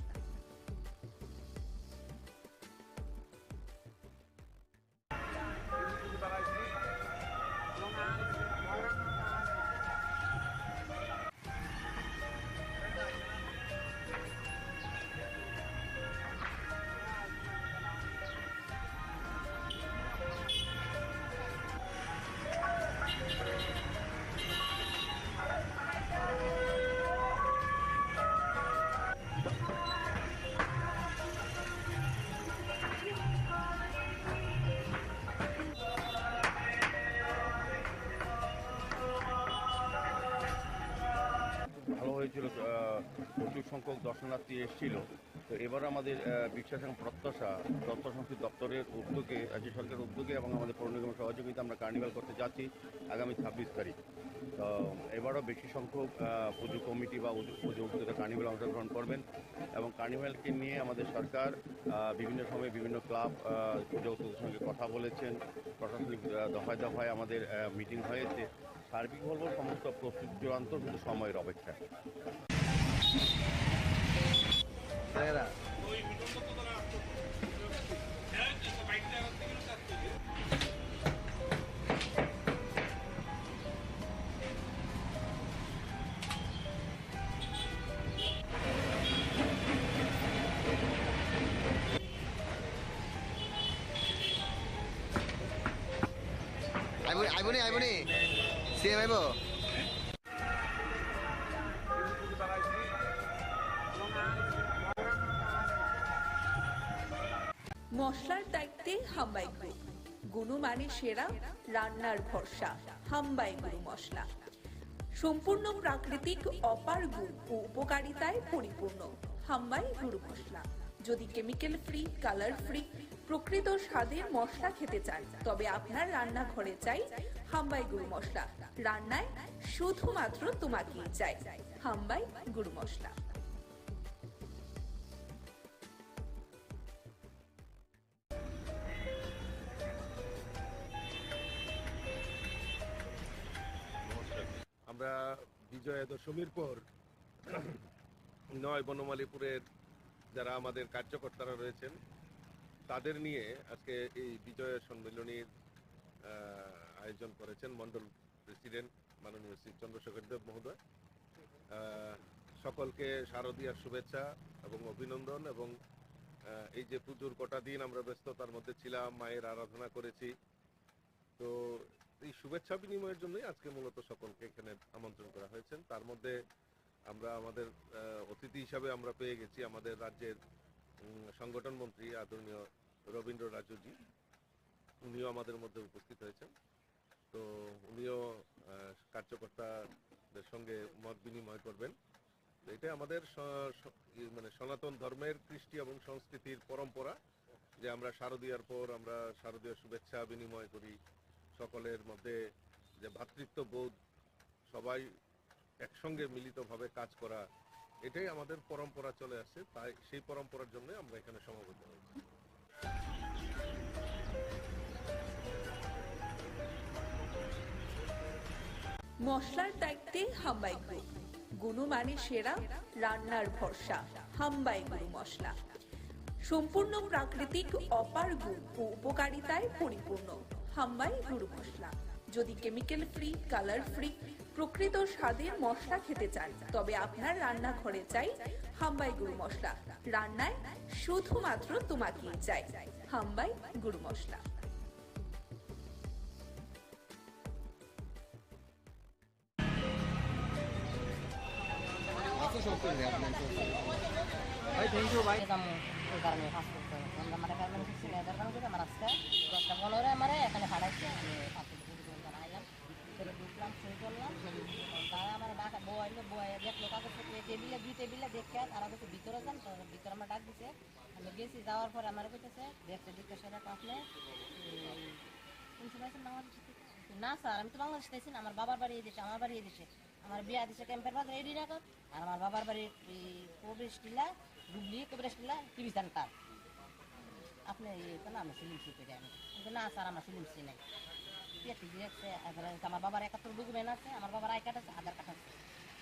ভালো হয়েছিল, প্রচুর সংখ্যক দর্শনার্থী এসেছিল। তো এবার আমাদের বিশ্বাস এবং প্রত্যাশা তথ্য সংস্কৃতি দপ্তরের উদ্যোগে, রাজ্য সরকারের উদ্যোগে এবং আমাদের পৌর নিগমের সহযোগিতা আমরা কার্নিভাল করতে যাচ্ছি আগামী 26 তারিখ। তো এবারও বেশি সংখ্যক পুজো কমিটি বা পুজো উদ্যোগে কার্নিভাল অংশগ্রহণ করবেন এবং কার্নিভালকে নিয়ে আমাদের সরকার বিভিন্ন সময়ে বিভিন্ন ক্লাব পুজো উদ্যোগের সঙ্গে কথা বলেছেন। প্রশাসনিক দফায় দফায় আমাদের মিটিং হয়েছে। সার্বিকভাবে সমস্ত প্রস্তুতি চূড়ান্ত, শুধু সময়ের অপেক্ষা। আইবনি সিএম আইব। মশলার দায়িত্বে হাম্বাই গ্রুপ, গুণমানে সেরা, রান্নার ভরসা হাম্বাই গুরু মশলা। সম্পূর্ণ প্রাকৃতিক অপার গুণ ও উপকারিতায় পরিপূর্ণ হাম্বাই গুরু মশলা। যদি কেমিক্যাল ফ্রি, কালার ফ্রি, প্রকৃত স্বাদের মশলা খেতে চান তবে আপনার রান্নাঘরে চাই হাম্বাই গুরু মশলা। রান্নায় শুধুমাত্র তোমাকেই চাই হাম্বাই গুরু মশলা। আমরা বিজয়া দশমীর পর 9 বনমালীপুরের যারা আমাদের কার্যকর্তারা রয়েছেন তাদের নিয়ে আজকে এই বিজয়া সম্মেলনীর আয়োজন করেছেন মন্ডল প্রেসিডেন্ট মাননীয় শ্রী চন্দ্রশেখর দেব মহোদয়। সকলকে শারদীয়ার শুভেচ্ছা এবং অভিনন্দন। এবং এই যে পুজোর কটা দিন আমরা ব্যস্ততার মধ্যে ছিলাম, মায়ের আরাধনা করেছি, তো এই শুভেচ্ছা বিনিময়ের জন্যই আজকে মূলত সকলকে এখানে আমন্ত্রণ করা হয়েছে। তার মধ্যে আমরা আমাদের অতিথি হিসাবে আমরা পেয়ে গেছি আমাদের রাজ্যের সংগঠন মন্ত্রী আদরণীয় রবীন্দ্র রাজুজি, উনিও আমাদের মধ্যে উপস্থিত হয়েছেন। তো উনিও কার্যকর্তাদের সঙ্গে মত বিনিময় করবেন। এটা আমাদের মানে সনাতন ধর্মের কৃষ্টি এবং সংস্কৃতির পরম্পরা যে আমরা শারদীয়ার পর আমরা শারদীয় শুভেচ্ছা বিনিময় করি, সকলের মধ্যে যে ভ্রাতৃত্ববোধ, সবাই একসঙ্গে মিলিতভাবে কাজ করা, এটাই আমাদের পরম্পরা চলে আসছে। তাই সেই পরম্পরার জন্য আমরা এখানে সমবেত হয়েছি। মশলার দায়িত্বে হাম্বাই গ্রুপ, গুণমানে সেরা, রান্নার ভরসা হাম্বাই গুরু মশলা। সম্পূর্ণ প্রাকৃতিক অপার গুণ ও উপকারিতায় পরিপূর্ণ হাম্বাই গুরু মশলা। যদি কেমিক্যাল ফ্রি, কালার ফ্রি, প্রকৃত স্বাদের মশলা খেতে চান তবে আপনার রান্নাঘরে চাই হাম্বাই গুরু মশলা। রান্নায় শুধুমাত্র তোমাকেই চাই হাম্বাই গুরু মশলা। ভাই থ্যাংক ইউ ভাই। ওই কারণে ফাঁস করতে হবে। আমরা মানে গার্মেন্টস ছেলেদের কারণে আমার আজকে 10টা-15 আমারে এখানে পাঠাইছে। আমি ফাঁসে পুরো আইলাম, ভিতরে ঢুকলাম, সই করলাম। তারা আমার ডাকা বইলে দেখলো কাগজপত্র টেবিলে, 2 টেবিলে দেখে তারা বলছে ভিতরে যান। তো ভিতরে আমার ডাক দিছে, আমি গেছি। যাওয়ার পরে আমার কইতেছে দেখতে দেখতে সেটা আপনি কোন সময় বাংলাদেশ না স্যার, আমি তো বাংলাদেশ থেকে না, আমার বাবার বাড়ি দিচ্ছে, আমার বাড়ি দিচ্ছে, আমার বিয়া দিচ্ছে ক্যাম্পের বাজার এই দিন। আর আমার বাবার বাড়ির কবির টিলা, গুগলি কবির টিলা টিভি সেন্টার। আপনি না আমি ফিল্ম শিখতে যাই কিন্তু না স্যার, আমরা ফিল্ম শিখি নাই। দেখছে আমার বাবার 71 ডকুমেন্ট আছে, আমার বাবার আই কার্ড আছে, আধার কার্ড আছে।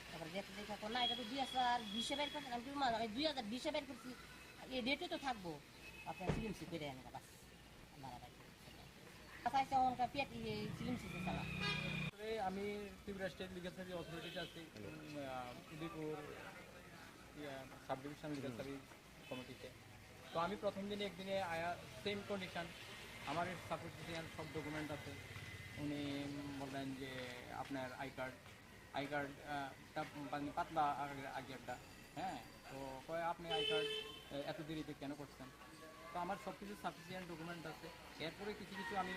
তারপরে দেখতে দেখে না এটা তো 2020 বের করছেন। আমি 2020 বের করছি, এই ডেটে তো থাকবো। আপনার ফিল্ম শিখে দেয় না বাস আমি ত্রিপুরা স্টেট লিগাল সার্ভিস অথরিটিতে আছি, Udaipur sub division legal service কমিটিতে। তো আমি প্রথম দিনে একদিনে আয়া সেম কন্ডিশন, আমার সাপোর্টিশন সব ডকুমেন্ট আছে। উনি বললেন যে আপনার আই কার্ডটা পাতলা আগেরটা, হ্যাঁ, তো কয় আপনি আই কার্ড এত দেরিতে কেন করছেন? তো আমার সব কিছু সাফিসিয়েন্ট ডকুমেন্ট আছে। এরপরে কিছু কিছু আমি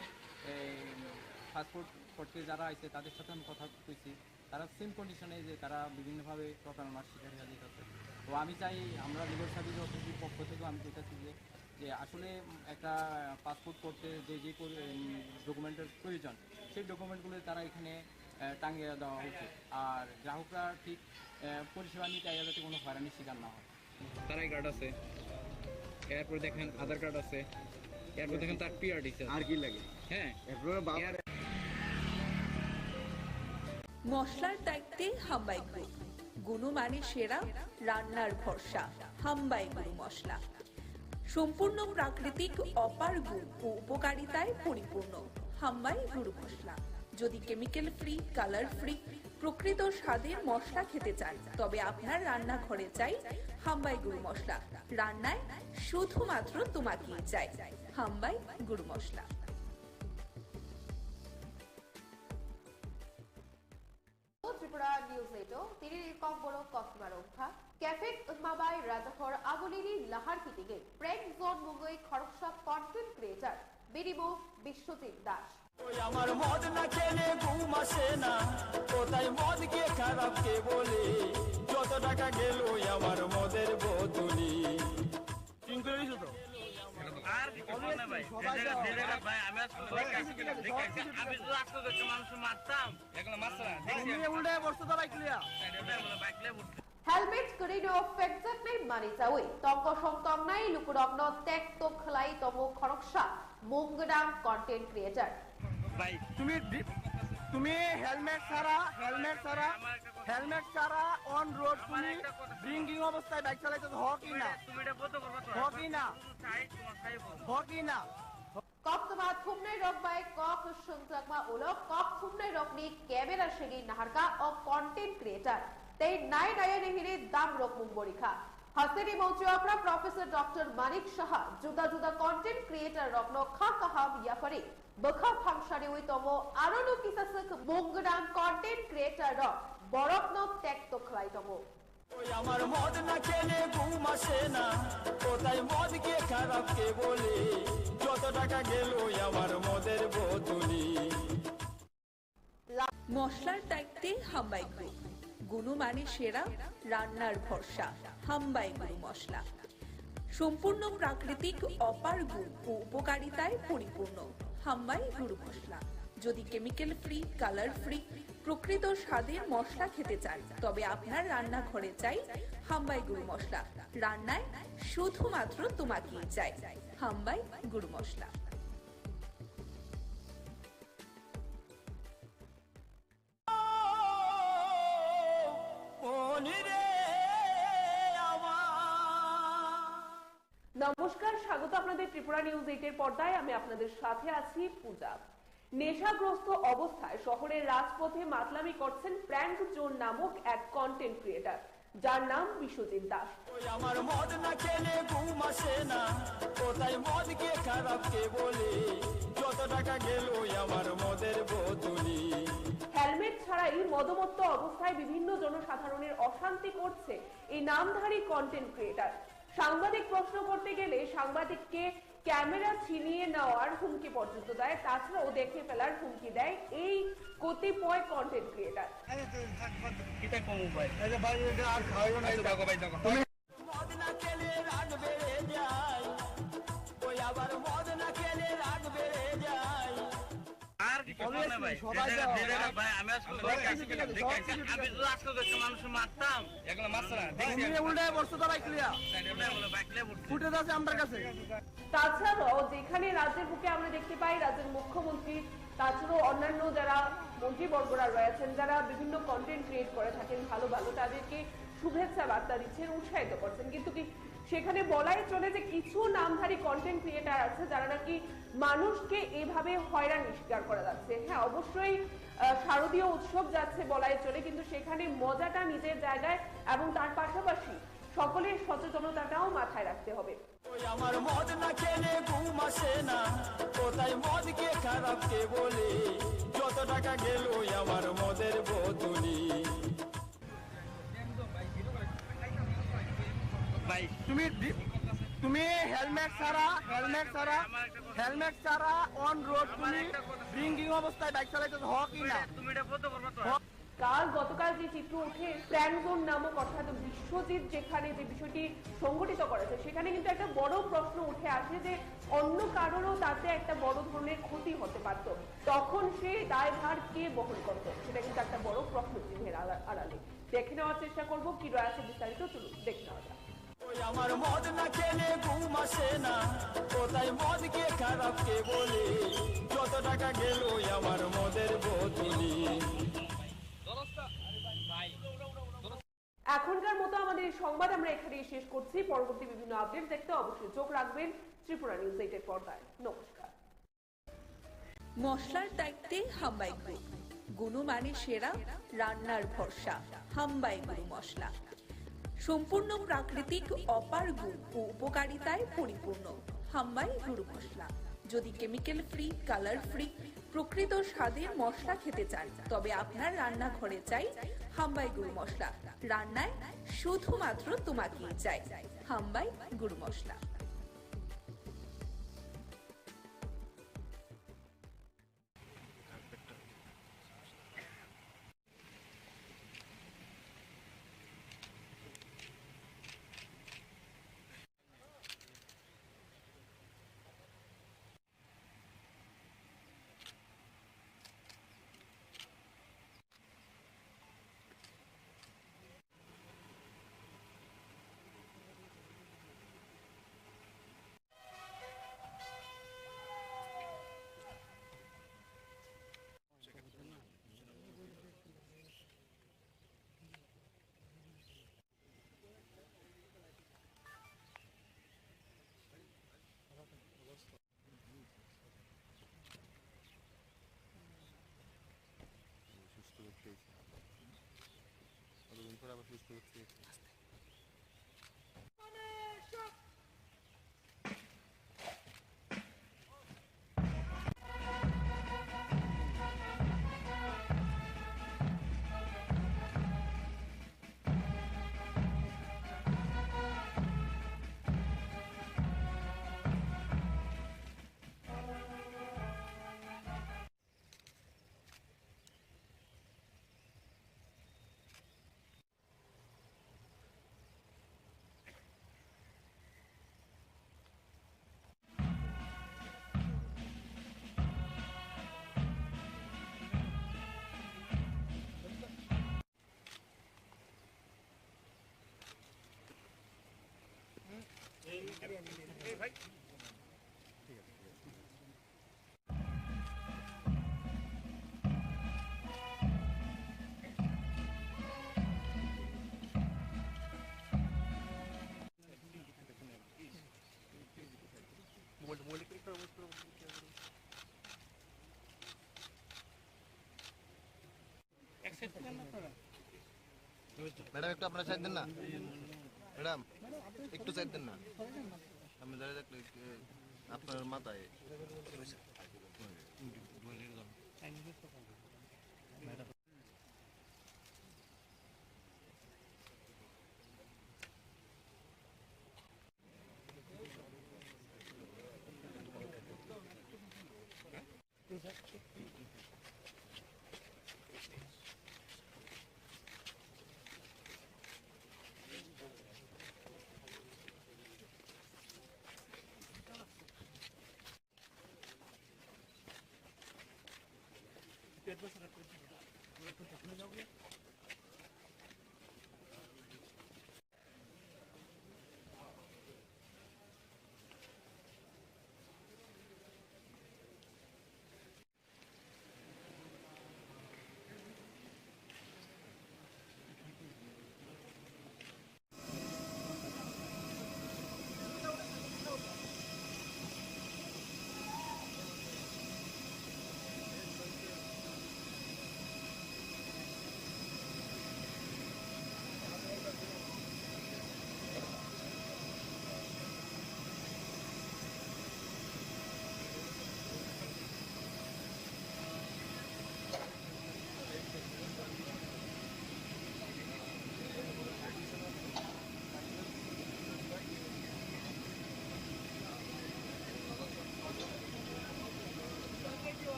পাসপোর্ট করতে যারা আছে তাদের সাথে আমি কথা কইছি, তারা সেম কন্ডিশনে যে তারা বিভিন্নভাবে প্রতারণার শিকার হয়ে যেতেছে। তো আমি চাই আমরা লিগাল সার্ভিস অথরিটির পক্ষ থেকেও আমি চাইতেছি যে আসলে একটা পাসপোর্ট করতে যে যে ডকুমেন্টের প্রয়োজন সেই ডকুমেন্টগুলো তারা এখানে টাঙিয়ে দেওয়া উচিত। আর গ্রাহকরা ঠিক পরিষেবা নিতে যাতে কোনো হয়রানির শিকার না হয়। তার আই কার্ড আছে, এরপর দেখেন আধার কার্ড আছে, এরপর দেখেন তার পিআরডি আছে। আর কি লাগে? হ্যাঁ, মশলার দায়িত্বে হাম্বাই গ্রুপ, গুণমানে সেরা, রান্নার ভরসা হাম্বাই গুরু মশলা। সম্পূর্ণ প্রাকৃতিক অপার গুণ ও উপকারিতায় পরিপূর্ণ হাম্বাই গুরু মশলা। যদি কেমিক্যাল ফ্রি, কালার ফ্রি, প্রকৃত স্বাদের মশলা খেতে চান তবে আপনার রান্নাঘরে চাই হাম্বাই গুরু মশলা। রান্নায় শুধুমাত্র তোমাকেই চাই হাম্বাই গুরু মশলা। ত্রিপুরা নিউজ এইটো তিনি কক বড় কক্সবাৰ কেফেত উন্মাবাই ৰাজখৰ আগুলিনী লাহাৰ পিটিগে প্ৰেগ জোন মুগৈ খৰকচা বিডিও বিশ্বজিৎ দাস। ওই আমার মদ না খেলে ঘুম আসে না, কোথায় মদ কে খারাপ কে বলে, যত টাকা গেল আমার মদের বোতলি। আর ভাই ভাই আমি আমি তো আসতে দেখছি মানুষ মারতাম এগুলো মারছরা দেখছি উল্টে বসতে তো বাইকলিয়া বাইকলে হেলমেট করিনো ফেকজাক নাই মানি চাউই তংক সংতং নাই লুকুরগ্ন টেক তো খলাই তমু খরকসা মুংগডাং কন্টেন্ট ক্রিয়েটর। ভাই তুমি হেলমেট ছাড়া অন রোড তুমি ড্রিঙ্কিং অবস্থায় বাইক চালাইতেছ হকি না তুমি এটা বলতে করবা তো হকি না হকি না কক্তবা থুমনাই রক বাই কক সুংজাকমা উলো কক থুমনাই রকনি ক্যামেরা সেগি নাহারকা ও কন্টেন্ট ক্রিয়েটর তেই নাই নায়নে হিরে দাম রক মুংবরিখা হাসেনি মৌচুয়াপরা প্রফেসর ডক্টর মানিক সাহা জুদা জুদা কন্টেন্ট ক্রিয়েটর রকনো খা কাহাব ইয়াফারি বখা ফাংশারে উই তমো আরনো কিসাসক মুংগডাং কন্টেন্ট ক্রিয়েটর রক বরকনো টেক তো খলাই তমো। ওই আমার মদ না খেলে ঘুম আসে না, কোথায় মদ কে খারাপ কে বলে, যত টাকা গেল আমার মদের বোতলি। মশলার দায়িত্বে হাম্বাই গ্রুপ, গুণমানে সেরা, রান্নার ভরসা হাম্বাই গুরু মশলা। সম্পূর্ণ প্রাকৃতিক অপার গুণ ও উপকারিতায় পরিপূর্ণ হাম্বাই গুরু মশলা। যদি কেমিক্যাল ফ্রি, কালার ফ্রি, প্রকৃত স্বাদের মশলা খেতে চান তবে আপনার রান্নাঘরে চাই হাম্বাই গুরু মশলা। রান্নায় শুধুমাত্র তোমাকেই চাই হাম্বাই গুরু মশলা। নমস্কার, স্বাগত আপনাদের ত্রিপুরা নিউজ 8 এর পর্দায়। আমি আপনাদের সাথে আছি পূজা। নেশাগ্রস্ত অবস্থায় শহরের রাজপথে মাতলামি করছেন প্র্যাঙ্ক জোন নামক এক কন্টেন্ট ক্রিয়েটর, যার নাম বিশ্বজিৎ দাস। ওই আমার মদ না খেলে ঘুম আসে না, কোথায় মদ কে খারাপ কে বলে, যত টাকা গেল আমার মদের বোতলি। হেলমেট ছাড়াই মদমত্ত অবস্থায় বিভিন্ন জনসাধারণের অশান্তি করছে এই নামধারী কন্টেন্ট ক্রিয়েটর। সাংবাদিক প্রশ্ন করতে গেলে সাংবাদিককে ক্যামেরা ছিনিয়ে নেওয়ার হুমকি পর্যন্ত দেয়, তাছাড়াও দেখে ফেলার হুমকি দেয় এই কতিপয় কন্টেন্ট ক্রিয়েটর। মদ না খেলে রাগ বেড়ে যায়, ওই আবার মদ না খেলে রাগ বেড়ে যায়। আর ভাই ভাই আমি আমি তো আসতে দেখছি মানুষ মারতাম এগুলো মারছরা দেখছি উল্টে বসতে তো বাইকলিয়া বাইকলে ফুটে যাচ্ছে আমার কাছে। তাছাড়াও যেখানে রাজ্যের বুকে আমরা দেখতে পাই রাজ্যের মুখ্যমন্ত্রী, তাছাড়াও অন্যান্য যারা মন্ত্রীবর্গরা রয়েছেন, যারা বিভিন্ন কন্টেন্ট ক্রিয়েট করে থাকেন ভালো ভালো, তাদেরকে শুভেচ্ছা বার্তা দিচ্ছেন, উৎসাহিত করছেন। কিন্তু কি সেখানে বলাই চলে যে কিছু নামধারী কন্টেন্ট ক্রিয়েটার আছে যারা নাকি মানুষকে এভাবে হয়রানি শিকার করা যাচ্ছে। হ্যাঁ, অবশ্যই শারদীয় উৎসব যাচ্ছে বলাই চলে, কিন্তু সেখানে মজাটা নিজের জায়গায় এবং তার পাশাপাশি সকলের সচেতনতাটাও মাথায় রাখতে হবে। ওই আমার মদ না খেলে ঘুম আসে না, কোথায় মদ কে খারাপ কে বলে, যত টাকা গেল আমার মদের বোতলি। ভাই তুমি হেলমেট ছাড়া অন রোড তুমি ড্রিঙ্কিং অবস্থায় বাইক চালাইতেছ হকি না তুমি এটা বলতে করবা তো গতকাল যে চিত্র উঠে প্র্যাঙ্ক জোন নামক অর্থাৎ বিশ্বজিৎ যেখানে যে বিষয়টি সংগঠিত করেছে, সেখানে কিন্তু একটা বড় প্রশ্ন উঠে আসে যে অন্য কারোরও তাতে একটা বড় ধরনের ক্ষতি হতে পারত, তখন সে দায়ভার কে বহন করত, সেটা কিন্তু একটা বড় প্রশ্ন চিহ্নের আড়ালে। দেখে নেওয়ার চেষ্টা করবো কি রয়েছে বিস্তারিত, চলুন দেখে নেওয়া যাক। ওই আমার মদ না খেলে ঘুম আসে না, কোথায় মদ কে খারাপ কে বলে, যত টাকা গেল আমার মদের বোতলি। এখনকার মতো আমাদের এই সংবাদ আমরা এখানেই শেষ করছি। পরবর্তী বিভিন্ন আপডেট দেখতে অবশ্যই চোখ রাখবেন ত্রিপুরা নিউজ 8 এর পর্দায়। নমস্কার। মশলার দায়িত্বে হাম্বাই গ্রুপ, গুণমানে সেরা, রান্নার ভরসা হাম্বাই গুরু মশলা। সম্পূর্ণ প্রাকৃতিক অপার গুণ ও উপকারিতায় পরিপূর্ণ হাম্বাই গুরু মশলা। যদি কেমিক্যাল ফ্রি, কালার ফ্রি, প্রকৃত স্বাদের মশলা খেতে চান তবে আপনার রান্নাঘরে চাই হাম্বাই গুরু মশলা। রান্নায় শুধুমাত্র তোমাকেই চাই হাম্বাই গুরু মশলা। ম্যাডাম একটু আপনারা সাইড দেন না, ম্যাডাম একটু সাইড দেন না, আমি দাঁড়িয়ে দেখলে আপনার মাথায়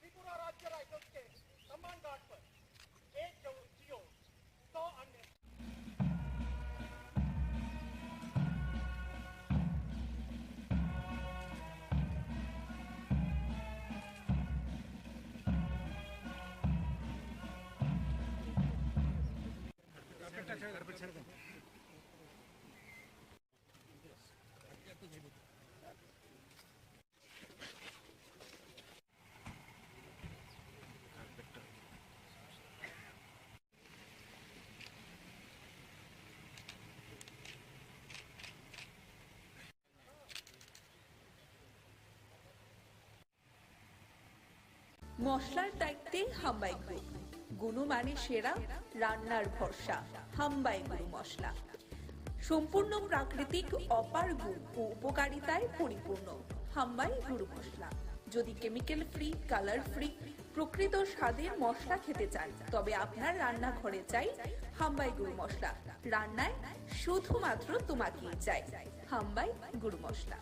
त्रिपुरा राज्य राइफल्स के सम्मान गार्ड पर एक जियो 100 अन्य মশলার দায়িত্বে হাম্বাই গ্রুপ, গুণমানে সেরা, রান্নার ভরসা। হাম্বাই গুরু মশলা সম্পূর্ণ প্রাকৃতিক, অপার গুণ ও উপকারিতায় পরিপূর্ণ। হাম্বাই গুরু মশলা। যদি কেমিক্যাল ফ্রি, কালার ফ্রি, প্রকৃত স্বাদের মশলা খেতে চান, তবে আপনার রান্নাঘরে চাই হাম্বাই গুরু মশলা। রান্নায় শুধুমাত্র তোমাকেই চাই হাম্বাই গুরু মশলা।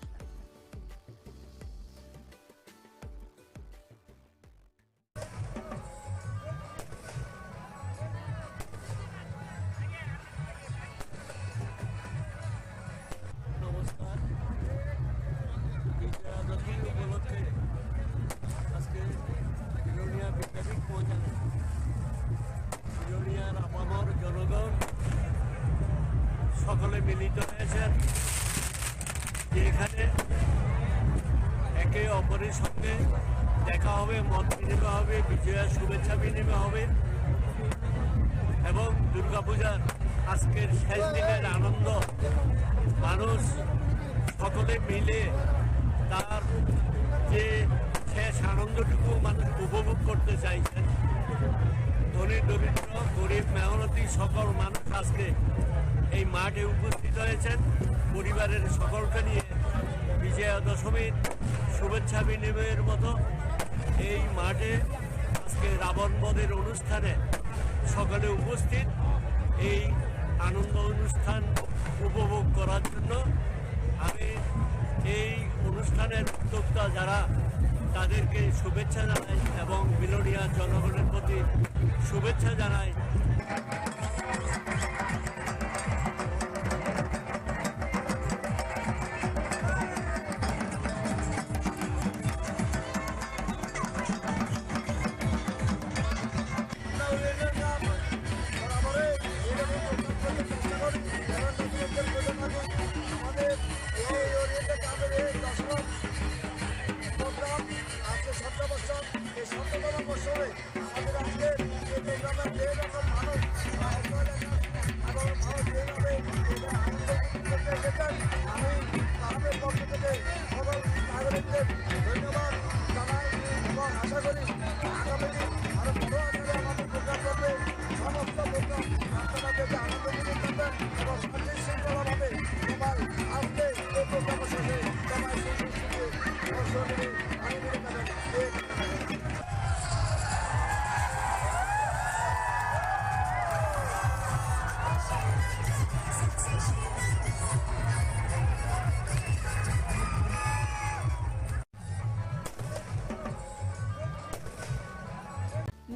নমস্কার। বিজয়া দশমী উপলক্ষে আজকে বিলোনিয়া বিদ্যাপীঠ পৌঁছানো, বিলোনিয়ার আপামর জনগণ সকলে মিলিত হয়েছেন যে এখানে একে অপরের সঙ্গে দেখা হবে, মত বিনিময় হবে, বিজয়ার শুভেচ্ছা বিনিময় হবে। এবং দুর্গাপূজার আজকের শেষ দিনের আনন্দ মানুষ সকলে মিলে তার যে শেষ আনন্দটুকু মানুষ উপভোগ করতে চাইছেন। ধনী দরিদ্র গরিব মেহনতি সকল মানুষ আজকে এই মাঠে উপস্থিত হয়েছেন পরিবারের সকলকে নিয়ে বিজয়া দশমীর শুভেচ্ছা বিনিময়ের মতো এই মাঠে আজকে রাবণ বধের অনুষ্ঠানে সকলে উপস্থিত এই আনন্দ অনুষ্ঠান উপভোগ করার জন্য। আমি এই অনুষ্ঠানের উদ্যোক্তা যারা তাদেরকে শুভেচ্ছা জানাই এবং বিলোনিয়া জনগণের প্রতি শুভেচ্ছা জানাই।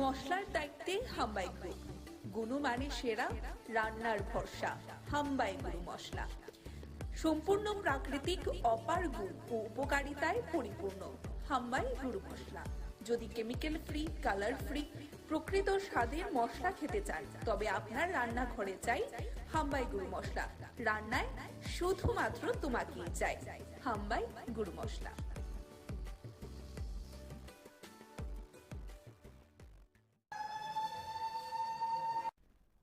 মশলার দায়িত্বে হাম্বাই গ্রুপ, গুণমানে সেরা, রান্নার ভরসা। হাম্বাই গুরু মশলা সম্পূর্ণ প্রাকৃতিক, অপার গুণ ও উপকারিতায় পরিপূর্ণ। হাম্বাই গুরু মশলা। যদি কেমিক্যাল ফ্রি, কালার ফ্রি, প্রকৃত স্বাদের মশলা খেতে চান তবে আপনার রান্নাঘরে চাই হাম্বাই গুরু মশলা। রান্নায় শুধুমাত্র তোমাকেই চাই হাম্বাই গুরু মশলা।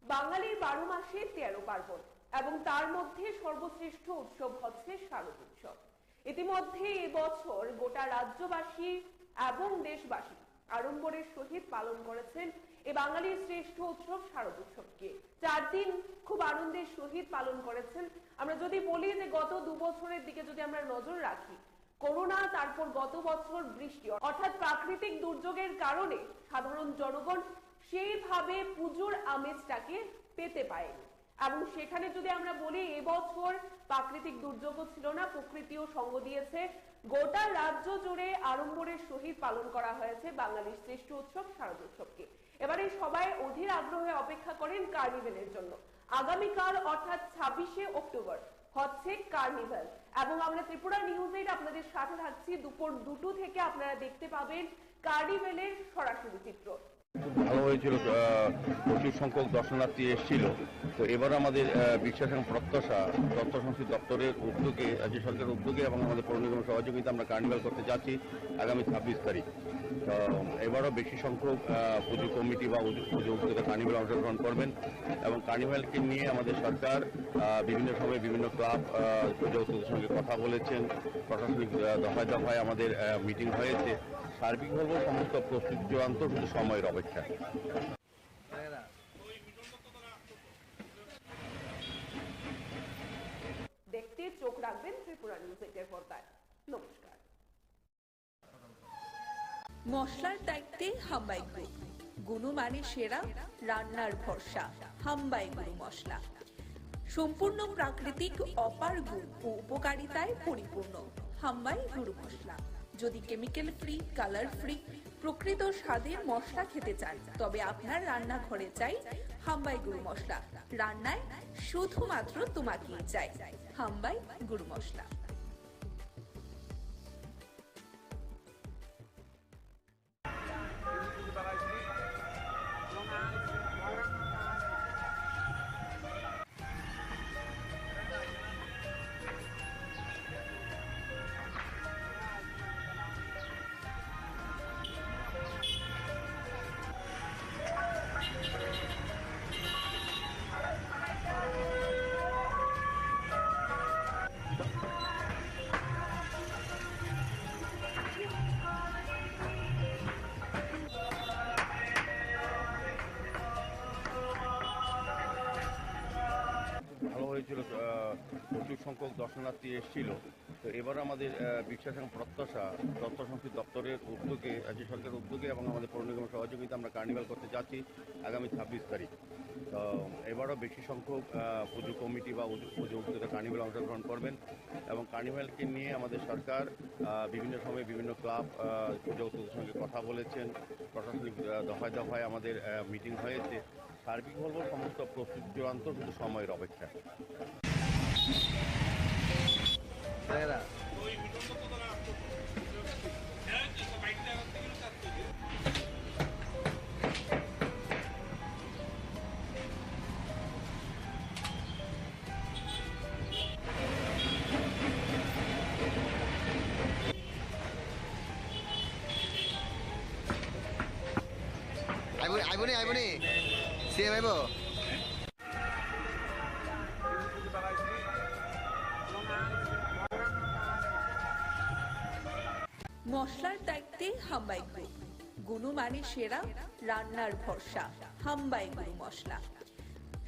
বাঙালির 12 মাসে 13 পার্বণ এবং তার মধ্যে সর্বশ্রেষ্ঠ উৎসব হচ্ছে শারদ উৎসব। ইতিমধ্যে এবছর গোটা রাজ্যবাসী এবং দেশবাসী আড়ম্বরের সহিত পালন করেছেন এই বাঙালির শ্রেষ্ঠ উৎসব শারদ উৎসবকে। 4 দিন খুব আনন্দের সহিত পালন করেছেন। আমরা যদি বলি যে গত 2 বছরের দিকে যদি আমরা নজর রাখি, করোনা, তারপর গত বছর বৃষ্টি, অর্থাৎ প্রাকৃতিক দুর্যোগের কারণে সাধারণ জনগণ সেইভাবে পুজোর আমেজটাকে পেতে পারেনি। এবং সেখানে যদি আমরা বলি এবছর প্রাকৃতিক দুর্যোগও ছিল না, প্রকৃতিও সঙ্গ দিয়েছে। গোটা রাজ্য জুড়ে আড়ম্বরের সহিত পালন করা হয়েছে বাঙালির শ্রেষ্ঠ উৎসব শারদ উৎসবকে। এবারে সবাই অধীর আগ্রহে অপেক্ষা করেন কার্নিভেলের জন্য। আগামীকাল অর্থাৎ 26শে অক্টোবর হচ্ছে কার্নিভেল এবং আমরা ত্রিপুরা নিউজ 8 আপনাদের সাথে থাকছি। দুপুর 2টো থেকে আপনারা দেখতে পাবেন কার্নিভেলের সরাসরি চিত্র। ভালো হয়েছিল, প্রচুর সংখ্যক দর্শনার্থী এসেছিল। তো এবার আমাদের বিশ্বাস এবং প্রত্যাশা তথ্য সংস্কৃতি দপ্তরের উদ্যোগে, রাজ্য সরকারের উদ্যোগে এবং আমাদের পৌর নিগমের সহযোগিতা আমরা কার্নিভাল করতে যাচ্ছি আগামী 26 তারিখ। তো এবারও বেশি সংখ্যক পুজো কমিটি বা পুজো উদ্যোগে কার্নিভাল অংশগ্রহণ করবেন এবং কার্নিভালকে নিয়ে আমাদের সরকার বিভিন্ন সময়ে বিভিন্ন ক্লাব পুজো উদ্যোগের সঙ্গে কথা বলেছেন। প্রশাসনিক দফায় দফায় আমাদের মিটিং হয়েছে। সার্বিকভাবে সমস্ত প্রস্তুতি চূড়ান্ত, শুধু সময়ের অপেক্ষা। দেখতে চোখ রাখবেন ত্রিপুরা নিউজ 8 পর্দায়। নমস্কার। মশলার দায়িত্বে হাম্বাই গ্রুপ, গুণমানে সেরা, রান্নার ভরসা। হাম্বাই গুরু মশলা সম্পূর্ণ প্রাকৃতিক, অপার গুণ ও উপকারিতায় পরিপূর্ণ। হাম্বাই গুরু মশলা। যদি কেমিক্যাল ফ্রি, কালার ফ্রি, প্রকৃত স্বাদের মশলা খেতে চান তবে আপনার রান্নাঘরে চাই হাম্বাই গুরু মশলা। রান্নায় শুধুমাত্র তোমাকেই চাই হাম্বাই গুরু মশলা। প্রচুর সংখ্যক দর্শনার্থী এসেছিল। তো এবার আমাদের বিশ্বাস এবং প্রত্যাশা তথ্য সংস্কৃতি দপ্তরের উদ্যোগে, রাজ্য সরকারের উদ্যোগে এবং আমাদের পৌর নিগমের সহযোগিতা আমরা কার্নিভাল করতে যাচ্ছি আগামী 26 তারিখ। তো এবারও বেশি সংখ্যক পুজো কমিটি বা পুজো উদ্যোগে কার্নিভাল অংশগ্রহণ করবেন এবং কার্নিভালকে নিয়ে আমাদের সরকার বিভিন্ন সময়ে বিভিন্ন ক্লাব পুজো উদ্যোগের সঙ্গে কথা বলেছেন, প্রশাসনিক দফায় দফায় আমাদের মিটিং হয়েছে। সার্বিক বলব সমস্ত প্রস্তুতি চূড়ান্ত, শুধু সময়ের অপেক্ষা। আইবনি সিএম আইব। মশলার দায়িত্বে হাম্বাই গ্রুপ, গুণমানে সেরা, রান্নার ভরসা। হাম্বাই গুরু মশলা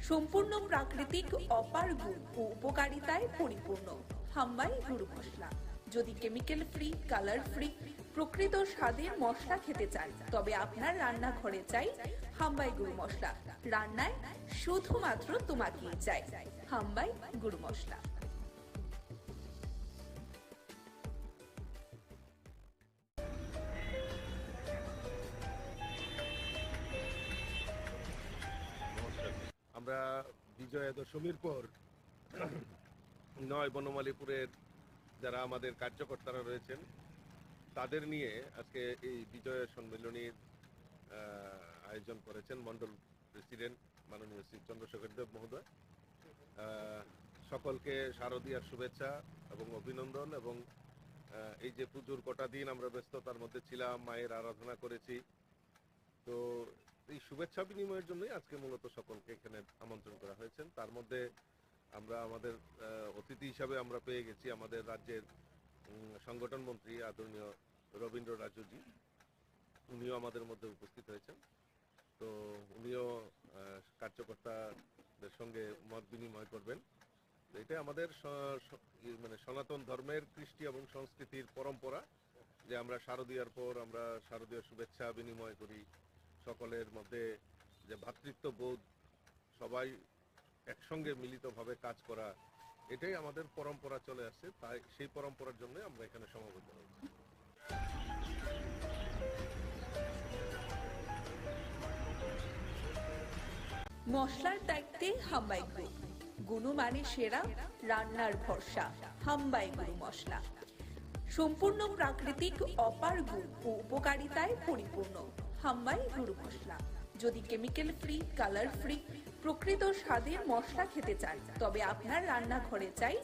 সম্পূর্ণ প্রাকৃতিক, অপার গুণ ও উপকারিতায় পরিপূর্ণ। হাম্বাই গুরু মশলা। যদি কেমিক্যাল ফ্রি, কালার ফ্রি, প্রকৃত স্বাদের মশলা খেতে চান, তবে আপনার রান্নাঘরে চাই হাম্বাই গুরু মশলা। রান্নায় শুধুমাত্র তোমাকেই চাই হাম্বাই গুরু মশলা। আমরা বিজয়া দশমীর পর 9 বনমালীপুরের যারা আমাদের কার্যকর্তারা রয়েছেন তাদের নিয়ে আজকে এই বিজয়া সম্মেলনীর আয়োজন করেছেন মন্ডল প্রেসিডেন্ট মাননীয় শ্রী চন্দ্রশেখর দেব মহোদয়। সকলকে শারদীয়ার শুভেচ্ছা এবং অভিনন্দন। এবং এই যে পুজোর কটা দিন আমরা ব্যস্ততার মধ্যে ছিলাম, মায়ের আরাধনা করেছি, তো এই শুভেচ্ছা বিনিময়ের জন্যই আজকে মূলত সকলকে এখানে আমন্ত্রণ করা হয়েছে। তার মধ্যে আমরা আমাদের অতিথি হিসাবে আমরা পেয়ে গেছি আমাদের রাজ্যের সংগঠন মন্ত্রী আদরণীয় রবীন্দ্র রাজুজি, উনিও আমাদের মধ্যে উপস্থিত হয়েছেন। তো উনিও কার্যকর্তাদের সঙ্গে মত বিনিময় করবেন। তো এটা আমাদের মানে সনাতন ধর্মের কৃষ্টি এবং সংস্কৃতির পরম্পরা যে আমরা শারদীয়ার পর আমরা শারদীয় শুভেচ্ছা বিনিময় করি, সকলের মধ্যে যে ভ্রাতৃত্ববোধ, সবাই একসঙ্গে মিলিতভাবে কাজ করা, এটাই আমাদের পরম্পরা চলে আসছে। তাই সেই পরম্পরার জন্য আমরা এখানে সমবেত হয়েছি। মশলার দায়িত্বে হাম্বাই গ্রুপ, গুণমানে সেরা, রান্নার ভরসা। হাম্বাই গুরু মশলা সম্পূর্ণ প্রাকৃতিক, অপার গুণ ও উপকারিতায় পরিপূর্ণ। হাম্বাই গুরু মশলা। যদি কেমিক্যাল ফ্রি, কালার ফ্রি, প্রকৃত স্বাদের মশলা খেতে চান, তবে আপনার রান্নাঘরে চাই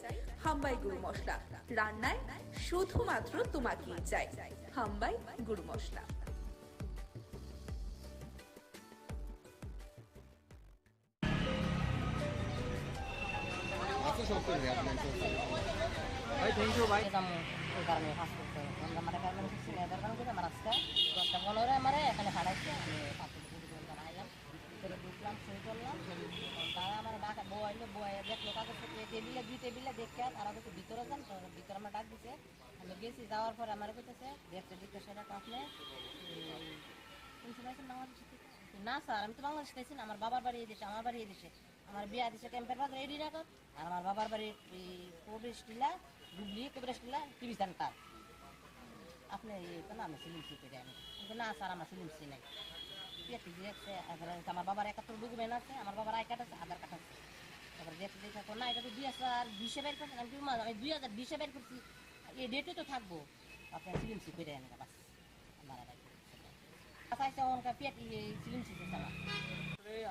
হাম্বাই গুরু মশলা। রান্নায় শুধুমাত্র তোমাকেই চাই হাম্বাই গুরু মশলা। ভাই থ্যাংক ইউ ভাই। ওই কারণে কাজ করতে হবে। আমরা মানে গার্মেন্ট ছিল, এদের কারণে করে আমার আজকে 10টা-15 আমার এখানে হারাইছে। আমি 5 আইলাম, ভিতরে ঢুকলাম, সই করলাম। তারা আমার ডাকা বউ আইলো, বউ দেখলো কাগজ টেবিলে, 2 টেবিলে দেখে তারা তো ভিতরে যান, তো ভিতরে আমার ডাক দিছে। আমি গেছি, যাওয়ার পরে আমার কইতেছে দেখতে দিতে সেটা আপনি বাংলাদেশ না স্যার, আমি তো বাংলাদেশ খাইছি না, আমার বাবার বাড়ি এদেশে, আমার বাড়ি এদেশে, আমার বিয়া দিছে ক্যাম্পের বাজার এডি রাখত, আর আমার বাবার বাড়ি প্রবেশ টিলা গুগলি প্রবেশ টিলা টিভি সেন্টার। আপনি আমি সিলিম সিটে যাই কিন্তু না স্যার, আমার সিলিম সি নাই। আমার বাবার 71 ডকুমেন্ট আছে, আমার বাবার আই কার্ড আছে, আধার কার্ড আছে। তারপরে দেখতে দেখে না এটা তো 2020 বের করছেন, আমি 2020 বের করছি, এই ডেটে তো থাকবো। আপনার সিলিম সি করে দেন বাস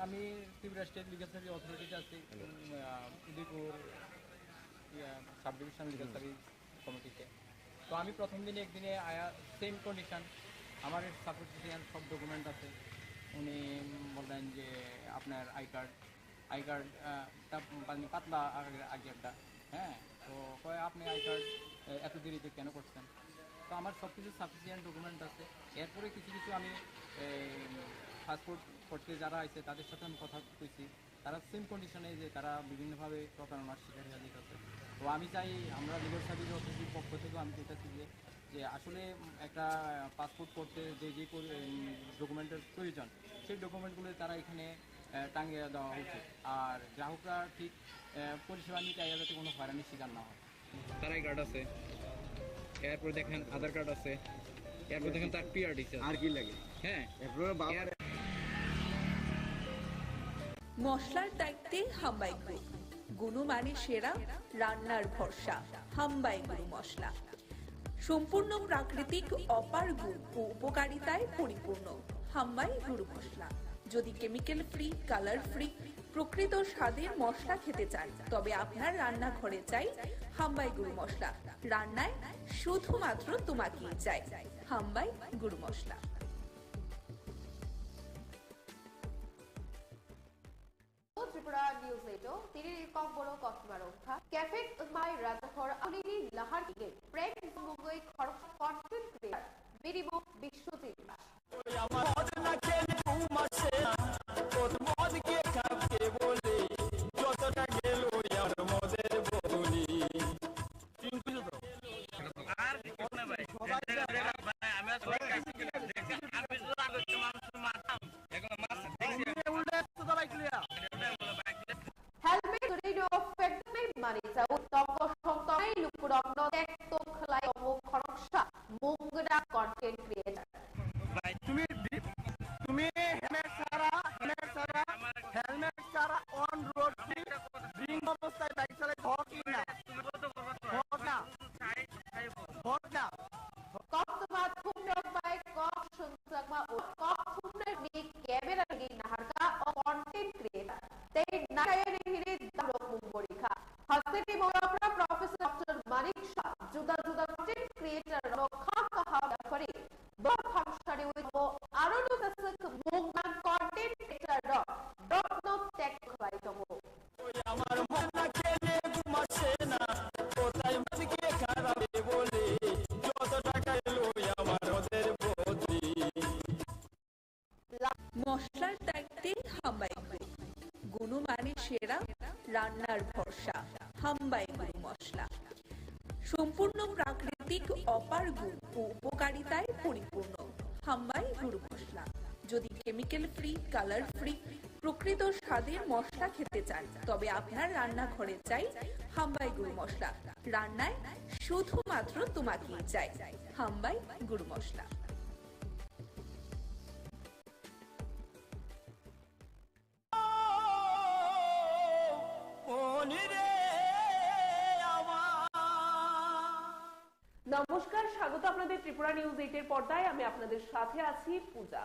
আমি ত্রিপুরা স্টেট লিগাল সার্ভিস অথরিটিতে আছি, Udaipur sub division legal service কমিটিতে। তো আমি প্রথম দিনে একদিনে আয়া সেম কন্ডিশন, আমার সাপোর্টিশন সব ডকুমেন্ট আছে। উনি বললেন যে আপনার আই কার্ডটা পাতলা আগেরটা, হ্যাঁ, তো কয় আপনি আই কার্ড এত দেরিতে কেন করছেন? তো আমার সব কিছু সাফিসিয়েন্ট ডকুমেন্ট আছে। এরপরে কিছু কিছু আমি পাসপোর্ট করতে যারা আছে তাদের সাথে আমি কথা কইছি, তারা সেম কন্ডিশনে যে তারা বিভিন্নভাবে প্রতারণার শিকার হয়ে যেতেছে। তো আমি চাই আমরা লিগাল সার্ভিস অথরিটির পক্ষ থেকেও আমি চাইতেছি যে আসলে একটা পাসপোর্ট করতে যে ডকুমেন্টের প্রয়োজন সেই ডকুমেন্টগুলো তারা এখানে টাঙিয়ে দেওয়া উচিত, আর গ্রাহকরা ঠিক পরিষেবা নিতে যাতে কোনো হয়রানির শিকার না হয়। তার আই কার্ড আছে, এরপর দেখেন আধার কার্ড আছে, এরপর দেখেন তার পিআরডি আর কি লাগে। হ্যাঁ, মশলার দায়িত্বে হাম্বাই গ্রুপ, গুণমানে সেরা, রান্নার ভরসা। হাম্বাই গুরু মশলা সম্পূর্ণ প্রাকৃতিক, অপার গুণ ও উপকারিতায় পরিপূর্ণ। হাম্বাই গুরু মশলা। যদি কেমিক্যাল ফ্রি, কালার ফ্রি, প্রকৃত স্বাদের মশলা খেতে চান তবে আপনার রান্নাঘরে চাই হাম্বাই গুরু মশলা। রান্নায় শুধুমাত্র তোমাকেই চাই হাম্বাই গুরু মশলা। ত্রিপুরা নিউজ এইটো তিনিৰ কক বড় কষ্টমাৰ ৰক্ষা কেফে মাই ৰাজখৰ আলিৰি লাহাৰ কিগে প্ৰেম মুগৈ খৰচ কন্টেন্ট ক্ৰিয়েটাৰ বিৰিমো বিশ্বজিৎ দাস। আমার মদ না খেলে ঘুম আসে না, তোর মদকে খাবকে বলে যতটা গেল আমার মদের বদলি। আর কোন ভাই ভাই আমি আসলে কাছে গেলাম দেখেন আমি তো আগে মানুষ মারতাম এখন মাছ দেখি উল্টে তো ভাই ক্লিয়ার হেলমেট রেডিও ফেডমেট মানিছা উত্তম সংতমাই লুকুরগ্ন টেকটো খলাই অমুক খরকসা মুংগডা কন্টেন্ট ক্রিয়েটার। ভাই তুমি হেলমেট ছাড়া অন রোড ড্রিঙ্ক অবস্থায় বাইক চালাই হক না কক্তবা থুমরক বাই কক সুনসাকমা ও কক থুমরক নি ক্যামেরা গি নাহারকা ও কন্টেন্ট ক্রিয়েটার তেই নাকায়ে হিরে দামরক মুংবরিখা হাসেনি মোরাপরা প্রফেসর ডক্টর মানিক শাহ জুদা জুদা কন্টেন্ট ক্রিয়েটার রক্ষা কাহা করে দো ফাংশনে উইথ আরো নুকাসক মুংনাং কন্টেন্ট ক্রিয়েটার রত্ন টেক খলাই তমো। ওই আমার মদ না খেলে ঘুম আসে না, কোথায় মদকে খারাপে বলে যত টাকা এলো আমার মদের বদলি। মশলার দায়িত্বে হাম্বাই গ্রুপ, গুণমানে সেরা, রান্নার ভরসা। হাম্বাই গুরু মশলা সম্পূর্ণ প্রাকৃতিক, অপার গুণ ও উপকারিতায় পরিপূর্ণ। হাম্বাই গুরু মশলা। যদি কেমিক্যাল ফ্রি, কালার ফ্রি, প্রকৃত স্বাদের মশলা খেতে চান তবে আপনার রান্নাঘরে চাই হাম্বাই গুরু মশলা। রান্নায় শুধুমাত্র তোমাকেই চাই হাম্বাই গুরু মশলা। নমস্কার, স্বাগত আপনাদের ত্রিপুরা নিউজ 8 এর পর্দায়। আমি আপনাদের সাথে আছি পূজা।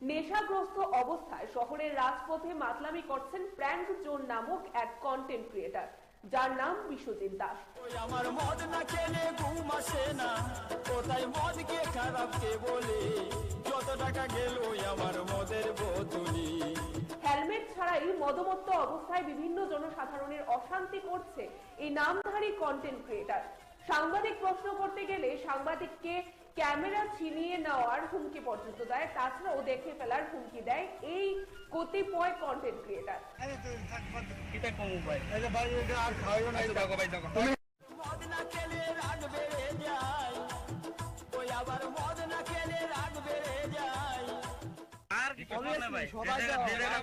নেশাগ্রস্ত অবস্থায় শহরের রাজপথে মাতলামি করছেন প্র্যাঙ্ক জোন নামক এক কন্টেন্ট ক্রিয়েটার, যার নাম বিশ্বজিৎ দাস। ওই আমার মদ না খেলে ঘুম আসে না, কোথায় মদকে খারাপকে বলে যত টাকা গেল আমার মদের বোতলি। হেলমেট ছাড়াই মদমত্ত অবস্থায় বিভিন্ন জনসাধারণের অশান্তি করছে এই নামধারী কন্টেন্ট ক্রিয়েটার। সাংবাদিক প্রশ্ন করতে গেলে সাংবাদিককে ক্যামেরা ছিনিয়ে নেওয়ার হুমকি পর্যন্ত দেয়, তাছাড়াও দেখে ফেলার হুমকি দেয় এই কতিপয় কন্টেন্ট ক্রিয়েটার। মদ না খেলে রাগ বেড়ে যায়, ওই আবার মদ না খেলে রাগ বেড়ে যায়। আর কোন ভাই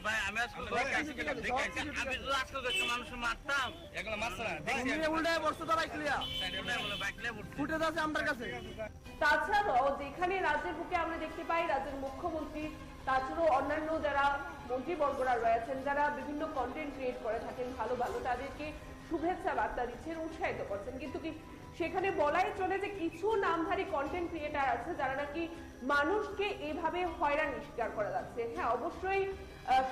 ভাই আমি আসলে কাছে গেলাম দেখেন আমি তো আজকে মানুষ মারতাম এখন মাছ দেখি উল্টে বসতো তো ভাই ক্লিয়ার ভাই ক্লিয়ার ফুটেজ আছে আমার কাছে। তাছাড়াও যেখানে রাজ্যের বুকে আমরা দেখতে পাই রাজ্যের মুখ্যমন্ত্রী, তাছাড়াও অন্যান্য যারা মন্ত্রীবর্গরা রয়েছেন যারা বিভিন্ন কন্টেন্ট ক্রিয়েট করে থাকেন ভালো ভালো, তাদেরকে শুভেচ্ছা বার্তা দিচ্ছেন, উৎসাহিত করছেন, কিন্তু কি সেখানে বলাই চলে যে কিছু নামধারী কন্টেন্ট ক্রিয়েটার আছে যারা নাকি মানুষকে এভাবে হয়রানি শিকার করা যাচ্ছে। হ্যাঁ, অবশ্যই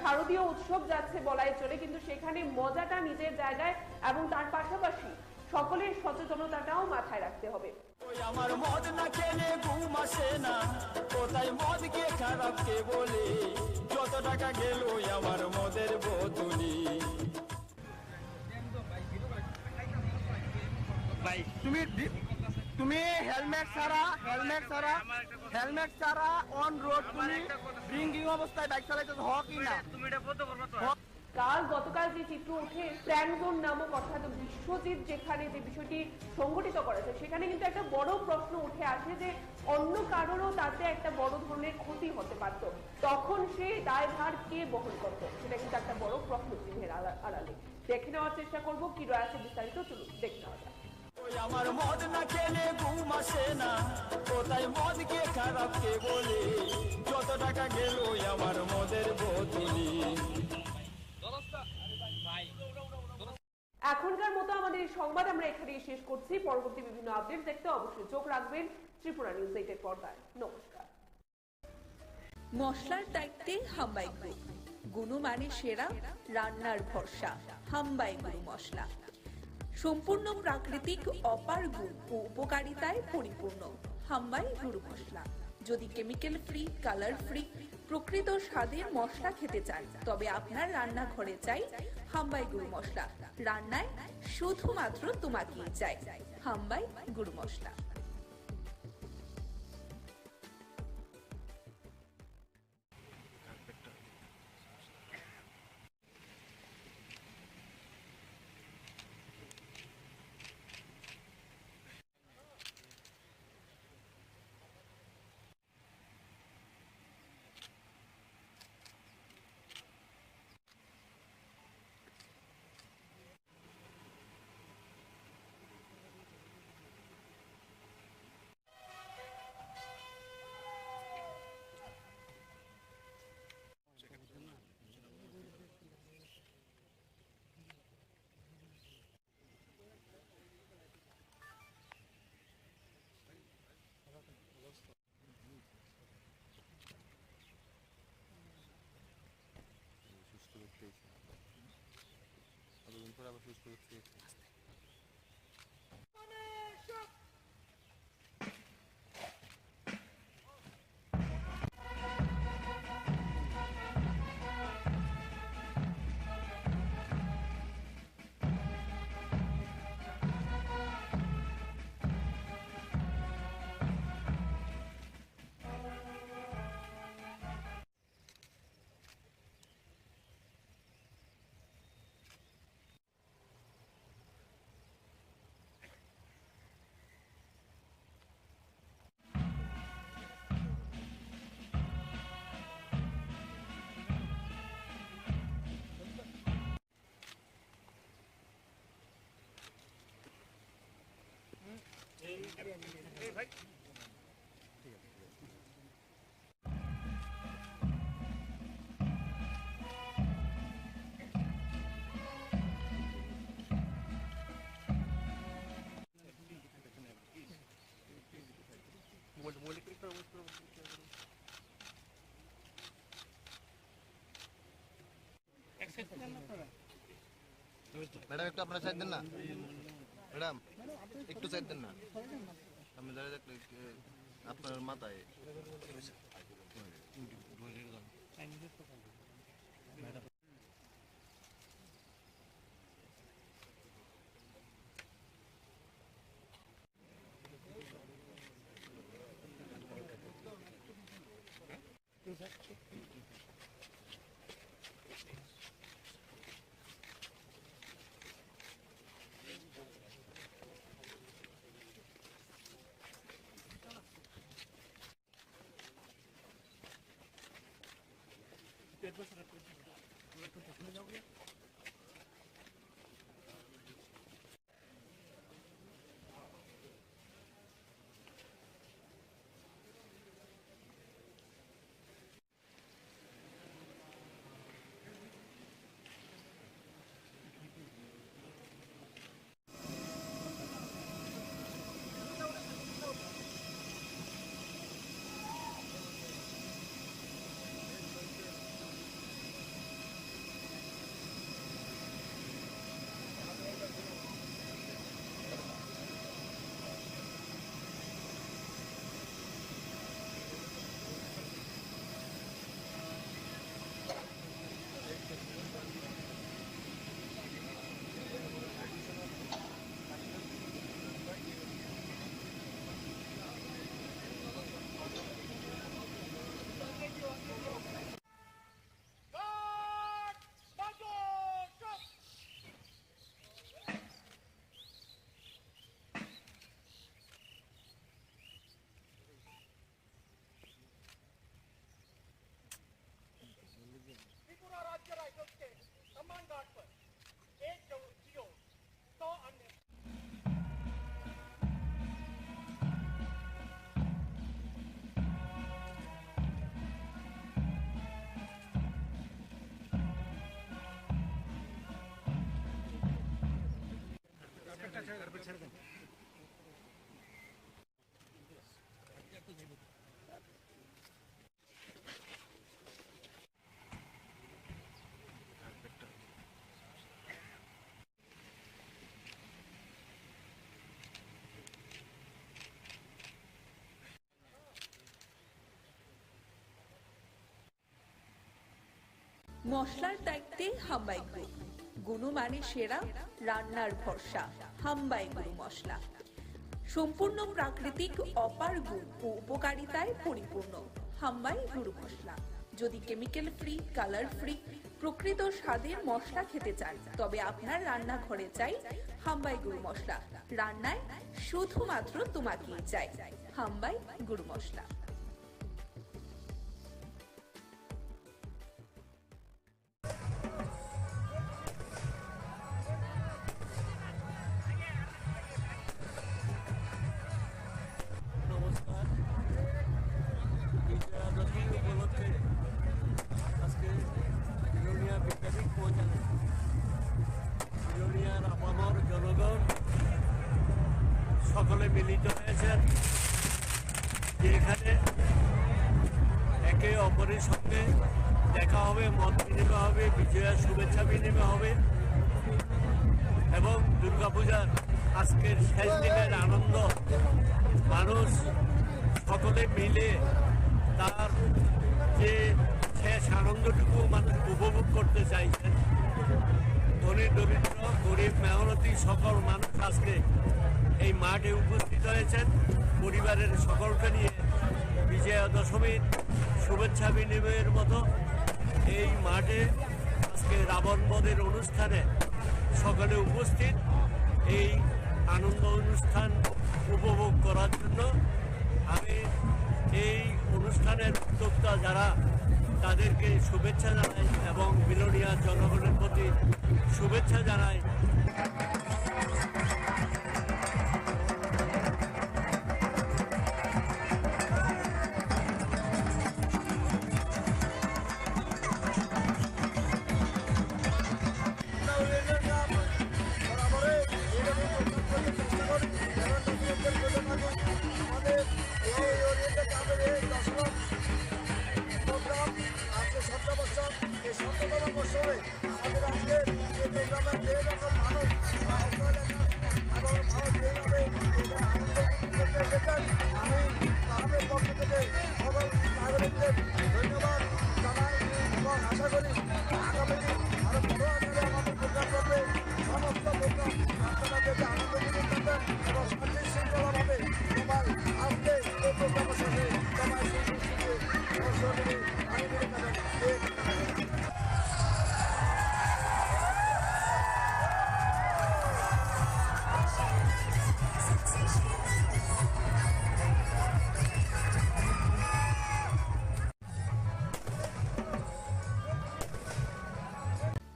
শারদীয় উৎসব যাচ্ছে বলাই চলে, কিন্তু সেখানে মজাটা নিজের জায়গায় এবং তার পাশাপাশি সকলের সচেতনতাটাও মাথায় রাখতে হবে। ওই আমার মদ না খেলে ঘুম আসে না, কোথায় মদকে খারাপকে বলে যত টাকা গেল আমার মদের বোতলি। ভাই তুমি হেলমেট ছাড়া অন রোড তুমি ড্রিঙ্কিং অবস্থায় বাইক চালাইতে হক না? গতকাল যে চিত্র ওঠে প্র্যানজোন নামক অর্থাৎ বিশ্বজিৎ যেখানে যে বিষয়টি সংঘটিত করেছে সেখানে কিন্তু একটা বড় প্রশ্ন উঠে আসে যে অন্য কারোরও তাতে একটা বড় ধরনের ক্ষতি হতে পারত, তখন সেই দায়ভার কে বহন করত, সেটা কিন্তু একটা বড় প্রশ্ন চিহ্নের আড়ালে। দেখে নেওয়ার চেষ্টা করবো কি রয়েছে বিস্তারিত, চলুন দেখে নেওয়া যাক। আমার মদ না খেলে ঘুম আসে না, কোথায় মদ কে খারাপ কে বলে, যত টাকা গেল আমার মদের বোতলি। এখনকার মতো আমাদের এই সংবাদ আমরা এখানেই শেষ করছি। পরবর্তী বিভিন্ন আপডেট দেখতে অবশ্যই চোখ রাখবেন ত্রিপুরা নিউজ 8 পর্দায়। নমস্কার। মশলার দায়িত্বে হাম্বাই গ্রুপ, গুণমানে সেরা, রান্নার ভরসা। হাম্বাই গুরু মশলা সম্পূর্ণ প্রাকৃতিক, অপার গুণ ও উপকারিতায় পরিপূর্ণ। হাম্বাই গুরু মশলা। যদি কেমিক্যাল ফ্রি, কালার ফ্রি, প্রকৃত স্বাদের মশলা খেতে চান তবে আপনার রান্নাঘরে চাই হাম্বাই গুরু মশলা। রান্নায় শুধুমাত্র তোমাকেই চাই হাম্বাই গুরু মশলা। ম্যাডাম একটু আপনারা সাইড দেন না, ম্যাডাম একটু সাইড দেন না, আমি দাঁড়িয়ে দেখলে আপনার মাথায় মশলার দায়িত্বে হাম্বাই গ্রুপ, গুণমানে সেরা, রান্নার ভরসা। হাম্বাই গুরু মশলা সম্পূর্ণ প্রাকৃতিক, অপার গুণ ও উপকারিতায় পরিপূর্ণ। হাম্বাই গুরু মশলা। যদি কেমিক্যাল ফ্রি, কালার ফ্রি, প্রকৃত স্বাদের মশলা খেতে চান তবে আপনার রান্নাঘরে চাই হাম্বাই গুরু মশলা। রান্নায় শুধুমাত্র তোমাকেই চাই হাম্বাই গুরু মশলা। নমস্কার। বিজয়া দশমী উপলক্ষে আজকে বিলোনিয়া বিদ্যাপীঠ পৌঁছানো বিলোনিয়ার আপামর জনগণ সকলে মিলিত হয়েছেন, যেখানে একে অপরের সঙ্গে দেখা হবে, মত বিনিময় হবে, বিজয়ার শুভেচ্ছা বিনিময় হবে এবং দুর্গাপূজার আজকের শেষ দিনের আনন্দ মানুষ সকলে মিলে তার যে শেষ আনন্দটুকু মানুষ উপভোগ করতে চাইছেন। ধনী দরিদ্র, গরিব মেহনতি সকল মানুষ আজকে এই মাঠে উপস্থিত হয়েছেন পরিবারের সকলকে নিয়ে বিজয়া দশমীর শুভেচ্ছা বিনিময়ের মতো এই মাঠে আজকে রাবণ বধের অনুষ্ঠানে সকলে উপস্থিত এই আনন্দ অনুষ্ঠান উপভোগ করার জন্য। আমি এই অনুষ্ঠানের উদ্যোক্তা যারা তাদেরকে শুভেচ্ছা জানাই এবং বিলোনিয়ার জনগণের প্রতি শুভেচ্ছা জানাই।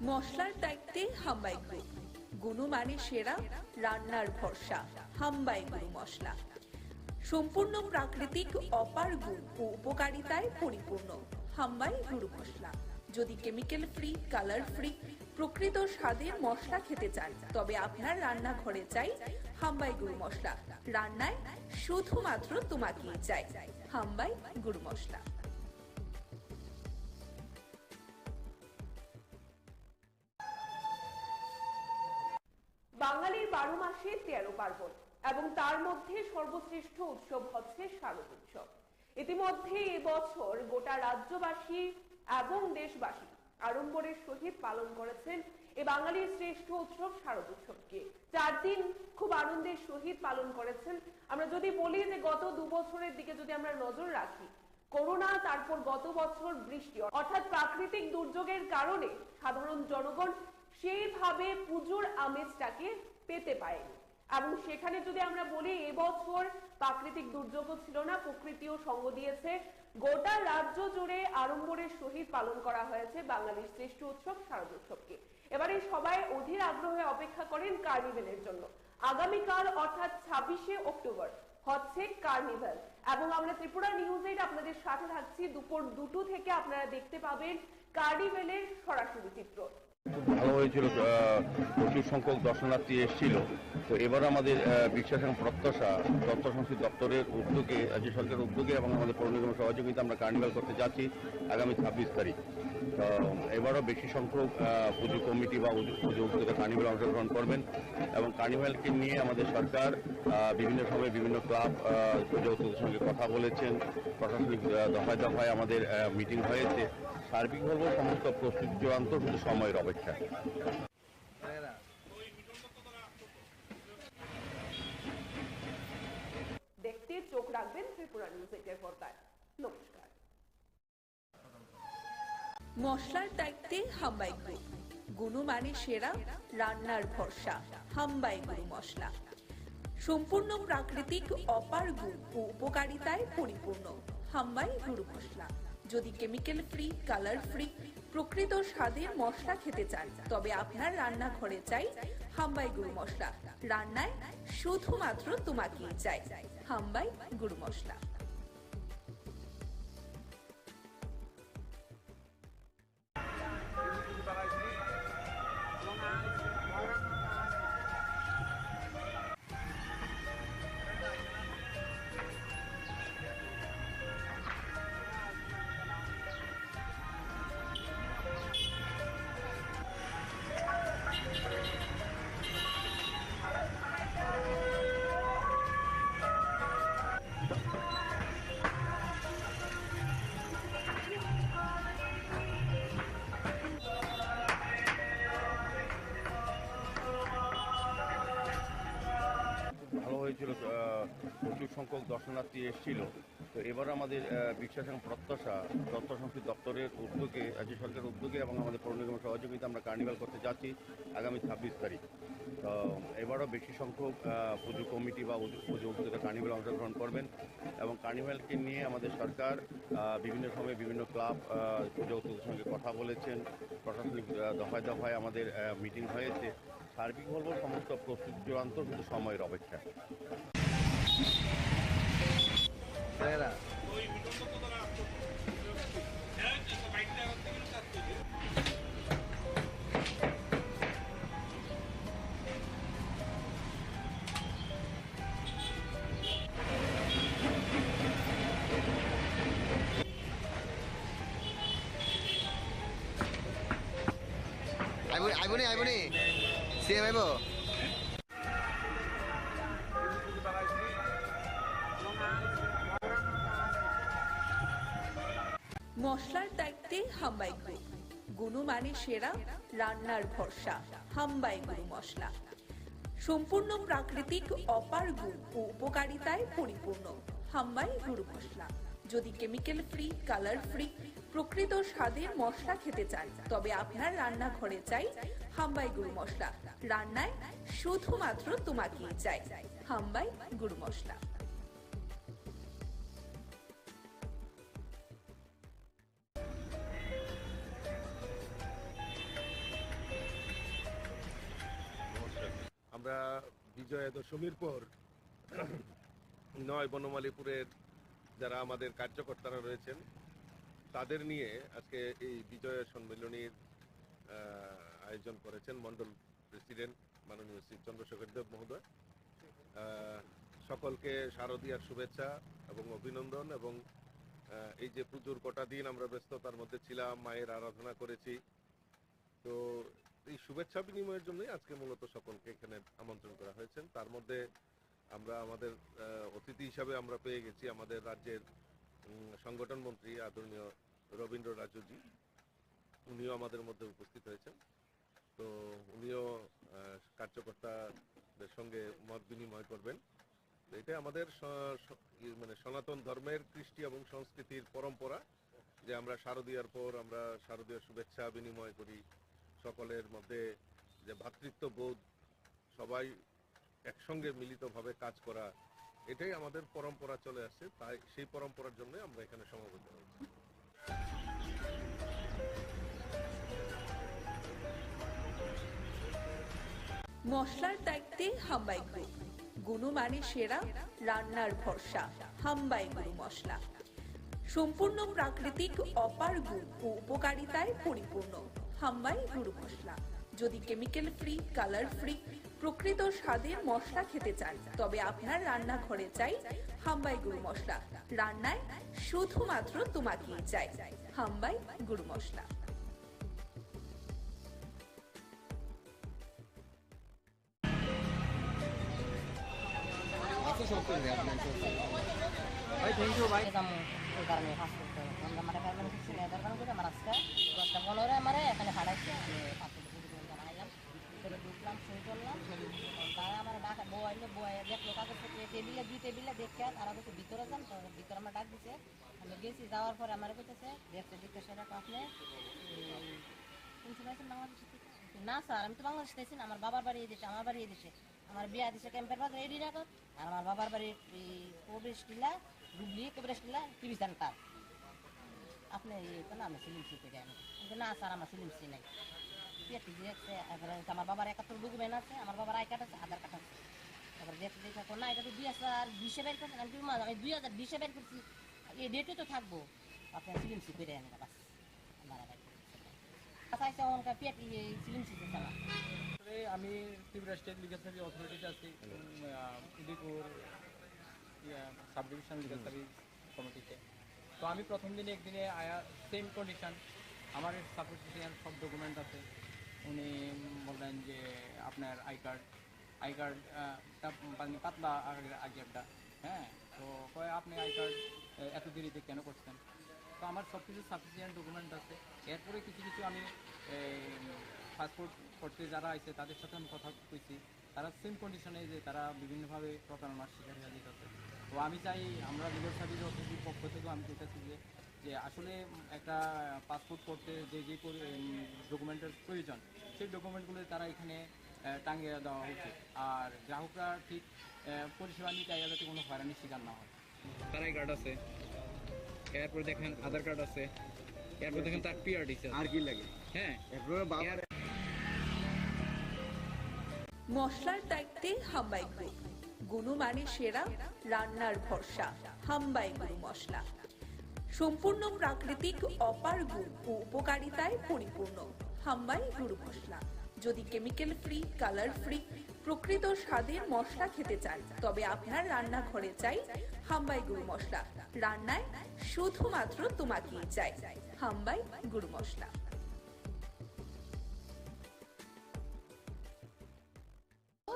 মশলার দায়িত্বে হাম্বাই গ্রুপ, গুণমানে সেরা, রান্নার ভরসা। হাম্বাই গুরু মশলা সম্পূর্ণ প্রাকৃতিক, অপার গুণ ও উপকারিতায় পরিপূর্ণ। হাম্বাই গুরু মশলা। যদি কেমিক্যাল ফ্রি, কালার ফ্রি, প্রকৃত স্বাদের মশলা খেতে চান তবে আপনার রান্নাঘরে চাই হাম্বাই গুরু মশলা। রান্নায় শুধুমাত্র তোমাকেই চাই হাম্বাই গুরু মশলা। বাঙালির 12 মাসে 13 পার্বণ এবং তার মধ্যে সর্বশ্রেষ্ঠ উৎসব হচ্ছে শারদ উৎসব। ইতিমধ্যে এবছর গোটা রাজ্যবাসী এবং দেশবাসী আড়ম্বরের সহিত পালন করেছেন এই বাঙালির শ্রেষ্ঠ উৎসব শারদ উৎসবকে। 4 দিন খুব আনন্দের সহিত পালন করেছেন। আমরা যদি বলি যে গত 2 বছরের দিকে যদি আমরা নজর রাখি, করোনা, তারপর গত বছর বৃষ্টি, অর্থাৎ প্রাকৃতিক দুর্যোগের কারণে সাধারণ জনগণ সেইভাবে পুজোর আমেজটাকে পেতে পারেনি। এবং সেখানে যদি আমরা বলি এবছর প্রাকৃতিক দুর্যোগও ছিল না, প্রকৃতিও সঙ্গ দিয়েছে। গোটা রাজ্য জুড়ে আড়ম্বরের সহিত পালন করা হয়েছে বাঙালির শ্রেষ্ঠ উৎসব শারদ উৎসবকে। এবারে সবাই অধীর আগ্রহে অপেক্ষা করেন কার্নিভেলের জন্য। আগামীকাল অর্থাৎ 26শে অক্টোবর হচ্ছে কার্নিভেল এবং আমরা ত্রিপুরা নিউজ 8 আপনাদের সাথে থাকছি। দুপুর 2টো থেকে আপনারা দেখতে পাবেন কার্নিভেলের সরাসরি চিত্র। খুব ভালো হয়েছিল, প্রচুর সংখ্যক দর্শনার্থী এসেছিল। তো এবার আমাদের বিশ্বাস এবং প্রত্যাশা তথ্য সংস্কৃতি দপ্তরের উদ্যোগে, রাজ্য সরকারের উদ্যোগে এবং আমাদের পৌর নিগমের সহযোগিতা আমরা কার্নিভাল করতে যাচ্ছি আগামী 26 তারিখ। তো এবারও বেশি সংখ্যক পুজো কমিটি বা পুজো উদ্যোগে কার্নিভাল অংশগ্রহণ করবেন এবং কার্নিভালকে নিয়ে আমাদের সরকার বিভিন্ন সময়ে বিভিন্ন ক্লাব পুজো উদ্যোগের সঙ্গে কথা বলেছেন, প্রশাসনিক দফায় দফায় আমাদের মিটিং হয়েছে। সার্বিক বলবো সমস্ত প্রস্তুতি চূড়ান্ত, শুধু সময়ের অপেক্ষা। দেখতে চোখ রাখবেন ত্রিপুরা নিউজ 8 এর পর্দায়। নমস্কার। মশলার দায়িত্বে হাম্বাই গ্রুপ, গুণমানে সেরা, রান্নার ভরসা। হাম্বাই গুরু মশলা সম্পূর্ণ প্রাকৃতিক, অপার গুণ ও উপকারিতায় পরিপূর্ণ। হাম্বাই গুরু মশলা। যদি কেমিক্যাল ফ্রি, কালার ফ্রি, প্রকৃত স্বাদের মশলা খেতে চান, তবে আপনার রান্নাঘরে চাই হাম্বাই গুরু মশলা। রান্নায় শুধুমাত্র তোমাকেই চাই হাম্বাই গুরু মশলা। ভালো হয়েছিল, প্রচুর সংখ্যক দর্শনার্থী এসেছিল। তো এবার আমাদের বিশ্বাস এবং প্রত্যাশা তথ্য সংস্কৃতি দপ্তরের উদ্যোগে, রাজ্য সরকারের উদ্যোগে এবং আমাদের পৌর নিগমের সহযোগিতা আমরা কার্নিভাল করতে যাচ্ছি আগামী 26 তারিখ। তো এবারও বেশি সংখ্যক পুজো কমিটি বা পুজো উদ্যোগে কার্নিভাল অংশগ্রহণ করবেন এবং কার্নিভালকে নিয়ে আমাদের সরকার বিভিন্ন সময়ে বিভিন্ন ক্লাব পুজো উদ্যোগের সঙ্গে কথা বলেছেন, প্রশাসনিক দফায় দফায় আমাদের মিটিং হয়েছে। সার্বিক বলবো সমস্ত প্রস্তুতি চূড়ান্ত, শুধু সময়ের অপেক্ষা। আইবনি সিএম আইব। মশলার দায়িত্বে হাম্বাই গ্রুপ, গুণমানে সেরা, রান্নার ভরসা। হাম্বাই গুরু মশলা সম্পূর্ণ প্রাকৃতিক, অপার গুণ ও উপকারিতায় পরিপূর্ণ। হাম্বাই গুরু মশলা। যদি কেমিক্যাল ফ্রি, কালার ফ্রি, প্রকৃত স্বাদের মশলা খেতে চান, তবে আপনার রান্নাঘরে চাই হাম্বাই গুরু মশলা। রান্নায় শুধুমাত্র তোমাকেই চাই হাম্বাই গুরু মশলা। আমরা বিজয়া দশমীর পর 9 বনমালীপুরের যারা আমাদের কার্যকর্তারা রয়েছেন তাদের নিয়ে আজকে এই বিজয়া সম্মেলনীর আয়োজন করেছেন মন্ডল প্রেসিডেন্ট মাননীয় শ্রী চন্দ্রশেখর দেব মহোদয়। সকলকে শারদীয়ার শুভেচ্ছা এবং অভিনন্দন। এবং এই যে পুজোর কটা দিন আমরা ব্যস্ততার মধ্যে ছিলাম, মায়ের আরাধনা করেছি, তো এই শুভেচ্ছা বিনিময়ের জন্যই আজকে মূলত সকলকে এখানে আমন্ত্রণ করা হয়েছে। তার মধ্যে আমরা আমাদের অতিথি হিসাবে আমরা পেয়ে গেছি আমাদের রাজ্যের সংগঠন মন্ত্রী আদরণীয় রবীন্দ্র রাজুজি, উনিও আমাদের মধ্যে উপস্থিত হয়েছেন। তো উনিও কার্যকর্তাদের সঙ্গে মত বিনিময় করবেন। এটা আমাদের মানে সনাতন ধর্মের কৃষ্টি এবং সংস্কৃতির পরম্পরা যে আমরা শারদীয়ার পর আমরা শারদীয় শুভেচ্ছা বিনিময় করি, সকলের মধ্যে যে ভ্রাতৃত্ববোধ, সবাই একসঙ্গে মিলিতভাবে কাজ করা, এটাই আমাদের পরম্পরা চলে আসছে। তাই সেই পরম্পরার জন্য আমরা এখানে সমবেত হয়েছি। মশলার দায়িত্বে হাম্বাই গ্রুপ, গুণমানে সেরা, রান্নার ভরসা। হাম্বাই গুরু মশলা সম্পূর্ণ প্রাকৃতিক, অপার গুণ ও উপকারিতায় পরিপূর্ণ। হাম্বাই গুঁড়ো মশলা। যদি কেমিক্যাল ফ্রি, কালার ফ্রি, প্রকৃত স্বাদের মশলা খেতে চান তবে আপনার রান্নাঘরে চাই হাম্বাই গুঁড়ো মশলা। রান্নায় শুধুমাত্র তোমাকেই চাই হাম্বাই গুঁড়ো মশলা। ভাই থ্যাংক ইউ ভাই। ওই কারণে ফাঁস করতে হবে। আমরা মাঠে কারণ কিছু নেই, দরকার করে আমার আজকে 10টা-15 আমারে এখানে ফাটাইছে। আমি ফাঁসের প্রতিবেদন জানাইলাম, ভিতরে ঢুকলাম, সই করলাম। তারা আমার ডাকা বয়ে দেখলো কাগজপত্র টেবিলে, 2 টেবিলে দেখে তারা বলছে ভিতরে যান। তো ভিতরে আমার ডাক দিছে, আমি গেছি। যাওয়ার পরে আমার বলতেছে দেখতে সেটা আপনি শুনতে পাইছেন বাংলাদেশ থেকে? না স্যার, আমি তো বাংলাদেশ চাইছি না, আমার বাবার বাড়ি এই দেশে, আমার বাড়ি এই দেশে, আমার বিয়া দিছে ক্যাম্পের বাজার রেডি রাখত। আর আমার বাবার বাড়ির প্রবেশ টিলা ডুবলি প্রবেশ টিলা টিভি সেন্টার। আপনি তো না, আমি সিলিম সি থেকে আমি কিন্তু না স্যার, আমার সিলিম সি নাই। আমার বাবার 71 ডকুমেন্ট আছে, আমার বাবার আই কার্ড আছে, আধার কার্ড আছে। তারপরে দেখতে দেখো না, এটা তো 2020-এ বের করছেন। আমি 2020-এ বের করছি, এই ডেটে তো থাকবো। আপনার সিলিম সি করে আনি বাস আমার আচ্ছা ওখানকার পেট সিলিম সি চালা। আমি ত্রিপুরা স্টেট লিগাল সার্ভিস অথরিটিতে আছি, Udaipur sub division legal service কমিটিতে। তো আমি প্রথম দিনে একদিনে আয়া সেম কন্ডিশন, আমার সাপোর্টিশন সব ডকুমেন্ট আছে। উনি বললেন যে আপনার আই কার্ডটা পাতলা আগেরটা, হ্যাঁ। তো কয় আপনি আই কার্ড এত দেরিতে কেন করছেন? তো আমার সব কিছু সাফিসিয়েন্ট ডকুমেন্ট আছে। এরপরে কিছু কিছু আমি পাসপোর্ট করতে যারা আছে তাদের সাথে আমি কথা কইছি, তারা সেম কন্ডিশনে যে তারা বিভিন্নভাবে প্রতারণার শিকার হয়ে যেতেছে। তো আমি চাই আমরা লিগাল সার্ভিস অথরিটির পক্ষ থেকেও আমি চাইতেছি যে আসলে একটা পাসপোর্ট করতে যে ডকুমেন্টের প্রয়োজন সেই ডকুমেন্টগুলো তারা এখানে টাঙিয়ে দেওয়া উচিত। আর গ্রাহকরা ঠিক পরিষেবা নিতে যাতে কোনো হয়রানির শিকার না হয়। তার আই কার্ড আছে, এরপর দেখেন আধার কার্ড আছে, এরপর দেখেন তার পিআরডি আছে। আর কি লাগে? হ্যাঁ, মশলার দায়িত্বে হাম্বাই গ্রুপ। গুণমানে সেরা, রান্নার ভরসা হাম্বাই গুঁড়ো মশলা। সম্পূর্ণ প্রাকৃতিক, অপার গুণ ও উপকারিতায় পরিপূর্ণ হাম্বাই গুঁড়ো মশলা। যদি কেমিক্যাল ফ্রি, কালার ফ্রি, প্রকৃত স্বাদের মশলা খেতে চান তবে আপনার রান্নাঘরে চাই হাম্বাই গুঁড়ো মশলা। রান্নায় শুধুমাত্র তোমাকেই চাই হাম্বাই গুঁড়ো মশলা।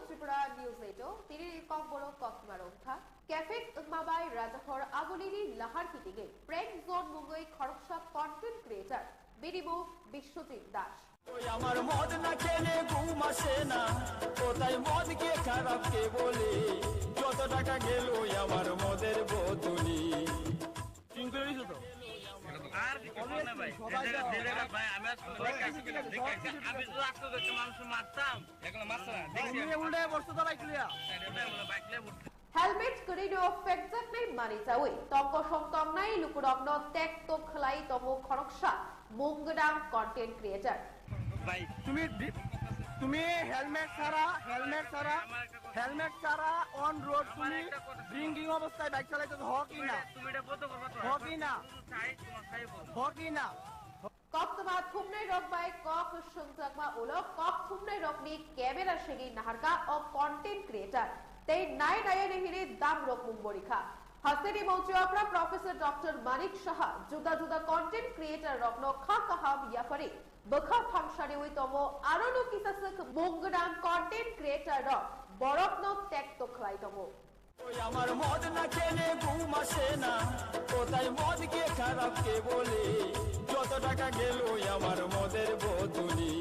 ত্রিপুরা নিউজ 8 তিরির কক বড় কক্সমার অংখা ক্যাফেট মাবাই রাজাহর আগলিরি লাহার কিটিগে প্রেক জোন মুঙ্গই খড়কসা কন্টেন্ট ক্রিয়েটর বিরিবু বিশ্বজিৎ দাস। ওই আমার মদ না খেলে ঘুম আসে না, কোথায় মদ কে খারাপ কে বলে, যত টাকা গেল আমার মদের বোতলি। আর ভাই ভাই আমি আমি তো আসতে দেখতে মানুষ মারতাম, এগুলো মারছ না দেখি উল্টে বসতে তো বাইকলিয়া হেলমেট করিডো ফেকজাক নাই মানি চাওই তঙ্ক সংতং নাই লুকুরগ্ন টেক তো খলাই তমো খড়কসা মুঙ্গডাং কন্টেন্ট ক্রিয়েটর। ভাই তুমি হেলমেট ছাড়া অন রোড তুমি ড্রিঙ্কিং অবস্থায় বাইক চালাইতে হকি না কক্তবা থুমনাই রক বাই কক সংজাকমা ওলক কক থুমনাই রকনি ক্যামেরা সেগি নাহারকা ও কন্টেন্ট ক্রিয়েটর তেই নাই নায়ানে হিরে দাম রক মুম্বরিখা হাসেরি মৌচুয়াপরা প্রফেসর ডক্টর মানিক সাহা জুদা জুদা কন্টেন্ট ক্রিয়েটর রকনো খা কাহাম ইয়াফারি বখা ফাংশনে ওই তমো আরনো কিসাসক মুঙ্গডাং কন্টেন্ট ক্রিয়েটর রক বরকনো টেক তো খলাই তমো। ওই আমার মদ না খেলে ঘুম আসে না, কোথায় মদ কে খারাপ কে বলে, যত টাকা গেল আমার মদের বোতলি।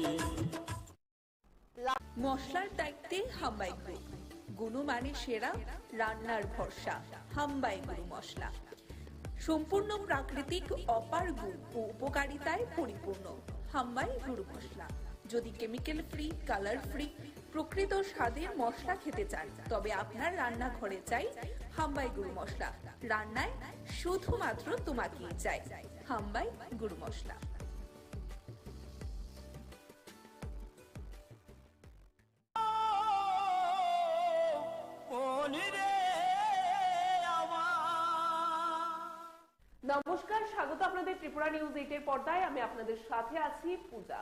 মশলার দায়িত্বে হাম্বাই গ্রুপ। গুণমানে সেরা, রান্নার ভরসা হাম্বাই গুঁড়ো মশলা। সম্পূর্ণ প্রাকৃতিক, অপার গুণ ও উপকারিতায় পরিপূর্ণ হাম্বাই গুঁড়ো মশলা। যদি কেমিক্যাল ফ্রি, কালার ফ্রি, প্রকৃত স্বাদের মশলা খেতে চান তবে আপনার রান্নাঘরে চাই হাম্বাই গুঁড়ো মশলা। রান্নায় শুধুমাত্র তোমাকেই চাই হাম্বাই গুঁড়ো মশলা। নমস্কার, স্বাগত আপনাদের ত্রিপুরা নিউজ 8 এর পর্দায়। আমি আপনাদের সাথে আছি পূজা।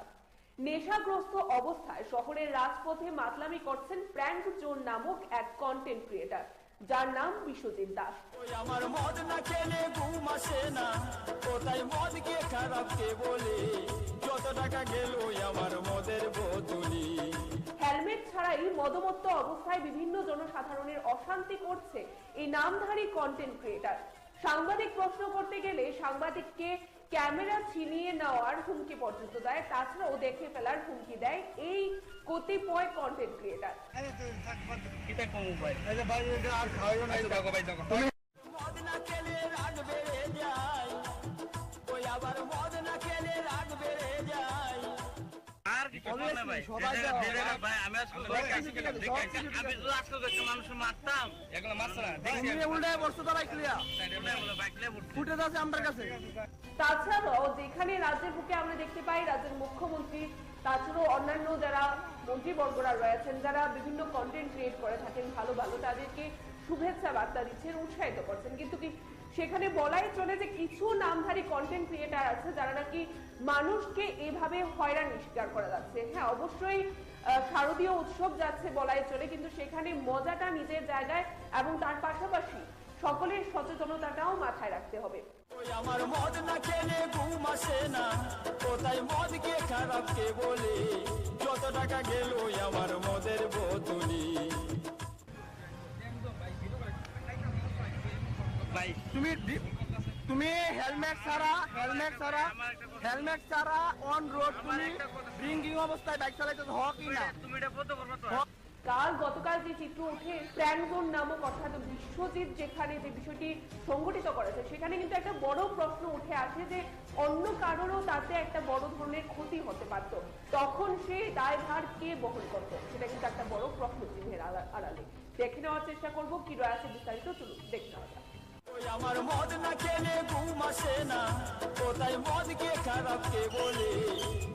নেশাগ্রস্ত অবস্থায় শহরের রাজপথে মাতলামি করছেন প্র্যাঙ্ক জোন নামক এক কন্টেন্ট ক্রিয়েটার, যার নাম বিশ্বজিৎ দাস। ওই আমার মদ না খেলে ঘুম আসে না, কোথায় মদ কে খারাপ কে বলে, যত টাকা গেল আমার মদের বোতলি। হেলমেট ছাড়াই মদমত্ত অবস্থায় বিভিন্ন জনসাধারণের অশান্তি করছে এই নামধারী কন্টেন্ট ক্রিয়েটার। সাংবাদিক প্রশ্ন করতে গেলে সাংবাদিককে ক্যামেরা ছিনিয়ে নেওয়ার হুমকি পর্যন্ত দেয়, তাছাড়াও দেখে ফেলার হুমকি দেয় এই কতিপয় কন্টেন্ট ক্রিয়েটার। মদ না খেলে রাগ বেড়ে যায়, ওই আবার মদ না খেলে রাগ বেড়ে যায়। আর কি করবে ভাই ভাই আমি আমি তো আজকে দেখে মানুষ মারতাম, এগুলো মারছরা দেখি উল্টায় বসতো তো বাইকলিয়া বাইকলে ফুটে যাচ্ছে আমার কাছে। তাছাড়াও যেখানে রাজ্যের বুকে আমরা দেখতে পাই রাজ্যের মুখ্যমন্ত্রী, তাছাড়াও অন্যান্য যারা মন্ত্রীবর্গরা রয়েছেন, যারা বিভিন্ন কন্টেন্ট ক্রিয়েট করে থাকেন ভালো ভালো, তাদেরকে শুভেচ্ছা বার্তা দিচ্ছেন, উৎসাহিত করছেন, কিন্তু কি সেখানে বলাই চলে যে কিছু নামধারী কন্টেন্ট ক্রিয়েটার আছে যারা নাকি মানুষকে এভাবে হয়রানি শিকার করা যাচ্ছে। হ্যাঁ, অবশ্যই শারদীয় উৎসব যাচ্ছে বলাই চলে, কিন্তু সেখানে মজাটা নিজের জায়গায় এবং তার পাশাপাশি সকলের সচেতনতাটাও মাথায় রাখতে হবে। ওই আমার মদ না খেলে ঘুম আসে না, কোথায় মদ কে খারাপ কে বলে, যত টাকা গেল আমার মদের বোতলি। ভাই তুমি হেলমেট ছাড়া অন রোড তুমি ড্রিঙ্কিং অবস্থায় বাইক চালাইতে হক কি না? তুমি এটা বলতে পারবে তো? গতকাল যে চিত্র উঠে প্র্যাঙ্কজোন নামক অর্থাৎ বিশ্বজিৎ যেখানে যে বিষয়টি সংগঠিত করেছে, সেখানে কিন্তু একটা বড় প্রশ্ন উঠে আসে যে অন্য কারোরও তাতে একটা বড় ধরনের ক্ষতি হতে পারত, তখন সে দায়ভার কে বহন করতো, সেটা কিন্তু একটা বড় প্রশ্ন চিহ্নের আড়ালে। দেখে নেওয়ার চেষ্টা করবো কি রয়েছে বিস্তারিত, চলুন দেখে নেওয়া যাক। ওই আমার মদ না খেলে ঘুম আসে না, কোথায় মদ কে খারাপ কে বলে,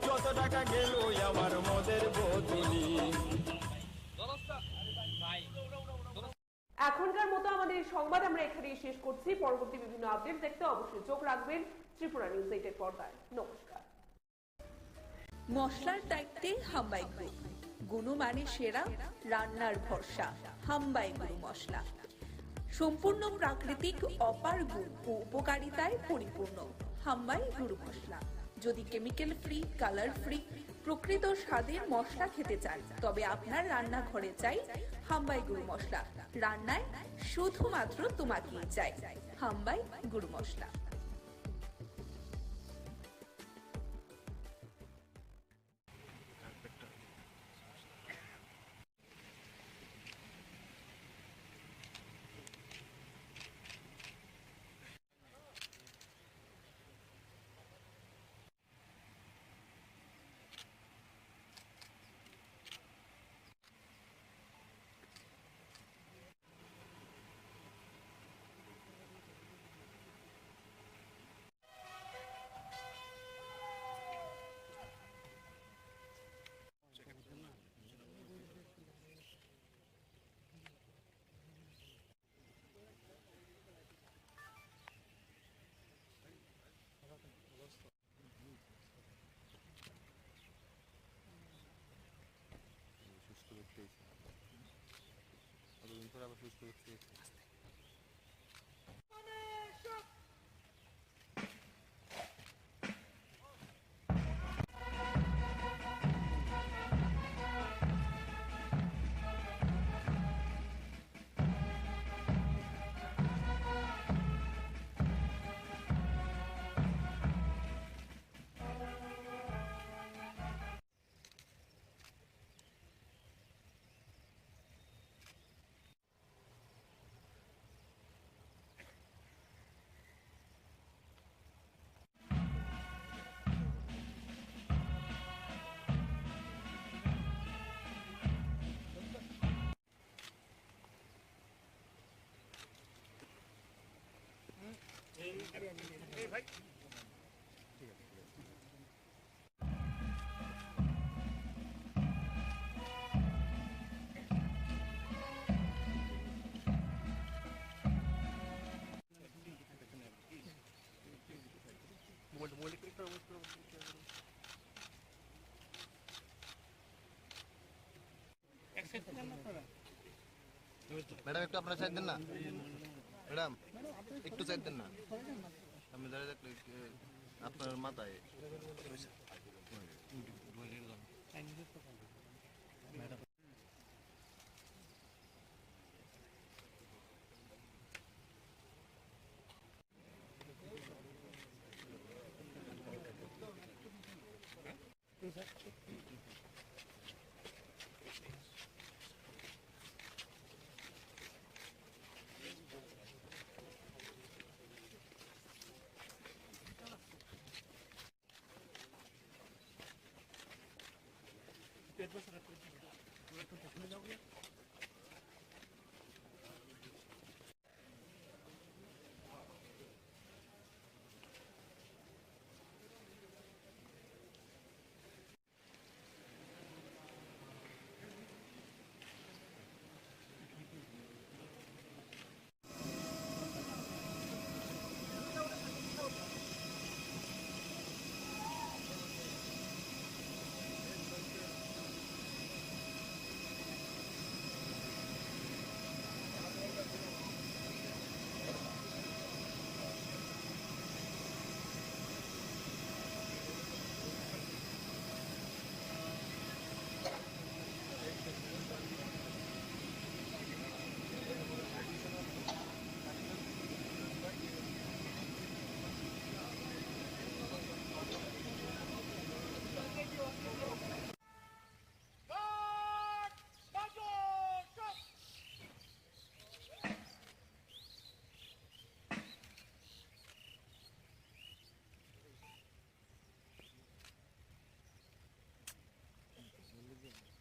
যত টাকা গেল আমার মদের বোতলি। এখনকার মতো আমাদের এই সংবাদ আমরা এখানেই শেষ করছি। পরবর্তী বিভিন্ন আপডেট দেখতে অবশ্যই চোখ রাখবেন ত্রিপুরা নিউজ 8 এর পর্দায়। নমস্কার। মশলার দায়িত্বে হাম্বাই গ্রুপ, গুণমানে সেরা, রান্নার ভরসা, হাম্বাই গুরু মশলা। সম্পূর্ণ প্রাকৃতিক, অপার গুণ ও উপকারিতায় পরিপূর্ণ হাম্বাই গুরু মশলা। যদি কেমিক্যাল ফ্রি, কালার ফ্রি, প্রকৃত স্বাদের মশলা খেতে চান, তবে আপনার রান্নাঘরে চাই হাম্বাই গুরু মশলা। রান্নায় শুধুমাত্র তোমাকেই চাই হাম্বাই গুরু মশলা। ম্যাডাম একটু আপনারা সাইড দেন না, ম্যাডাম একটু সাইড দেন না, আমি দাঁড়িয়ে থাকলে আপনার মাথায়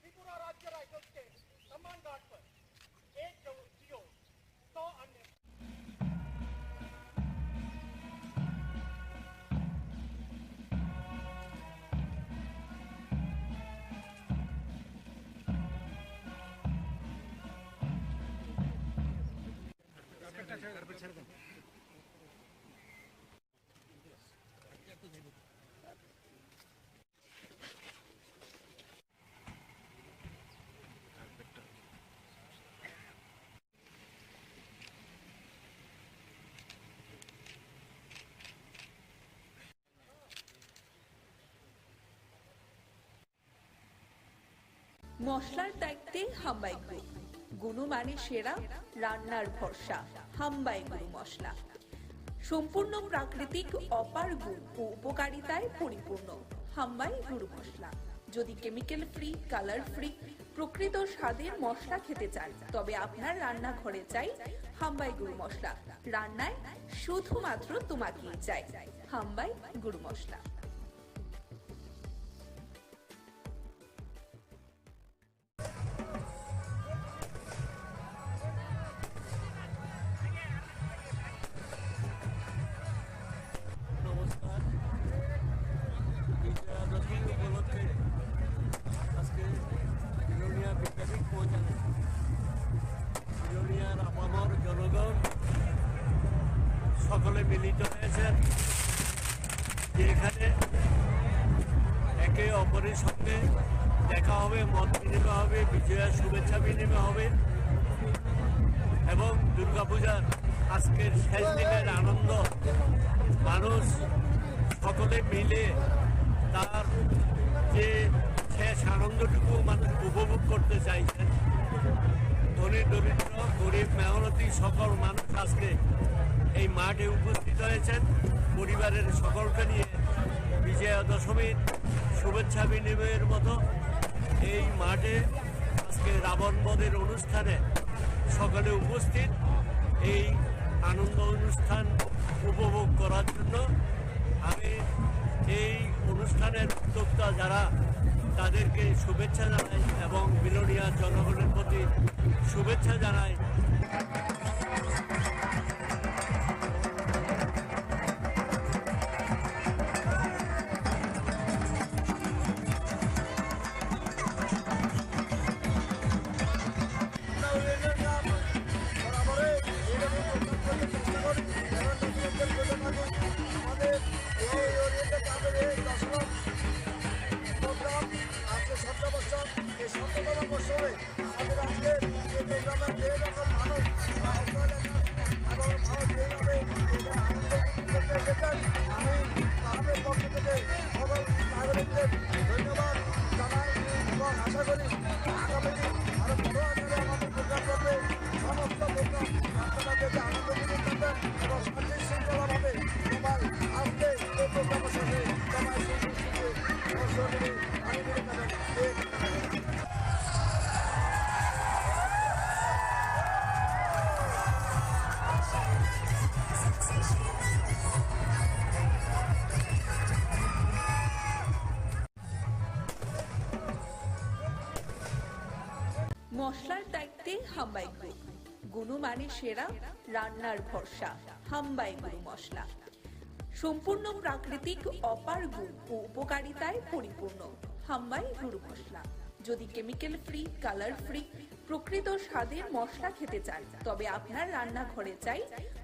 त्रिपुरा राज्य राइफल्स के सम्मान गार्ड पर एक जीओ 100 अन्य মশলার দায়িত্বে হাম্বাই গ্রুপ, গুণমানে সেরা, রান্নার ভরসা। হাম্বাই গুরু মশলা সম্পূর্ণ প্রাকৃতিক, অপার গুণ ও উপকারিতায় পরিপূর্ণ। হাম্বাই গুরু মশলা। যদি কেমিক্যাল ফ্রি, কালার ফ্রি, প্রকৃত স্বাদের মশলা খেতে চান, তবে আপনার রান্নাঘরে চাই হাম্বাই গুরু মশলা। রান্নায় শুধুমাত্র তোমাকেই চাই হাম্বাই গুরু মশলা। নমস্কার, বিজয়া দশমী উপলক্ষে আজকে বিলোনিয়া বিদ্যাপীঠ পৌঁছানো বিলোনিয়ার আপামর জনগণ সকলে মিলিত হয়েছেন, যে এখানে একে অপরের সঙ্গে দেখা হবে, মত বিনিময় হবে, বিজয়ার শুভেচ্ছা বিনিময় হবে এবং দুর্গাপূজার আজকের শেষ দিনের আনন্দ মানুষ সকলে মিলে তার যে শেষ আনন্দটুকু মানুষ উপভোগ করতে চাইছেন। ধনী দরিদ্র, গরিব, মেহনতি সকল মানুষ আজকে এই মাঠে উপস্থিত হয়েছেন পরিবারের সকলকে নিয়ে বিজয়া দশমীর শুভেচ্ছা বিনিময়ের মতো এই মাঠে আজকে রাবণ বধের অনুষ্ঠানে সকলে উপস্থিত এই আনন্দ অনুষ্ঠান উপভোগ করার জন্য। আমি এই অনুষ্ঠানের উদ্যোক্তা যারা তাদেরকে শুভেচ্ছা জানাই এবং বিলোনিয়ার জনগণের প্রতি শুভেচ্ছা জানাই। আমাদের আজকে এই প্রোগ্রামে যে রকম মানুষ মশলার দায়িত্বে হাম্বাই গ্রুপ, গুণমানে সেরা, রান্নার ভরসা, হাম্বাই গুরু মশলা। সম্পূর্ণ প্রাকৃতিক, অপার গুণ ও উপকারিতায় পরিপূর্ণ হাম্বাই গুরু মশলা। যদি কেমিক্যাল ফ্রি, কালার ফ্রি, প্রকৃত স্বাদের মশলা খেতে চান, তবে আপনার রান্নাঘরে চাই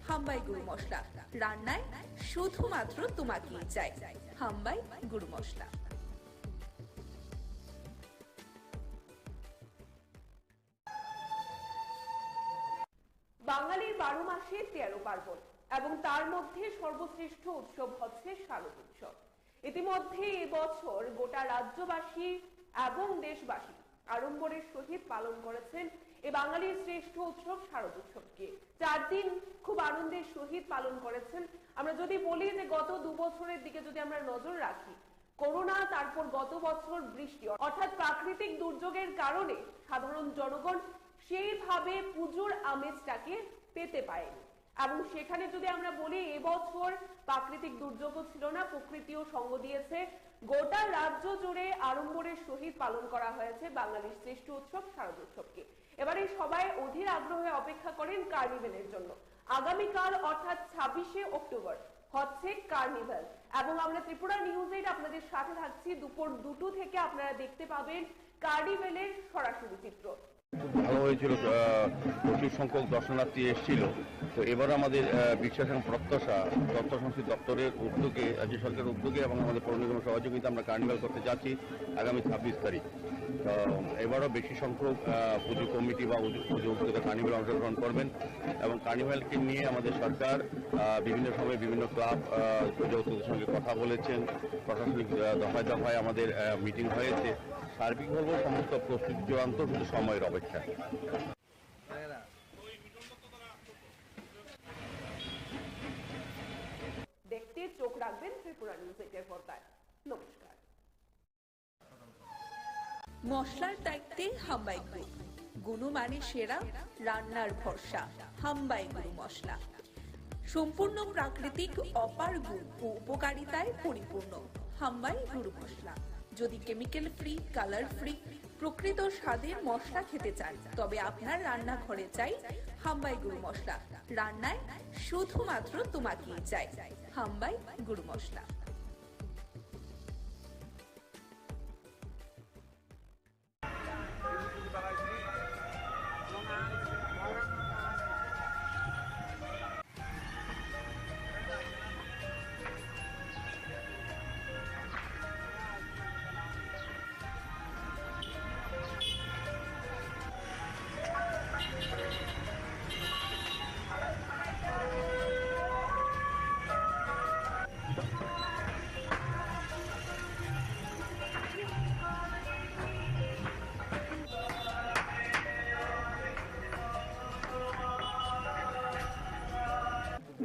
হাম্বাই গুরু মশলা। রান্নায় শুধুমাত্র তোমাকেই চাই হাম্বাই গুরু মশলা। বাঙালির 12 মাসে 13 পার্বণ এবং তার মধ্যে সর্বশ্রেষ্ঠ উৎসব হচ্ছে শারদ উৎসব। ইতিমধ্যে এবছর গোটা রাজ্যবাসী এবং দেশবাসী আড়ম্বরের সহিত পালন করেছেন এই বাঙালির শ্রেষ্ঠ উৎসব শারদ উৎসবকে। 4 দিন খুব আনন্দের সহিত পালন করেছেন। আমরা যদি বলি যে গত 2 বছরের দিকে যদি আমরা নজর রাখি, করোনা, তারপর গত বছর বৃষ্টি, অর্থাৎ প্রাকৃতিক দুর্যোগের কারণে সাধারণ জনগণ সেইভাবে পুজোর আমেজটাকে পেতে পারেনি। এবং সেখানে যদি আমরা বলি এবছর প্রাকৃতিক দুর্যোগও ছিল না, প্রকৃতিও সঙ্গ দিয়েছে। গোটা রাজ্য জুড়ে আড়ম্বরের সহিত পালন করা হয়েছে বাঙালির শ্রেষ্ঠ উৎসব শারদ উৎসবকে। এবারে সবাই অধীর আগ্রহে অপেক্ষা করেন কার্নিভেলের জন্য। আগামীকাল অর্থাৎ 26শে অক্টোবর হচ্ছে কার্নিভেল এবং আমরা ত্রিপুরা নিউজের আপনাদের সাথে থাকছি। দুপুর 2টো থেকে আপনারা দেখতে পাবেন কার্নিভেলের সরাসরি চিত্র। ভালো হয়েছিল, প্রচুর সংখ্যক দর্শনার্থী এসেছিল। তো এবার আমাদের বিশ্বাস এবং প্রত্যাশা তথ্য সংস্কৃতি দপ্তরের উদ্যোগে, রাজ্য সরকারের উদ্যোগে এবং আমাদের পৌর নিগমের সহযোগিতা আমরা কার্নিভাল করতে যাচ্ছি আগামী 26 তারিখ। তো এবারও বেশি সংখ্যক পুজো কমিটি বা পুজো উদ্যোগে কার্নিভাল অংশগ্রহণ করবেন এবং কার্নিভালকে নিয়ে আমাদের সরকার বিভিন্ন সময়ে বিভিন্ন ক্লাব পুজো উদ্যোগের সঙ্গে কথা বলেছেন। প্রশাসনিক দফায় দফায় আমাদের মিটিং হয়েছে। সার্বিকভাবে সমস্ত প্রস্তুতি চূড়ান্ত, শুধু সময়ের অপেক্ষা। দেখতে চোখ রাখবেন ত্রিপুরা নিউজের পর্দায়। নমস্কার। মশলার দায়িত্বে হাম্বাই গ্রুপ, গুণমানে সেরা, রান্নার ভরসা, হাম্বাই গুরু মশলা। সম্পূর্ণ প্রাকৃতিক, অপার গুণ ও উপকারিতায় পরিপূর্ণ হাম্বাই গুরু মশলা। যদি কেমিক্যাল ফ্রি, কালার ফ্রি, প্রকৃত স্বাদের মশলা খেতে চান, তবে আপনার রান্নাঘরে চাই হাম্বাই গুরু মশলা। রান্নায় শুধুমাত্র তোমাকেই চাই হাম্বাই গুরু মশলা।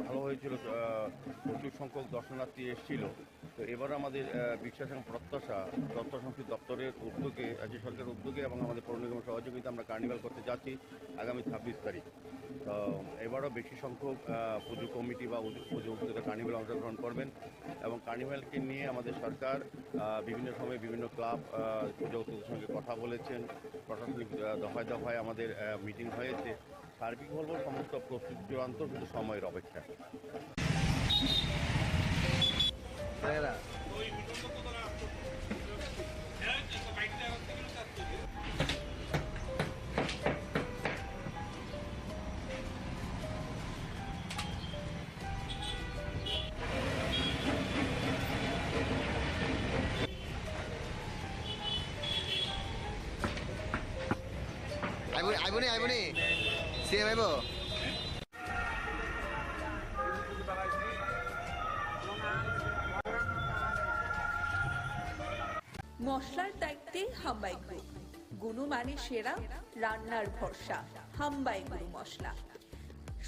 ভালো হয়েছিল, প্রচুর সংখ্যক দর্শনার্থী এসেছিল। তো এবার আমাদের বিশ্বাস এবং প্রত্যাশা তথ্য সংস্কৃতি দপ্তরের উদ্যোগে, রাজ্য সরকারের উদ্যোগে এবং আমাদের পৌর নিগমের সহযোগিতা আমরা কার্নিভাল করতে যাচ্ছি আগামী 26 তারিখ। তো এবারও বেশি সংখ্যক পুজো কমিটি বা পুজো উদ্যোগে কার্নিভাল অংশগ্রহণ করবেন এবং কার্নিভালকে নিয়ে আমাদের সরকার বিভিন্ন সময়ে বিভিন্ন ক্লাব পুজো উদ্যোগের সঙ্গে কথা বলেছেন। প্রশাসনিক দফায় দফায় আমাদের মিটিং হয়েছে। সার্বিকভাবে সমস্ত প্রস্তুতি চূড়ান্ত, শুধু সময়ের অপেক্ষা। আইবনি সিএম আইব। মশলার দায়িত্বে হাম্বাই গ্রুপ, গুণমানে সেরা, রান্নার ভরসা, হাম্বাই গুরু মশলা।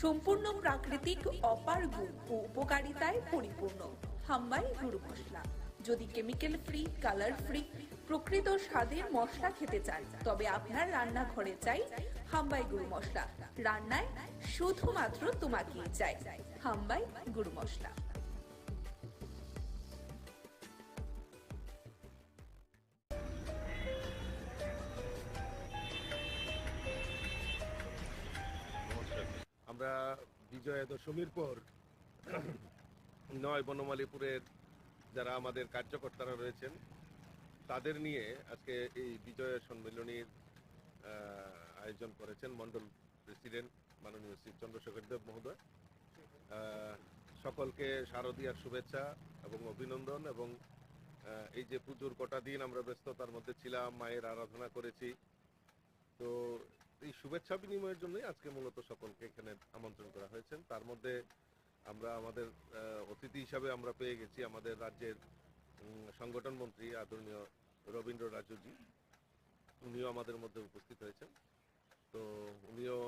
সম্পূর্ণ প্রাকৃতিক, অপার গুণ ও উপকারিতায় পরিপূর্ণ হাম্বাই গুরু মশলা। যদি কেমিক্যাল ফ্রি, কালার ফ্রি, প্রকৃত স্বাদের মশলা খেতে চান, তবে আপনার রান্নাঘরে চাই হাম্বাই গুরু মশলা। রান্নায় শুধুমাত্র তোমাকেই চাই হাম্বাই গুরু মশলা। আমরা বিজয়া দশমীর পর 9 বনমালীপুরের যারা আমাদের কার্যকর্তারা রয়েছেন তাদের নিয়ে আজকে এই বিজয়া সম্মেলনীর আয়োজন করেছেন মণ্ডল প্রেসিডেন্ট মাননীয় শ্রী চন্দ্রশেখর দেব মহোদয়। সকলকে শারদীয়ার শুভেচ্ছা এবং অভিনন্দন। এবং এই যে পুজোর কটা দিন আমরা ব্যস্ততার মধ্যে ছিলাম, মায়ের আরাধনা করেছি, তো এই শুভেচ্ছা বিনিময়ের জন্যই আজকে মূলত সকলকে এখানে আমন্ত্রণ করা হয়েছে। তার মধ্যে আমরা আমাদের অতিথি হিসাবে আমরা পেয়ে গেছি আমাদের রাজ্যের সংগঠন মন্ত্রী আদরণীয় রবীন্দ্র রাজুজি, উনিও আমাদের মধ্যে উপস্থিত হয়েছেন। তো উনিও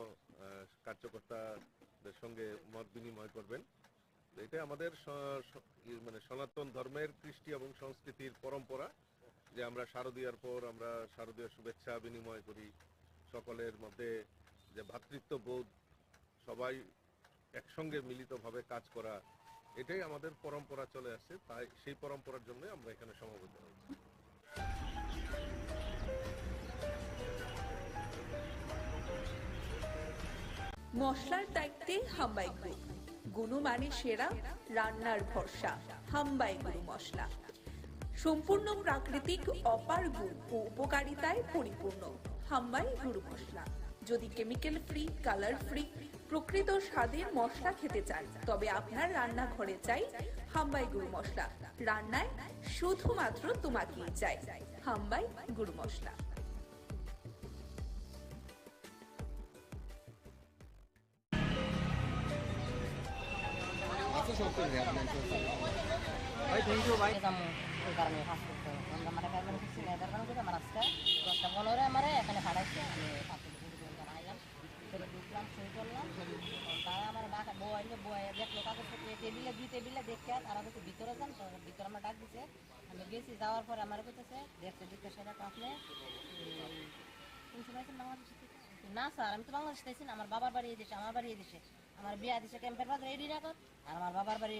কার্যকর্তাদের সঙ্গে মত বিনিময় করবেন। এটা আমাদের মানে সনাতন ধর্মের কৃষ্টি এবং সংস্কৃতির পরম্পরা যে আমরা শারদীয়ার পর আমরা শারদীয়ার শুভেচ্ছা বিনিময় করি, সকলের মধ্যে যে ভ্রাতৃত্ববোধ, সবাই একসঙ্গে মিলিতভাবে কাজ করা, এটাই আমাদের পরম্পরা চলে আসছে। তাই সেই পরম্পরার জন্য আমরা এখানে সমবেত হয়েছি। মশলার দায়িত্বে হাম্বাই গ্রুপ, গুণমানে সেরা, রান্নার ভরসা হাম্বাই গুরু মশলা। সম্পূর্ণ প্রাকৃতিক অপার গুণ ও উপকারিতায় পরিপূর্ণ হাম্বাই গুরু মশলা। যদি কেমিক্যাল ফ্রি, কালার ফ্রি, প্রকৃত স্বাদের মশলা খেতে চান তবে আপনার রান্নাঘরে চাই হাম্বাই গুরু মশলা। রান্নায় শুধুমাত্র তোমাকেই চাই হাম্বাই গুরু মশলা। থ্যাংক ইউ ভাই। ওই কারণে কাজ করতে হবে। আমরা মানে পেমেন্ট করছি না, এটার কারণে আমার আজকে 10টা 15 আমার এখানে পাঠাইছে। আমি আইলাম, ভিতরে ঢুকলাম, সই করলাম। তারা আমার ডাকা বয়ে দেখলো কাগজপত্র টেবিলে, 2 টেবিলে দেখে তারা বলছে ভিতরে যান। তো ভিতরে আমার ডাক দিছে, আমি গেছি। যাওয়ার পরে আমার বলতেছে দেখতে সেটা তো আপনি বাংলাদেশ থেকে? না স্যার, আমি তো বাংলাদেশ থেকে না, আমার বাবার বাড়ি এই দেশে, আমার বাড়ি এই দেশে, আমার বিয়া দিছে ক্যাম্পের বাজার এডি রাখত। আর আমার বাবার বাড়ি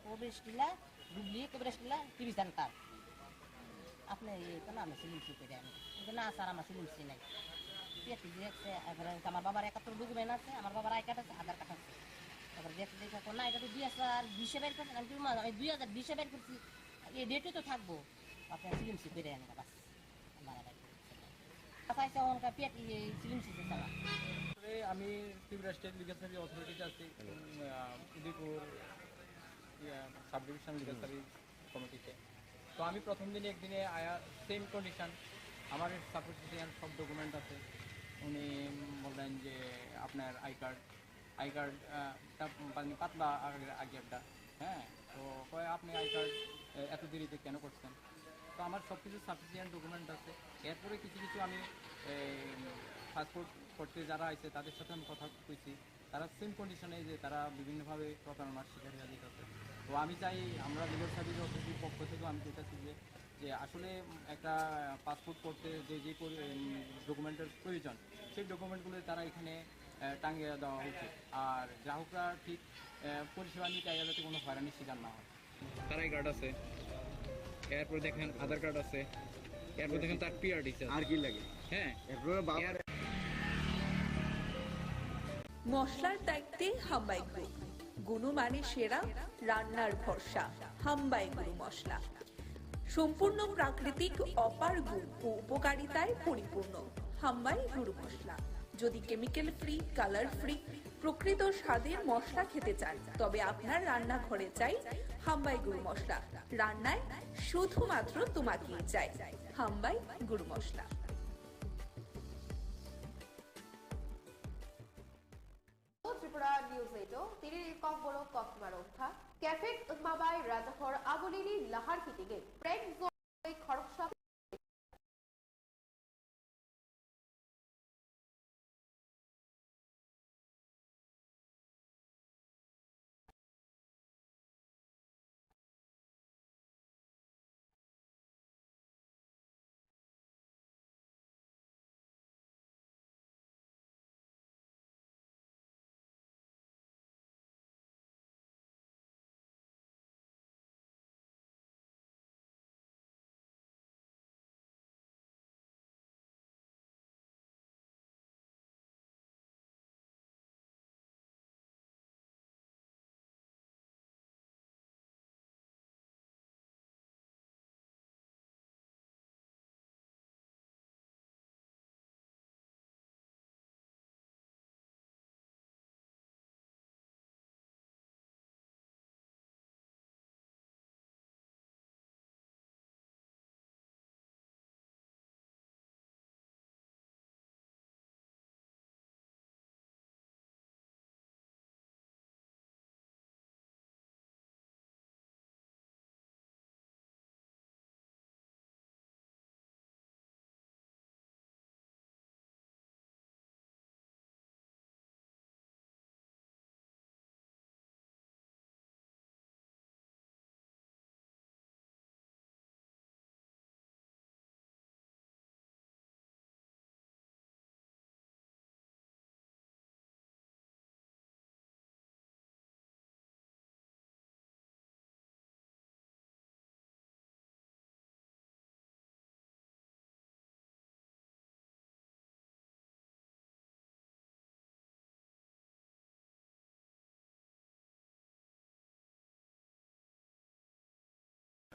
প্রবেশ টিলা ডুবলি প্রবেশ টিলা টিভি সেন্টার। আপনি তো না, আমি সিলিমসি করে আমি কিন্তু না স্যার, আমার সিলিমসি নাই। পেটি দেখছে, আমার বাবার 71 ডকুমেন্ট আছে, আমার বাবার আই কার্ড আছে, আধার কার্ড আছে। তারপরে দেখতে না, এটা তো 2020 বের করছেন। আমি 2020 বের করছি, এই ডেটে তো থাকবো। আপনার সিলিমসি করে আনি বাস। আমি ত্রিপুরা স্টেট লিগাল সার্ভিস অথরিটিতে আছি, Udaipur sub division legal service কমিটিতে। তো আমি প্রথম দিনে একদিনে আয়া সেম কন্ডিশন, আমার সাপোর্টিশন সব ডকুমেন্ট আছে। উনি বললেন যে আপনার আই কার্ডটা পাতলা আগে একটা, হ্যাঁ, তো কয় আপনি আই কার্ড এত দেরিতে কেন করছেন? তো আমার সব কিছু সাফিসিয়েন্ট ডকুমেন্ট আছে। এরপরে কিছু আমি পাসপোর্ট করতে যারা আছে তাদের সাথে আমি কথা কইছি, তারা সেম কন্ডিশনে যে তারা বিভিন্নভাবে প্রতারণার শিকার হয়ে যেতেছে। তো আমি চাই আমরা লিগাল সার্ভিস অথরিটির পক্ষ থেকেও আমি চাইতেছি যে আসলে একটা পাসপোর্ট করতে যে ডকুমেন্টের প্রয়োজন সেই ডকুমেন্টগুলো তারা এখানে টাঙিয়ে দেওয়া উচিত। আর গ্রাহকরা ঠিক পরিষেবা নিতে যাতে কোনো হয়রানির শিকার না হয়। তার আই কার্ড আছে, এরপর দেখেন আধার কার্ড আছে, এরপর দেখেন তার পিআরডি আর কি লাগে। হ্যাঁ, মশলার দায়িত্বে হাম্বাই গ্রুপ, গুণমানে সেরা, রান্নার ভরসা হাম্বাই গুরু মশলা। সম্পূর্ণ প্রাকৃতিক অপার গুণ ও উপকারিতায় পরিপূর্ণ হাম্বাই গুরু মশলা। যদি কেমিক্যাল ফ্রি, কালার ফ্রি, প্রকৃত স্বাদের মশলা খেতে চান তবে আপনার রান্নাঘরে চাই হাম্বাই গুরু মশলা। রান্নায় শুধুমাত্র তোমাকেই চাই হাম্বাই গুরু মশলা। ত্রিপুরা নিউজ 8 তিরির কক বড় কক্সমার অংখা ক্যাফেট উৎমাবাই রাজাহর আবলিনি লাহার কিটিগে প্রেক জোন খড়গসা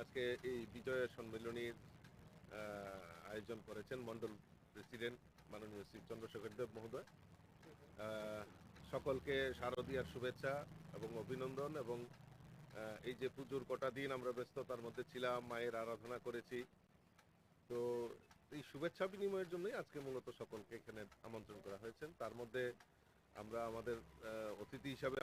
আজকে এই বিজয় সম্মেলনীর আয়োজন করেছেন মন্ডল প্রেসিডেন্ট মাননীয় শ্রী চন্দ্রশেখর দেব মহোদয়। সকলকে শারদীয়ার শুভেচ্ছা এবং অভিনন্দন। এবং এই যে পুজোর কটা দিন আমরা ব্যস্ততার মধ্যে ছিলাম, মায়ের আরাধনা করেছি, তো এই শুভেচ্ছা বিনিময়ের জন্যই আজকে মূলত সকলকে এখানে আমন্ত্রণ করা হয়েছে। তার মধ্যে আমরা আমাদের অতিথি হিসাবে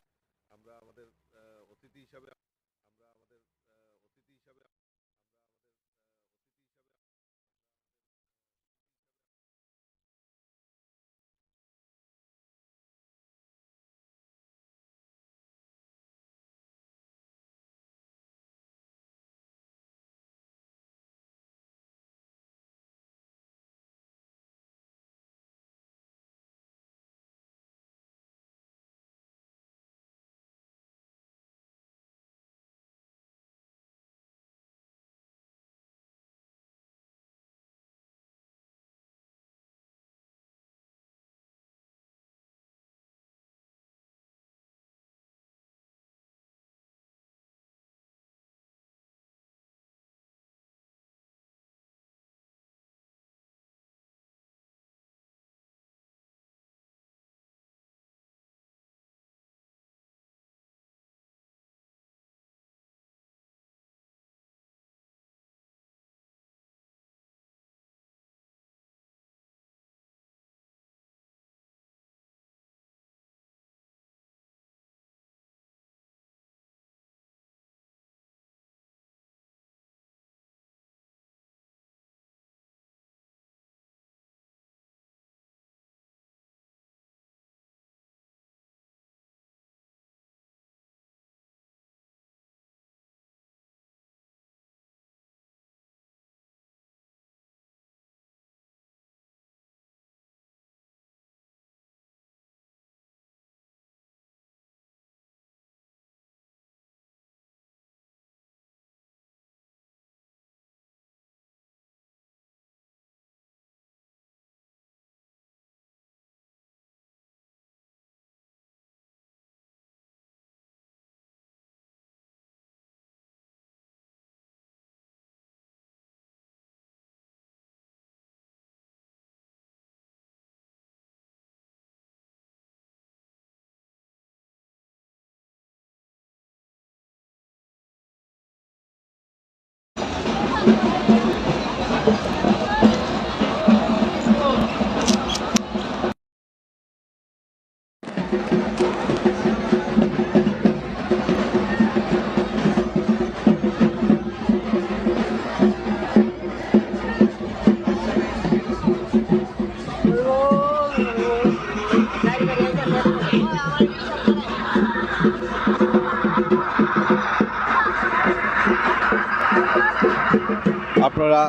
আপনারা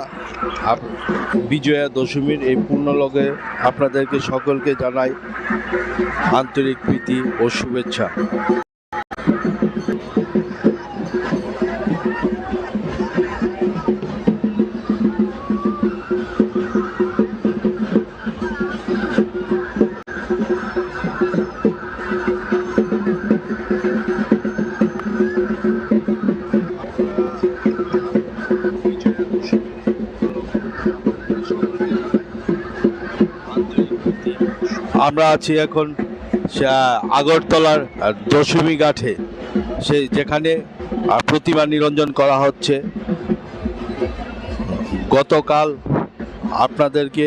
বিজয়া দশমীর এই পূর্ণলগে আপনাদেরকে সকলকে জানাই আন্তরিক প্রীতি ও শুভেচ্ছা। আমরা আছি এখন আগরতলার দশমী ঘাটে, যেখানে প্রতিমা নিরঞ্জন করা হচ্ছে। গতকাল আপনাদেরকে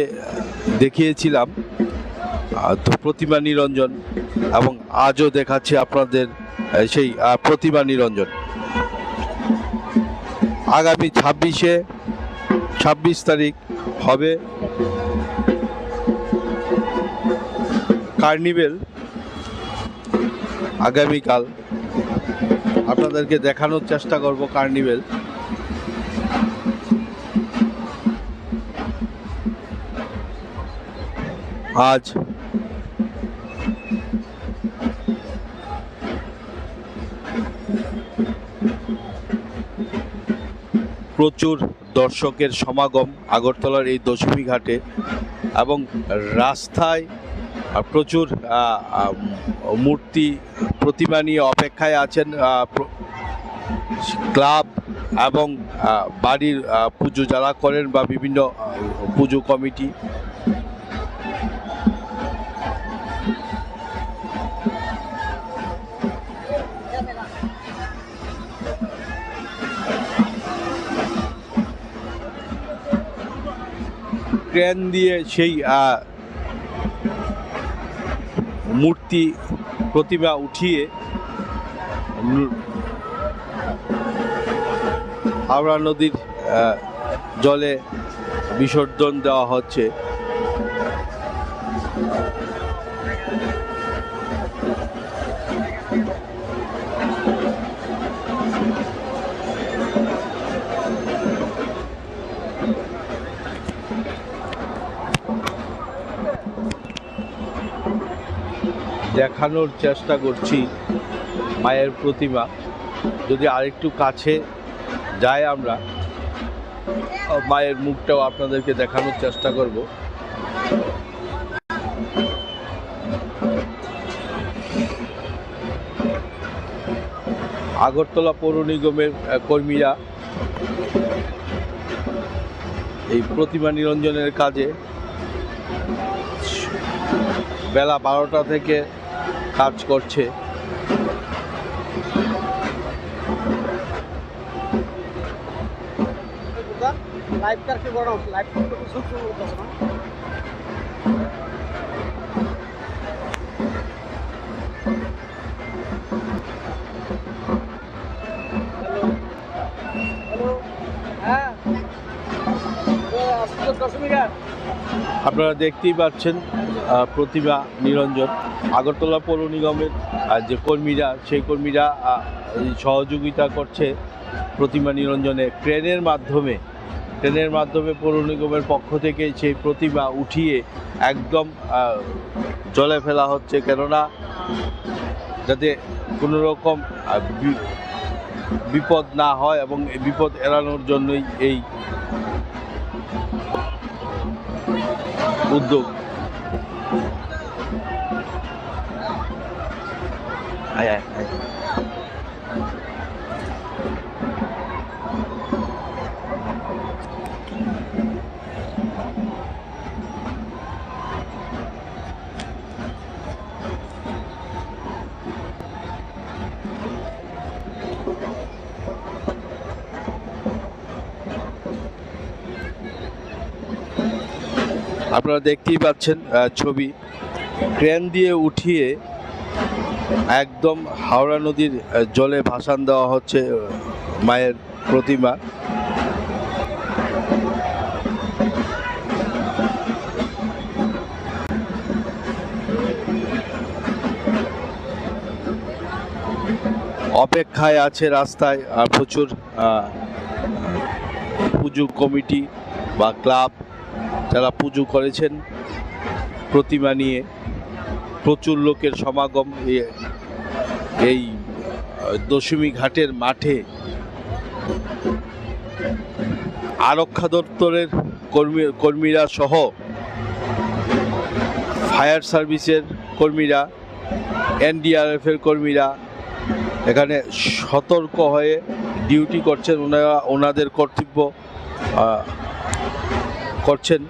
দেখিয়েছিলাম প্রতিমা নিরঞ্জন, এবং আজও দেখাচ্ছি আপনাদের সেই প্রতিমা নিরঞ্জন। আগামী 26 তারিখ হবে কার্নিভেল। আগামীকাল আপনাদেরকে দেখানোর চেষ্টা করব কার্নিভেল। আজ প্রচুর দর্শকের সমাগম আগরতলার এই দশমী ঘাটে, এবং রাস্তায় প্রচুর মূর্তি প্রতিমা নিয়ে অপেক্ষায় আছেন ক্লাব এবং বাড়ির পুজো যারা করেন বা বিভিন্ন পুজো কমিটি, ক্রেন দিয়ে সেই মূর্তি প্রতিমা উঠিয়ে হাওড়া নদীর জলে বিসর্জন দেওয়া হচ্ছে। দেখানোর চেষ্টা করছি মায়ের প্রতিমা, যদি আরেকটু কাছে যাই আমরা মায়ের মুখটাও আপনাদেরকে দেখানোর চেষ্টা করব। আগরতলা পৌর নিগমের কর্মীরা এই প্রতিমা নিরঞ্জনের কাজে বেলা 12টা থেকে কাজ করছে। लाइव करके बड़ा लाइव करके कुछ होता है हेलो हां तो आपको दशमी का আপনারা দেখতেই পাচ্ছেন প্রতিমা নিরঞ্জন। আগরতলা পৌর নিগমের যে কর্মীরা, সেই কর্মীরা সহযোগিতা করছে প্রতিমা নিরঞ্জনে। ক্রেনের মাধ্যমে পৌর নিগমের পক্ষ থেকে সেই প্রতিমা উঠিয়ে একদম জলে ফেলা হচ্ছে, কেননা যাতে কোনো রকম বিপদ না হয় এবং বিপদ এড়ানোর জন্যই এই উদ্যোগ। আপনারা দেখতেই পাচ্ছেন ছবি, ক্রেন দিয়ে উঠিয়ে একদম হাওড়া নদীর জলে ভাসান দেওয়া হচ্ছে মায়ের প্রতিমা। অপেক্ষায় আছে রাস্তায় প্রচুর পুজো কমিটি বা ক্লাব যারা পুজো করেছেন প্রতিমা নিয়ে। প্রচুর লোকের সমাগম এই দশমী ঘাটের মাঠে। আরক্ষা দপ্তরের কর্মীরা সহ ফায়ার সার্ভিসের কর্মীরা, এনডিআরএফের কর্মীরা এখানে সতর্ক হয়ে ডিউটি করছেন। ওনাদের কর্তব্য করছেন।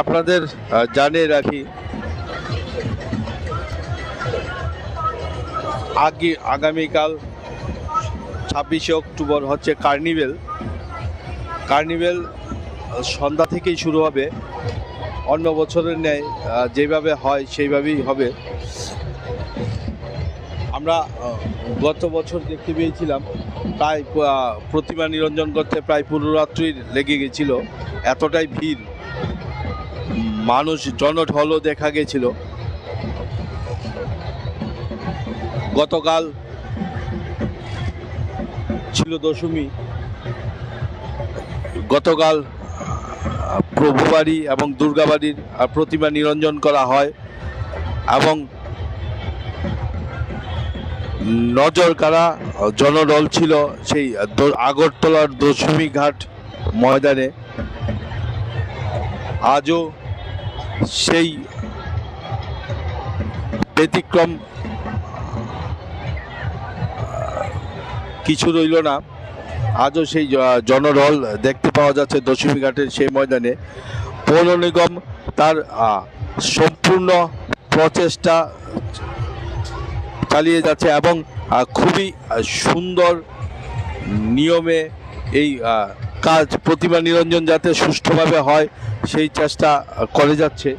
আপনাদের জানিয়ে রাখি আগামীকাল 26শে অক্টোবর হচ্ছে কার্নিভেল সন্ধ্যা থেকেই শুরু হবে। অন্য বছরের ন্যায় যেভাবে হয় সেইভাবেই হবে। আমরা গত বছর দেখতে পেয়েছিলাম প্রায় প্রতিমা নিরঞ্জন করতে প্রায় পুরো রাত্রি লেগে গেছিল, এতটাই ভিড়, মানুষ জনঢলও দেখা গেছিল। গতকাল ছিল দশমী, গতকাল প্রভুবাড়ি এবং দুর্গাবাড়ির প্রতিমা নিরঞ্জন করা হয় এবং নজর কাড়া জনঢল ছিল সেই আগরতলার দশমী ঘাট ময়দানে। আজও সেই ব্যতিক্রম কিছু রইল না, আজও সেই জনঢল দেখতে পাওয়া যাচ্ছে দশমী ঘাটের সেই ময়দানে। পৌর নিগম তার সম্পূর্ণ প্রচেষ্টা চালিয়ে যাচ্ছে এবং খুবই সুন্দর নিয়মে এই কাজ প্রতিমা নিরঞ্জন যাতে সুষ্ঠুভাবে হয় সেই চেষ্টা করে যাচ্ছে।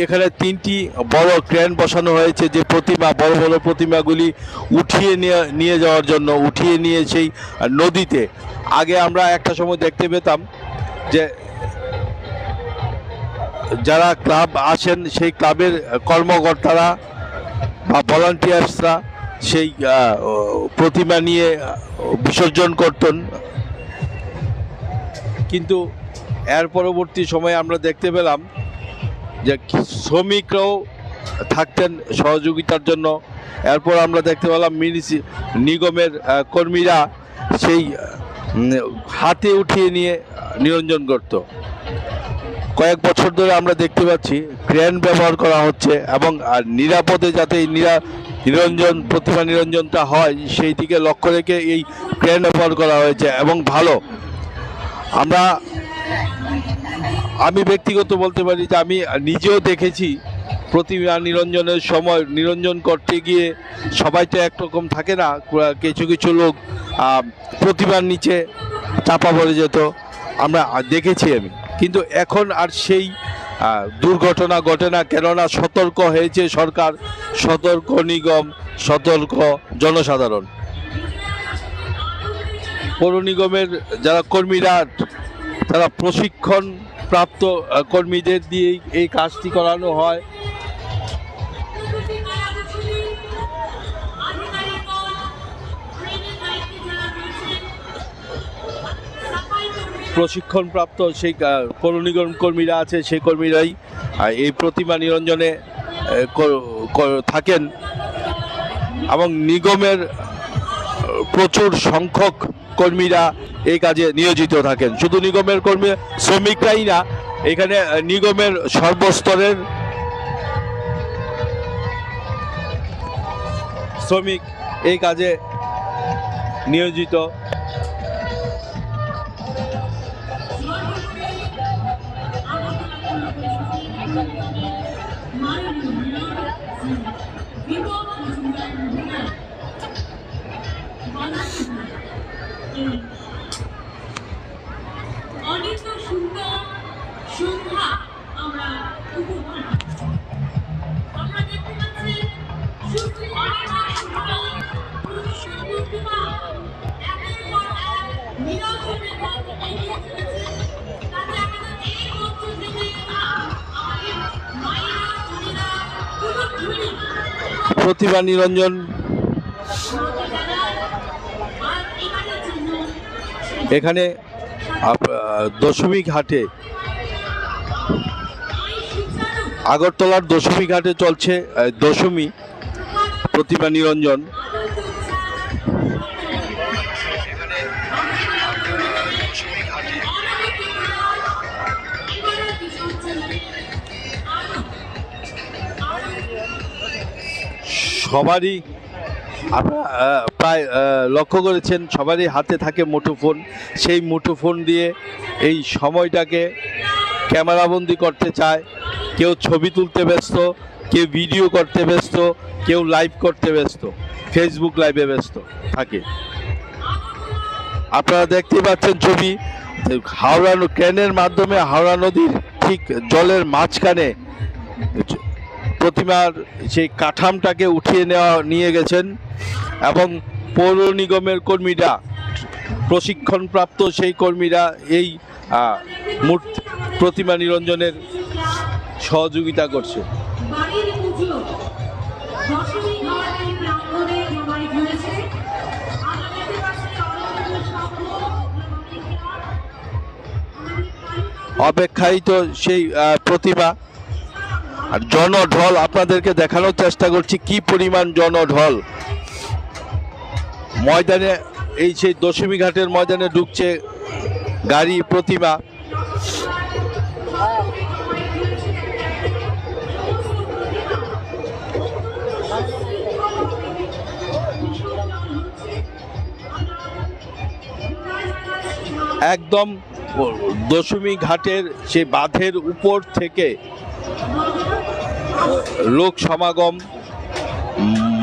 এখানে তিনটি বড় ক্রেন বসানো হয়েছে যে বড় বড় প্রতিমাগুলি উঠিয়ে নিয়ে যাওয়ার জন্য, উঠিয়ে নিয়ে সেই নদীতে। আগে আমরা একটা সময় দেখতে পেতাম যে যারা ক্লাব আসেন সেই ক্লাবের কর্মকর্তারা বা ভলান্টিয়ার্সরা সেই প্রতিমা নিয়ে বিসর্জন করতেন, কিন্তু এর পরবর্তী সময়ে আমরা দেখতে পেলাম যে শ্রমিকরাও থাকতেন সহযোগিতার জন্য। এরপর আমরা দেখতে পেলাম নিগমের কর্মীরা সেই হাতে উঠিয়ে নিয়ে নিরঞ্জন করত। কয়েক বছর ধরে আমরা দেখতে পাচ্ছি ক্রেন ব্যবহার করা হচ্ছে এবং নিরাপদে যাতে এই প্রতিমা নিরঞ্জনটা হয় সেই দিকে লক্ষ্য রেখে এই ক্রেন ব্যবহার করা হয়েছে এবং ভালো। আমি ব্যক্তিগত বলতে পারি যে আমি নিজেও দেখেছি প্রতিমা নিরঞ্জনের সময় নিরঞ্জন করতে গিয়ে সবাই তো একরকম থাকে না, কিছু কিছু লোক প্রতিমার নিচে চাপা পড়ে যেত, আমরা দেখেছি আমি। কিন্তু এখন আর সেই দুর্ঘটনা ঘটে না, কেননা সতর্ক হয়েছে সরকার, সতর্ক নিগম, সতর্ক জনসাধারণ। পৌর নিগমের যারা কর্মীরা তারা প্রশিক্ষণ প্রাপ্ত কর্মীদের দিয়েই এই কাজটি করানো হয়। প্রশিক্ষণপ্রাপ্ত সেই পৌর নিগম কর্মীরা আছে, সেই কর্মীরাই এই প্রতিমা নিরঞ্জনে থাকেন এবং নিগমের প্রচুর সংখ্যক কর্মীরা এই কাজে নিয়োজিত থাকেন। শুধু নিগমের কর্মী শ্রমিকরাই না, এখানে নিগমের সর্বস্তরের শ্রমিক এই কাজে নিয়োজিত। অনেক সুন্দর সন্ধ্যা আমরা উপভোগ আমরা দেখতে পাচ্ছি প্রতিমা নিরঞ্জন এখানে দশমী ঘাটে, আগরতলার দশমী ঘাটে চলছে দশমী প্রতিমা নিরঞ্জন। সবারই আপনারা প্রায় লক্ষ্য করেছেন সবারই হাতে থাকে মুঠোফোন। সেই মুঠোফোন দিয়ে এই সময়টাকে ক্যামেরাবন্দি করতে চায়। কেউ ছবি তুলতে ব্যস্ত, কেউ ভিডিও করতে ব্যস্ত, কেউ লাইভ করতে ব্যস্ত, ফেসবুক লাইভে ব্যস্ত থাকে। আপনারা দেখতে পাচ্ছেন ছবি, হাওড়া ক্রেনের মাধ্যমে হাওড়া নদীর ঠিক জলের মাঝখানে প্রতিমার সেই কাঠামটাকে উঠিয়ে নিয়ে গেছেন এবং পৌর নিগমের কর্মীরা, প্রশিক্ষণপ্রাপ্ত সেই কর্মীরা এই প্রতিমা নিরঞ্জনের সহযোগিতা করছে। অপেক্ষায়িত সেই প্রতিমা আর জনঢল আপনাদেরকে দেখানোর চেষ্টা করছি কি পরিমাণ জনঢল। ময়দানে এই সেই দশমী ঘাটের ময়দানে ঢুকছে গাড়ি, প্রতিমা। একদম দশমী ঘাটের সেই বাঁধের উপর থেকে লোক সমাগম,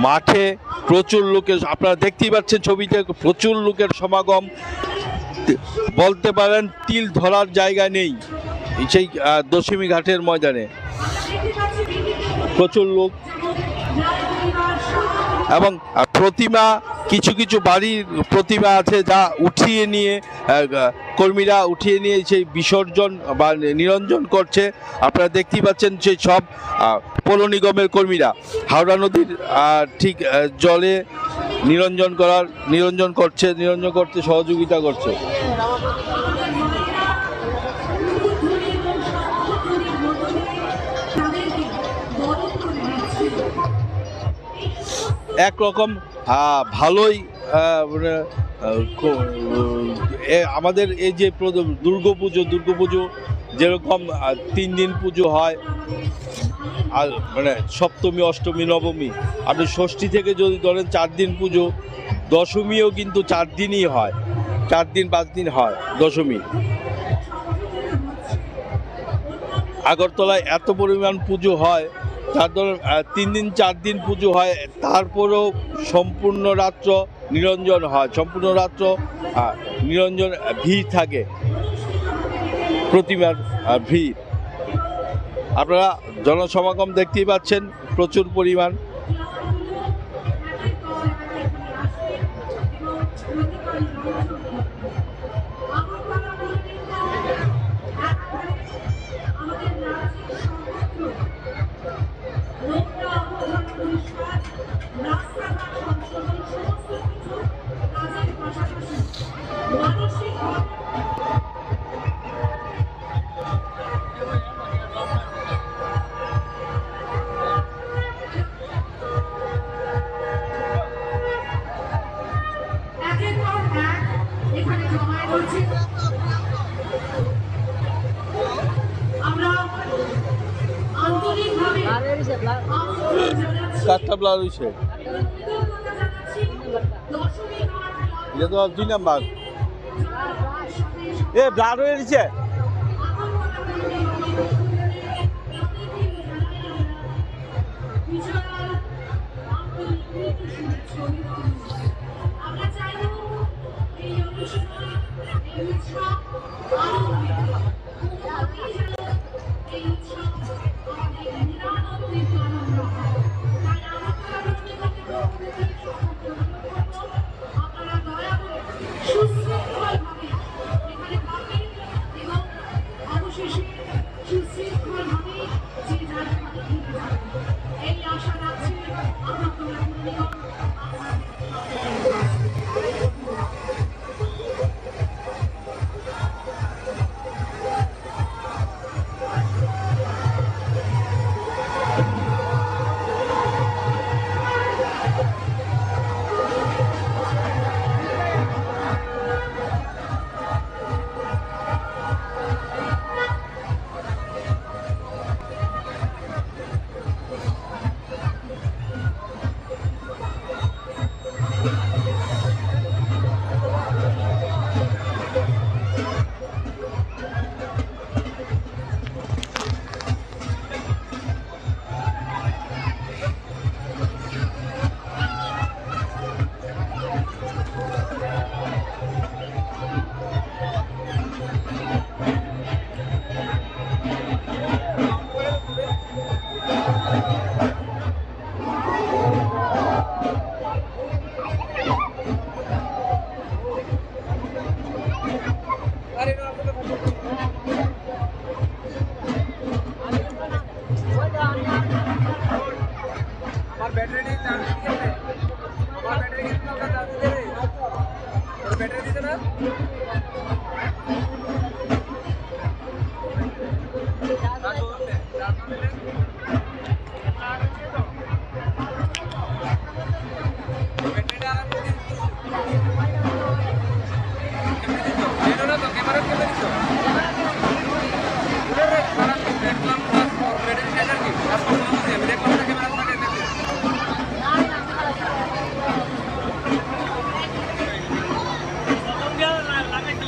মাঠে প্রচুর লোকের, আপনারা দেখতেই পাচ্ছেন ছবিতে প্রচুর লোকের সমাগম। বলতে পারেন তিল ধরার জায়গা নেই সেই দশমী ঘাটের ময়দানে, প্রচুর লোক। এবং প্রতিমা, কিছু কিছু বাড়ির প্রতিমা আছে যা উঠিয়ে নিয়ে কর্মীরা উঠিয়ে নিয়ে সেই বিসর্জন বা নিরঞ্জন করছে। আপনারা দেখতেই পাচ্ছেন সেই সব পৌর নিগমের কর্মীরা হাওড়া নদীর ঠিক জলে নিরঞ্জন করতে সহযোগিতা করছে। একরকম ভালোই আমাদের এই যে দুর্গাপুজো যেরকম 3 দিন পুজো হয়, আর মানে সপ্তমী, অষ্টমী, নবমী, আপনি ষষ্ঠী থেকে যদি ধরেন 4 দিন পুজো, দশমীও কিন্তু 4 দিনই হয়, 4 দিন 5 দিন হয় দশমী। আগরতলায় এত পরিমাণ পুজো হয়, তার ধরুন 3 দিন 4 দিন পুজো হয়, তারপরেও সম্পূর্ণ রাত্র নিরঞ্জন হয়, সম্পূর্ণ রাত্র নিরঞ্জন ভিড় থাকে, প্রতিমার ভিড়। আপনারা জনসমাগম দেখতেই পাচ্ছেন প্রচুর পরিমাণ। কাঠটা ব্লার হয়েছে, এটা তো 2 নাম্বার, ব্লার হয়ে গেছে। আমার ব্যাটারি চার্জ দিতে আমার ব্যাটারি কিন্তু আমরা চার্জ দেবে তোর ব্যাটারি দিতে না লাগাই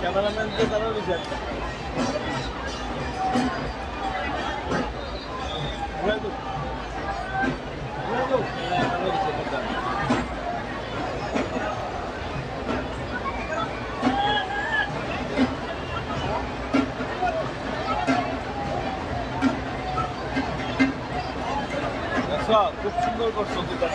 ক্যামেরাম্যান দিয়ে তারা দিচ্ছে খুব সুন্দর করছো দুটা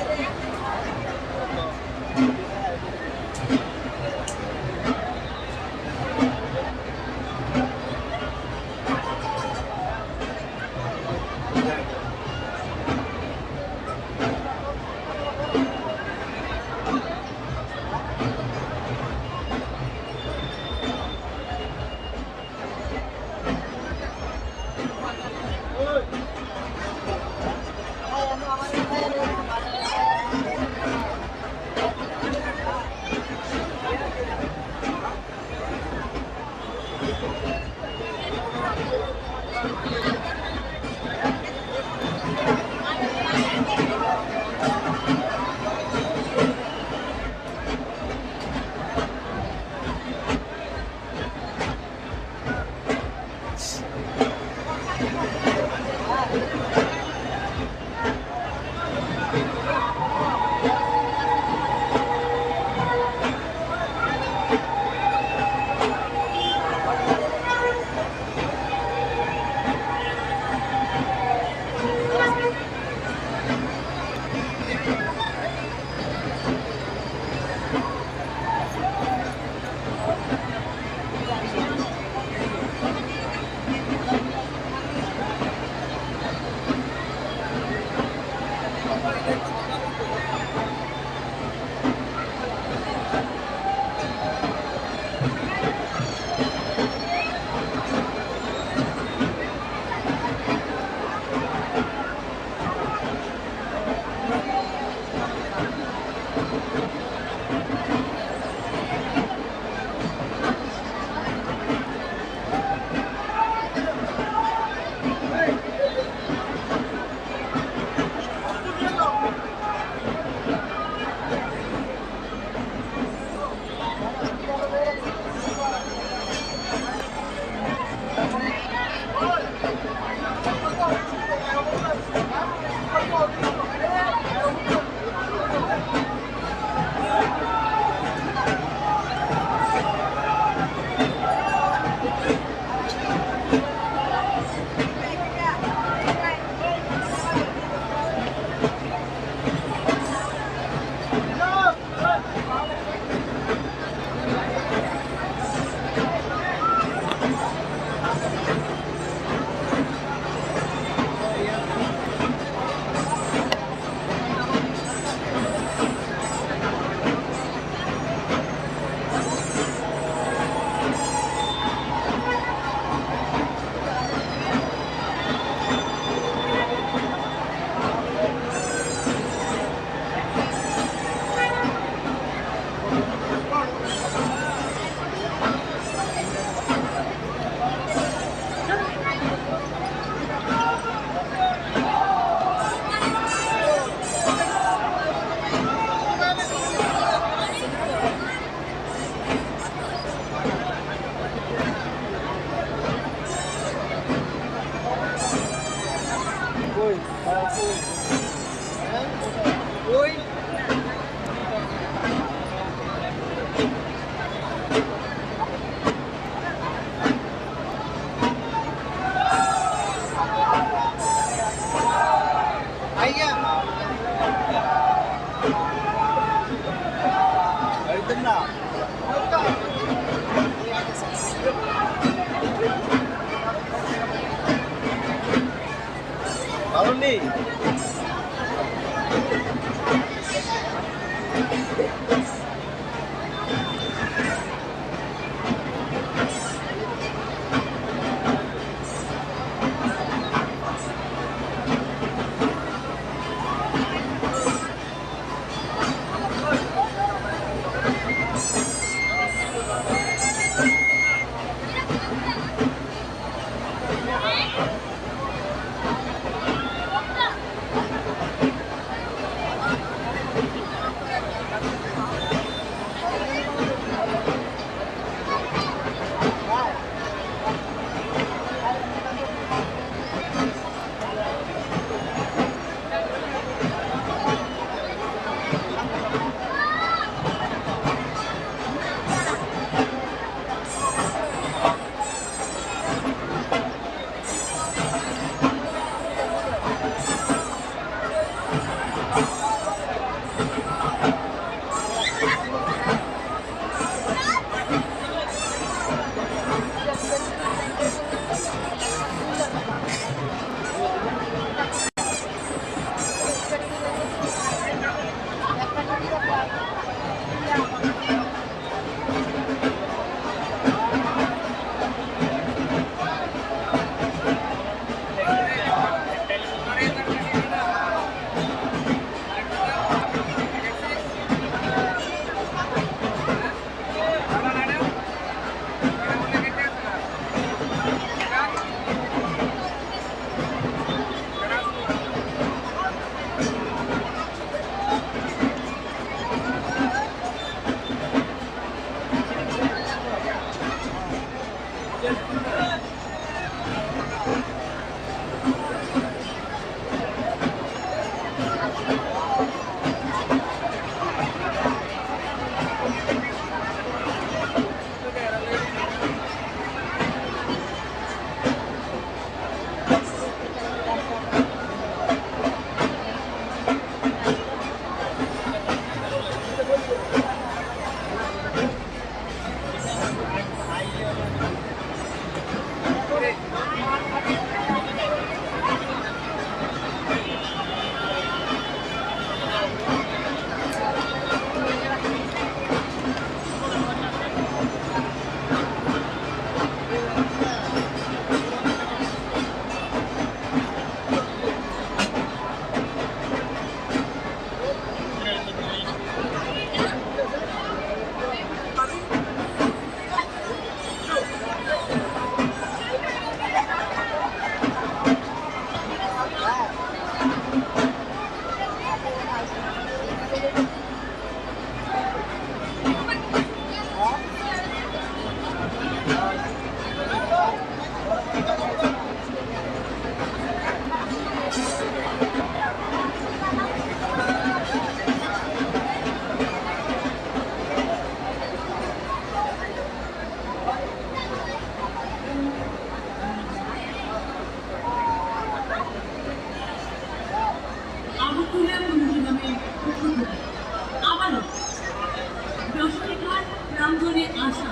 প্রাঙ্গণে আসা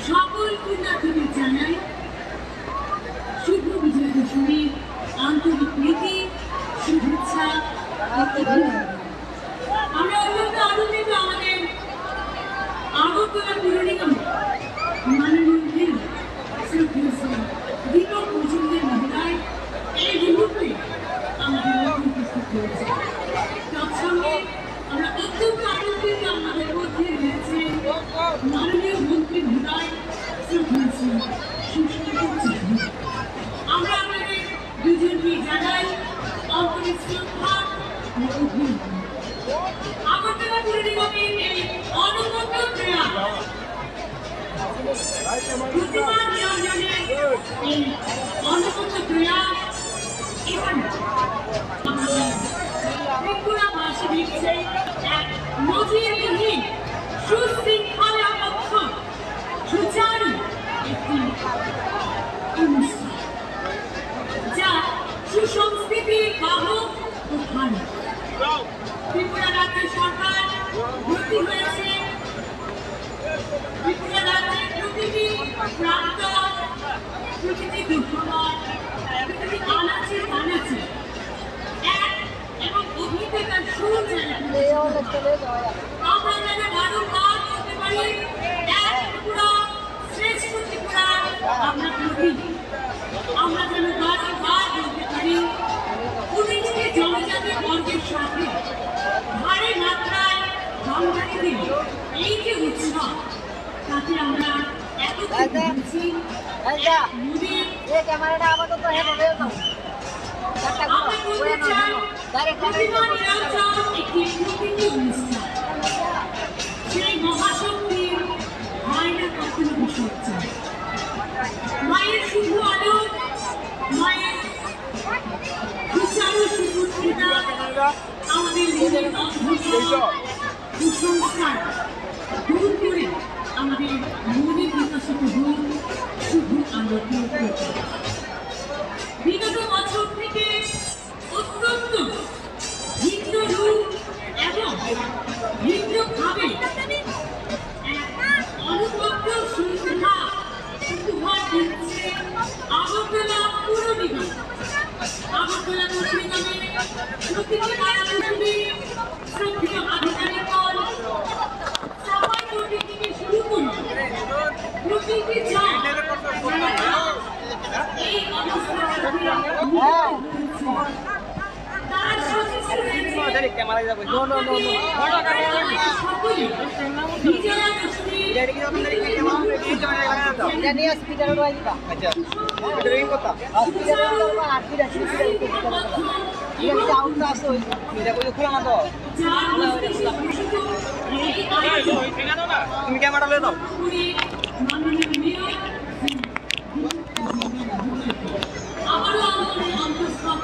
সকল পুণ্যার্থীদের জানাই শুভ বিজয় দশমীর আন্তরিক প্রীতি, শুভেচ্ছা। আমরা অত্যন্ত আনন্দিত আমাদের আগরতলা পুর নিগমের মাননীয় দীপক মজুমদার মহোদয় এই মুহূর্তে আমাদের মধ্যে উপস্থিত হয়েছে। তৎসঙ্গে আমরা অত্যন্ত আনন্দিত আমাদের মধ্যে রয়েছে মাননীয় মন্ত্রী মহোদয় আমরা আমাদের দুজনকে জানাই আন্তরিক শ্রদ্ধা ও অভিনন্দন। আগরতলা পুর নিগমের এই অনবদ্য প্রয়াস প্রতিমা নিরঞ্জনের এই অনবদ্য প্রয়াস এখানে ত্রিপুরাবাসী দেখছে এক নজিরবিহীন সুশৃঙ্খলাবদ্ধ সুচারু একটি অনুষ্ঠান যা সুসংস্কৃতির বাহক ও ধারক। ত্রিপুরা রাজ্য সরকার ভর্তি হয়েছে ত্রিপুরা রাজ্যের প্রতিটি প্রান্ত, প্রতিটি দুঃখময়, প্রতিটি আনাচে কানাচে এক এবং অভিজ্ঞতার সুর আমরা যেন বারংবার করতে পারি এক ত্রিপুরা শ্রেষ্ঠ ত্রিপুরা আমরা প্রতি আমরা যেন বারংবার বলতে পারি 19টি জনজাতি বর্গের সাথে ভারী মাত্রায় বাঙালিদের এই যে উৎসব তাতে আমরা একত্রিত হয়েছি। আমরা বলতে চাই প্রতিমা নিরঞ্জন একটি প্রকৃতি অনুষ্ঠান, সেই মহাশক্তির হয় না কখনো বিসর্জন। মায়ের শুভ আলো, মায়ের সুচারু সুপুত্রিতা আমাদের মনের অন্ধকার কুসংস্কার দূর করে আমাদের মনে বিকশিত হোক শুভ আলোকিত। বিগত বছর থেকে অত্যন্ত ভিন্ন রূপ এবং ভিন্নভাবে অনুপদ্য শৃঙ্খলা উপহার দিচ্ছে আগরতলা পুর নিগম। আগরতলা পুর নিগমের প্রতিটি কার্যক্রমে শ্রদ্ধেয় আধিকারিকগণ সাফাই কর্মী থেকে শুরু করে প্রতিটি জন এই অনুষ্ঠানে তারা সচেষ্ট রয়েছে বিজয়া তুমি ক্যামেরা লে দাও। আবারও আমাদের অন্তঃস্থল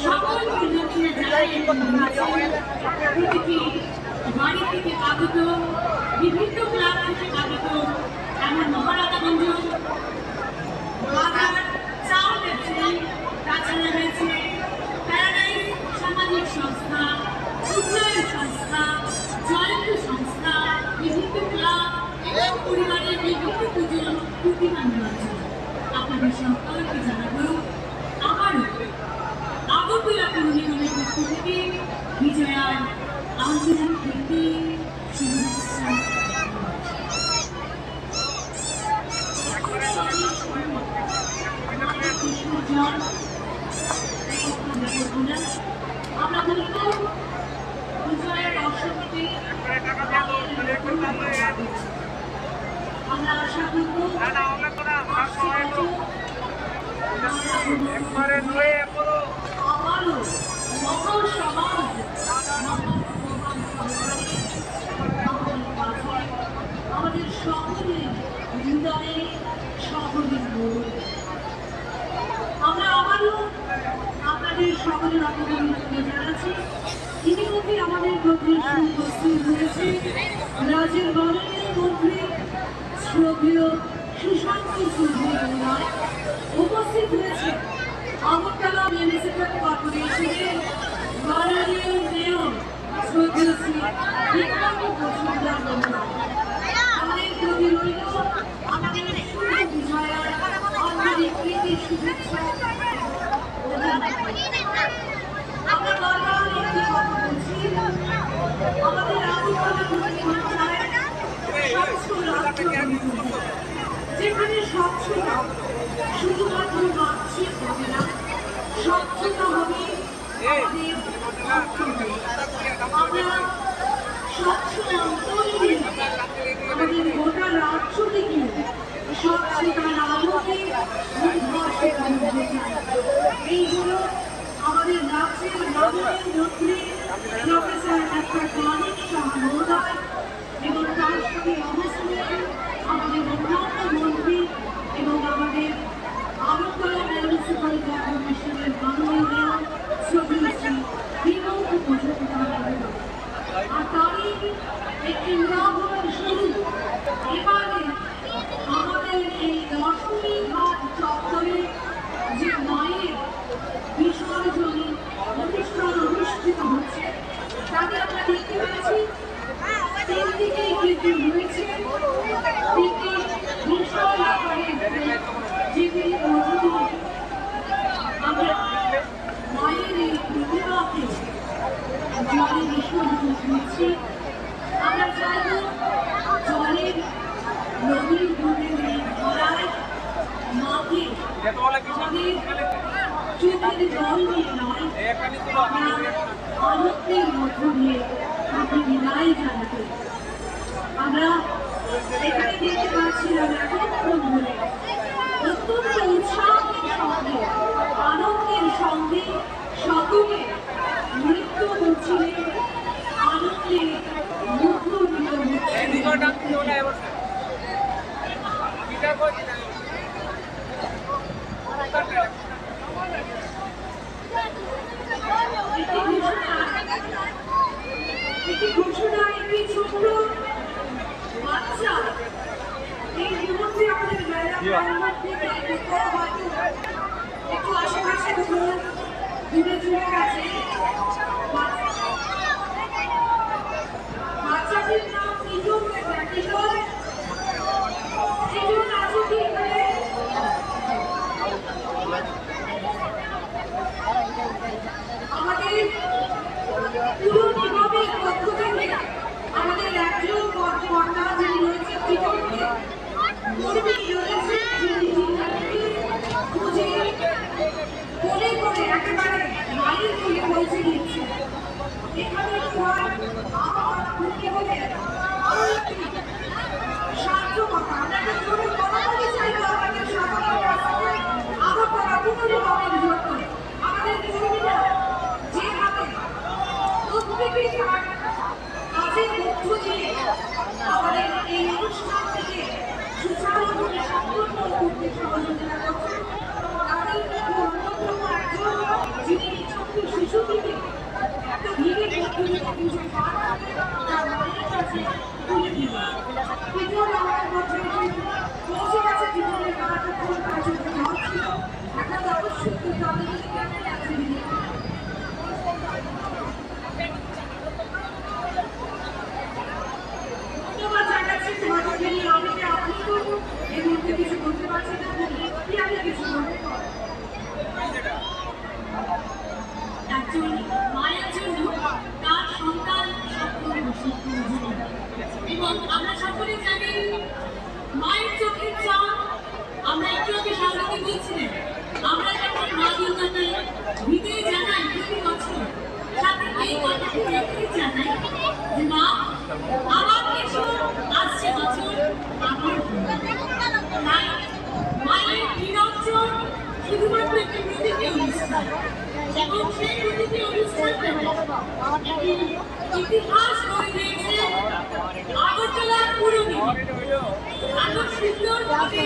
সকল প্রতিটি বাড়ি থেকে আগত, বিভিন্ন ক্লাব থেকে আগত এমন মহারাজাগঞ্জ বাজার চাল ব্যবসায়ী, তাছাড়া রয়েছে প্যারাডাইজ সামাজিক সংস্থা, উন্নয়ন সংস্থা, জয়ন্ত সংস্থা, বিভিন্ন ক্লাব এবং পরিবারের বিভিন্ন পুজো প্রতিমা নিরঞ্জন। আপনাদের সকলকে জানাবো আবারও আগরতলা পুর নিগমের পক্ষ থেকে বিজয়ার আন্তরিক প্রীতি, শুভেচ্ছা। আমরা বলব বিজয়ের দর্শককে আমরা আশা করব আমারও মহাসমাজ আমাদের সকলের হৃদয়ে সকলের মূল। আমরা আবারও আপনাদের সকলের অভিনন্দন জানাচ্ছি। ইতিমধ্যে আমাদের মধ্যে উপস্থিত হয়েছে রাজ্যের মাননীয় মন্ত্রী শ্রদ্ধেয় সুশান্ত চৌধুরী মহোদয়, উপস্থিত হয়েছে আগরতলা মিউনিসিপ্যাল কর্পোরেশনের মাননীয় মেয়র শ্রদ্ধেয় শ্রী বিক্রম মজুমদার মহোদয়। আমাদের প্রতি রইল আমাদের শুভ বিজয়ার আন্তরিক প্রীতি শুভেচ্ছা। আমরা বারবার একটি কথা বলছি, আমাদের আগরতলা পঞ্চায়েত স্বচ্ছ রাজ্য, যেখানে স্বচ্ছতা শুধুমাত্র বাহ্যিক হবে না, স্বচ্ছতা হবে আমাদের অন্তরে। আমরা স্বচ্ছ অন্তরে আমাদের গোটা রাজ্যটিকে স্বচ্ছতার আলোকে উদ্ভাসিত করতে চাই। এইগুলো আমাদের রাজ্যের মাননীয় মন্ত্রী প্রফেসর ডাক্তার মানিক সাহা মহোদয় এবং তার সঙ্গে অবস্থানে আমাদের অন্যান্য মন্ত্রী এবং আমাদের আগরতলা মিউনিসিপ্যাল কর্পোরেশনের মাননীয় মেয়র শ্রদ্ধেয় শ্রী বিক্রম মজুমদার মহোদয়। আর তারই একটি উদাহরণ স্বরূপ এবারে আমাদের এই দশমী ঘাট চত্বরে যে মায়ের বিসর্জনী অনুষ্ঠান অনুষ্ঠিত হচ্ছে, তাতে আমরা দেখতে পাচ্ছি তিন দিকেই কিন্তু রয়েছে তিনটি বিশাল আকারের যেগুলি মজুরি। আমরা মায়ের এই প্রতিমাকে জলে বিসর্জন দিচ্ছি। আমরা চাইব জলের নদীর বুকের এই ধারায় মাকে আমাদের চোখের জল দিয়ে নয়, আমরা আনন্দের মধ্য দিয়ে তাকে বিদায় জানাতে। আমরা এখানে দেখতে পাচ্ছিলাম এতক্ষণ ধরে অত্যন্ত উৎসাহের সঙ্গে আনন্দের সঙ্গে সকলে নৃত্য করছিলেন, আনন্দে মুখরিত হচ্ছিলেন। একটি ঘোষণা, একটি ছোট্ট বাচ্চা এই মুহূর্তে আমাদের মেলা থেকে একটু আশেপাশে দূরে চলে গেছে। বাচ্চাটির নাম কিশোর কিশোর কিশোর আছে কি এখানে? আমাদের পুরো নিগমের পক্ষ থেকে আমাদের একজন কর্মকর্তা যিনি রয়েছে কিশোরকে কর্মী রয়েছে, যিনি জিজ্ঞাসাকে খুঁজে কোলে করে একেবারে মায়ের কোলে পৌঁছে দিচ্ছে। এখানে আবহাওয়া ভর্তি হলে আরো একটি সার্থকতা আপনাদের জন্য বলাবলি চাইবো আমাদের সকলের কাছে আগরতলা পুনর্নির্মাণের জন্য আমাদের কর্মীরা যেভাবে প্রত্যেকে তার কাজের মধ্য দিয়ে আমাদের এই অনুষ্ঠানটিকে সুচারুভাবে সম্পন্ন করতে সহযোগিতা করছেন, তাদের মধ্যে অন্যতম একজন যিনি ছোট্ট শিশুটিকে এত ভিড়ে পদ্ধতিতে নিজে পার করে তার মায়ের কাছে তুলে দিলেন। বিজয় আমাদের মধ্যে পৌঁছে গেছে জীবনের নানাটুকু কাজের ঝড় ছিল, এখন অবশ্যই কিন্তু আমাদের কাছে ধন্যবাদ জানাচ্ছি তোমাদের যিনি আমাকে আপনি করবো এই মুহূর্তে কিছু বলতে পারছি না, কি আমি কিছু বলতে একজন মায়ের জন্য তার সন্তান সকলের এবং আমরা সকলে জানি মায়ের চোখের চাপ। আমরা একটু আগে স্বাগত দিচ্ছিলেন, আমরা যখন মা দুর্গাকে বিদায় জানাই প্রতি বছর, সাথে এই কথাটি রেখে জানাই যে মা আবার এসো, আসছে বছর তাই মায়ের নিরঞ্জন শুধুমাত্র একটি প্রতীকী এবং সেই প্রতিটি অনুষ্ঠান ইতিহাস গড়ে দিয়েছে আগরতলা পুর নিগম। এত সুন্দরভাবে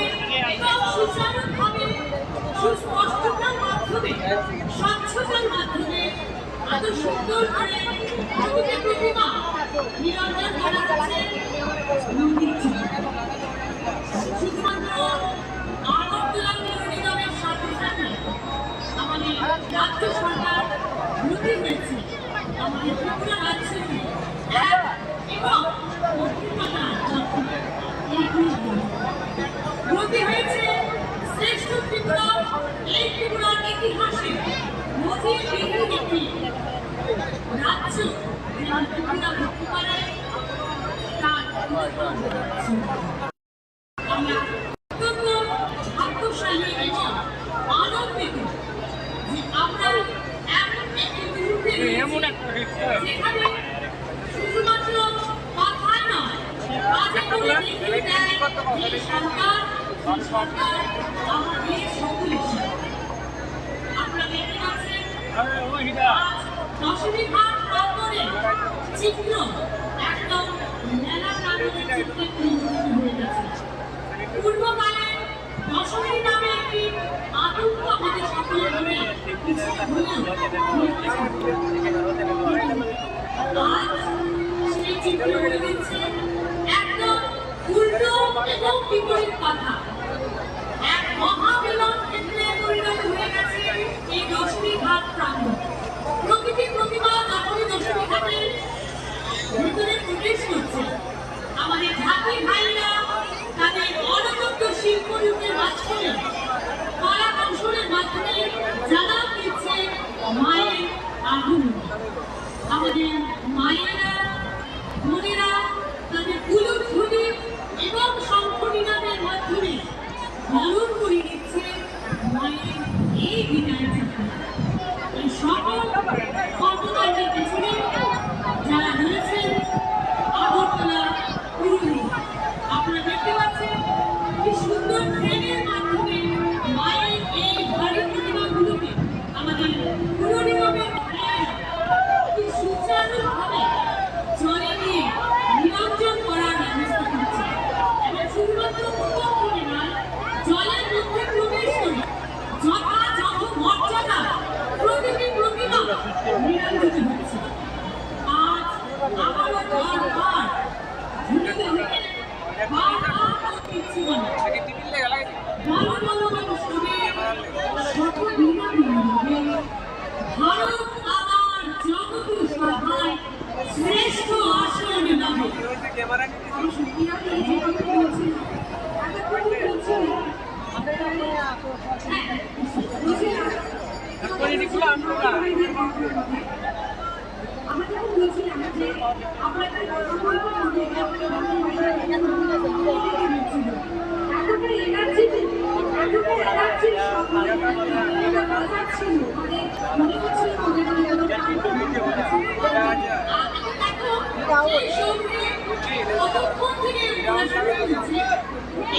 এবং সুচারুভাবে সুস্পষ্টতার মাধ্যমে স্বচ্ছতার মাধ্যমে এত সুন্দর করে প্রতিটি প্রতিমা নিরঞ্জন করা হচ্ছে নদীর জলে। শুধুমাত্র আগরতলা পুর নিগমের সাথে সাথে আমাদের রাজ্য সরকার ব্রতী হয়েছে আমাদের ত্রিপুরা রাজ্যকে এবং ব্রতী হয়েছে শ্রেষ্ঠ ত্রিপুরা। এই ত্রিপুরার ইতিহাসে নদীবিহীন একটি রাজ্য যেমন ত্রিপুরা হতে পারে তার আমরা অত্যন্ত ভাগ্যশালী এবং আনন্দিত যে আমরা এমন একটি মুহূর্তে যেখানে শুধুমাত্র কথায় নয় কাজে করে দেখিয়ে দেয় এই সরকার আমাদের সকলের সাথে। আপনারা দেখতে পাচ্ছেন দশমী ঘাট প্রাঙ্গণে চিত্র একদম মেলা প্রাঙ্গণের চিত্রে পরিণত হয়ে গেছে। পূর্বকালে দশমী নামে একটি আতঙ্ক আমাদের সকলের মনে পিছিয়ে হলেও আজ সেই চিত্র বলে দিচ্ছে একদম উল্টো এবং বিপরীত কথা। এক মহামিলন ক্ষেত্রে পরিণত হয়ে গেছে এই দশমী ঘাট প্রাঙ্গণ। প্রকৃতি প্রতিমা যখনই দশমী ঘাটের ভিতরে প্রবেশ করছে আমাদের ঝাঁকি ভাইরা তাদের অনবদ্য শিল্পরূপের মাঝখানে কলা কৌশলের মাধ্যমে জানান দিচ্ছে মায়ের আগমন। আমাদের মায়েরা বোনেরা তাদের কুলধ্বনি এবং শঙ্খ নিনাদের মাধ্যমে বরণ করে দিচ্ছে মায়ের এই বিদায় যাত্রা। এই সকল কর্মকাণ্ডের পেছনে যারা রয়েছেন আগরতলা পুর নিগম। আপনারা দেখতে পাচ্ছেন কি সুন্দর ট্রেনের মাধ্যমে মায়ের এই ভারী প্রতিমাগুলোকে আমাদের পুর নিগমের কি সুচারুভাবে জলে নিয়ে নিরঞ্জন করার ব্যবস্থা করছে এবং শুধুমাত্র উত্তরপূর্বে নয় জলের মধ্যে প্রবেশ করে যথাযথ মর্যাদা প্রতিটি প্রতিমা নিরঞ্জিত হচ্ছে। আজ আবারও বারবার ঝুলিতে থেকে বারবার দিচ্ছি বলে ভালো ভালো মানুষকে সকল বিনা বিনিয়োগে ভারত আমার জগত সভায় শ্রেষ্ঠ আসন নামে আমি সুপ্রিয়া এই যে কথা বলছি এতক্ষণ বলছি আমরা যখন বলছিলাম যে আমরা একটা কথা বলবো এতটা এনার্জি ছিল মনে হচ্ছিল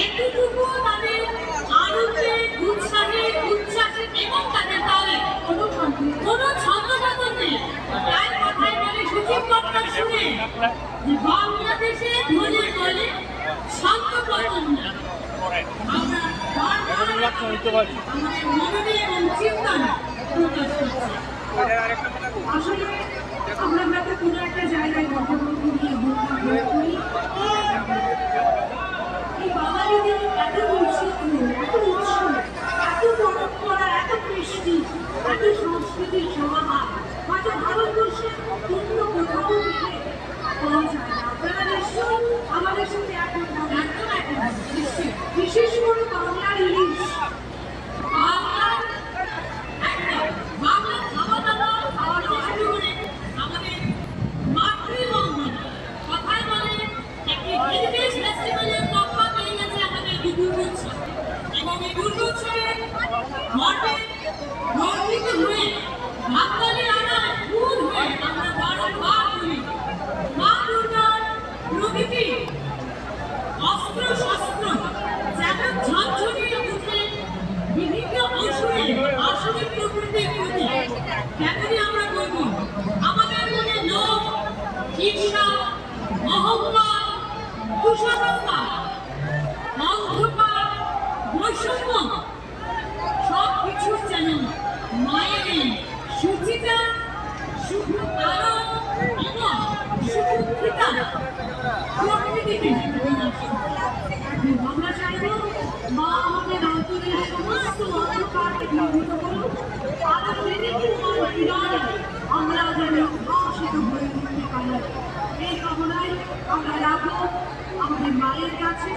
একটুকু তাদের আনন্দে উৎসাহে উচ্ছ্বাসে এবং তাদের তালে কোনো ছন্দপতন নেই। তাই কথায় বলে সচিব কর্তার শুনে যে বাংলাদেশে ধরে বলে ছন্দপতন না। আমরা আমাদের মননে এবং চিন্তায় প্রকাশ করছি। আসলে আমরা হয়তো কোনো একটা জায়গায় বন্ধুবন্ধু নিয়ে এই বাঙালিদের এত বৈচিত্র্য, এত উৎসব, এত পরম্পরা, এত কৃষ্টি, এত সংস্কৃতির সমাহার হয়তো ভারতবর্ষে অন্য কোথাও গেলে পাওয়া যায় না। আপনারা নিশ্চয়ই আমাদের সাথে একদম বিশেষ করে বাংলার ইলিশ, বাংলার খাওয়া দাওয়া খাওয়া দাওয়া শুরু করে আমাদের মাতৃবন্ধন কথায় বলে একটি হেরিটেজ ফেস্টিভ্যালের লক্ষ্য পেয়ে গেছে আমাদের বিদ্যুৎ উৎসব। কেমনই আমরা বলবো আমাদের মনে লোভ, ঈর্ষা, অহংকার, কুসংস্কার, অন্ধকার, বৈষম্য সব কিছু যেন মায়ের সুচিতা, শুধু তারা এবং সুচিতা প্রকৃতিতে আমরা চাইব মা আমাদের অন্তরের সমস্ত অন্ধকারকে দূরীভূত করুন, আরো আমরা যেন উদ্ভাসিত হয়ে উঠতে পারি। এই কামনায় আমরা রাখবো আমাদের মায়ের কাছে।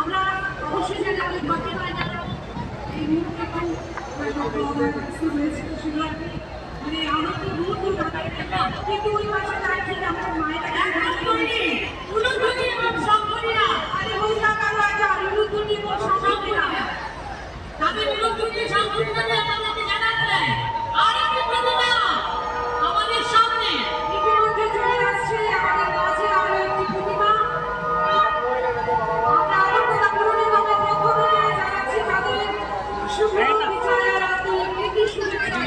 আমরা অবশ্যই জানি আমাদের বাকি পাই না এই মুহূর্তে মানে আনন্দ দূর দূর কিন্তু ওই পাশে চাইছি আমাদের মায়ের উলুধ্বনি এবং শঙ্করীরা আরে ওই টাকার রাজা উলুধ্বনি এবং শঙ্করীরা তাদের উলুধ্বনি শঙ্করীরা আমাদেরকে জানাতে আর একটি প্রতিমা আমাদের সামনে ইতিমধ্যে চলে আসছে আমাদের মাঝে আরো একটি প্রতিমা। আমরা আরো কথা পুরনো কথা পক্ষ থেকে জানাচ্ছি তাদের শুভ বিজয়া রাতে প্রীতি শুভেচ্ছা।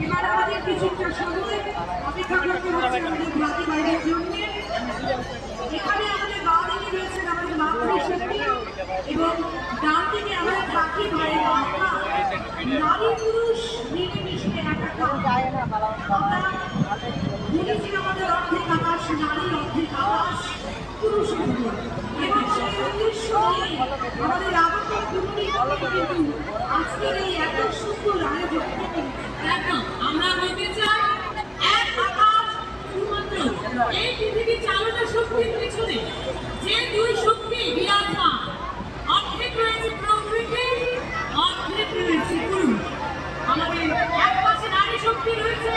এবার আমাদের কিছুটা সময় অপেক্ষা করতে হচ্ছে আমাদের জাতি বাইরের জন্য। এখানে আমাদের বাঁ দিকে রয়েছেন আমাদের মাতৃশক্তি এবং ডান দিকে আমাদের কাকি ভাইয়ের মাথা নারী পুরুষ মিলেমিশে আমরা বলেছি আমাদের অর্ধেক আকাশ নারী অর্ধেক আকাশ পুরুষের উপর এবং সেই উদ্দেশ্য নিয়ে আমাদের আগত কিন্তু আজকের এই এত সুন্দর আয়োজন একদম আমরা বলতে চাই এক আকাশ শুধুমাত্র এই পৃথিবী চালনা শক্তির পিছনে যে দুই শক্তি বিরাজমান অর্ধেক রয়েছে প্রকৃতি অর্ধেক রয়েছে পুরুষ। আমাদের এক পাশে নারী শক্তি রয়েছে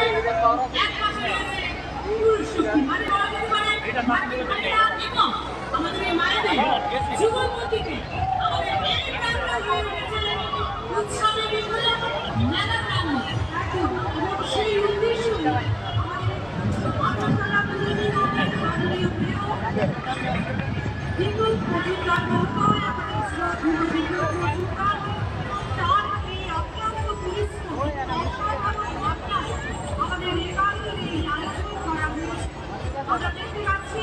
এক পাশে রয়েছে পুরুষ শক্তি মানে বলা যেতে পারে এবং আমাদের এই মায়েদের যুবপতিতে আমাদের এই প্রাণটা হয়ে উঠেছে উৎসবে বিপুল মেলা প্রাণ একদম এবং সেই উদ্দেশ্য কিন্তু প্রতিকার তার এই অক্লান্ত পরিশ্রম আমাদের একান্তের এই আয়োজন করা হয়েছে। আমরা দেখতে পাচ্ছি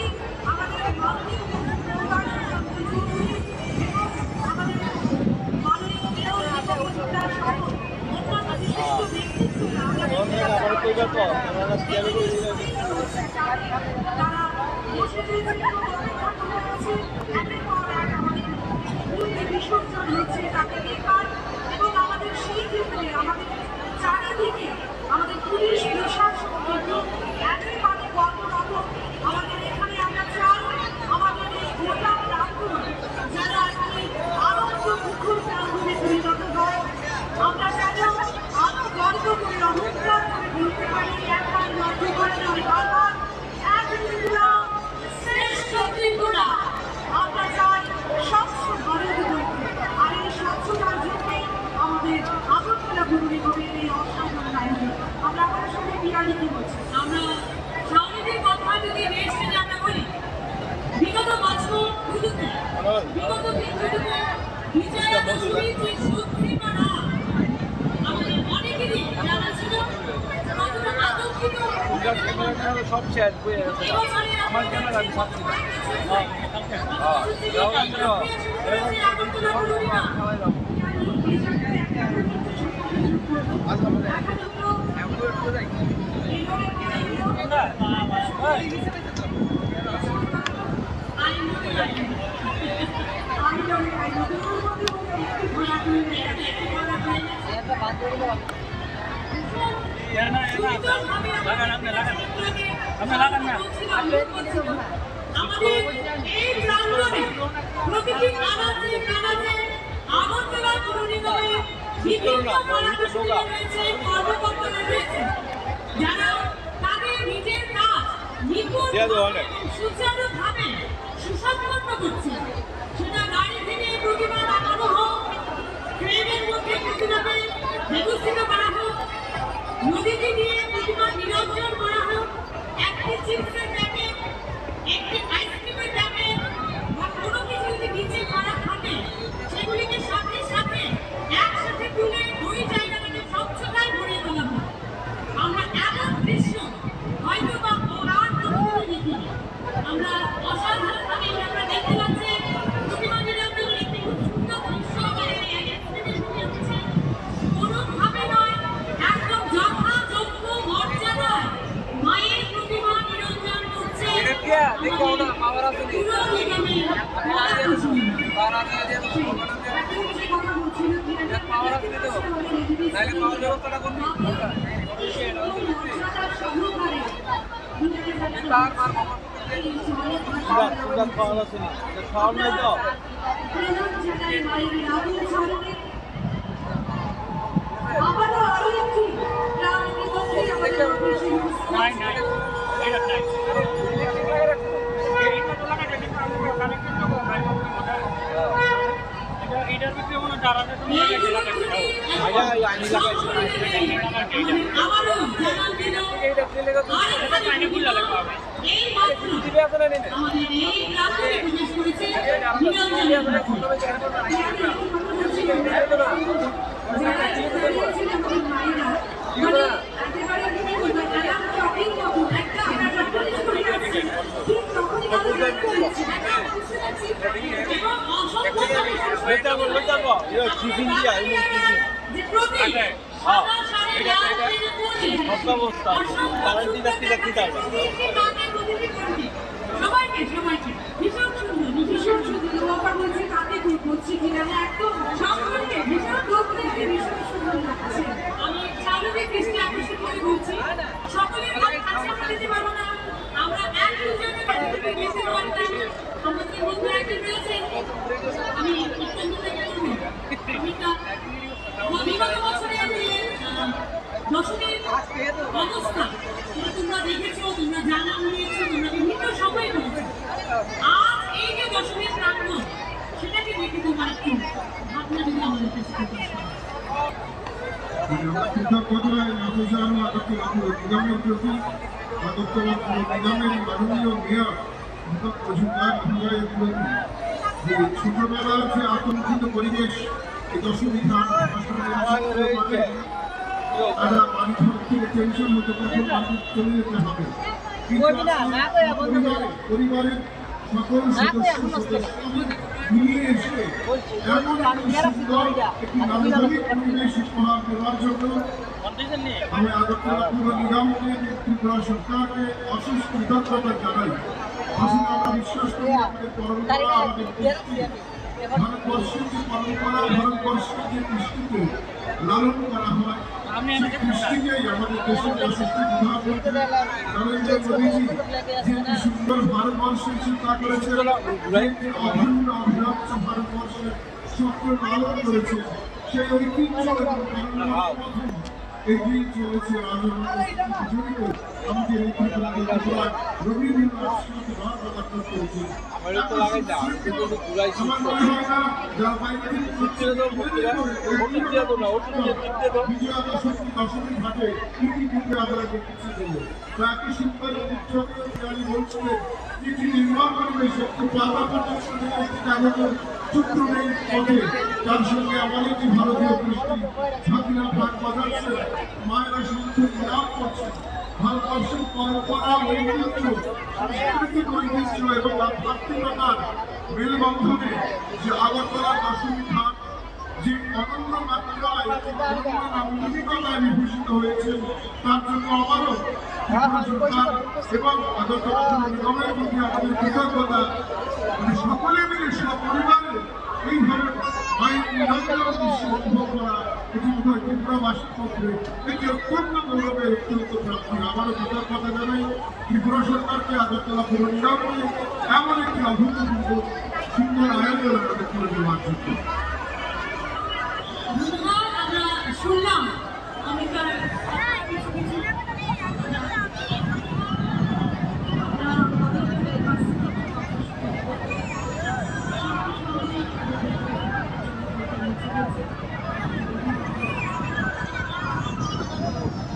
আমাদের আমাদের অন্যান্য বিশিষ্ট ব্যক্তিত্বরা তারা বসে বিসর্জন হচ্ছে তাকে দেখার এবং আমাদের সেই ক্ষেত্রে আমাদের চারিদিকে আমাদের পুলিশ প্রশাসন কিন্তু একেবারে কর্মরত। আমাদের এখানে আমরা চাই আমাদের এই গোটা প্রাঙ্গণ যারা আনন্দ মুখর প্রাঙ্গণে পরিণত হয় আমরা যেন আরো গর্ব করে অহংকার করে বলতে পারি একবার গর্ব করে নয় বারবার এক ত্রিপুরা শ্রেষ্ঠ ত্রিপুরা। আমরা চাই স্বচ্ছ ভারত গড়তে আর এই স্বচ্ছতার জন্য আমাদের আগরতলা পৌর নিগমের এই অসাধারণ আয়োজন। আমরা আপনার সঙ্গে বিরানি কি বলছি আমরা স্বামীদের কথা যদি রেস্টে আমরা বলি বিগত বছর বিগত দিনগুলোতে বিজয়া দশমীর যে সত্যি মানা আমাদের অনেকেরই জানা ছিল কতটা আতঙ্কিত সব শেয়ার আমার ক্যামেরা প্রতিটি আনাচে কানাচে আগরতলা পৌর নিগমের বিভিন্ন রয়েছে কর্মকর্তারা রয়েছে যারা তাদের নিজের কাজ নিপুণ সুচারুভাবে সুসম্পন্ন করছে। সেটা গাড়ি থেকে প্রতিমা বানানো হোক, ট্রেনের মধ্যে প্রতিমাকে ব্যবস্থিত করা হোক, নদীতে দিয়ে প্রতিমা নিরঞ্জন করা হোক, একটি চিপসের প্যাকেট, একটি আইসক্রিমের ছোটবেলার যে আতঙ্কিত পরিবেশ এই দশমী ঘাট তারা বাড়ি ঘর থেকে টেনশন হতে কখন বাড়ি চলে যেতে হবে পরিবারের সকল সদস্য মিলিয়ে এসে এমন সুন্দর একটি নান্দনিক পরিবেশ উপহার দেওয়ার জন্য আমি আগরতলা পুর নিগমকে ত্রিপুরা সরকারকে অশেষ কৃতজ্ঞতা জানাই। আসলে আমরা বিশ্বাস করি আমাদের পরম্পরা আমাদের ভারতবর্ষের যে পরম্পরা ভারতবর্ষের যে কৃষ্টিকে লালন করা হয় সেই কৃষ্টিকেই আমাদের দেশের যশস্বী প্রধানমন্ত্রী নরেন্দ্র মোদীজি যে সুন্দর ভারতবর্ষের চিন্তা করেছেন যে অভিন্ন অভিনব ভারতবর্ষের স্বপ্ন লালন করেছে সেই ঐতিহ্য এগিয়ে চলেছে জড়িত আমাদের এই ত্রিপুরা রবীন্দ্রনাথ করেছে। আমার মনে হয় না যারা বাইরে বিজয়া দশমী ঘাটে ইতিপূর্বে আমরা দেখেছি বলে একটি সুন্দর উৎসবে বলছিলেন এটি নির্মাণ পরিবেশ একটি পাতা পর্যন্ত চিত্র নেই পথে তার সঙ্গে আমার একটি ভারতীয় কৃষ্টি ছাত্রীরা ভাগ বাজাচ্ছে মায়েরা সুন্দর লাভ করছে ভারতবর্ষের পরম্পরা ঐতিহ্য সাংস্কৃতিক ঐতিহ্য এবং আধ্যাত্মিকতার মেলবন্ধনে যে আগরতলা দশমী ঘাট যে অনন্য মাত্রায় নান্দনিকতায় বিভূষিত হয়েছে তার জন্য আবারও সরকার এবং আগরতলা নিগমের প্রতি আমাদের কৃতজ্ঞতা সকলে মিলে সপরিবারে এইভাবে মায়ের নিরন্তর দৃশ্য অনুভব করা এটি বোধহয় ত্রিপুরাবাসীর পক্ষে এটি অত্যন্ত গৌরবের অত্যন্ত প্রাপ্তি। আবারও কৃতজ্ঞতা জানাই ত্রিপুরা সরকারকে আগরতলা পুর নিগমকে এমন একটি অভূতপূর্ব সুন্দর আয়োজন আমাদের করে দেওয়ার জন্য। আমরা শুনলাম আমি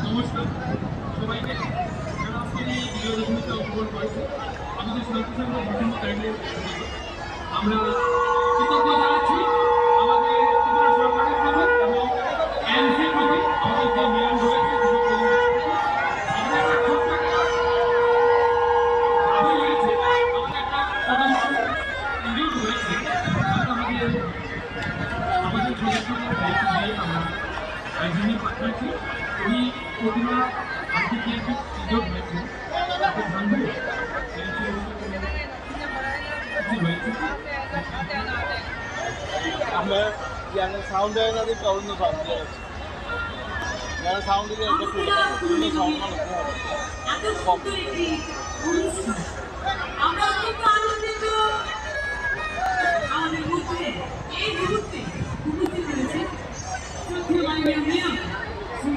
নমস্কার সবাইকে আমাদের শান্তিসংঘ বিভিন্ন কাইন্ডের আমরা কৃতজ্ঞ জানাচ্ছি আমাদের ত্রিপুরা সরকারের প্রতি এবং এনসির প্রতি আমাদের যে মিলন রয়েছে আমাদের সদস্যদের পাঠাচ্ছি এই প্রতিমা আজকে যে সুযোগ হয়েছে তাকে ভাঙবে হয়েছে আমরা ইয়ানে সাউন্ড হয় না দিকে অন্য সাউন্ড দিয়ে আছে ইয়ানে সাউন্ড দিয়ে একটা সাউন্ড আমরা অত্যন্ত আনন্দিত আমাদের মধ্যে এই মুহূর্তে উপস্থিত রয়েছে শ্রদ্ধেয় মাননীয় মেয়র শ্রী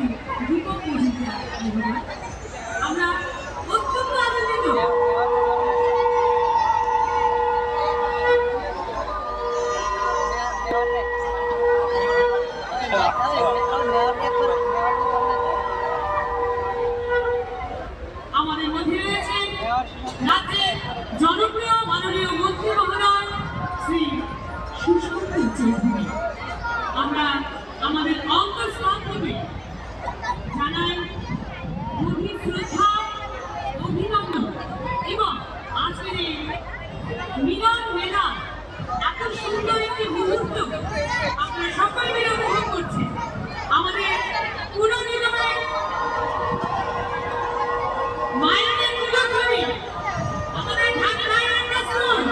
দীপক মজুমদার মহোদয়। আমরা অত্যন্ত আনন্দিত আমাদের মধ্যে রয়েছেন রাজ্যের জনপ্রিয় মাননীয় মন্ত্রী মহোদয় শ্রী সুশান্ত চৌধুরী। আমরা আমাদের অন্তঃস্থল থেকে জানাই গভীর শ্রদ্ধা, অভিনন্দন এবং আজকের এই মিলন মেলা এত সুন্দর একটি মুহূর্ত আপনারা সকল মিলে উপভোগ করছেন। আমাদের পুরো নিগমের মায়েদের পুজো করি আমাদের ঢাকা ভাইয়ের প্রস্তুত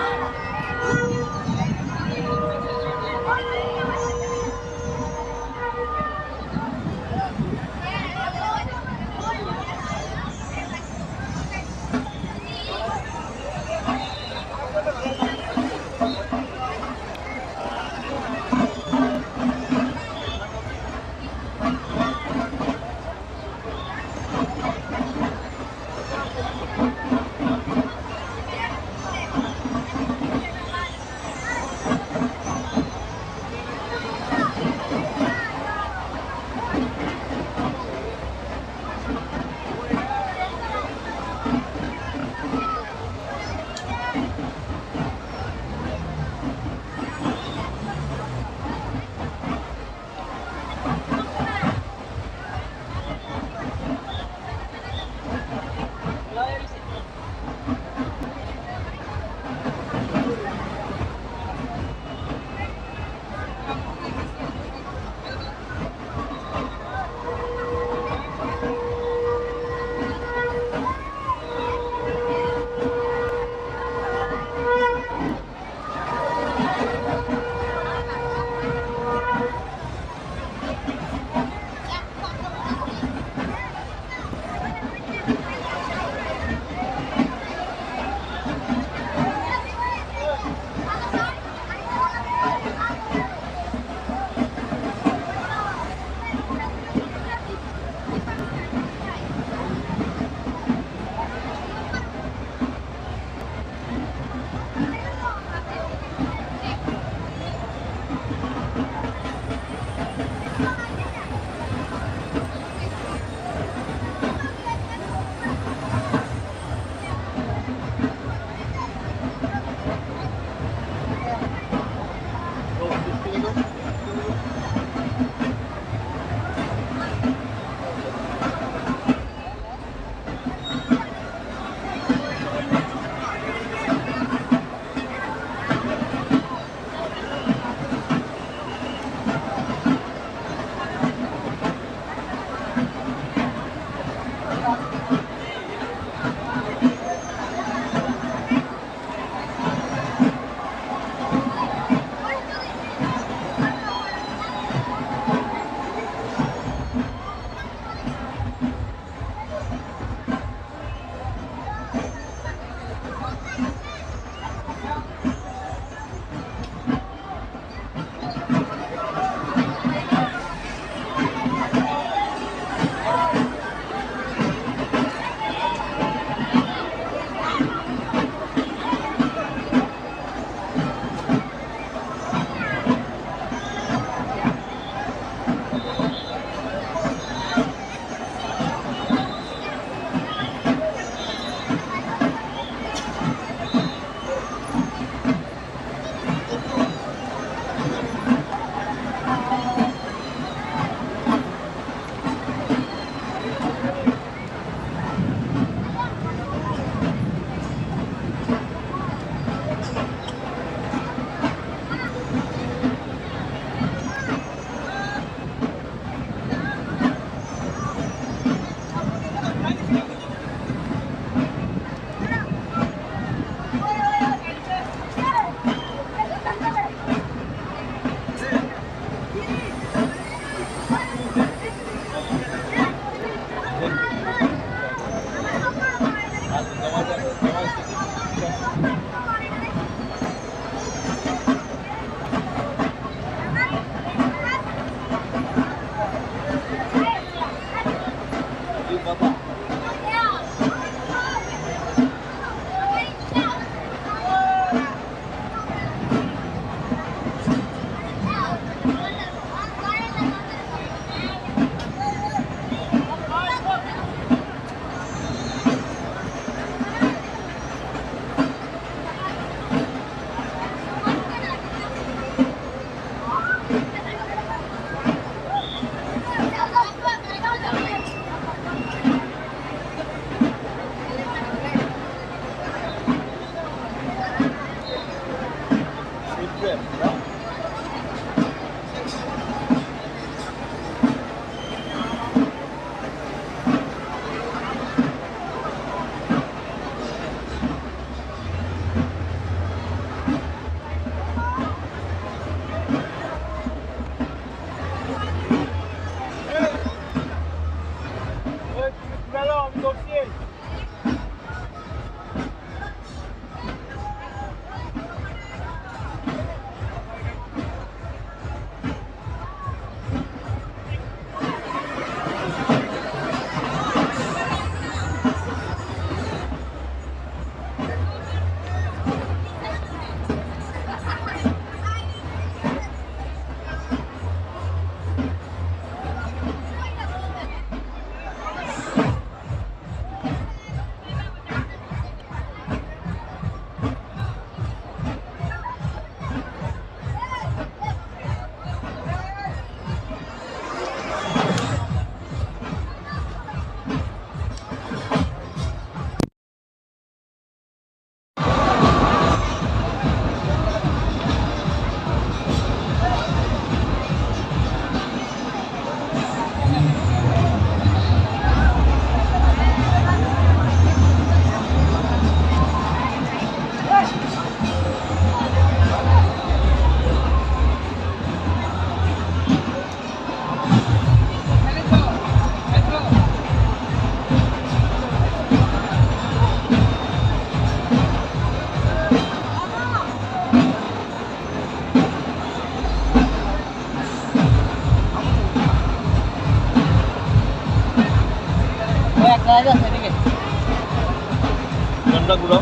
ঠান্ডা গুঁড়ো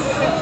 Thank you.